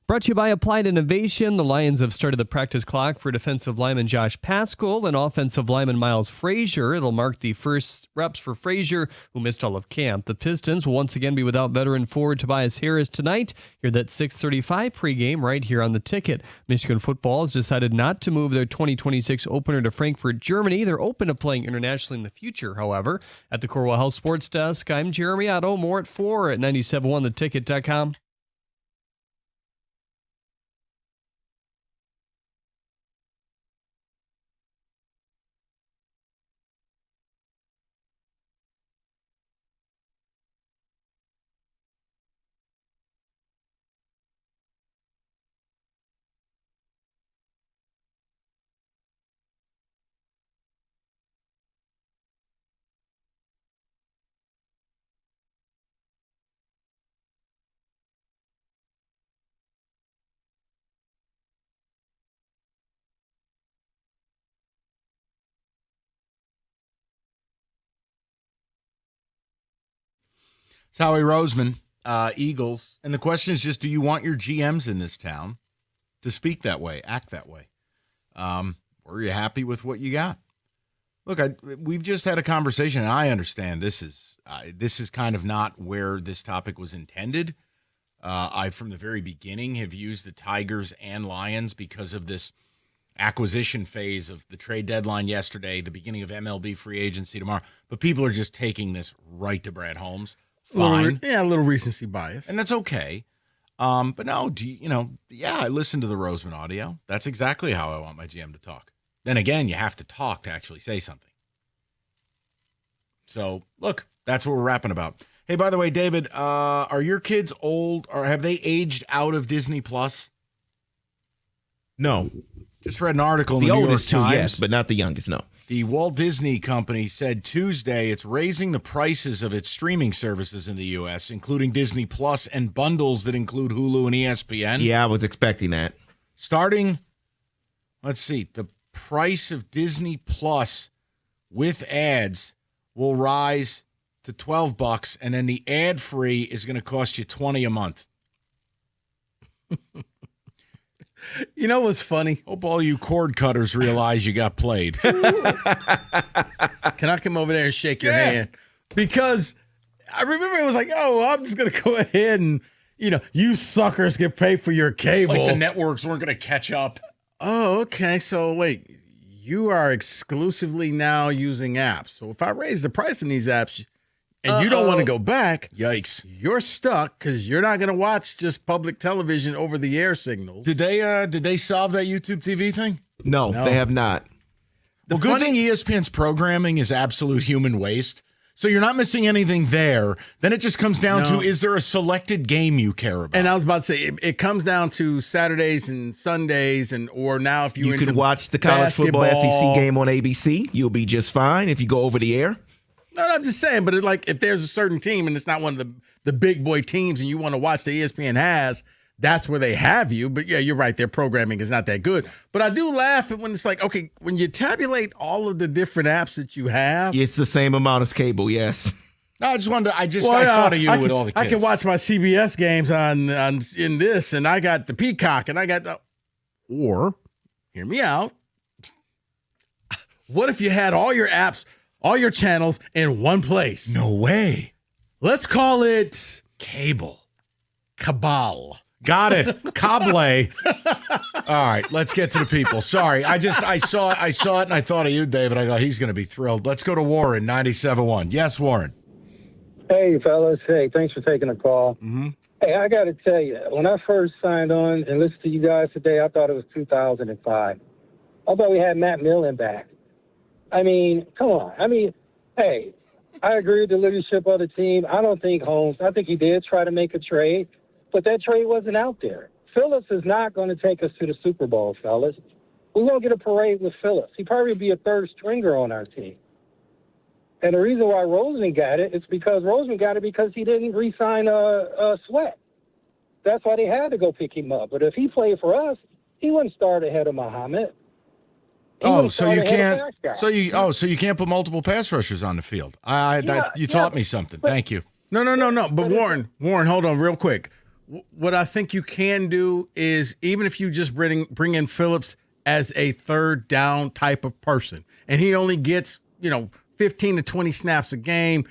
Brought to you by Applied Innovation. The Lions have started the practice clock for defensive lineman Josh Pascal and offensive lineman Miles Frazier. It'll mark the first reps for Frazier, who missed all of camp. The Pistons will once again be without veteran forward Tobias Harris tonight. Hear that 6:35 pregame right here on the ticket. Michigan football has decided not to move their 2026 opener to Frankfurt, Germany. They're open to playing internationally in the future, however. At the Corwell Health Sports Desk, I'm Jeremy Otto. More at 4 at 97.1theticket.com. It's Howie Roseman, Eagles. And the question is just, do you want your GMs in this town to speak that way, act that way? Or are you happy with what you got? Look, we've just had a conversation, and I understand this is kind of not where this topic was intended. I, from the very beginning, have used the Tigers and Lions because of this acquisition phase of the trade deadline yesterday, the beginning of MLB free agency tomorrow. But people are just taking this right to Brad Holmes. Fine. A little recency bias. And that's okay. But no, I listened to the Roseman audio. That's exactly how I want my GM to talk. Then again, you have to talk to actually say something. So, look, that's what we're rapping about. Hey, by the way, David, are your kids old, or have they aged out of Disney Plus? No. Just read an article in the the New York oldest Times. two, yes, but not the youngest, no. The Walt Disney Company said Tuesday it's raising the prices of its streaming services in the U.S., including Disney Plus and bundles that include Hulu and ESPN. Yeah, I was expecting that. Starting, let's see, the price of Disney Plus with ads will rise to $12, and then the ad-free is going to cost you $20 a month. You know what's funny? Hope all you cord cutters realize you got played. Can I come over there and shake your hand? Because I remember it was like, oh, I'm just going to go ahead and, you suckers can pay for your cable. Like the networks weren't going to catch up. Oh, okay. So wait, you are exclusively now using apps. So if I raise the price in these apps and you don't want to go back, yikes, you're stuck because you're not going to watch just public television over the air signals. Did they solve that YouTube TV thing? No, they have not. Well, good thing ESPN's programming is absolute human waste. So you're not missing anything there. Then it just comes down to, is there a selected game you care about? And I was about to say, it comes down to Saturdays and Sundays, or now if you can watch the college football SEC game on ABC, you'll be just fine if you go over the air. No, I'm just saying, but it's like if there's a certain team and it's not one of the big boy teams and you want to watch the ESPN has, that's where they have you. But yeah, you're right. Their programming is not that good. But I do laugh at when it's like, okay, when you tabulate all of the different apps that you have. It's the same amount of cable, yes. No, I just wanted to, I thought of you with all the kids. I can watch my CBS games in this, and I got the Peacock, and I got the, or, hear me out. What if you had all your apps, all your channels in one place? No way. Let's call it cable. Cabal. Got it. Cable. All right, let's get to the people. Sorry, I saw it and I thought of you, David. I go, he's going to be thrilled. Let's go to Warren, 97.1. Yes, Warren. Hey, fellas. Hey, thanks for taking the call. Mm-hmm. Hey, I got to tell you, when I first signed on and listened to you guys today, I thought it was 2005. I thought we had Matt Millen back. I mean, come on. I mean, hey, I agree with the leadership of the team. I don't think Holmes, I think he did try to make a trade, but that trade wasn't out there. Phillips is not going to take us to the Super Bowl, fellas. We won't get a parade with Phillips. He'd probably be a third stringer on our team. And the reason why Roseman got it is because Roseman got it because he didn't re-sign Sweat. That's why they had to go pick him up. But if he played for us, he wouldn't start ahead of Muhammad. So you can't put multiple pass rushers on the field. You taught me something. Thank you. No. But Warren, hold on real quick. what I think you can do is, even if you just bring in Phillips as a third down type of person, and he only gets 15 to 20 snaps a game,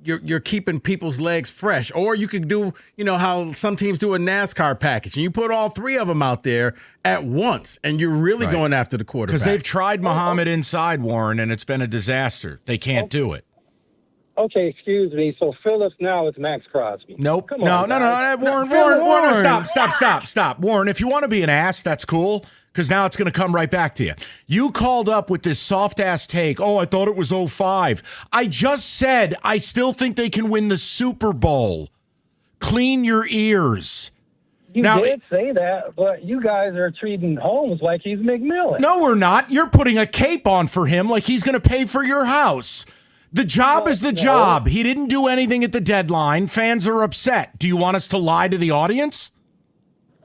you're keeping people's legs fresh. Or you could do how some teams do a NASCAR package, and you put all three of them out there at once, and you're really going after the quarterback. Because they've tried Muhammad inside, Warren, and it's been a disaster. They can't do it. Okay, excuse me. So Phillips now is Max Crosby. Nope. Come No, on, guys. Warren, stop. Warren, if you want to be an ass, that's cool, because now it's going to come right back to you. You called up with this soft-ass take, I thought it was 05. I just said I still think they can win the Super Bowl. Clean your ears. You did say that, but you guys are treating Holmes like he's McMillan. No, we're not. You're putting a cape on for him like he's going to pay for your house. The job is the job. He didn't do anything at the deadline. Fans are upset. Do you want us to lie to the audience?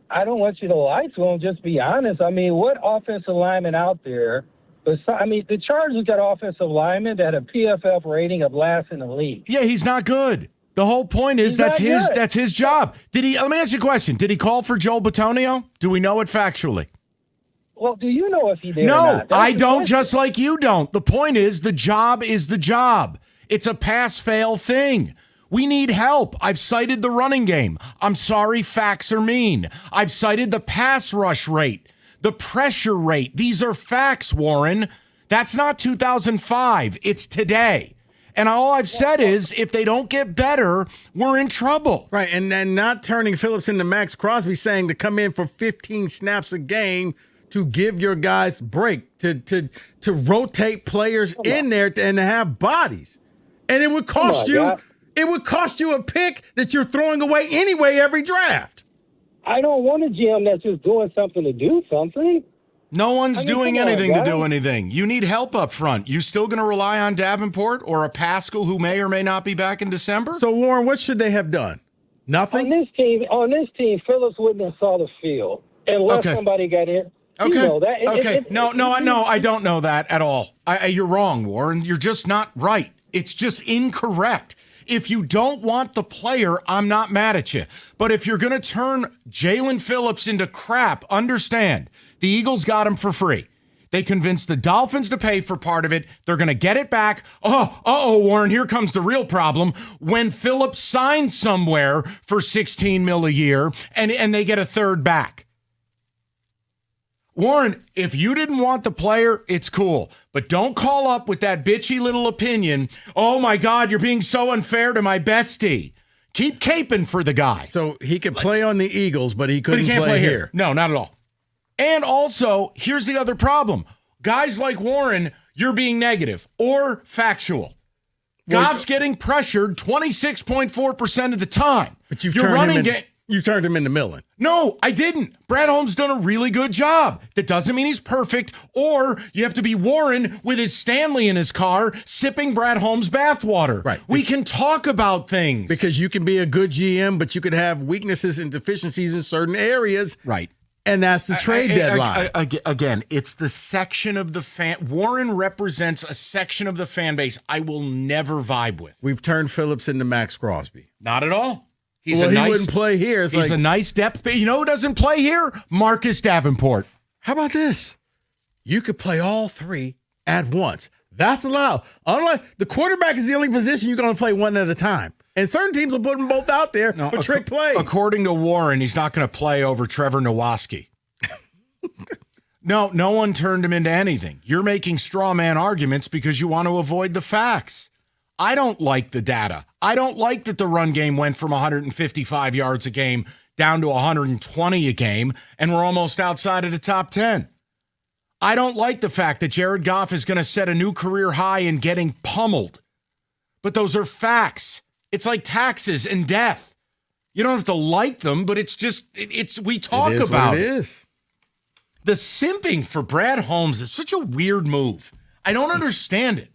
I don't want you to lie to him. Just be honest. I mean, what offensive lineman out there? The Chargers got offensive linemen that have a PFF rating of last in the league. Yeah, he's not good. The whole point is that's his job. Let me ask you a question. Did he call for Joel Bitonio? Do we know it factually? Well, do you know if he did or No, not? I don't, just like you don't. The point is the job is the job. It's a pass-fail thing. We need help. I've cited the running game. I'm sorry, facts are mean. I've cited the pass rush rate, the pressure rate. These are facts, Warren. That's not 2005. It's today. And all I've said is if they don't get better, we're in trouble. Right, and then not turning Phillips into Max Crosby, saying to come in for 15 snaps a game to give your guys break, to rotate players in there and to have bodies. And it would cost you a pick that you're throwing away anyway every draft. I don't want a GM that's just doing something to do something. No one's doing anything to do anything. You need help up front. You still going to rely on Davenport or a Pascal who may or may not be back in December? So, Warren, what should they have done? Nothing? On this team, Phillips wouldn't have saw the field unless somebody got in. Okay. You know that. No, I don't know that at all. You're wrong, Warren. You're just not right. It's just incorrect. If you don't want the player, I'm not mad at you. But if you're going to turn Jalen Phillips into crap, understand, the Eagles got him for free. They convinced the Dolphins to pay for part of it. They're going to get it back. Warren, here comes the real problem. When Phillips signs somewhere for $16 million a year and they get a third back. Warren, if you didn't want the player, it's cool. But don't call up with that bitchy little opinion. Oh, my God, you're being so unfair to my bestie. Keep caping for the guy. So he could play on the Eagles, but he couldn't can't play here. No, not at all. And also, here's the other problem. Guys like Warren, you're being negative or factual. Goff's getting pressured 26.4% of the time. But you've turned him into Millen. No, I didn't. Brad Holmes done a really good job. That doesn't mean he's perfect, or you have to be Warren with his Stanley in his car sipping Brad Holmes bathwater. Right. We can talk about things. Because you can be a good GM, but you could have weaknesses and deficiencies in certain areas. Right. And that's the trade deadline. Again, it's the section of the fan. Warren represents a section of the fan base I will never vibe with. We've turned Phillips into Max Crosby. Not at all. He wouldn't play here. He's a nice depth. You know who doesn't play here? Marcus Davenport. How about this? You could play all three at once. That's allowed. Unlike the quarterback is the only position you're going to play one at a time. And certain teams will put them both out there for trick plays. According to Warren, he's not going to play over Trevor Nowaski. No one turned him into anything. You're making straw man arguments because you want to avoid the facts. I don't like the data. I don't like that the run game went from 155 yards a game down to 120 a game, and we're almost outside of the top 10. I don't like the fact that Jared Goff is going to set a new career high in getting pummeled. But those are facts. It's like taxes and death. You don't have to like them, but it's just, we talk about it. It is. The simping for Brad Holmes is such a weird move. I don't understand it.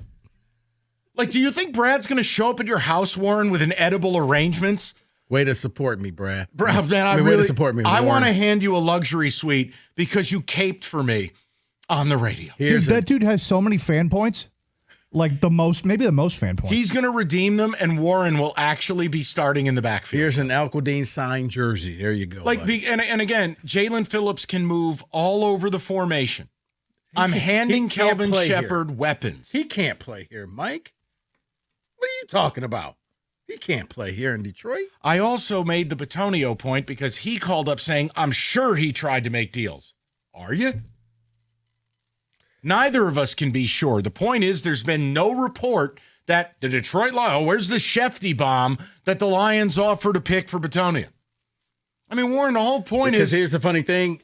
Like, do you think Brad's going to show up at your house, Warren, with an edible arrangements? Way to support me, Brad. Brad, man, way to support me. I want to hand you a luxury suite because you caped for me on the radio. That dude has so many fan points. like maybe the most fan points. He's going to redeem them, and Warren will actually be starting in the backfield. Here's an Alcodine signed jersey. There you go. And again, Jalen Phillips can move all over the formation. I'm handing Kelvin Shepard weapons. He can't play here, Mike. What are you talking about? He can't play here in Detroit. I also made the Bitonio point because he called up saying, I'm sure he tried to make deals. Are you? Neither of us can be sure. The point is there's been no report that the Detroit Lions, where's the Shefty bomb that the Lions offered a pick for Bitonio? I mean, Warren, the whole point Because here's the funny thing.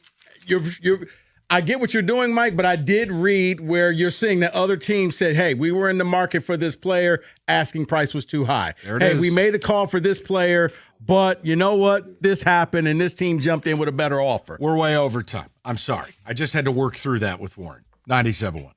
I get what you're doing, Mike, but I did read where you're seeing that other teams said, hey, we were in the market for this player. Asking price was too high. Hey, we made a call for this player, but you know what? This happened, and this team jumped in with a better offer. We're way over time. I'm sorry. I just had to work through that with Warren. 97.1.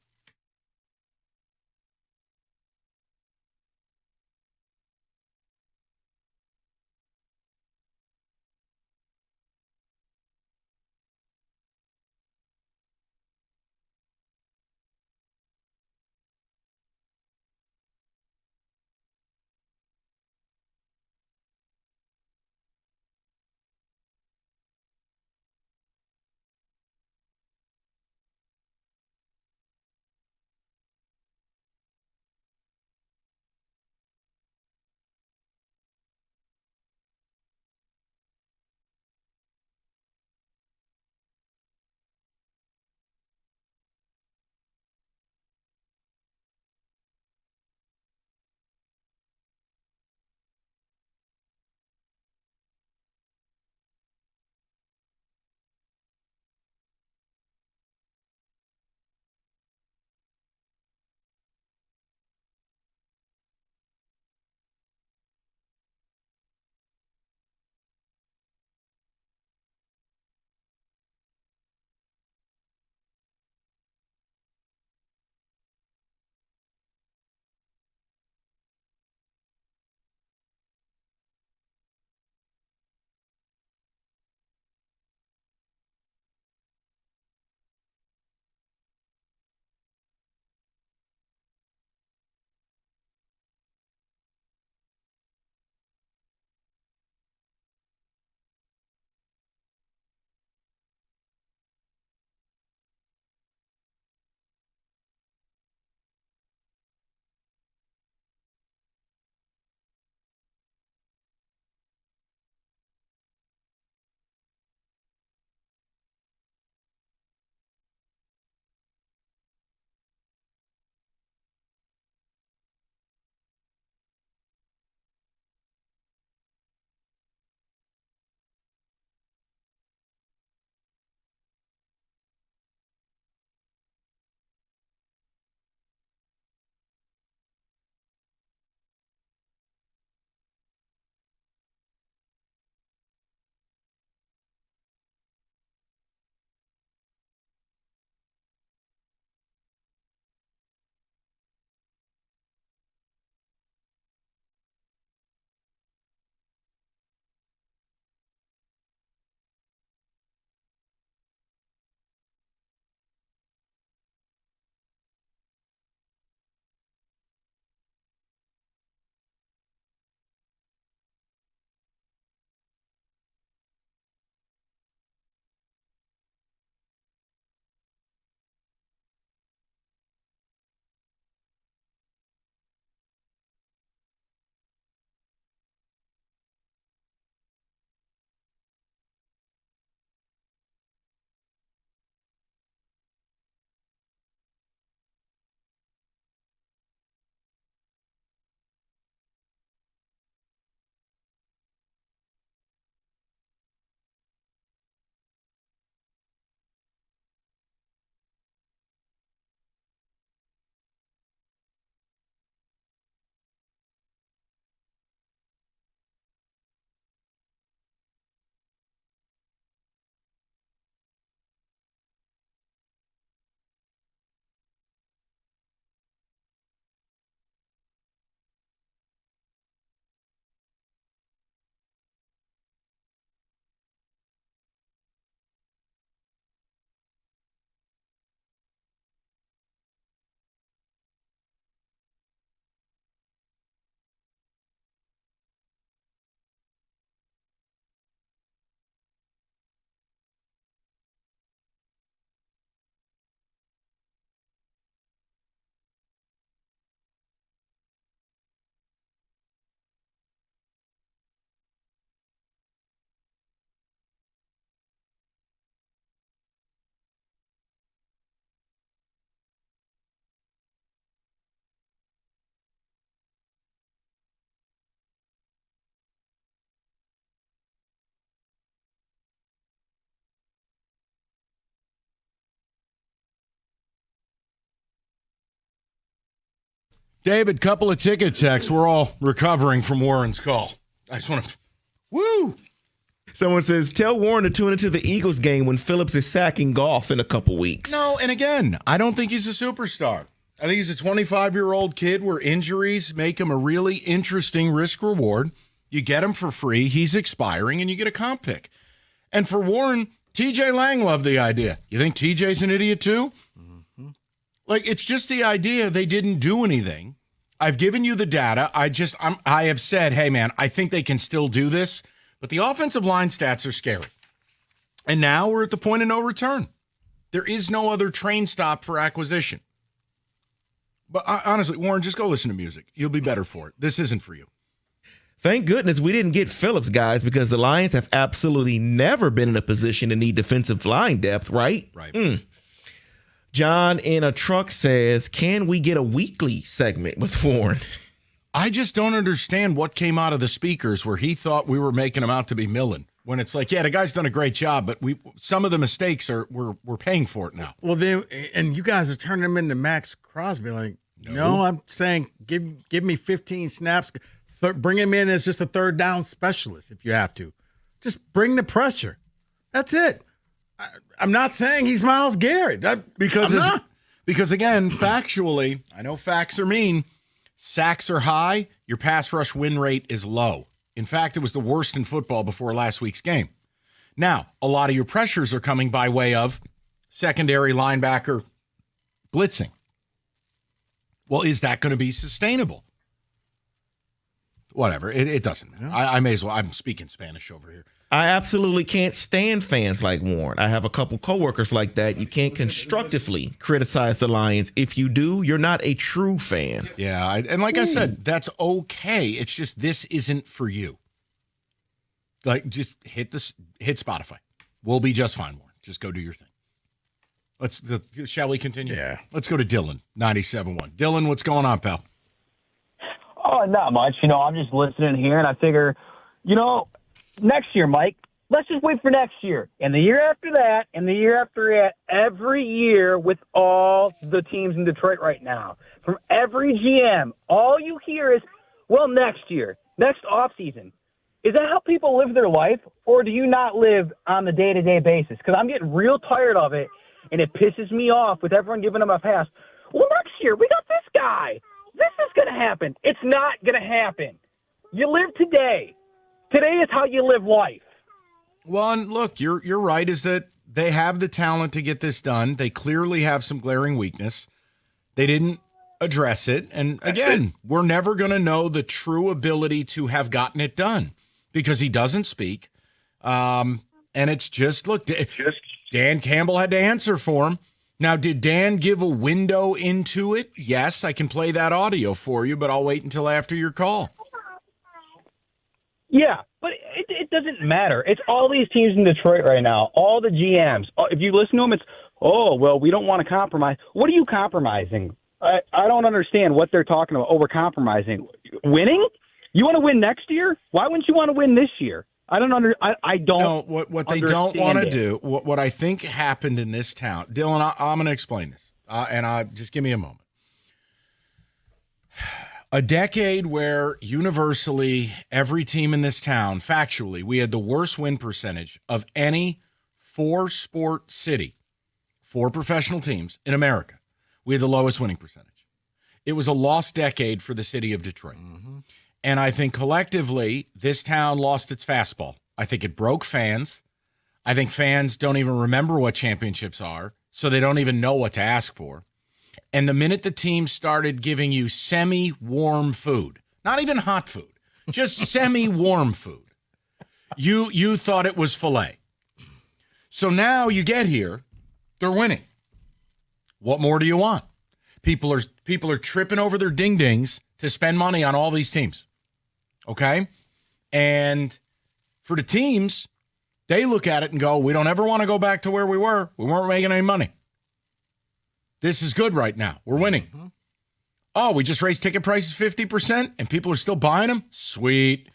David, couple of ticket texts. We're all recovering from Warren's call. I just want to, woo! Someone says, tell Warren to tune into the Eagles game when Phillips is sacking Goff in a couple weeks. No, and again, I don't think he's a superstar. I think he's a 25-year-old kid where injuries make him a really interesting risk-reward. You get him for free, he's expiring, and you get a comp pick. And for Warren, TJ Lang loved the idea. You think TJ's an idiot too? Mm-hmm. Like, it's just the idea they didn't do anything. I've given you the data. I have said, hey, man, I think they can still do this. But the offensive line stats are scary. And now we're at the point of no return. There is no other train stop for acquisition. But honestly, Warren, just go listen to music. You'll be better for it. This isn't for you. Thank goodness we didn't get Phillips, guys, because the Lions have absolutely never been in a position to need defensive line depth, right? Right. John in a truck says, can we get a weekly segment with Warren? I just don't understand what came out of the speakers where he thought we were making him out to be Millen. When it's like, yeah, the guy's done a great job, but some of the mistakes we're paying for it now. Well, and you guys are turning him into Max Crosby. Like, no I'm saying give me 15 snaps. Bring him in as just a third down specialist if you have to. Just bring the pressure. That's it. I'm not saying he's Myles Garrett. Because again, factually, I know facts are mean. Sacks are high. Your pass rush win rate is low. In fact, it was the worst in football before last week's game. Now, a lot of your pressures are coming by way of secondary linebacker blitzing. Well, is that going to be sustainable? Whatever. It doesn't matter. I may as well. I'm speaking Spanish over here. I absolutely can't stand fans like Warren. I have a couple coworkers like that. You can't constructively criticize the Lions. If you do, you're not a true fan. Yeah, and like I said, that's okay. It's just this isn't for you. Like, just hit Spotify. We'll be just fine, Warren. Just go do your thing. Shall we continue? Yeah. Let's go to Dylan, 97.1. Dylan, what's going on, pal? Oh, not much. I'm just listening here, and I figure, next year, Mike, let's just wait for next year. And the year after that, and the year after that, every year with all the teams in Detroit right now, from every GM, all you hear is, well, next year, next offseason. Is that how people live their life, or do you not live on the day-to-day basis? Because I'm getting real tired of it, and it pisses me off with everyone giving them a pass. Well, next year, we got this guy. This is going to happen. It's not going to happen. You live today. Today is how you live life. Well, and look, you're right, is that they have the talent to get this done. They clearly have some glaring weakness. They didn't address it. And again, we're never going to know the true ability to have gotten it done because he doesn't speak. And it's just, look, Dan Campbell had to answer for him. Now, did Dan give a window into it? Yes, I can play that audio for you, but I'll wait until after your call. Yeah, but it doesn't matter. It's all these teams in Detroit right now, all the GMs. If you listen to them, it's, oh, well, we don't want to compromise. What are you compromising? I don't understand what they're talking about, over-compromising. Winning? You want to win next year? Why wouldn't you want to win this year? I don't No, what they don't want to do, what I think happened in this town, Dylan, I'm going to explain this, and just give me a moment. A decade where universally every team in this town, factually, we had the worst win percentage of any four-sport city, 4 professional teams in America. We had the lowest winning percentage. It was a lost decade for the city of Detroit. Mm-hmm. And I think collectively, this town lost its fastball. I think it broke fans. I think fans don't even remember what championships are, so they don't even know what to ask for. And the minute the team started giving you semi-warm food, not even hot food, just semi-warm food, you thought it was filet. So now you get here, they're winning. What more do you want? People are tripping over their ding-dings to spend money on all these teams. Okay? And for the teams, they look at it and go, we don't ever want to go back to where we were. We weren't making any money. This is good right now. We're winning. Mm-hmm. Oh, we just raised ticket prices 50% and people are still buying them? Sweet.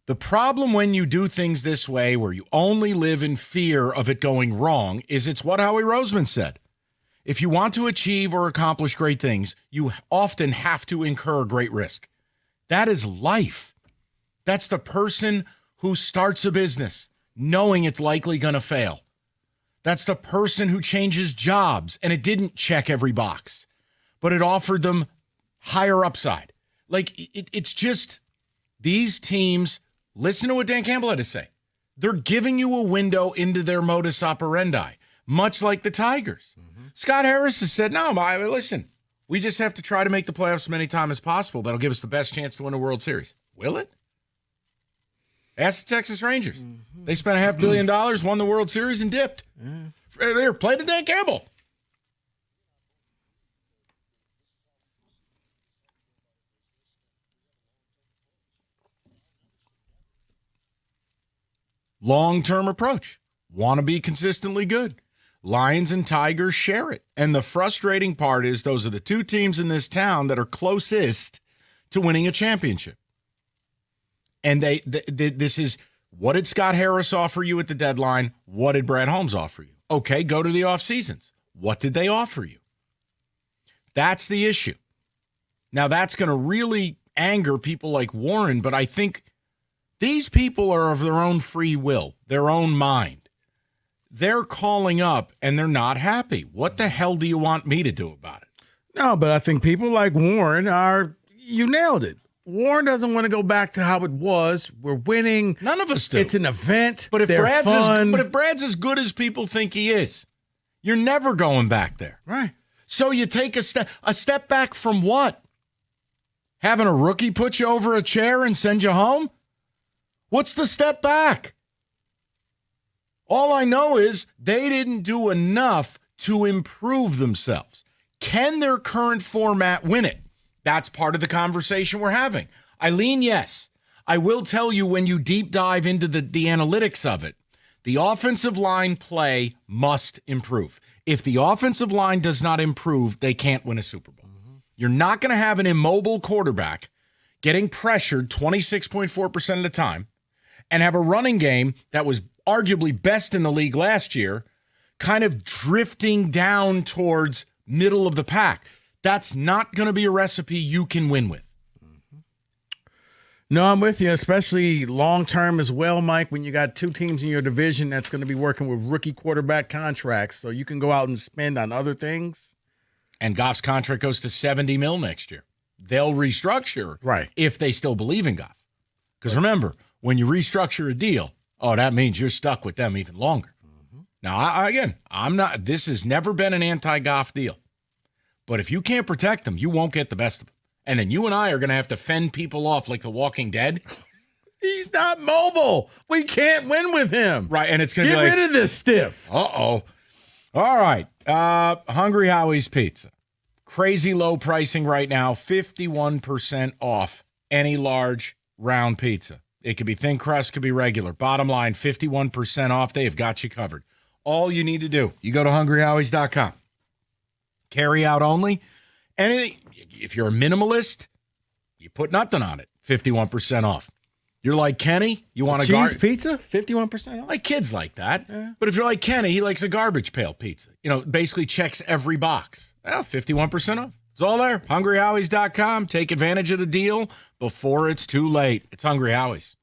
The problem when you do things this way, where you only live in fear of it going wrong, is it's what Howie Roseman said. If you want to achieve or accomplish great things, you often have to incur great risk. That is life. That's the person who starts a business knowing it's likely going to fail. That's the person who changes jobs and it didn't check every box, but it offered them higher upside. Like, it's just these teams, listen to what Dan Campbell had to say. They're giving you a window into their modus operandi, much like the Tigers. Scott Harris has said, no, listen, we just have to try to make the playoffs as many times as possible. That'll give us the best chance to win a World Series. Will it? Ask the Texas Rangers. They spent $500 million, won the World Series, and dipped. They were playing to Dan Campbell. Long-term approach. Want to be consistently good. Lions and Tigers share it. And the frustrating part is those are the two teams in this town that are closest to winning a championship. And this is, what did Scott Harris offer you at the deadline? What did Brad Holmes offer you? Okay, go to the off seasons. What did they offer you? That's the issue. Now, that's going to really anger people like Warren, but I think these people are of their own free will, their own mind. They're calling up and they're not happy. What the hell do you want me to do about it? No, but I think people like Warren you nailed it. Warren doesn't want to go back to how it was. We're winning. None of us do. It's an event. But if They're fun. But if Brad's as good as people think he is, you're never going back there. Right. So you take a step back from what? Having a rookie put you over a chair and send you home? What's the step back? All I know is they didn't do enough to improve themselves. Can their current format win it? That's part of the conversation we're having. Eileen, yes. I will tell you, when you deep dive into the analytics of it, the offensive line play must improve. If the offensive line does not improve, they can't win a Super Bowl. You're not going to have an immobile quarterback getting pressured 26.4% of the time and have a running game that was arguably best in the league last year kind of drifting down towards middle of the pack. That's not going to be a recipe you can win with. No, I'm with you, especially long-term as well, Mike, when you got two teams in your division that's going to be working with rookie quarterback contracts, so you can go out and spend on other things. And Goff's contract goes to $70 million next year. They'll restructure if they still believe in Goff. Because remember, when you restructure a deal, that means you're stuck with them even longer. Now, this has never been an anti-Goff deal. But if you can't protect them, you won't get the best of them. And then you and I are going to have to fend people off like The Walking Dead. He's not mobile. We can't win with him. Right, and it's going to be like, get rid of this stiff. Uh-oh. All right. Hungry Howie's Pizza. Crazy low pricing right now, 51% off any large round pizza. It could be thin crust, could be regular. Bottom line, 51% off. They have got you covered. All you need to do, you go to hungryhowies.com. Carry out only. Anything. If you're a minimalist, you put nothing on it. 51% off. You're like Kenny, you want a cheese pizza? 51% off. Like kids like that. Yeah. But if you're like Kenny, he likes a garbage pail pizza. Basically checks every box. 51% off. It's all there. hungryhowies.com. Take advantage of the deal before it's too late. It's Hungry Howie's.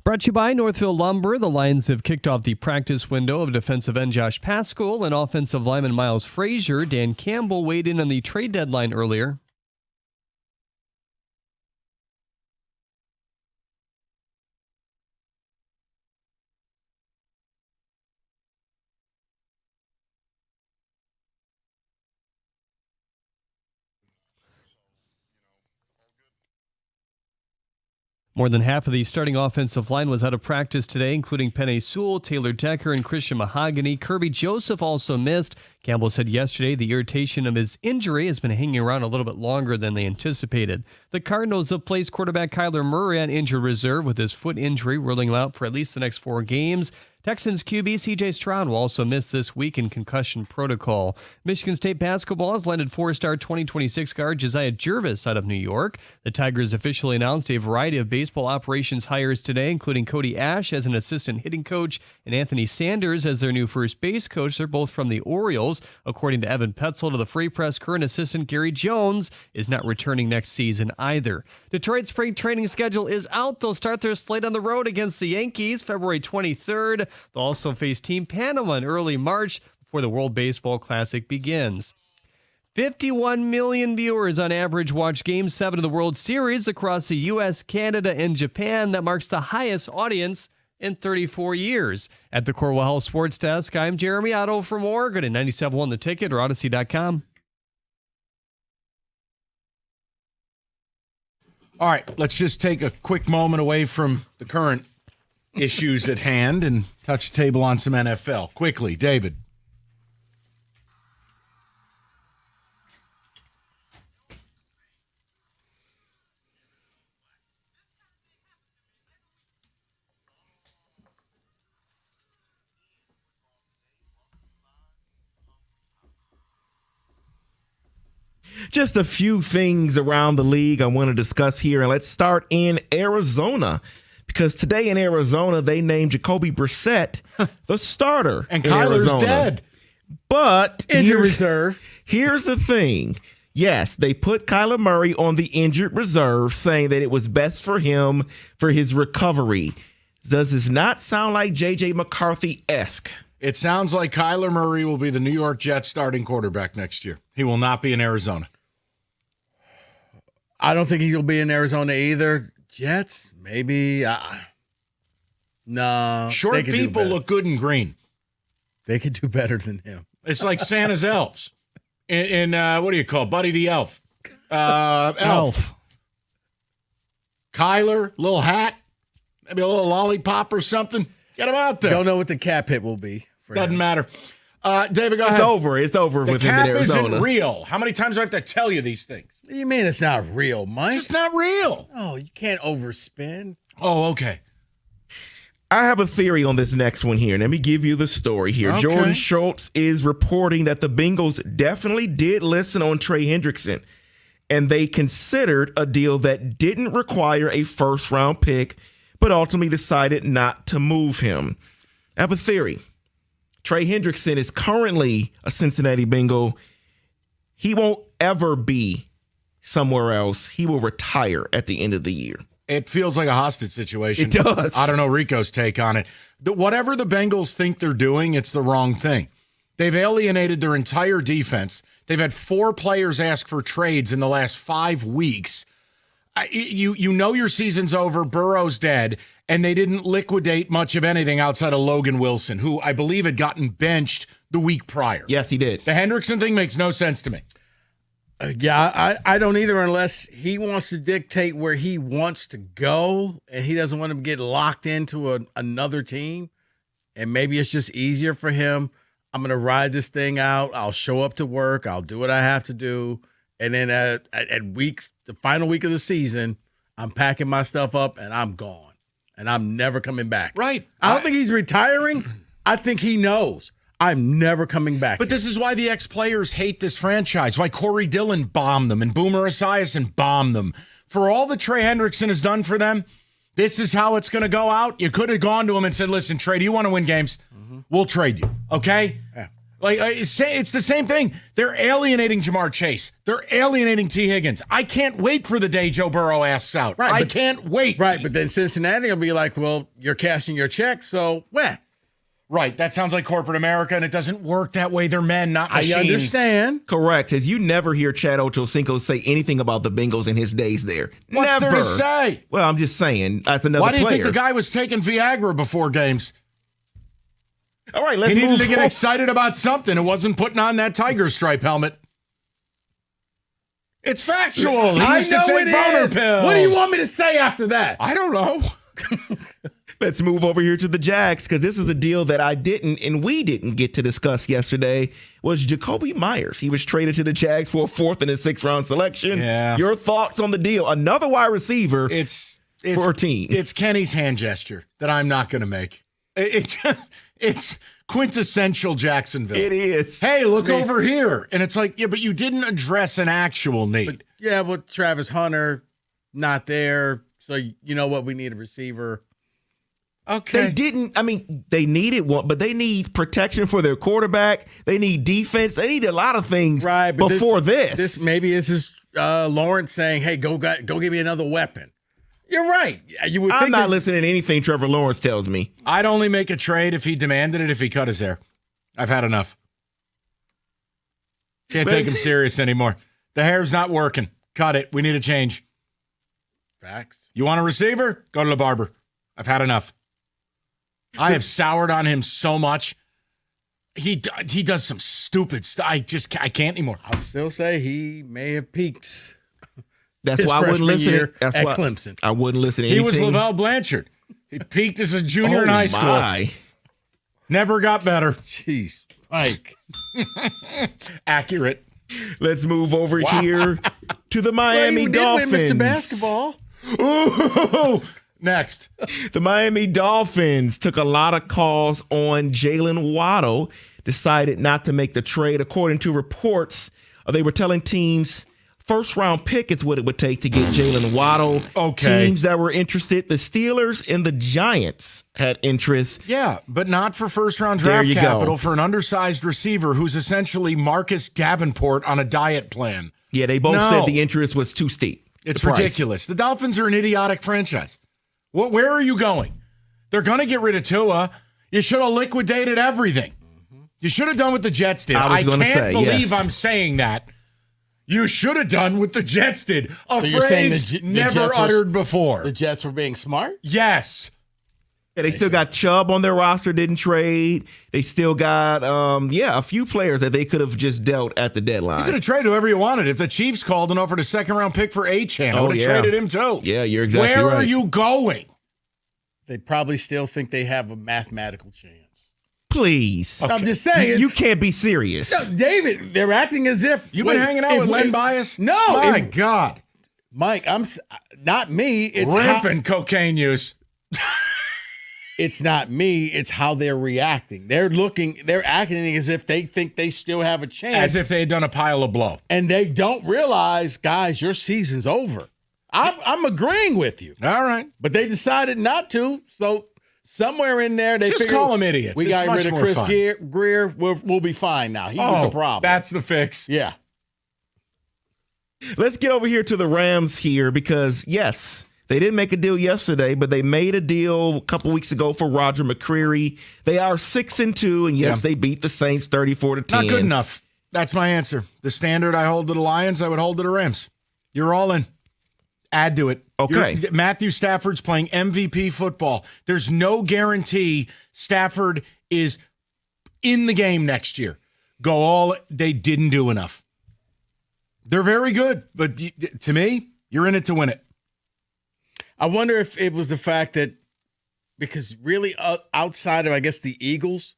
Brought to you by Northville Lumber. The Lions have kicked off the practice window of defensive end Josh Paschal and offensive lineman Miles Frazier. Dan Campbell weighed in on the trade deadline earlier. More than half of the starting offensive line was out of practice today, including Penei Sewell, Taylor Decker, and Christian Mahogany. Kirby Joseph also missed. Campbell said yesterday the irritation of his injury has been hanging around a little bit longer than they anticipated. The Cardinals have placed quarterback Kyler Murray on injured reserve with his foot injury, ruling him out for at least the next 4 games. Texans QB C.J. Stroud will also miss this week in concussion protocol. Michigan State basketball has landed 4-star 2026 guard Josiah Jervis out of New York. The Tigers officially announced a variety of baseball operations hires today, including Cody Ash as an assistant hitting coach and Anthony Sanders as their new first base coach. They're both from the Orioles. According to Evan Petzel to the Free Press, current assistant Gary Jones is not returning next season either. Detroit's spring training schedule is out. They'll start their slate on the road against the Yankees February 23rd. They'll also face Team Panama in early March before the World Baseball Classic begins. 51 million viewers on average watch Game 7 of the World Series across the U.S., Canada, and Japan. That marks the highest audience in 34 years. At the Corwell Health Sports Desk, I'm Jeremy Otto for more. Go to 97.1 The Ticket or Odyssey.com. All right, let's just take a quick moment away from the current issues at hand and touch the table on some NFL. Quickly, David. Just a few things around the league I want to discuss here, and let's start in Arizona. Because today in Arizona, they named Jacoby Brissett the starter. And Kyler's dead. But injured reserve. Here's the thing. Yes, they put Kyler Murray on the injured reserve, saying that it was best for him for his recovery. Does this not sound like J.J. McCarthy-esque? It sounds like Kyler Murray will be the New York Jets starting quarterback next year. He will not be in Arizona. I don't think he'll be in Arizona either. Jets, maybe. No. Short people look good in green. They could do better than him. It's like Santa's elves. In what do you call Buddy the Elf? Elf. Kyler, little hat, maybe a little lollipop or something. Get him out there. Don't know what the cap hit will be. Doesn't matter. David, go ahead. It's over. It's over with him in Arizona. The cap isn't real. How many times do I have to tell you these things? What do you mean it's not real, Mike? It's just not real. Oh, you can't overspend. Oh, okay. I have a theory on this next one here. Let me give you the story here. Okay. Jordan Schultz is reporting that the Bengals definitely did listen on Trey Hendrickson, and they considered a deal that didn't require a first-round pick, but ultimately decided not to move him. I have a theory. Trey Hendrickson is currently a Cincinnati Bengal. He won't ever be somewhere else. He will retire at the end of the year. It feels like a hostage situation. It does. I don't know Rico's take on it. Whatever the Bengals think they're doing, it's the wrong thing. They've alienated their entire defense. They've had 4 players ask for trades in the last 5 weeks. You know your season's over. Burrow's dead. And they didn't liquidate much of anything outside of Logan Wilson, who I believe had gotten benched the week prior. Yes, he did. The Hendrickson thing makes no sense to me. I don't either, unless he wants to dictate where he wants to go and he doesn't want to get locked into another team. And maybe it's just easier for him. I'm going to ride this thing out. I'll show up to work. I'll do what I have to do. And then at the final week of the season, I'm packing my stuff up and I'm gone. And I'm never coming back. Right. I don't think he's retiring. I think he knows. I'm never coming back. But this is why the ex-players hate this franchise, why Corey Dillon bombed them and Boomer Esiason bombed them. For all that Trey Hendrickson has done for them, this is how it's going to go out. You could have gone to him and said, listen, Trey, do you want to win games? Mm-hmm. We'll trade you, okay? Yeah. Like, it's the same thing. They're alienating Jamar Chase. They're alienating T. Higgins. I can't wait for the day Joe Burrow asks out. Right, I can't wait. Right, but then Cincinnati will be like, well, you're cashing your check, so when? Right, that sounds like corporate America, and it doesn't work that way. They're men, not machines. I understand. Correct, as you never hear Chad Ochocinco say anything about the Bengals in his days there. What's never. there to say? Well, I'm just saying, that's another player. Why do you think the guy was taking Viagra before games? All right, let's move. He needed to get forward. excited about something. It wasn't putting on that tiger stripe helmet. It's factual. He used to take boner pills. What do you want me to say after that? I don't know. Let's move over here to the Jags, because this is a deal that we didn't get to discuss yesterday, was Jacoby Myers. He was traded to the Jags for a 4th and a 6th round selection. Yeah. Your thoughts on the deal? Another wide receiver for a team. It's Kenny's hand gesture that I'm not going to make. It's quintessential Jacksonville. It is. Hey, look over here. And it's like, yeah, but you didn't address an actual need. But Travis Hunter, not there. So you know what? We need a receiver. Okay. They didn't. I mean, they needed one, but they need protection for their quarterback. They need defense. They need a lot of things before this. Maybe this is Lawrence saying, "Hey, go give me another weapon." You're right. You would. I'm not listening to anything Trevor Lawrence tells me. I'd only make a trade if he demanded it. If he cut his hair, I've had enough. Can't take him serious anymore. The hair's not working. Cut it. We need a change. Facts. You want a receiver? Go to the barber. I've had enough. I have soured on him so much. He does some stupid stuff. I can't anymore. I'll still say he may have peaked. That's why I wouldn't listen at Clemson. I wouldn't listen to anything. He was Lavelle Blanchard. He peaked as a junior in high school. Never got better. Jeez, Mike. Accurate. Let's move over here to the Miami Dolphins. Mr. Basketball. Ooh. Next. The Miami Dolphins took a lot of calls on Jalen Waddle, decided not to make the trade. According to reports, they were telling teams first-round pick is what it would take to get Jalen Waddle. Okay. Teams that were interested, the Steelers and the Giants had interest. Yeah, but not for first-round draft capital for an undersized receiver who's essentially Marcus Davenport on a diet plan. Yeah, they both said the interest was too steep. It's ridiculous. The Dolphins are an idiotic franchise. Where are you going? They're going to get rid of Tua. You should have liquidated everything. You should have done what the Jets did. I can't believe I'm saying that. You should have done what the Jets did. A phrase never uttered before. The Jets were being smart? Yes. Yeah, they still got Chubb on their roster, didn't trade. They still got, a few players that they could have just dealt at the deadline. You could have traded whoever you wanted. If the Chiefs called and offered a second-round pick for Achane, I would have traded him too. Yeah, you're exactly right. Where are you going? They probably still think they have a mathematical chance. Please. Okay. I'm just saying. You can't be serious. No, David, they're acting as if. You've been hanging out with Len Bias? No. My God. Mike, not me. It's rampant cocaine use. It's not me. It's how they're reacting. They're acting as if they think they still have a chance. As if they had done a pile of blow. And they don't realize, guys, your season's over. I'm agreeing with you. All right. But they decided not to. So somewhere in there, they just call them idiots. We got rid of Chris Greer. We'll be fine now. He was the problem. That's the fix. Yeah. Let's get over here to the Rams here because, yes, they didn't make a deal yesterday, but they made a deal a couple weeks ago for Roger McCreary. They are 6-2, and yes, they beat the Saints 34-10. Not good enough. That's my answer. The standard I hold to the Lions, I would hold to the Rams. You're all in. Add to it. Okay. Matthew Stafford's playing MVP football. There's no guarantee Stafford is in the game next year. They didn't do enough. They're very good, but to me, you're in it to win it. I wonder if it was the fact that because really outside of, I guess, the Eagles,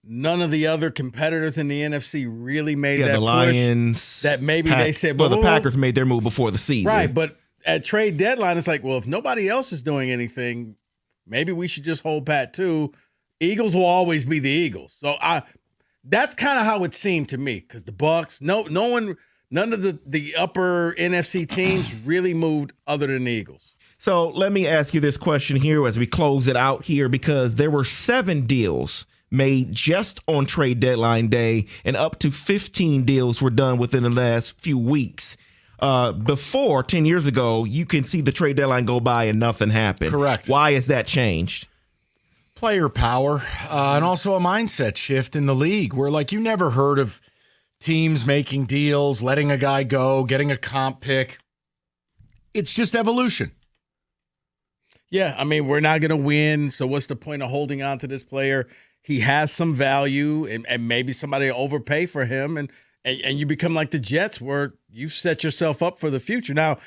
none of the other competitors in the NFC really made that the push. Lions. That maybe they said, well, the Packers made their move before the season. Right, but at trade deadline, it's like, well, if nobody else is doing anything, maybe we should just hold pat too. Eagles will always be the Eagles. So that's kind of how it seemed to me because the Bucs, none of the upper NFC teams really moved other than the Eagles. So let me ask you this question here as we close it out here because there were 7 deals made just on trade deadline day, and up to 15 deals were done within the last few weeks. Before, 10 years ago, you can see the trade deadline go by and nothing happened. Correct. Why has that changed? Player power, and also a mindset shift in the league where, like, you never heard of teams making deals, letting a guy go, getting a comp pick. It's just evolution. Yeah, I mean, we're not going to win, so what's the point of holding on to this player? He has some value, and maybe somebody will overpay for him, and you become like the Jets where you've set yourself up for the future. Now,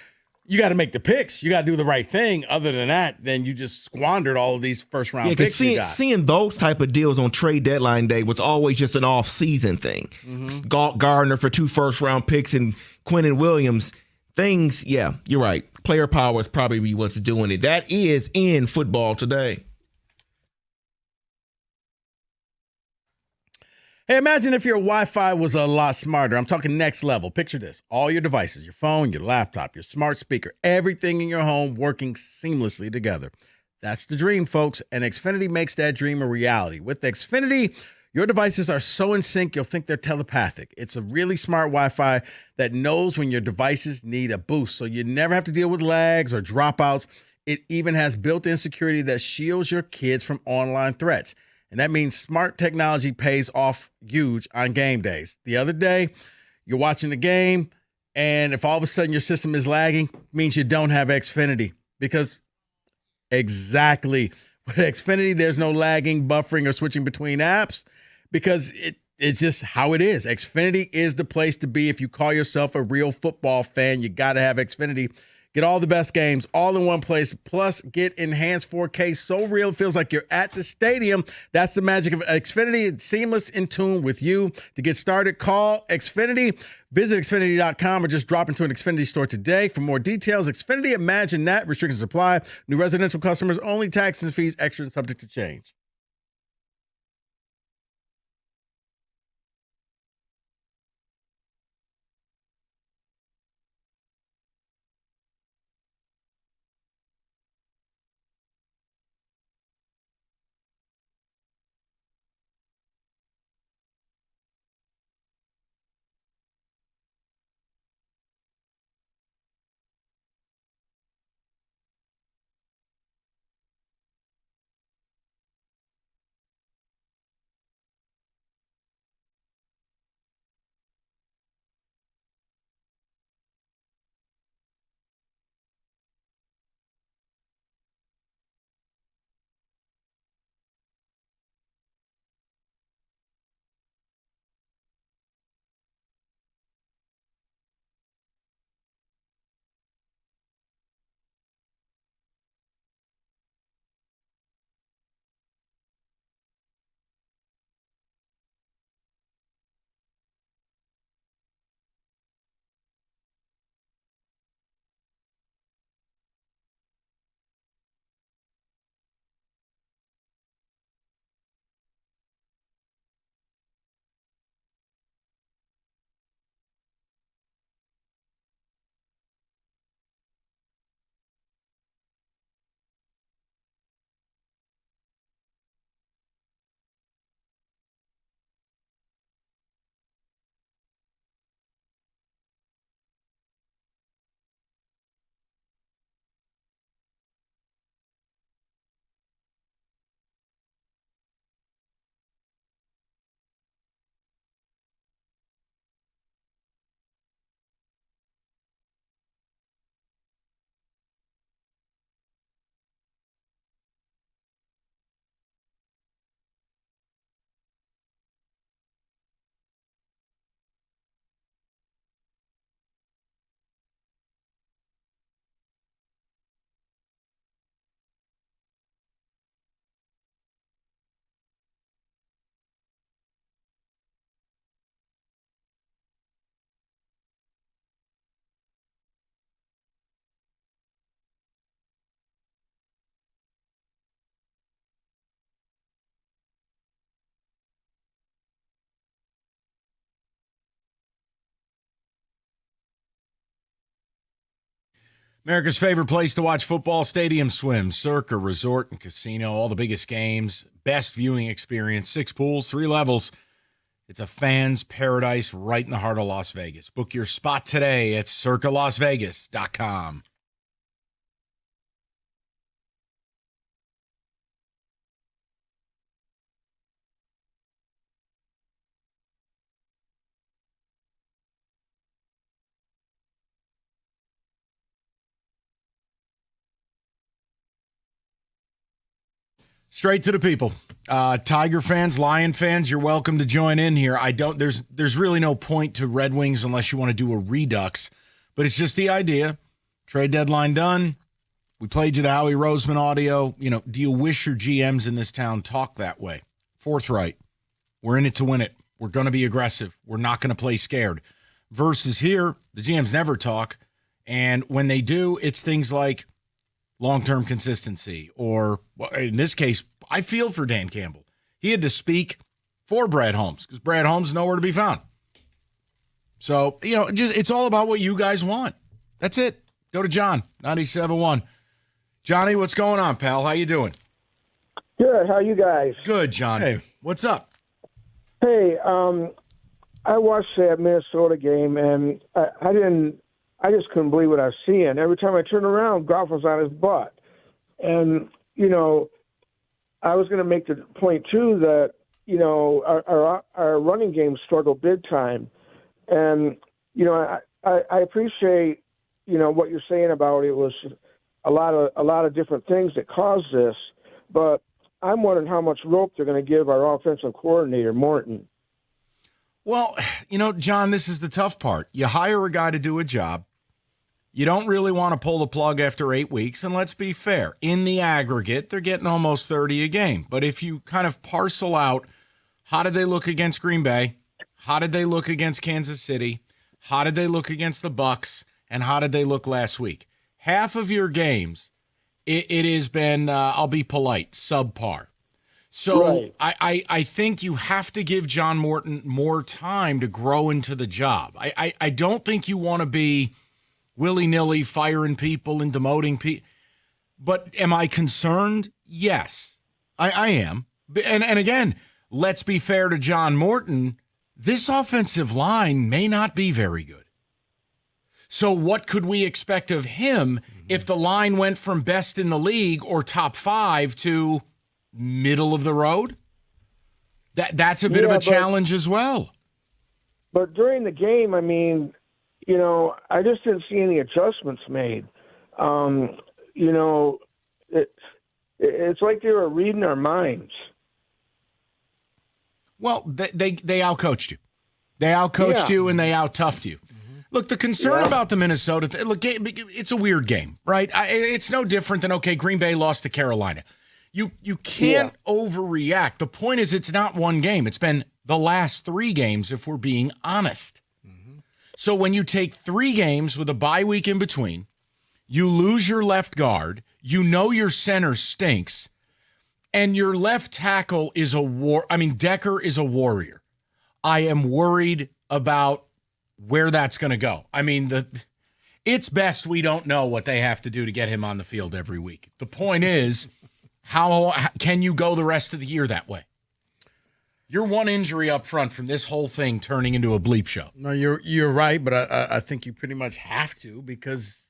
you got to make the picks. You got to do the right thing. Other than that, then you just squandered all of these first-round picks you got. Seeing those type of deals on trade deadline day was always just an off-season thing. Gardner for 2 first-round picks and Quinnen Williams. Things, yeah, you're right. Player power is probably what's doing it. That is in football today. Hey, imagine if your Wi-Fi was a lot smarter. I'm talking next level. Picture this. All your devices, your phone, your laptop, your smart speaker, everything in your home working seamlessly together. That's the dream, folks, and Xfinity makes that dream a reality. With Xfinity, your devices are so in sync, you'll think they're telepathic. It's a really smart Wi-Fi that knows when your devices need a boost, so you never have to deal with lags or dropouts. It even has built-in security that shields your kids from online threats. And that means smart technology pays off huge on game days. The other day, you're watching the game, and if all of a sudden your system is lagging, it means you don't have Xfinity. Because exactly, with Xfinity, there's no lagging, buffering, or switching between apps because it's just how it is. Xfinity is the place to be if you call yourself a real football fan. You got to have Xfinity. Get all the best games all in one place, plus get enhanced 4K so real it feels like you're at the stadium. That's the magic of Xfinity. It's seamless, in tune with you. To get started, call Xfinity. Visit Xfinity.com or just drop into an Xfinity store today. For more details, Xfinity, imagine that. Restrictions apply. New residential customers only. Taxes and fees extra and subject to change. America's favorite place to watch football, Stadium Swim, Circa Resort and Casino, all the biggest games, best viewing experience, 6 pools, 3 levels. It's a fan's paradise right in the heart of Las Vegas. Book your spot today at circalasvegas.com. Straight to the people. Tiger fans, Lion fans, you're welcome to join in here. There's really no point to Red Wings unless you want to do a redux, but it's just the idea. Trade deadline done. We played you the Howie Roseman audio. Do you wish your GMs in this town talk that way? Forthright. We're in it to win it. We're going to be aggressive. We're not going to play scared. Versus here, the GMs never talk. And when they do, it's things like long-term consistency, or in this case, I feel for Dan Campbell. He had to speak for Brad Holmes because Brad Holmes is nowhere to be found. So, it's all about what you guys want. That's it. Go to John, 97.1. Johnny, what's going on, pal? How you doing? Good. How you guys? Good, John. Hey, what's up? Hey, I watched that Minnesota game, and I just couldn't believe what I was seeing. Every time I turned around, Goff was on his butt. And, I was going to make the point, too, that, our running game struggled big time. And, I appreciate, what you're saying about it was a lot of different things that caused this. But I'm wondering how much rope they're going to give our offensive coordinator, Morton. Well, John, this is the tough part. You hire a guy to do a job. You don't really want to pull the plug after 8 weeks. And let's be fair. In the aggregate, they're getting almost 30 a game. But if you kind of parcel out, how did they look against Green Bay? How did they look against Kansas City? How did they look against the Bucs? And how did they look last week? Half of your games, it has been, I'll be polite, subpar. So right. I think you have to give John Morton more time to grow into the job. I don't think you want to be willy-nilly firing people and demoting people. But am I concerned? Yes, I am. And again, let's be fair to John Morton. This offensive line may not be very good. So what could we expect of him if the line went from best in the league or top 5 to middle of the road? That's a bit of a challenge as well. But during the game, I just didn't see any adjustments made. It's like they were reading our minds. Well, they outcoached you. They outcoached you and they out-toughed you. Look, the concern about the Minnesota, it's a weird game, right? It's no different than, Green Bay lost to Carolina. You can't overreact. The point is it's not one game. It's been the last 3 games, if we're being honest. So when you take 3 games with a bye week in between, you lose your left guard, your center stinks, and your left tackle is Decker is a warrior. I am worried about where that's going to go. It's best we don't know what they have to do to get him on the field every week. The point is, how can you go the rest of the year that way? You're one injury up front from this whole thing turning into a bleep show. No, you're right, but I think you pretty much have to because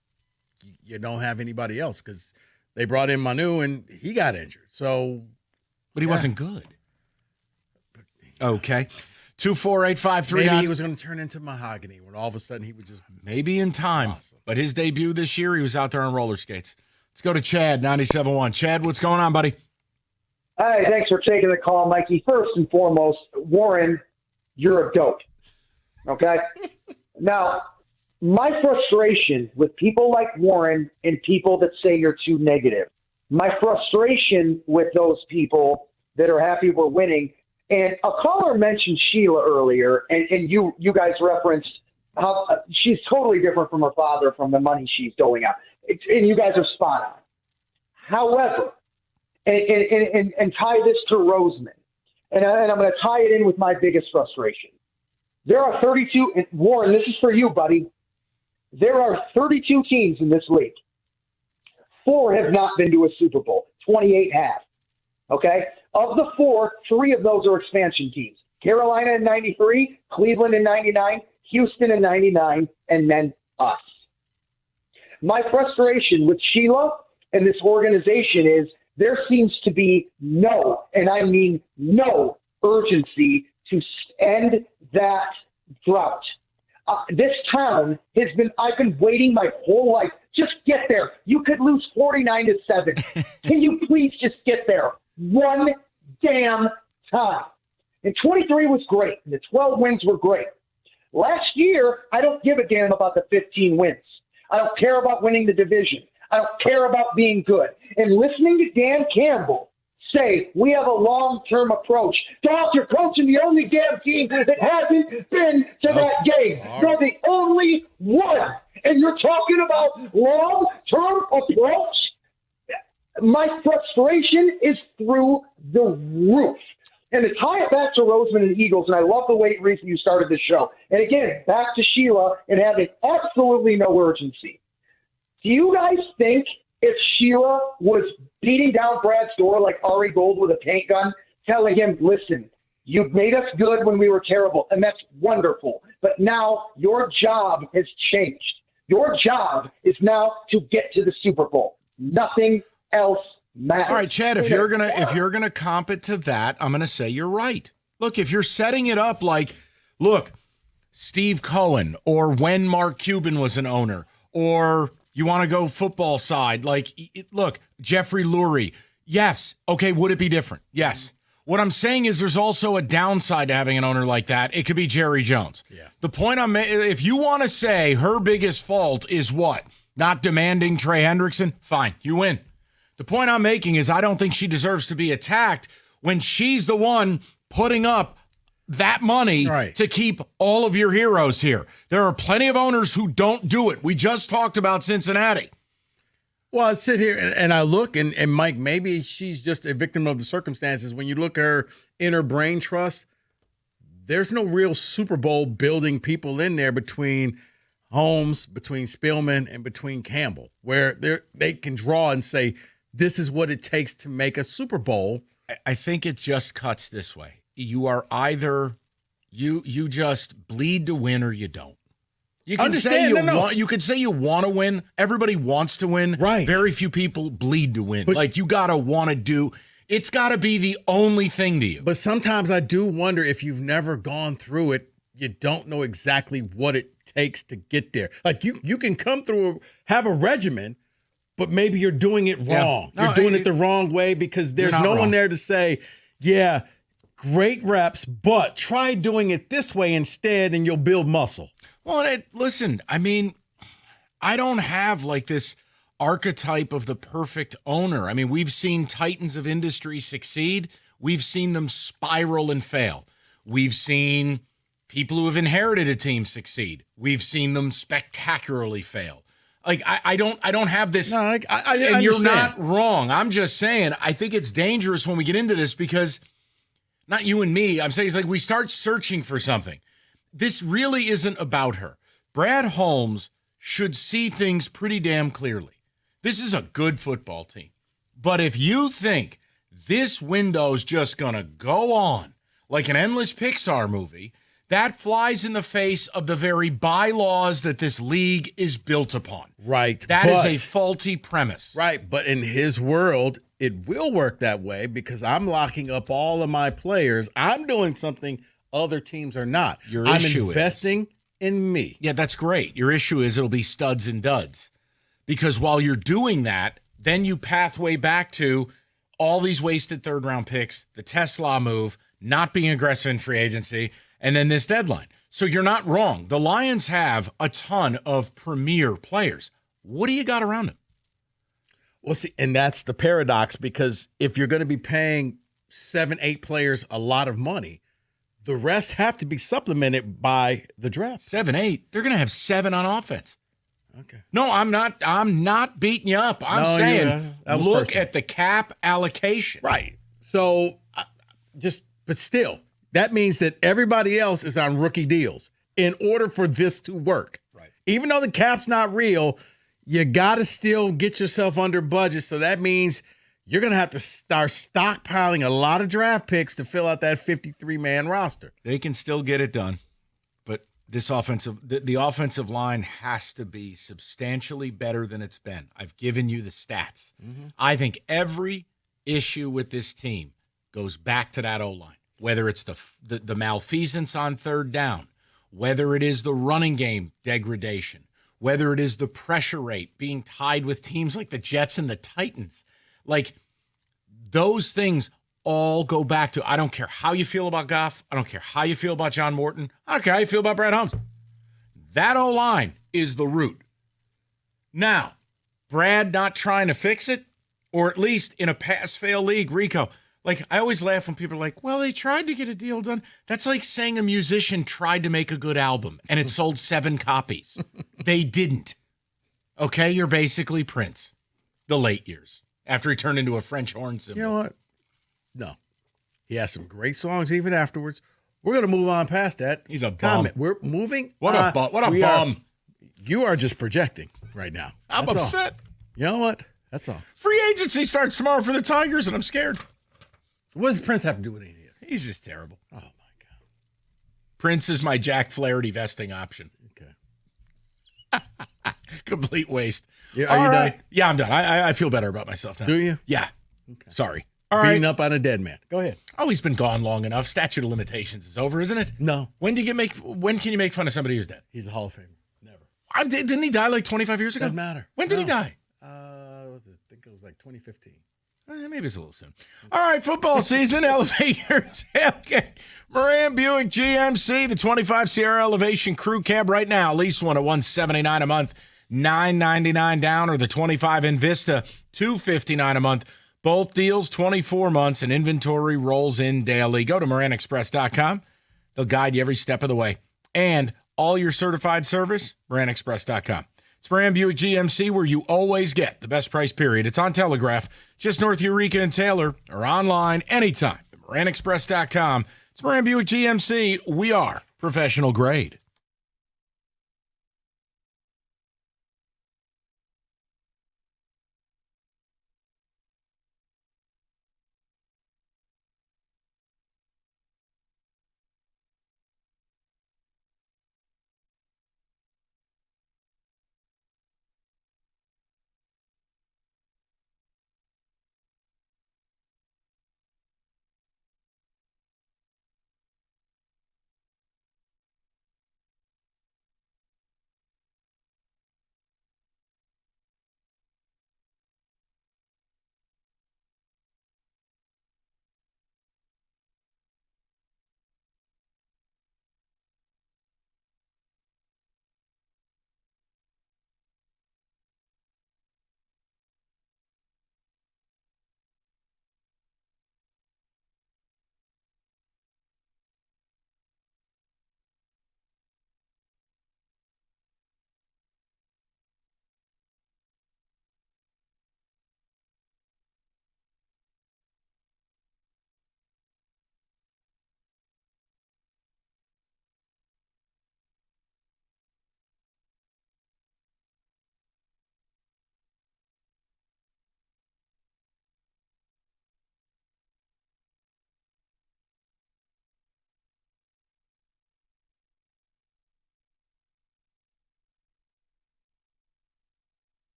you don't have anybody else because they brought in Manu and he got injured. So, but he wasn't good. Okay. 24853. Maybe he was going to turn into mahogany when all of a sudden he would just maybe in time. Awesome. But his debut this year, he was out there on roller skates. Let's go to Chad, 97.1. Chad, what's going on, buddy? Hi, thanks for taking the call, Mikey. First and foremost, Warren, you're a goat. Okay? Now, my frustration with people like Warren and people that say you're too negative, my frustration with those people that are happy we're winning, and a caller mentioned Sheila earlier, and you guys referenced how she's totally different from her father from the money she's doling out. And you guys are spot on. However, and tie this to Roseman, and I'm going to tie it in with my biggest frustration. There are 32, and Warren, this is for you, buddy. There are 32 teams in this league. 4 have not been to a Super Bowl. 28 have. Okay? Of the 4, 3 of those are expansion teams. Carolina in 93, Cleveland in 99, Houston in 99, and then us. My frustration with Sheila and this organization is there seems to be no, and I mean no, urgency to end that drought. This town has been, I've been waiting my whole life. Just get there. You could lose 49-7. Can you please just get there one damn time? And 23 was great, and the 12 wins were great. Last year, I don't give a damn about the 15 wins. I don't care about winning the division. I don't care about being good. And listening to Dan Campbell say we have a long-term approach. Dog, you're coaching the only damn team that hasn't been to that game. They're the only one. And you're talking about long-term approach? My frustration is through the roof. And to tie it back to Roseman and Eagles, and I love the way, Reese, you started the show. And again, back to Sheila and having absolutely no urgency. Do you guys think if Sheila was beating down Brad's door like Ari Gold with a paint gun, telling him, listen, you made us good when we were terrible, and that's wonderful, but now your job has changed. Your job is now to get to the Super Bowl. Nothing else matters. All right, Chad, if you're gonna comp it to that, I'm gonna say you're right. Look, if you're setting it up like, look, Steve Cohen, or when Mark Cuban was an owner, or you want to go football side, like, look, Jeffrey Lurie. Yes. Okay, would it be different? Yes. What I'm saying is there's also a downside to having an owner like that. It could be Jerry Jones. Yeah. The point I'm making, if you want to say her biggest fault is what? Not demanding Trey Hendrickson? Fine, you win. The point I'm making is I don't think she deserves to be attacked when she's the one putting up that money to keep all of your heroes here. There are plenty of owners who don't do it. We just talked about Cincinnati. Well, I sit here and I look, and Mike, maybe she's just a victim of the circumstances. When you look at her inner brain trust, there's no real Super Bowl building people in there between Holmes, between Spielman, and between Campbell, where they can draw and say, this is what it takes to make a Super Bowl. I think it just cuts this way. You are either you just bleed to win or you don't. You can say you could say you want to win. Everybody wants to win. Right. Very few people bleed to win. But, like, you gotta want to do. It's got to be the only thing to you. But sometimes I do wonder if you've never gone through it, you don't know exactly what it takes to get there. Like you can come through, have a regimen, but maybe you're doing it wrong. No, you're doing it the wrong way because there's no one there to say, yeah, great reps, but try doing it this way instead and you'll build muscle. Well, listen, I mean, I don't have like this archetype of the perfect owner. I mean, we've seen titans of industry succeed. We've seen them spiral and fail. We've seen people who have inherited a team succeed. We've seen them spectacularly fail. Like, I don't have this. No, I and you're not wrong. I'm just saying, I think it's dangerous when we get into this because not you and me. I'm saying it's like we start searching for something. This really isn't about her. Brad Holmes should see things pretty damn clearly. This is a good football team. But if you think this window's just going to go on like an endless Pixar movie, that flies in the face of the very bylaws that this league is built upon. Right. That is a faulty premise. Right. But in his world, it will work that way because I'm locking up all of my players. I'm doing something other teams are not. I'm investing in me. Yeah, that's great. Your issue is it'll be studs and duds. Because while you're doing that, then you pathway back to all these wasted third-round picks, the Tesla move, not being aggressive in free agency, and then this deadline. So you're not wrong. The Lions have a ton of premier players. What do you got around them? Well, see, and that's the paradox because if you're going to be paying 7-8 players a lot of money, the rest have to be supplemented by the draft. 7-8? They're going to have 7 on offense. Okay. No, I'm not beating you up. I'm saying look at the cap allocation. Right. So but still, that means that everybody else is on rookie deals in order for this to work. Right. Even though the cap's not real, you got to still get yourself under budget. So that means you're going to have to start stockpiling a lot of draft picks to fill out that 53-man roster. They can still get it done, but this the offensive line has to be substantially better than it's been. I've given you the stats. I think every issue with this team goes back to that O-line, whether it's the malfeasance on third down, whether it is the running game degradation, whether it is the pressure rate being tied with teams like the Jets and the Titans. Like, those things all go back to, I don't care how you feel about Goff. I don't care how you feel about John Morton. I don't care how you feel about Brad Holmes. That O-line is the root. Now, Brad not trying to fix it, or at least in a pass-fail league, Rico, like, I always laugh when people are like, well, they tried to get a deal done. That's like saying a musician tried to make a good album and it sold 7 copies. They didn't. Okay, you're basically Prince, the late years, after he turned into a French horn cymbal. You know what? No. He has some great songs even afterwards. We're going to move on past that. He's a bum. Comment. We're moving. What a bum. You are just projecting right now. I'm That's upset. all. You know what? That's all. Free agency starts tomorrow for the Tigers, and I'm scared. What does Prince have to do with any of this? He's just terrible. Oh, my God. Prince is my Jack Flaherty vesting option. Okay. Complete waste. Yeah, are you done? Yeah, I'm done. I feel better about myself now. Do you? Yeah. Okay. Sorry. All Beating up on a dead man. Go ahead. Oh, he's been gone long enough. Statute of limitations is over, isn't it? No. When can you make fun of somebody who's dead? He's a Hall of Famer. Never. Didn't he die like 25 years ago? Doesn't matter. When did he die? I think it was like 2015. Maybe it's a little soon. All right, football season. Elevate your tailgate. Moran Buick GMC, the 25 Sierra Elevation Crew Cab right now. Lease one at $179 a month, $999 down, or the 25 Invista, $259 a month. Both deals 24 months, and inventory rolls in daily. Go to MoranExpress.com. They'll guide you every step of the way. And all your certified service, MoranExpress.com. It's Moran Buick GMC, where you always get the best price, period. It's on Telegraph, just north of Eureka and Taylor, or online anytime at MoranExpress.com. It's Moran Buick GMC. We are professional grade.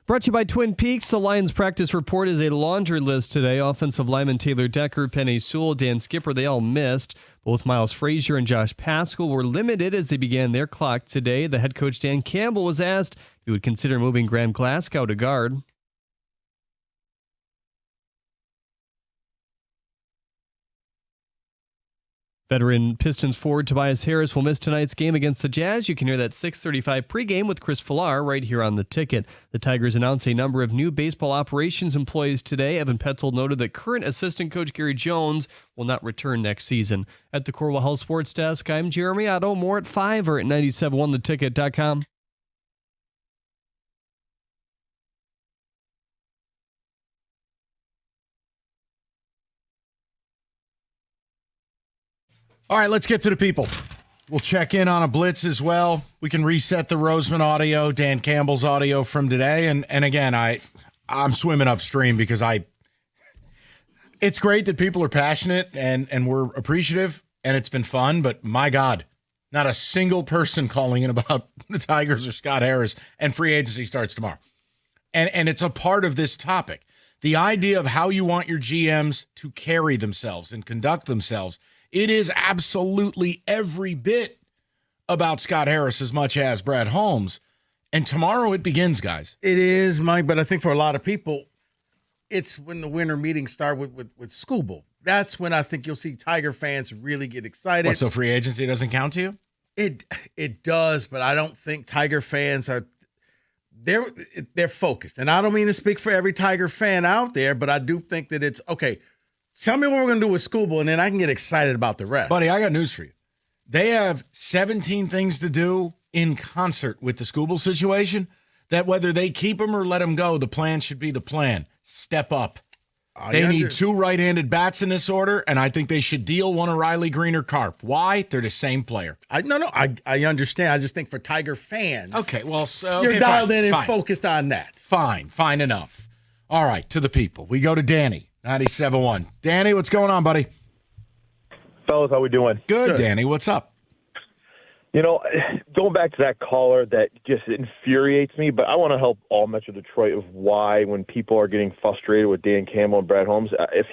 Brought to you by Twin Peaks. The Lions practice report is a laundry list today. Offensive lineman Taylor Decker, Penei Sewell, Dan Skipper, they all missed. Both Miles Frazier and Josh Paschal were limited as they began their clock today. The head coach Dan Campbell was asked if he would consider moving Graham Glasgow to guard. Veteran Pistons forward Tobias Harris will miss tonight's game against the Jazz. You can hear that 6:35 pregame with Chris Villar right here on The Ticket. The Tigers announced a number of new baseball operations employees today. Evan Petzold noted that current assistant coach Gary Jones will not return next season. At the Corwell Health Sports Desk, I'm Jeremy Otto. More at 5 or at 971theticket.com. All right, let's get to the people. We'll check in on a blitz as well. We can reset the Roseman audio, Dan Campbell's audio from today. And again, I'm swimming upstream because it's great that people are passionate and we're appreciative and it's been fun, but my God, not a single person calling in about the Tigers or Scott Harris, and free agency starts tomorrow. And it's a part of this topic. The idea of how you want your GMs to carry themselves and conduct themselves. It is absolutely every bit about Scott Harris as much as Brad Holmes. And tomorrow it begins, guys. It is, Mike, but I think for a lot of people, it's when the winter meetings start with School Bowl. That's when I think you'll see Tiger fans really get excited. What, so free agency doesn't count to you? It does, but I don't think Tiger fans are they're focused. And I don't mean to speak for every Tiger fan out there, but I do think that it's okay. Tell me what we're going to do with School Bowl, and then I can get excited about the rest. Buddy, I got news for you. They have 17 things to do in concert with the School Bowl situation that whether they keep them or let them go, the plan should be the plan. Step up. They need 2 right-handed bats in this order, and I think they should deal one of Riley Green or Karp. Why? They're the same player. I understand. I just think for Tiger fans. Okay, well, so you're dialed fine, in and fine. focused on that. Fine enough. All right, to the people. We go to Danny. 97.1. Danny, what's going on, buddy? Fellas, how we doing? Good, Danny. What's up? You know, going back to that caller, that just infuriates me, but I want to help all Metro Detroit of why when people are getting frustrated with Dan Campbell and Brad Holmes, if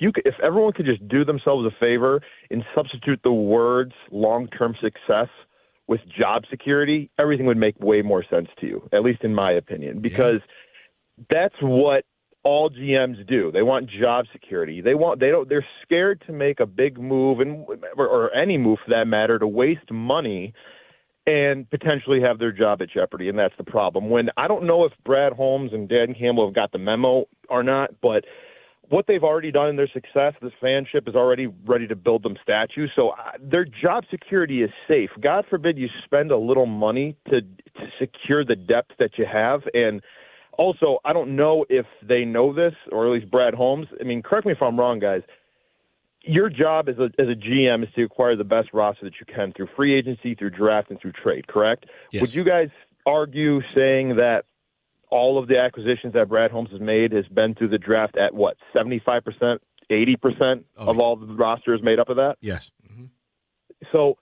everyone could just do themselves a favor and substitute the words long-term success with job security, everything would make way more sense to you, at least in my opinion, because that's what all GMs do. They want job security. They're scared to make a big move or any move for that matter to waste money and potentially have their job at jeopardy. And that's the problem. When I don't know if Brad Holmes and Dan Campbell have got the memo or not, but what they've already done in their success, this fanship is already ready to build them statues. So their job security is safe. God forbid you spend a little money to secure the depth that you have. And also, I don't know if they know this, or at least Brad Holmes. I mean, correct me if I'm wrong, guys. Your job as a GM is to acquire the best roster that you can through free agency, through draft, and through trade, correct? Yes. Would you guys argue saying that all of the acquisitions that Brad Holmes has made has been through the draft at, 75%, 80% of all the roster is made up of that? Yes. Mm-hmm. So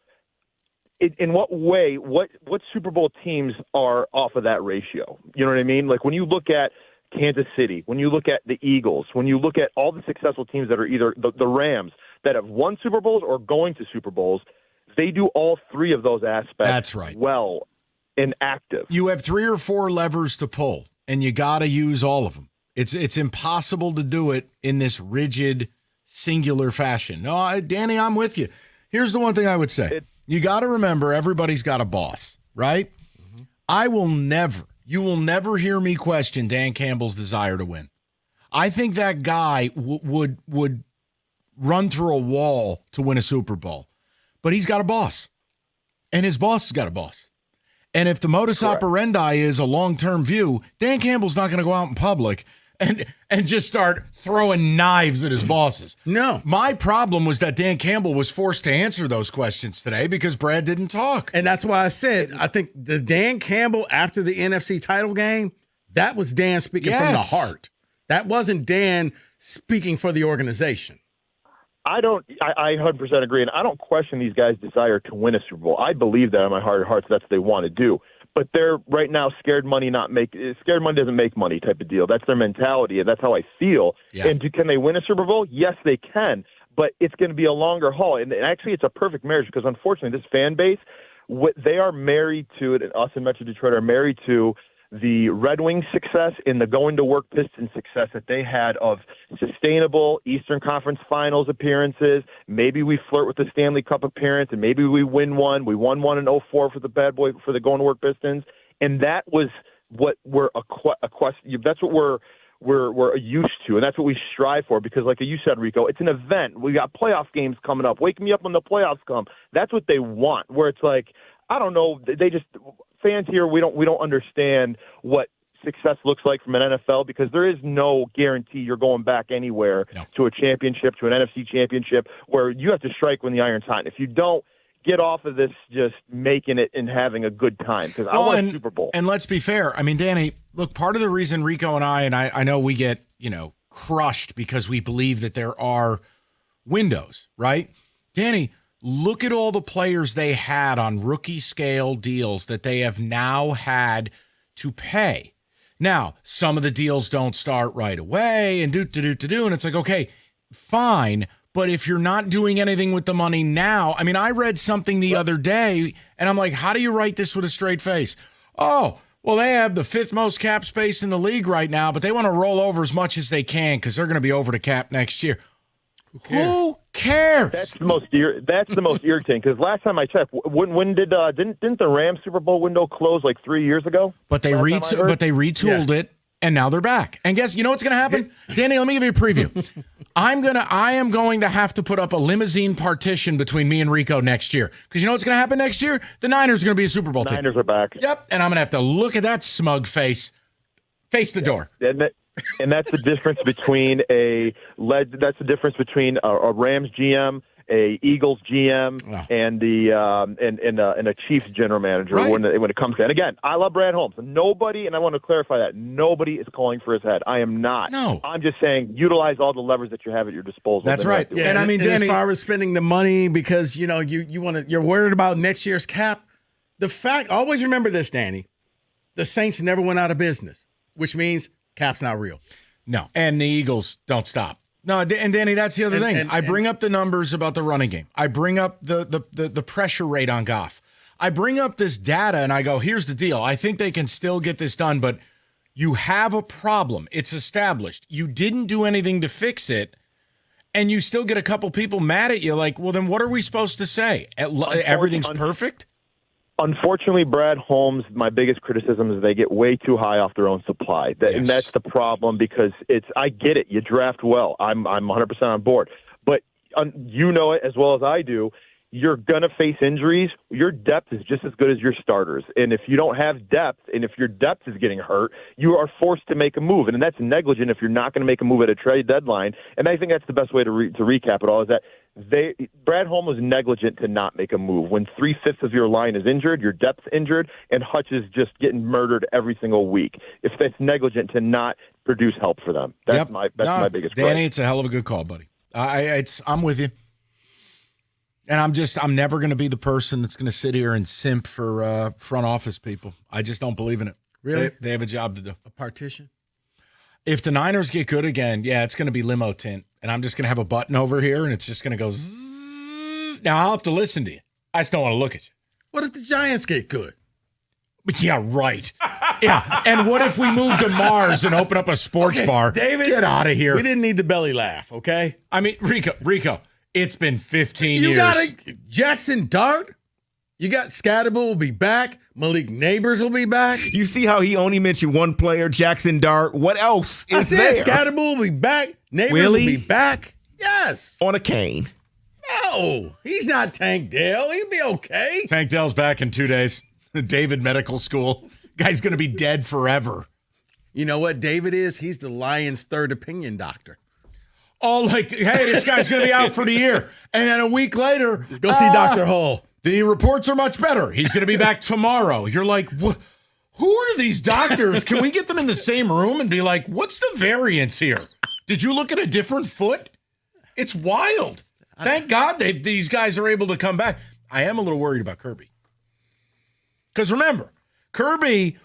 in what way, what Super Bowl teams are off of that ratio? You know what I mean? Like when you look at Kansas City, when you look at the Eagles, when you look at all the successful teams that are either the Rams that have won Super Bowls or going to Super Bowls, they do all 3 of those aspects That's right. well and active. You have 3 or 4 levers to pull, and you got to use all of them. It's impossible to do it in this rigid, singular fashion. No, Danny, I'm with you. Here's the one thing I would say. You got to remember everybody's got a boss, right? Mm-hmm. You will never hear me question Dan Campbell's desire to win. I think that guy would run through a wall to win a Super Bowl. But he's got a boss. And his boss has got a boss. And if the modus operandi is a long-term view, Dan Campbell's not going to go out in public and just start throwing knives at his bosses. No. My problem was that Dan Campbell was forced to answer those questions today because Brad didn't talk. And that's why I said, I think the Dan Campbell after the NFC title game, that was Dan speaking from the heart. That wasn't Dan speaking for the organization. I 100% agree, and I don't question these guys' desire to win a Super Bowl. I believe that in my heart of hearts that's what they want to do. but they're right now scared money doesn't make money type of deal. That's their mentality, and that's how I feel. Yeah. And can they win a Super Bowl? Yes, they can, but it's going to be a longer haul. And actually, it's a perfect marriage because unfortunately, this fan base, they are married to it, and us in Metro Detroit are married to the Red Wings success and the going to work Pistons success that they had of sustainable Eastern Conference Finals appearances. Maybe we flirt with the Stanley Cup appearance, and maybe we win one. We won one in 2004 for the going to work Pistons, and that was what we're that's what we're used to, and that's what we strive for. Because, like you said, Rico, it's an event. We got playoff games coming up. Wake me up when the playoffs come. That's what they want. Where it's like, I don't know, fans here, we don't understand what success looks like from an NFL because there is no guarantee you're going back anywhere to a championship, to an NFC championship, where you have to strike when the iron's hot. And if you don't, get off of this just making it and having a good time because I want a Super Bowl. And let's be fair. I mean, Danny, look, part of the reason Rico and I know we get, crushed because we believe that there are windows, right? Danny, look at all the players they had on rookie scale deals that they have now had to pay. Now, some of the deals don't start right away and and it's like, okay, fine. But if you're not doing anything with the money now, I mean, I read something the other day and I'm like, how do you write this with a straight face? Oh, well, they have the 5th most cap space in the league right now, but they want to roll over as much as they can because they're going to be over the cap next year. Who cares? That's the most irritating because last time I checked, when didn't the Rams Super Bowl window close like 3 years ago? But they retooled it, and now they're back. And guess what's going to happen, Danny? Let me give you a preview. I am going to have to put up a limousine partition between me and Rico next year because you know what's going to happen next year? The Niners are going to be a Super Bowl team. Niners are back. Yep, and I'm going to have to look at that smug face the door. And that's the difference between a Rams GM, a Eagles GM, and a Chiefs general manager when it comes to. And again, I love Brad Holmes. Nobody, and I want to clarify that nobody is calling for his head. I am not. No, I'm just saying utilize all the levers that you have at your disposal. That's right. Yeah, and I mean, Danny, as far as spending the money, because you're worried about next year's cap. Always remember this, Danny. The Saints never went out of business, which means cap's not real. No, and the Eagles don't stop. No, and Danny, that's the other thing. I bring up the numbers about the running game. I bring up the pressure rate on Goff. I bring up this data, and I go, here's the deal. I think they can still get this done, but you have a problem. It's established. You didn't do anything to fix it, and you still get a couple people mad at you like, well, then what are we supposed to say? Everything's perfect? Unfortunately, Brad Holmes, my biggest criticism is they get way too high off their own supply. And that's the problem because I get it. You draft well. I'm 100% on board. But you know it as well as I do. You're going to face injuries. Your depth is just as good as your starters. And if you don't have depth, and if your depth is getting hurt, you are forced to make a move. And that's negligent if you're not going to make a move at a trade deadline. And I think that's the best way to recap it all is that Brad Holmes was negligent to not make a move. When 3/5 of your line is injured, your depth's injured, and Hutch is just getting murdered every single week. If that's negligent to not produce help for them. That's my biggest gripe. Danny, it's a hell of a good call, buddy. I'm with you. And I'm never going to be the person that's going to sit here and simp for front office people. I just don't believe in it. Really? They have a job to do. A partition? If the Niners get good again, it's going to be limo tint. And I'm just going to have a button over here, and it's just going to go zzz. Now, I'll have to listen to you. I just don't want to look at you. What if the Giants get good? Yeah, right. Yeah, and what if we move to Mars and open up a sports bar? David, get out of here. We didn't need the belly laugh, okay? I mean, Rico, it's been 15 years. You got Jackson Dart. You got Scatterbull will be back. Malik Neighbors will be back. You see how he only mentioned one player, Jackson Dart. What else is there? Scatterbull will be back. Neighbors will be back. Yes. On a cane. No, he's not Tank Dell. He'll be okay. Tank Dell's back in 2 days. David Medical School. Guy's going to be dead forever. You know what David is? He's the Lions' third opinion doctor. Oh, like, hey, this guy's going to be out for the year. And then a week later, go see Dr. Hull. The reports are much better. He's going to be back tomorrow. You're like, who are these doctors? Can we get them in the same room and be like, what's the variance here? Did you look at a different foot? It's wild. Thank God these guys are able to come back. I am a little worried about Kirby. Because remember, Kirby,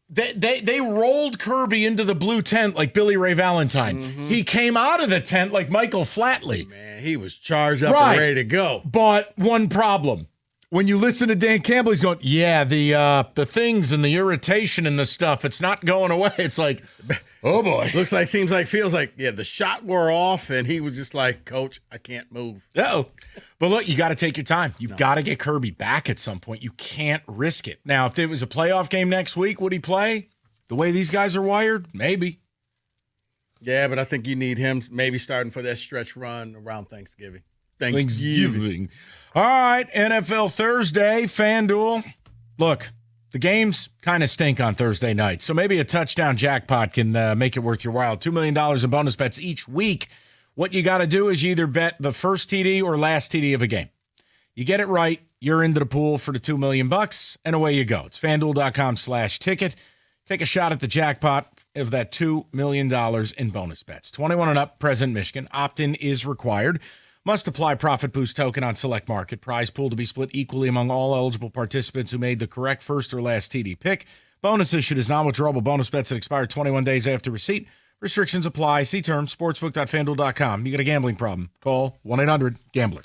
they rolled Kirby into the blue tent like Billy Ray Valentine. He came out of the tent like Michael Flatley. Man, he was charged up and ready to go. But one problem. When you listen to Dan Campbell, he's going, yeah, the things and the irritation and the stuff, it's not going away. It's like, oh boy. Looks like, seems like, feels like, yeah, the shot wore off, and he was just like, Coach, I can't move. Uh-oh. But look, you got to take your time. You've got to get Kirby back at some point. You can't risk it. Now, if it was a playoff game next week, would he play? The way these guys are wired? Maybe. Yeah, but I think you need him maybe starting for that stretch run around Thanksgiving. All right, NFL Thursday, FanDuel. Look, the games kind of stink on Thursday night, so maybe a touchdown jackpot can make it worth your while. $2 million in bonus bets each week. What you got to do is you either bet the first TD or last TD of a game. You get it right, you're into the pool for the $2 million, and away you go. It's FanDuel.com/ticket. Take a shot at the jackpot of that $2 million in bonus bets. 21 and up, present Michigan. Opt-in is required. Must apply profit boost token on select market. Prize pool to be split equally among all eligible participants who made the correct first or last TD pick. Bonus issued as non-withdrawable bonus bets that expire 21 days after receipt. Restrictions apply. See terms, sportsbook.fanduel.com. You got a gambling problem? Call 1-800-GAMBLER.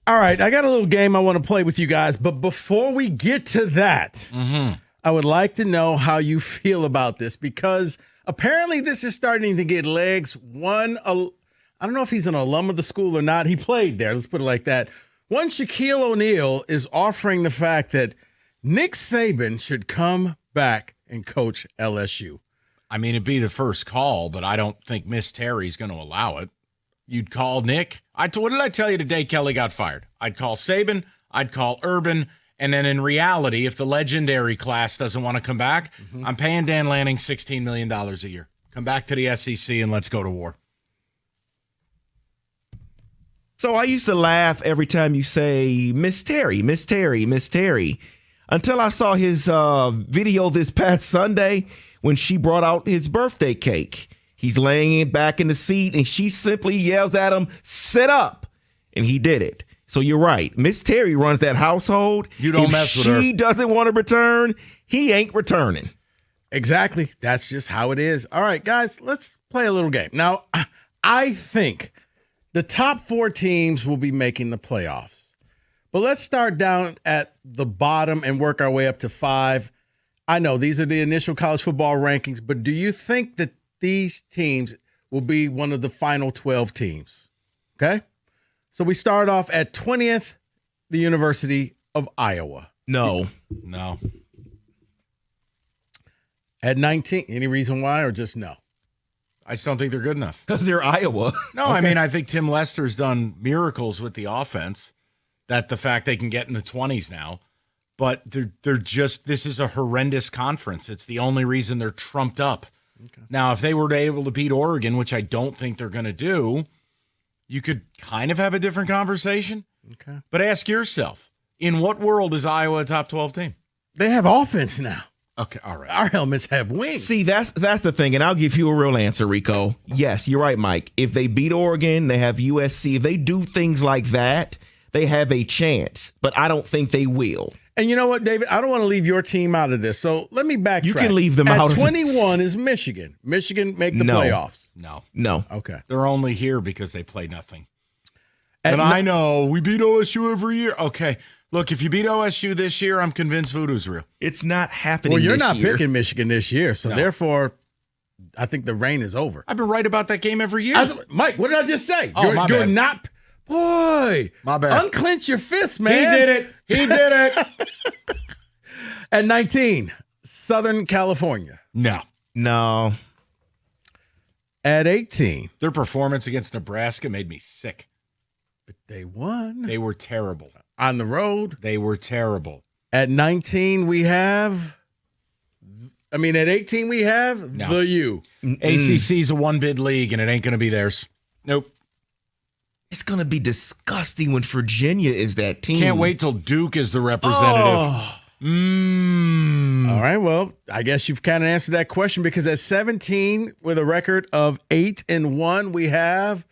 All right, I got a little game I want to play with you guys, but before we get to that, I would like to know how you feel about this, because apparently this is starting to get legs. I don't know if he's an alum of the school or not. He played there. Let's put it like that. One, Shaquille O'Neal is offering the fact that Nick Saban should come back and coach LSU. I mean, it'd be the first call, but I don't think Miss Terry's going to allow it. You'd call Nick. What did I tell you today Kelly got fired? I'd call Saban, I'd call Urban, and then in reality, if the legendary class doesn't want to come back, I'm paying Dan Lanning $16 million a year. Come back to the SEC and let's go to war. So I used to laugh every time you say, Miss Terry, Miss Terry, Miss Terry, until I saw his video this past Sunday when she brought out his birthday cake. He's laying back in the seat, and she simply yells at him, sit up. And he did it. So you're right. Miss Terry runs that household. You don't mess with her. If she doesn't want to return, he ain't returning. Exactly. That's just how it is. All right, guys, let's play a little game. Now, I think the top 4 teams will be making the playoffs. But let's start down at the bottom and work our way up to 5. I know these are the initial college football rankings, but do you think that these teams will be one of the final 12 teams? Okay? So we start off at 20th, the University of Iowa. No. At 19, any reason why, or just no? I just don't think they're good enough. Because they're Iowa. No, I mean, I think Tim Lester's done miracles with the offense. That the fact they can get in the 20s now. But they're just, this is a horrendous conference. It's the only reason they're trumped up. Okay. Now, if they were able to beat Oregon, which I don't think they're going to do, you could kind of have a different conversation. Okay. But ask yourself, in what world is Iowa a top 12 team? They have offense now. Okay, all right. Our helmets have wings. See, that's the thing, and I'll give you a real answer, Rico. Yes, you're right, Mike. If they beat Oregon, they have USC. If they do things like that, they have a chance. But I don't think they will. And you know what, David? I don't want to leave your team out of this, so let me backtrack. You can leave them out. out At of 21 is Michigan. Michigan make the playoffs. No. Okay. They're only here because they play nothing. And I know we beat OSU every year. Okay. Look, if you beat OSU this year, I'm convinced voodoo's real. It's not happening. Well, you're this not year. picking Michigan this year, so therefore, I think the reign is over. I've been right about that game every year. Mike, what did I just say? Oh, my you're bad. not. Boy, my bad. Unclench your fist, man. He did it. At 19, Southern California. No. At 18, their performance against Nebraska made me sick. But they won. They were terrible. On the road. They were terrible. At 19, we have. At 18, we have the U. ACC's a one-bid league, and it ain't going to be theirs. Nope. It's going to be disgusting when Virginia is that team. Can't wait till Duke is the representative. All right, well, I guess you've kind of answered that question, because at 17, with a record of 8-1, we have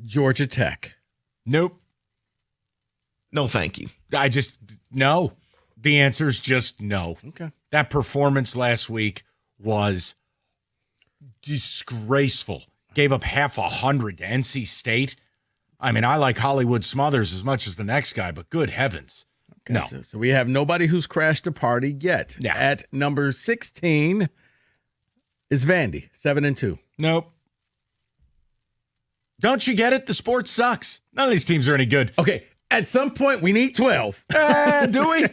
Georgia Tech. Nope. No, thank you. No. The answer is just no. Okay. That performance last week was disgraceful. Gave up 100 to NC State. I mean, I like Hollywood Smothers as much as the next guy, but good heavens. Okay, no. So we have nobody who's crashed a party yet. Yeah. At number 16 is Vandy, 7-2. Nope. Don't you get it? The sport sucks. None of these teams are any good. Okay, at some point we need 12. Do we?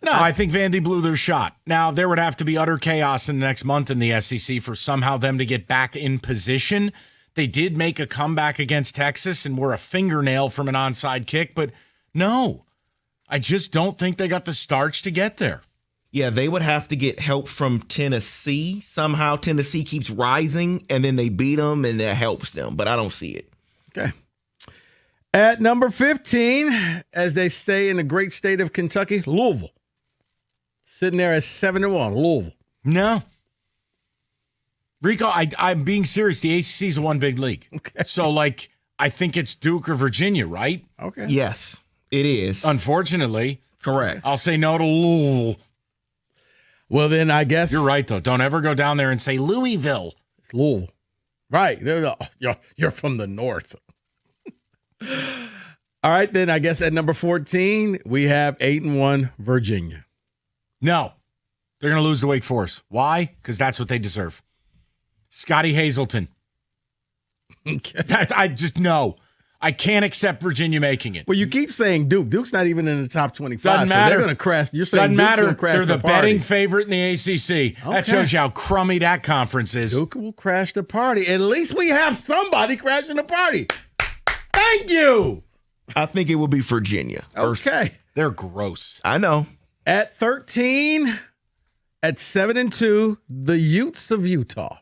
No, I think Vandy blew their shot. Now, there would have to be utter chaos in the next month in the SEC for somehow them to get back in position. They did make a comeback against Texas and were a fingernail from an onside kick, but no, I just don't think they got the starch to get there. Yeah, they would have to get help from Tennessee. Somehow Tennessee keeps rising, and then they beat them, and that helps them. But I don't see it. Okay. At number 15, as they stay in the great state of Kentucky, Louisville. Sitting there at 7-1, Louisville. No. Rico, I'm being serious. The ACC is one big league. Okay. So, I think it's Duke or Virginia, right? Okay. Yes, it is. Unfortunately. Correct. I'll say no to Louisville. Well, then I guess. You're right, though. Don't ever go down there and say Louisville. It's Louisville. Right. You're from the north. All right, then I guess at number 14, we have 8-1 Virginia. No, they're going to lose to Wake Forest. Why? Because that's what they deserve. Scotty Hazelton. I just know. I can't accept Virginia making it. Well, you keep saying Duke. Duke's not even in the top 25. Doesn't matter. So they're going to crash. You're saying Doesn't Duke's matter. going to crash They're the party. betting favorite in the ACC. That Okay. shows you how crummy that conference is. Duke will crash the party. At least we have somebody crashing the party. Thank you. I think it will be Virginia. Okay. They're gross. I know. At 13, at 7-2, the Utes of Utah.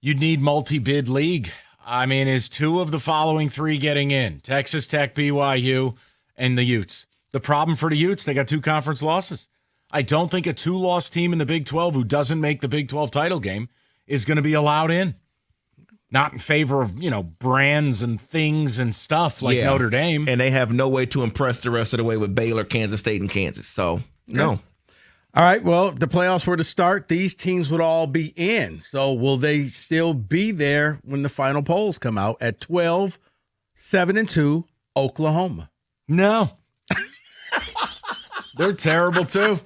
You'd need multi-bid league. I mean, is 2 of the following 3 getting in? Texas Tech, BYU, and the Utes. The problem for the Utes, they got 2 conference losses. I don't think a 2-loss team in the Big 12 who doesn't make the Big 12 title game is going to be allowed in. Not in favor of, brands and things and stuff like Notre Dame. And they have no way to impress the rest of the way with Baylor, Kansas State, and Kansas. So, no. All right, well, if the playoffs were to start, these teams would all be in. So will they still be there when the final polls come out at 12, 7-2, Oklahoma? No. They're terrible, too.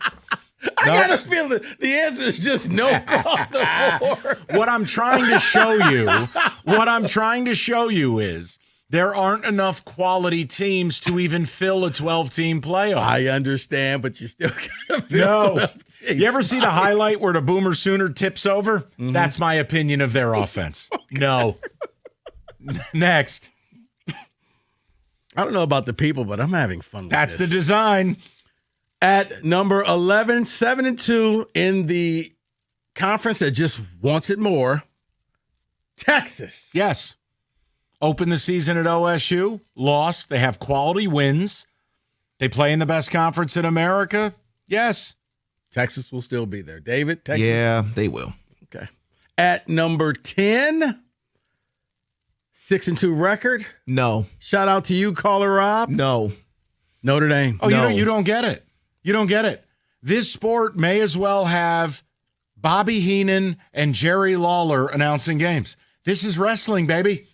I got a feeling the answer is just no across the board. What I'm trying to show you is there aren't enough quality teams to even fill a 12-team playoff. I understand, but you still got to fill 12 teams. You ever see the highlight where the Boomer Sooner tips over? Mm-hmm. That's my opinion of their offense. No. Next. I don't know about the people, but I'm having fun with That's this. the design. At number 11, 7-2 in the conference that just wants it more, Texas. Yes. Opened the season at OSU, lost. They have quality wins. They play in the best conference in America. Yes. Texas will still be there. David, Texas? Yeah, they will. Okay. At number 10, 6-2 record. No. Shout out to you, caller Rob. No. Notre Dame. Oh, No. you don't get it. You don't get it. This sport may as well have Bobby Heenan and Jerry Lawler announcing games. This is wrestling, baby.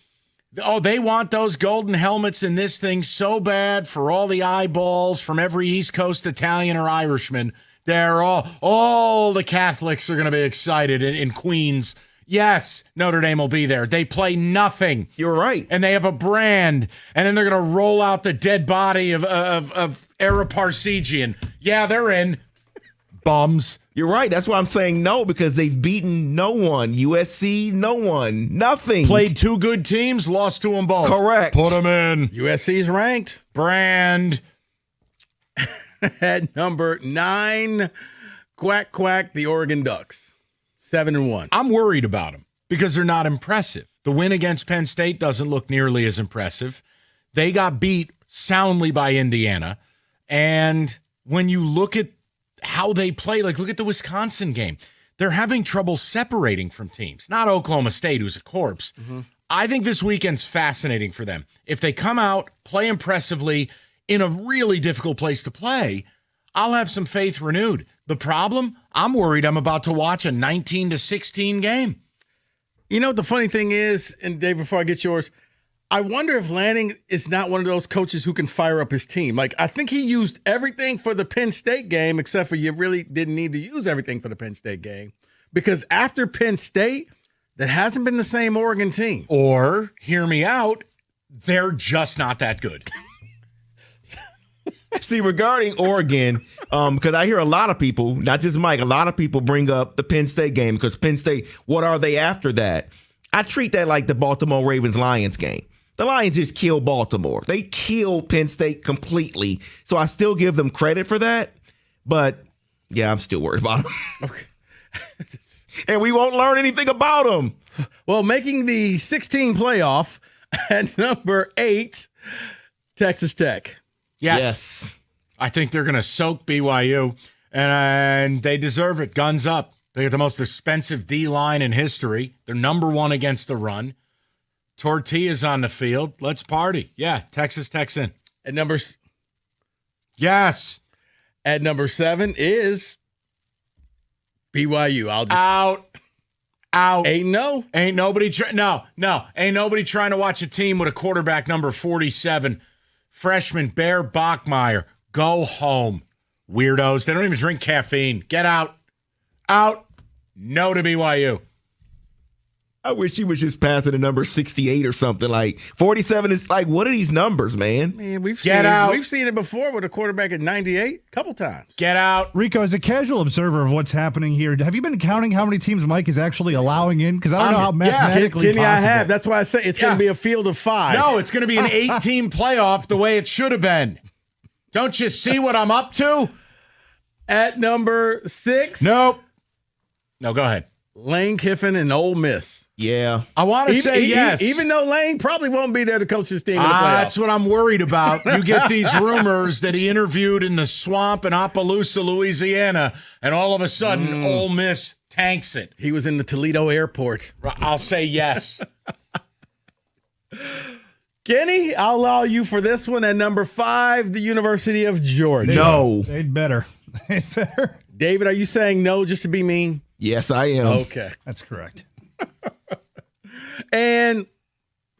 Oh, they want those golden helmets in this thing so bad for all the eyeballs from every East Coast Italian or Irishman. They're all the Catholics are going to be excited in Queens. Yes, Notre Dame will be there. They play nothing. You're right. And they have a brand. And then they're going to roll out the dead body of Ara Parsegian. Yeah, they're in. Bums. You're right. That's why I'm saying no, because they've beaten no one. USC, no one. Nothing. Played 2 good teams, lost to them both. Correct. Put them in. USC's ranked. Brand. At number 9, quack, quack, the Oregon Ducks. 7-1. I'm worried about them because they're not impressive. The win against Penn State doesn't look nearly as impressive. They got beat soundly by Indiana. And when you look at how they play, like look at the Wisconsin game, they're having trouble separating from teams. Not Oklahoma State, who's a corpse. Mm-hmm. I think this weekend's fascinating for them. If they come out, play impressively in a really difficult place to play, I'll have some faith renewed. The problem, I'm worried I'm about to watch a 19-16 game. You know what the funny thing is, and Dave, before I get yours, I wonder if Lanning is not one of those coaches who can fire up his team. Like, I think he used everything for the Penn State game, except for you really didn't need to use everything for the Penn State game. Because after Penn State, that hasn't been the same Oregon team. Or, hear me out, they're just not that good. See, regarding Oregon, because I hear a lot of people, not just Mike, a lot of people bring up the Penn State game because Penn State, what are they after that? I treat that like the Baltimore Ravens-Lions game. The Lions just killed Baltimore. They killed Penn State completely. So I still give them credit for that. But, yeah, I'm still worried about them. Okay. And we won't learn anything about them. Well, making the 16 playoff at number 8, Texas Tech. Yes. I think they're going to soak BYU, and they deserve it. Guns up. They got the most expensive D-line in history. They're number 1 against the run. Tortillas on the field. Let's party. Yeah, Texas Tech's in. At number Yes. At number 7 is BYU. Out. Ain't nobody ain't nobody trying to watch a team with a quarterback number 47. Freshman Bear Bachmeier. Go home. Weirdos. They don't even drink caffeine. Get out. Out. No to BYU. I wish he was just passing the number 68 or something. Like 47 is like, what are these numbers, man? Man, we've Get out. We've seen it before with a quarterback at 98 a couple times. Get out. Rico, as a casual observer of what's happening here, have you been counting how many teams Mike is actually allowing in? Because I don't know how mathematically Kenny, I possible. have. That's why I say it's going to be a field of 5. No, it's going to be an 8-team playoff the way it should have been. Don't you see what I'm up to? At number 6. Nope. No, go ahead. Lane Kiffin and Ole Miss. Yeah. I want to say yes. Even though Lane probably won't be there to coach his team in the playoffs. That's what I'm worried about. You get these rumors that he interviewed in the swamp in Opelousas, Louisiana, and all of a sudden Ole Miss tanks it. He was in the Toledo airport. I'll say yes. Kenny, I'll allow you for this one at number 5, the University of Georgia. No. They'd better. They'd better. David, are you saying no just to be mean? Yes, I am. Okay. That's correct. And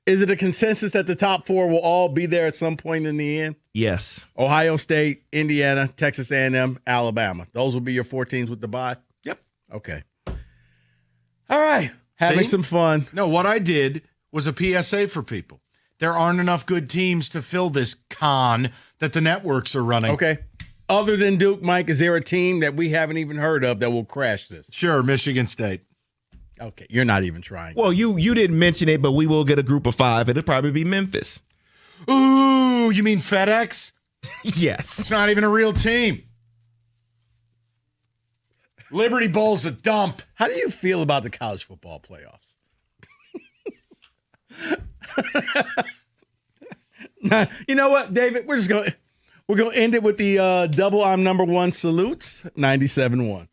is it a consensus that the top 4 will all be there at some point in the end? Yes. Ohio State, Indiana, Texas A&M, Alabama. Those will be your 4 teams with the bye? Yep. Okay. All right. Having some fun. No, what I did was a PSA for people. There aren't enough good teams to fill this con that the networks are running. Okay. Other than Duke, Mike, is there a team that we haven't even heard of that will crash this? Sure, Michigan State. Okay, you're not even trying. Well, you didn't mention it, but we will get a group of 5. It'll probably be Memphis. Ooh, you mean FedEx? Yes. It's not even a real team. Liberty Bowl's a dump. How do you feel about the college football playoffs? You know what, David? We're going to end it with the double I'm number 1 salutes, 97-1.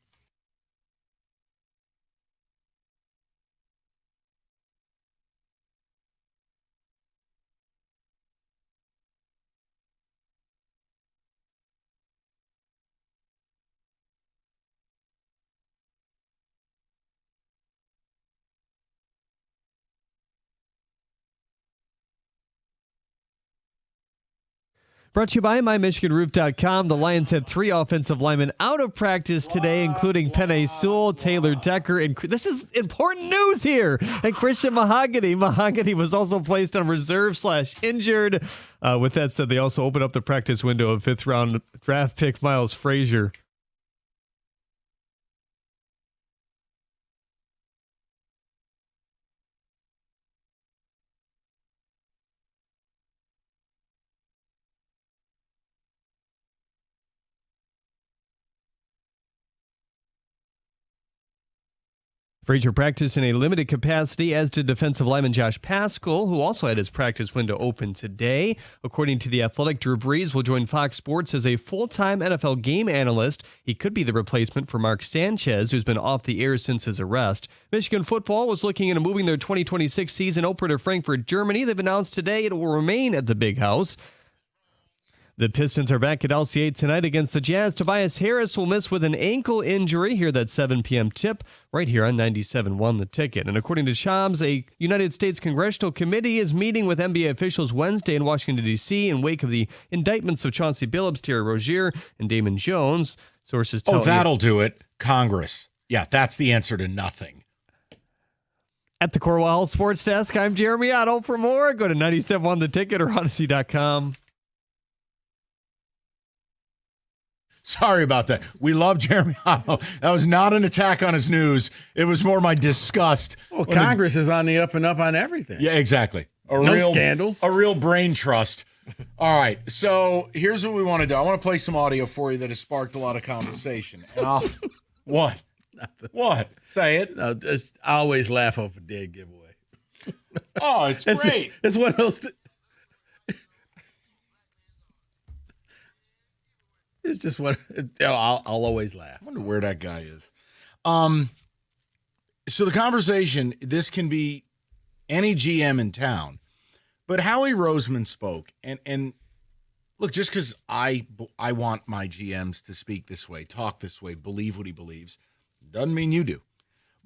Brought to you by MyMichiganRoof.com. The Lions had 3 offensive linemen out of practice today, including Penei Sewell, Taylor Decker, and this is important news here, and Christian Mahogany. Mahogany was also placed on reserve/injured. With that said, they also opened up the practice window of 5th-round draft pick Miles Frazier. Frazier practiced in a limited capacity, as did defensive lineman Josh Paschal, who also had his practice window open today. According to The Athletic, Drew Brees will join Fox Sports as a full-time NFL game analyst. He could be the replacement for Mark Sanchez, who's been off the air since his arrest. Michigan football was looking into moving their 2026 season opener to Frankfurt, Germany. They've announced today it will remain at the Big House. The Pistons are back at LCA tonight against the Jazz. Tobias Harris will miss with an ankle injury. Hear that 7 p.m. tip right here on 97.1 The Ticket. And according to Shams, a United States Congressional Committee is meeting with NBA officials Wednesday in Washington, D.C. in wake of the indictments of Chauncey Billups, Terry Rozier, and Damon Jones. Sources tell that'll do it. Congress. Yeah, that's the answer to nothing. At the Corwell Sports Desk, I'm Jeremy Otto. For more, go to 97.1 The Ticket or Odyssey.com. Sorry about that. We love Jeremy Otto. That was not an attack on his news. It was more my disgust. Well, Congress is on the up and up on everything. Yeah, exactly. No scandals. A real brain trust. All right. So here's what we want to do. I want to play some audio for you that has sparked a lot of conversation. And what? Nothing. What? Say it. No, I always laugh off a dead giveaway. Oh, it's great. It's one of those. It's just what I'll always laugh. I wonder where that guy is. So the conversation, this can be any GM in town, but Howie Roseman spoke, and look, just because I want my GMs to speak this way, talk this way, believe what he believes, doesn't mean you do.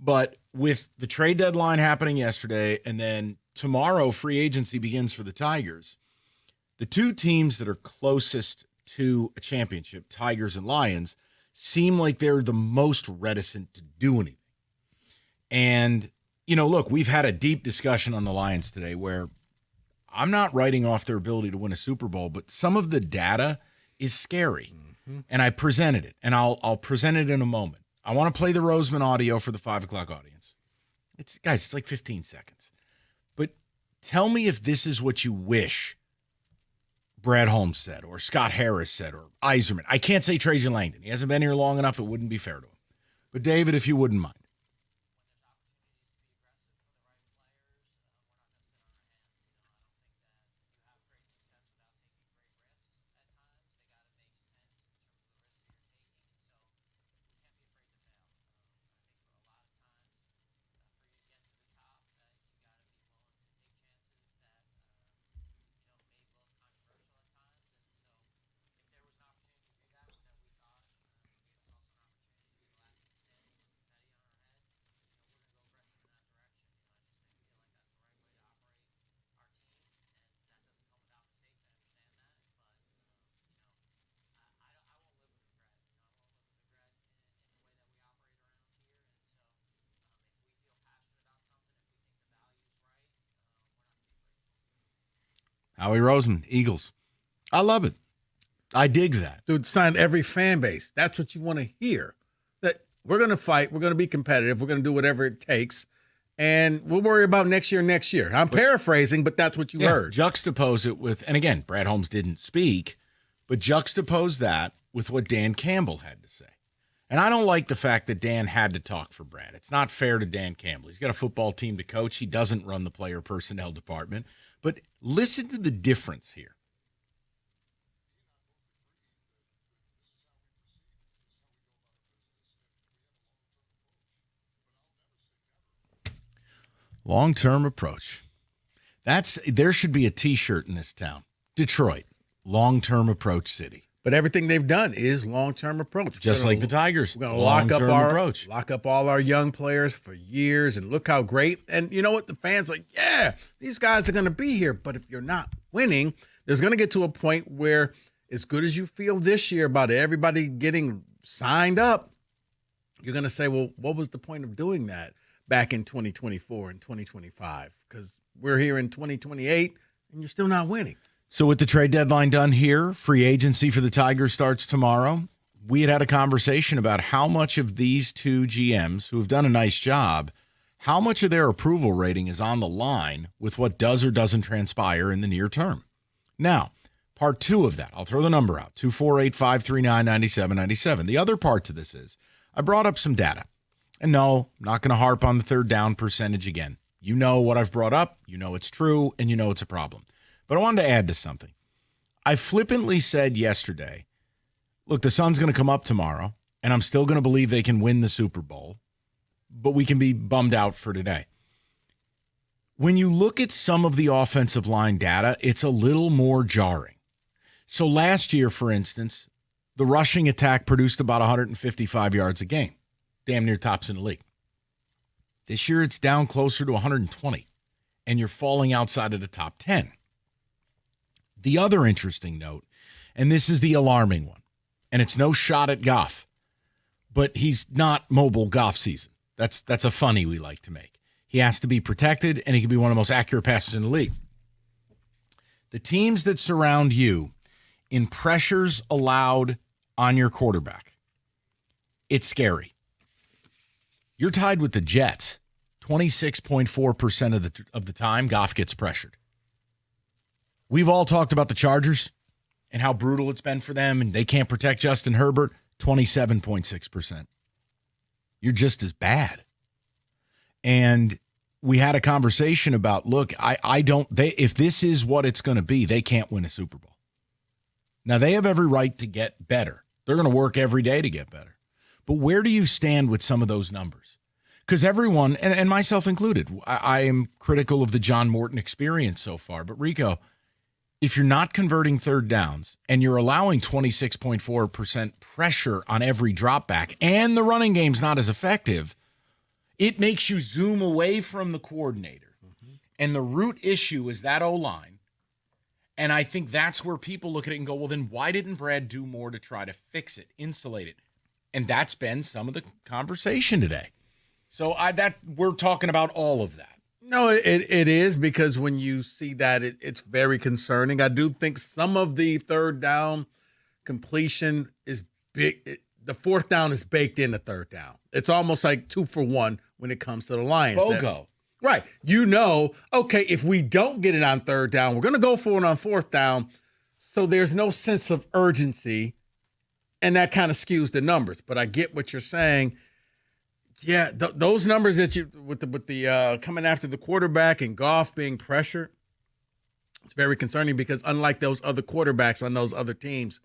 But with the trade deadline happening yesterday and then tomorrow free agency begins for the Tigers, the two teams that are closest to a championship, Tigers and Lions, seem like they're the most reticent to do anything. And, look, we've had a deep discussion on the Lions today where I'm not writing off their ability to win a Super Bowl, but some of the data is scary. Mm-hmm. And I presented it, and I'll present it in a moment. I want to play the Roseman audio for the 5 o'clock audience. It's like 15 seconds. But tell me if this is what you wish Brad Holmes said or Scott Harris said or Iserman. I can't say Trajan Langdon. He hasn't been here long enough. It wouldn't be fair to him. But, David, if you wouldn't mind. Howie Roseman, Eagles. I love it. I dig that. Dude, signed every fan base. That's what you want to hear. That we're going to fight. We're going to be competitive. We're going to do whatever it takes. And we'll worry about next year. I'm paraphrasing, but that's what you heard. Juxtapose it with, and again, Brad Holmes didn't speak, but juxtapose that with what Dan Campbell had to say. And I don't like the fact that Dan had to talk for Brad. It's not fair to Dan Campbell. He's got a football team to coach. He doesn't run the player personnel department. But listen to the difference here. Long-term approach. There should be a T-shirt in this town. Detroit, long-term approach city. But everything they've done is long-term approach. Just like the Tigers. We're going to lock up all our young players for years, and look how great. And you know what? The fans like, yeah, these guys are going to be here. But if you're not winning, there's going to get to a point where, as good as you feel this year about everybody getting signed up, you're going to say, well, what was the point of doing that back in 2024 and 2025? Because we're here in 2028, and you're still not winning. So with the trade deadline done here, free agency for the Tigers starts tomorrow. We had a conversation about how much of these two GMs who have done a nice job, how much of their approval rating is on the line with what does or doesn't transpire in the near term. Now, part two of that, I'll throw the number out, 248-539-9797. The other part to this is I brought up some data. And no, I'm not going to harp on the third down percentage again. You know what I've brought up. You know it's true, and you know it's a problem. But I wanted to add to something. I flippantly said yesterday, look, the sun's going to come up tomorrow, and I'm still going to believe they can win the Super Bowl, but we can be bummed out for today. When you look at some of the offensive line data, it's a little more jarring. So last year, for instance, the rushing attack produced about 155 yards a game, damn near tops in the league. This year, it's down closer to 120, and you're falling outside of the top 10. The other interesting note, and this is the alarming one, and it's no shot at Goff, but he's not mobile Goff season. That's a funny we like to make. He has to be protected, and he can be one of the most accurate passers in the league. The teams that surround you in pressures allowed on your quarterback, it's scary. You're tied with the Jets. 26.4% of the time, Goff gets pressured. We've all talked about the Chargers and how brutal it's been for them, and they can't protect Justin Herbert. 27.6%. You're just as bad. And we had a conversation about, look, if this is what it's going to be, they can't win a Super Bowl. Now, they have every right to get better. They're going to work every day to get better. But where do you stand with some of those numbers? Because everyone, and myself included, I am critical of the John Morton experience so far. But Rico, if you're not converting third downs and you're allowing 26.4% pressure on every drop back and the running game's not as effective, it makes you zoom away from the coordinator. And the root issue is that O-line. And I think that's where people look at it and go, well, then why didn't Brad do more to try to fix it, insulate it? And that's been some of the conversation today. So we're talking about all of that. No, it is, because when you see that, it's very concerning. I do think some of the third down completion is big. The fourth down is baked in the third down. It's almost like 2 for 1 when it comes to the Lions. BOGO. Right. Okay, if we don't get it on third down, we're going to go for it on fourth down. So there's no sense of urgency, and that kind of skews the numbers. But I get what you're saying. Yeah, those numbers that you with the coming after the quarterback and Goff being pressured, it's very concerning, because unlike those other quarterbacks on those other teams,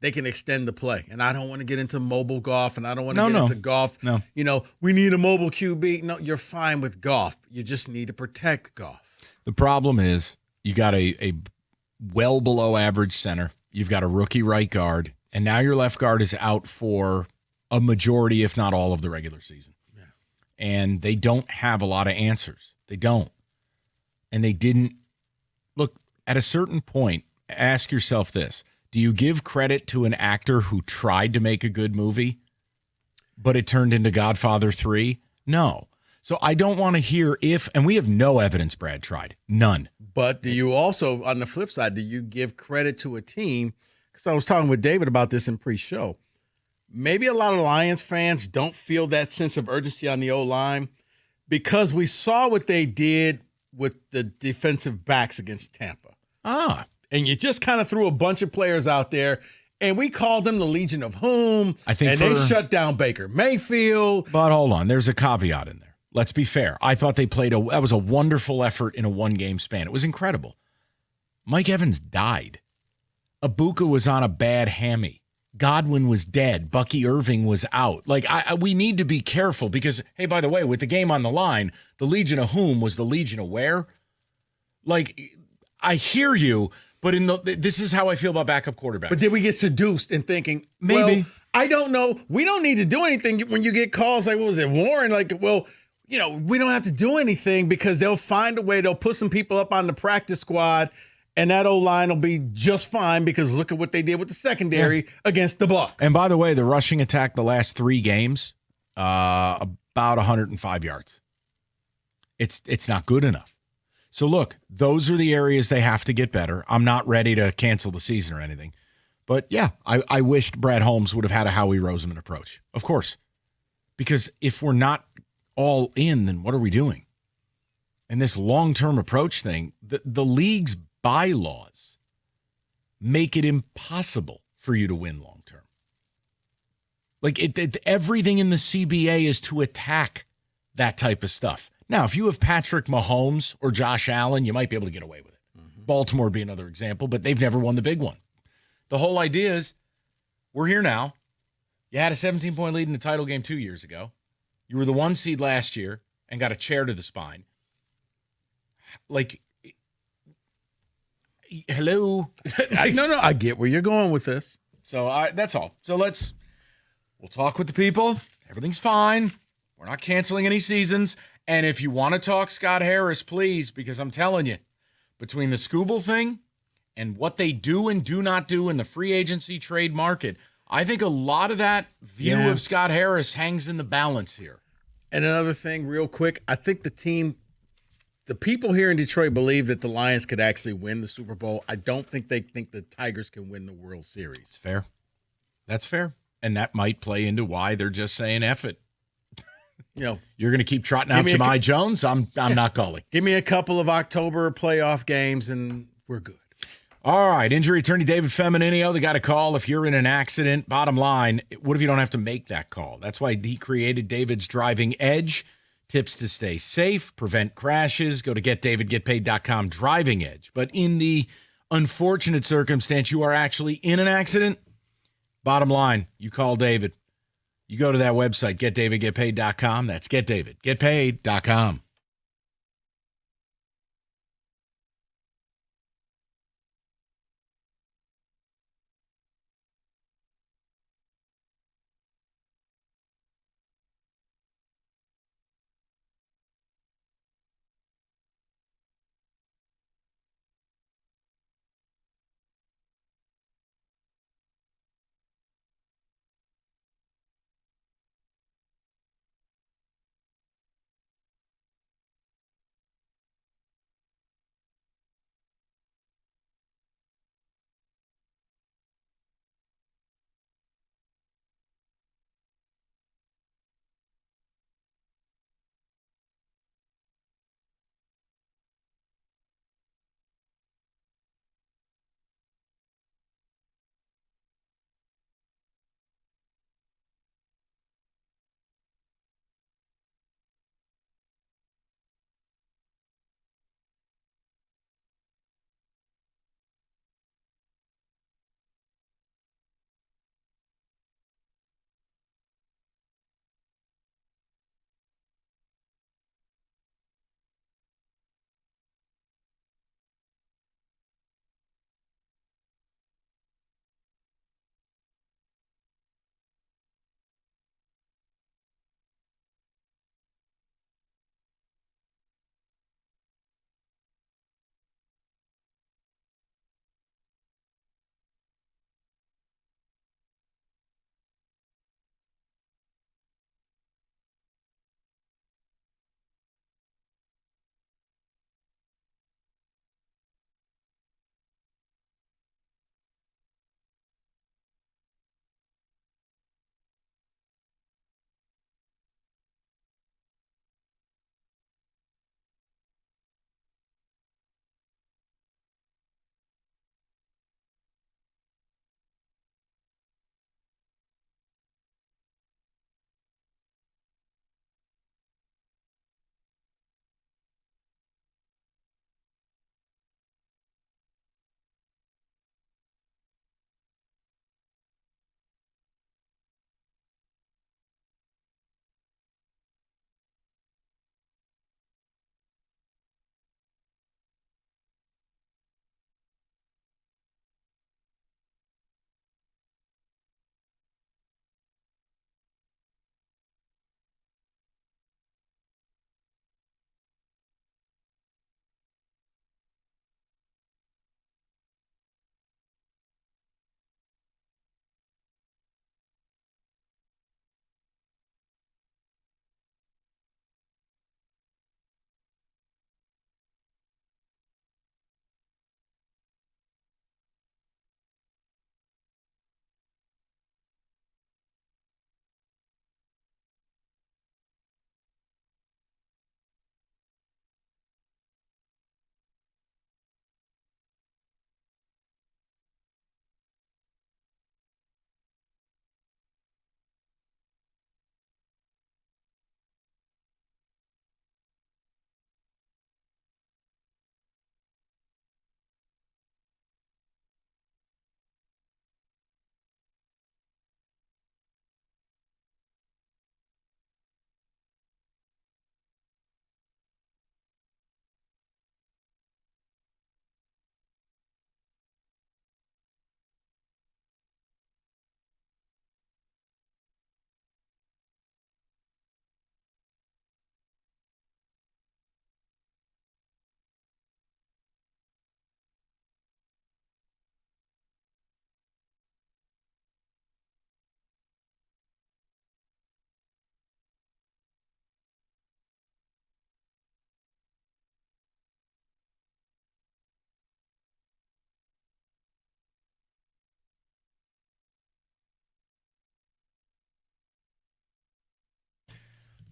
they can extend the play. And I don't want to get into mobile Goff, and I don't want to get into Goff. No. We need a mobile QB. No, you're fine with Goff. You just need to protect Goff. The problem is you got a well below average center. You've got a rookie right guard, and now your left guard is out for a majority, if not all, of the regular season. Yeah. And they don't have a lot of answers. They don't. And they didn't. Look, at a certain point, ask yourself this. Do you give credit to an actor who tried to make a good movie, but it turned into Godfather 3? No. So I don't want to hear and we have no evidence Brad tried. None. But do you also, on the flip side, do you give credit to a team? Because I was talking with David about this in pre-show. Maybe a lot of Lions fans don't feel that sense of urgency on the O-line, because we saw what they did with the defensive backs against Tampa. And you just kind of threw a bunch of players out there, and we called them the Legion of Whom. They shut down Baker Mayfield. But hold on, there's a caveat in there. Let's be fair. I thought they played that was a wonderful effort in a one-game span. It was incredible. Mike Evans died. Ibuka was on a bad hammy. Godwin was dead. Bucky Irving was out. We need to be careful, because, hey, by the way, with the game on the line, the Legion of Whom was the Legion of where? I hear you, but this is how I feel about backup quarterbacks. But did we get seduced in thinking, maybe? Well, I don't know. We don't need to do anything when you get calls like, what was it, Warren? We don't have to do anything, because they'll find a way. They'll put some people up on the practice squad, and that O-line will be just fine, because look at what they did with the secondary against the Bucs. And by the way, the rushing attack the last 3 games, about 105 yards. It's not good enough. So look, those are the areas they have to get better. I'm not ready to cancel the season or anything. But yeah, I wished Brad Holmes would have had a Howie Roseman approach. Of course. Because if we're not all in, then what are we doing? And this long-term approach thing, the league's bylaws make it impossible for you to win long-term. Everything in the CBA is to attack that type of stuff. Now, if you have Patrick Mahomes or Josh Allen, you might be able to get away with it. Baltimore would be another example, but they've never won the big one. The whole idea is we're here now. You had a 17-point lead in the title game 2 years ago. You were the 1 seed last year and got a chair to the spine. Hello? I get where you're going with this. So that's all. So we'll talk with the people. Everything's fine. We're not canceling any seasons. And if you want to talk Scott Harris, please, because I'm telling you, between the Scooble thing and what they do and do not do in the free agency trade market, I think a lot of that view of Scott Harris hangs in the balance here. And another thing, real quick, I think the people here in Detroit believe that the Lions could actually win the Super Bowl. I don't think they think the Tigers can win the World Series. It's fair. That's fair. And that might play into why they're just saying F it. You're going to keep trotting out Jahmai Jones? I'm not calling. Give me a couple of October playoff games and we're good. All right. Injury attorney David Femininio, they got a call if you're in an accident. Bottom line, what if you don't have to make that call? That's why he created David's Driving Edge. Tips to stay safe, prevent crashes. Go to getdavidgetpaid.com, Driving Edge. But in the unfortunate circumstance you are actually in an accident, bottom line, you call David. You go to that website, getdavidgetpaid.com. That's getdavidgetpaid.com.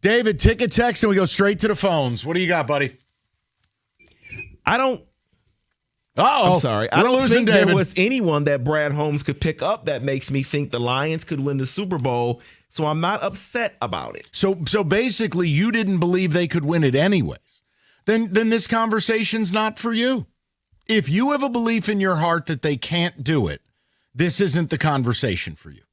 David, ticket text, and we go straight to the phones. What do you got, buddy? I'm sorry. I don't think there was anyone that Brad Holmes could pick up that makes me think the Lions could win the Super Bowl, so I'm not upset about it. So basically, you didn't believe they could win it anyways. Then this conversation's not for you. If you have a belief in your heart that they can't do it, this isn't the conversation for you.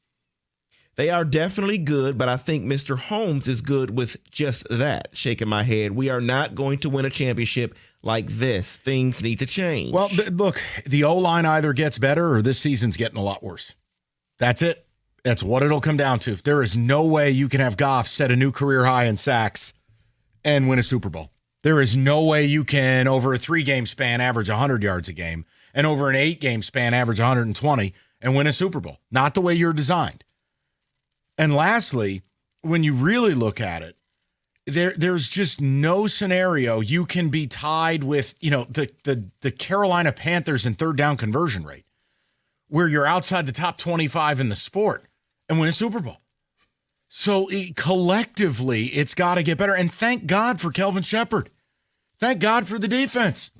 They are definitely good, but I think Mr. Holmes is good with just that. Shaking my head. We are not going to win a championship like this. Things need to change. Well, look, the O-line either gets better or this season's getting a lot worse. That's it. That's what it'll come down to. There is no way you can have Goff set a new career high in sacks and win a Super Bowl. There is no way you can, over a 3-game span, average 100 yards a game, and over an 8-game span, average 120 and win a Super Bowl. Not the way you're designed. And lastly, when you really look at it, there's just no scenario you can be tied with, the Carolina Panthers in third down conversion rate, where you're outside the top 25 in the sport and win a Super Bowl. So collectively, it's got to get better. And thank God for Kelvin Shepard. Thank God for the defense.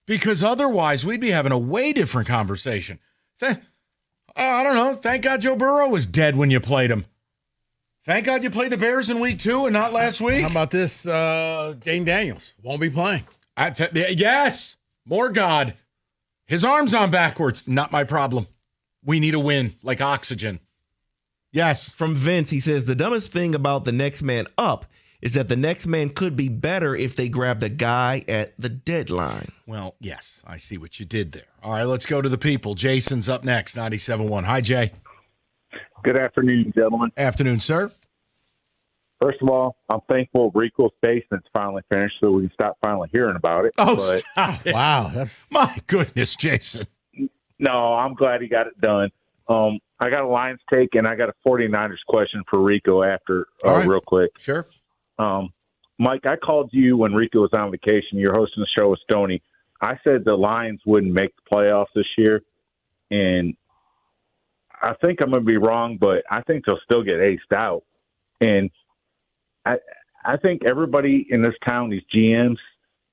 Because otherwise, we'd be having a way different conversation. I don't know. Thank God Joe Burrow was dead when you played him. Thank God you played the Bears in week 2 and not last week. How about this? Jane Daniels won't be playing. Yes. More God. His arm's on backwards. Not my problem. We need a win, like oxygen. Yes. From Vince, he says, the dumbest thing about the next man up is that the next man could be better if they grab the guy at the deadline. Well, yes, I see what you did there. All right, let's go to the people. Jason's up next, 97.1. Hi, Jay. Good afternoon, gentlemen. Afternoon, sir. First of all, I'm thankful Rico's basement's finally finished so we can stop finally hearing about it. Oh, stop it. Wow. That's my goodness, Jason. No, I'm glad he got it done. I got a Lions take, and I got a 49ers question for Rico after right. Real quick. Sure. Mike, I called you when Rico was on vacation. You're hosting the show with Stoney. I said the Lions wouldn't make the playoffs this year, and I think I'm going to be wrong, but I think they'll still get aced out. And I think everybody in this town, these GMs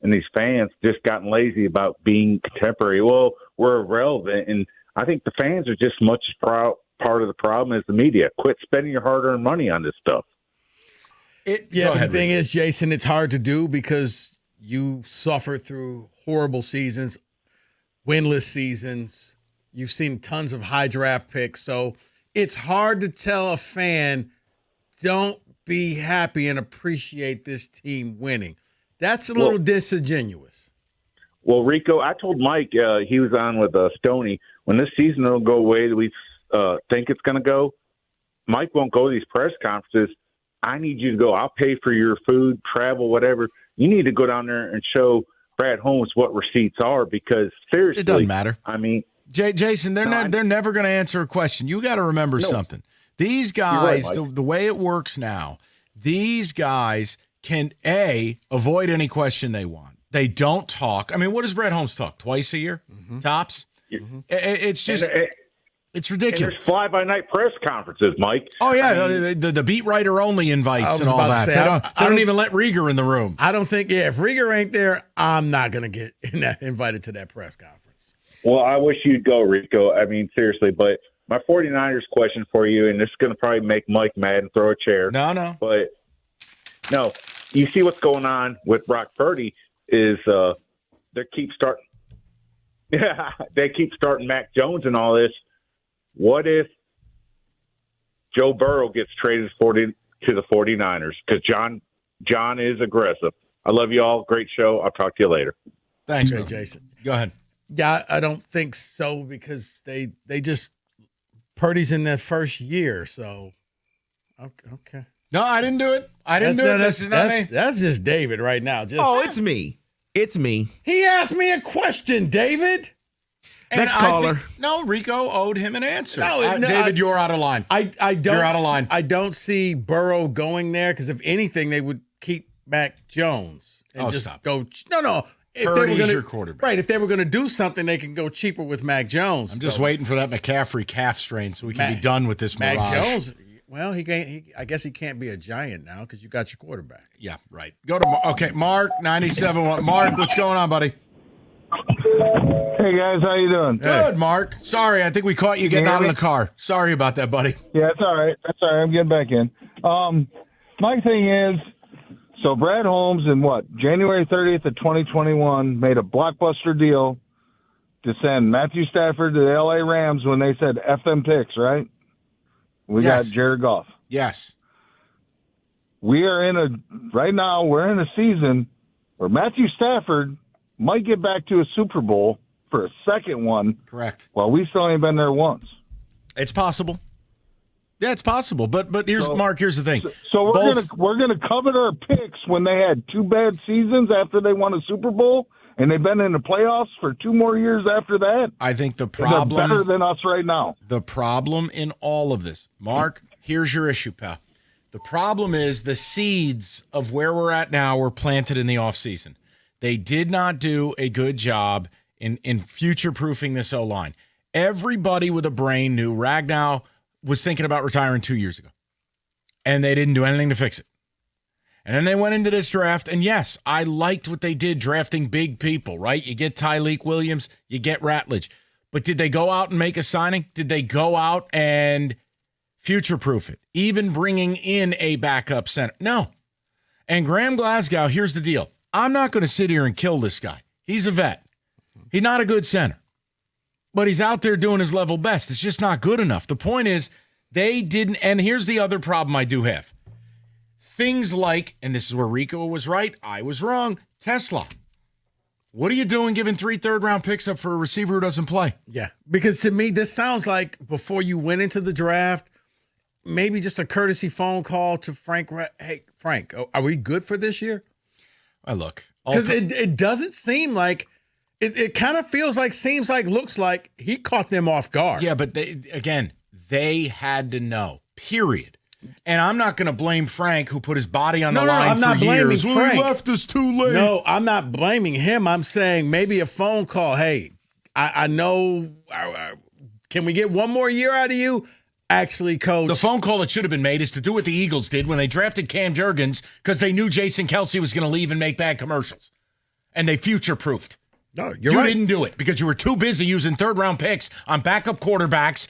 and these fans, just gotten lazy about being contemporary. Well, we're irrelevant, and I think the fans are just much part of the problem as the media. Quit spending your hard-earned money on this stuff. The thing is, Jason, it's hard to do because you suffer through horrible seasons, winless seasons. You've seen tons of high draft picks. So it's hard to tell a fan, don't be happy and appreciate this team winning. That's a little disingenuous. Well, Rico, I told Mike, he was on with Stoney, when this season will go away that we think it's going to go, Mike won't go to these press conferences. I need you to go. I'll pay for your food, travel, whatever. You need to go down there and show Brad Holmes what receipts are because seriously, it doesn't matter. I mean, Jason, they're never going to answer a question. You got to remember something. These guys, right, the way it works now, these guys can avoid any question they want. They don't talk. I mean, what does Brad Holmes talk? Twice a year, tops. Mm-hmm. It's just. It's ridiculous. And there's fly-by-night press conferences, Mike. Oh, yeah, the beat writer only invites and all that. They don't even let Rieger in the room. I don't think, if Rieger ain't there, I'm not going to get invited to that press conference. Well, I wish you'd go, Rico. I mean, seriously, but my 49ers question for you, and this is going to probably make Mike mad and throw a chair. No. But, no, you see what's going on with Brock Purdy is they keep starting Mac Jones and all this. What if Joe Burrow gets traded to the 49ers? Because John is aggressive. I love you all. Great show. I'll talk to you later. Thanks, okay, Jason. Go ahead. Yeah, I don't think so because they just Purdy's in their first year. So, okay. No, I didn't do it. This is not me. That's just David right now. It's me. It's me. He asked me a question, David. Next caller. Rico owed him an answer. David, you're out of line. I don't. You're out of line. I don't see Burrow going there because if anything, they would keep Mac Jones and stop. go. No. If Purdy's your quarterback. Right. If they were going to do something, they can go cheaper with Mac Jones. I'm just waiting for that McCaffrey calf strain so we can be done with this mirage. Mac Jones. Well, he can't. I guess he can't be a giant now because you got your quarterback. Yeah, right. Go to Mark 97. Mark, what's going on, buddy? Hey guys, how you doing? Good, Mark. Sorry, I think we caught you getting out of the car. Sorry about that, buddy. Yeah, it's all right. That's all right. I'm getting back in. My thing is, so Brad Holmes in January 30th of 2021 made a blockbuster deal to send Matthew Stafford to the LA Rams when they said F them picks, right? We got Jared Goff. Yes. We're in a season where Matthew Stafford might get back to a Super Bowl for a second one. Correct. While we still ain't been there once. It's possible. Yeah, it's possible. But here's Mark. Here's the thing. So we're gonna covet our picks when they had 2 bad seasons after they won a Super Bowl, and they've been in the playoffs for 2 more years after that. I think the They're problem better than us right now. The problem in all of this, Mark. Here's your issue, pal. The problem is the seeds of where we're at now were planted in the offseason. They did not do a good job in future-proofing this O-line. Everybody with a brain knew Ragnow was thinking about retiring 2 years ago, and they didn't do anything to fix it. And then they went into this draft, and yes, I liked what they did drafting big people, right? You get Tyleek Williams, you get Ratledge. But did they go out and make a signing? Did they go out and future-proof it, even bringing in a backup center? No. And Graham Glasgow, here's the deal. I'm not going to sit here and kill this guy. He's a vet. He's not a good center. But he's out there doing his level best. It's just not good enough. The point is, they didn't, and here's the other problem I do have. Things like, and this is where Rico was right, I was wrong, Tesla. What are you doing giving 3 third-round picks up for a receiver who doesn't play? Yeah, because to me, this sounds like before you went into the draft, maybe just a courtesy phone call to Frank. Hey, Frank, are we good for this year? Look. Because it doesn't seem like, it kind of seems like, looks like he caught them off guard. Yeah, but they had to know, period. And I'm not going to blame Frank, who put his body on the line for years. Frank. Well, he left us too late. No, I'm not blaming him. I'm saying maybe a phone call. Hey, I know. Can we get one more year out of you? Actually, coach. The phone call that should have been made is to do what the Eagles did when they drafted Cam Jurgens because they knew Jason Kelce was going to leave and make bad commercials. And they future-proofed. No, you didn't do it because you were too busy using third-round picks on backup quarterbacks,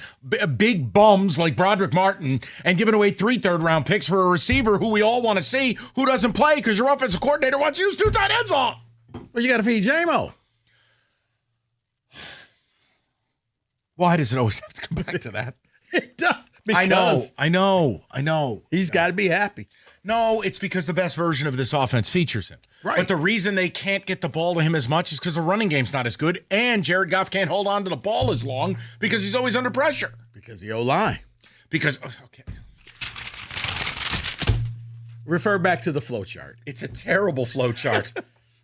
big bums like Broderick Martin, and giving away 3 third-round picks for a receiver who we all want to see who doesn't play because your offensive coordinator wants to use 2 tight ends on. Well, you got to feed J-Mo. Why does it always have to come back to that? It does. I know. He's got to be happy. No, it's because the best version of this offense features him. Right. But the reason they can't get the ball to him as much is because the running game's not as good, and Jared Goff can't hold on to the ball as long because he's always under pressure. Because the O-line. Okay. Refer back to the flow chart. It's a terrible flow chart.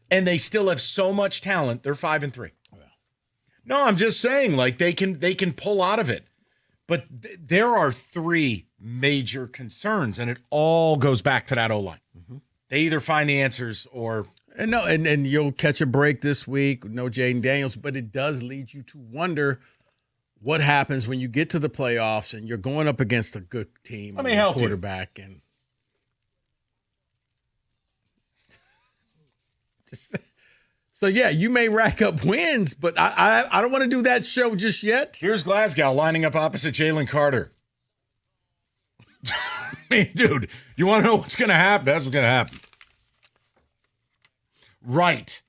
And they still have so much talent. They're 5-3. No, I'm just saying, like, they can pull out of it. But there are 3 major concerns, and it all goes back to that O-line. Mm-hmm. They either find the answers or... And you'll catch a break this week. No Jaden Daniels, but it does lead you to wonder what happens when you get to the playoffs and you're going up against a good team. Let me help quarterback and just... So, yeah, you may rack up wins, but I don't want to do that show just yet. Here's Glasgow lining up opposite Jalen Carter. I mean, dude, you want to know what's going to happen? That's what's going to happen. Right.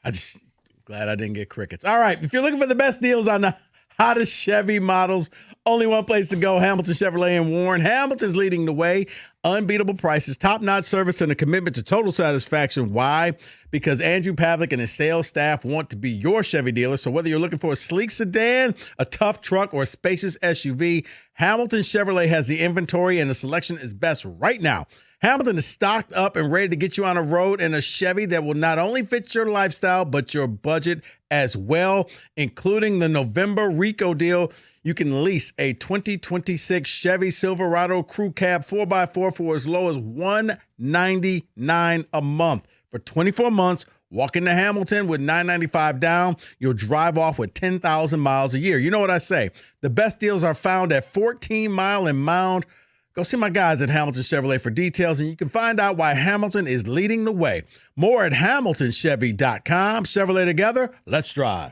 I just glad I didn't get crickets. All right, if you're looking for the best deals on the hottest Chevy models, only one place to go, Hamilton Chevrolet in Warren. Hamilton's leading the way. Unbeatable prices, top-notch service, and a commitment to total satisfaction. Why? Because Andrew Pavlik and his sales staff want to be your Chevy dealer. So whether you're looking for a sleek sedan, a tough truck, or a spacious SUV, Hamilton Chevrolet has the inventory, and the selection is best right now. Hamilton is stocked up and ready to get you on a road in a Chevy that will not only fit your lifestyle, but your budget as well, including the November Rico deal. You can lease a 2026 Chevy Silverado Crew Cab 4x4 for as low as $199 a month for 24 months Walk into Hamilton with $9.95 down. You'll drive off with 10,000 miles a year. You know what I say? The best deals are found at 14 Mile and Mound. Go see my guys at Hamilton Chevrolet for details, and you can find out why Hamilton is leading the way. More at HamiltonChevy.com. Chevrolet together. Let's drive.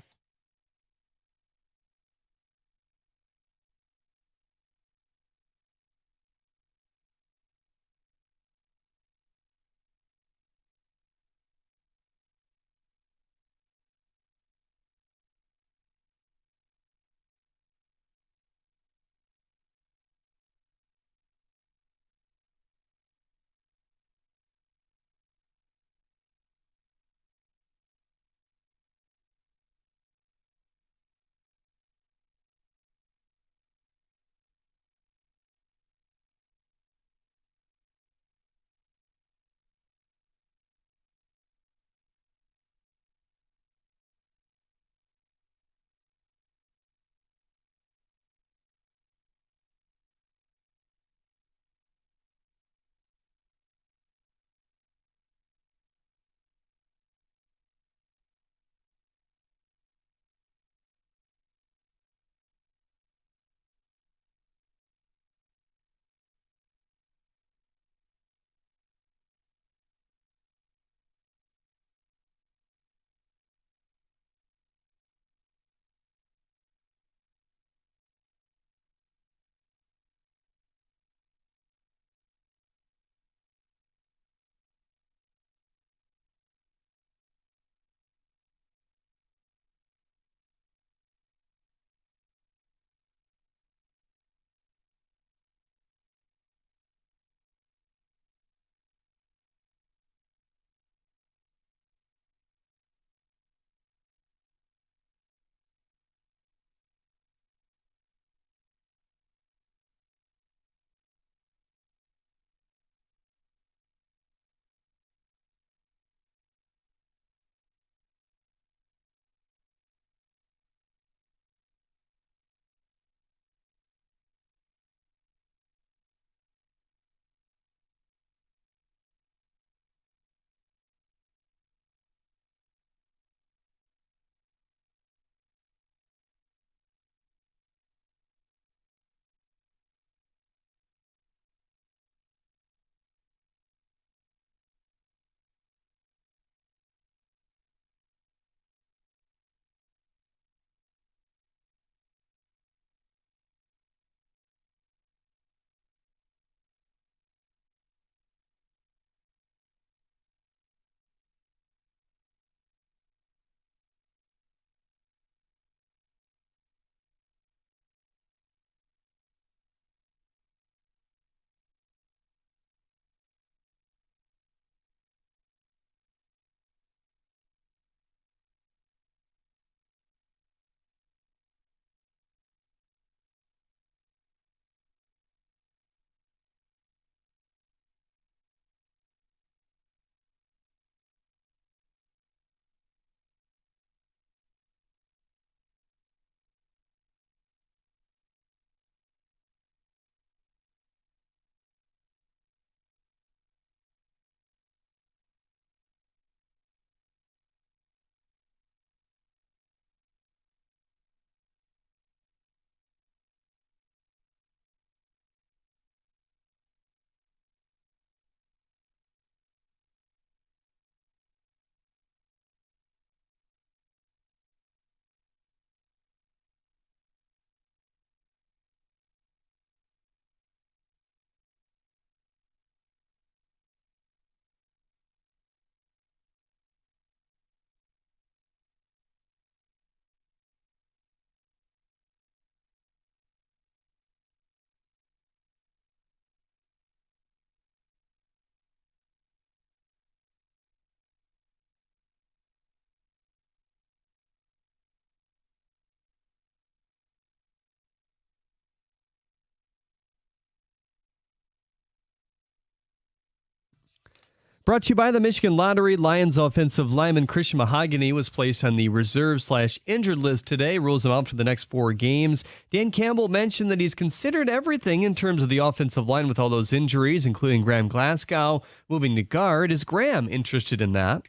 Brought to you by the Michigan Lottery. Lions offensive lineman Christian Mahogany was placed on the reserve/injured list today. Rules him out for the next 4 games. Dan Campbell mentioned that he's considered everything in terms of the offensive line with all those injuries, including Graham Glasgow moving to guard. Is Graham interested in that?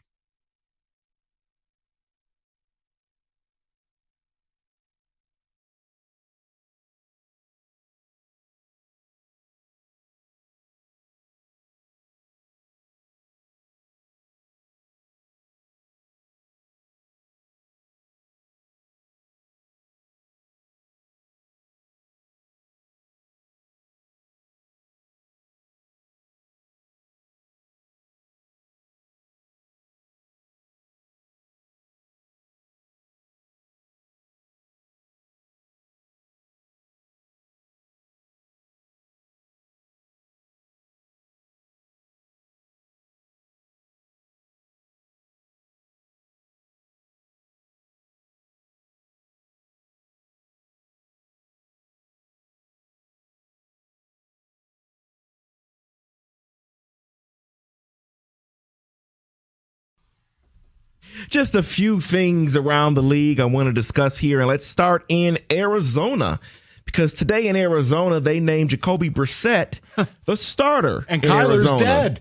Just a few things around the league I want to discuss here. And let's start in Arizona. Because today in Arizona, they named Jacoby Brissett the starter. And Kyler's dead.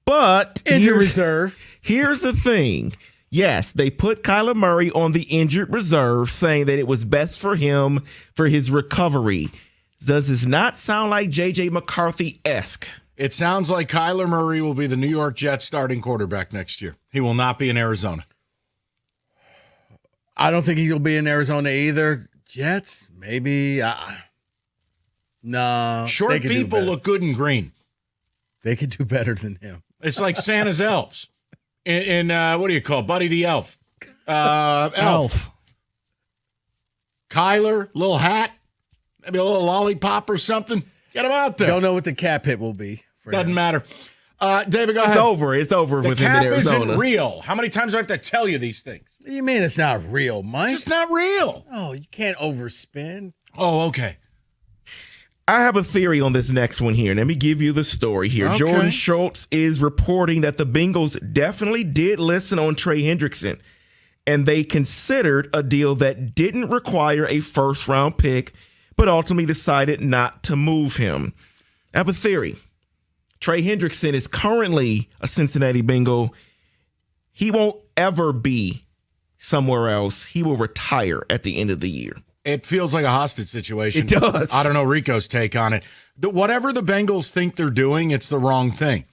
But injured reserve. Here's the thing. Yes, they put Kyler Murray on the injured reserve, saying that it was best for him for his recovery. Does this not sound like J.J. McCarthy-esque? It sounds like Kyler Murray will be the New York Jets starting quarterback next year. He will not be in Arizona. I don't think he'll be in Arizona either. Jets, maybe. No. Short people look good in green. They could do better than him. It's like Santa's elves. In what do you call it? Buddy the Elf? Elf. Kyler, little hat, maybe a little lollipop or something. Get him out there. Don't know what the cap hit will be. Doesn't matter. David, go ahead. It's over with him in The cap Arizona. isn't real. How many times do I have to tell you these things? What do you mean it's not real, Mike? It's just not real. Oh, you can't overspin. Oh, okay. I have a theory on this next one here. Let me give you the story here. Okay. Jordan Schultz is reporting that the Bengals definitely did listen on Trey Hendrickson, and they considered a deal that didn't require a first-round pick, but ultimately decided not to move him. I have a theory. Trey Hendrickson is currently a Cincinnati Bengal. He won't ever be somewhere else. He will retire at the end of the year. It feels like a hostage situation. It does. I don't know Rico's take on it. Whatever the Bengals think they're doing, it's the wrong thing.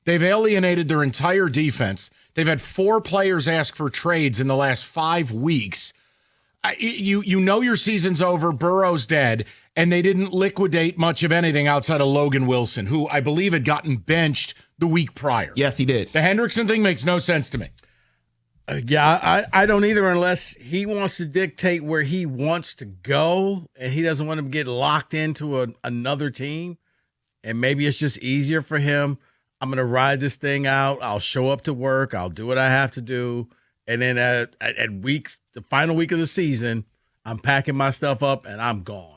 They've alienated their entire defense. They've had 4 players ask for trades in the last 5 weeks. You know your season's over. Burrow's dead. And they didn't liquidate much of anything outside of Logan Wilson, who I believe had gotten benched the week prior. Yes, he did. The Hendrickson thing makes no sense to me. I don't either, unless he wants to dictate where he wants to go and he doesn't want to get locked into another team. And maybe it's just easier for him. I'm going to ride this thing out. I'll show up to work. I'll do what I have to do. And then at the final week of the season, I'm packing my stuff up and I'm gone.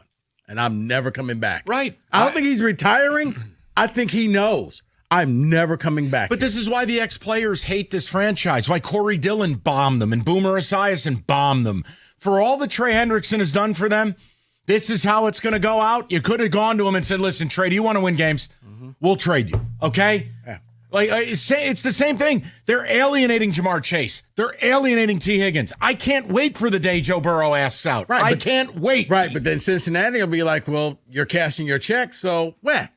And I'm never coming back. Right. I don't think he's retiring. I think he knows. I'm never coming back. But this is why the ex-players hate this franchise, why Corey Dillon bombed them and Boomer Esiason bombed them. For all that Trey Hendrickson has done for them, this is how it's going to go out. You could have gone to him and said, listen, Trey, do you want to win games? Mm-hmm. We'll trade you, okay? Yeah. Like it's the same thing. They're alienating Jamar Chase. They're alienating T. Higgins. I can't wait for the day Joe Burrow asks out. Right, I can't wait. Right, but then Cincinnati will be like, well, you're cashing your check, so when?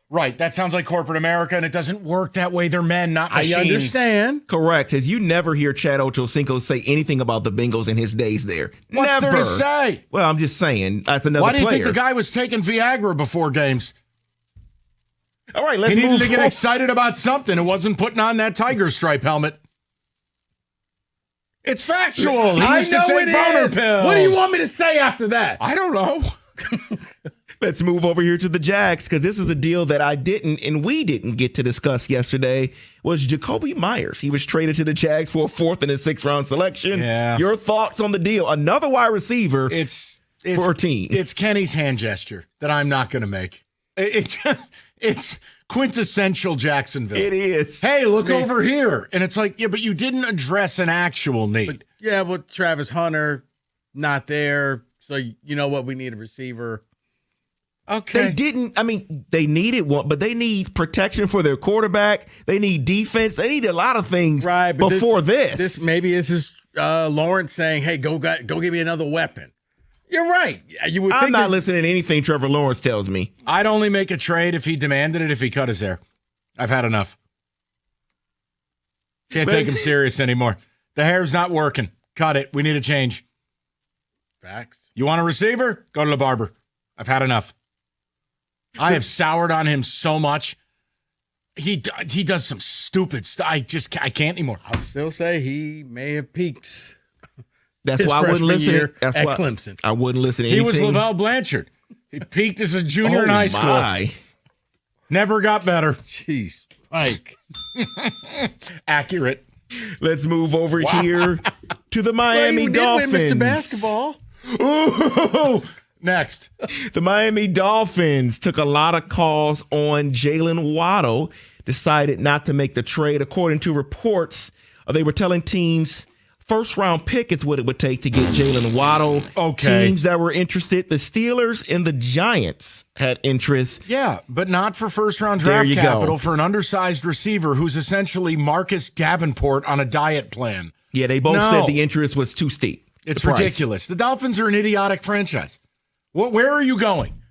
Right, that sounds like corporate America, and it doesn't work that way. They're men, not machines. I understand. Correct, as you never hear Chad Ochocinco say anything about the Bengals in his days there. What's never. there to say? Well, I'm just saying, that's another player. Why do you think the guy was taking Viagra before games? All right, let's move on. He needed to get on. excited about something. It wasn't putting on that tiger stripe helmet. It's factual. He used to take boner pills. What do you want me to say after that? I don't know. Let's move over here to the Jags, because this is a deal that I didn't and we didn't get to discuss yesterday, was Jacoby Myers. He was traded to the Jags for a 4th and a 6th round selection. Yeah. Your thoughts on the deal? Another wide receiver for a team. It's Kenny's hand gesture that I'm not going to make. It's quintessential Jacksonville. It is. Hey, look over here. And it's like, yeah, but you didn't address an actual need. But Travis Hunter, not there. So you know what? We need a receiver. Okay. They needed one, but they need protection for their quarterback. They need defense. They need a lot of things before this. Maybe this is Lawrence saying, hey, go get me another weapon. You're right. I'm not listening to anything Trevor Lawrence tells me. I'd only make a trade if he demanded it, if he cut his hair. I've had enough. Can't take him serious anymore. The hair's not working. Cut it. We need a change. Facts. You want a receiver? Go to the barber. I've had enough. I have soured on him so much. He does some stupid stuff. I can't anymore. I'll still say he may have peaked. That's why I wouldn't listen. That's why Clemson. I wouldn't listen to anything. He was Lavelle Blanchard. He peaked as a junior in high school. Never got better. Jeez, Mike. Accurate. Let's move over here to the Miami Dolphins. Win Mr. Basketball. Ooh. Next. The Miami Dolphins took a lot of calls on Jalen Waddle, decided not to make the trade. According to reports, They were telling teams first round pick is what it would take to get Jalen Waddle. Okay. Teams that were interested, the Steelers and the Giants had interest. Yeah, but not for first round There draft you capital go. for an undersized receiver who's essentially Marcus Davenport on a diet plan. Yeah, they both No. said the interest was too steep. It's The price. ridiculous. The Dolphins are an idiotic franchise. Where are you going?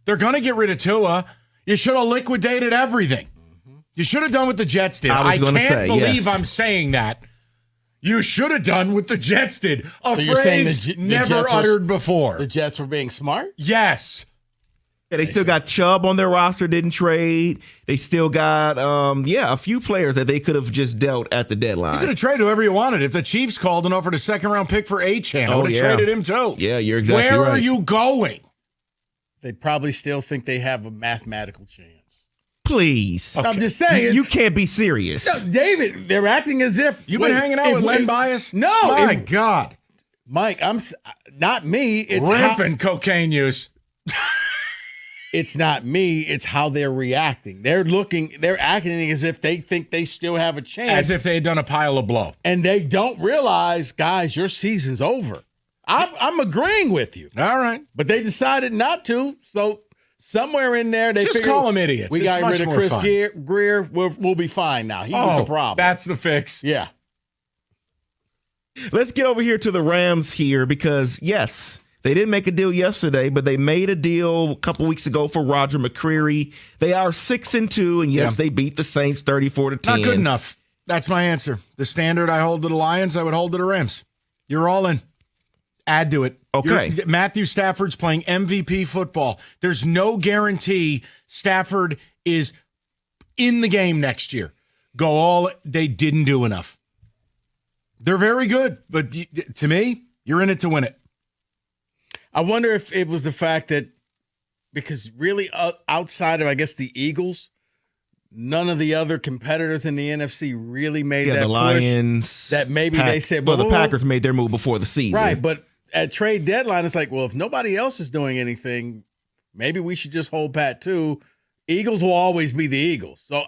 They're going to get rid of Tua. You should have liquidated everything. You should have done what the Jets did. I was gonna can't say, believe yes. I'm saying that. You should have done what the Jets did. A So you're saying phrase the never Jets uttered before. The Jets were being smart? Yes. Yeah, they still got Chubb on their roster, didn't trade. They still got, a few players that they could have just dealt at the You deadline. could have traded whoever you wanted. If the Chiefs called and offered a second-round pick for Achane, I would have traded him too. Yeah, you're exactly Where right. are you going? They probably still think they have a mathematical chance. Please. I'm just saying. You can't be serious. No, David, they're acting as if You've been hanging out with Len Bias? No, My God. Mike, not me. It's Rampant cocaine use. It's not me. It's how they're reacting. They're acting as if they think they still have a chance. As if they had done a pile of blow. And they don't realize, guys, your season's over. I'm agreeing with you. All right. But they decided not to. So somewhere in there, they Just figured, call them idiots. We It's got much rid of more Chris fun. Greer. We'll be fine now. He was the problem. That's the fix. Yeah. Let's get over here to the Rams here because, yes, they didn't make a deal yesterday, but they made a deal a couple weeks ago for Roger McCreary. They are 6-2, and yes, Yeah. they beat the Saints 34-10. Not good enough. That's my answer. The standard I hold to the Lions, I would hold to the Rams. You're all in. Add to it. Okay. Matthew Stafford's playing MVP football. There's no guarantee Stafford is in the game next year. They didn't do enough. They're very good, but to me, you're in it to win it. I wonder if it was the fact that because really outside of, I guess, the Eagles, none of the other competitors in the NFC really made that the push. Lions. That maybe they said, well, the whoa. Packers made their move before the season. Right, but at trade deadline, it's like, well, if nobody else is doing anything, maybe we should just hold pat too. Eagles will always be the Eagles. So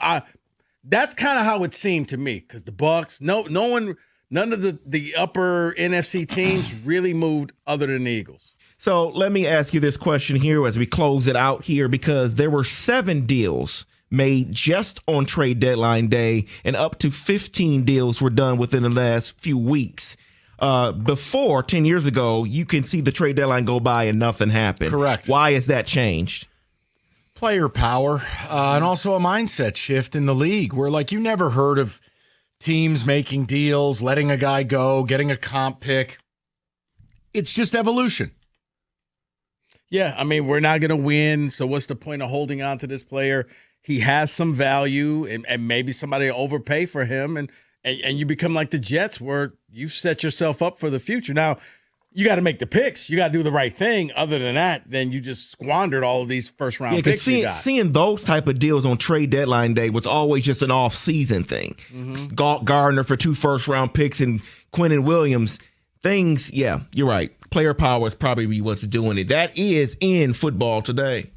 that's kind of how it seemed to me because the Bucks, none of the upper NFC teams really moved other than the Eagles. So let me ask you this question here as we close it out here, because there were 7 deals made just on trade deadline day, and up to 15 deals were done within the last few weeks. Before, 10 years ago, you can see the trade deadline go by and nothing happened. Correct. Why has that changed? Player power and also a mindset shift in the league where, like, you never heard of teams making deals, letting a guy go, getting a comp pick. It's just evolution. Yeah, I mean, we're not going to win, so what's the point of holding on to this player? He has some value, and maybe somebody will overpay for him, and you become like the Jets where you set yourself up for the future. Now, you got to make the picks. You got to do the right thing. Other than that, then you just squandered all of these first-round picks you got. Seeing those type of deals on trade deadline day was always just an off-season thing. Gardner for 2 first-round picks and Quinnen Williams. Things, yeah, you're right. Player power is probably what's doing it. That is in football today.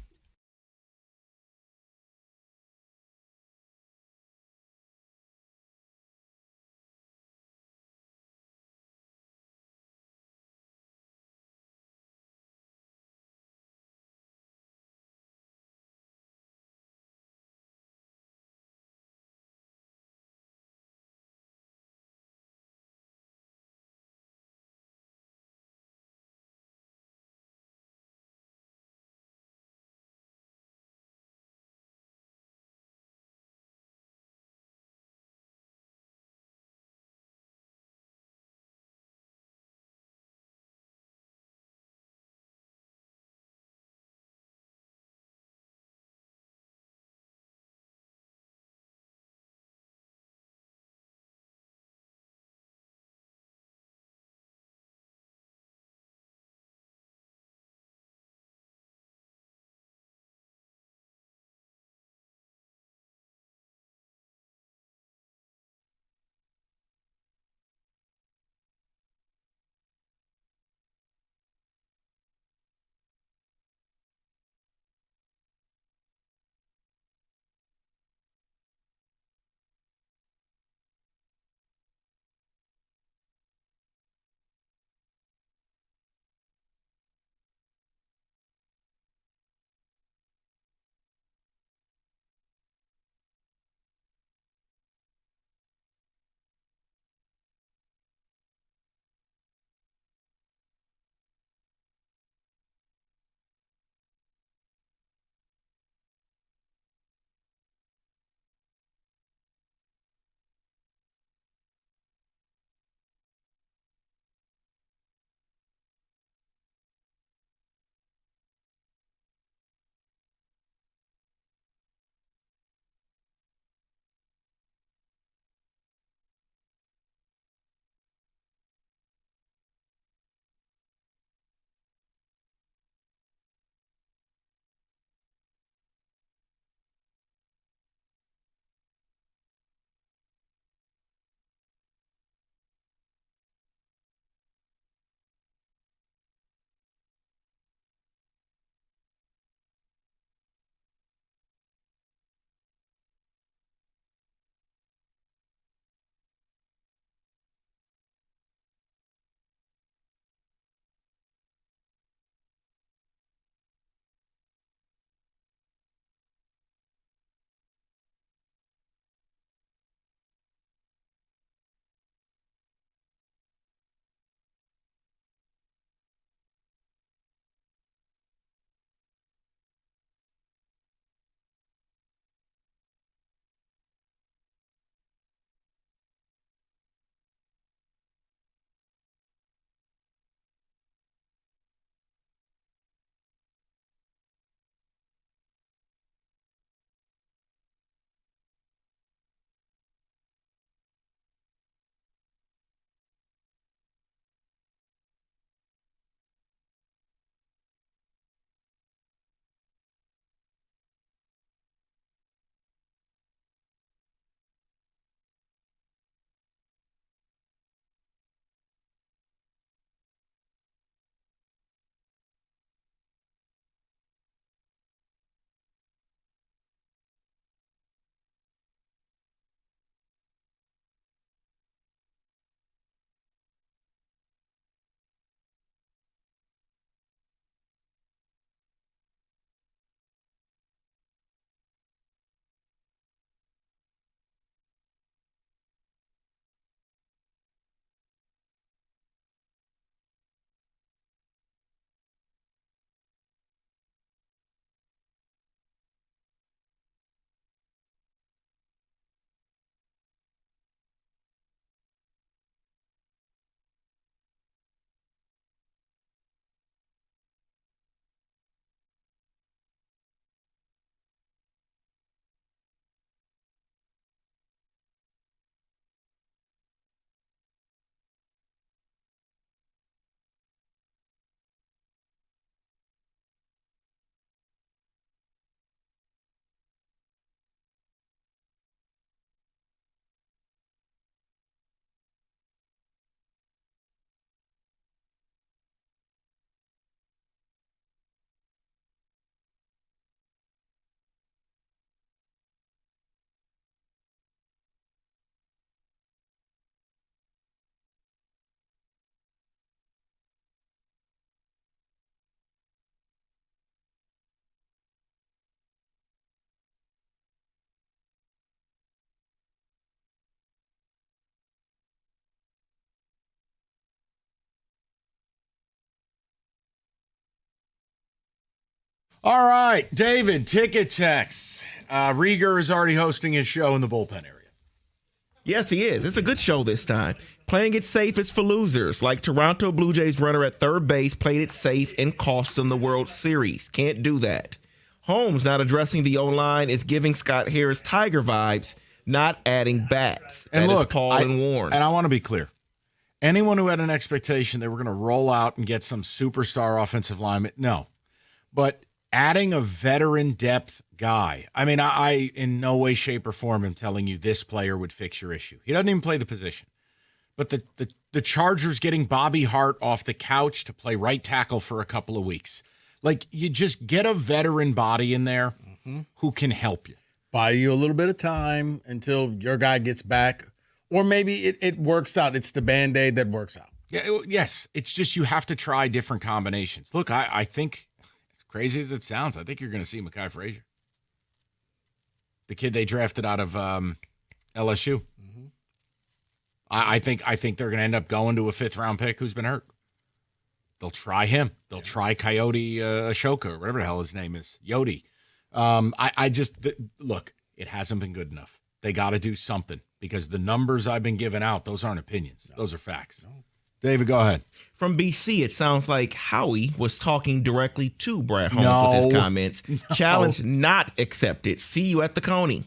All right, David, ticket text. Rieger is already hosting his show in the bullpen area. Yes, he is. It's a good show this time. Playing it safe is for losers, like Toronto Blue Jays runner at third base played it safe and cost them the World Series. Can't do that. Holmes not addressing the O-line is giving Scott Harris Tiger vibes, not adding bats. And that look, is Paul and Warren. And I want to be clear. Anyone who had an expectation they were going to roll out and get some superstar offensive lineman, no. But adding a veteran depth guy, I mean, I in no way, shape, or form am telling you this player would fix your issue. He doesn't even play the position. But the Chargers getting Bobby Hart off the couch to play right tackle for a couple of weeks. Like, you just get a veteran body in there who can help you. Buy you a little bit of time until your guy gets back. Or maybe it works out. It's the Band-Aid that works out. Yeah, yes, it's just you have to try different combinations. Look, I think, as crazy as it sounds, I think you're going to see Mekhi Frazier. The kid they drafted out of LSU. I think they're going to end up going to a 5th-round pick who's been hurt. They'll try him. They'll try Coyote Ashoka, or whatever the hell his name is, Yodi. Look, it hasn't been good enough. They got to do something because the numbers I've been giving out, those aren't opinions. Those are facts. David, go ahead. From BC, it sounds like Howie was talking directly to Brad Holmes with his comments. Challenge not accepted. See you at the Coney.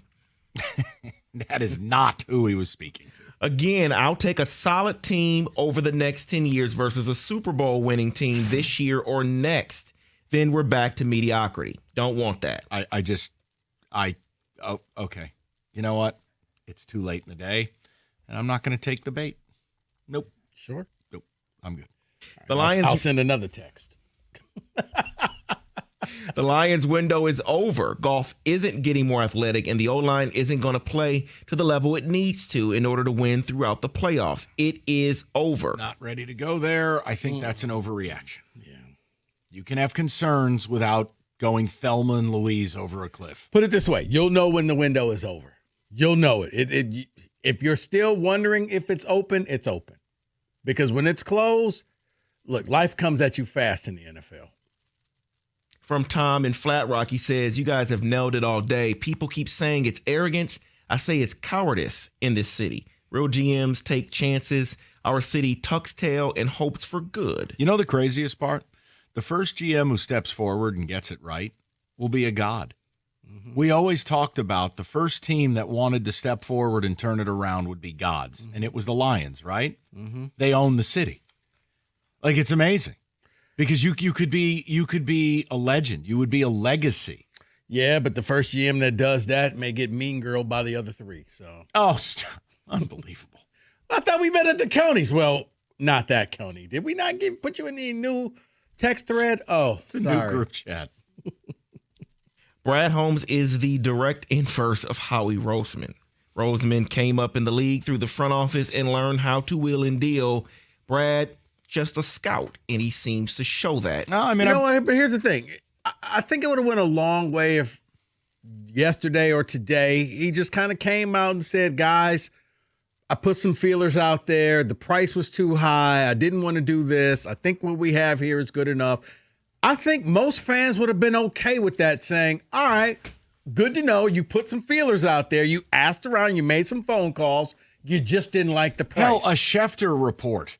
That is not who he was speaking to. Again, I'll take a solid team over the next 10 years versus a Super Bowl winning team this year or next. Then we're back to mediocrity. Don't want that. Okay. You know what? It's too late in the day, and I'm not going to take the bait. Nope. Sure? Nope. I'm good. The Lions. I'll send another text. The Lions' window is over. Goff isn't getting more athletic, and the O-line isn't going to play to the level it needs to in order to win throughout the playoffs. It is over. Not ready to go there. I think that's an overreaction. Yeah. You can have concerns without going Thelma and Louise over a cliff. Put it this way. You'll know when the window is over. You'll know it. If you're still wondering if it's open, it's open. Because when it's closed, look, life comes at you fast in the NFL. From Tom in Flat Rock, he says, you guys have nailed it all day. People keep saying it's arrogance. I say it's cowardice in this city. Real GMs take chances. Our city tucks tail and hopes for good. You know the craziest part? The first GM who steps forward and gets it right will be a god. We always talked about the first team that wanted to step forward and turn it around would be gods. And it was the Lions, right? They own the city. Like, it's amazing. Because you could be a legend. You would be a legacy. Yeah, but the first GM that does that may get mean girled by the other three. So stop. Unbelievable. I thought we met at the counties. Well, not that county. Did we not put you in the new text thread? Oh, the sorry. new group chat. Brad Holmes is the direct inverse of Howie Roseman. Roseman came up in the league through the front office and learned how to wheel and deal. Brad, just a scout, and he seems to show that. No, I mean, but here's the thing. I think it would have went a long way if yesterday or today he just kind of came out and said, guys, I put some feelers out there. The price was too high. I didn't want to do this. I think what we have here is good enough. I think most fans would have been okay with that, saying, all right, good to know. You put some feelers out there. You asked around. You made some phone calls. You just didn't like the price. Hell, a Schefter report.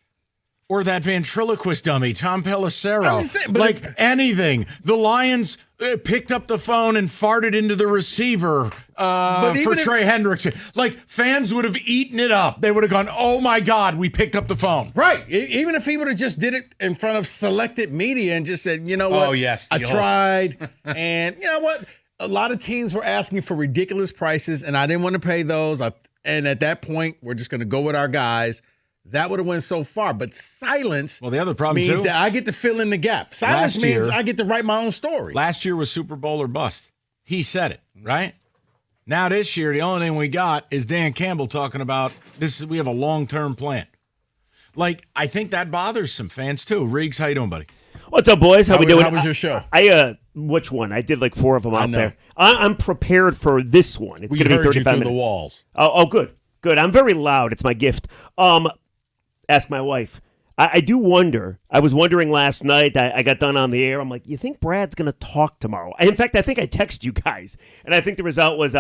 Or that ventriloquist dummy, Tom Pelissero. Saying, anything. The Lions picked up the phone and farted into the receiver for Trey Hendrickson. Like, fans would have eaten it up. They would have gone, oh, my God, we picked up the phone. Right. Even if he would have just did it in front of selected media and just said, you know what? Oh, yes. I tried. And you know what? A lot of teams were asking for ridiculous prices, and I didn't want to pay those. And at that point, we're just going to go with our guys. That would have went so far. But silence the other problem means too, that I get to fill in the gap. Silence means I get to write my own story. Last year was Super Bowl or bust. He said it, right? Now this year, the only thing we got is Dan Campbell talking about this. We have a long-term plan. Like, I think that bothers some fans too. Riggs, how you doing, buddy? What's up, boys? How we doing? How was your show? Which one? I did like 4 of them out there. I'm prepared for this one. It's going to be 35 minutes. The walls. Oh, good. I'm very loud. It's my gift. Ask my wife. I do wonder. I was wondering last night. I got done on the air. I'm like, you think Brad's going to talk tomorrow? In fact, I think I texted you guys, and I think the result was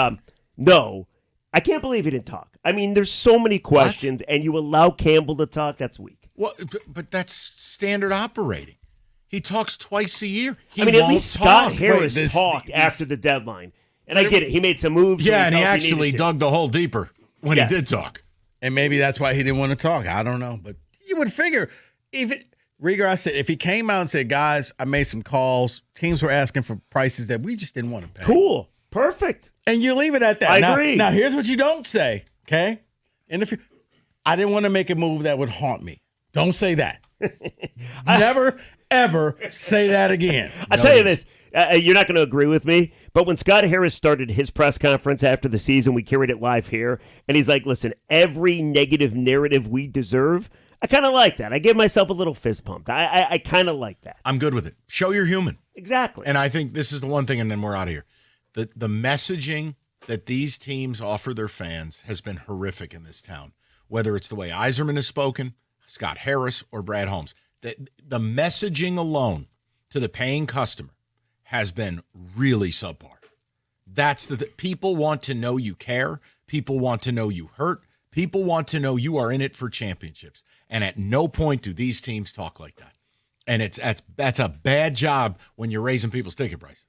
no. I can't believe he didn't talk. I mean, there's so many questions, and you allow Campbell to talk. That's weak. Well, but that's standard operating. He talks twice a year. At least Scott Harris talked after the deadline. And I get it. He made some moves. Yeah, and he actually dug the hole deeper when he did talk. And maybe that's why he didn't want to talk. I don't know. But you would figure, Rieger, I said, if he came out and said, guys, I made some calls, teams were asking for prices that we just didn't want to pay. Cool. Perfect. And you leave it at that. I agree. Now, here's what you don't say, okay? And if I didn't want to make a move that would haunt me. Don't say that. Never, ever say that again. I'll tell you this. You're not going to agree with me, but when Scott Harris started his press conference after the season, we carried it live here, and he's like, listen, every negative narrative we deserve, I kind of like that. I give myself a little fist pump. I kind of like that. I'm good with it. Show you're human. Exactly. And I think this is the one thing, and then we're out of here. The messaging that these teams offer their fans has been horrific in this town, whether it's the way Yzerman has spoken, Scott Harris, or Brad Holmes. The messaging alone to the paying customer has been really subpar. That's people want to know you care. People want to know you hurt. People want to know you are in it for championships. And at no point do these teams talk like that. And that's a bad job when you're raising people's ticket prices.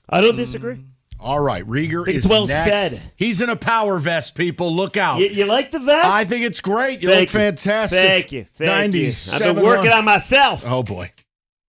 I don't disagree. All right, Rieger is well next. said. He's in a power vest, people. Look out. You like the vest? I think it's great. You look fantastic. Thank you. 90s. I've been working on myself. Oh, boy.